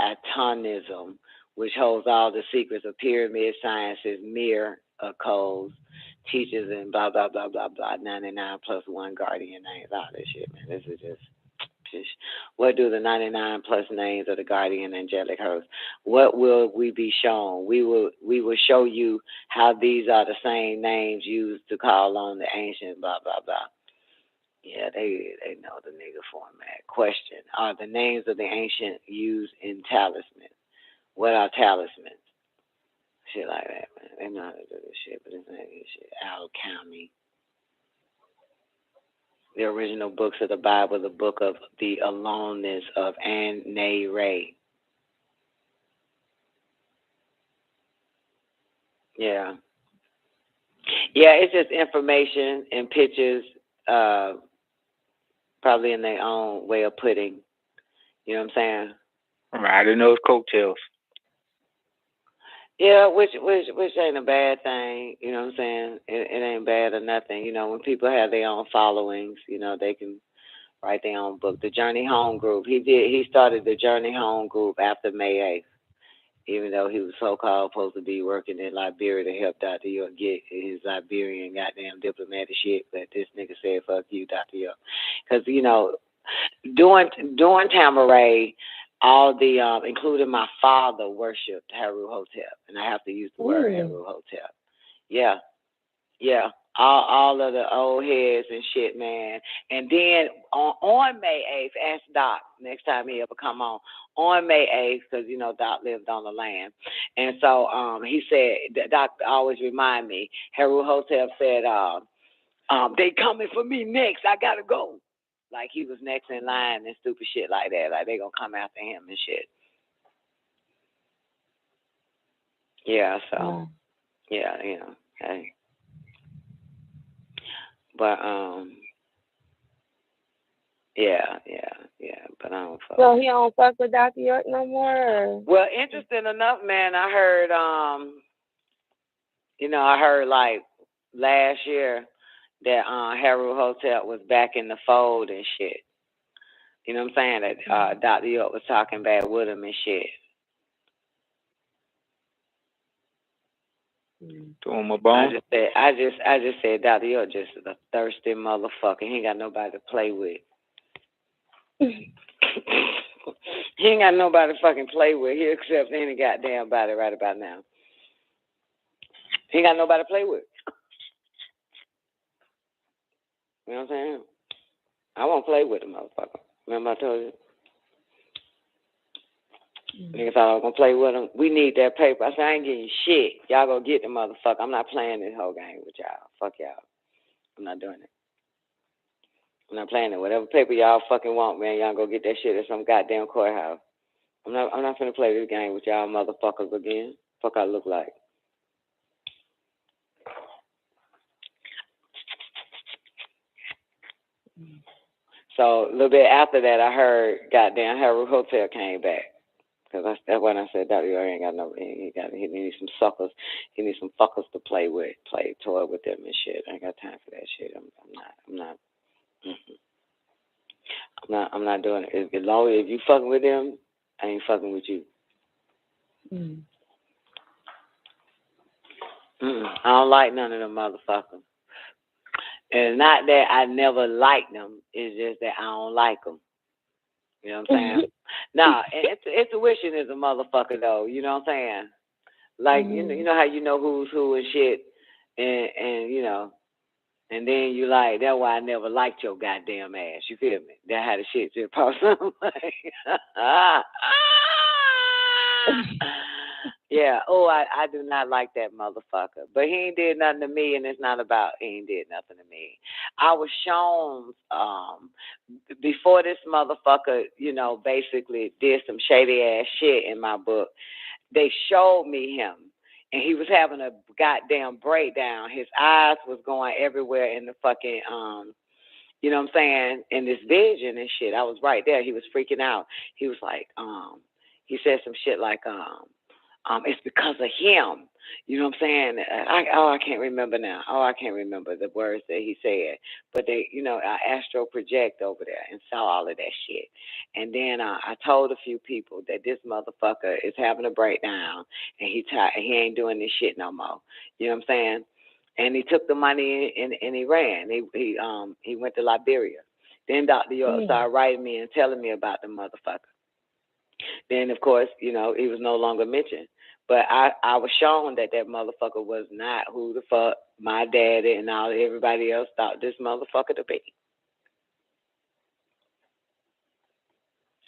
atonism, which holds all the secrets of pyramid sciences, mirror codes, teachers, and blah, blah, blah, blah, blah, 99 plus 1 guardian names, all this shit, man. This is just... What do the 99 plus names of the guardian angelic host? What will we be shown? We will show you how these are the same names used to call on the ancient blah blah blah. Yeah, they know the nigga format. Question: are the names of the ancient used in talismans? What are talismans? Shit like that, man. They know how to do this shit, but this ain't this shit. Alchemy. The original books of the Bible, the book of the aloneness of An-Ne-Ray. Yeah, it's just information and pictures, probably in their own way of putting. You know what I'm saying? Riding those coattails. Yeah, which ain't a bad thing, you know what I'm saying? It ain't bad or nothing. You know, when people have their own followings, you know, they can write their own book. The Journey Home group. He started the Journey Home group after May 8th. even though he was so-called supposed to be working in Liberia to help Dr. York get his Liberian goddamn diplomatic shit. But this nigga said, fuck you, Dr. York. Because, you know, during Tamaray, all the, including my father, worshipped HAAYUH Hotel. And I have to use the word HAAYUH Hotel. Yeah. Yeah. All of the old heads and shit, man. And then on May 8th, ask Doc next time he ever come on May 8th, because, you know, Doc lived on the land. And so he said, Doc always remind me, HAAYUH Hotel said, they coming for me next. I got to go. Like he was next in line and stupid shit like that. Like they going to come after him and shit. Yeah, so, yeah, you know, hey. But yeah. But I don't fuck. So he don't fuck with Dr. York no more? Or? Well, interesting enough, man. I heard I heard like last year that HAAYUH Hotel was back in the fold and shit. You know what I'm saying? That Dr. York was talking bad with him and shit. Throw him a bone. I just said Dr. York just is a thirsty motherfucker. He ain't got nobody to play with. He ain't got nobody to fucking play with here except any goddamn body right about now. He ain't got nobody to play with. You know what I'm saying? I won't play with the motherfucker. Remember I told you? Nigga thought I was going to play with him. We need that paper. I said, I ain't getting shit. Y'all go get the motherfucker. I'm not playing this whole game with y'all. Fuck y'all. I'm not doing it. I'm not playing it. Whatever paper y'all fucking want, man, y'all go get that shit at some goddamn courthouse. I'm not finna play this game with y'all motherfuckers again. Fuck I look like. So a little bit after that, I heard goddamn HAAYUH Hotel came back. Because that's when I said, Dr. York ain't got no, he needs some suckers. He needs some fuckers to play with, toy with them and shit. I ain't got time for that shit. I'm not doing it. As long as you fucking with them, I ain't fucking with you. I don't like none of them motherfuckers. And not that I never liked them. It's just that I don't like them. You know what I'm saying? Nah, intuition is a motherfucker though. You know what I'm saying? Like you know how you know who's who and shit, and you know, and then you like that's why I never liked your goddamn ass. You feel me? That how the shit just pops up. Yeah. Oh, I do not like that motherfucker. But he ain't did nothing to me, and it's not about he ain't did nothing to me. I was shown before this motherfucker, you know, basically did some shady ass shit in my book. They showed me him, and he was having a goddamn breakdown. His eyes was going everywhere in the fucking you know what I'm saying, in this vision and shit. I was right there. He was freaking out. He was like, he said some shit like, it's because of him. You know what I'm saying? I can't remember now. I can't remember the words that he said. But they, you know, I astral project over there and saw all of that shit. And then I told a few people that this motherfucker is having a breakdown and he ain't doing this shit no more. You know what I'm saying? And he took the money and he ran. He went to Liberia. Then Dr. York started writing me and telling me about the motherfucker. Then, of course, you know, he was no longer mentioned. But I was shown that motherfucker was not who the fuck my daddy and everybody else thought this motherfucker to be.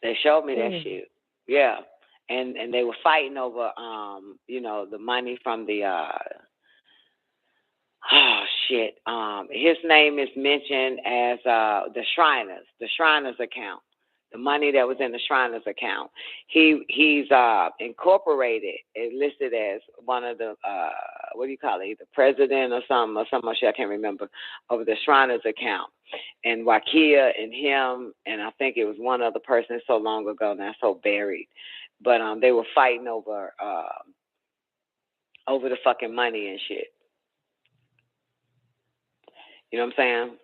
They showed me that shit. Yeah. And they were fighting over, you know, the money from the, his name is mentioned as the Shriners account. The money that was in the Shriners account. He's incorporated, listed as one of the, what do you call it, the president or some shit, I can't remember, of the Shriners account. And Wakia and him, and I think it was one other person so long ago now, so buried. But they were fighting over the fucking money and shit. You know what I'm saying?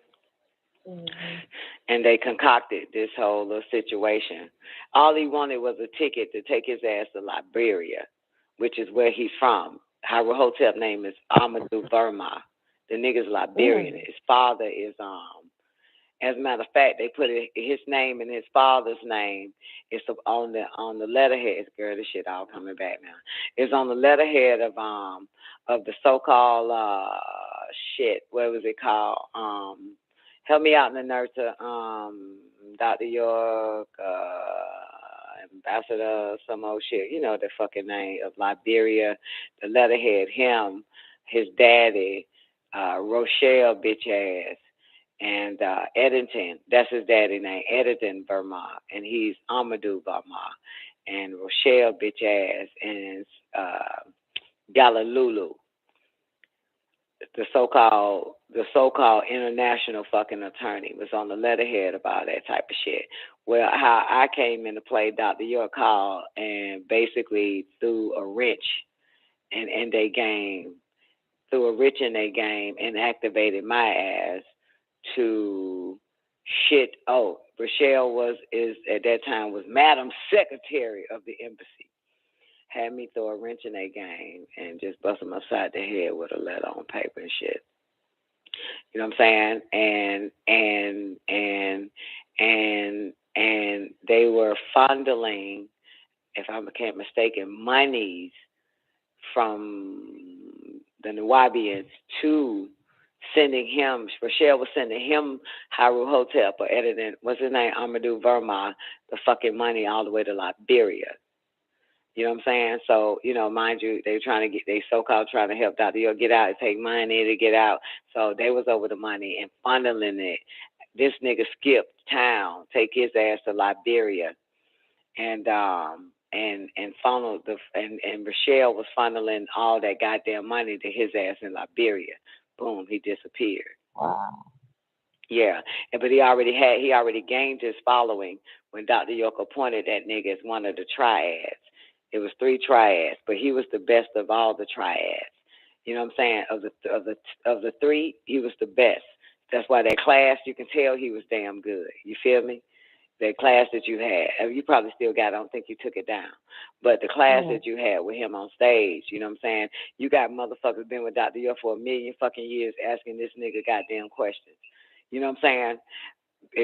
And they concocted this whole little situation. All he wanted was a ticket to take his ass to Liberia. which is where he's from. HAAYUH Hotep name is Amadou Verma. The nigga's Liberian. His father is as a matter of fact, they put his name and his father's name. It's on the letterhead. Girl, this shit all coming back now. It's on the letterhead of the so-called what was it called? Help me out in the nurture. Dr. York, Ambassador, some old shit. You know the fucking name of Liberia. The letterhead, him, his daddy, Rochelle bitch ass. And Eddington, that's his daddy name, Eddington Verma, and he's Amadou Verma, and Rochelle bitch ass, and Galalulu, the so-called international fucking attorney, was on the letterhead about that type of shit. Well, how I came into play, Dr. York called and basically threw a wrench in their game, and activated my ass to shit. Oh, Rochelle is at that time was Madam Secretary of the Embassy. Had me throw a wrench in their game and just bust them upside the head with a letter on paper and shit. You know what I'm saying? And they were fondling, if I can't mistaken, monies from the Nubians to sending him. Rochelle was sending him HAAYUH Hotep, or editing, what's his name, Amadou Verma, the fucking money all the way to Liberia. You know what I'm saying? So, you know, mind you, they so-called trying to help Dr. York get out and take money to get out. So they was over the money and funneling it. This nigga skipped town, take his ass to Liberia, and funneled and Rochelle was funneling all that goddamn money to his ass in Liberia. Boom, he disappeared. Wow. Yeah, but he already gained his following when Dr. York appointed that nigga as one of the triads. It was 3 triads, but he was the best of all the triads. You know what I'm saying? Of the 3, he was the best. That's why that class, you can tell he was damn good. You feel me? That class that you had, you probably still got it. I don't think you took it down. But the class that you had with him on stage, you know what I'm saying? You got motherfuckers been with Dr. York for a million fucking years asking this nigga goddamn questions. You know what I'm saying?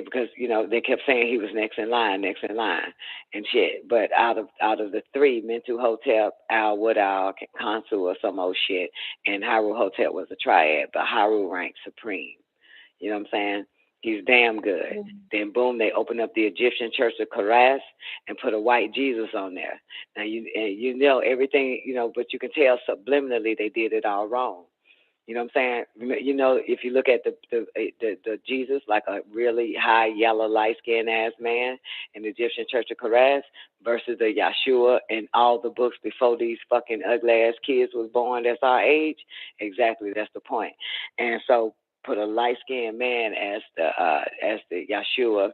Because, you know, they kept saying he was next in line and shit. But out of the 3, Mentu Hotep, Al Woodall, Consul or some old shit, and HAAYUH Hotep was a triad, but HAAYUH ranked supreme. You know what I'm saying? He's damn good. Then boom, they opened up the Egyptian Church of KORAN and put a white Jesus on there. Now you know everything, you know, but you can tell subliminally they did it all wrong. You know what I'm saying? You know, if you look at the Jesus, like a really high yellow light skinned ass man in the Egyptian Church of KORAN versus the Yeshua and all the books before these fucking ugly ass kids was born that's our age, exactly, that's the point. And so put a light skinned man as the Yeshua,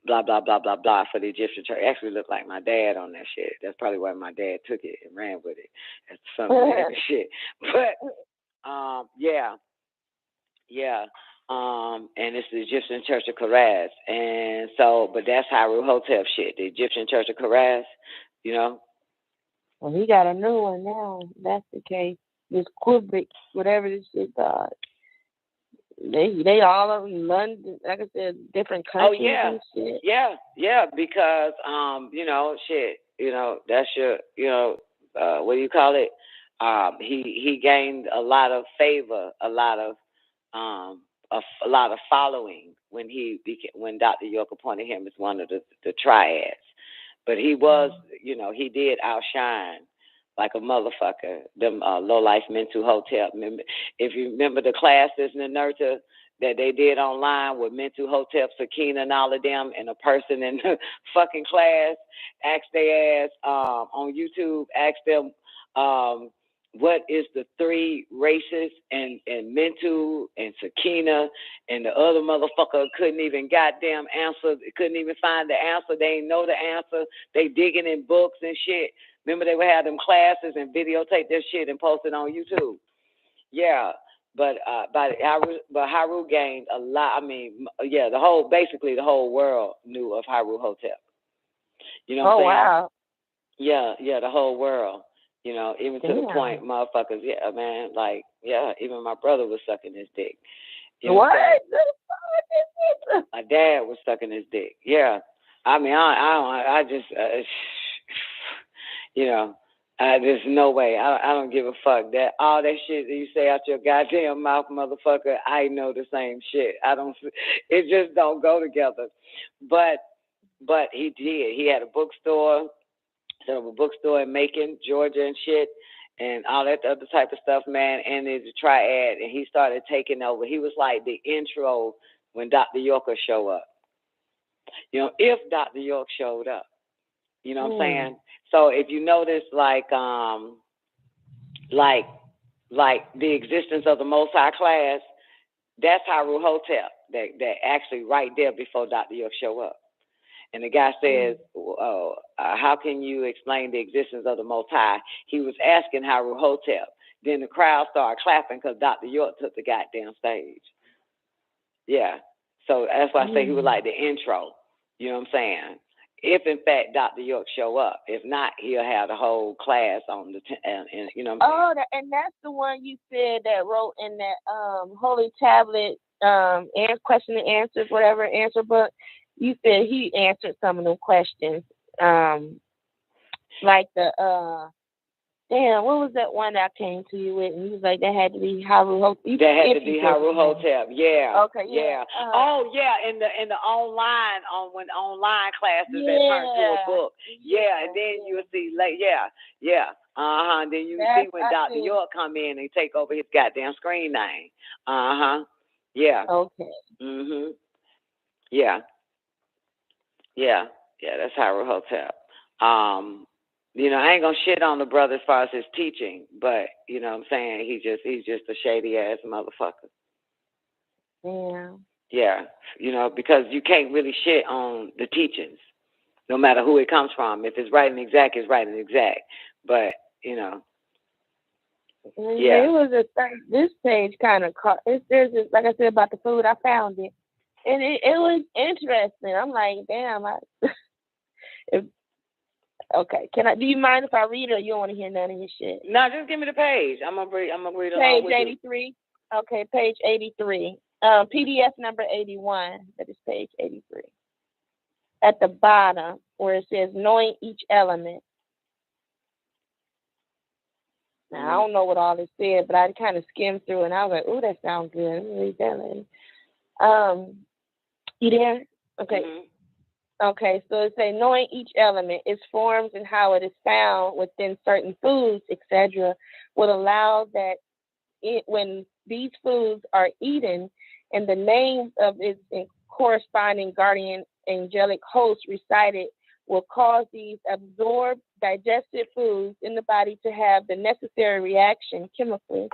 blah blah blah blah blah, for the Egyptian church. It actually looked like my dad on that shit. That's probably why my dad took it and ran with it. That's some shit. But and it's the Egyptian Church of KORAN. And so, but that's HAAYUH Hotep shit. The Egyptian Church of KORAN, you know. Well, he got a new one now. That's the case. This Kubrick, whatever this shit called. They all over London, like I said, different countries. Oh yeah, and shit. yeah, because you know, shit, you know, that's your, you know, what do you call it? He gained a lot of favor, a lot of following when Dr. York appointed him as one of the triads. But he was, you know, he did outshine like a motherfucker, them low-life Mentu Hotep. If you remember the classes in the nurture that they did online with Mentu Hotep, Sakina, and all of them, and a person in the fucking class asked their ass on YouTube, asked them what is the 3 races, and Mentu and Sakina and the other motherfucker couldn't even goddamn answer, couldn't even find the answer. They didn't know the answer. They digging in books and shit. Remember, they would have them classes and videotape their shit and post it on YouTube. Yeah, but HAAYUH gained a lot. I mean, yeah, the whole world knew of HAAYUH Hotep. You know what I'm saying? Wow. Yeah, the whole world. You know, even to the point, motherfuckers, yeah, man, like, yeah, even my brother was sucking his dick. You know what? My dad was sucking his dick. Yeah. I mean, I just, you know, there's no way. I don't give a fuck. That all that shit that you say out your goddamn mouth, motherfucker, I know the same shit. It just don't go together. But he did. He had a bookstore. Set up a bookstore in Macon, Georgia and shit, and all that other type of stuff, man, and it's a triad, and he started taking over. He was like the intro when Dr. York would show up. You know, if Dr. York showed up. You know what I'm saying? So if you notice, like the existence of the Most High class, that's HAAYUH Hotep, that actually right there before Dr. York show up. And the guy says, how can you explain the existence of the Most High? He was asking HAAYUH Hotep. Then the crowd started clapping because Dr. York took the goddamn stage. Yeah. So that's why I say he was like the intro. You know what I'm saying? If, in fact, Dr. York show up. If not, he'll have the whole class on the, and you know what I'm saying? And that's the one you said that wrote in that Holy Tablet, question and answers, whatever, answer book. You said he answered some of them questions, like the what was that one that I came to you with? And he was like, that had to be HAAYUH Hotep. That had to be HAAYUH Hotep. Yeah. Okay. Yeah. In the online when online classes that turn to a book. Yeah, and then you'll see And then you see when Dr. York come in and take over his goddamn screen name. Yeah. Okay. Mhm. Yeah. Yeah, that's HAAYUH Hotep. You know, I ain't gonna shit on the brother as far as his teaching, but you know what I'm saying, he's just a shady ass motherfucker. Yeah. Yeah. You know, because you can't really shit on the teachings, no matter who it comes from. If it's right and exact, it's right and exact. But, you know. Yeah. It was this page kind of caught. There's this, like I said about the food, I found it. And it was interesting. I'm like, damn. Okay. Do you mind if I read it, or you don't want to hear none of your shit? No, just give me the page. I'm gonna read along with Page 83. You. Okay, page 83. PDF number 81. That is page 83. At the bottom, where it says knowing each element. Now, I don't know what all it said, but I kind of skimmed through, and I was like, "Ooh, that sounds good. Let me read that later." You there? Okay. Mm-hmm. Okay, so it says knowing each element, its forms, and how it is found within certain foods, etc., would allow that when these foods are eaten and the names of its corresponding guardian angelic hosts recited will cause these absorbed digested foods in the body to have the necessary reaction chemically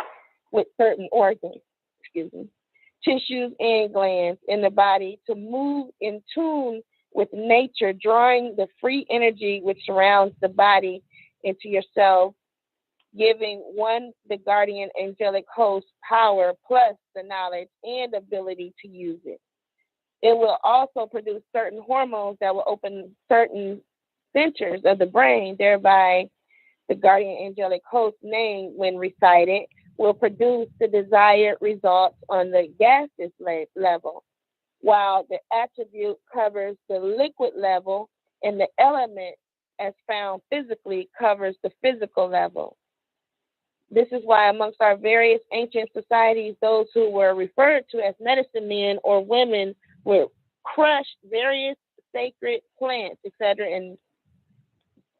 with certain organs, tissues and glands in the body to move in tune with nature, drawing the free energy which surrounds the body into yourself, giving one the guardian angelic host power plus the knowledge and ability to use it. It will also produce certain hormones that will open certain centers of the brain, thereby the guardian angelic host name, when recited, will produce the desired results on the gaseous level, while the attribute covers the liquid level and the element as found physically covers the physical level. This is why amongst our various ancient societies, those who were referred to as medicine men or women would crush various sacred plants, etc., and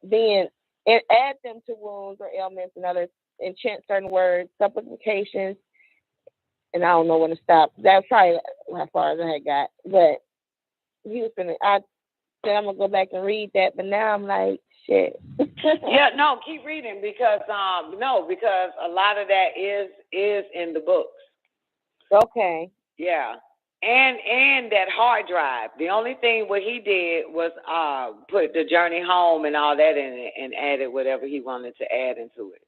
then add them to wounds or ailments and others, and chant certain words, supplications, and I don't know when to stop. That's probably as far as I had got. But I said I'm gonna go back and read that, but now I'm like, shit. Yeah, no, keep reading because a lot of that is in the books. Okay. Yeah. And that hard drive. The only thing what he did was put the journey home and all that in it and added whatever he wanted to add into it.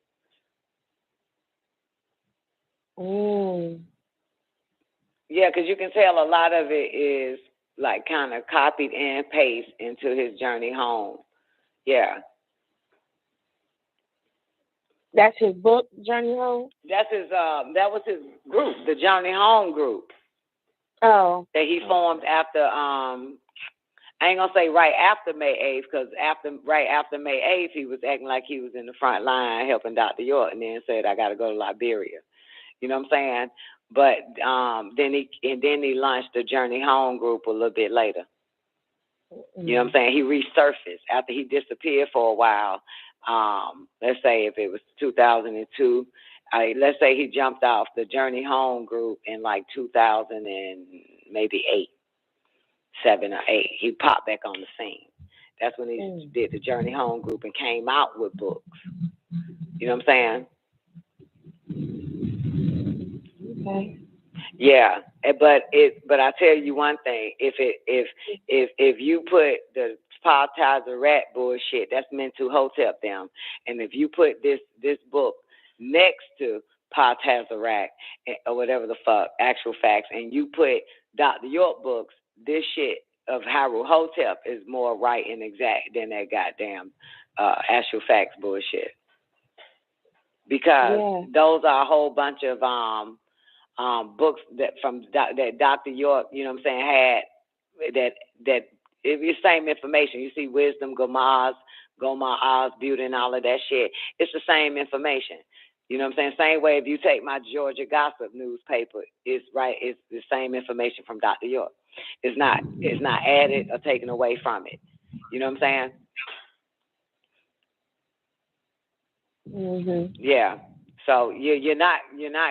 Yeah, because you can tell a lot of it is like kind of copied and pasted into his journey home. Yeah. That's his book, Journey Home? That's his, that was his group, the Journey Home group. Oh. That he formed after, I ain't gonna say right after May 8th, because right after May 8th, he was acting like he was in the front line helping Dr. York, and then said, I gotta go to Liberia. You know what I'm saying? But then he launched the Journey Home group a little bit later. You know what I'm saying? He resurfaced after he disappeared for a while. Let's say if it was 2002, let's say he jumped off the Journey Home group in like 2000 and maybe 7 or 8. He popped back on the scene. That's when he did the Journey Home group and came out with books. You know what I'm saying? Okay. Yeah, but I tell you one thing: if you put the Paltizer Rat bullshit, that's Mental Hotep them, and if you put this book next to Paltizer Rat or whatever the fuck, Actual Facts, and you put Dr. York books, this shit of HAAYUH Hotep is more right and exact than that goddamn Actual Facts bullshit, because those are a whole bunch of books that that Dr. York, you know what I'm saying, had that it was the same information. You see Wisdom, Gomaz, Beauty, and all of that shit. It's the same information. You know what I'm saying? Same way if you take my Georgia Gossip newspaper, it's the same information from Dr. York. It's not added or taken away from it. You know what I'm saying? Yeah. So you're not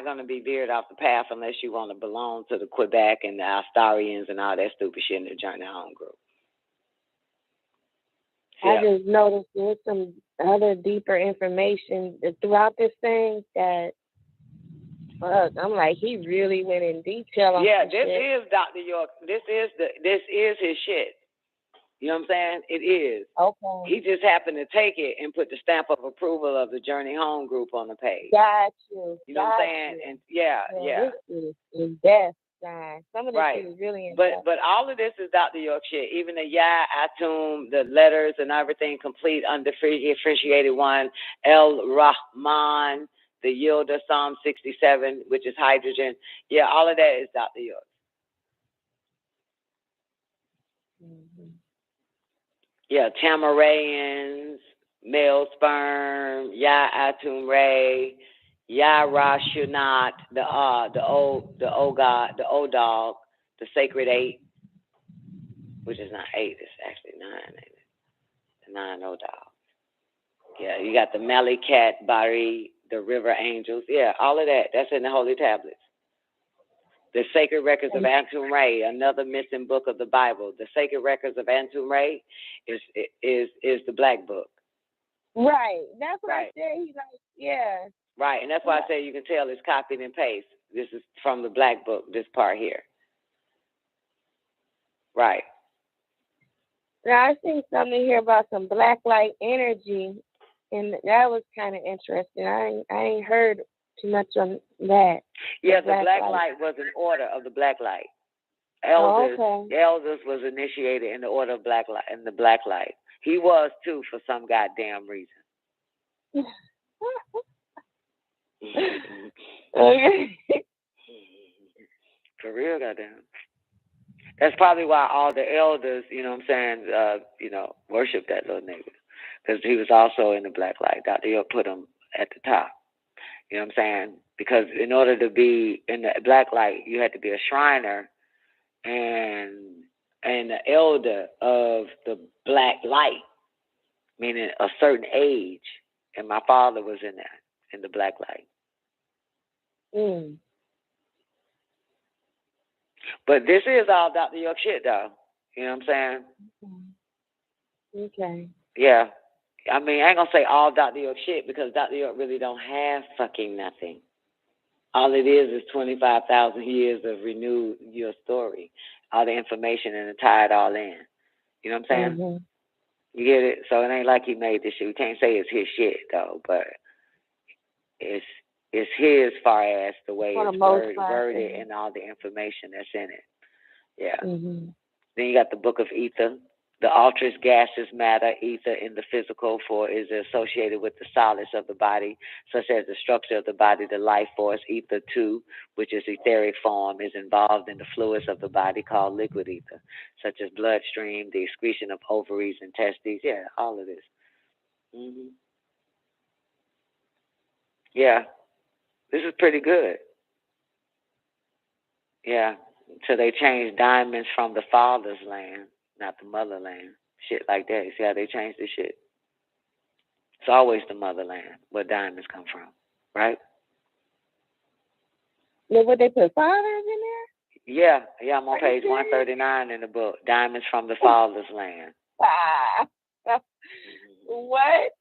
going to be veered off the path unless you want to belong to the Quebec and the Astarians and all that stupid shit in the Journey Home group. I just noticed there's some other deeper information throughout this thing that, I'm like, he really went in detail on this shit. is Dr. York. This is his shit. You know what I'm saying? It is. Okay. He just happened to take it and put the stamp of approval of the Journey Home group on the page. Got you. You know what I'm saying? And yeah. This is death, guys. Some of this shit is really in depth. But all of this is Dr. York shit. Even the Atum, the letters and everything, complete undifferentiated one, El Rahman, the Yilda, Psalm 67, which is hydrogen. Yeah, all of that is Dr. York. Yeah, Tamarayans, male sperm, Atum Ray, Rashunat, the old God, the old dog, the sacred 8, which is not 8, it's actually 9, ain't it? The 9 old dogs. Yeah, you got the Malikat, Bari, the river angels. Yeah, all of that. That's in the holy tablets. The Sacred Records of Antum Ray, another missing book of the Bible. The Sacred Records of Antum Ray is the Black Book. Right. That's what I said. He's like, yeah. Right, and that's why I say you can tell it's copied and paste. This is from the Black Book, this part here. Right. Now, I seen something here about some black light energy, and that was kind of interesting. I ain't heard too much on that. Yeah, the black light was an order of the black light. Elders was initiated in the order of black light, in the black light. He was too, for some goddamn reason. Okay. For real, goddamn. That's probably why all the elders, you know what I'm saying, worship that little nigga. Because he was also in the black light. Dr. York put him at the top. You know what I'm saying? Because in order to be in the black light, you had to be a Shriner and the elder of the black light, meaning a certain age. And my father was in that, in the black light. Mm. But this is all Dr. York shit, though. You know what I'm saying? Okay. Yeah. I mean, I ain't going to say all Dr. York shit because Dr. York really don't have fucking nothing. All it is 25,000 years of renewed your story, all the information and to tie it all in. You know what I'm saying? Mm-hmm. You get it? So it ain't like he made this shit. We can't say it's his shit, though, but it's his far as the way it's worded and all the information that's in it. Yeah. Mm-hmm. Then you got the Book of Ether, The ultrous gaseous matter, ether in the physical, for is associated with the solids of the body, such as the structure of the body, the life force. Ether 2, which is etheric form, is involved in the fluids of the body called liquid ether, such as bloodstream, the excretion of ovaries and testes. Yeah, all of this. Yeah, this is pretty good. Yeah, so they changed diamonds from the father's land, not the motherland. Shit like that. You see how they changed this shit? It's always the motherland where diamonds come from, right? Yeah, would they put fathers in there? Yeah, I'm on page 139 in the book. Diamonds from the father's land. What?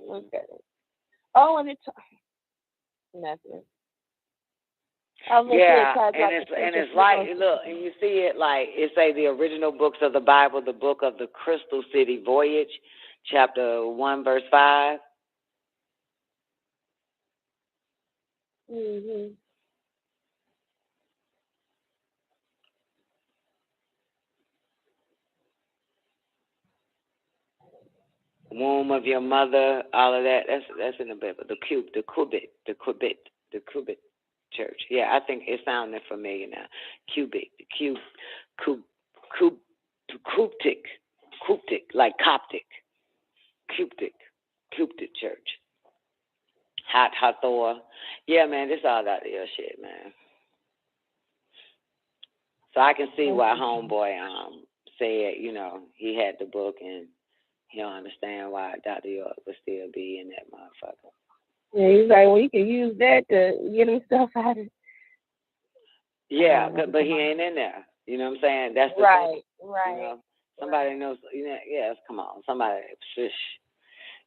Okay. Oh, and it's nothing. Yeah, and it's like, look, and you see it like it say the original books of the Bible, the book of the Crystal City Voyage, chapter 1, verse 5. Womb of your mother, all of that. That's in the Bible. The Cubit church. Yeah, I think it sounded familiar now. Cuptic, like Coptic. Cuptic church. Hathor. Yeah, man, this all out there shit, man. So I can see why homeboy said, you know, he had the book and he don't understand why Dr. York would still be in that motherfucker. Yeah, he's like, well, you can use that to get himself out of. Yeah, but he ain't in there. You know what I'm saying? That's the right. thing. You know, somebody knows. You know, yes, come on, somebody. Shush.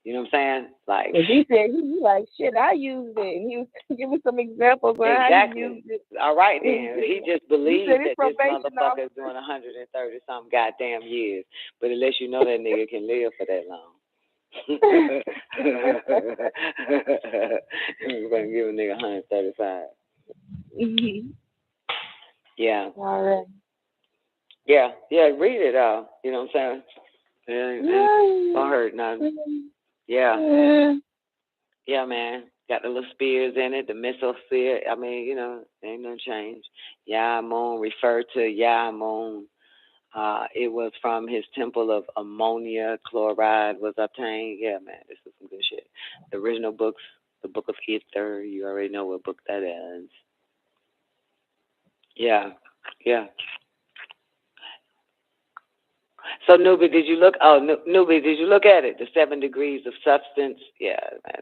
You know what I'm saying? Like he said, he like shit. I used it. And he was giving some examples of exactly. how he used it. All right, then he just believes that this motherfucker is doing 130 something goddamn years. But unless you know that nigga can live for that long. We're gonna give a nigga 135. Yeah. All right. Yeah, read it all. You know what I'm saying? I heard nothing. Yeah. Yeah, man. Got the little spears in it, the missile spear. I mean, you know, ain't no change. Yamun referred to Yamun. It was from his temple of ammonia chloride was obtained. Yeah, man, this is some good shit. The original books, the Book of Ether, you already know what book that is. Yeah. So Nubi, did you look? Oh, Nubi, did you look at it? The 7 degrees of substance. Yeah, man.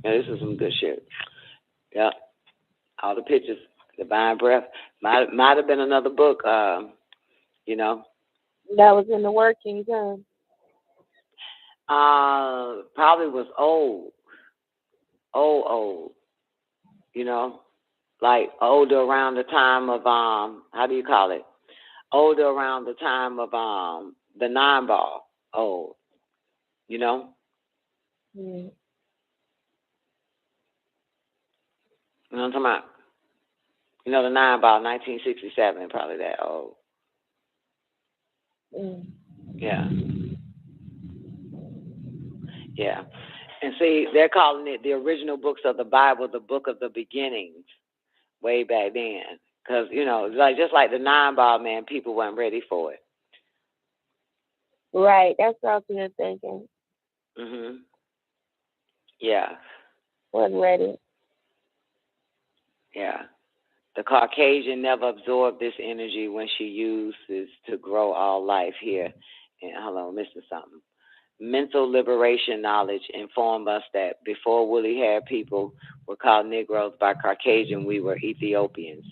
This is some good shit. Yeah. All the pictures, divine breath. Might have been another book. You know. That was in the workings, huh? Probably was old. You know, like older around the time of how do you call it? Older around the time of the 9-ball. Old. You know? Mm. You know what I'm talking about? You know the 9-ball, 1967, probably that old. Mm. Yeah. And see, they're calling it the original books of the Bible, the book of the beginnings, way back then. Because, you know, like just like the 9-ball, man, people weren't ready for it. Right, that's what I was just thinking. Yeah. Wasn't ready. Yeah. The Caucasian never absorbed this energy when she uses to grow all life here. And hold on, I'm missing something. Mental liberation knowledge informed us that before woolly-haired people were called Negroes by Caucasian, we were Ethiopians.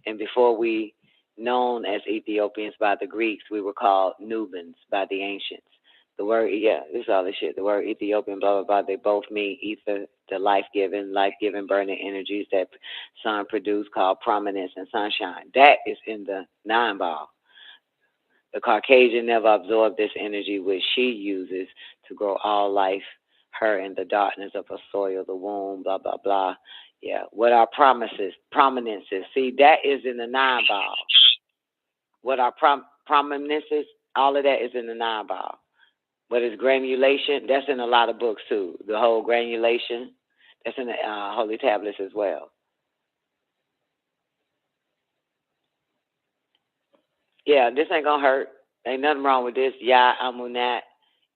And before we known as Ethiopians by the Greeks, we were called Nubians by the ancients. The word, this is all this shit. The word Ethiopian, blah, blah, blah, they both mean ether, the life-giving burning energies that sun produce called prominence and sunshine. That is in the 9-ball. The Caucasian never absorbed this energy which she uses to grow all life, her in the darkness of her soil, the womb, blah, blah, blah. Yeah, what our prominences. See, that is in the 9-ball. What our prominences, all of that is in the 9-ball. But it's granulation, that's in a lot of books too. The whole granulation, that's in the Holy Tablets as well. Yeah, this ain't gonna hurt. Ain't nothing wrong with this. Ya Amunat,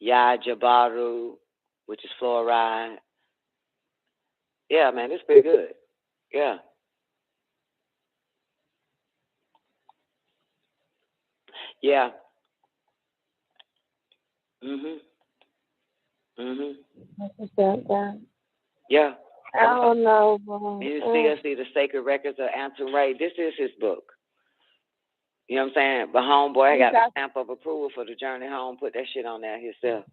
Ya Jabaru, which is fluoride. Yeah, man, it's pretty good. Yeah. Yeah. Yeah. I don't know. You see the Sacred Records of Anton Ray. This is his book. You know what I'm saying? But homeboy got the stamp of approval for the journey home. Put that shit on there himself.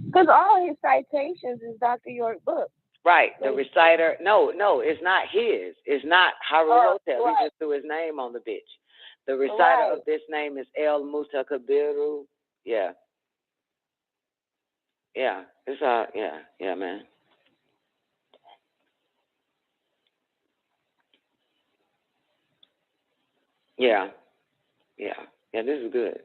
Because all his citations is Dr. York's book. Right. The reciter. No, it's not his. It's not HAAYUH. Right. He just threw his name on the bitch. The reciter of this name is El Mutakabiru. Yeah. Yeah. It's yeah, man. Yeah. Yeah, this is good.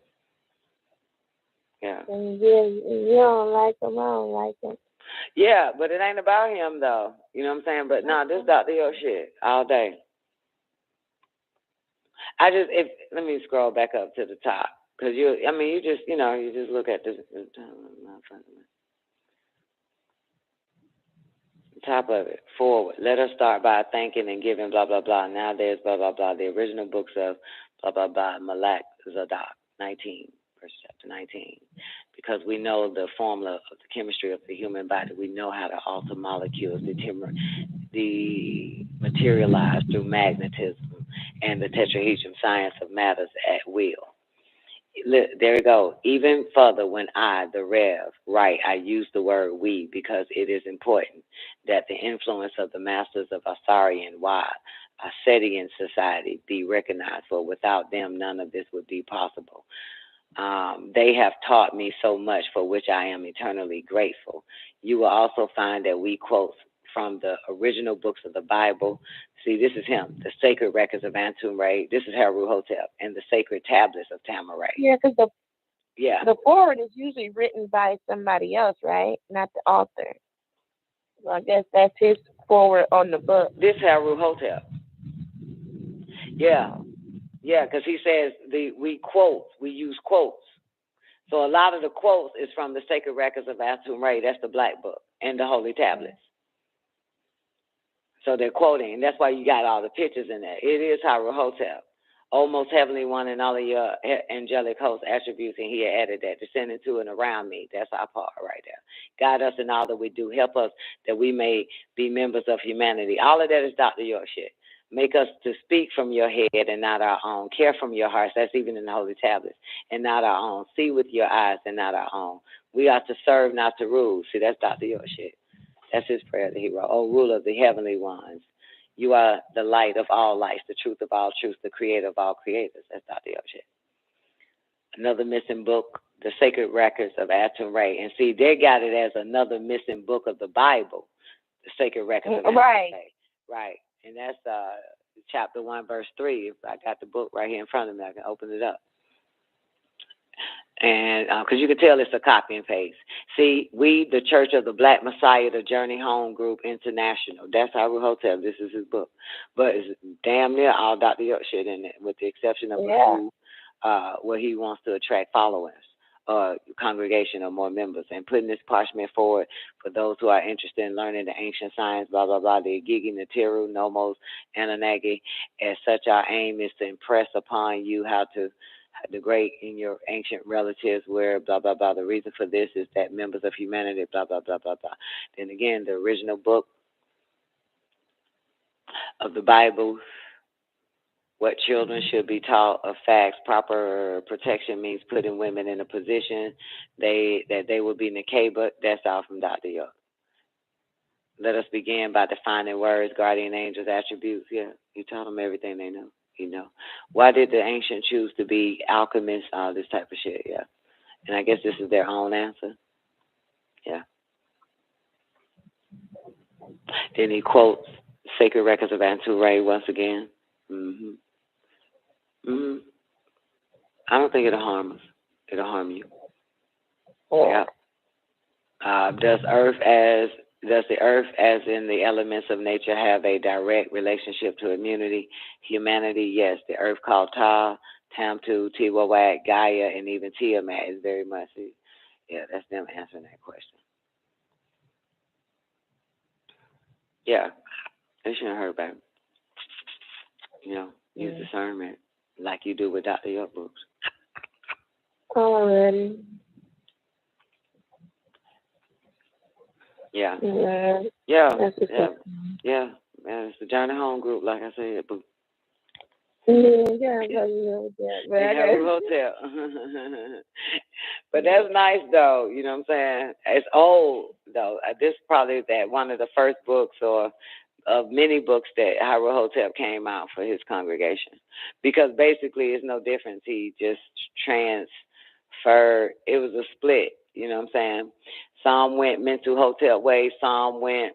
Yeah. And you don't like him, I don't like him. Yeah, but it ain't about him though. You know what I'm saying? But no, this Dr. York shit all day. Let me scroll back up to the top. Because you just look at this. Top of it, forward. Let us start by thanking and giving, blah, blah, blah. Now there's blah, blah, blah. The original books of blah, blah, blah, Malak Zadok, 19, verse chapter 19. Because we know the formula of the chemistry of the human body. We know how to alter molecules, materialize through magnetism and the tetrahedron science of matters at will. There we go. Even further, when the Rev, write, I use the word we because it is important that the influence of the masters of Asarian Assedian society be recognized, for without them, none of this would be possible. They have taught me so much, for which I am eternally grateful. You will also find that we quote from the original books of the Bible. See, this is him, the Sacred Records of Antum Ray. This is HAAYUH, and the Sacred Tablets of Tamaray. Yeah, because the forward is usually written by somebody else, right? Not the author. So I guess that's his forward on the book. This HAAYUH. Yeah, because he says we use quotes. So a lot of the quotes is from the Sacred Records of Antum Ray. That's the Black Book and the Holy Tablets. So they're quoting, and that's why you got all the pictures in there. It is HAAYUH, O most heavenly one, and all of your angelic host attributes, and he had added that, descending to and around me. That's our part right there. Guide us in all that we do. Help us that we may be members of humanity. All of that is Dr. York shit. Make us to speak from your head and not our own. Care from your hearts. That's even in the Holy Tablets. And not our own. See with your eyes and not our own. We are to serve, not to rule. See, that's Dr. York shit. That's his prayer that he wrote. O ruler of the heavenly ones, you are the light of all lights, the truth of all truths, the creator of all creators. That's Dr. York shit. Another missing book, the Sacred Records of Antum Ray. And see, they got it as another missing book of the Bible, the Sacred Records of Antum Ray. Right. And that's chapter 1, verse 3. If I got the book right here in front of me, I can open it up. And because you can tell it's a copy and paste. See, we, the Church of the Black Messiah, the Journey Home Group International. That's HAAYUH. This is his book. But it's damn near all Dr. York shit in it, with the exception of a few where he wants to attract followers, congregation, or more members. And putting this parchment forward for those who are interested in learning the ancient science, blah, blah, blah, the Gigi, Natiru, Nomos, Anunnaki. As such, our aim is to impress upon you how to the great in your ancient relatives where blah, blah, blah. The reason for this is that members of humanity, blah, blah, blah, blah, blah. Then again, the original book of the Bible, what children should be taught of facts. Proper protection means putting women in a position that they will be Nakeba. That's all from Dr. York. Let us begin by defining words, guardian angels, attributes. Yeah, he taught them everything they know. You know, why did the ancient choose to be alchemists? All this type of shit. Yeah, and I guess this is their own answer. Yeah. Then he quotes Sacred Records of Antum Ray once again. I don't think it'll harm us. It'll harm you. Oh. Yeah. Does the earth, as in the elements of nature, have a direct relationship to humanity? Yes. The earth called Ta, Tamtu, Tiwawak, Gaia, and even Tiamat is very much. Yeah, that's them answering that question. Yeah. They shouldn't hurt back. Use discernment like you do with Dr. York books. Already. Yeah. Yeah. Yeah. That's Yeah. Man, it's the Journey Home group, like I said. But Yeah. Hotel. But that's nice, though. You know what I'm saying? It's old, though. This is probably one of the first books or of many books that HAAYUH Hotel came out for his congregation. Because basically it's no difference. He just transferred. It was a split. You know what I'm saying? Some went mental hotel way. Some went,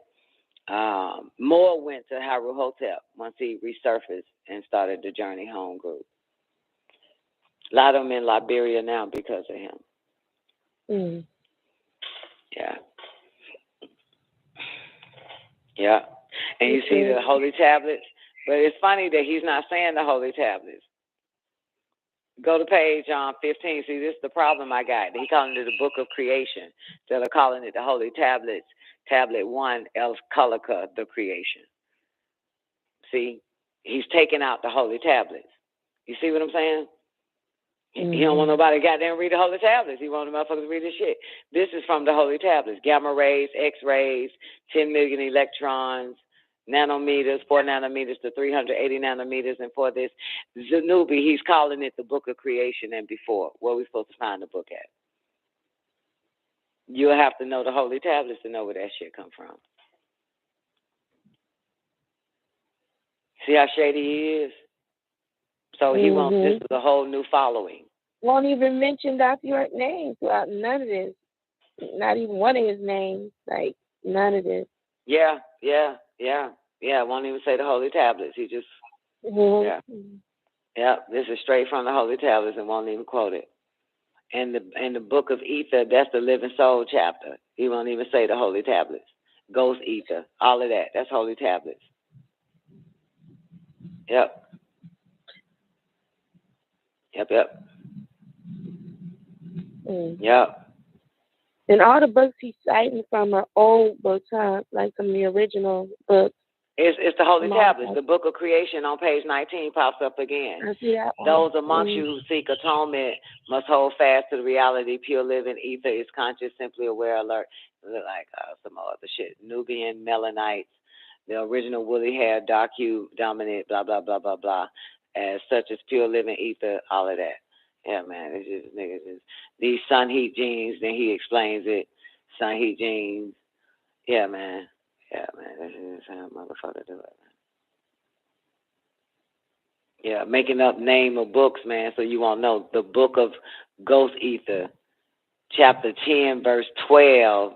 more went to HAAYUH Hotel once he resurfaced and started the Journey Home group. A lot of them in Liberia now because of him. Mm. Yeah. Yeah. And you see the holy tablets. But it's funny that he's not saying the holy tablets. Go to page 15. See, this is the problem I got. He calling it the book of creation. Instead of calling it the holy tablets. Tablet 1, El Kalaka, the creation. See? He's taking out the holy tablets. You see what I'm saying? Mm-hmm. He don't want nobody goddamn read the holy tablets. He want the motherfuckers to read this shit. This is from the holy tablets. Gamma rays, X-rays, 10 million electrons, nanometers, 4 nanometers to 380 nanometers. And for this Zanubi, he's calling it the book of creation and before. Where we supposed to find the book at? You'll have to know the holy tablets to know where that shit come from. See how shady he is? So he wants, this is a whole new following. Won't even mention Dr. York's name throughout none of this. Not even one of his names. Like, none of this. Yeah. Won't even say the holy tablets. He just, Yeah, this is straight from the holy tablets and won't even quote it. And the book of ether, that's the living soul chapter. He won't even say the holy tablets. Ghost ether, all of that. That's holy tablets. Yep. Yep. And all the books he's citing from are old books, huh? Like from the original books. It's the holy tablets. The book of creation on page 19 pops up again. I see that one. Those amongst you who seek atonement must hold fast to the reality. Pure living ether is conscious, simply aware, alert. Like some other shit. Nubian Melanites, the original woolly hair, dark hue, dominant, blah, blah, blah, blah, blah. As such as pure living ether, all of that. Yeah, man, it's just niggas. These sun heat genes, then he explains it. Sun heat genes. Yeah, man. That's just how a motherfucker do it, man. Yeah, making up name of books, man, so you won't know. The book of Ghost Ether, chapter 10, verse 12,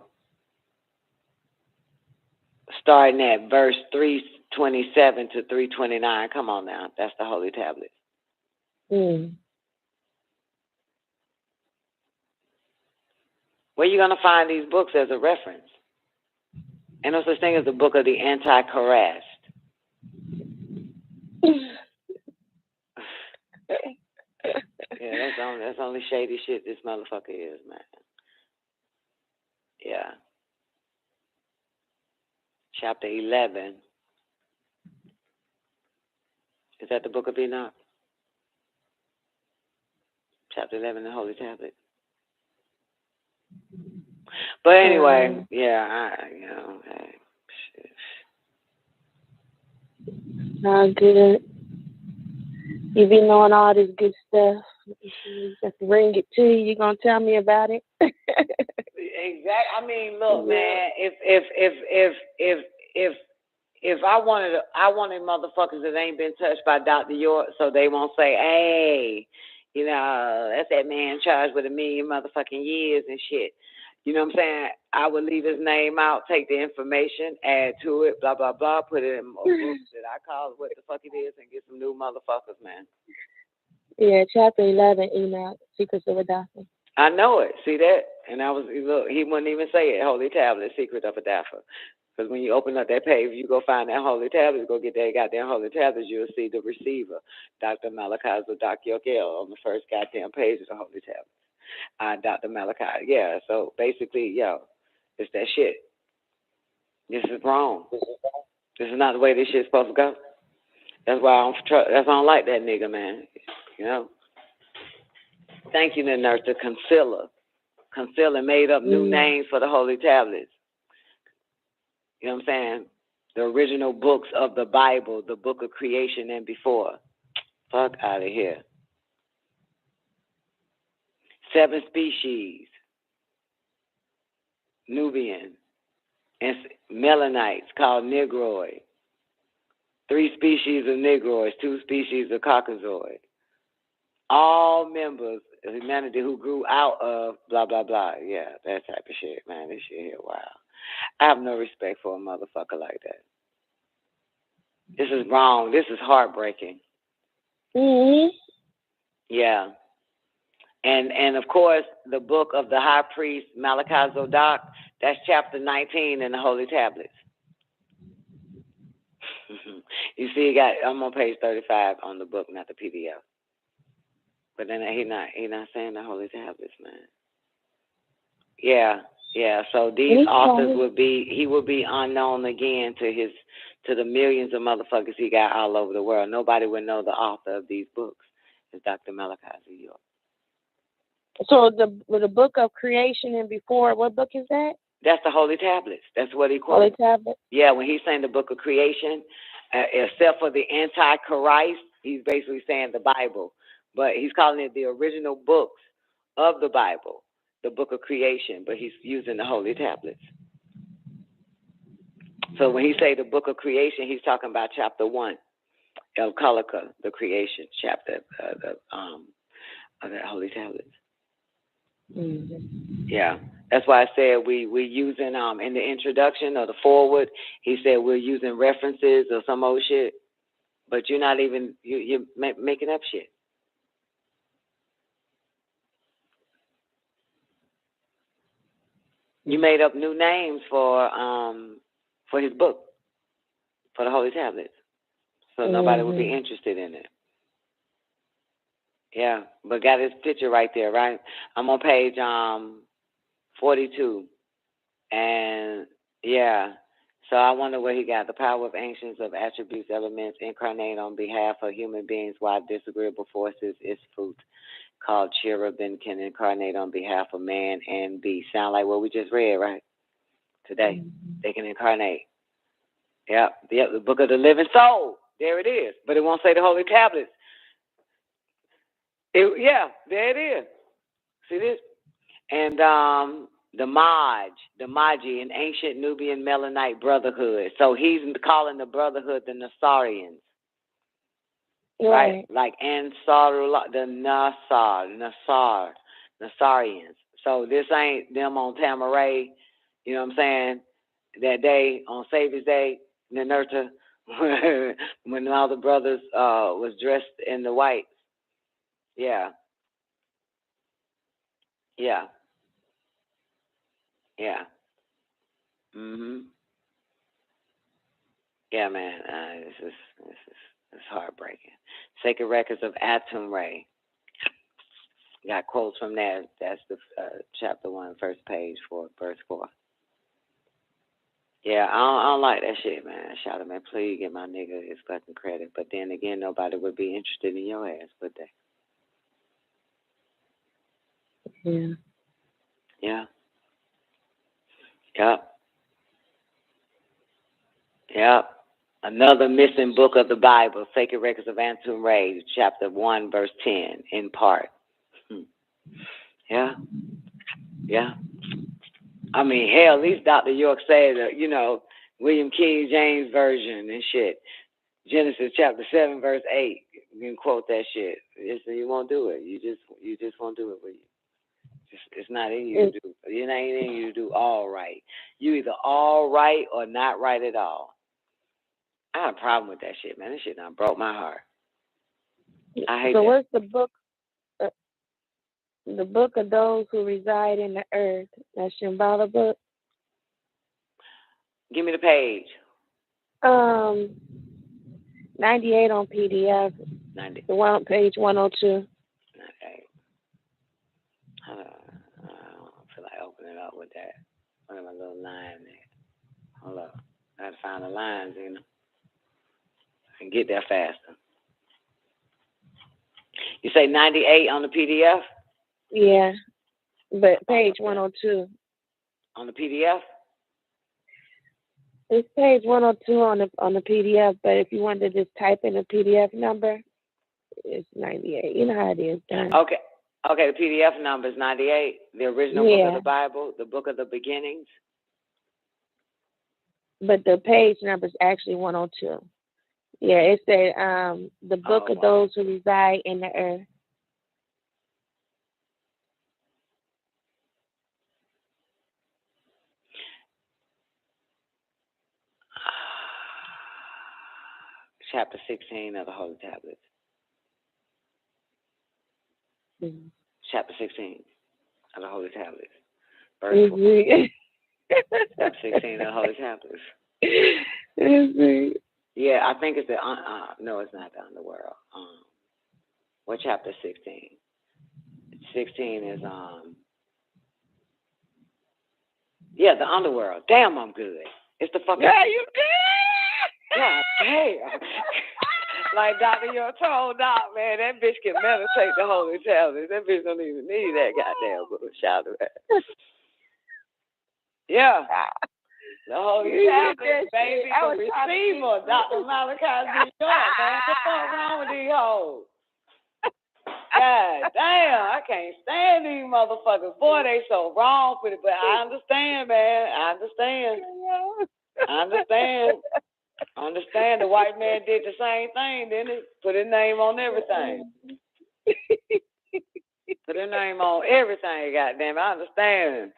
starting at verse 327 to 329. Come on now, that's the holy tablet. Where you gonna find these books as a reference? Ain't no such thing as the book of the anti-Christ. Yeah, that's only shady shit this motherfucker is, man. Yeah. Chapter 11. Is that the book of Enoch? Chapter 11, the Holy Tablet. But anyway, hey, shit. Not good. You be knowing all this good stuff. Just bring it to you. You gonna tell me about it? Exactly. I mean, look, man. If I wanted motherfuckers that ain't been touched by Dr. York, so they won't say, hey, that's that man charged with 1 million motherfucking years and shit. You know what I'm saying? I would leave his name out, take the information, add to it, blah, blah, blah, put it in a book that I call it what the fuck it is and get some new motherfuckers, man. Yeah, chapter 11, Enoch, Secrets of Adoption. I know it. See that? And I was, look, he wouldn't even say it. Holy Tablet, Secret of Adapha. Because when you open up that page, you go find that Holy Tablet, go get that goddamn Holy Tablet, you'll see the receiver, Dr. Malachi Zadok-Yokel, on the first goddamn page of the Holy Tablet. Dr. Malachi. Yeah, so basically, yo, it's that shit. This is wrong. This is not the way this shit's supposed to go. That's why I don't like that nigga, man. You know? Thank you, the nurse, the concealer. Concealer made up new names for the Holy Tablets. You know what I'm saying? The original books of the Bible, the book of creation and before. Fuck out of here. 7 species. Nubian. And Melanites called Negroid. 3 species of Negroids, 2 species of Caucasoid. All members of humanity who grew out of blah, blah, blah. Yeah, that type of shit, man. This shit here, wow. I have no respect for a motherfucker like that. This is wrong. This is heartbreaking. Mm-hmm. Yeah. And of course, the book of the high priest, Malachi Zadok, that's chapter 19 in the Holy Tablets. You see, I'm on page 35 on the book, not the PDF. But then he not saying the Holy Tablets, man. Yeah. So these authors he will be unknown again to the millions of motherfuckers he got all over the world. Nobody would know the author of these books. It's Dr. Malachi Zadok. So the book of creation and before, what book is that? That's the Holy Tablets. That's what he quotes. Holy Tablets. Yeah, when he's saying the book of creation, except for the Antichrist, he's basically saying the Bible. But he's calling it the original books of the Bible, the book of creation, but he's using the Holy Tablets. So when he say the book of creation, he's talking about chapter 1, El Kalaka, the creation chapter of the Holy Tablets. Mm-hmm. Yeah, that's why I said we using in the introduction or the forward. He said we're using references or some old shit, but you're not even you're making up shit. You made up new names for his book, for the Holy Tablets, so nobody would be interested in it. Yeah, but got his picture right there, right? I'm on page 42, and yeah, so I wonder where he got the power of ancients of attributes, elements, incarnate on behalf of human beings, while disagreeable forces, its fruit, called cherubim, can incarnate on behalf of man and beast. Sound like what we just read, right? Today, they can incarnate. Yep, the book of the living soul. There it is, but it won't say the Holy Tablets. Yeah, there it is. See this? And the Magi, an ancient Nubian Melanite brotherhood. So he's calling the brotherhood the Nasarians. Right? Like Ansarullah, the Nasarians. So this ain't them on Tamaray, you know what I'm saying, that day, on Savior's Day, Ninurta, when all the brothers was dressed in the white. Yeah. Mhm. Yeah, man. This is heartbreaking. Sacred Records of Atum Ray. Got quotes from that. That's the chapter 1, first page, verse 4. Yeah, I don't like that shit, man. Shout out, man. Please give my nigga his fucking credit. But then again, nobody would be interested in your ass, would they? Yeah. Yeah. Yep. Another missing book of the Bible, Sacred Records of Atum Ray, chapter 1, verse 10, in part. Yeah. I mean, hell, at least Dr. York said, William King James Version and shit. Genesis chapter 7, verse 8. You can quote that shit. You won't do it. You just won't do it, will you? It's not in you to do. It ain't in you to do all right. You either all right or not right at all. I have a problem with that shit, man. That shit done broke my heart. I hate So that. what's the book? The book of those who reside in the earth. That's Shambhala book. Give me the page. 98 on PDF. 90. The one on page 102. Okay. I don't feel like opening up with that. One of my little lines there. Hold up. I gotta find the lines, you know. I can get there faster. You say 98 on the PDF? Yeah, but page 102. On the PDF? It's page 102 on the PDF, but if you want to just type in the PDF number, it's 98. You know how it is, done. Okay. Okay, the PDF number is 98. The original book of the Bible, the book of the beginnings. But the page number is actually 102. Yeah, it said the book of those who reside in the earth. Chapter 16 of the Holy Tablets. Mm-hmm. Chapter 16 of the Holy Tablets. Verse 4. Chapter 16 of the Holy Tablets. Yeah, I think it's the, no, it's not the underworld. What chapter 16? 16 is, yeah, the underworld. Damn, I'm good. It's the fucking. Yeah, you good? God damn. Like Dr. Yo told Doc, man, that bitch can meditate the Holy Tablets. That bitch don't even need that goddamn book. Shout out. Yeah. The Holy Tablets, baby, the receiver, Dr. Malachi Z. York, man. What's wrong with these hoes? God damn, I can't stand these motherfuckers. Boy, they so wrong with it, but I understand, man. I understand. I understand the white man did the same thing, didn't he? Put his name on everything. Put his name on everything, goddamn. I understand.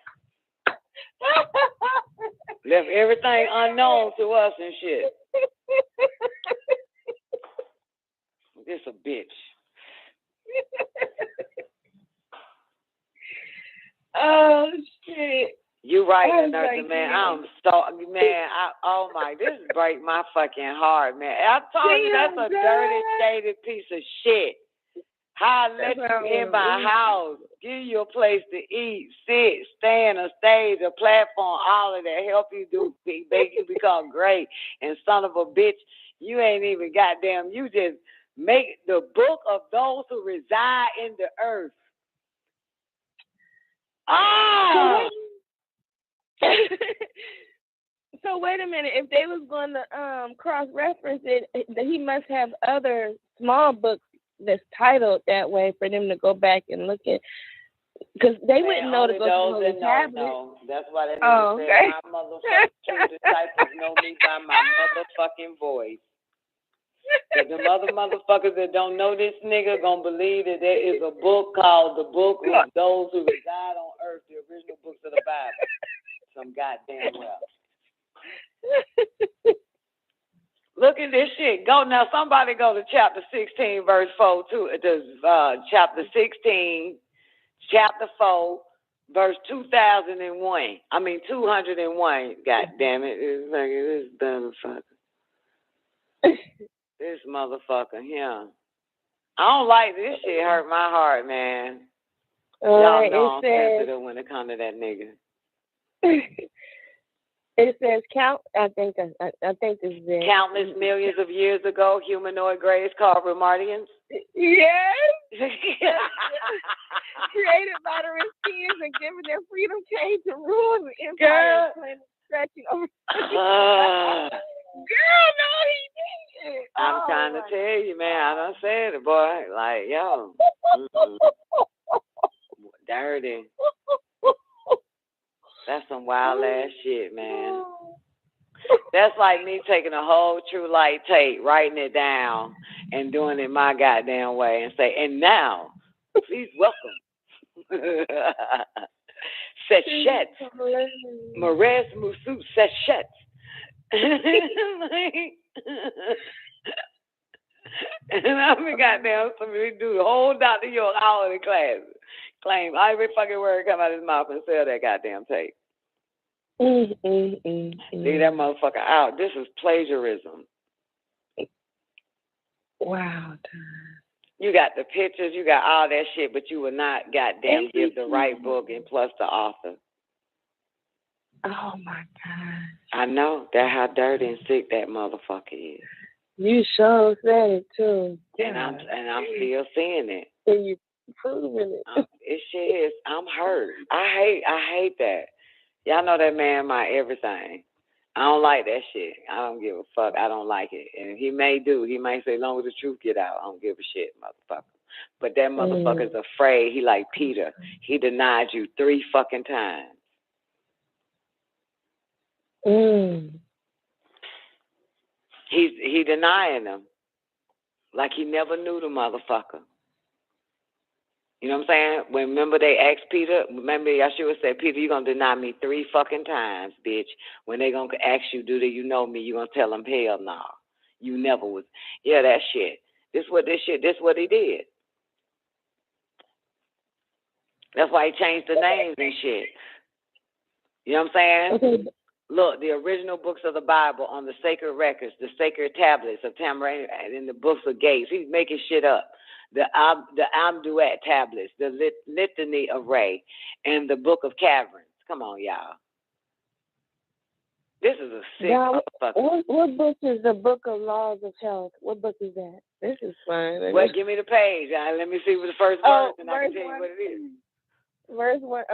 Left everything unknown to us and shit. This a bitch. Oh shit. You right, nurse, man. I'm so, man. Oh my, this break my fucking heart, man. I told you that's a dirty, shaded piece of shit. How I let you in my house, give you a place to eat, sit, stand, a stage, a platform, all of that, help you do, make you become great. And son of a bitch, you ain't even goddamn. You just make the book of those who reside in the earth. Ah. So wait a minute. If they was going to cross-reference it, he must have other small books that's titled that way for them to go back and look at. Because they wouldn't know to go to the tablet. No. That's why they said my motherfucking true disciples know me by my motherfucking voice. If the motherfuckers that don't know this nigga gonna believe that there is a book called the Book of Those Who Reside on Earth, the original books of the Bible. Some goddamn well. Look at this shit. Go now. Somebody go to chapter 16, verse 4 too. Chapter 16, chapter 4, verse 2001. 201. God damn it! It's like this motherfucker. This motherfucker here. I don't like this shit. Hurt my heart, man. Y'all know I'm sensitive when it comes to that nigga. It says count. I think this is it. Countless millions of years ago, humanoid grays called Remartians. Yes. Created by the Rifkians and given their freedom came to rule the empire. Stretching over. Girl, no, he didn't. I'm trying to tell you, man. I done said it, boy. Like, yo. Dirty. That's some wild ass shit, man. That's like me taking a whole True Light tape, writing it down, and doing it my goddamn way, and say, and now, please welcome Sechet, Marez Musu Sechet. And I mean, goddamn, somebody do the whole Dr. York all in the class. Claim every fucking word come out of his mouth and sell that goddamn tape. Leave that motherfucker out. This is plagiarism. Wow. You got the pictures, you got all that shit, but you will not goddamn give the right book and plus the author. Oh my God. I know. That's how dirty and sick that motherfucker is. You sure said it too. And I'm still seeing it. And you proving it. It shit is. I'm hurt. I hate that. Y'all know that man my everything. I don't like that shit. I don't give a fuck. I don't like it. And he may say, as long as the truth get out, I don't give a shit, motherfucker. But that motherfucker's afraid. He like Peter. He denied you 3 fucking times. He denying them. Like he never knew the motherfucker. You know what I'm saying? Remember they asked Peter, remember Yeshua said, Peter, you're going to deny me 3 fucking times, bitch. When they going to ask you, do you know me? You're going to tell them, hell no. You never was. Yeah, that shit. This what he did. That's why he changed the names and shit. You know what I'm saying? Look, the original books of the Bible on the sacred records, the sacred tablets of Tamarain and in the books of Gates. He's making shit up. The Amduat tablets, the Litany of Ray, and the Book of Caverns. Come on, y'all. This is a sick motherfucker. What book is the Book of Laws of Health? What book is that? This is fun. Well, give me the page. Let me see what the first verse, and I can tell you what it is. Verse 1,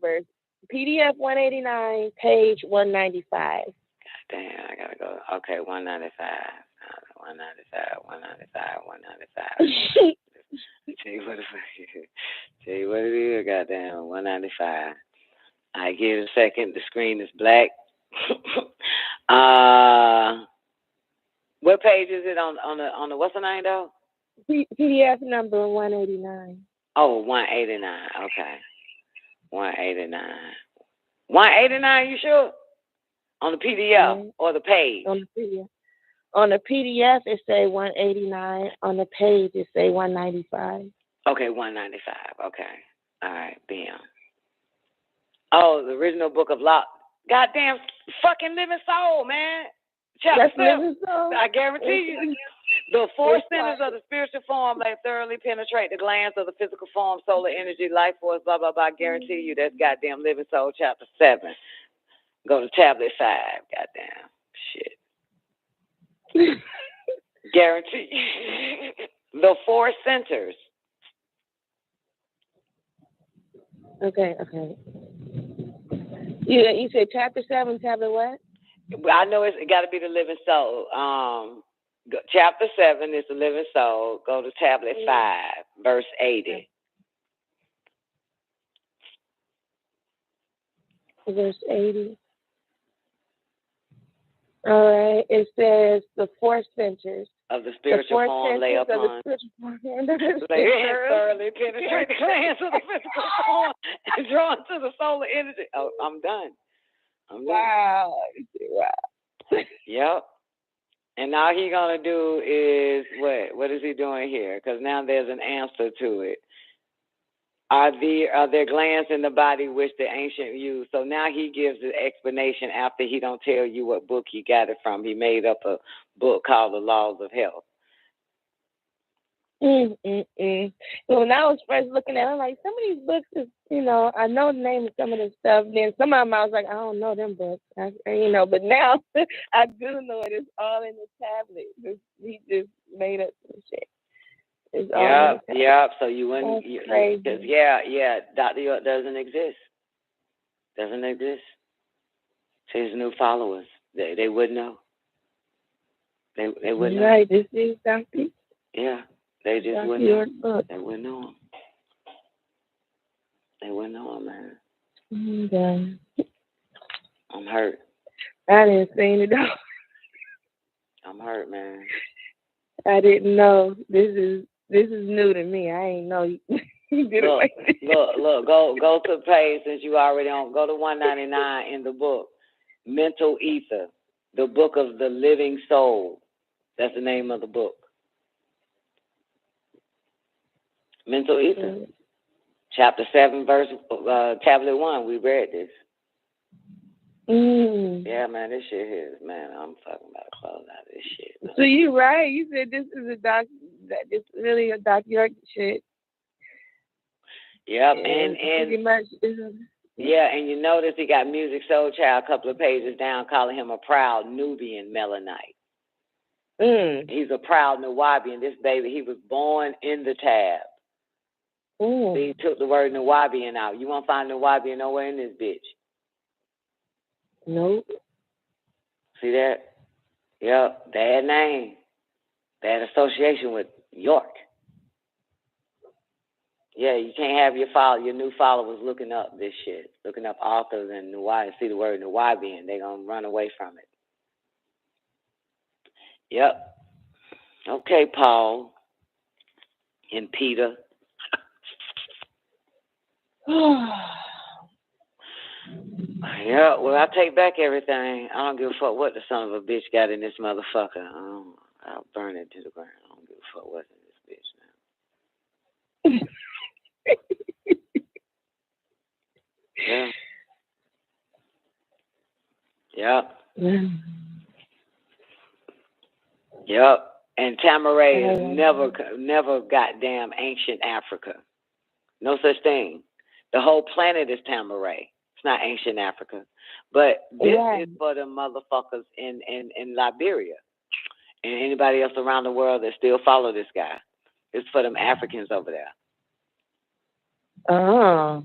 verse. PDF 189, page 195. God damn, I gotta go. Okay, 195. 195. Tell you what it is, goddamn, 195. I give it a second. The screen is black. What page is it on the what's the name though? PDF number 189. Oh, 189. Okay. 189. 189, you sure? On the PDF or the page? On the PDF. On the PDF, it say 189. On the page, it say 195. Okay, 195. Okay. All right, bam. Oh, the original Book of Law. Goddamn fucking living soul, man. Chapter 7. I guarantee you. The 4 centers of the spiritual form may thoroughly penetrate the glands of the physical form, solar energy, life force, blah, blah, blah. I guarantee you that's goddamn living soul, chapter 7. Go to tablet 5. Goddamn shit. Guarantee. The 4 centers. Okay. You said chapter 7, tablet what? I know it's got to be the living soul. Chapter 7 is the living soul. Go to tablet 5, verse 80. Verse 80. All right. It says the 4 centers of the spiritual form lay upon. Thoroughly penetrate the glands of the physical form and draw into the solar energy. Oh, I'm done. Wow. Yep. And all he's going to do is what? What is he doing here? Because now there's an answer to it. Are there glands in the body which the ancient used? So now he gives the explanation after he don't tell you what book he got it from. He made up a book called The Laws of Health. When I was first looking at it, I'm like, some of these books is, I know the name of some of this stuff. Then some of them I was like, I don't know them books. But now I do know it. It's all in the tablet. He just made up some shit. Yep. So you wouldn't, because Dr. York doesn't exist. Doesn't exist. So his new followers, they wouldn't know. They wouldn't know. Right, this is Dr. Yeah, they just Dr. wouldn't York know. book. They wouldn't know him. They wouldn't know him, man. I'm hurt. I didn't see it all. I'm hurt, man. I didn't know. This is new to me. I ain't know you did it like this. Look, go to the page since you already on. Go to 199 in the book. Mental Ether, the book of the living soul. That's the name of the book. Mental ether. Chapter 7, verse, tablet 1. We read this. Yeah, man, this shit here, man. I'm fucking about to close out this shit. Man. So you right. You said this is that it's really a Doc York shit. Yep, and pretty much yeah, and you notice he got Music Soul Child a couple of pages down, calling him a proud Nubian Melanite. He's a proud Nuwabian. This baby, he was born in the tab. He took the word Nuwabian out. You won't find Nuwabian nowhere in this bitch. Nope. See that? Yep, bad name. Bad association with York. Yeah, you can't have your new followers looking up this shit, looking up authors and Nuwabian, see the word Nuwabian. They're going to run away from it. Yep. Okay, Paul and Peter. Yeah, well, I take back everything. I don't give a fuck what the son of a bitch got in this motherfucker. I'll burn it to the ground. I don't give a fuck what's in this bitch now. Yeah. Yep. Yep. And Tamaray is never goddamn ancient Africa. No such thing. The whole planet is Tamaray. It's not ancient Africa. But this is for the motherfuckers in Liberia and anybody else around the world that still follow this guy. It's for them Africans over there. Oh.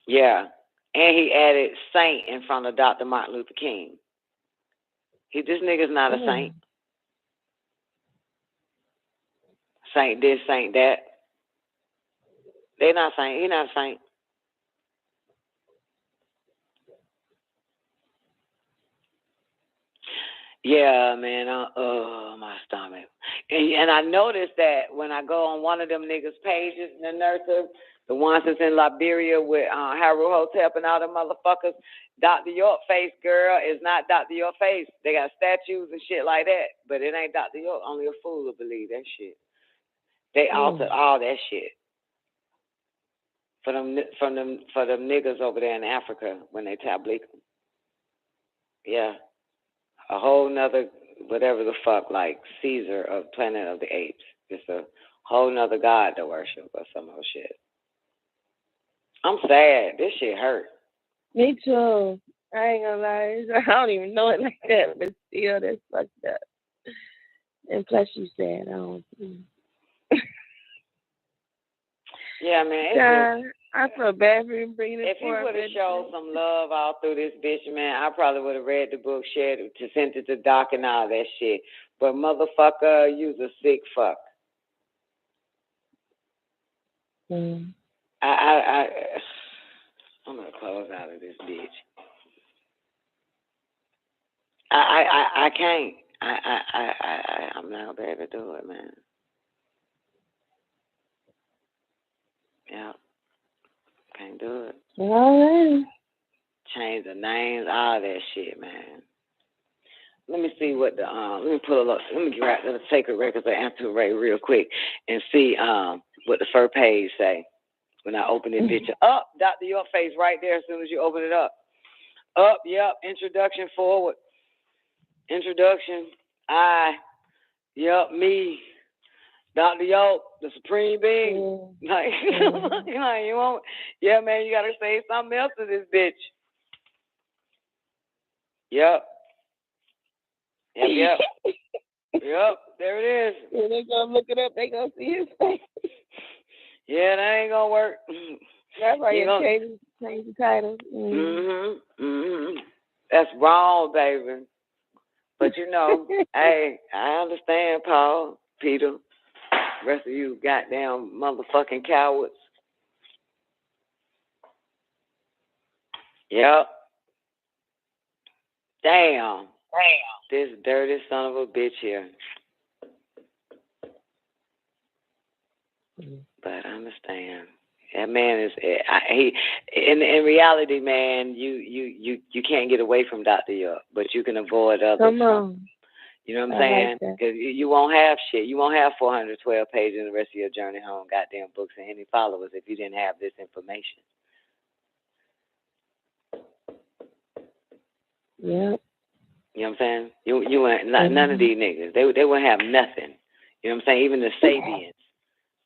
Yeah. And he added saint in front of Dr. Martin Luther King. This nigga's not a saint. Saint this, saint that. They're not saint. He's not a saint. Yeah, man. My stomach. And I noticed that when I go on one of them niggas' pages, the nurses, the ones that's in Liberia with HAAYUH Hotep and all them motherfuckers, Dr. York face, girl, is not Dr. York face. They got statues and shit like that, but it ain't Dr. York. Only a fool will believe that shit. They altered all that shit for them niggas over there in Africa when they tablik them. Yeah. A whole nother, whatever the fuck, like Caesar of Planet of the Apes. It's a whole nother god to worship or some old shit. I'm sad. This shit hurt. Me too. I ain't gonna lie. I don't even know it like that, but still, that's fucked up. And plus, you said, I don't. Yeah, man. I feel bad for him bringing it forward. If he would have showed some love all through this bitch, man, I probably would have read the book, shared it, to send it to Doc and all that shit. But motherfucker, you's a sick fuck. I'm gonna close out of this bitch. I can't. I'm not gonna be able to do it, man. Yeah. Can't do it. All right. Change the names, all that shit, man. Let me see what the let me pull up. Let me grab the Sacred Records of Anthony Ray real quick and see what the first page say when I open this bitch up. Dr. York face right there as soon as you open it up. Up, yep. Introduction forward. Introduction. Me. Dr. York, the supreme being. Like, you won't. Yeah, man, you gotta say something else to this bitch. Yep. Yep. There it is. When they gonna look it up, they gonna see his face. Yeah, that ain't gonna work. That's why you change the title. That's wrong, baby. But hey, I understand, Paul, Peter. Rest of you goddamn motherfucking cowards. Yep. Damn. This dirty son of a bitch here. But I understand. That man is in reality, man, you can't get away from Dr. York, but you can avoid others. Come on. You know what I'm saying? like that. Because you won't have shit. You won't have 412 pages in the rest of your journey home, goddamn books, and any followers if you didn't have this information. Yeah. You know what I'm saying? You ain't none of these niggas. They wouldn't have nothing. You know what I'm saying? Even the Sabians,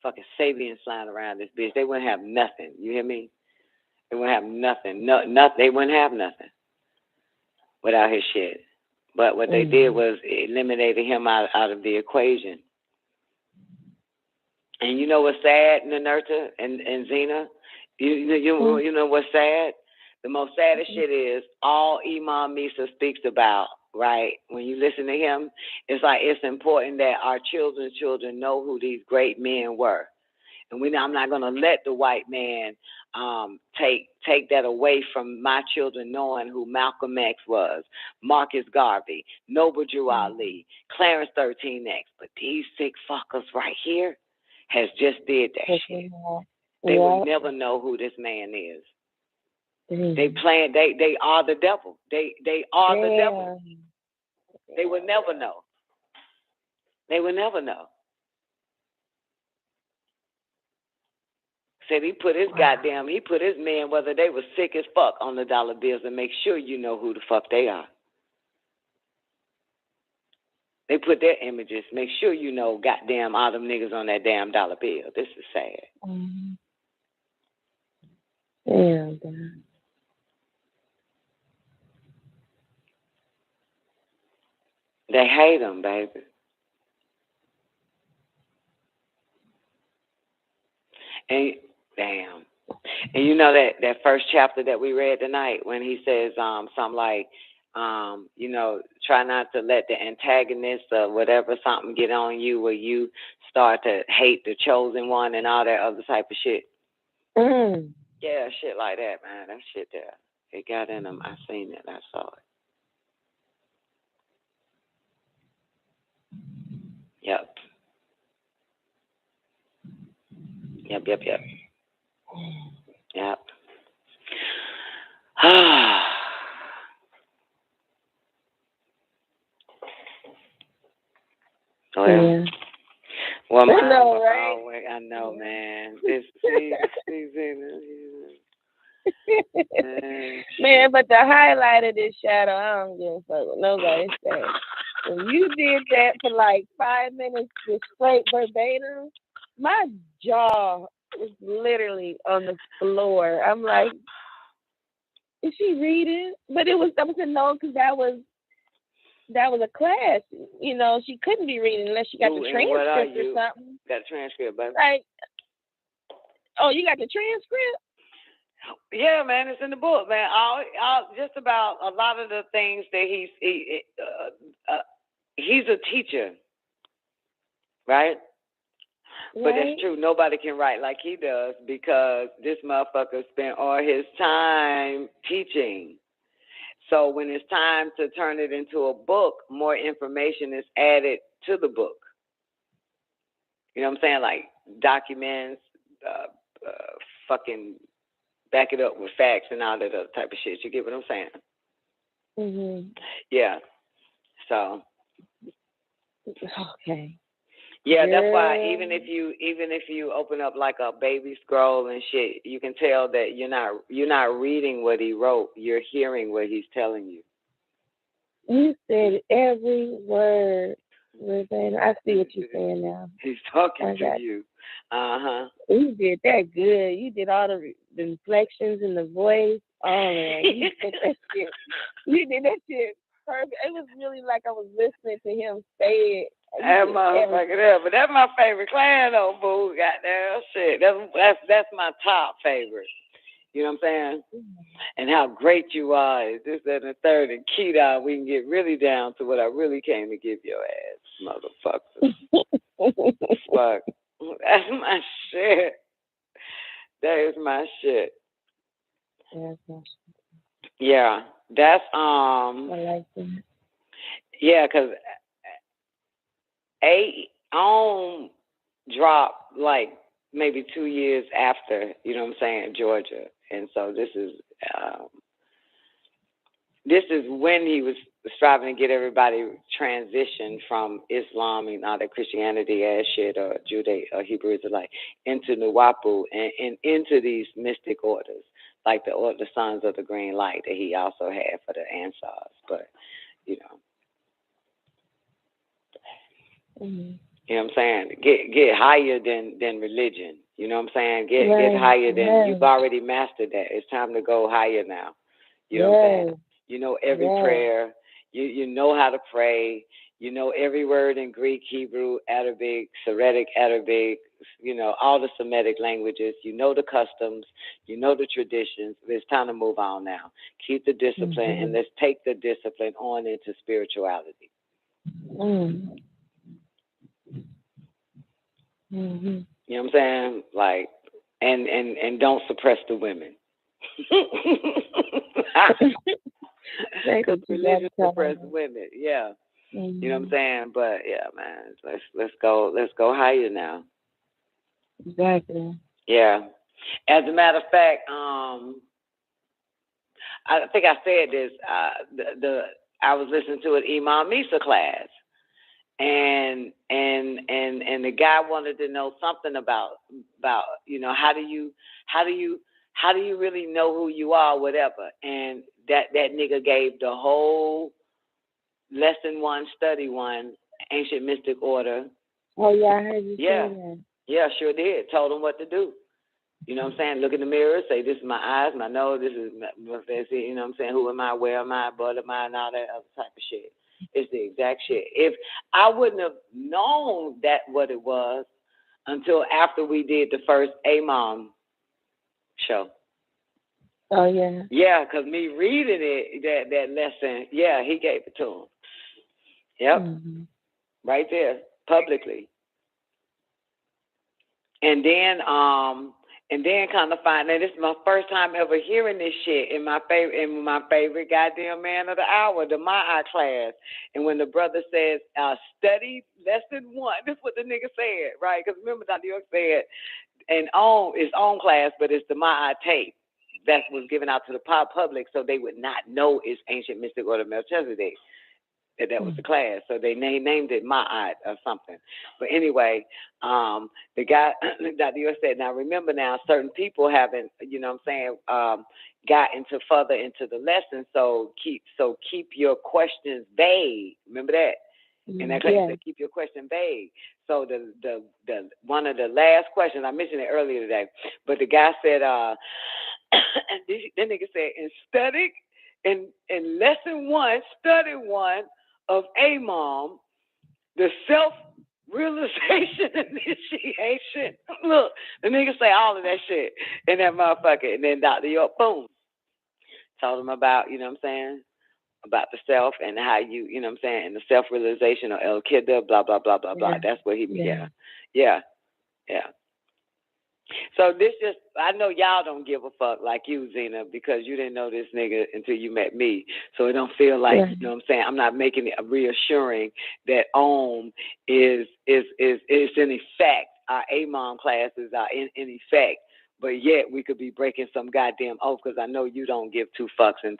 fucking Sabians flying around this bitch, they wouldn't have nothing. You hear me? They wouldn't have nothing. They wouldn't have nothing without his shit. But what they did was eliminated him out of the equation. And you know what's sad, Nanerta and Zena? You know what's sad? The most saddest shit is all Imam Misa speaks about, right? When you listen to him, it's like it's important that our children's children know who these great men were. And I'm not going to let the white man take that away from my children knowing who Malcolm X was, Marcus Garvey, Noble Drew Ali, Clarence 13X. But these sick fuckers right here has just did that shit. They will never know who this man is. They are the devil. They are the devil. They will never know. They will never know. Said he put his men, whether they were sick as fuck, on the dollar bills and make sure you know who the fuck they are. They put their images, make sure you know goddamn all them niggas on that damn dollar bill. This is sad. Yeah, they hate them, baby. And damn. And you know that first chapter that we read tonight when he says something like, try not to let the antagonist or whatever something get on you where you start to hate the chosen one and all that other type of shit. Yeah, shit like that, man. That shit there. It got in them. I seen it. I saw it. Yep. Yep. Well, I know, right? I know, man. Man, but the highlight of this shadow, I don't give a fuck what nobody says. When you did that for like 5 minutes, just straight verbatim, my jaw was literally on the floor. I'm like, is she reading? But I was a no, because that was a class. You know, she couldn't be reading unless she got the transcript or something. Got a transcript, baby. Like, oh, you got the transcript? Yeah, man, it's in the book, man. Just about a lot of the things that he's a teacher, right? But it's true, nobody can write like he does because this motherfucker spent all his time teaching. So when it's time to turn it into a book, more information is added to the book. You know what I'm saying? Like documents, fucking back it up with facts and all that other type of shit. You get what I'm saying? Mm-hmm. Yeah. So. Okay. Yeah, that's why even if you open up like a baby scroll and shit, you can tell that you're not reading what he wrote. You're hearing what he's telling you. You said every word. I see what you're saying now. He's talking to you. You did that good. You did all the inflections in the voice. Oh man, you did that shit. You did that shit perfect. It was really like I was listening to him say it. That motherfucker there, but that's my favorite clan though, boo. Goddamn shit. That's my top favorite. You know what I'm saying? And how great you are is this, that, and the third. And Keita, we can get really down to what I really came to give your ass, motherfucker. Fuck. That's my shit. That is my shit. Yeah, that's I like that. Yeah, because dropped like maybe 2 years after, you know what I'm saying, Georgia. And so this is this is when he was striving to get everybody transitioned from Islam and all that Christianity ass shit or Hebrew Israelite into Nuwapu and into these mystic orders, like the Sons of the Green Light that he also had for the Ansars. But, you know. Mm-hmm. You know what I'm saying? Get higher than religion. You know what I'm saying? Get higher than you've already mastered that. It's time to go higher now. You know what I'm saying? You know every prayer. You know how to pray. You know every word in Greek, Hebrew, Arabic, Syriac, Arabic, you know, all the Semitic languages. You know the customs. You know the traditions. It's time to move on now. Keep the discipline, and let's take the discipline on into spirituality. Mm. Mm-hmm. You know what I'm saying? Like, and don't suppress the women. Religion suppress women. Yeah. Mm-hmm. You know what I'm saying? But yeah, man, let's go higher now. Exactly. Yeah. As a matter of fact, I think I said this. I was listening to an Imam Misa class. And the guy wanted to know something about you know, how do you really know who you are, whatever. And that nigga gave the whole lesson 1, study 1, ancient mystic order. Oh yeah, I heard you say that. Yeah, sure did. Told him what to do. You know what I'm saying? Look in the mirror, say, this is my eyes, my nose, this is my face, you know what I'm saying? Who am I, where am I, what am I, and all that other type of shit. It's the exact shit. If I wouldn't have known that what it was until after we did the first Imam show. Oh yeah. Yeah, because me reading it, that lesson, yeah, he gave it to him. Yep. Mm-hmm. Right there, publicly. And then kind of find that this is my first time ever hearing this shit in my favorite goddamn man of the hour, the My class. And when the brother says, study lesson 1, this is what the nigga said, right? Because remember Dr. York said, and it's on class, but it's the My tape that was given out to the public so they would not know it's ancient mystic order Melchizedek. That was the class, so they named it Ma'at or something. But anyway, the guy, Dr. York said, now remember now, certain people haven't, you know what I'm saying, got further into the lesson, so keep your questions vague. Remember that? In that class, said, keep your question vague. So the one of the last questions, I mentioned it earlier today, but the guy said, the nigga said, in lesson 1, study 1, of Imam, the self-realization initiation. Look, the nigga say all of that shit in that motherfucker. And then Dr. York, boom, told him about, you know what I'm saying, about the self and how you know what I'm saying, and the self-realization of El-Kidda, blah, blah, blah, blah, blah. That's what he, yeah. So this just, I know y'all don't give a fuck like you, Zena, because you didn't know this nigga until you met me. So it don't feel like, you know what I'm saying, I'm not making it reassuring that is in effect. Our Imam classes are in effect. But yet we could be breaking some goddamn oath because I know you don't give 2 fucks and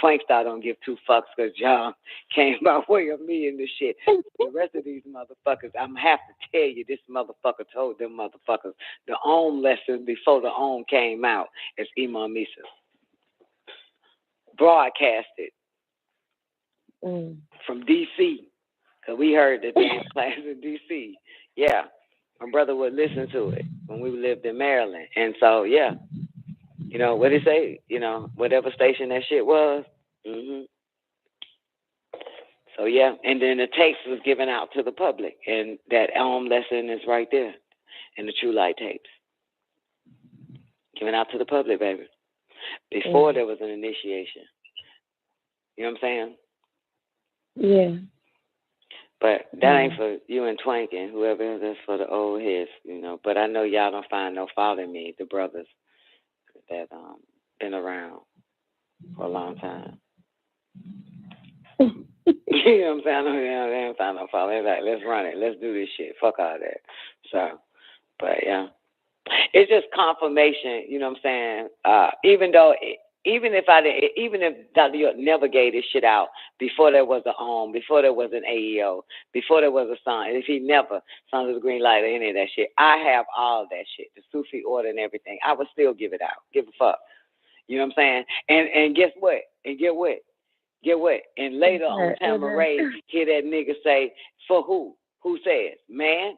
Twankstar don't give 2 fucks because y'all came by way of me and this shit. The rest of these motherfuckers, I'm have to tell you, this motherfucker told them motherfuckers the Om lesson before the Om came out as Imam Misa. Broadcasted from D.C. because we heard the damn class in D.C. Yeah. My brother would listen to it when we lived in Maryland. And so, yeah, you know, what did he say? You know, whatever station that shit was. So, yeah. And then the tapes was given out to the public. And that Elm lesson is right there in the True Light tapes. Given out to the public, baby. Before there was an initiation. You know what I'm saying? Yeah. But that ain't for you and Twank and whoever. That's for the old heads, you know. But I know y'all don't find no fault in me, the brothers that been around for a long time. You know what I'm saying? I know they don't find no fault. They're like, let's run it. Let's do this shit. Fuck all that. So, but yeah. It's just confirmation, you know what I'm saying? Even though Even if Dr. York never gave this shit out before there was an before there was an AEO, before there was a sign, if he never Sons of the Green Light or any of that shit, I have all that shit, the Sufi order and everything. I would still give it out. Give a fuck. You know what I'm saying? And guess what? Get what? And later on Tamara Ray, hear that nigga say, for who? Who says? Man,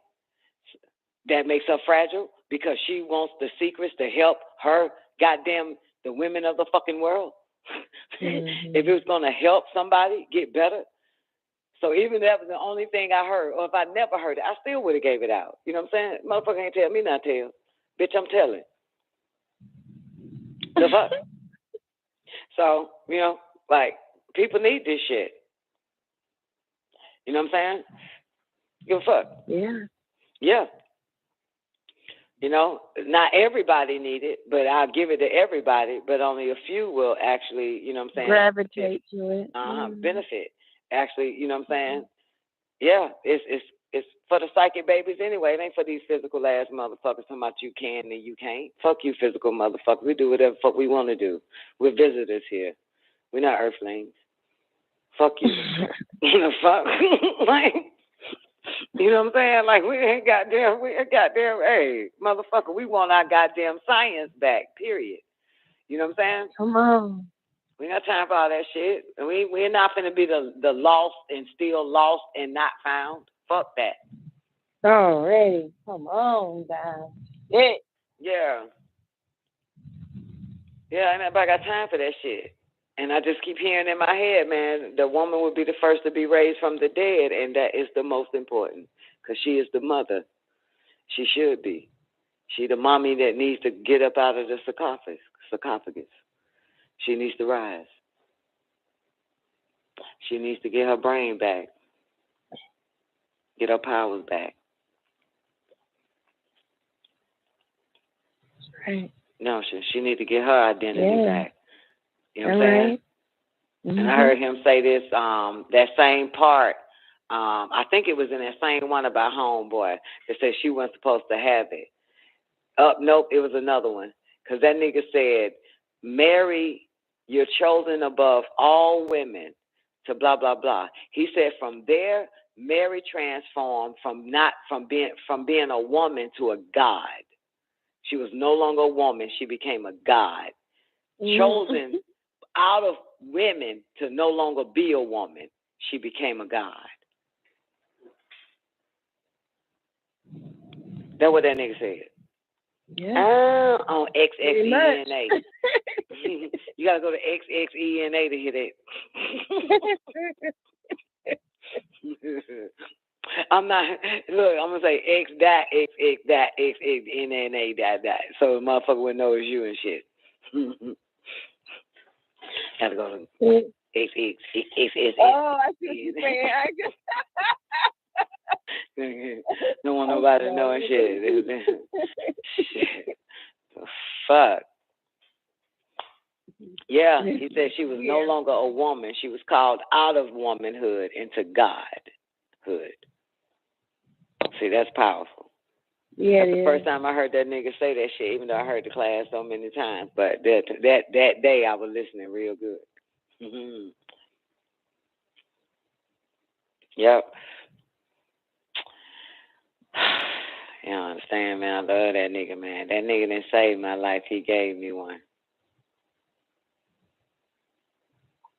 that makes her fragile because she wants the secrets to help her goddamn the women of the fucking world. If it was going to help somebody get better. So even if that was the only thing I heard, or if I never heard it, I still would have gave it out. You know what I'm saying? Motherfucker ain't tell me not to tell. Bitch, I'm telling. The fuck? So, you know, like, people need this shit. You know what I'm saying? Give a fuck. Yeah. Yeah. You know, not everybody need it, but I'll give it to everybody, but only a few will actually, you know what I'm saying? Gravitate to it. Benefit. Actually, you know what I'm saying? Yeah, it's for the psychic babies anyway. It ain't for these physical ass motherfuckers talking about you can and you can't. Fuck you physical motherfuckers. We do whatever fuck we want to do. We're visitors here. We're not earthlings. Fuck you. The fuck? Like, you know what I'm saying? Like, we ain't goddamn, hey, motherfucker, we want our goddamn science back, period. You know what I'm saying? Come on. We ain't got time for all that shit. And we're not finna be the lost and still lost and not found. Fuck that. Already. Come on, guys. Yeah. Yeah. Yeah, ain't nobody got time for that shit. And I just keep hearing in my head, man, the woman would be the first to be raised from the dead, and that is the most important, because she is the mother. She should be. She the mommy that needs to get up out of the sarcophagus. She needs to rise. She needs to get her brain back. Get her powers back. Right. No, she needs to get her identity back. You know what I'm saying? Mm-hmm. And I heard him say this, that same part, I think it was in that same one about Homeboy, that said she wasn't supposed to have it. Nope, it was another one. Because that nigga said, marry your chosen above all women to blah, blah, blah. He said from there, Mary transformed from being a woman to a god. She was no longer a woman. She became a god. Chosen out of women to no longer be a woman. She became a god. That's what that nigga said. Yeah. On XXENA. You gotta go to XXENA to hear that. I'm gonna say X dot XX dot XXNNA dot. So the motherfucker would know it's you and shit. Gotta go to XX. Oh, I see what you're saying. Don't want nobody to know and shit. Shit. Fuck. Yeah, he said she was no longer a woman. She was called out of womanhood into godhood. See, that's powerful. Yeah, that's the first time I heard that nigga say that shit, even though I heard the class so many times. But that day I was listening real good. Mm-hmm. Yep. You don't understand, man. I love that nigga, man. That nigga didn't save my life. He gave me one.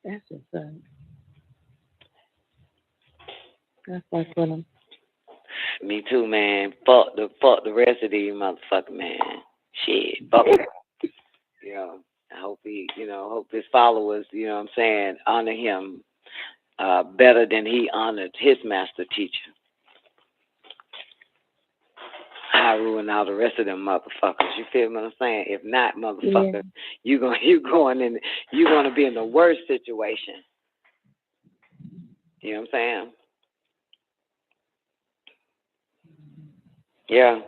That's what's up. That's what's with him. Me too, man. Fuck the rest of these motherfuckers, man. Shit. Fuck them. You know, I hope hope his followers, you know what I'm saying, honor him better than he honored his master teacher. HAAYUH and all the rest of them motherfuckers. You feel what I'm saying? If not, motherfucker, you're gonna be in the worst situation. You know what I'm saying? Yeah.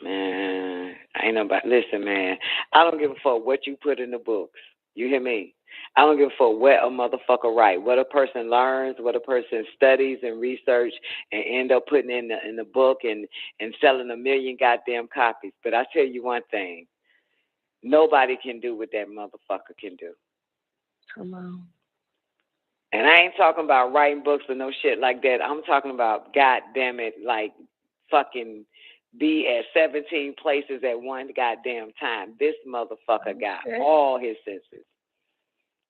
Man, ain't nobody. Listen, man, I don't give a fuck what you put in the books. You hear me? I don't give a fuck what a motherfucker write, what a person learns, what a person studies and research and end up putting in the book and selling 1 million goddamn copies. But I tell you one thing, Nobody can do what that motherfucker can do. Come on. And I ain't talking about writing books or no shit like that. I'm talking about, God damn it, like fucking be at 17 places at one goddamn time. This motherfucker got all his senses.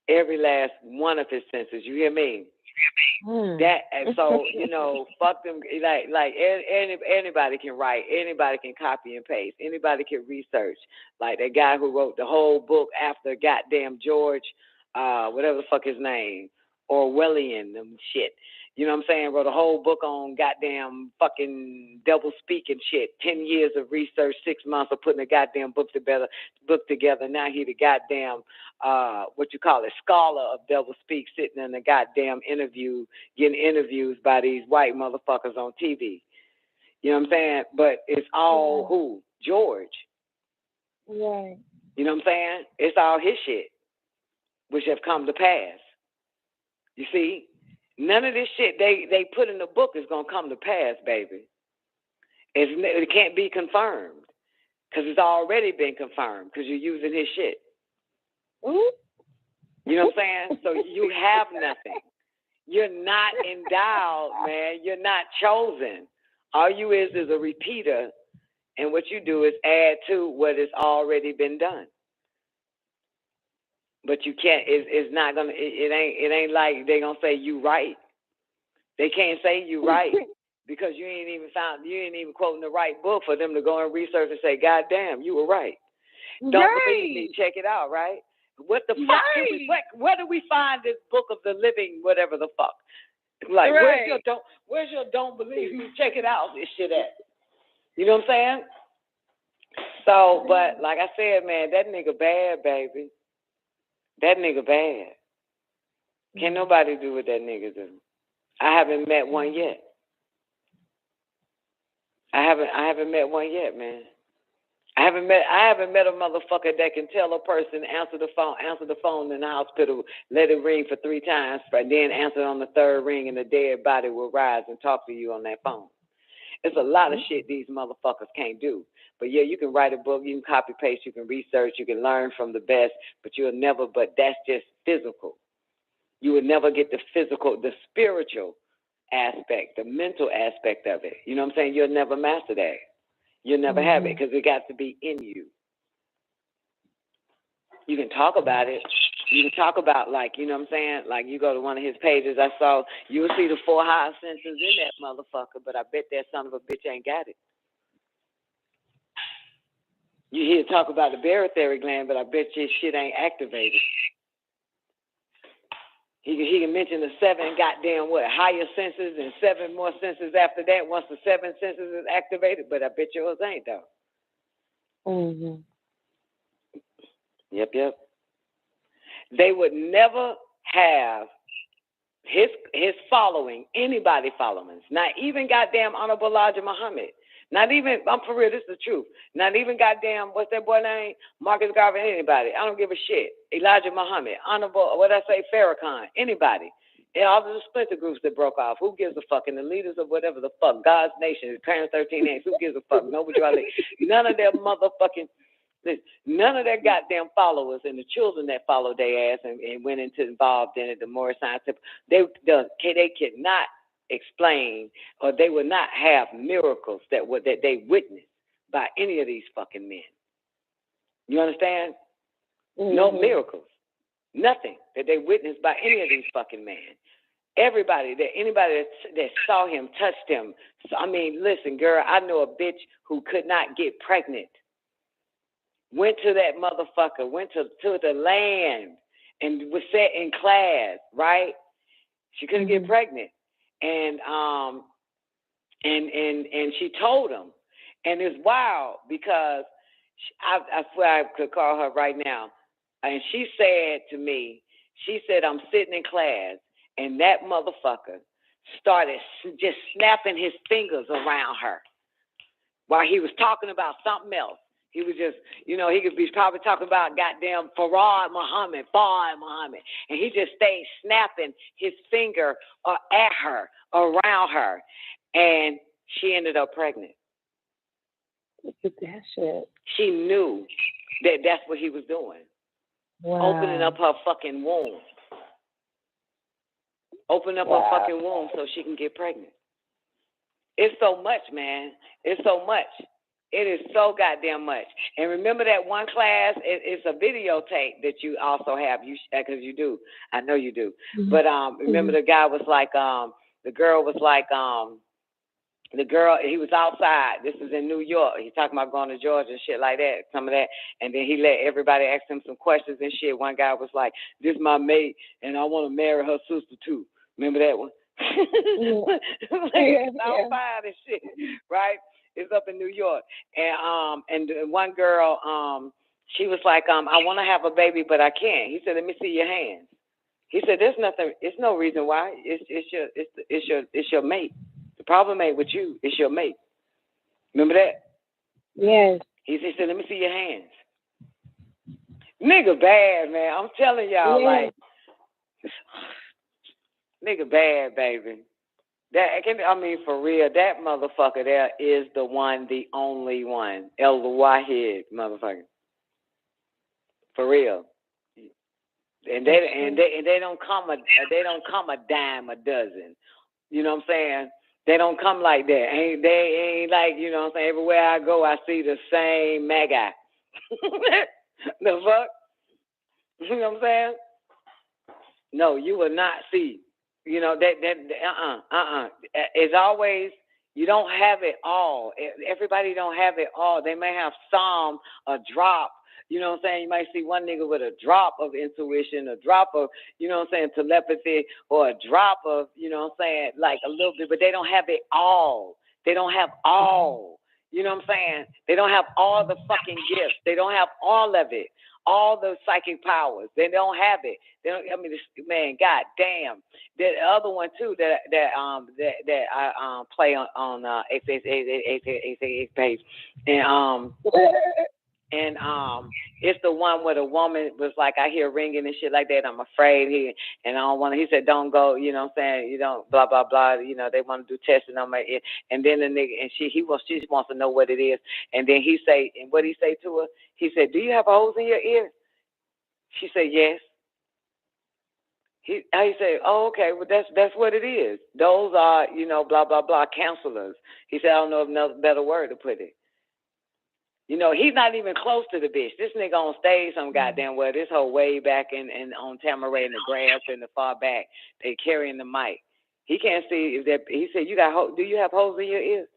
Every last one of his senses. You hear me? That, and so, you know, fuck them. Like anybody can write, anybody can copy and paste, anybody can research. Like that guy who wrote the whole book after goddamn George, whatever the fuck his name, Orwellian and shit. You know what I'm saying? Wrote a whole book on goddamn fucking double speak and shit. 10 years of research, 6 months of putting a goddamn book together. Now he the goddamn scholar of double speak, sitting in a goddamn interview, getting interviews by these white motherfuckers on TV. You know what I'm saying? But it's all who? George. Right. You know what I'm saying? It's all his shit, which have come to pass. You see? None of this shit they put in the book is going to come to pass, baby. It can't be confirmed because it's already been confirmed because you're using his shit. You know what I'm saying? So you have nothing. You're not endowed, man. You're not chosen. All you is a repeater, and what you do is add to what has already been done. But you can't. It's not gonna. It ain't like they gonna say you right. They can't say you right because you ain't even quoting the right book for them to go and research and say, God damn, you were right. Don't believe me. Check it out. Right? What the fuck? Where do we find this book of the living? Whatever the fuck. Like where's your don't believe me? Check it out. This shit at. You know what I'm saying? So, but like I said, man, that nigga bad, baby. That nigga bad. Can't nobody do what that nigga do. I haven't met one yet. I haven't met one yet, man. I haven't met a motherfucker that can tell a person answer the phone in the hospital, let it ring for 3 times, and then answer on the 3rd ring, and the dead body will rise and talk to you on that phone. It's a lot of shit these motherfuckers can't do. But yeah, you can write a book, you can copy paste, you can research, you can learn from the best, but that's just physical. You would never get the physical, the spiritual aspect, the mental aspect of it. You know what I'm saying? You'll never master that. You'll never have it because it got to be in you. You can talk about it. You can talk about, like, you know what I'm saying? Like, you go to one of his pages, you'll see the 4 higher senses in that motherfucker, but I bet that son of a bitch ain't got it. You hear talk about the barytheric gland, but I bet your shit ain't activated. He can mention the 7 goddamn higher senses and 7 more senses after that once the 7 senses is activated, but I bet yours ain't though. Mm-hmm. Yep. They would never have his following, anybody following, not even goddamn Honorable Elijah Muhammad. Not even, I'm for real, this is the truth. Not even goddamn, what's that boy name? Marcus Garvey, anybody. I don't give a shit. Elijah Muhammad, Honorable, Farrakhan, anybody. And all of the splinter groups that broke off, who gives a fuck? And the leaders of whatever the fuck, God's Nation, Parents 13 Names, who gives a fuck? Nobody, none of their motherfucking, none of their goddamn followers and the children that followed their ass and went involved in it, the more scientific, they cannot explain, or they would not have miracles that they witnessed by any of these fucking men. You understand? Mm-hmm. No miracles, nothing that they witnessed by any of these fucking men. Anybody that saw him, touched him. So, I mean, listen, girl, I know a bitch who could not get pregnant. Went to that motherfucker, went to the land, and was set in class, right? She couldn't get pregnant. And she told him, and it's wild because I swear I could call her right now, and she said to me, I'm sitting in class, and that motherfucker started just snapping his fingers around her while he was talking about something else. He was just, he could be probably talking about goddamn Farad Muhammad, and he just stayed snapping his finger at her, around her, and she ended up pregnant. Look at that shit. She knew that that's what he was doing. Wow. Opening up her fucking womb. Open up her fucking womb so she can get pregnant. It's so much, man. It's so much. It is so goddamn much. And remember that one class, it's a videotape that you also have, because you do. I know you do. Mm-hmm. But remember the guy was like, the girl was like, the girl, he was outside. This is in New York. He's talking about going to Georgia and shit like that, some of that. And then he let everybody ask him some questions and shit. One guy was like, this is my mate, and I want to marry her sister too. Remember that one? It's outside and shit, right? It's up in New York. And one girl, she was like, I want to have a baby, but I can't. He said, let me see your hands. He said, there's nothing, it's no reason why. It's your mate. The problem ain't with you, it's your mate. Remember that? Yes. He said, let me see your hands. Nigga bad, man. I'm telling y'all, like, nigga bad, baby. For real, that motherfucker there is the one, the only one. El-Wahid, motherfucker. For real. And they don't come a dime a dozen. You know what I'm saying? They don't come like that. They ain't like, you know what I'm saying? Everywhere I go, I see the same mega. The fuck? You know what I'm saying? No, you will not see. You know, It's always, you don't have it all. Everybody don't have it all. They may have some, a drop. You know what I'm saying? You might see one nigga with a drop of intuition, a drop of, you know what I'm saying, telepathy, or a drop of, you know what I'm saying, like a little bit, but they don't have it all. They don't have all. You know what I'm saying? They don't have all the fucking gifts. They don't have all of it. All the psychic powers. They don't have it. They don't, man, god damn. The other one too that I play on 888 page. And it's the one where the woman was like, I hear ringing and shit like that. I'm afraid and I don't want to. He said, don't go. You know what I'm saying? You don't blah blah blah. You know they want to do testing on my ear. And then the nigga and she just wants to know what it is. And then he say, and what he say to her? He said, do you have holes in your ear? She said, yes. He said, oh, okay, well, that's what it is. Those are, you know, blah, blah, blah, counselors. He said, I don't know of no better word to put it. You know, he's not even close to the bitch. This nigga on stage some goddamn well. This whole way back and on Tamaray in the grass in the far back. They carrying the mic. He can't see if that. He said, do you have holes in your ears?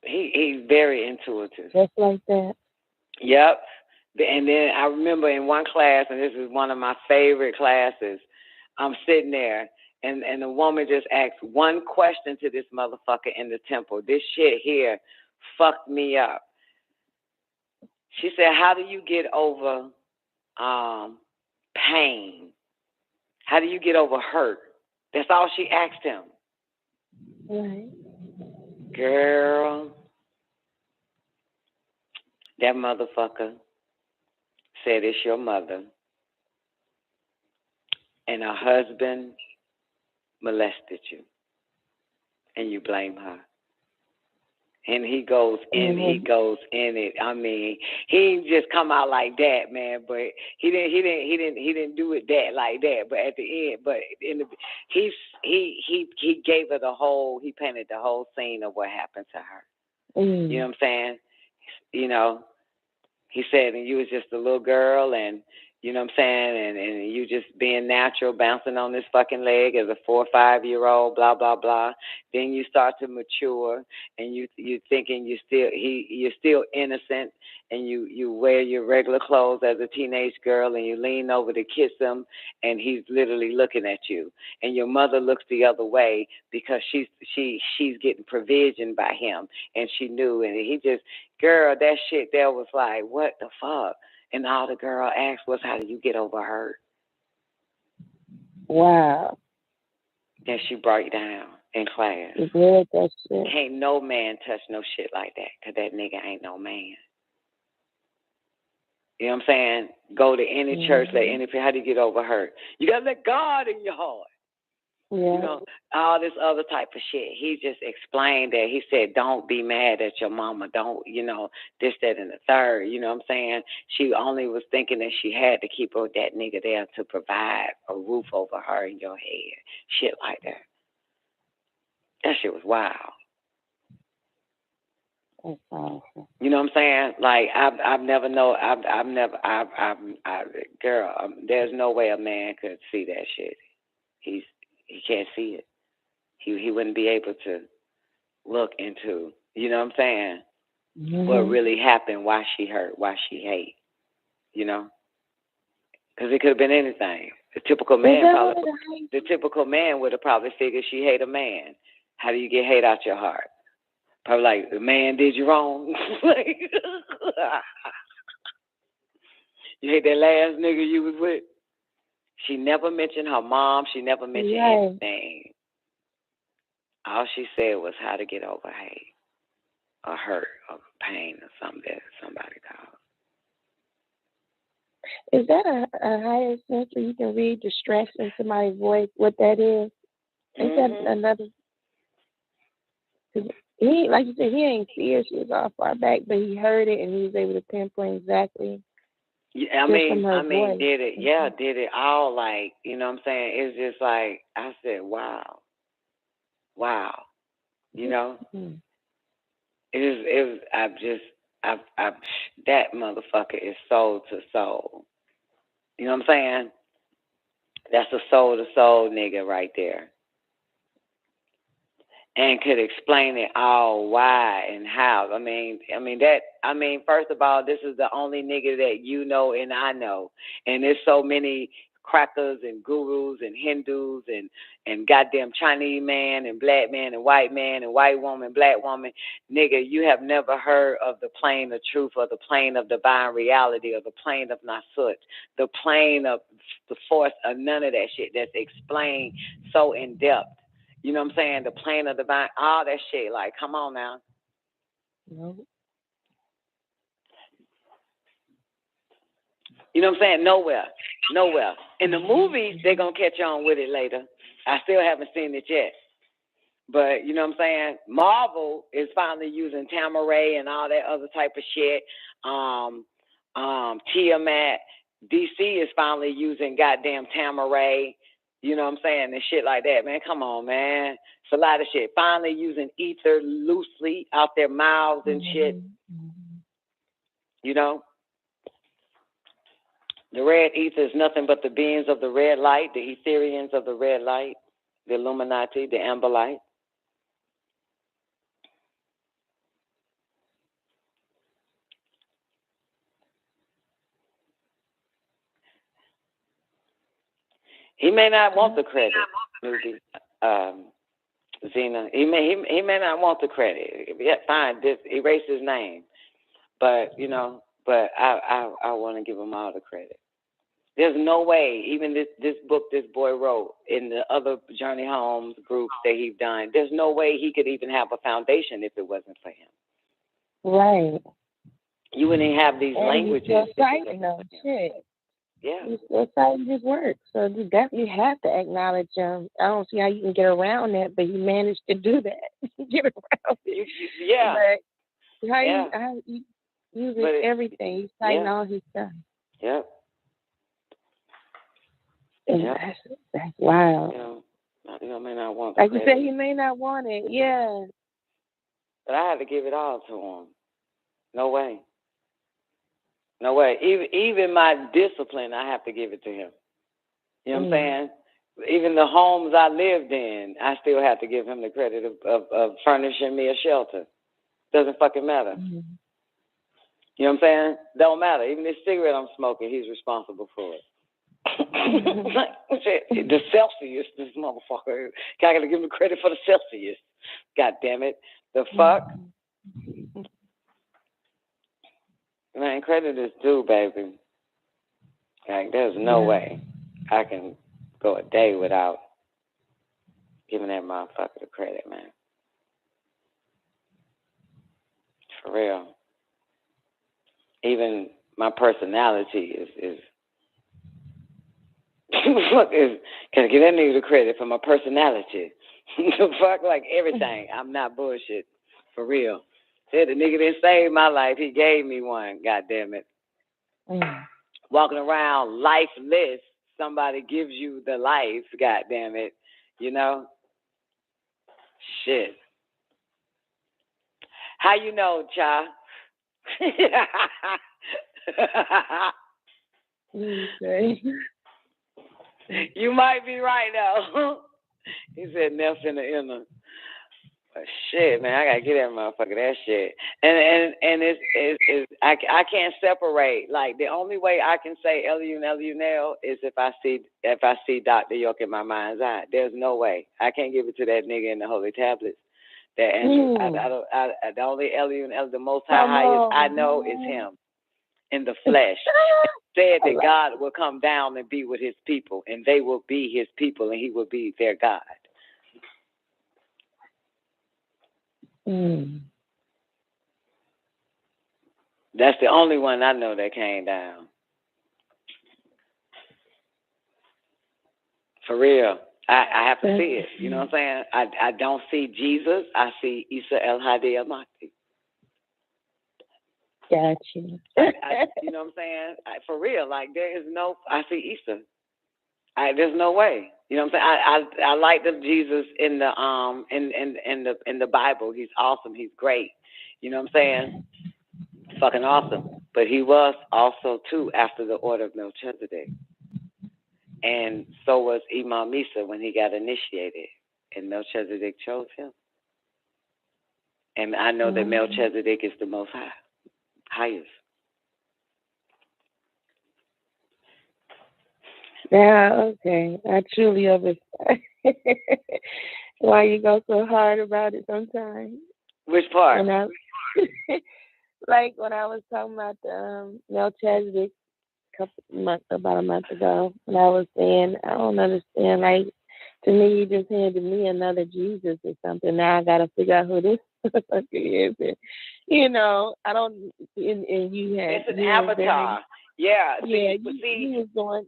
He's very intuitive. Just like that. Yep. And then I remember in one class, and this is one of my favorite classes, I'm sitting there, and the woman just asked one question to this motherfucker in the temple. This shit here fucked me up. She said, how do you get over pain? How do you get over hurt? That's all she asked him. Right. Girl, that motherfucker said it's your mother, and her husband molested you, and you blame her. And he goes in, he goes in it. I mean, he didn't just come out like that, man. But he didn't do it that like that. But at the end, he gave her the whole. He painted the whole scene of what happened to her. You know what I'm saying? You know, he said, and you was just a little girl, and you know what I'm saying, and you just being natural, bouncing on this fucking leg as a 4 or 5 year old, blah blah blah. Then you start to mature, and you thinking you're still innocent, and you wear your regular clothes as a teenage girl, and you lean over to kiss him, and he's literally looking at you, and your mother looks the other way because she's getting provision by him, and she knew, and he just, girl, that shit there was like, what the fuck? And all the girl asked was, how do you get over hurt? Wow. Then she broke down in class. Good, that shit. Can't no man touch no shit like that, because that nigga ain't no man. You know what I'm saying? Go to any church, let any, how do you get over hurt? You got to let God in your heart. Yeah. You know, all this other type of shit. He just explained that. He said, don't be mad at your mama. Don't, you know, this, that, and the third. You know what I'm saying? She only was thinking that she had to keep that nigga there to provide a roof over her and your head. Shit like that. That shit was wild. That's awesome. You know what I'm saying? Like, girl, there's no way a man could see that shit. He can't see it. He wouldn't be able to look into, you know what I'm saying, what really happened, why she hurt, why she hate, you know? Because it could have been anything. The typical man would have probably figured she hate a man. How do you get hate out your heart? Probably like, the man did you wrong. You hate that last nigga you was with? She never mentioned her mom. She never mentioned anything. All she said was how to get over hate or hurt or pain or something that somebody caused. Is that a higher sense where you can read the stress in somebody's voice, what that is? Is that another? He, like you said, he ain't see it. She was all far back, but he heard it and he was able to pinpoint exactly. Yeah, I mean, did it? Yeah, did it all? Like, you know what I'm saying? It's just like I said, wow, you know. It was. That motherfucker is soul to soul. You know what I'm saying? That's a soul to soul nigga right there. And could explain it all, why and how. I mean, first of all, this is the only nigga that you know and I know. And there's so many crackers and gurus and Hindus and goddamn Chinese man and white woman, black woman. Nigga, you have never heard of the plane of truth or the plane of divine reality or the plane of Nasut, the plane of the force of none of that shit that's explained so in depth. You know what I'm saying? The plane of divine, all that shit. Like, come on now. No. You know what I'm saying? Nowhere. In the movies, they're going to catch on with it later. I still haven't seen it yet. But, you know what I'm saying? Marvel is finally using Tamaray and all that other type of shit. Tiamat. DC is finally using goddamn Tamaray. You know what I'm saying? And shit like that, man. Come on, man. It's a lot of shit. Finally using ether loosely out their mouths and shit. You know? The red ether is nothing but the beings of the red light, the Etherians of the red light, the Illuminati, the amber light. He may not want the credit, Zena. He may not want the credit. Yeah, fine, just erase his name. But you know, I want to give him all the credit. There's no way, even this book this boy wrote in the other Journey Homes groups that he's done, there's no way he could even have a foundation if it wasn't for him. Right. You wouldn't have these languages. He's still citing them. Shit. Yeah. He's still citing his work. So you definitely have to acknowledge him. I don't see how you can get around that, but he managed to do that. Get around it. Yeah. But how you using everything. He's citing all his stuff. Yep. That's wild. You know, may not want the like credit. you said, he may not want it. Yeah. But I had to give it all to him. No way. No way. Even my discipline, I have to give it to him. You know what I'm saying? Even the homes I lived in, I still have to give him the credit of furnishing me a shelter. Doesn't fucking matter. You know what I'm saying? Don't matter. Even this cigarette I'm smoking, he's responsible for it. The Celsius, this motherfucker. I gotta give him credit for the Celsius. God damn it. The fuck? Man, credit is due, baby. Like, there's no way I can go a day without giving that motherfucker the credit, man. For real. Even my personality is Fuck is, can I get that nigga the credit for my personality? The fuck, like everything. I'm not bullshit. For real. Said the nigga didn't save my life. He gave me one. God damn it. Walking around lifeless. Somebody gives you the life. God damn it. You know? Shit. How you know, Cha? You might be right though. He said Neff in the inner. But shit, man, I gotta get that motherfucker that shit. And it's I can't separate. Like the only way I can say Elunel is if I see Dr. York in my mind's eye. There's no way. I can't give it to that nigga in the Holy Tablets. That Andrew, the only Elunel, the Most Highest I know is him in the flesh. Said that God will come down and be with his people, and they will be his people, and he will be their God. That's the only one I know that came down. For real. I have to see it. You know what I'm saying? I don't see Jesus. I see Isa El Hadi Al Mahdi. Gotcha. You know what I'm saying? For real. Like there is no. I see Isa. There's no way. You know what I'm saying? I like the Jesus in the Bible. He's awesome. He's great. You know what I'm saying? Fucking awesome. But he was also too after the order of Melchizedek. And so was Imam Isa when he got initiated. And Melchizedek chose him. And I know that Melchizedek is the most highest. Yeah, okay. I truly understand why you go so hard about it sometimes. Which part? Like when I was talking about the Melchizedek about a month ago, and I was saying, I don't understand. Like, to me, you just handed me another Jesus or something. Now I got to figure out who this is. And, you know, I don't, and you had. It's an avatar. Yeah. Yeah, see, was going,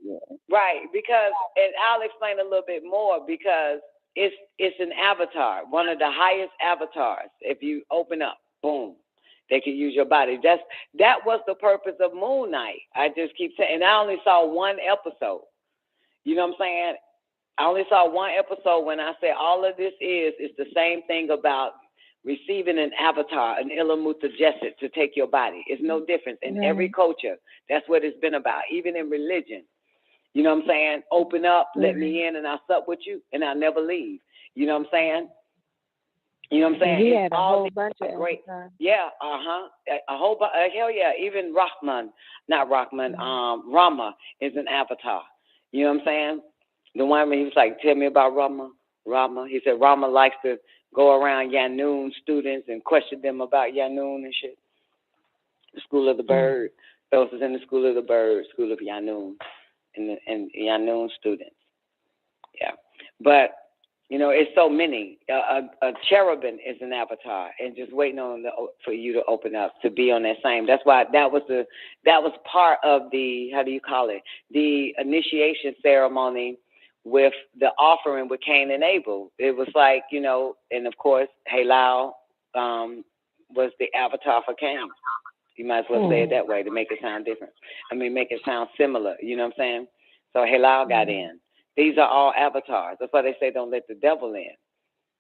right, because, and I'll explain a little bit more, because it's an avatar, one of the highest avatars. If you open up, boom, they can use your body. That was the purpose of Moon Knight. I just keep saying, and I only saw one episode. You know what I'm saying? I only saw one episode when I said all of this is the same thing about receiving an avatar, an Ilamuta Jesset to take your body. It's no difference in every culture. That's what it's been about, even in religion. You know what I'm saying? Open up, let me in, and I'll sup with you, and I'll never leave. You know what I'm saying? You know what I'm saying? He had a whole bunch of great. Yeah, a whole bunch. Hell yeah, even Rama is an avatar. You know what I'm saying? The one when he was like, tell me about Rama. He said Rama likes to go around Yanun students and question them about Yanun and shit. The School of the Bird. Those is in the School of the Bird, School of Yanun, and Yanun students. Yeah. But, you know, it's so many. A cherubim is an avatar, and just waiting on for you to open up to be on that same. That's why that was part of the, how do you call it? The initiation ceremony with the offering with Cain and Abel. It was like, you know, and of course, Halal was the avatar for Cain. You might as well say it that way to make it sound different. I mean, make it sound similar. You know what I'm saying? So Halal got in. These are all avatars. That's why they say don't let the devil in,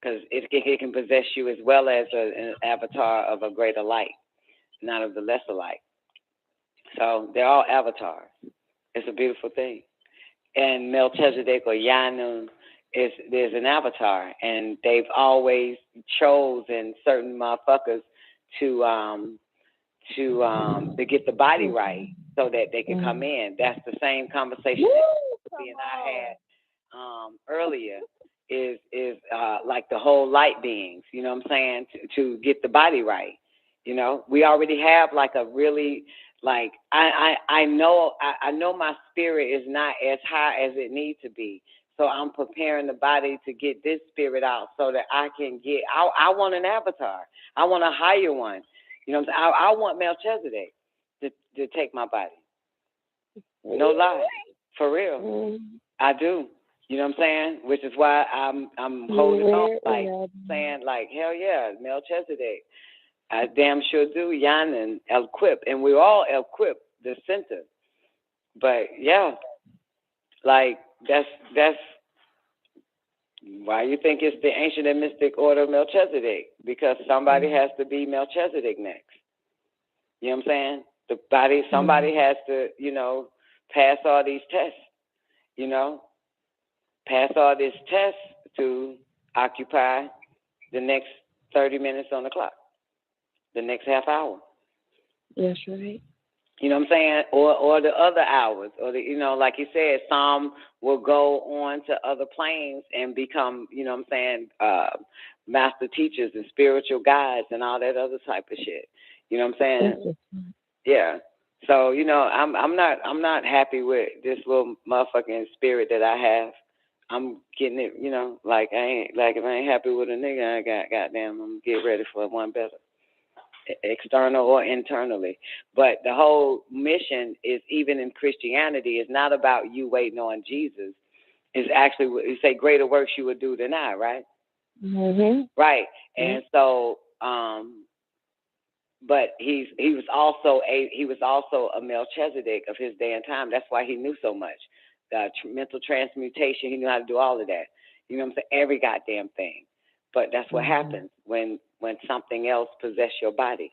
because it can possess you as well as an avatar of a greater light, not of the lesser light. So they're all avatars. It's a beautiful thing. And Melchizedek or Yanun there's an avatar, and they've always chosen certain motherfuckers to get the body right so that they can come in. That's the same conversation that and I had earlier. Is like the whole light beings. You know what I'm saying? To get the body right. You know, we already have like a really. Like I know my spirit is not as high as it needs to be, so I'm preparing the body to get this spirit out so that I can get. I want an avatar. I want a higher one. You know what I'm saying? I want Melchizedek to take my body. No lie, for real. I do. You know what I'm saying? Which is why I'm holding on, like saying, like, hell yeah, Melchizedek. I damn sure do, Yan and El-Quip, and we're all El-Quip, the center. But yeah, like that's why you think it's the ancient and mystic order of Melchizedek, because somebody has to be Melchizedek next. You know what I'm saying? The body, somebody has to, you know, pass all these tests. You know, pass all these tests to occupy the next 30 minutes on the clock, the next half hour. That's right. You know what I'm saying? Or the other hours, or the, you know, like you said, some will go on to other planes and become, you know what I'm saying, master teachers and spiritual guides and all that other type of shit. You know what I'm saying? Yeah. So, you know, I'm not happy with this little motherfucking spirit that I have. I'm getting it, you know, like if I ain't happy with a nigga, I got goddamn, I'm gonna get ready for one better. External or internally. But the whole mission is, even in Christianity, is not about you waiting on Jesus. It's actually, you say greater works you would do than I, right? Mm-hmm. Right. And so, but he was also a Melchizedek of his day and time. That's why he knew so much. The mental transmutation, he knew how to do all of that. You know what I'm saying? Every goddamn thing. But that's what happens when something else possesses your body.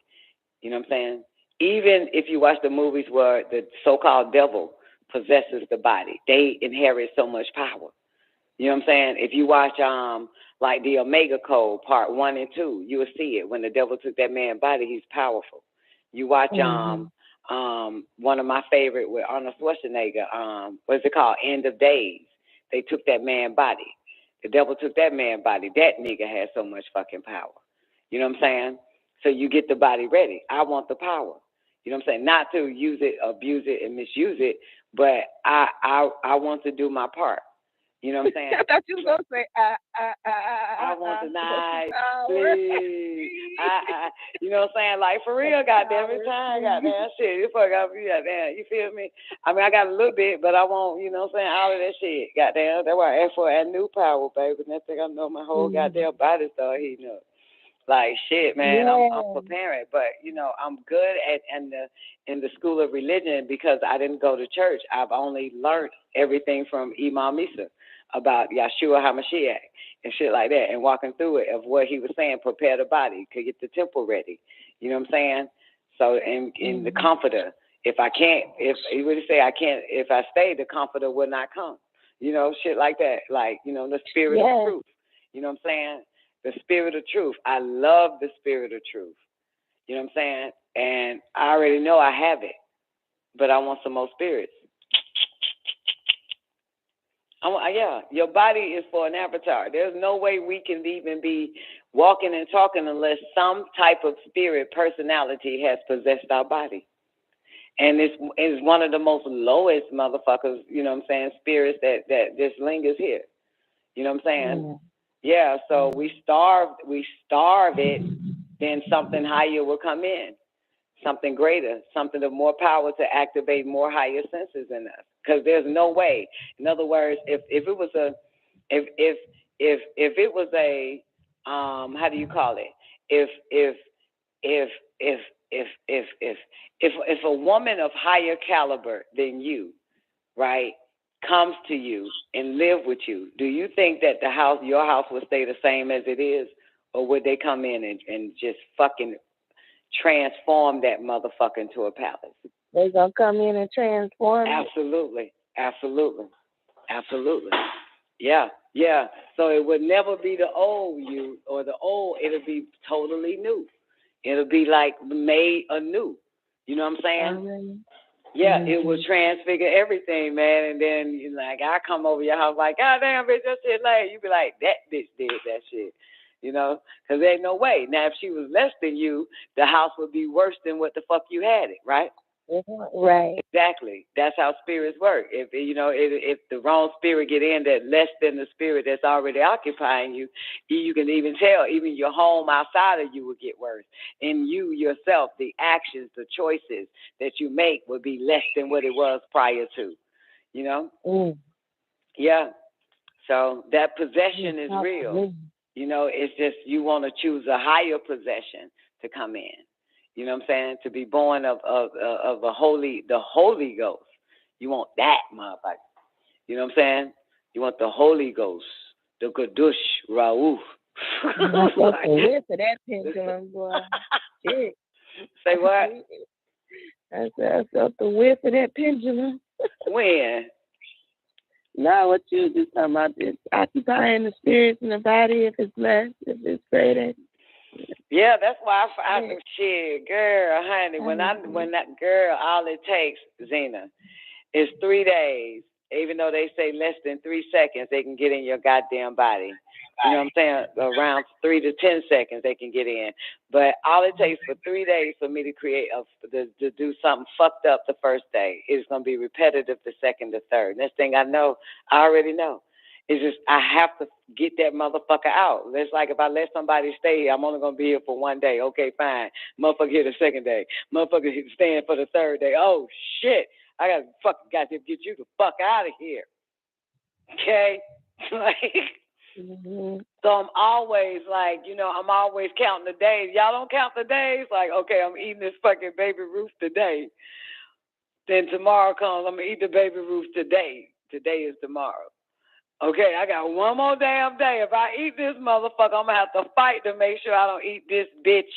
You know what I'm saying? Even if you watch the movies where the so-called devil possesses the body, they inherit so much power. You know what I'm saying? If you watch like the Omega Code Part 1 and 2, you will see it. When the devil took that man's body, he's powerful. You watch one of my favorite with Arnold Schwarzenegger, what's it called? End of Days. They took that man's body. The devil took that man's body. That nigga has so much fucking power. You know what I'm saying? So you get the body ready. I want the power. You know what I'm saying? Not to use it, abuse it, and misuse it, but I want to do my part. You know what I'm saying? I thought you were going to say, I want the night, please. You know what I'm saying? Like, for real, goddamn, every time, goddamn, shit. You fuck up, goddamn, you feel me? I mean, I got a little bit, but I want, you know what I'm saying, all of that shit, goddamn. That's why I asked for a new power, baby. Next thing I know, my whole goddamn body started heating up. Like, shit, man, I'm preparing. But, you know, I'm good at in the school of religion because I didn't go to church. I've only learned everything from Imam Isa about Yahshua HaMashiach and shit like that, and walking through it of what he was saying, prepare the body, to get the temple ready. You know what I'm saying? So, in the comforter, if he would say I can't, if I stay, the comforter will not come. You know, shit like that. Like, you know, the spirit of truth. You know what I'm saying? The spirit of truth. I love the spirit of truth. You know what I'm saying? And I already know I have it, but I want some more spirits. Your body is for an avatar. There's no way we can even be walking and talking unless some type of spirit personality has possessed our body. And it's one of the most lowest motherfuckers, you know what I'm saying, spirits that just lingers here. You know what I'm saying? Yeah, so we starve it, then something higher will come in. Something greater, something of more power to activate more higher senses in us. Because there's no way. In other words, if it was a how do you call it? If a woman of higher caliber than you, right, comes to you and live with you, do you think that your house will stay the same as it is, or would they come in and just fucking transform that motherfucker into a palace? They're going to come in and transform it? Absolutely. Yeah. So it would never be the old you or the old. It'll be totally new. It'll be like made anew. You know what I'm saying? Yeah, it will transfigure everything, man. And then, like, I come over your house like, God damn, bitch, that shit late. You be like, that bitch did that shit. You know, because there ain't no way. Now, if she was less than you, the house would be worse than what the fuck you had it, right? Right. Exactly. That's how spirits work. If the wrong spirit get in that less than the spirit that's already occupying you, you can even tell, even your home outside of you will get worse. And you yourself, the actions, the choices that you make will be less than what it was prior to, you know? Yeah. So that possession is real. You know, it's just you want to choose a higher possession to come in. You know what I'm saying? To be born of the Holy Ghost. You want that, motherfucker. You know what I'm saying? You want the Holy Ghost, the Kadosh RAWUH. I felt the width of that pendulum, boy. Shit. Say what? I said I felt the width of that pendulum. When? No, what you just talking about? It's occupying the spirits and the body. If it's less, if it's greater. Yeah, that's why I shit, girl, honey. When that girl, all it takes, Zena, is 3 days. Even though they say less than 3 seconds, they can get in your goddamn body. You know what I'm saying? Around 3 to 10 seconds, they can get in. But all it takes for 3 days for me to to do something fucked up the first day. It's gonna be repetitive the second, the third. Next thing I know, I already know. It's just I have to get that motherfucker out. It's like if I let somebody stay here, I'm only gonna be here for 1 day. Okay, fine. Motherfucker here the second day. Motherfucker staying for the third day. Oh shit. I got to get you the fuck out of here. Okay? So I'm always like, I'm always counting the days. Y'all don't count the days? Like, okay, I'm eating this fucking Baby Ruth today. Then tomorrow comes, I'm going to eat the Baby Ruth today. Today is tomorrow. Okay, I got one more damn day. If I eat this motherfucker, I'm going to have to fight to make sure I don't eat this bitch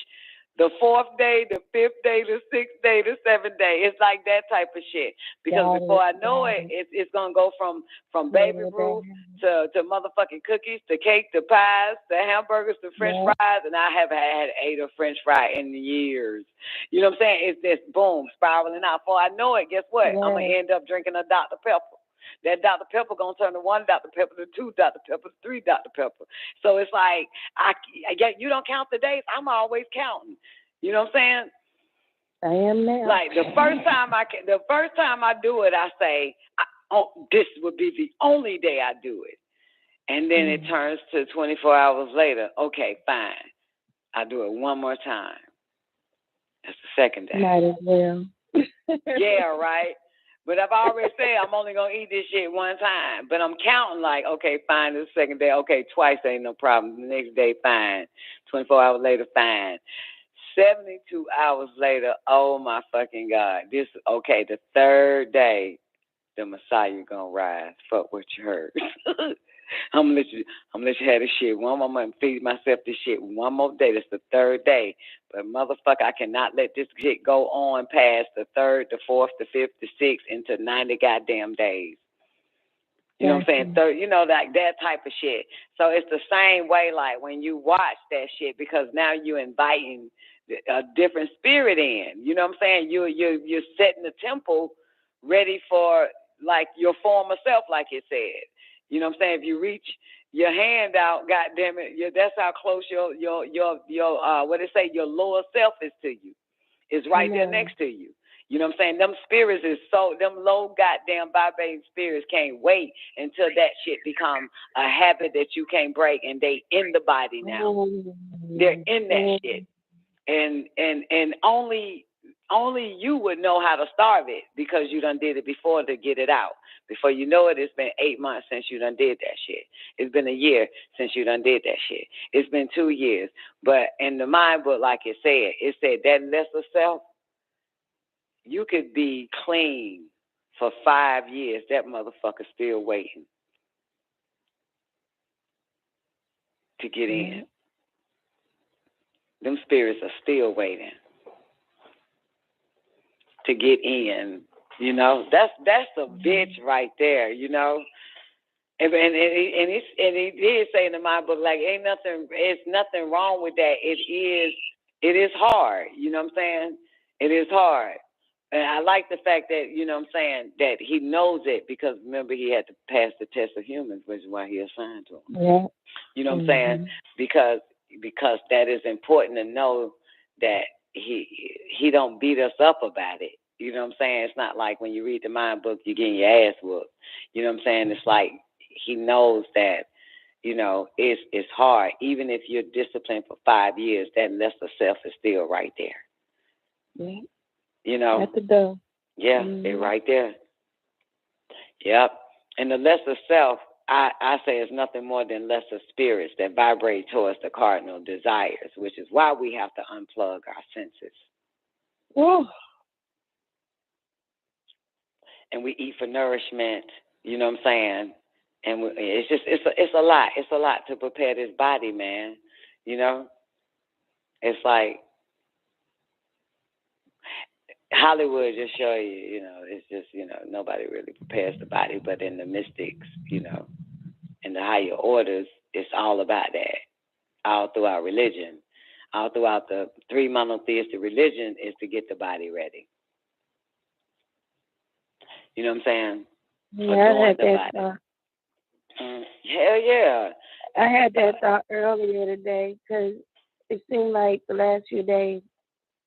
the 4th day, the 5th day, the 6th day, the 7th day. It's like that type of shit. Because before I know it, it's going to go from Baby Ruth to motherfucking cookies, to cake, to pies, to hamburgers, to French fries. And I haven't had ate a French fry in years. You know what I'm saying? It's just boom, spiraling out. Before I know it, guess what? I'm going to end up drinking a Dr. Pepper. That Dr. Pepper gonna turn to 1 Dr. Pepper, to 2 Dr. Pepper, to 3 Dr. Pepper. So it's like you don't count the days. I'm always counting. You know what I'm saying? I am now. Like the first time I do it, I say, this would be the only day I do it, and then it turns to 24 hours later. Okay, fine. I do it one more time. That's the second day. Might as well. Yeah, right. But I've already said I'm only going to eat this shit one time. But I'm counting like, okay, fine, the second day, okay, twice ain't no problem. The next day, fine. 24 hours later, fine. 72 hours later, oh my fucking God. The third day, the Messiah gonna rise. Fuck what you heard. I'm gonna let you have this shit. I'm gonna feed myself this shit one more day. That's the third day. But motherfucker, I cannot let this shit go on past the 3rd, the 4th, the 5th, the 6th into 90 goddamn days. You know what I'm saying? Like that type of shit. So it's the same way, like when you watch that shit, because now you're inviting a different spirit in. You know what I'm saying? You're setting the temple ready for like your former self, like it said. You know what I'm saying? If you reach your hand out, goddamn it, that's how close your what they say, your lower self is to you. It's right there next to you. You know what I'm saying? Them spirits them low goddamn vibrating spirits can't wait until that shit become a habit that you can't break, and they in the body now. They're in that shit. And only you would know how to starve it, because you done did it before to get it out. Before you know it, it's been 8 months since you done did that shit. It's been a year since you done did that shit. It's been 2 years. But in the mind book, like it said that lesser self, you could be clean for 5 years. That motherfucker's still waiting to get in. Them spirits are still waiting to get in. That's a bitch right there. And he did say in my book, like, it's nothing wrong with that. It is hard. You know what I'm saying? It is hard. And I like the fact that, you know what I'm saying, that he knows it, because remember he had to pass the test of humans, which is why he assigned to him. Yeah. You know what I'm saying? Because that is important to know that he don't beat us up about it. You know what I'm saying? It's not like when you read the mind book, you're getting your ass whooped. You know what I'm saying? It's like he knows that, it's hard. Even if you're disciplined for 5 years, that lesser self is still right there. Yeah. At the door. Yeah, it's right there. Yep. And the lesser self, I say, is nothing more than lesser spirits that vibrate towards the cardinal desires, which is why we have to unplug our senses. Woo. And we eat for nourishment, you know what I'm saying? And it's a lot. It's a lot to prepare this body, man. You know? It's like Hollywood just show you, you know, it's just, you know, nobody really prepares the body, but in the mystics, you know, in the higher orders, it's all about that. All throughout religion, all throughout the 3 monotheistic religion is to get the body ready. You know what I'm saying? Yeah, I had that thought. Hell yeah. I had that thought earlier today because it seemed like the last few days,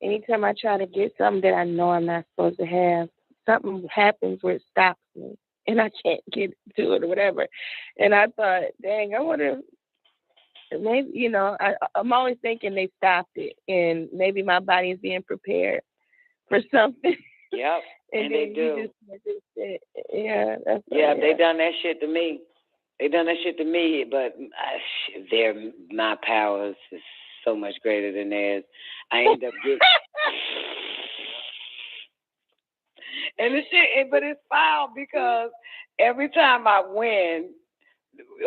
anytime I try to get something that I know I'm not supposed to have, something happens where it stops me and I can't get to it or whatever. And I thought, dang, I wonder, maybe, you know, I'm always thinking they stopped it and maybe my body is being prepared for something. Yep, and they do. Yeah, that's they done that shit to me. They done that shit to me, but my powers is so much greater than theirs. I end up getting... And the shit, but it's foul because every time I win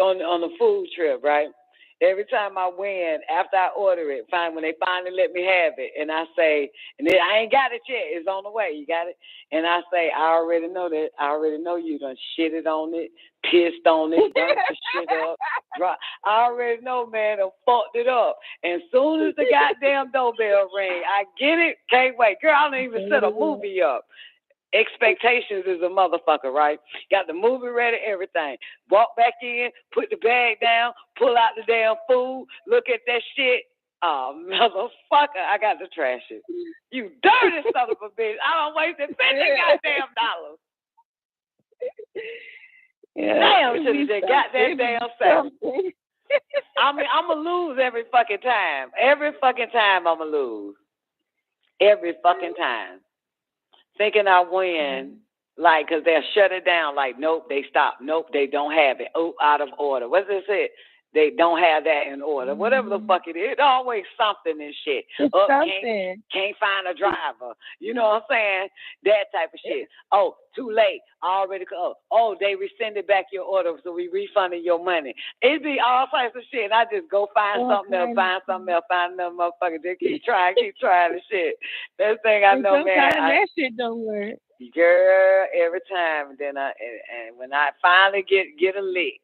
on the food trip, right? Every time I win, after I order it, when they finally let me have it, and I say, and I ain't got it yet, it's on the way, you got it? And I say, I already know that. I already know you done shitted on it, pissed on it, burnt the shit up. I already know, man, I fucked it up. And soon as the goddamn doorbell ring, I get it, can't wait. Girl, I don't even set a movie up. Expectations is a motherfucker, right? Got the movie ready, everything. Walk back in, put the bag down, pull out the damn food, look at that shit. Oh, motherfucker, I got to trash it. You dirty son of a bitch. I done wasted $50 goddamn dollars. Yeah, damn, should have just got that damn salad. I mean, I'm going to lose every fucking time. Every fucking time I'm going to lose. Every fucking time. Thinking I win, like, because they'll shut it down. Like, nope, they stop. Nope, they don't have it. Oh, out of order. What's this it? They don't have that in order. Whatever the fuck it is. It's always something and shit. Can't find a driver. You know what I'm saying? That type of shit. Oh, too late. Already. Oh, they rescinded back your order, so we refunded your money. It'd be all types of shit. And I just go find something else, find another motherfucker. Just keep trying the shit. That thing I know, man. That shit don't work. Girl, every time. Then and when I finally get a lick,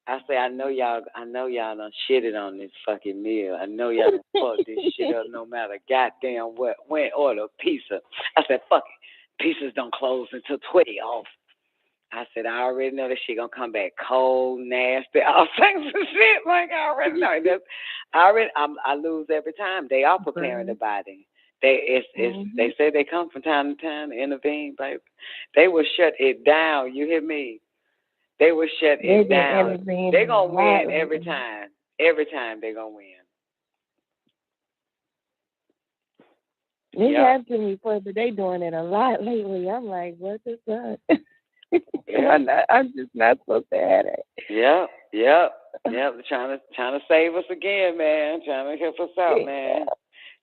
I say, I know y'all done shitted on this fucking meal. I know y'all done fucked this shit up no matter goddamn what. Went order pizza. I said, fuck it. Pizzas don't close until 12. I said, I already know this shit gonna come back cold, nasty, all kinds of shit. Like, I already know. I lose every time. They are preparing the body. They say they come from time to time to intervene, baby. They will shut it down. You hear me? They will shut it down. They're going to win every time. Every time they're going to win. It happened to me before, but they doing it a lot lately. I'm like, what is that? I'm just not supposed to have it. Yep. They're trying to save us again, man. Trying to help us out, man.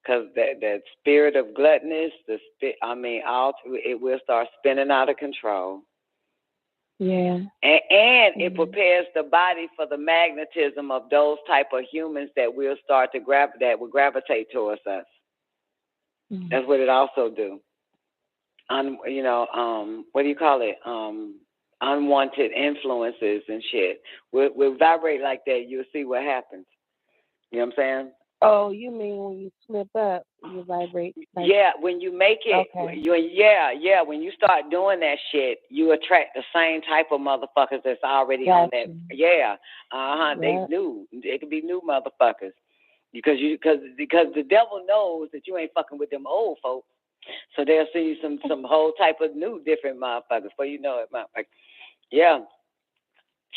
Because that spirit of gluttonous, it will start spinning out of control. Yeah. And it prepares the body for the magnetism of those type of humans that will start to will gravitate towards us. Mm-hmm. That's what it also do. What do you call it? Unwanted influences and shit. We'll vibrate like that. You'll see what happens. You know what I'm saying? Oh, you mean when you slip up, you vibrate? When you make it, okay. When you start doing that shit, you attract the same type of motherfuckers that's already on that. Yeah, They new. It could be new motherfuckers because the devil knows that you ain't fucking with them old folks, so they'll see you some whole type of new different motherfuckers. Before you know it, motherfucker. Yeah.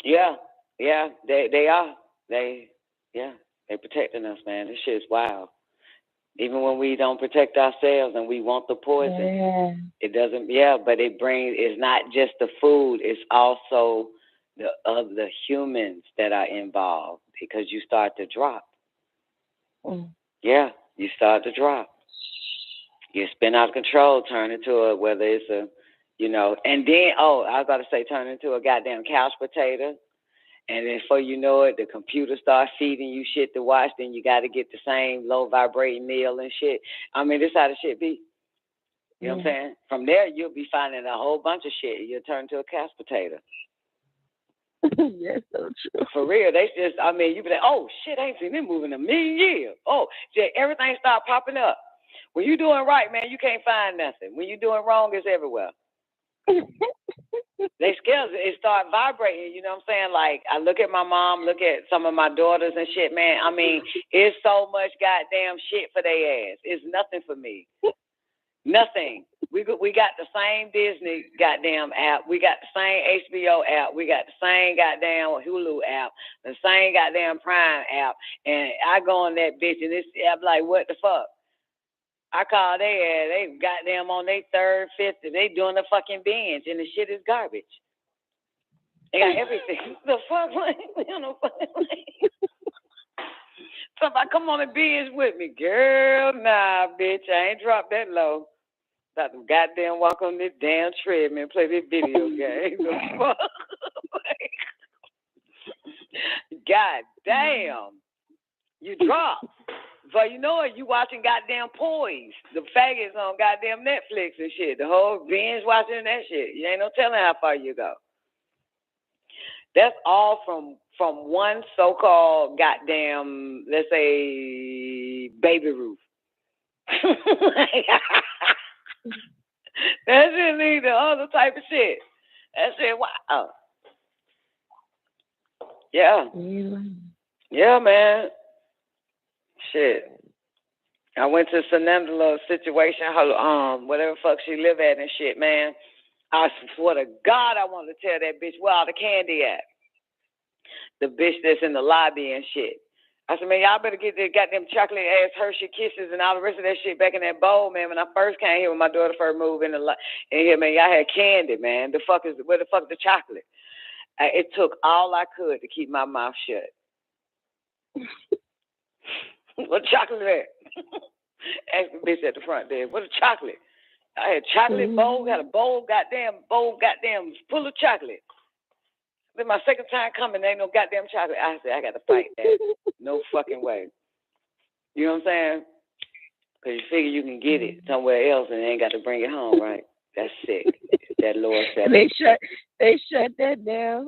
They are. They protecting us, man. This shit's wild. Even when we don't protect ourselves and we want the poison, it doesn't. Yeah, but it's not just the food; it's also the other humans that are involved because you start to drop. Yeah, you start to drop. You spin out of control, turn into whether it's a, and then I was about to say turn into a goddamn couch potato. And then before you know it, the computer starts feeding you shit to watch. Then you got to get the same low vibrating meal and shit. I mean, this how the shit be. You know what I'm saying? From there, you'll be finding a whole bunch of shit. You'll turn to a couch potato. Yes, so true. For real, they just, you be like, oh shit, I ain't seen them moving in a million years. Oh, shit, everything start popping up. When you doing right, man, you can't find nothing. When you doing wrong, it's everywhere. They scared it start vibrating, you know what I'm saying? Like, I look at my mom, look at some of my daughters and shit, man. I mean, it's so much goddamn shit for their ass. It's nothing for me. Nothing. We got the same Disney goddamn app. We got the same HBO app. We got the same goddamn Hulu app. The same goddamn Prime app. And I go on that bitch and it's app like, what the fuck? I call they goddamn on their third, fifth, they doing the fucking binge and the shit is garbage. They got everything. The fuck, somebody come on and binge with me. Girl, nah, bitch, I ain't dropped that low. About to goddamn walk on this damn treadmill and play this video game. The fuck? God damn. You dropped. But you know it, you watching goddamn Poise. The faggots on goddamn Netflix and shit. The whole binge watching that shit. You ain't no telling how far you go. That's all from one so-called goddamn, let's say, Baby Ruth. That shit need the other type of shit. That shit, wow. Yeah. Yeah, man. Shit. I went to Sanandala's situation, whatever fuck she live at and shit, man. I swear to God, I want to tell that bitch where all the candy at. The bitch that's in the lobby and shit. I said, man, y'all better get the goddamn chocolate ass Hershey Kisses and all the rest of that shit back in that bowl, man. When I first came here, when my daughter first moved in here, man, y'all had candy, man. Where the fuck the chocolate? It took all I could to keep my mouth shut. What chocolate at? Asked the bitch at the front there. What a chocolate? I had chocolate bowl, got a bowl, goddamn full of chocolate. Then my second time coming, there ain't no goddamn chocolate. I said, I got to fight that. No fucking way. You know what I'm saying? Because you figure you can get it somewhere else and they ain't got to bring it home, right? That's sick. That Lord said. They shut that down.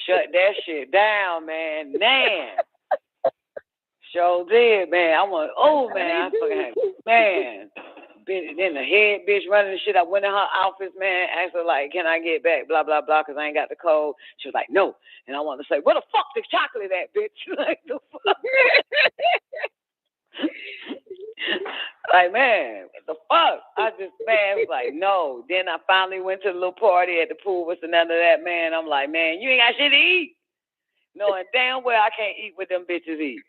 Shut that shit down, man. Sure did, man. I fucking had, man. Then the head bitch running the shit. I went in her office, man, asked her, like, can I get back, blah, blah, blah, because I ain't got the code. She was like, no. And I wanted to say, where the fuck the chocolate at, bitch? Like, the fuck? Like, man, what the fuck? I just, man, was like, no. Then I finally went to the little party at the pool with none of that, man. I'm like, man, you ain't got shit to eat. Knowing damn well I can't eat what them bitches eat.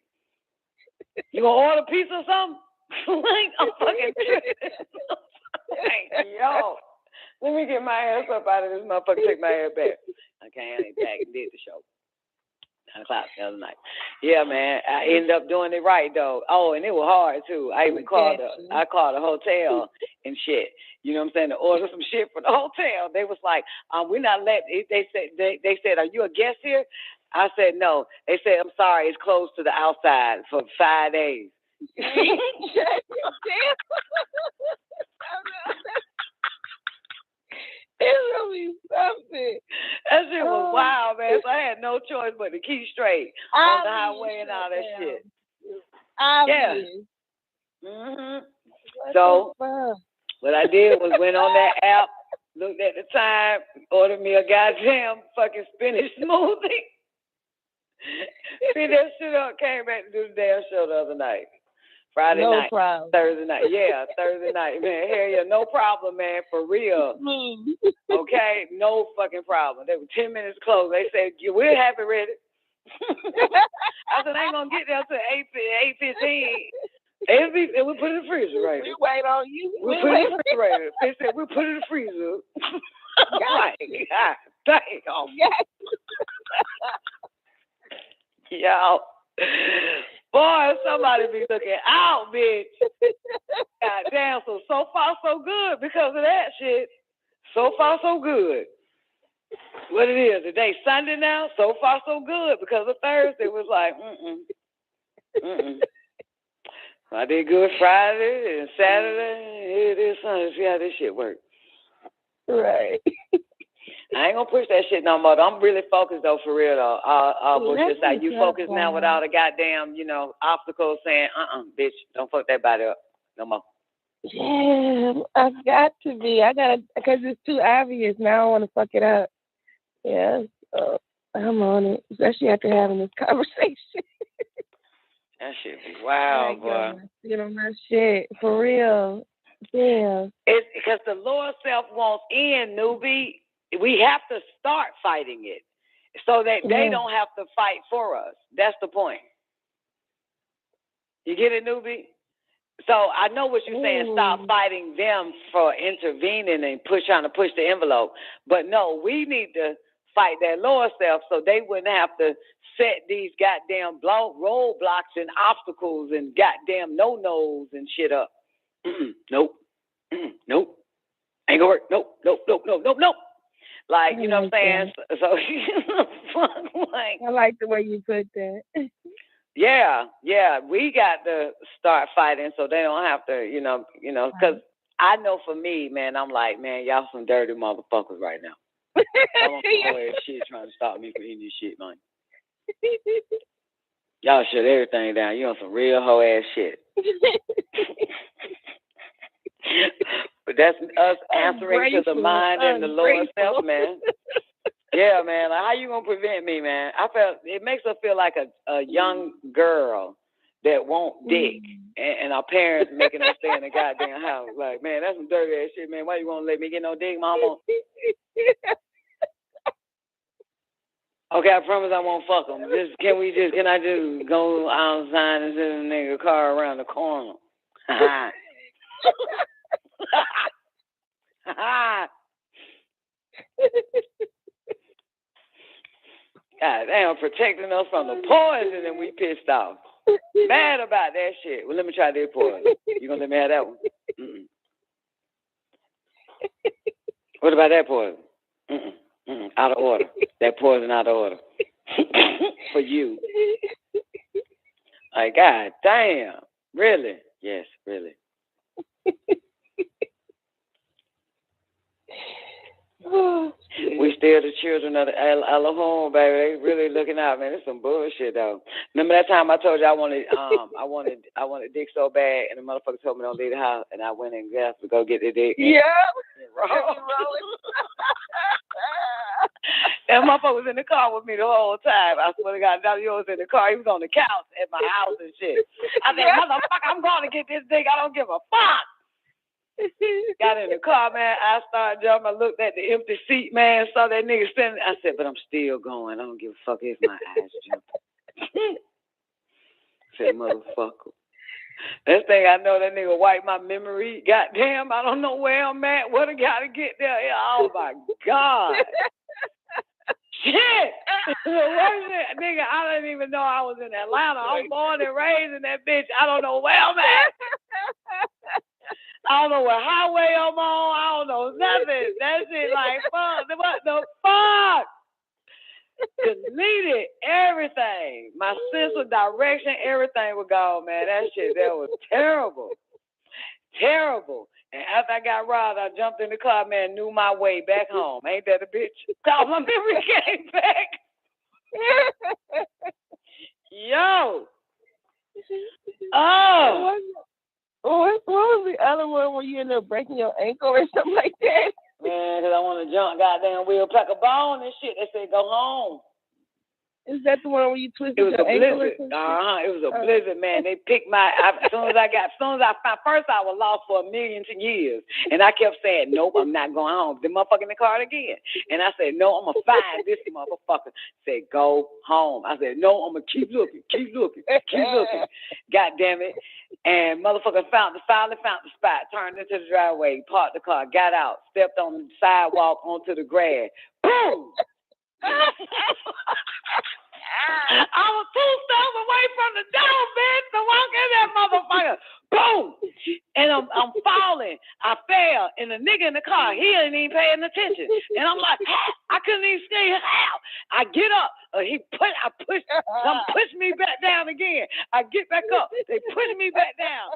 You gonna order a pizza or something? Like, I'm fucking tripping. Like, yo, let me get my ass up out of this motherfucker, take my hair back. Okay, I ain't back and did the show. 9 o'clock the other night. Yeah, man, I ended up doing it right, though. Oh, and it was hard, too. I even called a hotel and shit. You know what I'm saying? To order some shit for the hotel. They was like, we're not letting, they said, are you a guest here? I said, no. They said, I'm sorry, it's closed to the outside for 5 days. It's really something. That shit was wild, man. So I had no choice but to keep straight on the highway and all that shit. Yeah. Mm-hmm. So what I did was went on that app, looked at the time, ordered me a goddamn fucking spinach smoothie. See that shit up, came back to do the damn show the other night. Friday night, problem. Thursday night. Yeah, Thursday night, man. Hell yeah, no problem, man, for real. Okay, no fucking problem. They were 10 minutes close. They said, we'll have it ready. I said, I ain't going to get there till 8:15. And we put it in the refrigerator. We wait on you. We put it in the refrigerator. They said we put it in the freezer. God damn. Yo. Boy, somebody be looking out, bitch. God damn, so far so good because of that shit. So far so good. What it is, today Sunday now, so far so good because of Thursday was like, I did good Friday and Saturday. Here it is Sunday. See how this shit works. Right. I ain't gonna push that shit no more. I'm really focused though, for real though. Just like you focus now with all the goddamn, obstacles saying, bitch, don't fuck that body up no more. Yeah, I've got to be. Because it's too obvious now. I don't want to fuck it up. Yeah, so I'm on it, especially after having this conversation. That shit be wild, boy. Get on that shit, for real. Yeah. It's because the lower self wants in, newbie. We have to start fighting it so that they don't have to fight for us. That's the point. You get it, newbie? So I know what you're saying, stop fighting them for intervening and trying to push the envelope. But no, we need to fight that lower self so they wouldn't have to set these goddamn roadblocks and obstacles and goddamn no-nos and shit up. Nope. Nope. Ain't gonna work. Nope. Like, you know what I'm saying? So I like the way you put that. Yeah, we got to start fighting so they don't have to, because I know for me, man, I'm like, man, y'all some dirty motherfuckers right now. Y'all on some whole ass shit trying to stop me from eating this shit, man. Y'all shut everything down. You on some real whole ass shit. But that's us answering to the mind and the lower self, man. Yeah, man. Like, how you gonna prevent me, man? It makes us feel like a young girl that won't dick, and our parents making us stay in the goddamn house. Like, man, that's some dirty ass shit, man. Why you won't let me get no dick, mama? Okay, I promise I won't fuck them. Can I just go outside and send a nigga car around the corner? God damn, protecting us from the poison and we pissed off. Mad about that shit. Well, let me try this poison. You gonna let me have that one? What about that poison? Out of order. That poison out of order. For you. Like, God damn. Really? Yes, really. We still the children of the Elohim, baby. They really looking out, man. It's some bullshit though. Remember that time I told you I wanted dick so bad, and the motherfucker told me don't leave the house, and I went and got to go get the dick. Yeah. That motherfucker was in the car with me the whole time. I swear to God, W was in the car. He was on the couch at my house and shit. I said, motherfucker, I'm going to get this dick. I don't give a fuck. Got in the car, man. I started jumping. I looked at the empty seat, man. Saw that nigga standing. I said, but I'm still going. I don't give a fuck if my eyes jump. Said, motherfucker. Next thing I know, that nigga wiped my memory. Goddamn, I don't know where I'm at. What I got to get there? Oh, my God. Shit. Nigga, I didn't even know I was in Atlanta. I'm born and raised in that bitch. I don't know where I'm at. I don't know what highway I'm on. I don't know nothing. That shit like, fuck. What the fuck? Deleted everything. My sense of direction, everything was gone, man. That was terrible. Terrible. And after I got robbed, I jumped in the car, man, knew my way back home. Ain't that a bitch? Cause my memory came back. Yo. Oh. What was the other one where you ended up breaking your ankle or something like that? Man, because I want to jump goddamn wheel, pack a bone and shit. They said go home. Is that the one where you twisted It was your a ankle? blizzard. It was a blizzard, man. They picked as soon as I found, first I was lost for a million years. And I kept saying, nope, I'm not going home. The motherfucker in the car again. And I said, no, I'm going to find this motherfucker. Said, go home. I said, no, I'm going to keep looking. God damn it. And motherfucker finally found the spot, turned into the driveway, parked the car, got out, stepped on the sidewalk onto the grass. Boom! I was 2 steps away from the door, bitch, to walk in that motherfucker. Boom! And I'm falling. I fell. And the nigga in the car, he ain't even paying attention. And I'm like, I couldn't even see him. I get up. Some push me back down again. I get back up. They push me back down.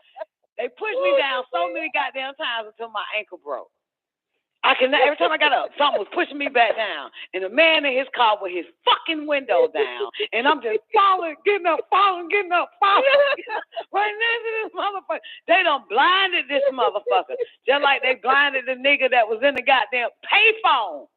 They pushed me down so many goddamn times until my ankle broke. Every time I got up, something was pushing me back down. And the man in his car with his fucking window down. And I'm just falling, getting up. Right next to this motherfucker. They done blinded this motherfucker. Just like they blinded the nigga that was in the goddamn payphone.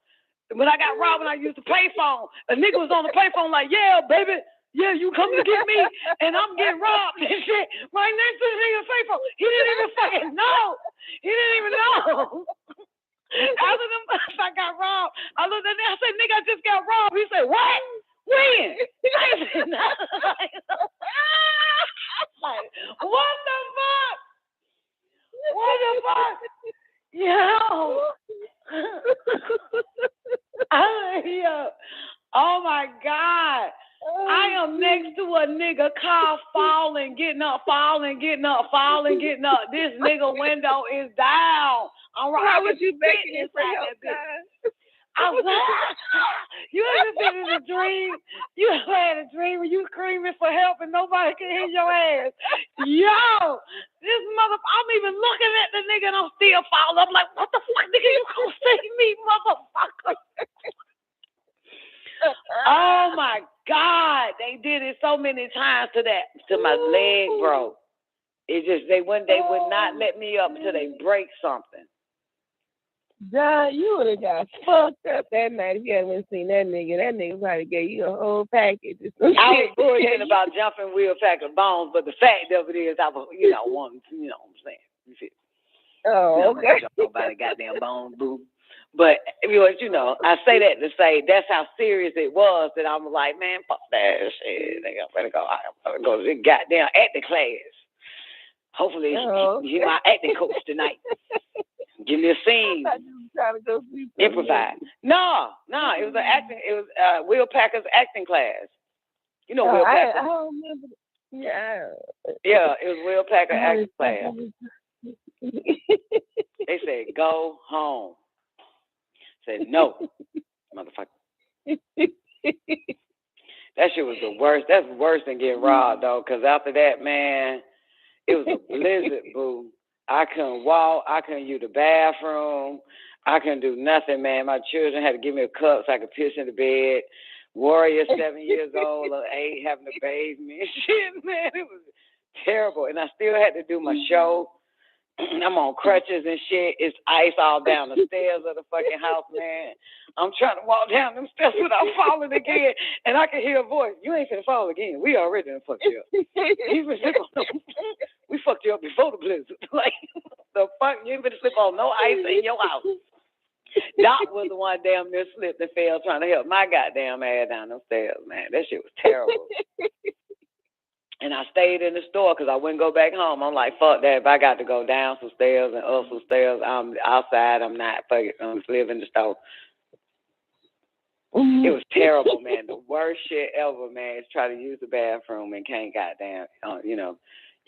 When I got robbed and I used the payphone, a nigga was on the payphone like, yeah, baby. Yeah, you coming to get me, and I'm getting robbed and shit. Right next to the nigga's payphone. He didn't even fucking know. He didn't even know. After I got robbed, I looked at him. I said, nigga, I just got robbed. He said, what? When? I said, no. Like, what the fuck? What the fuck? Yo. Oh, my God. I am next to a nigga car falling, getting up. This nigga window is down. How would you make it for your time? I was like, you ever been in a dream? You ever had a dream where you screaming for help and nobody can hear your ass? Yo, this I'm even looking at the nigga and I'm still falling. I'm like, what the fuck, nigga, you gonna save me, motherfucker? Oh my God, they did it so many times to my leg broke. It just they would not let me up until they break something. John, you would have got fucked up that night if you hadn't seen that nigga. That nigga probably gave you a whole package. I was bullshitting about jumping wheel pack of bones, but the fact of it is I was, wanting to, what I'm saying. You see? Oh, okay. Jump nobody goddamn bone, boo. But I say that to say that's how serious it was that I'm like, man, fuck that shit. I'm gonna go to the goddamn acting class. Hopefully, he's my acting coach tonight. Give me a scene. Improvise. No, it was acting. It was Will Packer's acting class. You know Will Packer. I don't remember. Yeah. Yeah, it was Will Packer acting class. They said, go home. I said, no, motherfucker. That shit was the worst. That's worse than getting robbed, though, because after that, man, it was a blizzard, boo. I couldn't walk. I couldn't use the bathroom. I couldn't do nothing, man. My children had to give me a cup so I could piss in the bed. Warrior, 7 years old, or 8, having to bathe me and shit, man. It was terrible. And I still had to do my show. I'm on crutches and shit. It's ice all down the stairs of the fucking house, man. I'm trying to walk down them steps without falling again. And I can hear a voice. You ain't finna fall again. We already done fucked you up. We fucked you up before the blizzard. Like, the fuck? You ain't finna slip on no ice in your house. Doc was the one damn near slipped and fell trying to help my goddamn ass down them stairs, man. That shit was terrible. And I stayed in the store because I wouldn't go back home. I'm like, fuck that. If I got to go down some stairs and up some stairs, I'm outside. I'm not. Fuck it. I'm just living in the store. It was terrible, man. The worst shit ever, man, is try to use the bathroom and can't goddamn, you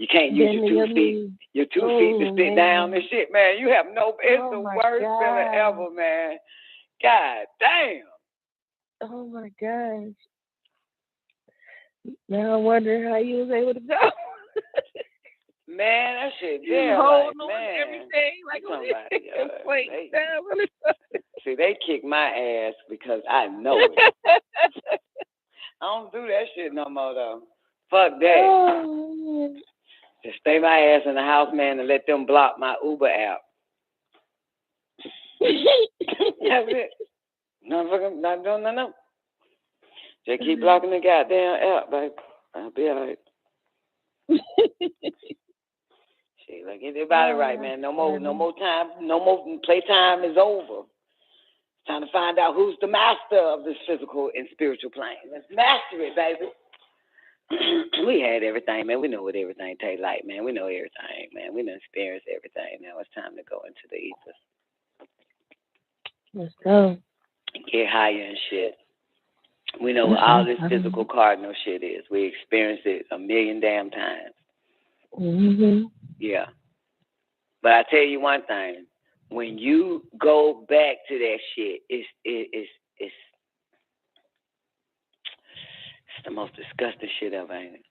can't use your 2 feet. Your 2 feet to sit down and shit, man. You have no, it's the worst feeling ever, man. God damn. Oh my gosh. Now I wonder how you was able to go. Man, that shit there. Hold like, on man, everything. See, they kicked my ass because I know it. I don't do that shit no more, though. Fuck that. Oh. Just stay my ass in the house, man, and let them block my Uber app. That's it. No. Just keep blocking the goddamn app, baby. I'll be all right. Shit, like get everybody right, man. No more time. No more playtime is over. It's time to find out who's the master of this physical and spiritual plane. Let's master it, baby. We had everything, man. We know what everything tastes like, man. We know everything, man. We done experienced everything. Now it's time to go into the ether. Let's go. Get higher and shit. We know what all this physical cardinal shit is. We experienced it a million damn times. Mm-hmm. Yeah. But I tell you one thing. When you go back to that shit, it's the most disgusting shit ever, ain't it?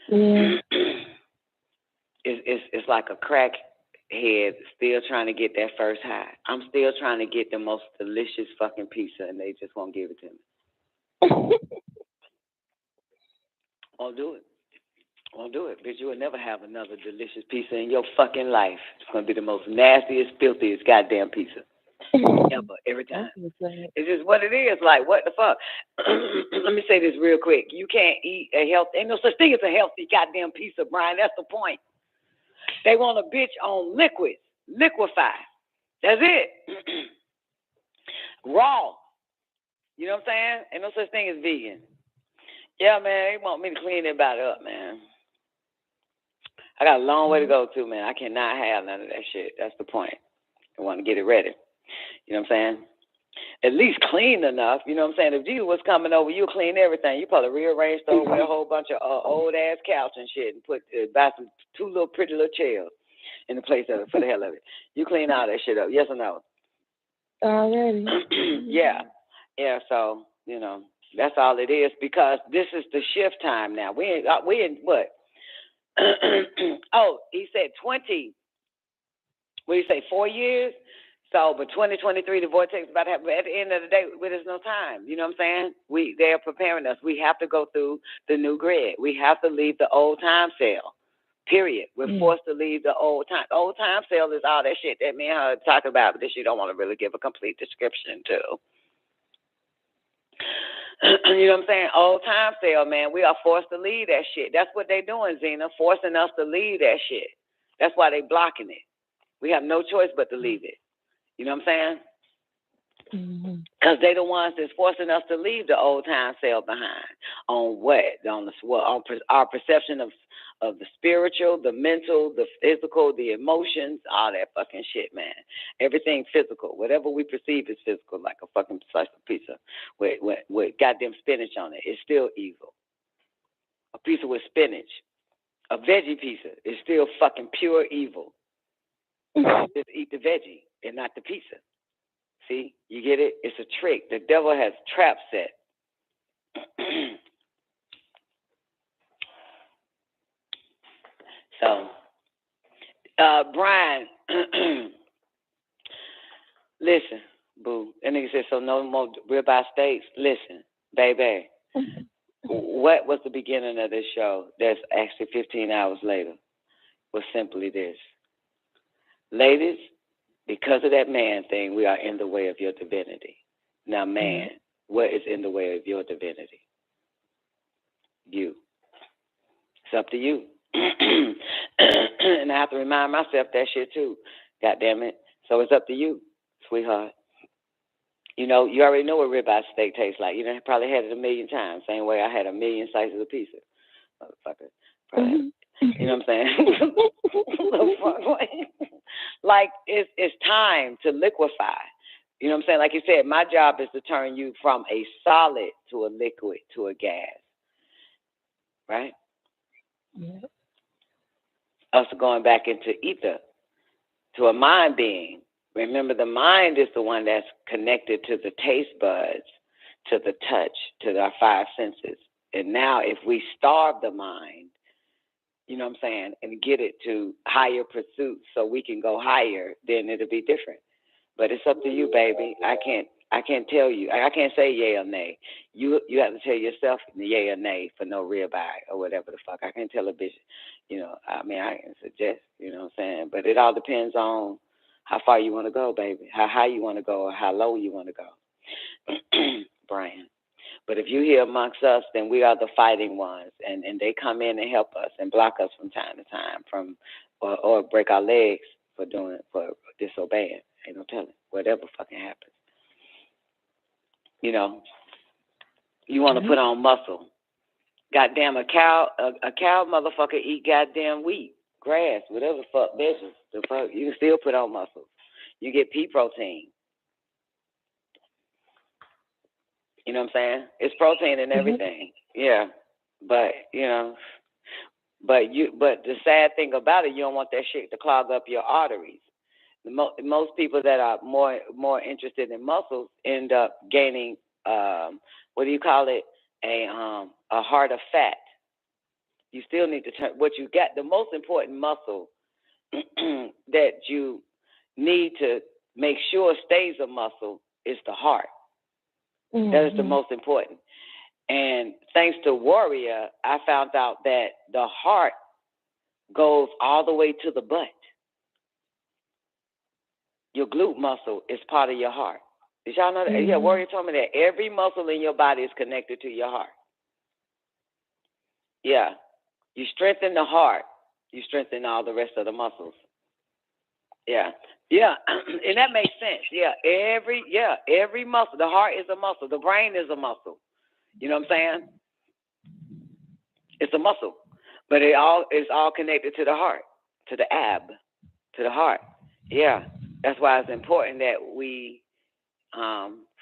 Yeah. It's like a crackhead still trying to get that first high. I'm still trying to get the most delicious fucking pizza, and they just won't give it to me. Won't do it. Won't do it, bitch. You will never have another delicious pizza in your fucking life. It's going to be the most nastiest, filthiest goddamn pizza ever, every time. It's just what it is. Like, what the fuck? Let me say this real quick. You can't eat a healthy, ain't no such thing as a healthy goddamn pizza, Brian. That's the point. They want a bitch on liquid, liquefy. That's it. Raw. You know what I'm saying? Ain't no such thing as vegan. Yeah, man, they want me to clean everybody up, man. I got a long way to go, too, man. I cannot have none of that shit. That's the point. I want to get it ready. You know what I'm saying? At least clean enough. You know what I'm saying? If Jesus was coming over, you clean everything. You probably rearrange throw away a whole bunch of old-ass couch and shit and buy some two little pretty little chairs in the place of it for the hell of it. You clean all that shit up. Yes or no? Already. Yeah. Yeah, so, you know, that's all it is because this is the shift time now. We in what? Oh, he said 20. What do you say, 4 years? So, but 2023, the vortex is about to happen. At the end of the day, there's no time. You know what I'm saying? They're preparing us. We have to go through the new grid. We have to leave the old time cell. Period. We're forced to leave the old time. The old time cell is all that shit that me and her talk about, but that you don't want to really give a complete description to. You know what I'm saying? Old time cell, man. We are forced to leave that shit. That's what they're doing, Zena, forcing us to leave that shit. That's why they're blocking it. We have no choice but to leave it. You know what I'm saying? Because they're the ones that's forcing us to leave the old time cell behind. On what? On our perception of the spiritual, the mental, the physical, the emotions, all that fucking shit, man. Everything physical. Whatever we perceive is physical, like a fucking slice of pizza with goddamn spinach on it. It's still evil. A pizza with spinach, a veggie pizza, is still fucking pure evil. Just eat the veggie and not the pizza. See, you get it? It's a trick. The devil has trap set. So, Brian, listen, boo. That nigga said, so no more ribeye steaks. Listen, baby, what was the beginning of this show that's actually 15 hours later was simply this. Ladies, because of that man thing, we are in the way of your divinity. Now, man, what is in the way of your divinity? You. It's up to you. And I have to remind myself that shit too. God damn it. So it's up to you, sweetheart. You know, you already know what ribeye steak tastes like. You know, probably had it a million times. Same way I had a million slices of pizza. Motherfucker. Probably. You know what I'm saying? Like, it's time to liquefy. You know what I'm saying? Like you said, my job is to turn you from a solid to a liquid to a gas. Right? Yeah. Us going back into ether, to a mind being. Remember, the mind is the one that's connected to the taste buds, to the touch, to our five senses. And now if we starve the mind, you know what I'm saying, and get it to higher pursuits so we can go higher, then it'll be different. But it's up to you, baby. I can't tell you. I can't say yay or nay. You have to tell yourself yay or nay for no ribeye or whatever the fuck. I can't tell a bitch, you know, I mean, I can suggest, you know what I'm saying? But it all depends on how far you want to go, baby, how high you want to go or how low you want to go. Brian. But if you here amongst us, then we are the fighting ones, and they come in and help us and block us from time to time or break our legs for disobeying. Ain't no telling. Whatever fucking happens. You know, you want to put on muscle. Goddamn, a cow motherfucker eat goddamn wheat, grass, whatever the fuck, veggies. The fuck, you can still put on muscle. You get pea protein. You know what I'm saying? It's protein in everything. Yeah. But, you know, but the sad thing about it, you don't want that shit to clog up your arteries. Most people that are more interested in muscles end up gaining, what do you call it? A heart of fat. You still need to turn what you got. The most important muscle that you need to make sure stays a muscle is the heart. Mm-hmm. That is the most important. And thanks to Warrior, I found out that the heart goes all the way to the butt. Your glute muscle is part of your heart. Did y'all know that? Mm-hmm. Yeah, Warrior told me that every muscle in your body is connected to your heart. Yeah. You strengthen the heart, you strengthen all the rest of the muscles. Yeah. Yeah. And that makes sense. Yeah. Every muscle. The heart is a muscle. The brain is a muscle. You know what I'm saying? It's a muscle. But it's all connected to the heart, to the ab, to the heart. Yeah. That's why it's important that we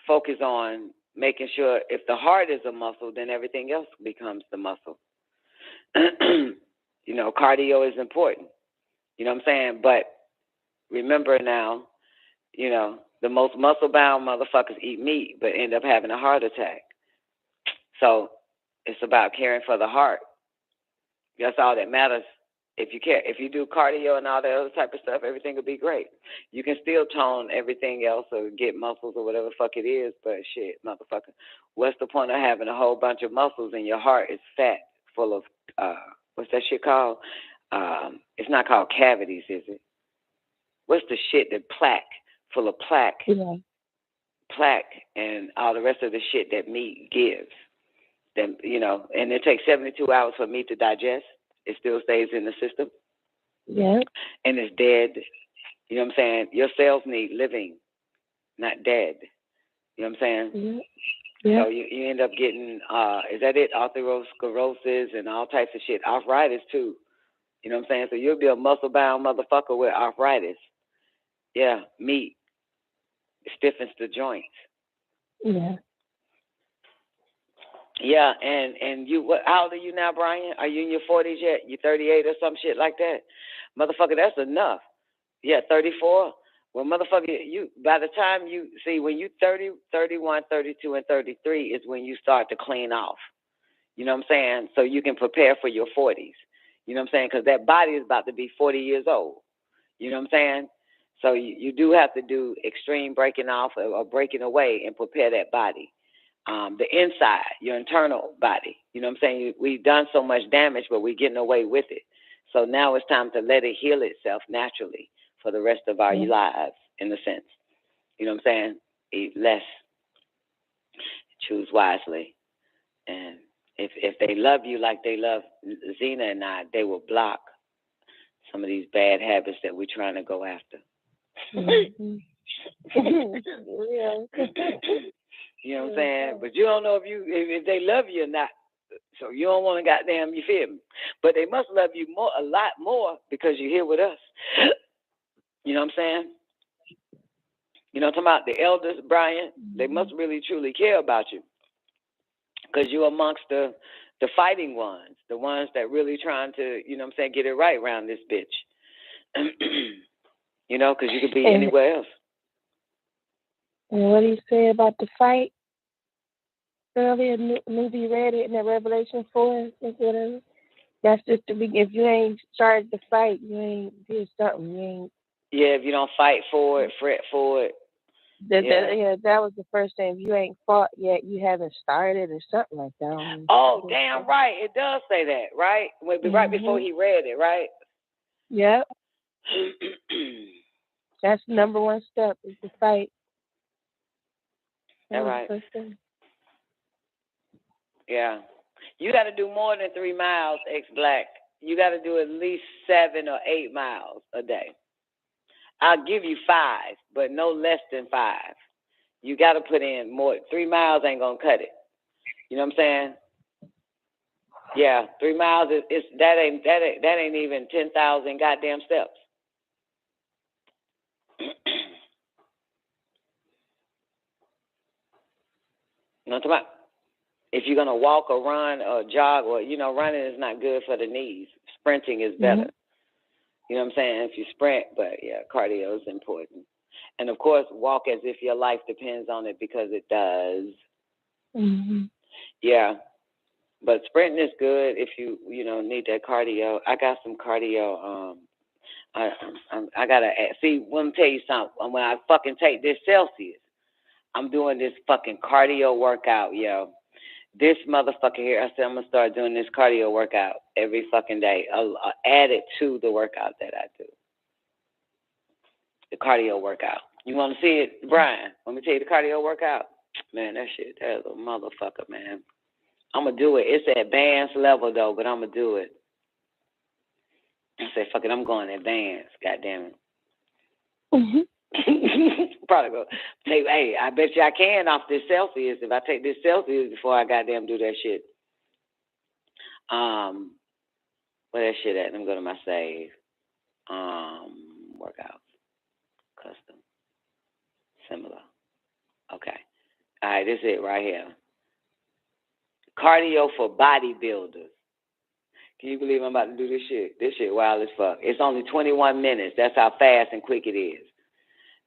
focus on making sure if the heart is a muscle, then everything else becomes the muscle. You know, cardio is important. You know what I'm saying? But remember now, you know, the most muscle-bound motherfuckers eat meat but end up having a heart attack. So it's about caring for the heart. That's all that matters. If you care, if you do cardio and all that other type of stuff, everything will be great. You can still tone everything else or get muscles or whatever the fuck it is, but shit, motherfucker, what's the point of having a whole bunch of muscles and your heart is fat, full of, what's that shit called? It's not called cavities, is it? What's the shit that plaque, full of plaque? Yeah. Plaque and all the rest of the shit that meat gives. Then, you know, and it takes 72 hours for meat to digest. It still stays in the system. Yeah. And it's dead. You know what I'm saying? Your cells need living, not dead. You know what I'm saying? Yeah. So you end up getting, is that it? Atherosclerosis and all types of shit. Arthritis, too. You know what I'm saying? So you'll be a muscle-bound motherfucker with arthritis. Yeah, meat. It stiffens the joints. Yeah. Yeah, and you, how old are you now, Brian? Are you in your 40s yet? You 38 or some shit like that? Motherfucker, that's enough. Yeah, 34. Well, motherfucker, you, by the time you, see, when you 30, 31, 32, and 33 is when you start to clean off. You know what I'm saying? So you can prepare for your 40s. You know what I'm saying? Because that body is about to be 40 years old. You know what I'm saying? So you do have to do extreme breaking off or breaking away and prepare that body. The inside, your internal body. You know what I'm saying? We've done so much damage, but we're getting away with it. So now it's time to let it heal itself naturally for the rest of our lives, in a sense. You know what I'm saying? Eat less. Choose wisely. And if they love you like they love Zena and I, they will block some of these bad habits that we're trying to go after. Mm-hmm. You know what I'm saying? But you don't know if they love you or not. So you don't want to goddamn, you feel me? But they must love you a lot more because you're here with us. You know what I'm saying? You know what I'm talking about? The elders, Brian, they must really truly care about you. Because you're amongst the fighting ones, the ones that really trying to, you know what I'm saying, get it right around this bitch. You know, because you could be anywhere else. And what do you say about the fight earlier? Maybe read it in the Revelation 4 or whatever. That's just the beginning. If you ain't started the fight, you ain't did something. You ain't. Yeah, if you don't fight for it, fret for it. That was the first thing. If you ain't fought yet, you haven't started or something like that. Oh, damn right. It does say that, right? Right before he read it, right? Yep. That's the number one step is to fight. All right. Yeah. You got to do more than 3 miles, ex-black. You got to do at least 7 or 8 miles a day. I'll give you 5, but no less than 5. You got to put in more. 3 miles ain't going to cut it. You know what I'm saying? Yeah, 3 miles is that ain't even 10,000 goddamn steps. You know what I'm talking about? If you're gonna walk or run or jog or running is not good for the knees. Sprinting is better. You know what I'm saying? If you sprint, but yeah, cardio is important. And of course, walk as if your life depends on it because it does. Yeah. But sprinting is good if you need that cardio. I got some cardio. I gotta see. Let me tell you something. When I fucking take this Celsius, I'm doing this fucking cardio workout, yo. This motherfucker here. I said I'm gonna start doing this cardio workout every fucking day. I'll add it to the workout that I do. The cardio workout. You want to see it, Brian? Let me tell you the cardio workout. Man, that shit, that's a motherfucker, man. I'm going to do it. It's at advanced level, though, but I'm going to do it. I say, fuck it, I'm going advanced. God damn it. Probably go, hey, I bet you I can off this Celsius if I take this Celsius before I goddamn do that shit. Where that shit at? Let me go to my save. Workout. Custom. Similar. Okay. All right, this is it right here. Cardio for bodybuilders. Can you believe I'm about to do this shit? This shit wild as fuck. It's only 21 minutes. That's how fast and quick it is.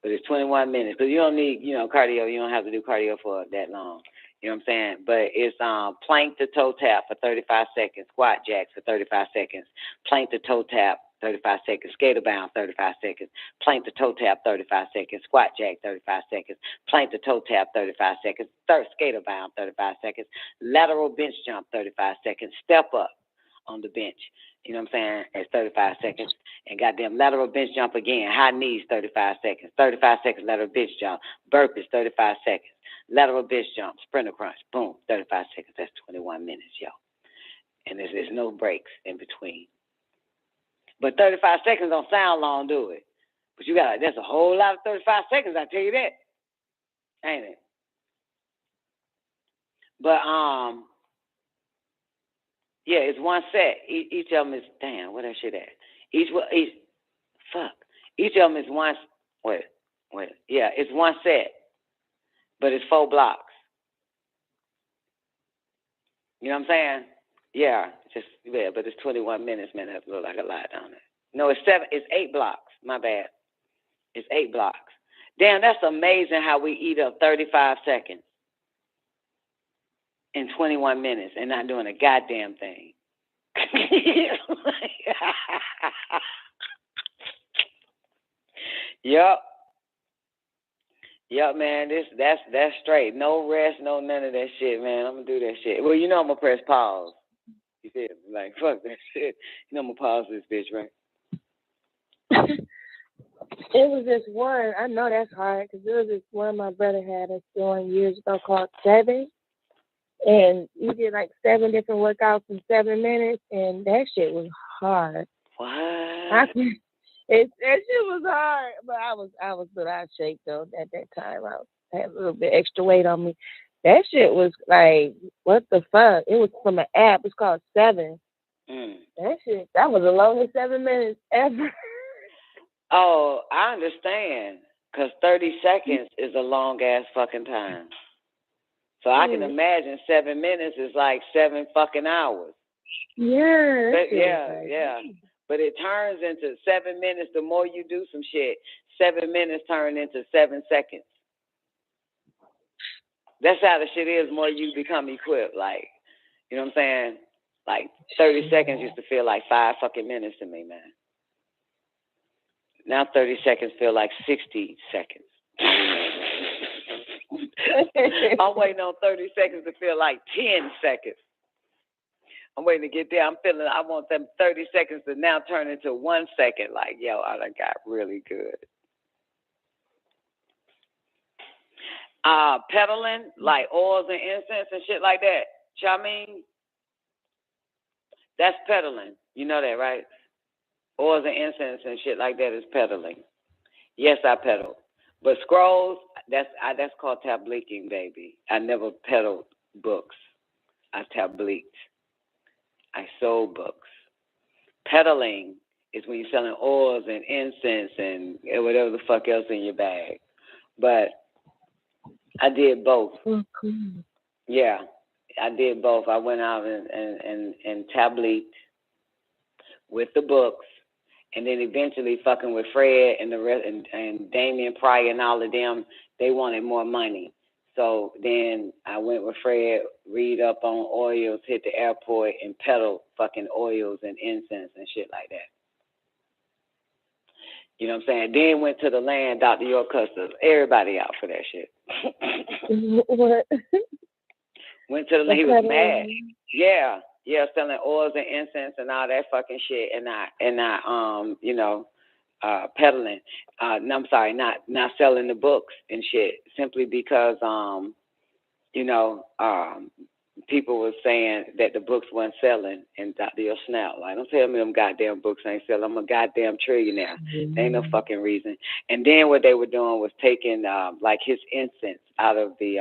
But it's 21 minutes. Because you don't need, cardio. You don't have to do cardio for that long. You know what I'm saying? But it's plank to toe tap for 35 seconds, squat jacks for 35 seconds, plank to toe tap 35 seconds, skater bound 35 seconds, plank to toe tap 35 seconds, squat jack 35 seconds, plank to toe tap 35 seconds, skater bound 35 seconds, lateral bench jump 35 seconds, step up on the bench. You know what I'm saying? It's 35 seconds. And goddamn lateral bench jump again. High knees, 35 seconds. 35 seconds lateral bench jump. Burpees, 35 seconds. Lateral bench jump. Sprinter crunch. Boom. 35 seconds. That's 21 minutes, yo. And there's no breaks in between. But 35 seconds don't sound long, do it? But there's a whole lot of 35 seconds, I tell you that. Ain't it? But, yeah, it's one set. Each of them is, damn, where that shit at? Each of them is one, yeah, it's one set, but it's 4 blocks. You know what I'm saying? Yeah, but it's 21 minutes, man. That look like a lot down there. No, it's 8 blocks. My bad. It's 8 blocks. Damn, that's amazing how we eat up 35 seconds in 21 minutes and not doing a goddamn thing. Yup, man. That's straight. No rest, no none of that shit, man. I'm gonna do that shit. Well, I'm gonna press pause. You feel me? Like, fuck that shit. I'm gonna pause this bitch, right? It was this one. I know that's hard because it was this one my brother had us doing years ago called 7. And he did like 7 different workouts in 7 minutes, and that shit was hard. What? That shit was hard, but I was out of shape though at that time. I had a little bit extra weight on me. That shit was like, what the fuck? It was from an app. It's called 7. That was the longest 7 minutes ever. Oh, I understand. Because 30 seconds is a long ass fucking time. So I can imagine 7 minutes is like 7 fucking hours. Yeah. Yeah. But it turns into 7 minutes. The more you do some shit, 7 minutes turn into 7 seconds. That's how the shit is. More you become equipped. Like, you know what I'm saying? Like 30 seconds used to feel like 5 fucking minutes to me, man. Now 30 seconds feel like 60 seconds. I'm waiting on 30 seconds to feel like 10 seconds. I'm waiting to get there. I want them 30 seconds to now turn into 1 second. Like, yo, I done got really good. Peddling, like oils and incense and shit like that. I mean, that's peddling. You know that, right? Oils and incense and shit like that is peddling. Yes, I peddle. But scrolls, that's called tableeking, baby. I never peddled books. I tableeked. I sold books. Peddling is when you're selling oils and incense and whatever the fuck else in your bag. But I did both. Yeah, I did both. I went out and tableeked with the books, and then eventually fucking with Fred and the rest, and Damien Pryor and all of them. They wanted more money, so then I went with Fred, read up on oils, hit the airport, and peddled fucking oils and incense and shit like that. You know what I'm saying? Then went to the land, Dr. York Customs. Everybody out for that shit. What? Went to the land. He was mad. Yeah, selling oils and incense and all that fucking shit, and I peddling. I'm sorry, not selling the books and shit, simply because people were saying that the books weren't selling, and Dr. York snapped. Like, don't tell me them goddamn books ain't selling. I'm a goddamn trillionaire. There ain't no fucking reason. And then what they were doing was taking like his incense out of the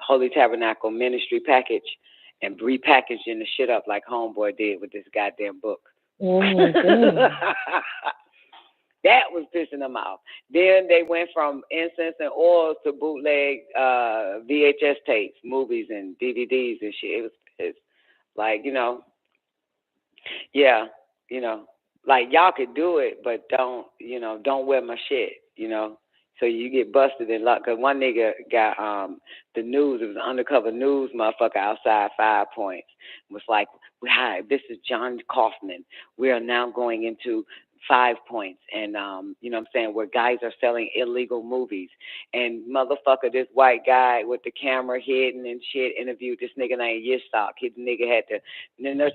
Holy Tabernacle Ministry package and repackaging the shit up like Homeboy did with this goddamn book. Oh my God. That was pissing them off. Then they went from incense and oils to bootleg VHS tapes, movies and DVDs and shit. It's like, like y'all could do it, but don't wear my shit, So you get busted in luck. Because one nigga got the news. It was an undercover news motherfucker outside 5 Points. It was like, hi, this is John Kaufman. We are now going into 5 Points. And, where guys are selling illegal movies. And motherfucker, this white guy with the camera hidden and shit interviewed this nigga named Yitzhak. His nigga had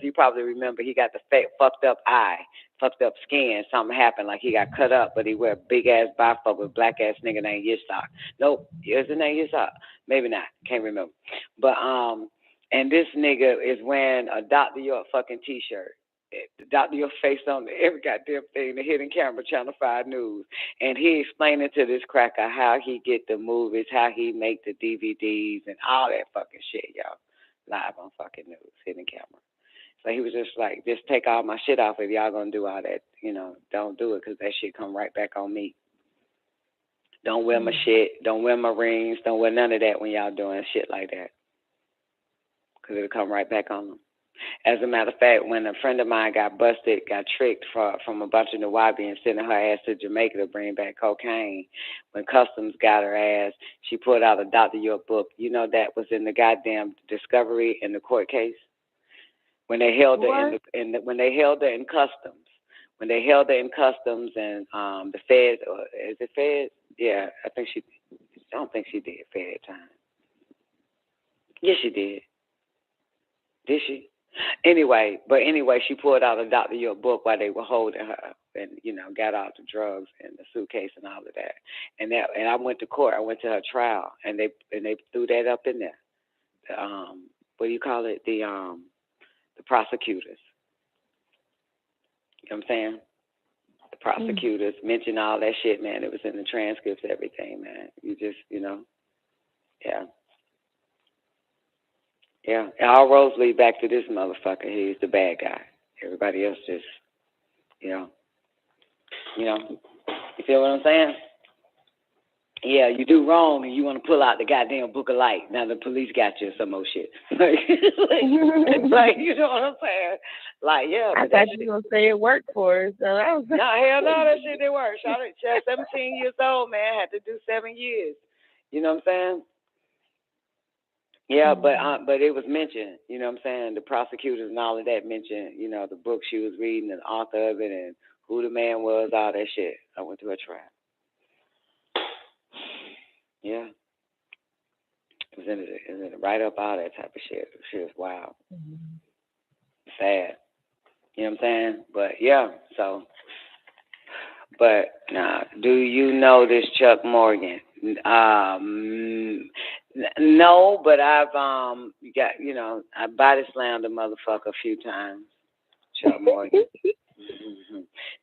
you probably remember, he got the fucked up eye. Fucked up skin, something happened, like he got cut up, but he wear a big ass bifocal with black ass nigga named Yitzhak. Nope, is his name Yitzhak? Maybe not, can't remember. But and this nigga is wearing a Dr. York fucking t-shirt. Dr. York face on every goddamn thing, the hidden camera, Channel 5 News, and he explaining to this cracker how he get the movies, how he make the DVDs, and all that fucking shit, y'all, live on fucking news, hidden camera. So he was just like, just take all my shit off if y'all gonna do all that, don't do it, because that shit come right back on me. Don't wear my shit, don't wear my rings, don't wear none of that when y'all doing shit like that, because it'll come right back on them. As a matter of fact, when a friend of mine got busted, got tricked from a bunch of Nuwaubians sending her ass to Jamaica to bring back cocaine, when Customs got her ass, she pulled out a Dr. York book. That was in the goddamn discovery in the court case. When they held her when they held her in customs, and the feds, or is it feds? Yeah, I don't think she did Fed time. Yes, she did. Did she? Anyway, she pulled out a Dr. York book while they were holding her, and got out the drugs and the suitcase and all of that. And I went to court. I went to her trial, and they threw that up in there. What do you call it? The prosecutors. You know what I'm saying? The prosecutors mentioned all that shit, man. It was in the transcripts, everything, man. You just, yeah. Yeah. All roads lead back to this motherfucker. He's the bad guy. Everybody else just, you feel what I'm saying? Yeah, you do wrong and you want to pull out the goddamn book of light. Now the police got you or some more shit. like, you know what I'm saying? Like, yeah. I thought you were going to say it worked for us. So I was no, hell no, that shit didn't work. Shot 17 years old, man. Had to do 7 years. You know what I'm saying? Yeah, but it was mentioned, you know what I'm saying? The prosecutors and all of that mentioned, the book she was reading and the author of it and who the man was, all that shit. I went to a trial. Yeah. It was in it right up all that type of shit. Shit was wild. Sad. You know what I'm saying? But yeah, so do you know this Chuck Morgan? No, but I've I body slammed a motherfucker a few times. Chuck Morgan.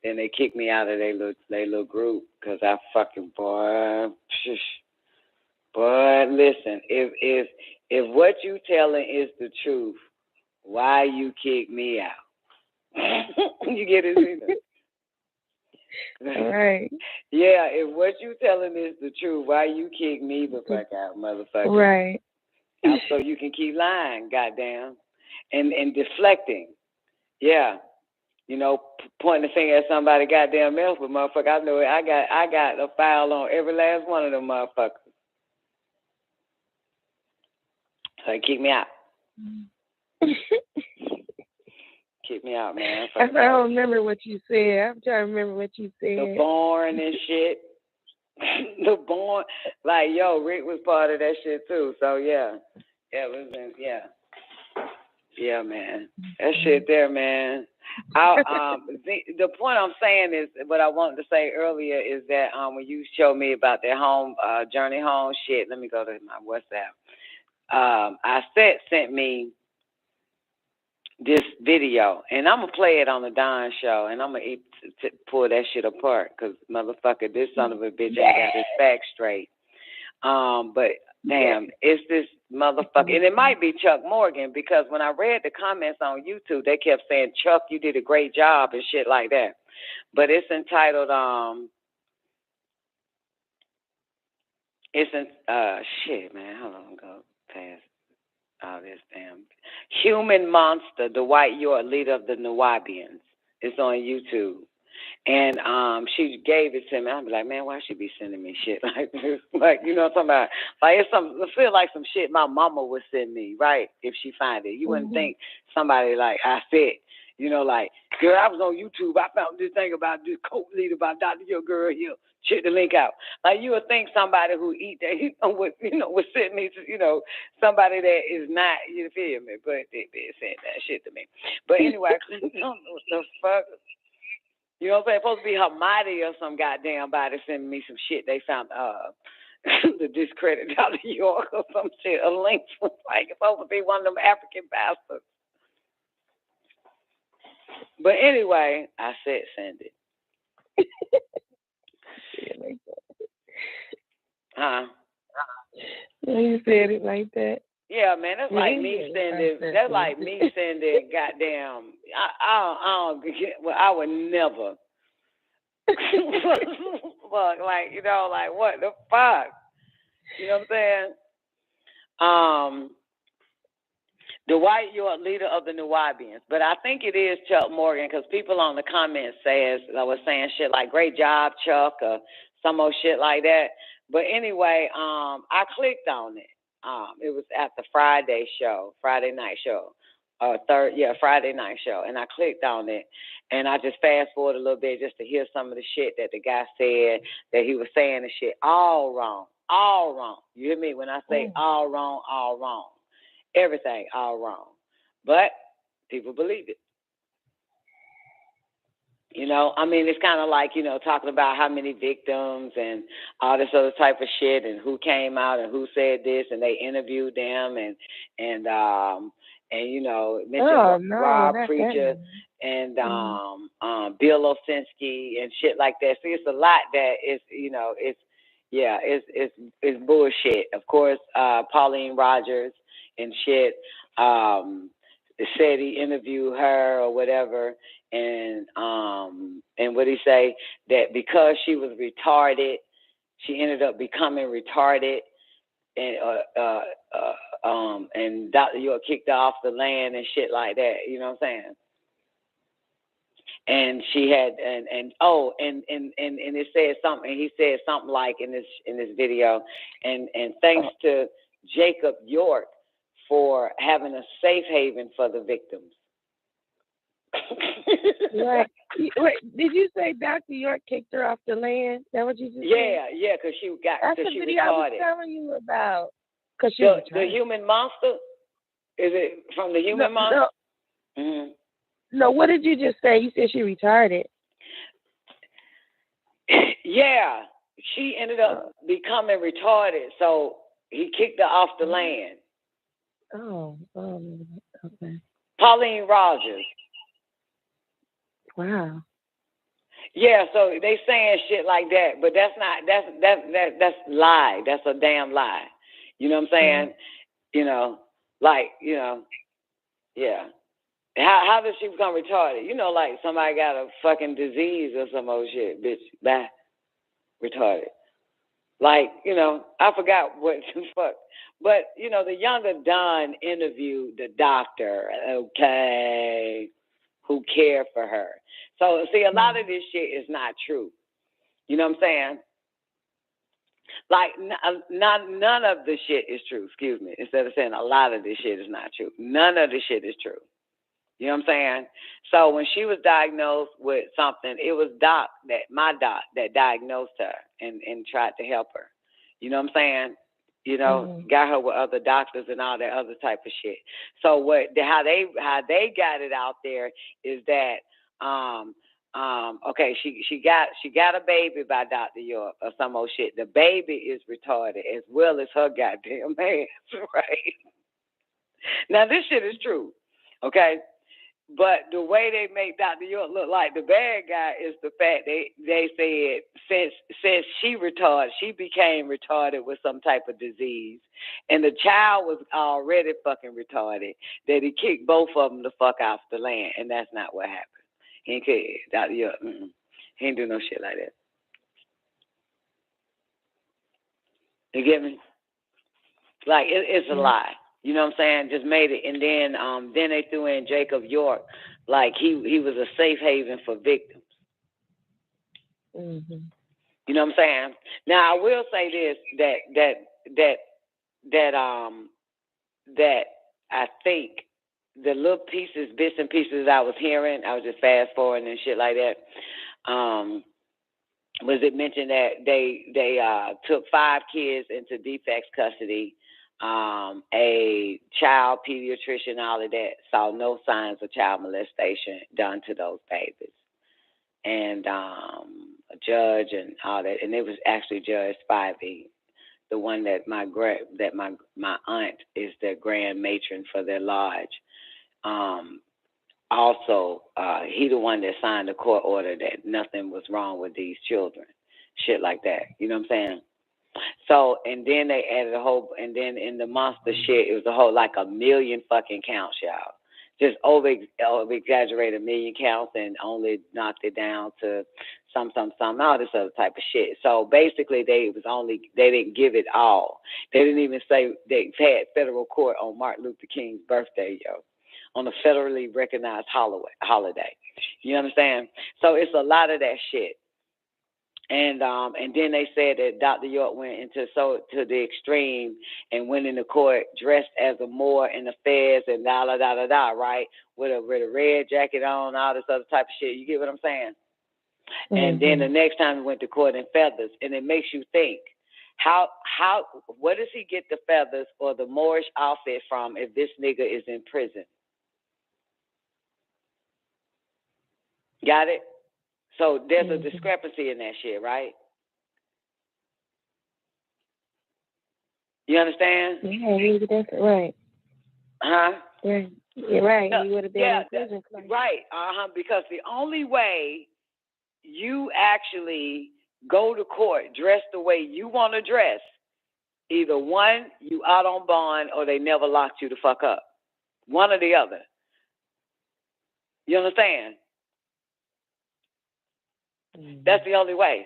Then they kicked me out of their little group because I fucking boy, listen, if what you telling is the truth, why you kick me out? You get it, Zena? Right. Yeah, if what you telling is the truth, why you kick me the fuck out, motherfucker? Right. So you can keep lying, goddamn, and deflecting. Yeah. Pointing the finger at somebody goddamn else, but motherfucker, I know it. I got a file on every last one of them motherfuckers. So they kick me out. Kick me out, man. I don't remember what you said. I'm trying to remember what you said. The born and shit. The born, like, yo, Rick was part of that shit too. So yeah, it was, yeah, man. That shit there, man. The point I'm saying is, what I wanted to say earlier is that when you showed me about that home journey home shit, let me go to my WhatsApp. Sent me this video, and I'm gonna play it on the Don show, and I'm gonna pull that shit apart, cause motherfucker, this son of a bitch ain't got his facts straight. But damn, it's this motherfucker, and it might be Chuck Morgan, because when I read the comments on YouTube, they kept saying, Chuck, you did a great job and shit like that. But it's entitled, shit, man, hold on, go past all this damn. Human Monster, Dwight York, leader of the Nuwabians. It's on YouTube. And she gave it to me. I'd be like, man, why she be sending me shit like this? Like, you know what I'm talking about? Like, it feel like some shit my mama would send me, right? If she find it. You wouldn't think somebody like I said, like, girl, I was on YouTube. I found this thing about this cult leader about Dr. Your girl here. Check the link out. Like, you would think somebody who eat that, would send me to, somebody that is not, you feel me? But they sent that shit to me. But anyway, I don't know what the fuck. You know what I'm saying? It's supposed to be Hamadi or some goddamn body sending me some shit they found to discredit Dr. York or some shit. A link was like, it's supposed to be one of them African bastards. But anyway, I said send it. Huh? You said it like that. Yeah, man, that's like me sending. That's like me sending goddamn. I would never. Fuck, like, like what the fuck? You know what I'm saying? The White York, leader of the Nuwabians, but I think it is Chuck Morgan, because people on the comments was saying shit like "Great job, Chuck," or some old shit like that. But anyway, I clicked on it. It was at the Friday night show, Friday night show, and I clicked on it, and I just fast forward a little bit just to hear some of the shit that the guy said, that he was saying the shit all wrong. You hear me when I say all wrong, everything all wrong, but people believe it. It's kind of like, talking about how many victims and all this other type of shit, and who came out and who said this, and they interviewed them and mentioned Rob Preacher and Bill Osinski and shit like that. See, it's a lot that is, it's bullshit. Of course, Pauline Rogers and shit said he interviewed her or whatever. And what he say, that because she was retarded, she ended up becoming retarded, and Dr. York kicked her off the land and shit like that. You know what I'm saying? And she had and it said something. He said something like in this video, and thanks to Jacob York for having a safe haven for the victims. Right. Wait, did you say Dr. York kicked her off the land? Is that what you just said? Yeah, because she That's the she video retarded. I was telling you about. Cause she the human monster? Is it from the human monster? No. Mm-hmm. No, what did you just say? You said she retarded. Yeah, she ended up becoming retarded. So He kicked her off the land. Oh, okay. Pauline Rogers. Wow. Yeah, so they saying shit like that, but that's lie. That's a damn lie. You know what I'm saying? You know, like, you know, yeah. How does she become retarded? You know, like somebody got a fucking disease or some old shit, bitch. Bye. Retarded. Like, you know, I forgot what the fuck. But, you know, the younger Don interviewed the doctor, okay, who cared for her. So, see, a lot of this shit is not true. You know what I'm saying? Like, none of the shit is true, excuse me. Instead of saying a lot of this shit is not true. None of the shit is true. You know what I'm saying? So when she was diagnosed with something, it was my doc that diagnosed her and tried to help her. You know what I'm saying? You know, got her with other doctors and all that other type of shit. So how they got it out there is that okay, she got a baby by Dr. York or some old shit. The baby is retarded as well as her goddamn ass, right? Now this shit is true, okay? But the way they make Dr. York look like the bad guy is the fact they said since she became retarded with some type of disease, and the child was already fucking retarded, that he kicked both of them the fuck off the land, and that's not what happened. He ain't care. Dr. York, he ain't do no shit like that. You get me? Like it's a lie. You know what I'm saying? Just made it, and then they threw in Jacob York, like he was a safe haven for victims. Mm-hmm. You know what I'm saying? Now I will say this that I think the little bits and pieces I was hearing, I was just fast forwarding and shit like that. Was it mentioned that they took 5 kids into defects custody? A child pediatrician, all of that, saw no signs of child molestation done to those babies. And a judge and all that, and it was actually Judge Spivey, the one that my aunt is the grand matron for their lodge. Also, he the one that signed the court order that nothing was wrong with these children, shit like that. You know what I'm saying? So, and then they added and then in the monster shit, it was like 1 million fucking counts, y'all. Just over exaggerated 1 million counts and only knocked it down to some, all this other type of shit. So basically, they didn't give it all. They didn't even say they had federal court on Martin Luther King's birthday, on a federally recognized holiday. You understand? So it's a lot of that shit. And then they said that Dr. York went to the extreme and went into court dressed as a Moor in the fez and right, with a red jacket on, all this other type of shit. You get what I'm saying? Mm-hmm. And then the next time he went to court in feathers, and it makes you think, where does he get the feathers or the Moorish outfit from if this nigga is in prison? Got it? So there's a discrepancy in that shit, right? You understand? Yeah, he was definitely right. Huh? Yeah, you're right. No, he would have been in prison. Right. Because the only way you actually go to court dressed the way you want to dress, either one, you out on bond, or they never locked you the fuck up. One or the other. You understand? That's the only way.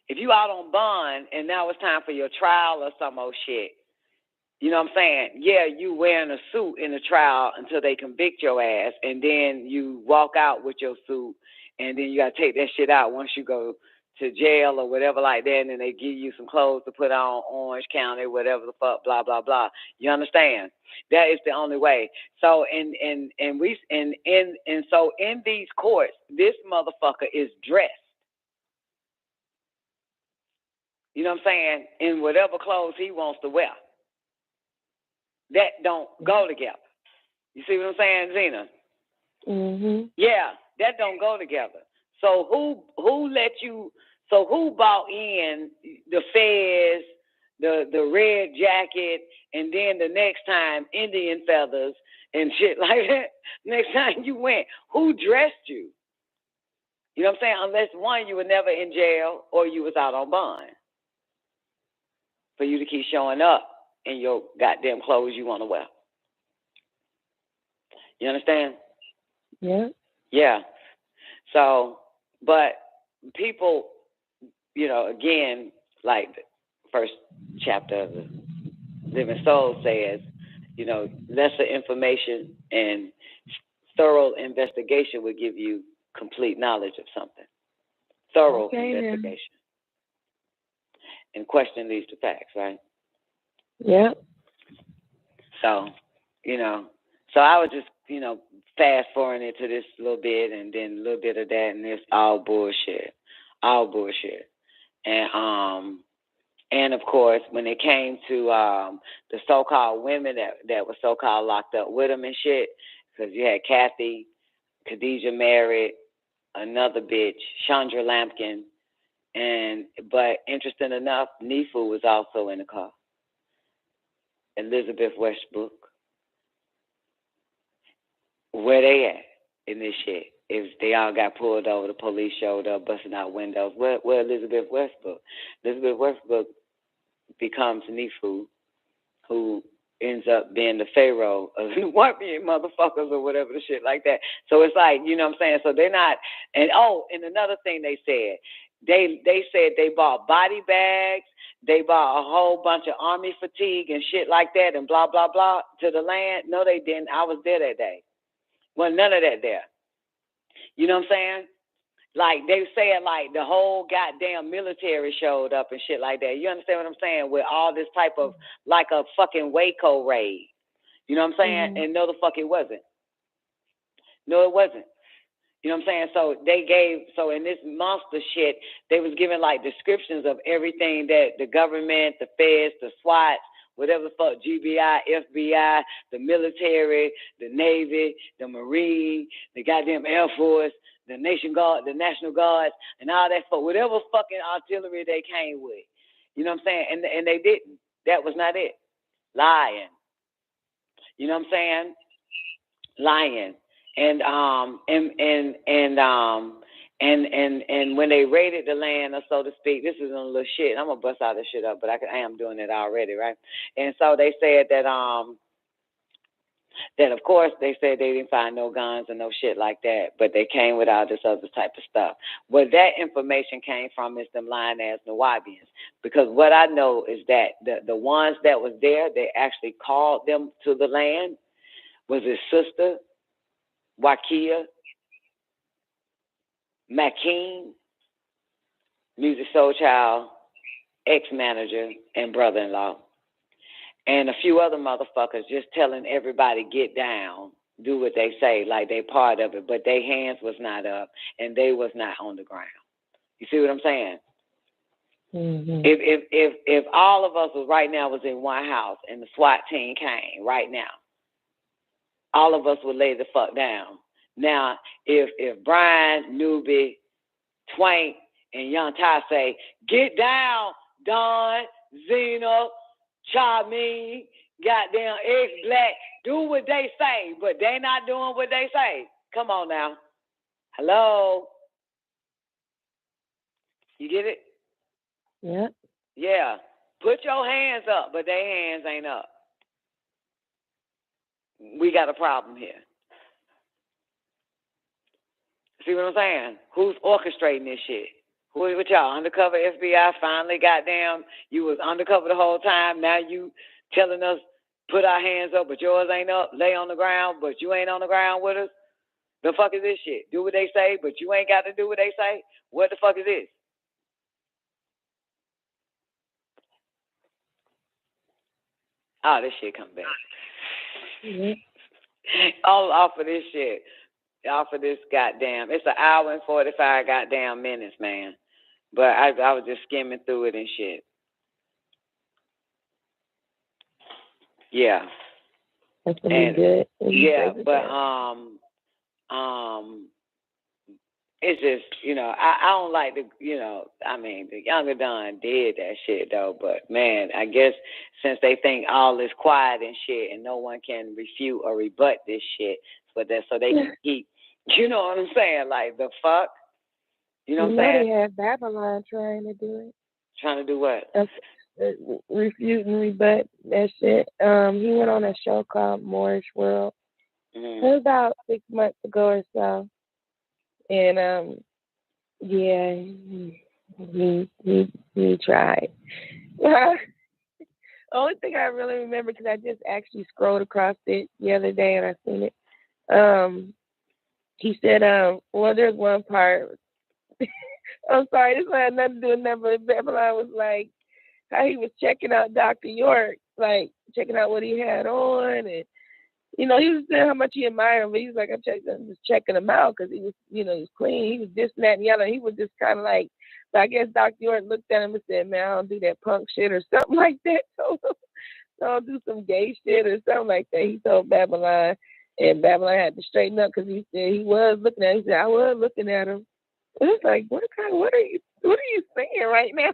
If you out on bond and now it's time for your trial or some old shit, you know what I'm saying? Yeah, you wearing a suit in the trial until they convict your ass, and then you walk out with your suit, and then you got to take that shit out once you go to jail or whatever like that, and then they give you some clothes to put on, Orange County, whatever the fuck, blah, blah, blah. You understand? That is the only way. So so in these courts, this motherfucker is dressed. You know what I'm saying? In whatever clothes he wants to wear. That don't go together. You see what I'm saying, Zena? Mm-hmm. Yeah, that don't go together. So who bought in the fez, the red jacket, and then the next time Indian feathers and shit like that. Next time you went, who dressed you? You know what I'm saying? Unless one, you were never in jail or you was out on bond for you to keep showing up in your goddamn clothes you want to wear. You understand? Yeah. Yeah. So, but people, you know, again, like the first chapter of the Living Soul says, you know, lesser information and thorough investigation would give you complete knowledge of something. Thorough investigation. And question leads to facts, right? Yeah. So, you know, so I was just, you know, fast forwarding into this little bit and then a little bit of that, and it's all bullshit. All bullshit. And of course, when it came to the so-called women that were so-called locked up with them and shit, because you had Kathy, Khadijah married another bitch, Chandra Lampkin, but interesting enough, Nifu was also in the car. Elizabeth Westbrook. Where they at in this shit? If they all got pulled over, the police showed up, busting out windows. Where Elizabeth Westbrook? Elizabeth Westbrook becomes Nifu, who ends up being the pharaoh of the white motherfuckers or whatever the shit like that. So it's like, you know what I'm saying? So they're not, and another thing they said, they said they bought body bags, they bought a whole bunch of army fatigue and shit like that and blah, blah, blah to the land. No, they didn't. I was there that day. Well, none of that there. You know what I'm saying? Like, they said, like, the whole goddamn military showed up and shit like that. You understand what I'm saying? With all this type of, like a fucking Waco raid. You know what I'm saying? Mm-hmm. And no, the fuck it wasn't. No, it wasn't. You know what I'm saying? So in this monster shit, they was giving, like, descriptions of everything that the government, the feds, the SWAT, whatever the fuck, GBI, FBI, the military, the Navy, the Marine, the goddamn Air Force, the National Guards, and all that for whatever fucking artillery they came with. You know what I'm saying? And they didn't. That was not it. Lying. You know what I'm saying? Lying. And when they raided the land, or so to speak, this is a little shit. I'm gonna bust all this shit up, but I am doing it already, right? And so they said that of course they said they didn't find no guns and no shit like that, but they came with all this other type of stuff. Where that information came from is them lying ass Nawabians, because what I know is that the ones that was there, they actually called them to the land. Was his sister, Wakia Makeen, Music Soul Child, ex-manager and brother-in-law, and a few other motherfuckers just telling everybody get down, do what they say, like they part of it, but their hands was not up and they was not on the ground. You see what I'm saying? Mm-hmm. If all of us was right now was in one house and the SWAT team came right now, all of us would lay the fuck down. Now, if Brian, Newbie, Twank, and Young Ty say, get down, Don, Zena, Charmin, goddamn ex-black, do what they say, but they not doing what they say. Come on now. Hello? You get it? Yeah. Yeah. Put your hands up, but their hands ain't up. We got a problem here. See what I'm saying? Who's orchestrating this shit? Who is with y'all? Undercover FBI finally, goddamn, you was undercover the whole time. Now you telling us put our hands up, but yours ain't up. Lay on the ground, but you ain't on the ground with us. The fuck is this shit? Do what they say, but you ain't got to do what they say. What the fuck is this? Oh, this shit come back. Mm-hmm. All off of this shit. Off of this goddamn, it's an hour and 45 goddamn minutes, man. But I was just skimming through it and shit. Yeah. That's really good. Yeah, but it's just, I don't like the, the younger Don did that shit though, but man, I guess since they think all is quiet and shit and no one can refute or rebut this shit, so they can keep, you know what I'm saying? Like, the fuck? You know what I'm saying? They had Babylon trying to do it. Trying to do what? Refute and rebut that shit. He went on a show called Moorish World. Mm-hmm. It was about 6 months ago or so. And yeah, he tried. Only thing I really remember, because I just actually scrolled across it the other day and I seen it. He said, well, there's one part. I'm sorry, this had nothing to do with that, but Babylon was like how he was checking out Dr. York, like checking out what he had on, and he was saying how much he admired him, but he was like, I'm just checking him out because he was, he was clean, he was this and that and the other. He was just kind of like, so I guess Dr. York looked at him and said, man, I don't do that punk shit or something like that. So I'll do some gay shit or something like that. He told Babylon, and Babylon had to straighten up because he said he was looking at him. He said, I was looking at him. It was like, what are you saying right now?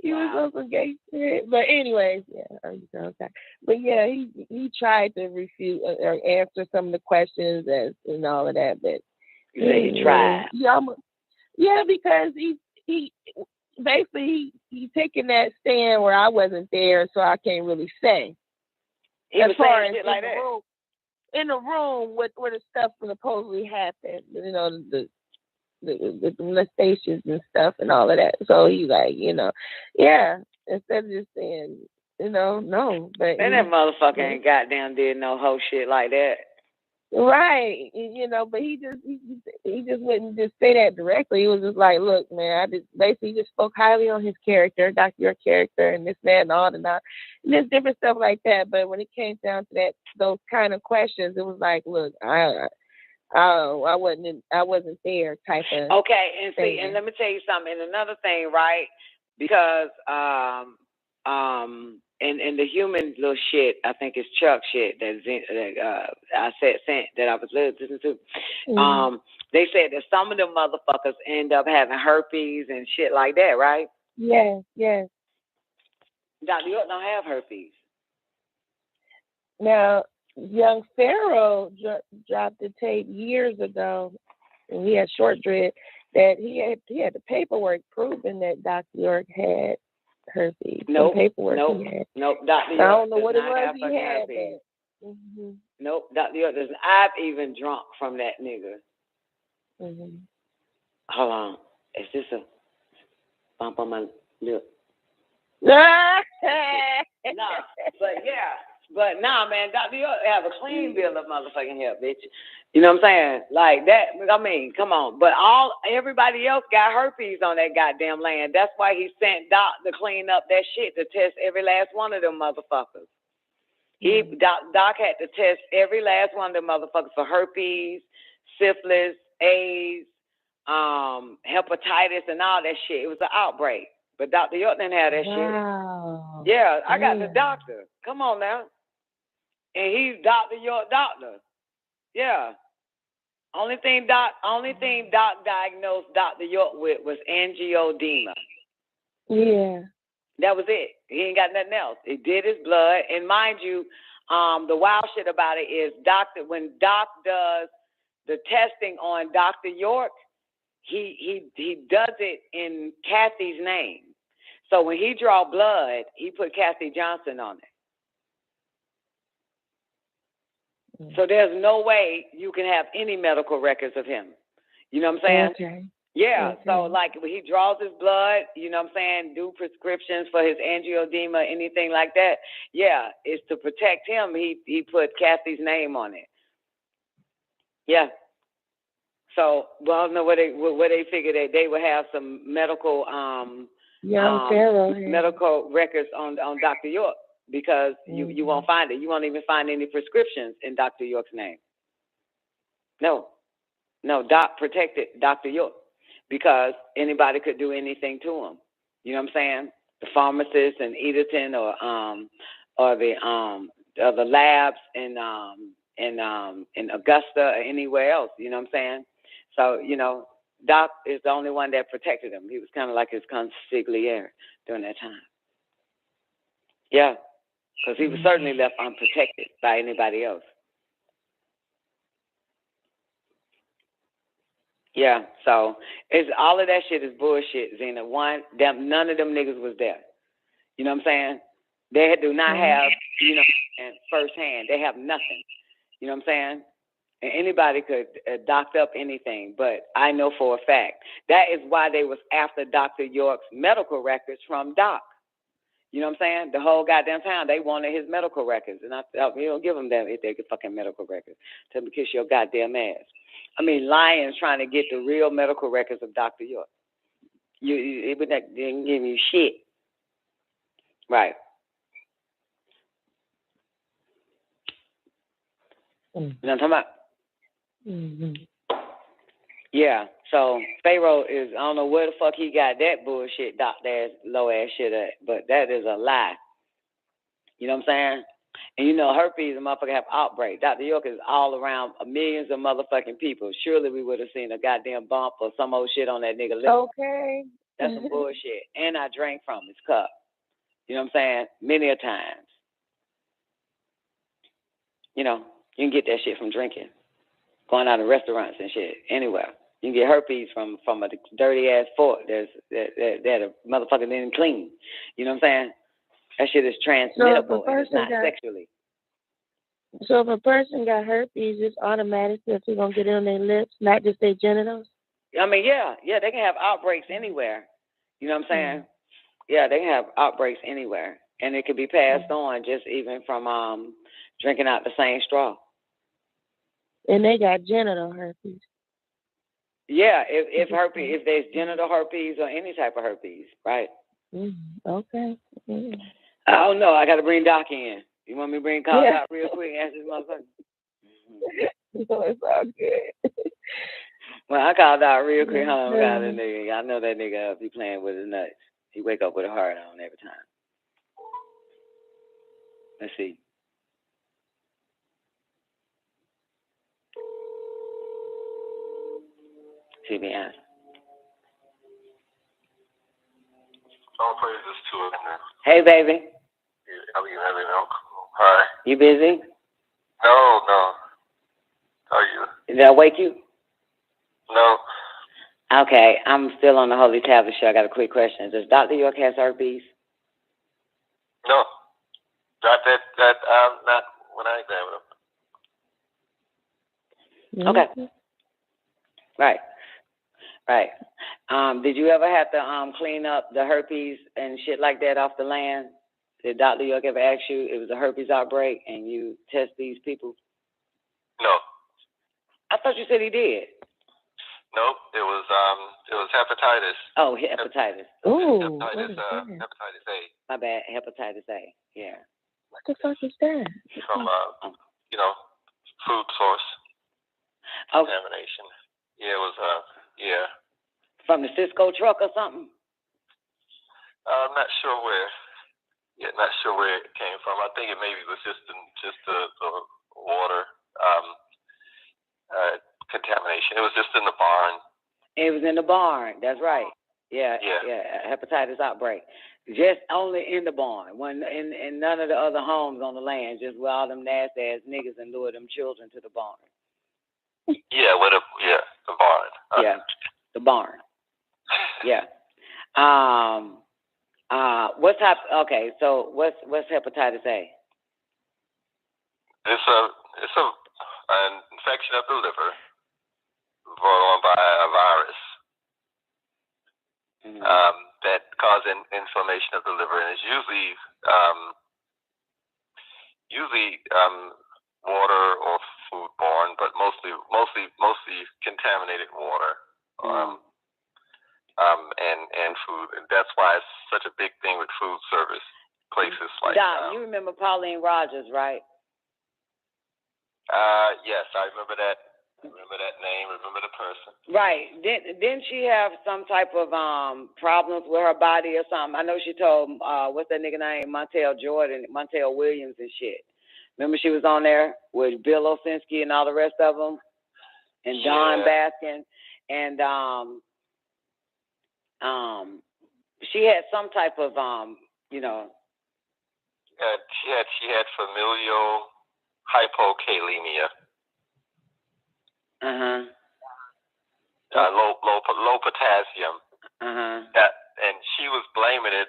He was on some gay shit. But anyways, yeah, okay. But yeah, he tried to refute or answer some of the questions and all of that. But he tried. Yeah, because he basically he taking that stand where I wasn't there, so I can't really say. He was saying shit like that. In the room where the stuff supposedly happened, the molestations and stuff and all of that. So he's like, instead of just saying, no. But and that motherfucker ain't goddamn did no whole shit like that. Right, but he just wouldn't just say that directly. He was just like, look, man, basically just spoke highly on his character, Dr. York character, and this, that, and all, and there's different stuff like that. But when it came down to those kind of questions, it was like, look, I wasn't there type of. Okay, and thing. see, and let me tell you something. And another thing, right? Because and the human little shit, I think it's Chuck shit that I was listening to. Mm-hmm. They said that some of them motherfuckers end up having herpes and shit like that, right? Yes. Dr. York don't have herpes. Now, young Pharaoh dropped the tape years ago, and he had short dread, that he had the paperwork proving that Dr. York had herpes. Nope. Dr. York I don't know what it was have he had. herpes. Mm-hmm. Nope, Dr. York doesn't. I've even drunk from that nigga. Mm-hmm. Hold on. Is this a bump on my lip? Nah, but man, Dr. York have a clean bill of motherfucking health, bitch. You know what I'm saying? Like that. I mean, come on. But everybody else got herpes on that goddamn land. That's why he sent Doc to clean up that shit, to test every last one of them motherfuckers. Doc had to test every last one of them motherfuckers for herpes, syphilis, AIDS, hepatitis, and all that shit. It was an outbreak. But Dr. York didn't have that shit. Yeah, I got the doctor. Come on now. And he's Dr. York doctor. Yeah. Only thing Doc diagnosed Dr. York with was angioedema. Yeah. That was it. He ain't got nothing else. He did his blood. And mind you, the wild shit about it is when Doc does the testing on Dr. York, he does it in Kathy's name. So when he draw blood, he put Kathy Johnson on it. So there's no way you can have any medical records of him. You know what I'm saying? Okay. Yeah. Okay. So like when he draws his blood, you know what I'm saying, do prescriptions for his angioedema, anything like that. Yeah, it's to protect him. He put Kathy's name on it. Yeah. So I don't know where they figured that they would have some medical medical records on Dr. York, because you won't find it. You won't even find any prescriptions in Dr. York's name. No, Doc protected Dr. York because anybody could do anything to him. You know what I'm saying? The pharmacists in Edenton or the labs in Augusta or anywhere else. You know what I'm saying? So, Doc is the only one that protected him. He was kind of like his consigliere during that time. Yeah, because he was certainly left unprotected by anybody else. Yeah, so it's all of that shit is bullshit, Zena. None of them niggas was there. You know what I'm saying? They do not have, firsthand. They have nothing. You know what I'm saying? And anybody could doct up anything, but I know for a fact that is why they was after Dr. York's medical records from Doc. You know what I'm saying? The whole goddamn town, they wanted his medical records, and I thought, give them that if they get fucking medical records. Tell them to kiss your goddamn ass. I mean, lions trying to get the real medical records of Dr. York. It would not give you shit. Right. You know what I'm talking about? Mm-hmm. Yeah. So Pharaoh is, I don't know where the fuck he got that bullshit, doctor ass, low ass shit at, but that is a lie. You know what I'm saying? And herpes, a motherfucker have outbreak. Dr. York is all around millions of motherfucking people. Surely we would have seen a goddamn bump or some old shit on that nigga lip. Okay. That's some bullshit. And I drank from his cup. You know what I'm saying? Many a times. You can get that shit from drinking. Going out to restaurants and shit. Anywhere. You can get herpes from a dirty ass fork that a motherfucker didn't clean. You know what I'm saying? That shit is transmittable, and it's not sexually. So if a person got herpes, it's automatic that they're going to get it on their lips, not just their genitals? I mean, yeah, they can have outbreaks anywhere. You know what I'm saying? Yeah, they can have outbreaks anywhere. And it could be passed on just even from drinking out the same straw. And they got genital herpes. Yeah, if there's genital herpes or any type of herpes, right? Okay. Mm-hmm. I don't know. I got to bring Doc in. You want me to bring Kyle out real quick and ask this motherfucker? No, it's all good. Well, I called out real quick. Hold on, got that nigga. I know that nigga be playing with his nuts. He wake up with a heart on every time. Let's see. See me answer. All praises to it. Hey, baby. How are you having? Hi. You busy? No. How are you? Did I wake you? No. Okay, I'm still on the Holy Tablet show. I got a quick question. Does Dr. York has herpes? No. Not when I examined him. Okay. Right. Did you ever have to clean up the herpes and shit like that off the land? Did Dr. York ever ask you it was a herpes outbreak and you test these people? No. I thought you said he did. Nope. It was hepatitis. Oh, hepatitis. Ooh. Hepatitis A. My bad. Hepatitis A. Yeah. What the fuck is that? From food source contamination. Yeah, it was From the Cisco truck or something? I'm not sure where. Yeah, not sure where it came from. I think it maybe was just the water contamination. It was just in the barn. It was in the barn. That's right. Yeah. Hepatitis outbreak. Just only in the barn. When in none of the other homes on the land. Just where all them nasty ass niggas and lure them children to the barn. Yeah, the barn. Yeah, the barn. Yeah. What's okay, so what's hepatitis A? It's an infection of the liver brought on by a virus that causes inflammation of the liver, and it's usually water or food-borne, but mostly contaminated water. And food, and that's why it's such a big thing with food service places like. Doc, you remember Pauline Rogers, right? Yes, I remember that. Remember that name. Remember the person. Right. Didn't she have some type of problems with her body or something? I know she told what's that nigga name, Montel Williams and shit. Remember she was on there with Bill Osinski and all the rest of them, and Don Baskin. and she had some type of you know. She had familial hypokalemia. Low potassium. And she was blaming it.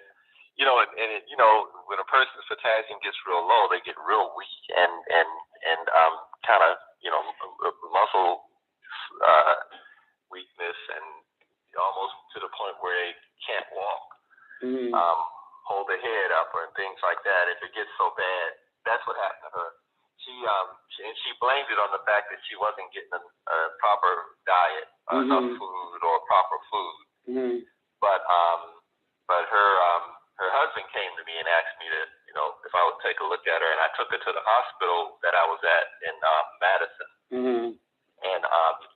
You know, when a person's potassium gets real low, they get real weak and kind of, muscle weakness and almost to the point where they can't walk, hold their head up and things like that. If it gets so bad, that's what happened to her. She blamed it on the fact that she wasn't getting a proper diet, enough food or proper food. But her husband came to me and asked me to, if I would take a look at her, and I took her to the hospital that I was at in Madison, and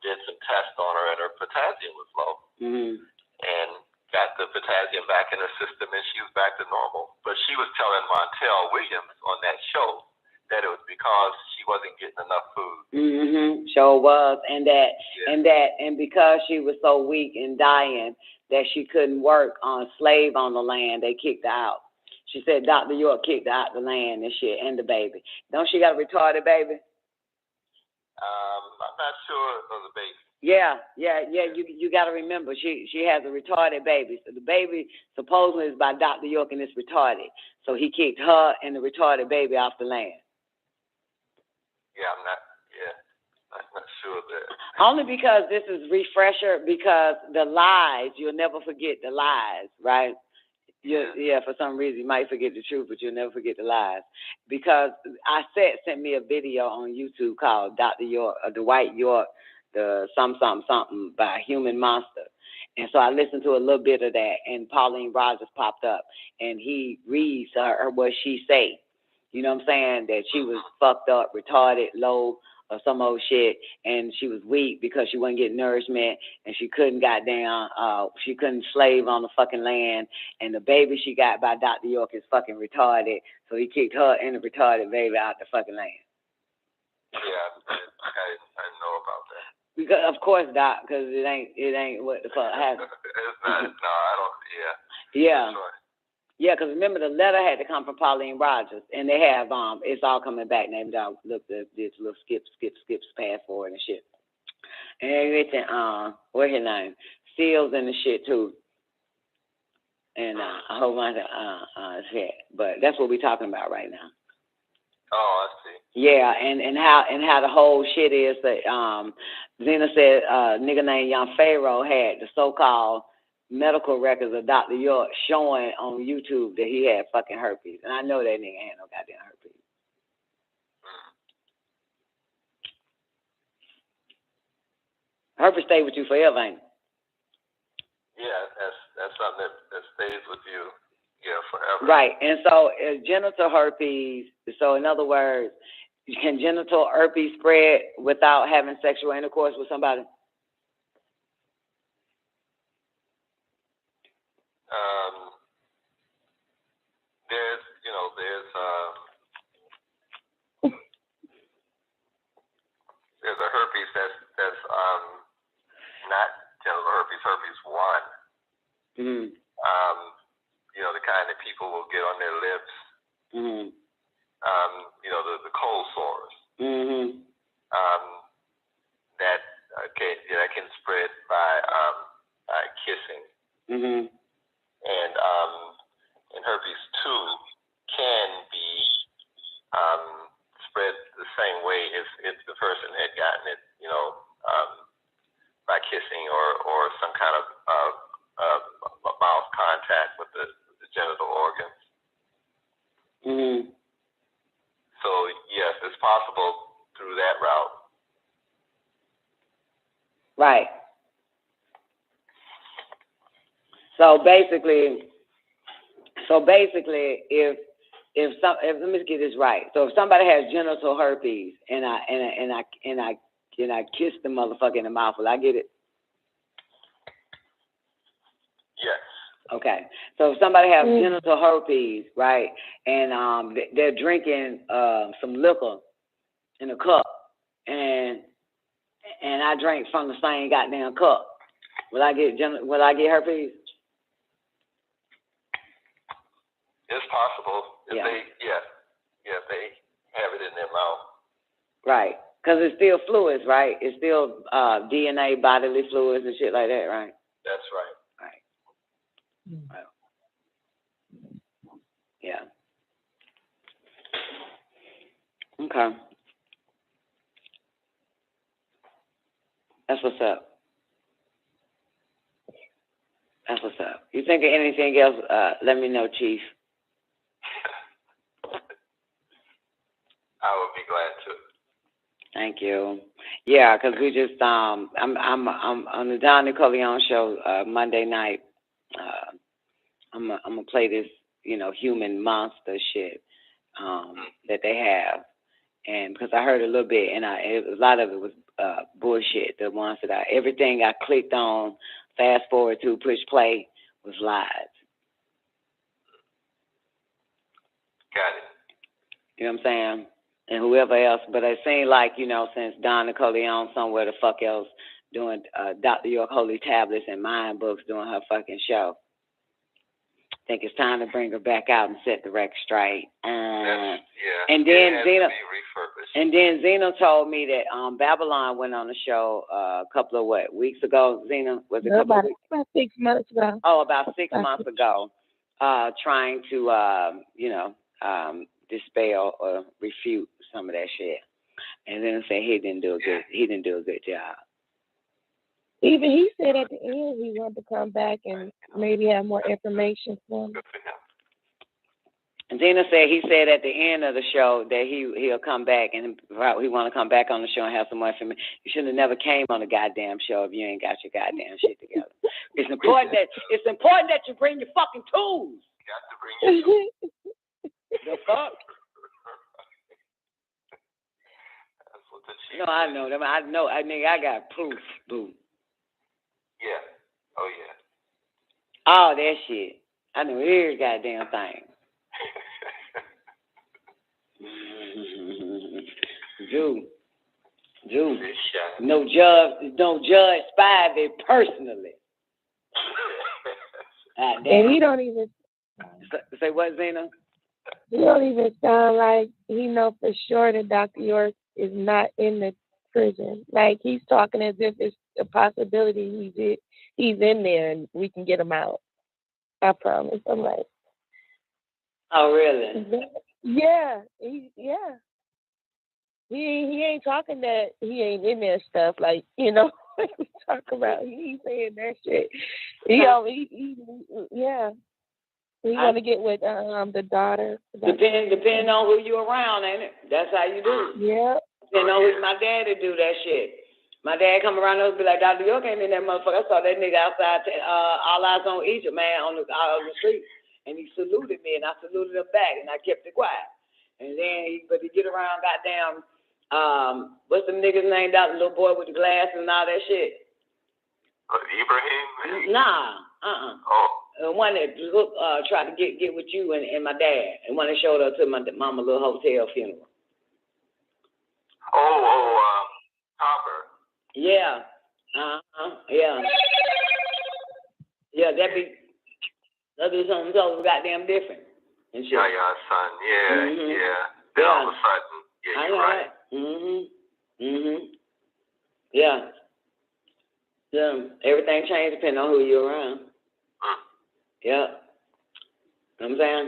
did some tests on her, and her potassium was low, and got the potassium back in her system, and she was back to normal. But she was telling Montel Williams on that show that it was because she wasn't getting enough food. Sure was, and because she was so weak and dying that she couldn't work on slave on the land, they kicked her out. She said Dr. York kicked her out the land and shit, and the baby. Don't she got a retarded baby? I'm not sure of the baby. Yeah. You got to remember, she has a retarded baby. So the baby supposedly is by Dr. York and it's retarded. So he kicked her and the retarded baby off the land. I'm not sure of that. Only because this is refresher, because the lies, you'll never forget the lies, right? For some reason you might forget the truth, but you'll never forget the lies. Because sent me a video on YouTube called Dr. York, Dwight York, the something by Human Monster. And so I listened to a little bit of that, and Pauline Rogers popped up, and he reads her what she say. You know what I'm saying? That she was fucked up, retarded, low, or some old shit, and she was weak because she wasn't getting nourishment, and she couldn't she couldn't slave on the fucking land, and the baby she got by Dr. York is fucking retarded, so he kicked her and the retarded baby out the fucking land. I know about that. Because, of course, Doc, because it ain't what the fuck happened. It's not, no, I don't, Yeah. Sure. Yeah, because remember the letter had to come from Pauline Rogers, and they have it's all coming back. Named out. Look, this little skips, fast forward and shit. And everything. What's his name? Seals and the shit too. And a whole bunch of shit. But that's what we're talking about right now. Oh, I see. Yeah, and how the whole shit is that Zena said a nigga named Young Pharaoh had the so-called medical records of Dr. York showing on YouTube that he had fucking herpes. And I know that nigga ain't no goddamn herpes. Herpes stay with you forever, ain't it? Yeah, that's something that stays with you, forever. Right, and so genital herpes, so in other words, can genital herpes spread without having sexual intercourse with somebody? There's a herpes that's not genital herpes, herpes 1. The kind that people will get on their lips. The cold sores. That can spread by kissing. And herpes 2 can be spread the same way if the person had gotten it, by kissing or some kind of mouth contact with the genital organs. So yes, it's possible through that route. Right. So basically, if let me get this right. So if somebody has genital herpes and I kiss the motherfucker in the mouth, will I get it? Yes. Okay. So if somebody has genital herpes, right, and they're drinking some liquor in a cup, and I drank from the same goddamn cup, Will I get herpes? It's possible. If Yeah. if they have it in their mouth. Right. Because it's still fluids, right? It's still DNA, bodily fluids and shit like that, right? That's right. Right. Yeah. Okay. That's what's up. That's what's up. You think of anything else, let me know, Chief. I would be glad to. Thank you. Yeah, because we just I'm on the Don Nicoleon show Monday night. I'm gonna play this, human monster shit that they have, and because I heard a little bit, and a lot of it was bullshit. The ones that everything I clicked on, fast forward to, push play was lies. Got it. You know what I'm saying? And whoever else, but it seemed like, since Don Nicoleon somewhere the fuck else doing Dr. York Holy Tablets and Mind Books doing her fucking show. I think it's time to bring her back out and set the record straight. And then Zena told me that Babylon went on the show a couple of weeks ago. Zena, was it about 6 months ago. Oh, about 6 months ago, trying to dispel or refute some of that shit, and then say he didn't do a good job. Even he said at the end he wanted to come back and maybe have more information for him. And Zena said he said at the end of the show that he'll come back and he want to come back on the show and have some more information. You should have never came on the goddamn show if you ain't got your goddamn shit together. It's important that you bring your fucking tools. You got to bring your tools. The fuck? No, I know them. I got proof, boo. Yeah. Oh, yeah. All that shit. I know every goddamn thing. Jew. No judge spied it personally. And he don't even say what, Zena? He don't even sound like he know for sure that Dr. York is not in the prison. Like he's talking as if it's a possibility he's in there and we can get him out. I promise. I'm like, oh really? Yeah. He ain't talking that he ain't in there stuff like, we talk about. He saying that shit. He want to get with the daughter. Depending on who you around, ain't it? That's how you do. Yeah. Depending on who my daddy do that shit. My dad come around and be like, Dr. York ain't in that motherfucker. I saw that nigga outside, all eyes on Egypt, man, on the street. And he saluted me, and I saluted him back, and I kept it quiet. And then he get around goddamn, what's the nigga's name, that little boy with the glasses and all that shit? Ibrahim? Nah, Oh. The one that tried to get with you and my dad, and one that showed up to my mama little hotel funeral. Topper. Yeah. Yeah. Yeah, that'd be something so goddamn different. And shit. Yeah, son. Yeah, Mm-hmm. yeah. Then all of a sudden, yeah, you're right. Yeah. Yeah. Everything changed depending on who you're around. Yeah. You know what I'm saying?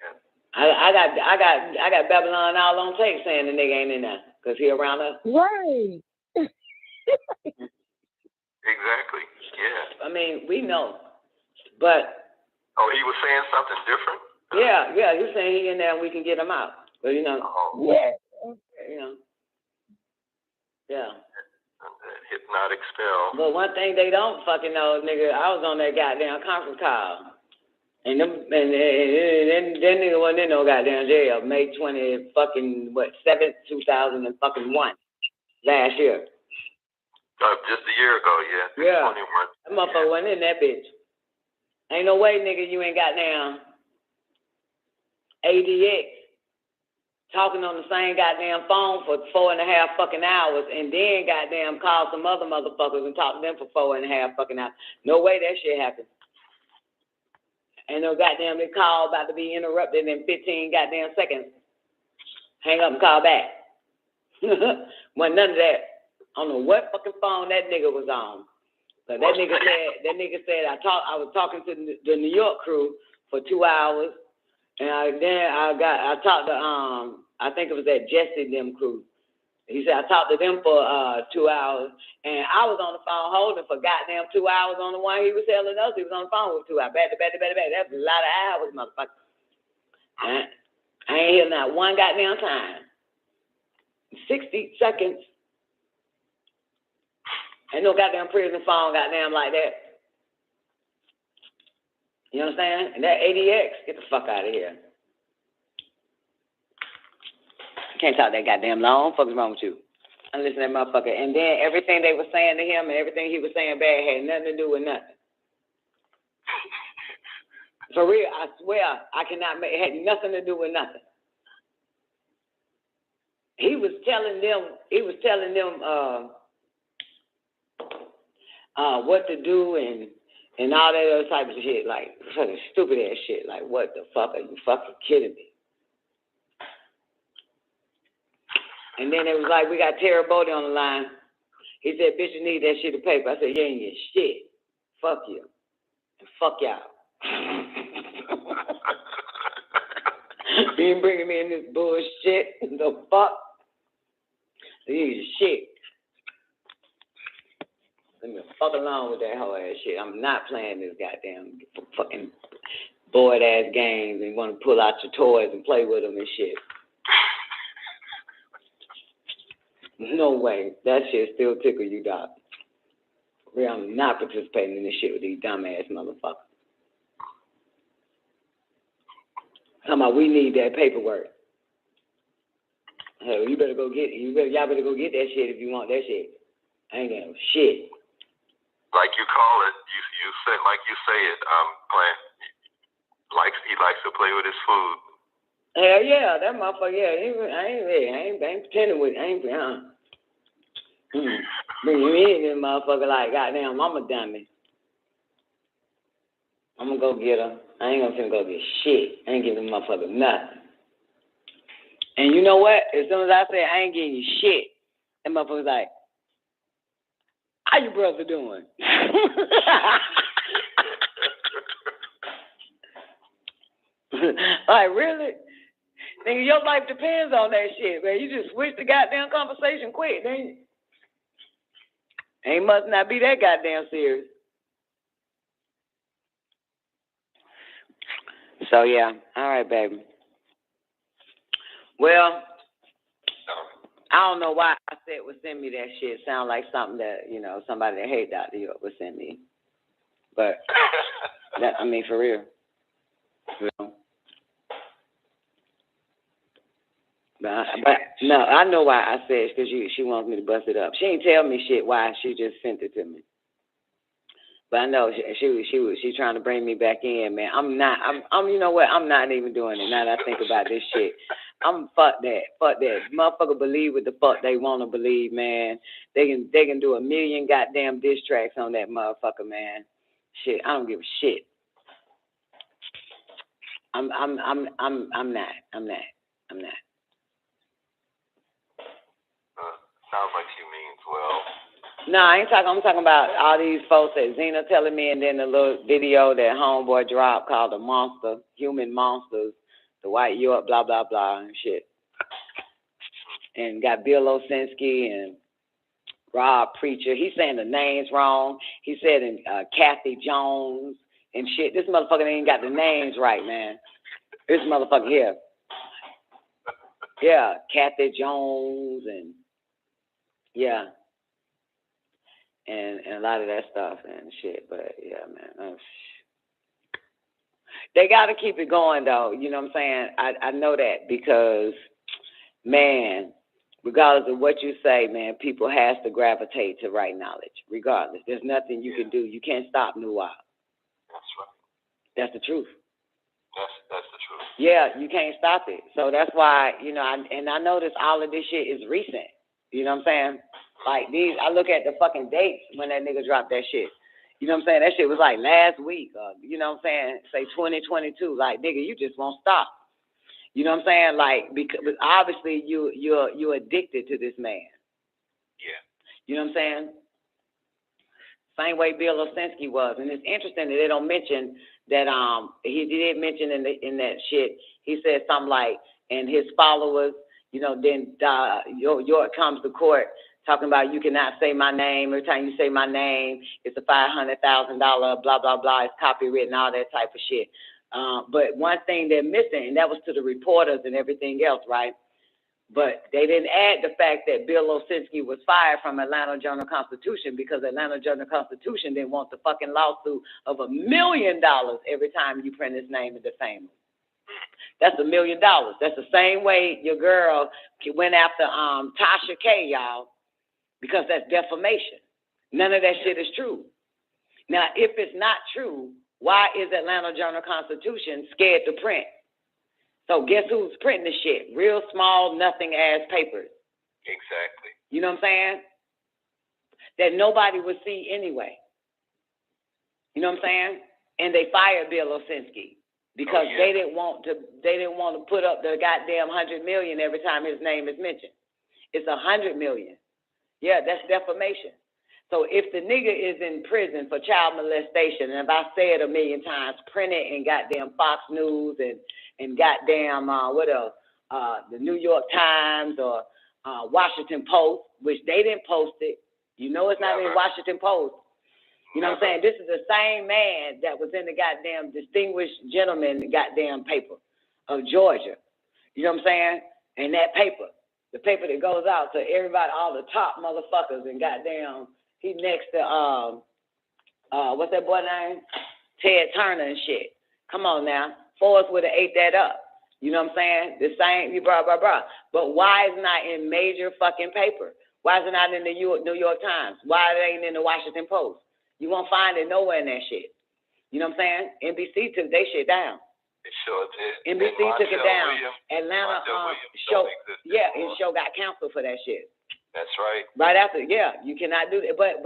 Yeah. I got Babylon all on tape saying the nigga ain't in there because he around us. Right. Exactly. Yeah. I mean, we know, but. Oh, he was saying something different? Yeah. He's saying he in there and we can get him out. But Yeah. Yeah. Hypnotic spell. But one thing they don't fucking know, nigga, I was on that goddamn conference call. And that nigga wasn't in no goddamn jail. May 20 fucking 7th, 2001. Last year. Just a year ago, yeah. Yeah. 21. That motherfucker wasn't in that bitch. Ain't no way, nigga, you ain't got down ADX talking on the same goddamn phone for 4.5 fucking hours, and then goddamn call some other motherfuckers and talk to them for 4.5 fucking hours. No way that shit happened. Ain't no goddamn this call about to be interrupted in 15 goddamn seconds. Hang up and call back. Wasn't none of that. I don't know what fucking phone that nigga was on. So that nigga said I was talking to the New York crew for 2 hours, and I talked to I think it was that Jesse them crew. He said I talked to them for 2 hours, and I was on the phone holding for goddamn 2 hours on the one he was telling us. He was on the phone with 2 hours. Back. That was a lot of hours, motherfucker. I ain't hear not one goddamn time. 60 seconds. Ain't no goddamn prison phone goddamn like that. You understand? And that ADX, get the fuck out of here. Can't talk that goddamn long. What the fuck is wrong with you? I listen to that motherfucker. And then everything they were saying to him and everything he was saying bad had nothing to do with nothing. For real, I swear, it had nothing to do with nothing. He was telling them what to do and all that other type of shit, like fucking stupid ass shit. Like, what the fuck? Are you fucking kidding me? And then it was like, we got Terry Bodie on the line. He said, bitch, you need that shit of paper. I said, you ain't getting shit. Fuck you. And fuck y'all. You ain't bringing me in this bullshit. The fuck? You ain't shit. Let me fuck along with that whole ass shit. I'm not playing this goddamn fucking bored ass games and want to pull out your toys and play with them and shit. No way. That shit still tickle you, dog. Real, I'm not participating in this shit with these dumbass motherfuckers. Talking about we need that paperwork. Hell, you better go get it. Y'all better go get that shit if you want that shit. I ain't got no shit. Like you call it, you say like you say it. Clint he likes to play with his food. Hell yeah, that motherfucker. Yeah, I ain't pretending with. Bring me in, this motherfucker like goddamn. I'm a dummy. I'm gonna go get her. I ain't gonna go get shit. I ain't giving the motherfucker nothing. And you know what? As soon as I say I ain't getting you shit, that motherfucker's like, how you brother doing? Like, really? Nigga, your life depends on that shit, man. You just switch the goddamn conversation quick, then ain't must not be that goddamn serious. So, yeah. All right, baby. Well, I don't know why I said would send me that shit. Sound like something that, somebody that hate Dr. York would send me. But, for real. But no, I know why I said it, because she wants me to bust it up. She ain't tell me shit why, she just sent it to me. But I know she's trying to bring me back in, man. I'm you know what? I'm not even doing it now that I think about this shit. Fuck that. Motherfucker believe what the fuck they want to believe, man. They can do a million goddamn diss tracks on that motherfucker, man. Shit, I don't give a shit. I'm not. Sounds like she means well. No, I'm talking about all these folks that Zena telling me, and then the little video that homeboy dropped called The Monster, Human Monsters, the White York, blah, blah, blah, and shit. And got Bill Osinski and Rob Preacher. He's saying the names wrong. He said Kathy Jones and shit. This motherfucker ain't got the names right, man. This motherfucker here. Yeah, Kathy Jones and, yeah. And a lot of that stuff and shit, but yeah, man. They got to keep it going, though. You know what I'm saying? I know that because, man, regardless of what you say, man, people has to gravitate to right knowledge. Regardless, there's nothing you can do. You can't stop Nuwa. That's right. That's the truth. That's the truth. Yeah, you can't stop it. So that's why, you know, I notice all of this shit is recent. You know what I'm saying? Like these, I look at the fucking dates when that nigga dropped that shit. You know what I'm saying? That shit was like last week. You know what I'm saying? Say 2022. Like, nigga, you just won't stop. You know what I'm saying? Like, because obviously you're addicted to this man. Yeah. You know what I'm saying? Same way Bill Osinski was, and it's interesting that they don't mention that. He did mention in that shit. He said something like, and his followers, you know, then York comes to court talking about you cannot say my name. Every time you say my name, it's a $500,000 blah blah blah. It's copywritten, all that type of shit. But one thing they're missing, and that was to the reporters and everything else, right? But they didn't add the fact that Bill Osinski was fired from Atlanta Journal-Constitution because Atlanta Journal-Constitution didn't want the fucking lawsuit of $1 million every time you print his name and defame him. That's $1 million. That's the same way your girl went after Tasha K, y'all, because that's defamation. None of that shit is true. Now, if it's not true, why is Atlanta Journal-Constitution scared to print? So guess who's printing the shit? Real small, nothing-ass papers. Exactly. You know what I'm saying? That nobody would see anyway. You know what I'm saying? And they fired Bill Osinski because they didn't want to put up the goddamn $100 million every time his name is mentioned. It's $100 million. Yeah, that's defamation. So if the nigga is in prison for child molestation, and if I say it 1,000,000 times, print it in goddamn Fox News and goddamn, what else? The New York Times or Washington Post, which they didn't post it. You know it's not in Washington Post. You know what I'm saying? This is the same man that was in the goddamn Distinguished Gentleman goddamn paper of Georgia. You know what I'm saying? And that paper, the paper that goes out to everybody, all the top motherfuckers, and goddamn, he next to, what's that boy name? Ted Turner and shit. Come on now. Forrest would have ate that up. You know what I'm saying? The same, blah, blah, blah. But why is it not in major fucking paper? Why is it not in the New York Times? Why it ain't in the Washington Post? You won't find it nowhere in that shit. You know what I'm saying? NBC took their shit down. It sure did. NBC took it down. Atlanta show, his show got canceled for that shit. That's right. Right after, you cannot do that. But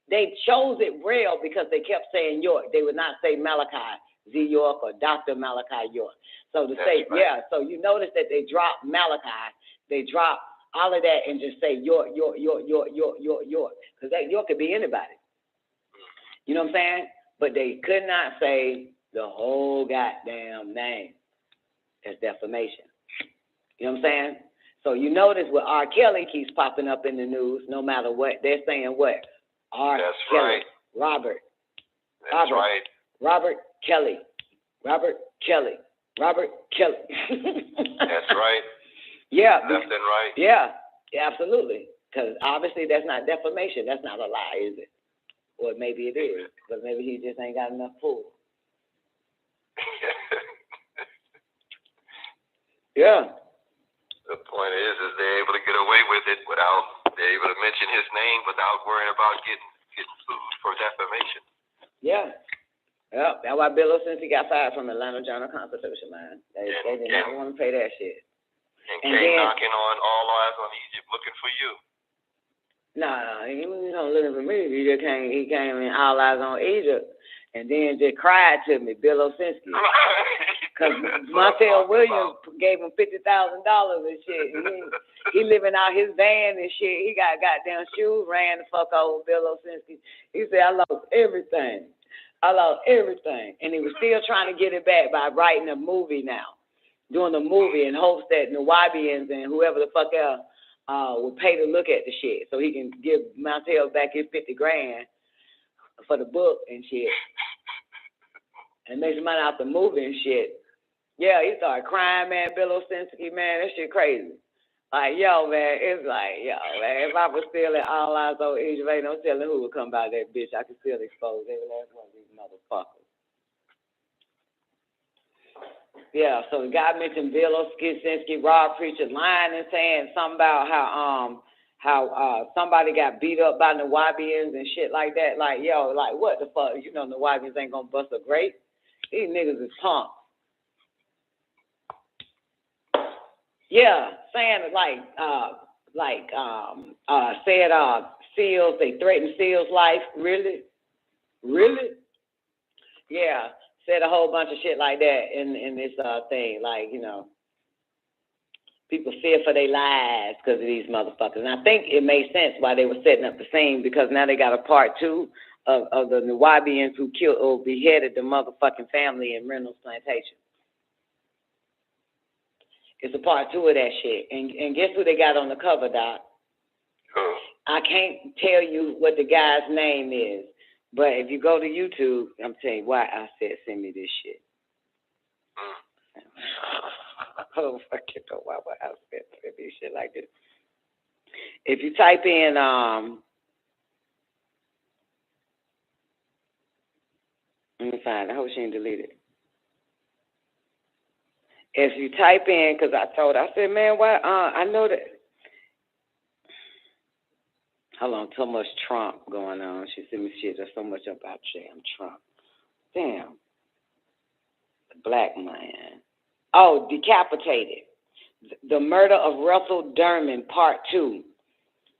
they chose it real because they kept saying York. They would not say Malachi Z. York or Dr. Malachi York. So to say, so you notice that they dropped Malachi, they dropped all of that and just say York. Because that York could be anybody. You know what I'm saying? But they could not say the whole goddamn name. That's defamation. You know what I'm saying? So you notice what R. Kelly keeps popping up in the news, no matter what. They're saying what? R. That's Kelly. right. Robert. That's right. Robert Kelly. Robert Kelly. Robert Kelly. That's right. Yeah. Left and right. Yeah, absolutely. Because obviously that's not defamation. That's not a lie, is it? Or maybe it is. But maybe he just ain't got enough pull. Yeah. The point is they're able to get away with it they're able to mention his name without worrying about getting sued for defamation. Yeah. Yeah. That's why Bill Osinski got fired from Atlanta Journal-Constitution, man. They did not want to pay that shit. And came knocking on All Eyes on Egypt looking for you. Nah, he wasn't looking for me. He came in All Eyes on Egypt and then just cried to me, Bill Osinski. Because Montel Williams gave him $50,000 and shit. And he living out his van and shit. He got goddamn shoes, ran the fuck over Bill Osinski. He said, I lost everything. And he was still trying to get it back by writing a movie now. Doing a movie in hopes that Nubians and whoever the fuck else would pay to look at the shit so he can give Montel back his $50,000 for the book and shit. And make some money out the movie and shit. Yeah, he started crying, man. Bill Osinski, man, that shit crazy. Like, man, it's like, man, if I was still at All Eyes on Egypt, ain't no telling who would come by that bitch. I could still expose every last one of these motherfuckers. Yeah, so the guy mentioned Bill Osinski, Rob Preacher, lying and saying something about how somebody got beat up by Nubians and shit like that. Like, what the fuck? You know Nubians ain't gonna bust a grape. These niggas is punks. Yeah, saying said Seals, they threatened Seals' life. Really? Yeah, said a whole bunch of shit like that in this thing. Like, you know, people fear for their lives because of these motherfuckers. And I think it made sense why they were setting up the scene, because now they got a part 2 of the Nuwaubians who killed or beheaded the motherfucking family in Reynolds Plantation. It's a part 2 of that shit. And guess who they got on the cover, Doc? I can't tell you what the guy's name is, but if you go to YouTube, I'm telling you why I said send me this shit. I don't fucking know why I said send me shit like this. If you type in let me find it. I hope she ain't deleted it. If you type in, because I said, man, why? I know that. Hold on, so much Trump going on. She sent me shit. There's so much about damn Trump. Damn. The black man. Oh, decapitated. The murder of Russell Dermond, part 2.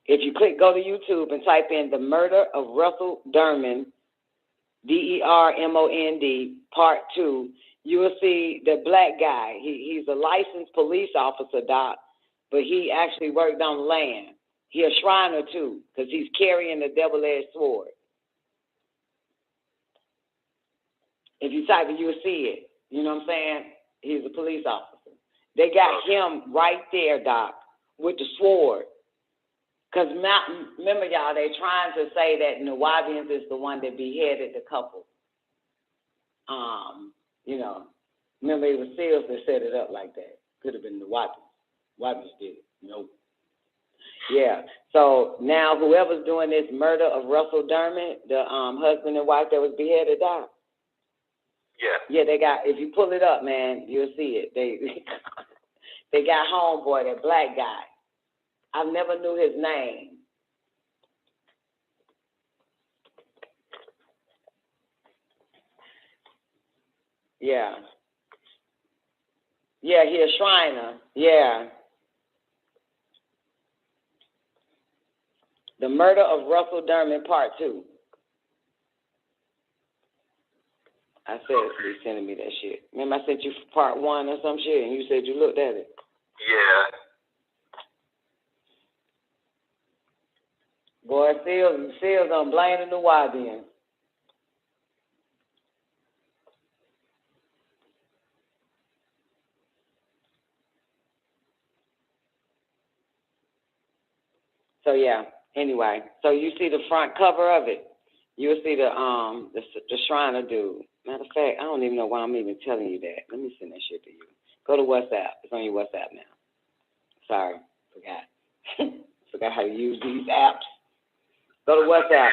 If you go to YouTube and type in the murder of Russell Dermond, Dermond, part 2, you will see the black guy. He's a licensed police officer, Doc, but he actually worked on land. He a Shriner too, because he's carrying the double-edged sword. If you type it, you'll see it. You know what I'm saying? He's a police officer. They got him right there, Doc, with the sword. Because remember, y'all, they trying to say that Nuwaubians is the one that beheaded the couple. You know, remember it was Seals that set it up like that. Could have been Nuwaubians. Nuwaubians did it. Nope. Yeah. So now whoever's doing this murder of Russell Dermond, the husband and wife that was beheaded, Doc. Yeah, they got. If you pull it up, man, you'll see it. They got homeboy, that black guy. I never knew his name. Yeah. Yeah, he a Shriner. Yeah. The murder of Russell Dermond, part 2. I said you sending me that shit. Remember I sent you part 1 or some shit, and you said you looked at it. Yeah. Boy, Seals on blaming the Nuwaubians. So yeah. Anyway, so you see the front cover of it. You'll see the Shriner dude. Matter of fact, I don't even know why I'm even telling you that. Let me send that shit to you. Go to WhatsApp. It's on your WhatsApp now. Sorry, forgot. Forgot how to use these apps. Go to WhatsApp.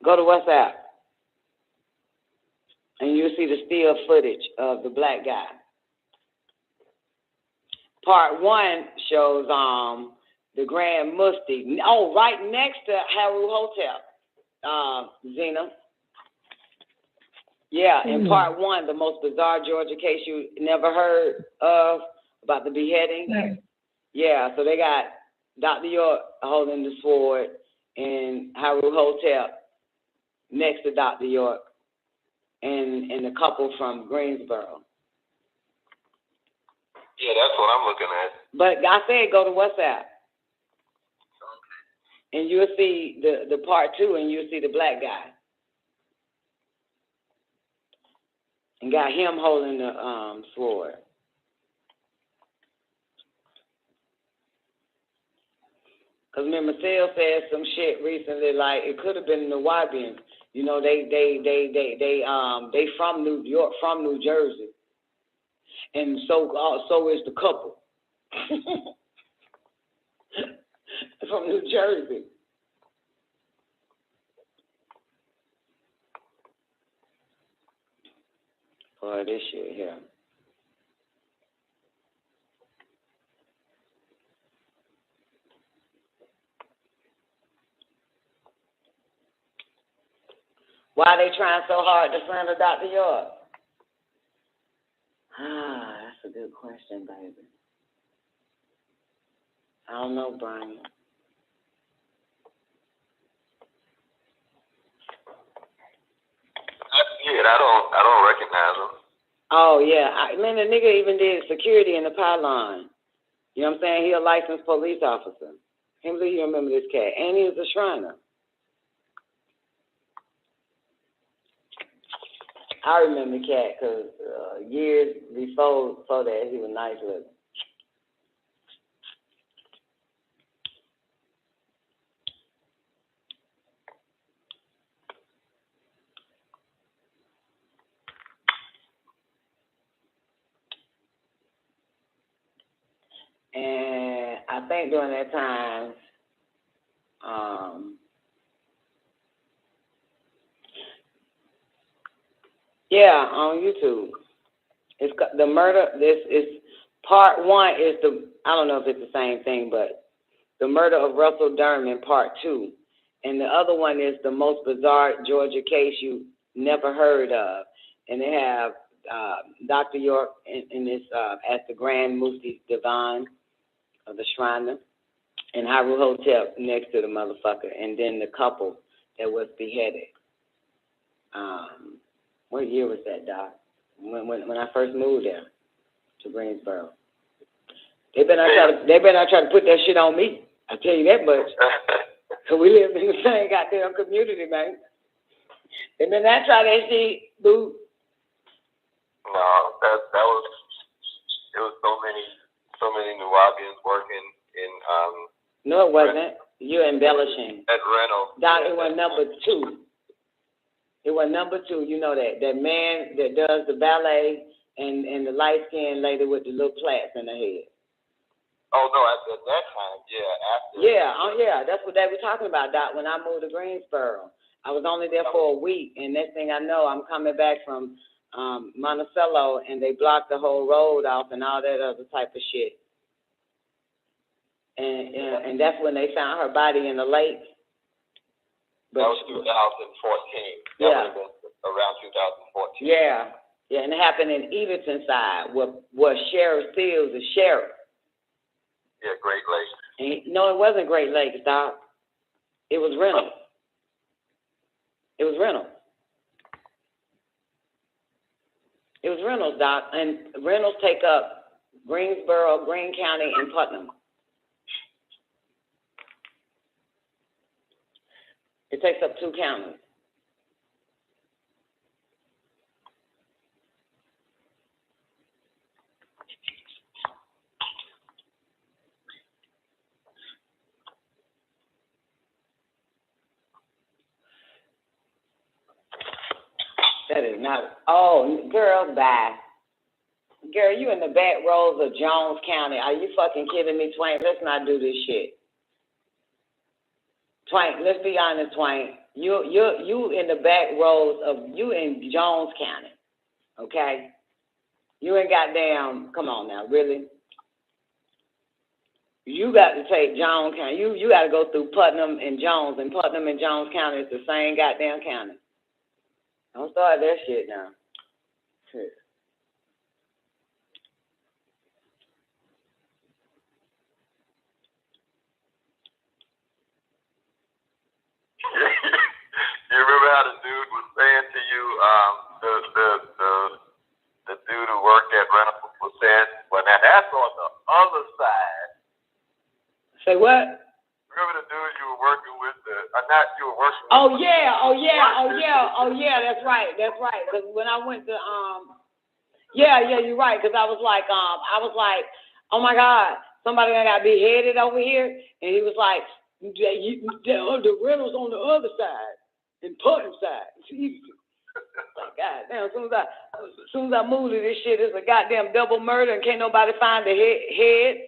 Go to WhatsApp. And you'll see the still footage of the black guy. Part 1 shows the Grand Mufti. Oh, right next to HAAYUH Hotel, Zena. Yeah, in part 1, the most bizarre Georgia case you never heard of about the beheading. Right. Yeah, so they got Dr. York holding the sword in HAAYUH Hotel next to Dr. York and the couple from Greensboro. Yeah, that's what I'm looking at. But I said go to WhatsApp. And you'll see the part 2, and you'll see the black guy. And got him holding the sword. Because remember, Sale said some shit recently, like it could have been the Nuwaubians. You know, they from New York, from New Jersey. And so is the couple. From New Jersey. Boy, this shit here. Why are they trying so hard to slander Dr. York? That's a good question, baby. I don't know, Brian. Yeah, I don't recognize him. Oh, yeah. Man, the nigga even did security in the pylon. You know what I'm saying? He a licensed police officer. Can't believe you remember this cat. And he was a Shriner. I remember the cat because years before that, he was nice looking. And I think during that time, on YouTube, it's the murder. This is part one. Is I don't know if it's the same thing, but the murder of Russell Derman, part 2, and the other one is the most bizarre Georgia case you never heard of, and they have Dr. York in this at the Grand Mufti Divan of the Shriner and HAAYUH Hotel next to the motherfucker, and then the couple that was beheaded. What year was that, Doc? When I first moved there to Greensboro. They better not try to put that shit on me. I tell you that much. Cause we live in the same goddamn community, man. They better not try that shit, dude. No, it was so many Nubians working in No, it wasn't. You're embellishing. At Reynolds. Doc, it was number 2. It was number 2. You know that man that does the ballet and the light skinned lady with the little plaits in her head. Oh no, at that time, yeah, after. Yeah, that's what they were talking about, Doc. When I moved to Greensboro, I was only there for a week, and next thing I know, I'm coming back from Monticello, and they blocked the whole road off and all that other type of shit. And that's when they found her body in the lake. But that was 2014. That would have been around 2014. Yeah, and it happened in Everton side, where Sheriff Seals is sheriff. Yeah, Great Lakes. No, it wasn't Great Lakes, Doc. It was Reynolds. It was Reynolds, Doc. And Reynolds take up Greensboro, Greene County, and Putnam. It takes up 2 counties. That is not. Oh, girl, bye. Girl, you in the back rows of Jones County. Are you fucking kidding me, Twain? Let's not do this shit. Twain, let's be honest, Twain. You in the back rows of you in Jones County, okay? You ain't goddamn. Come on now, really? You got to take Jones County. You got to go through Putnam and Jones, and Putnam and Jones County is the same goddamn county. Don't start that shit now. Shit. You remember how the dude was saying to you, the dude who worked at Reynolds was saying, well, now that's on the other side. Say what? Remember the dude you were working with? You were working with. Oh yeah. That's right. Because when I went to you're right. Because I was like, oh my God, somebody got beheaded over here, and he was like, the Reynolds on the other side, in Putnam side. God damn, as soon as I moved to this shit, it's a goddamn double murder, and can't nobody find the head.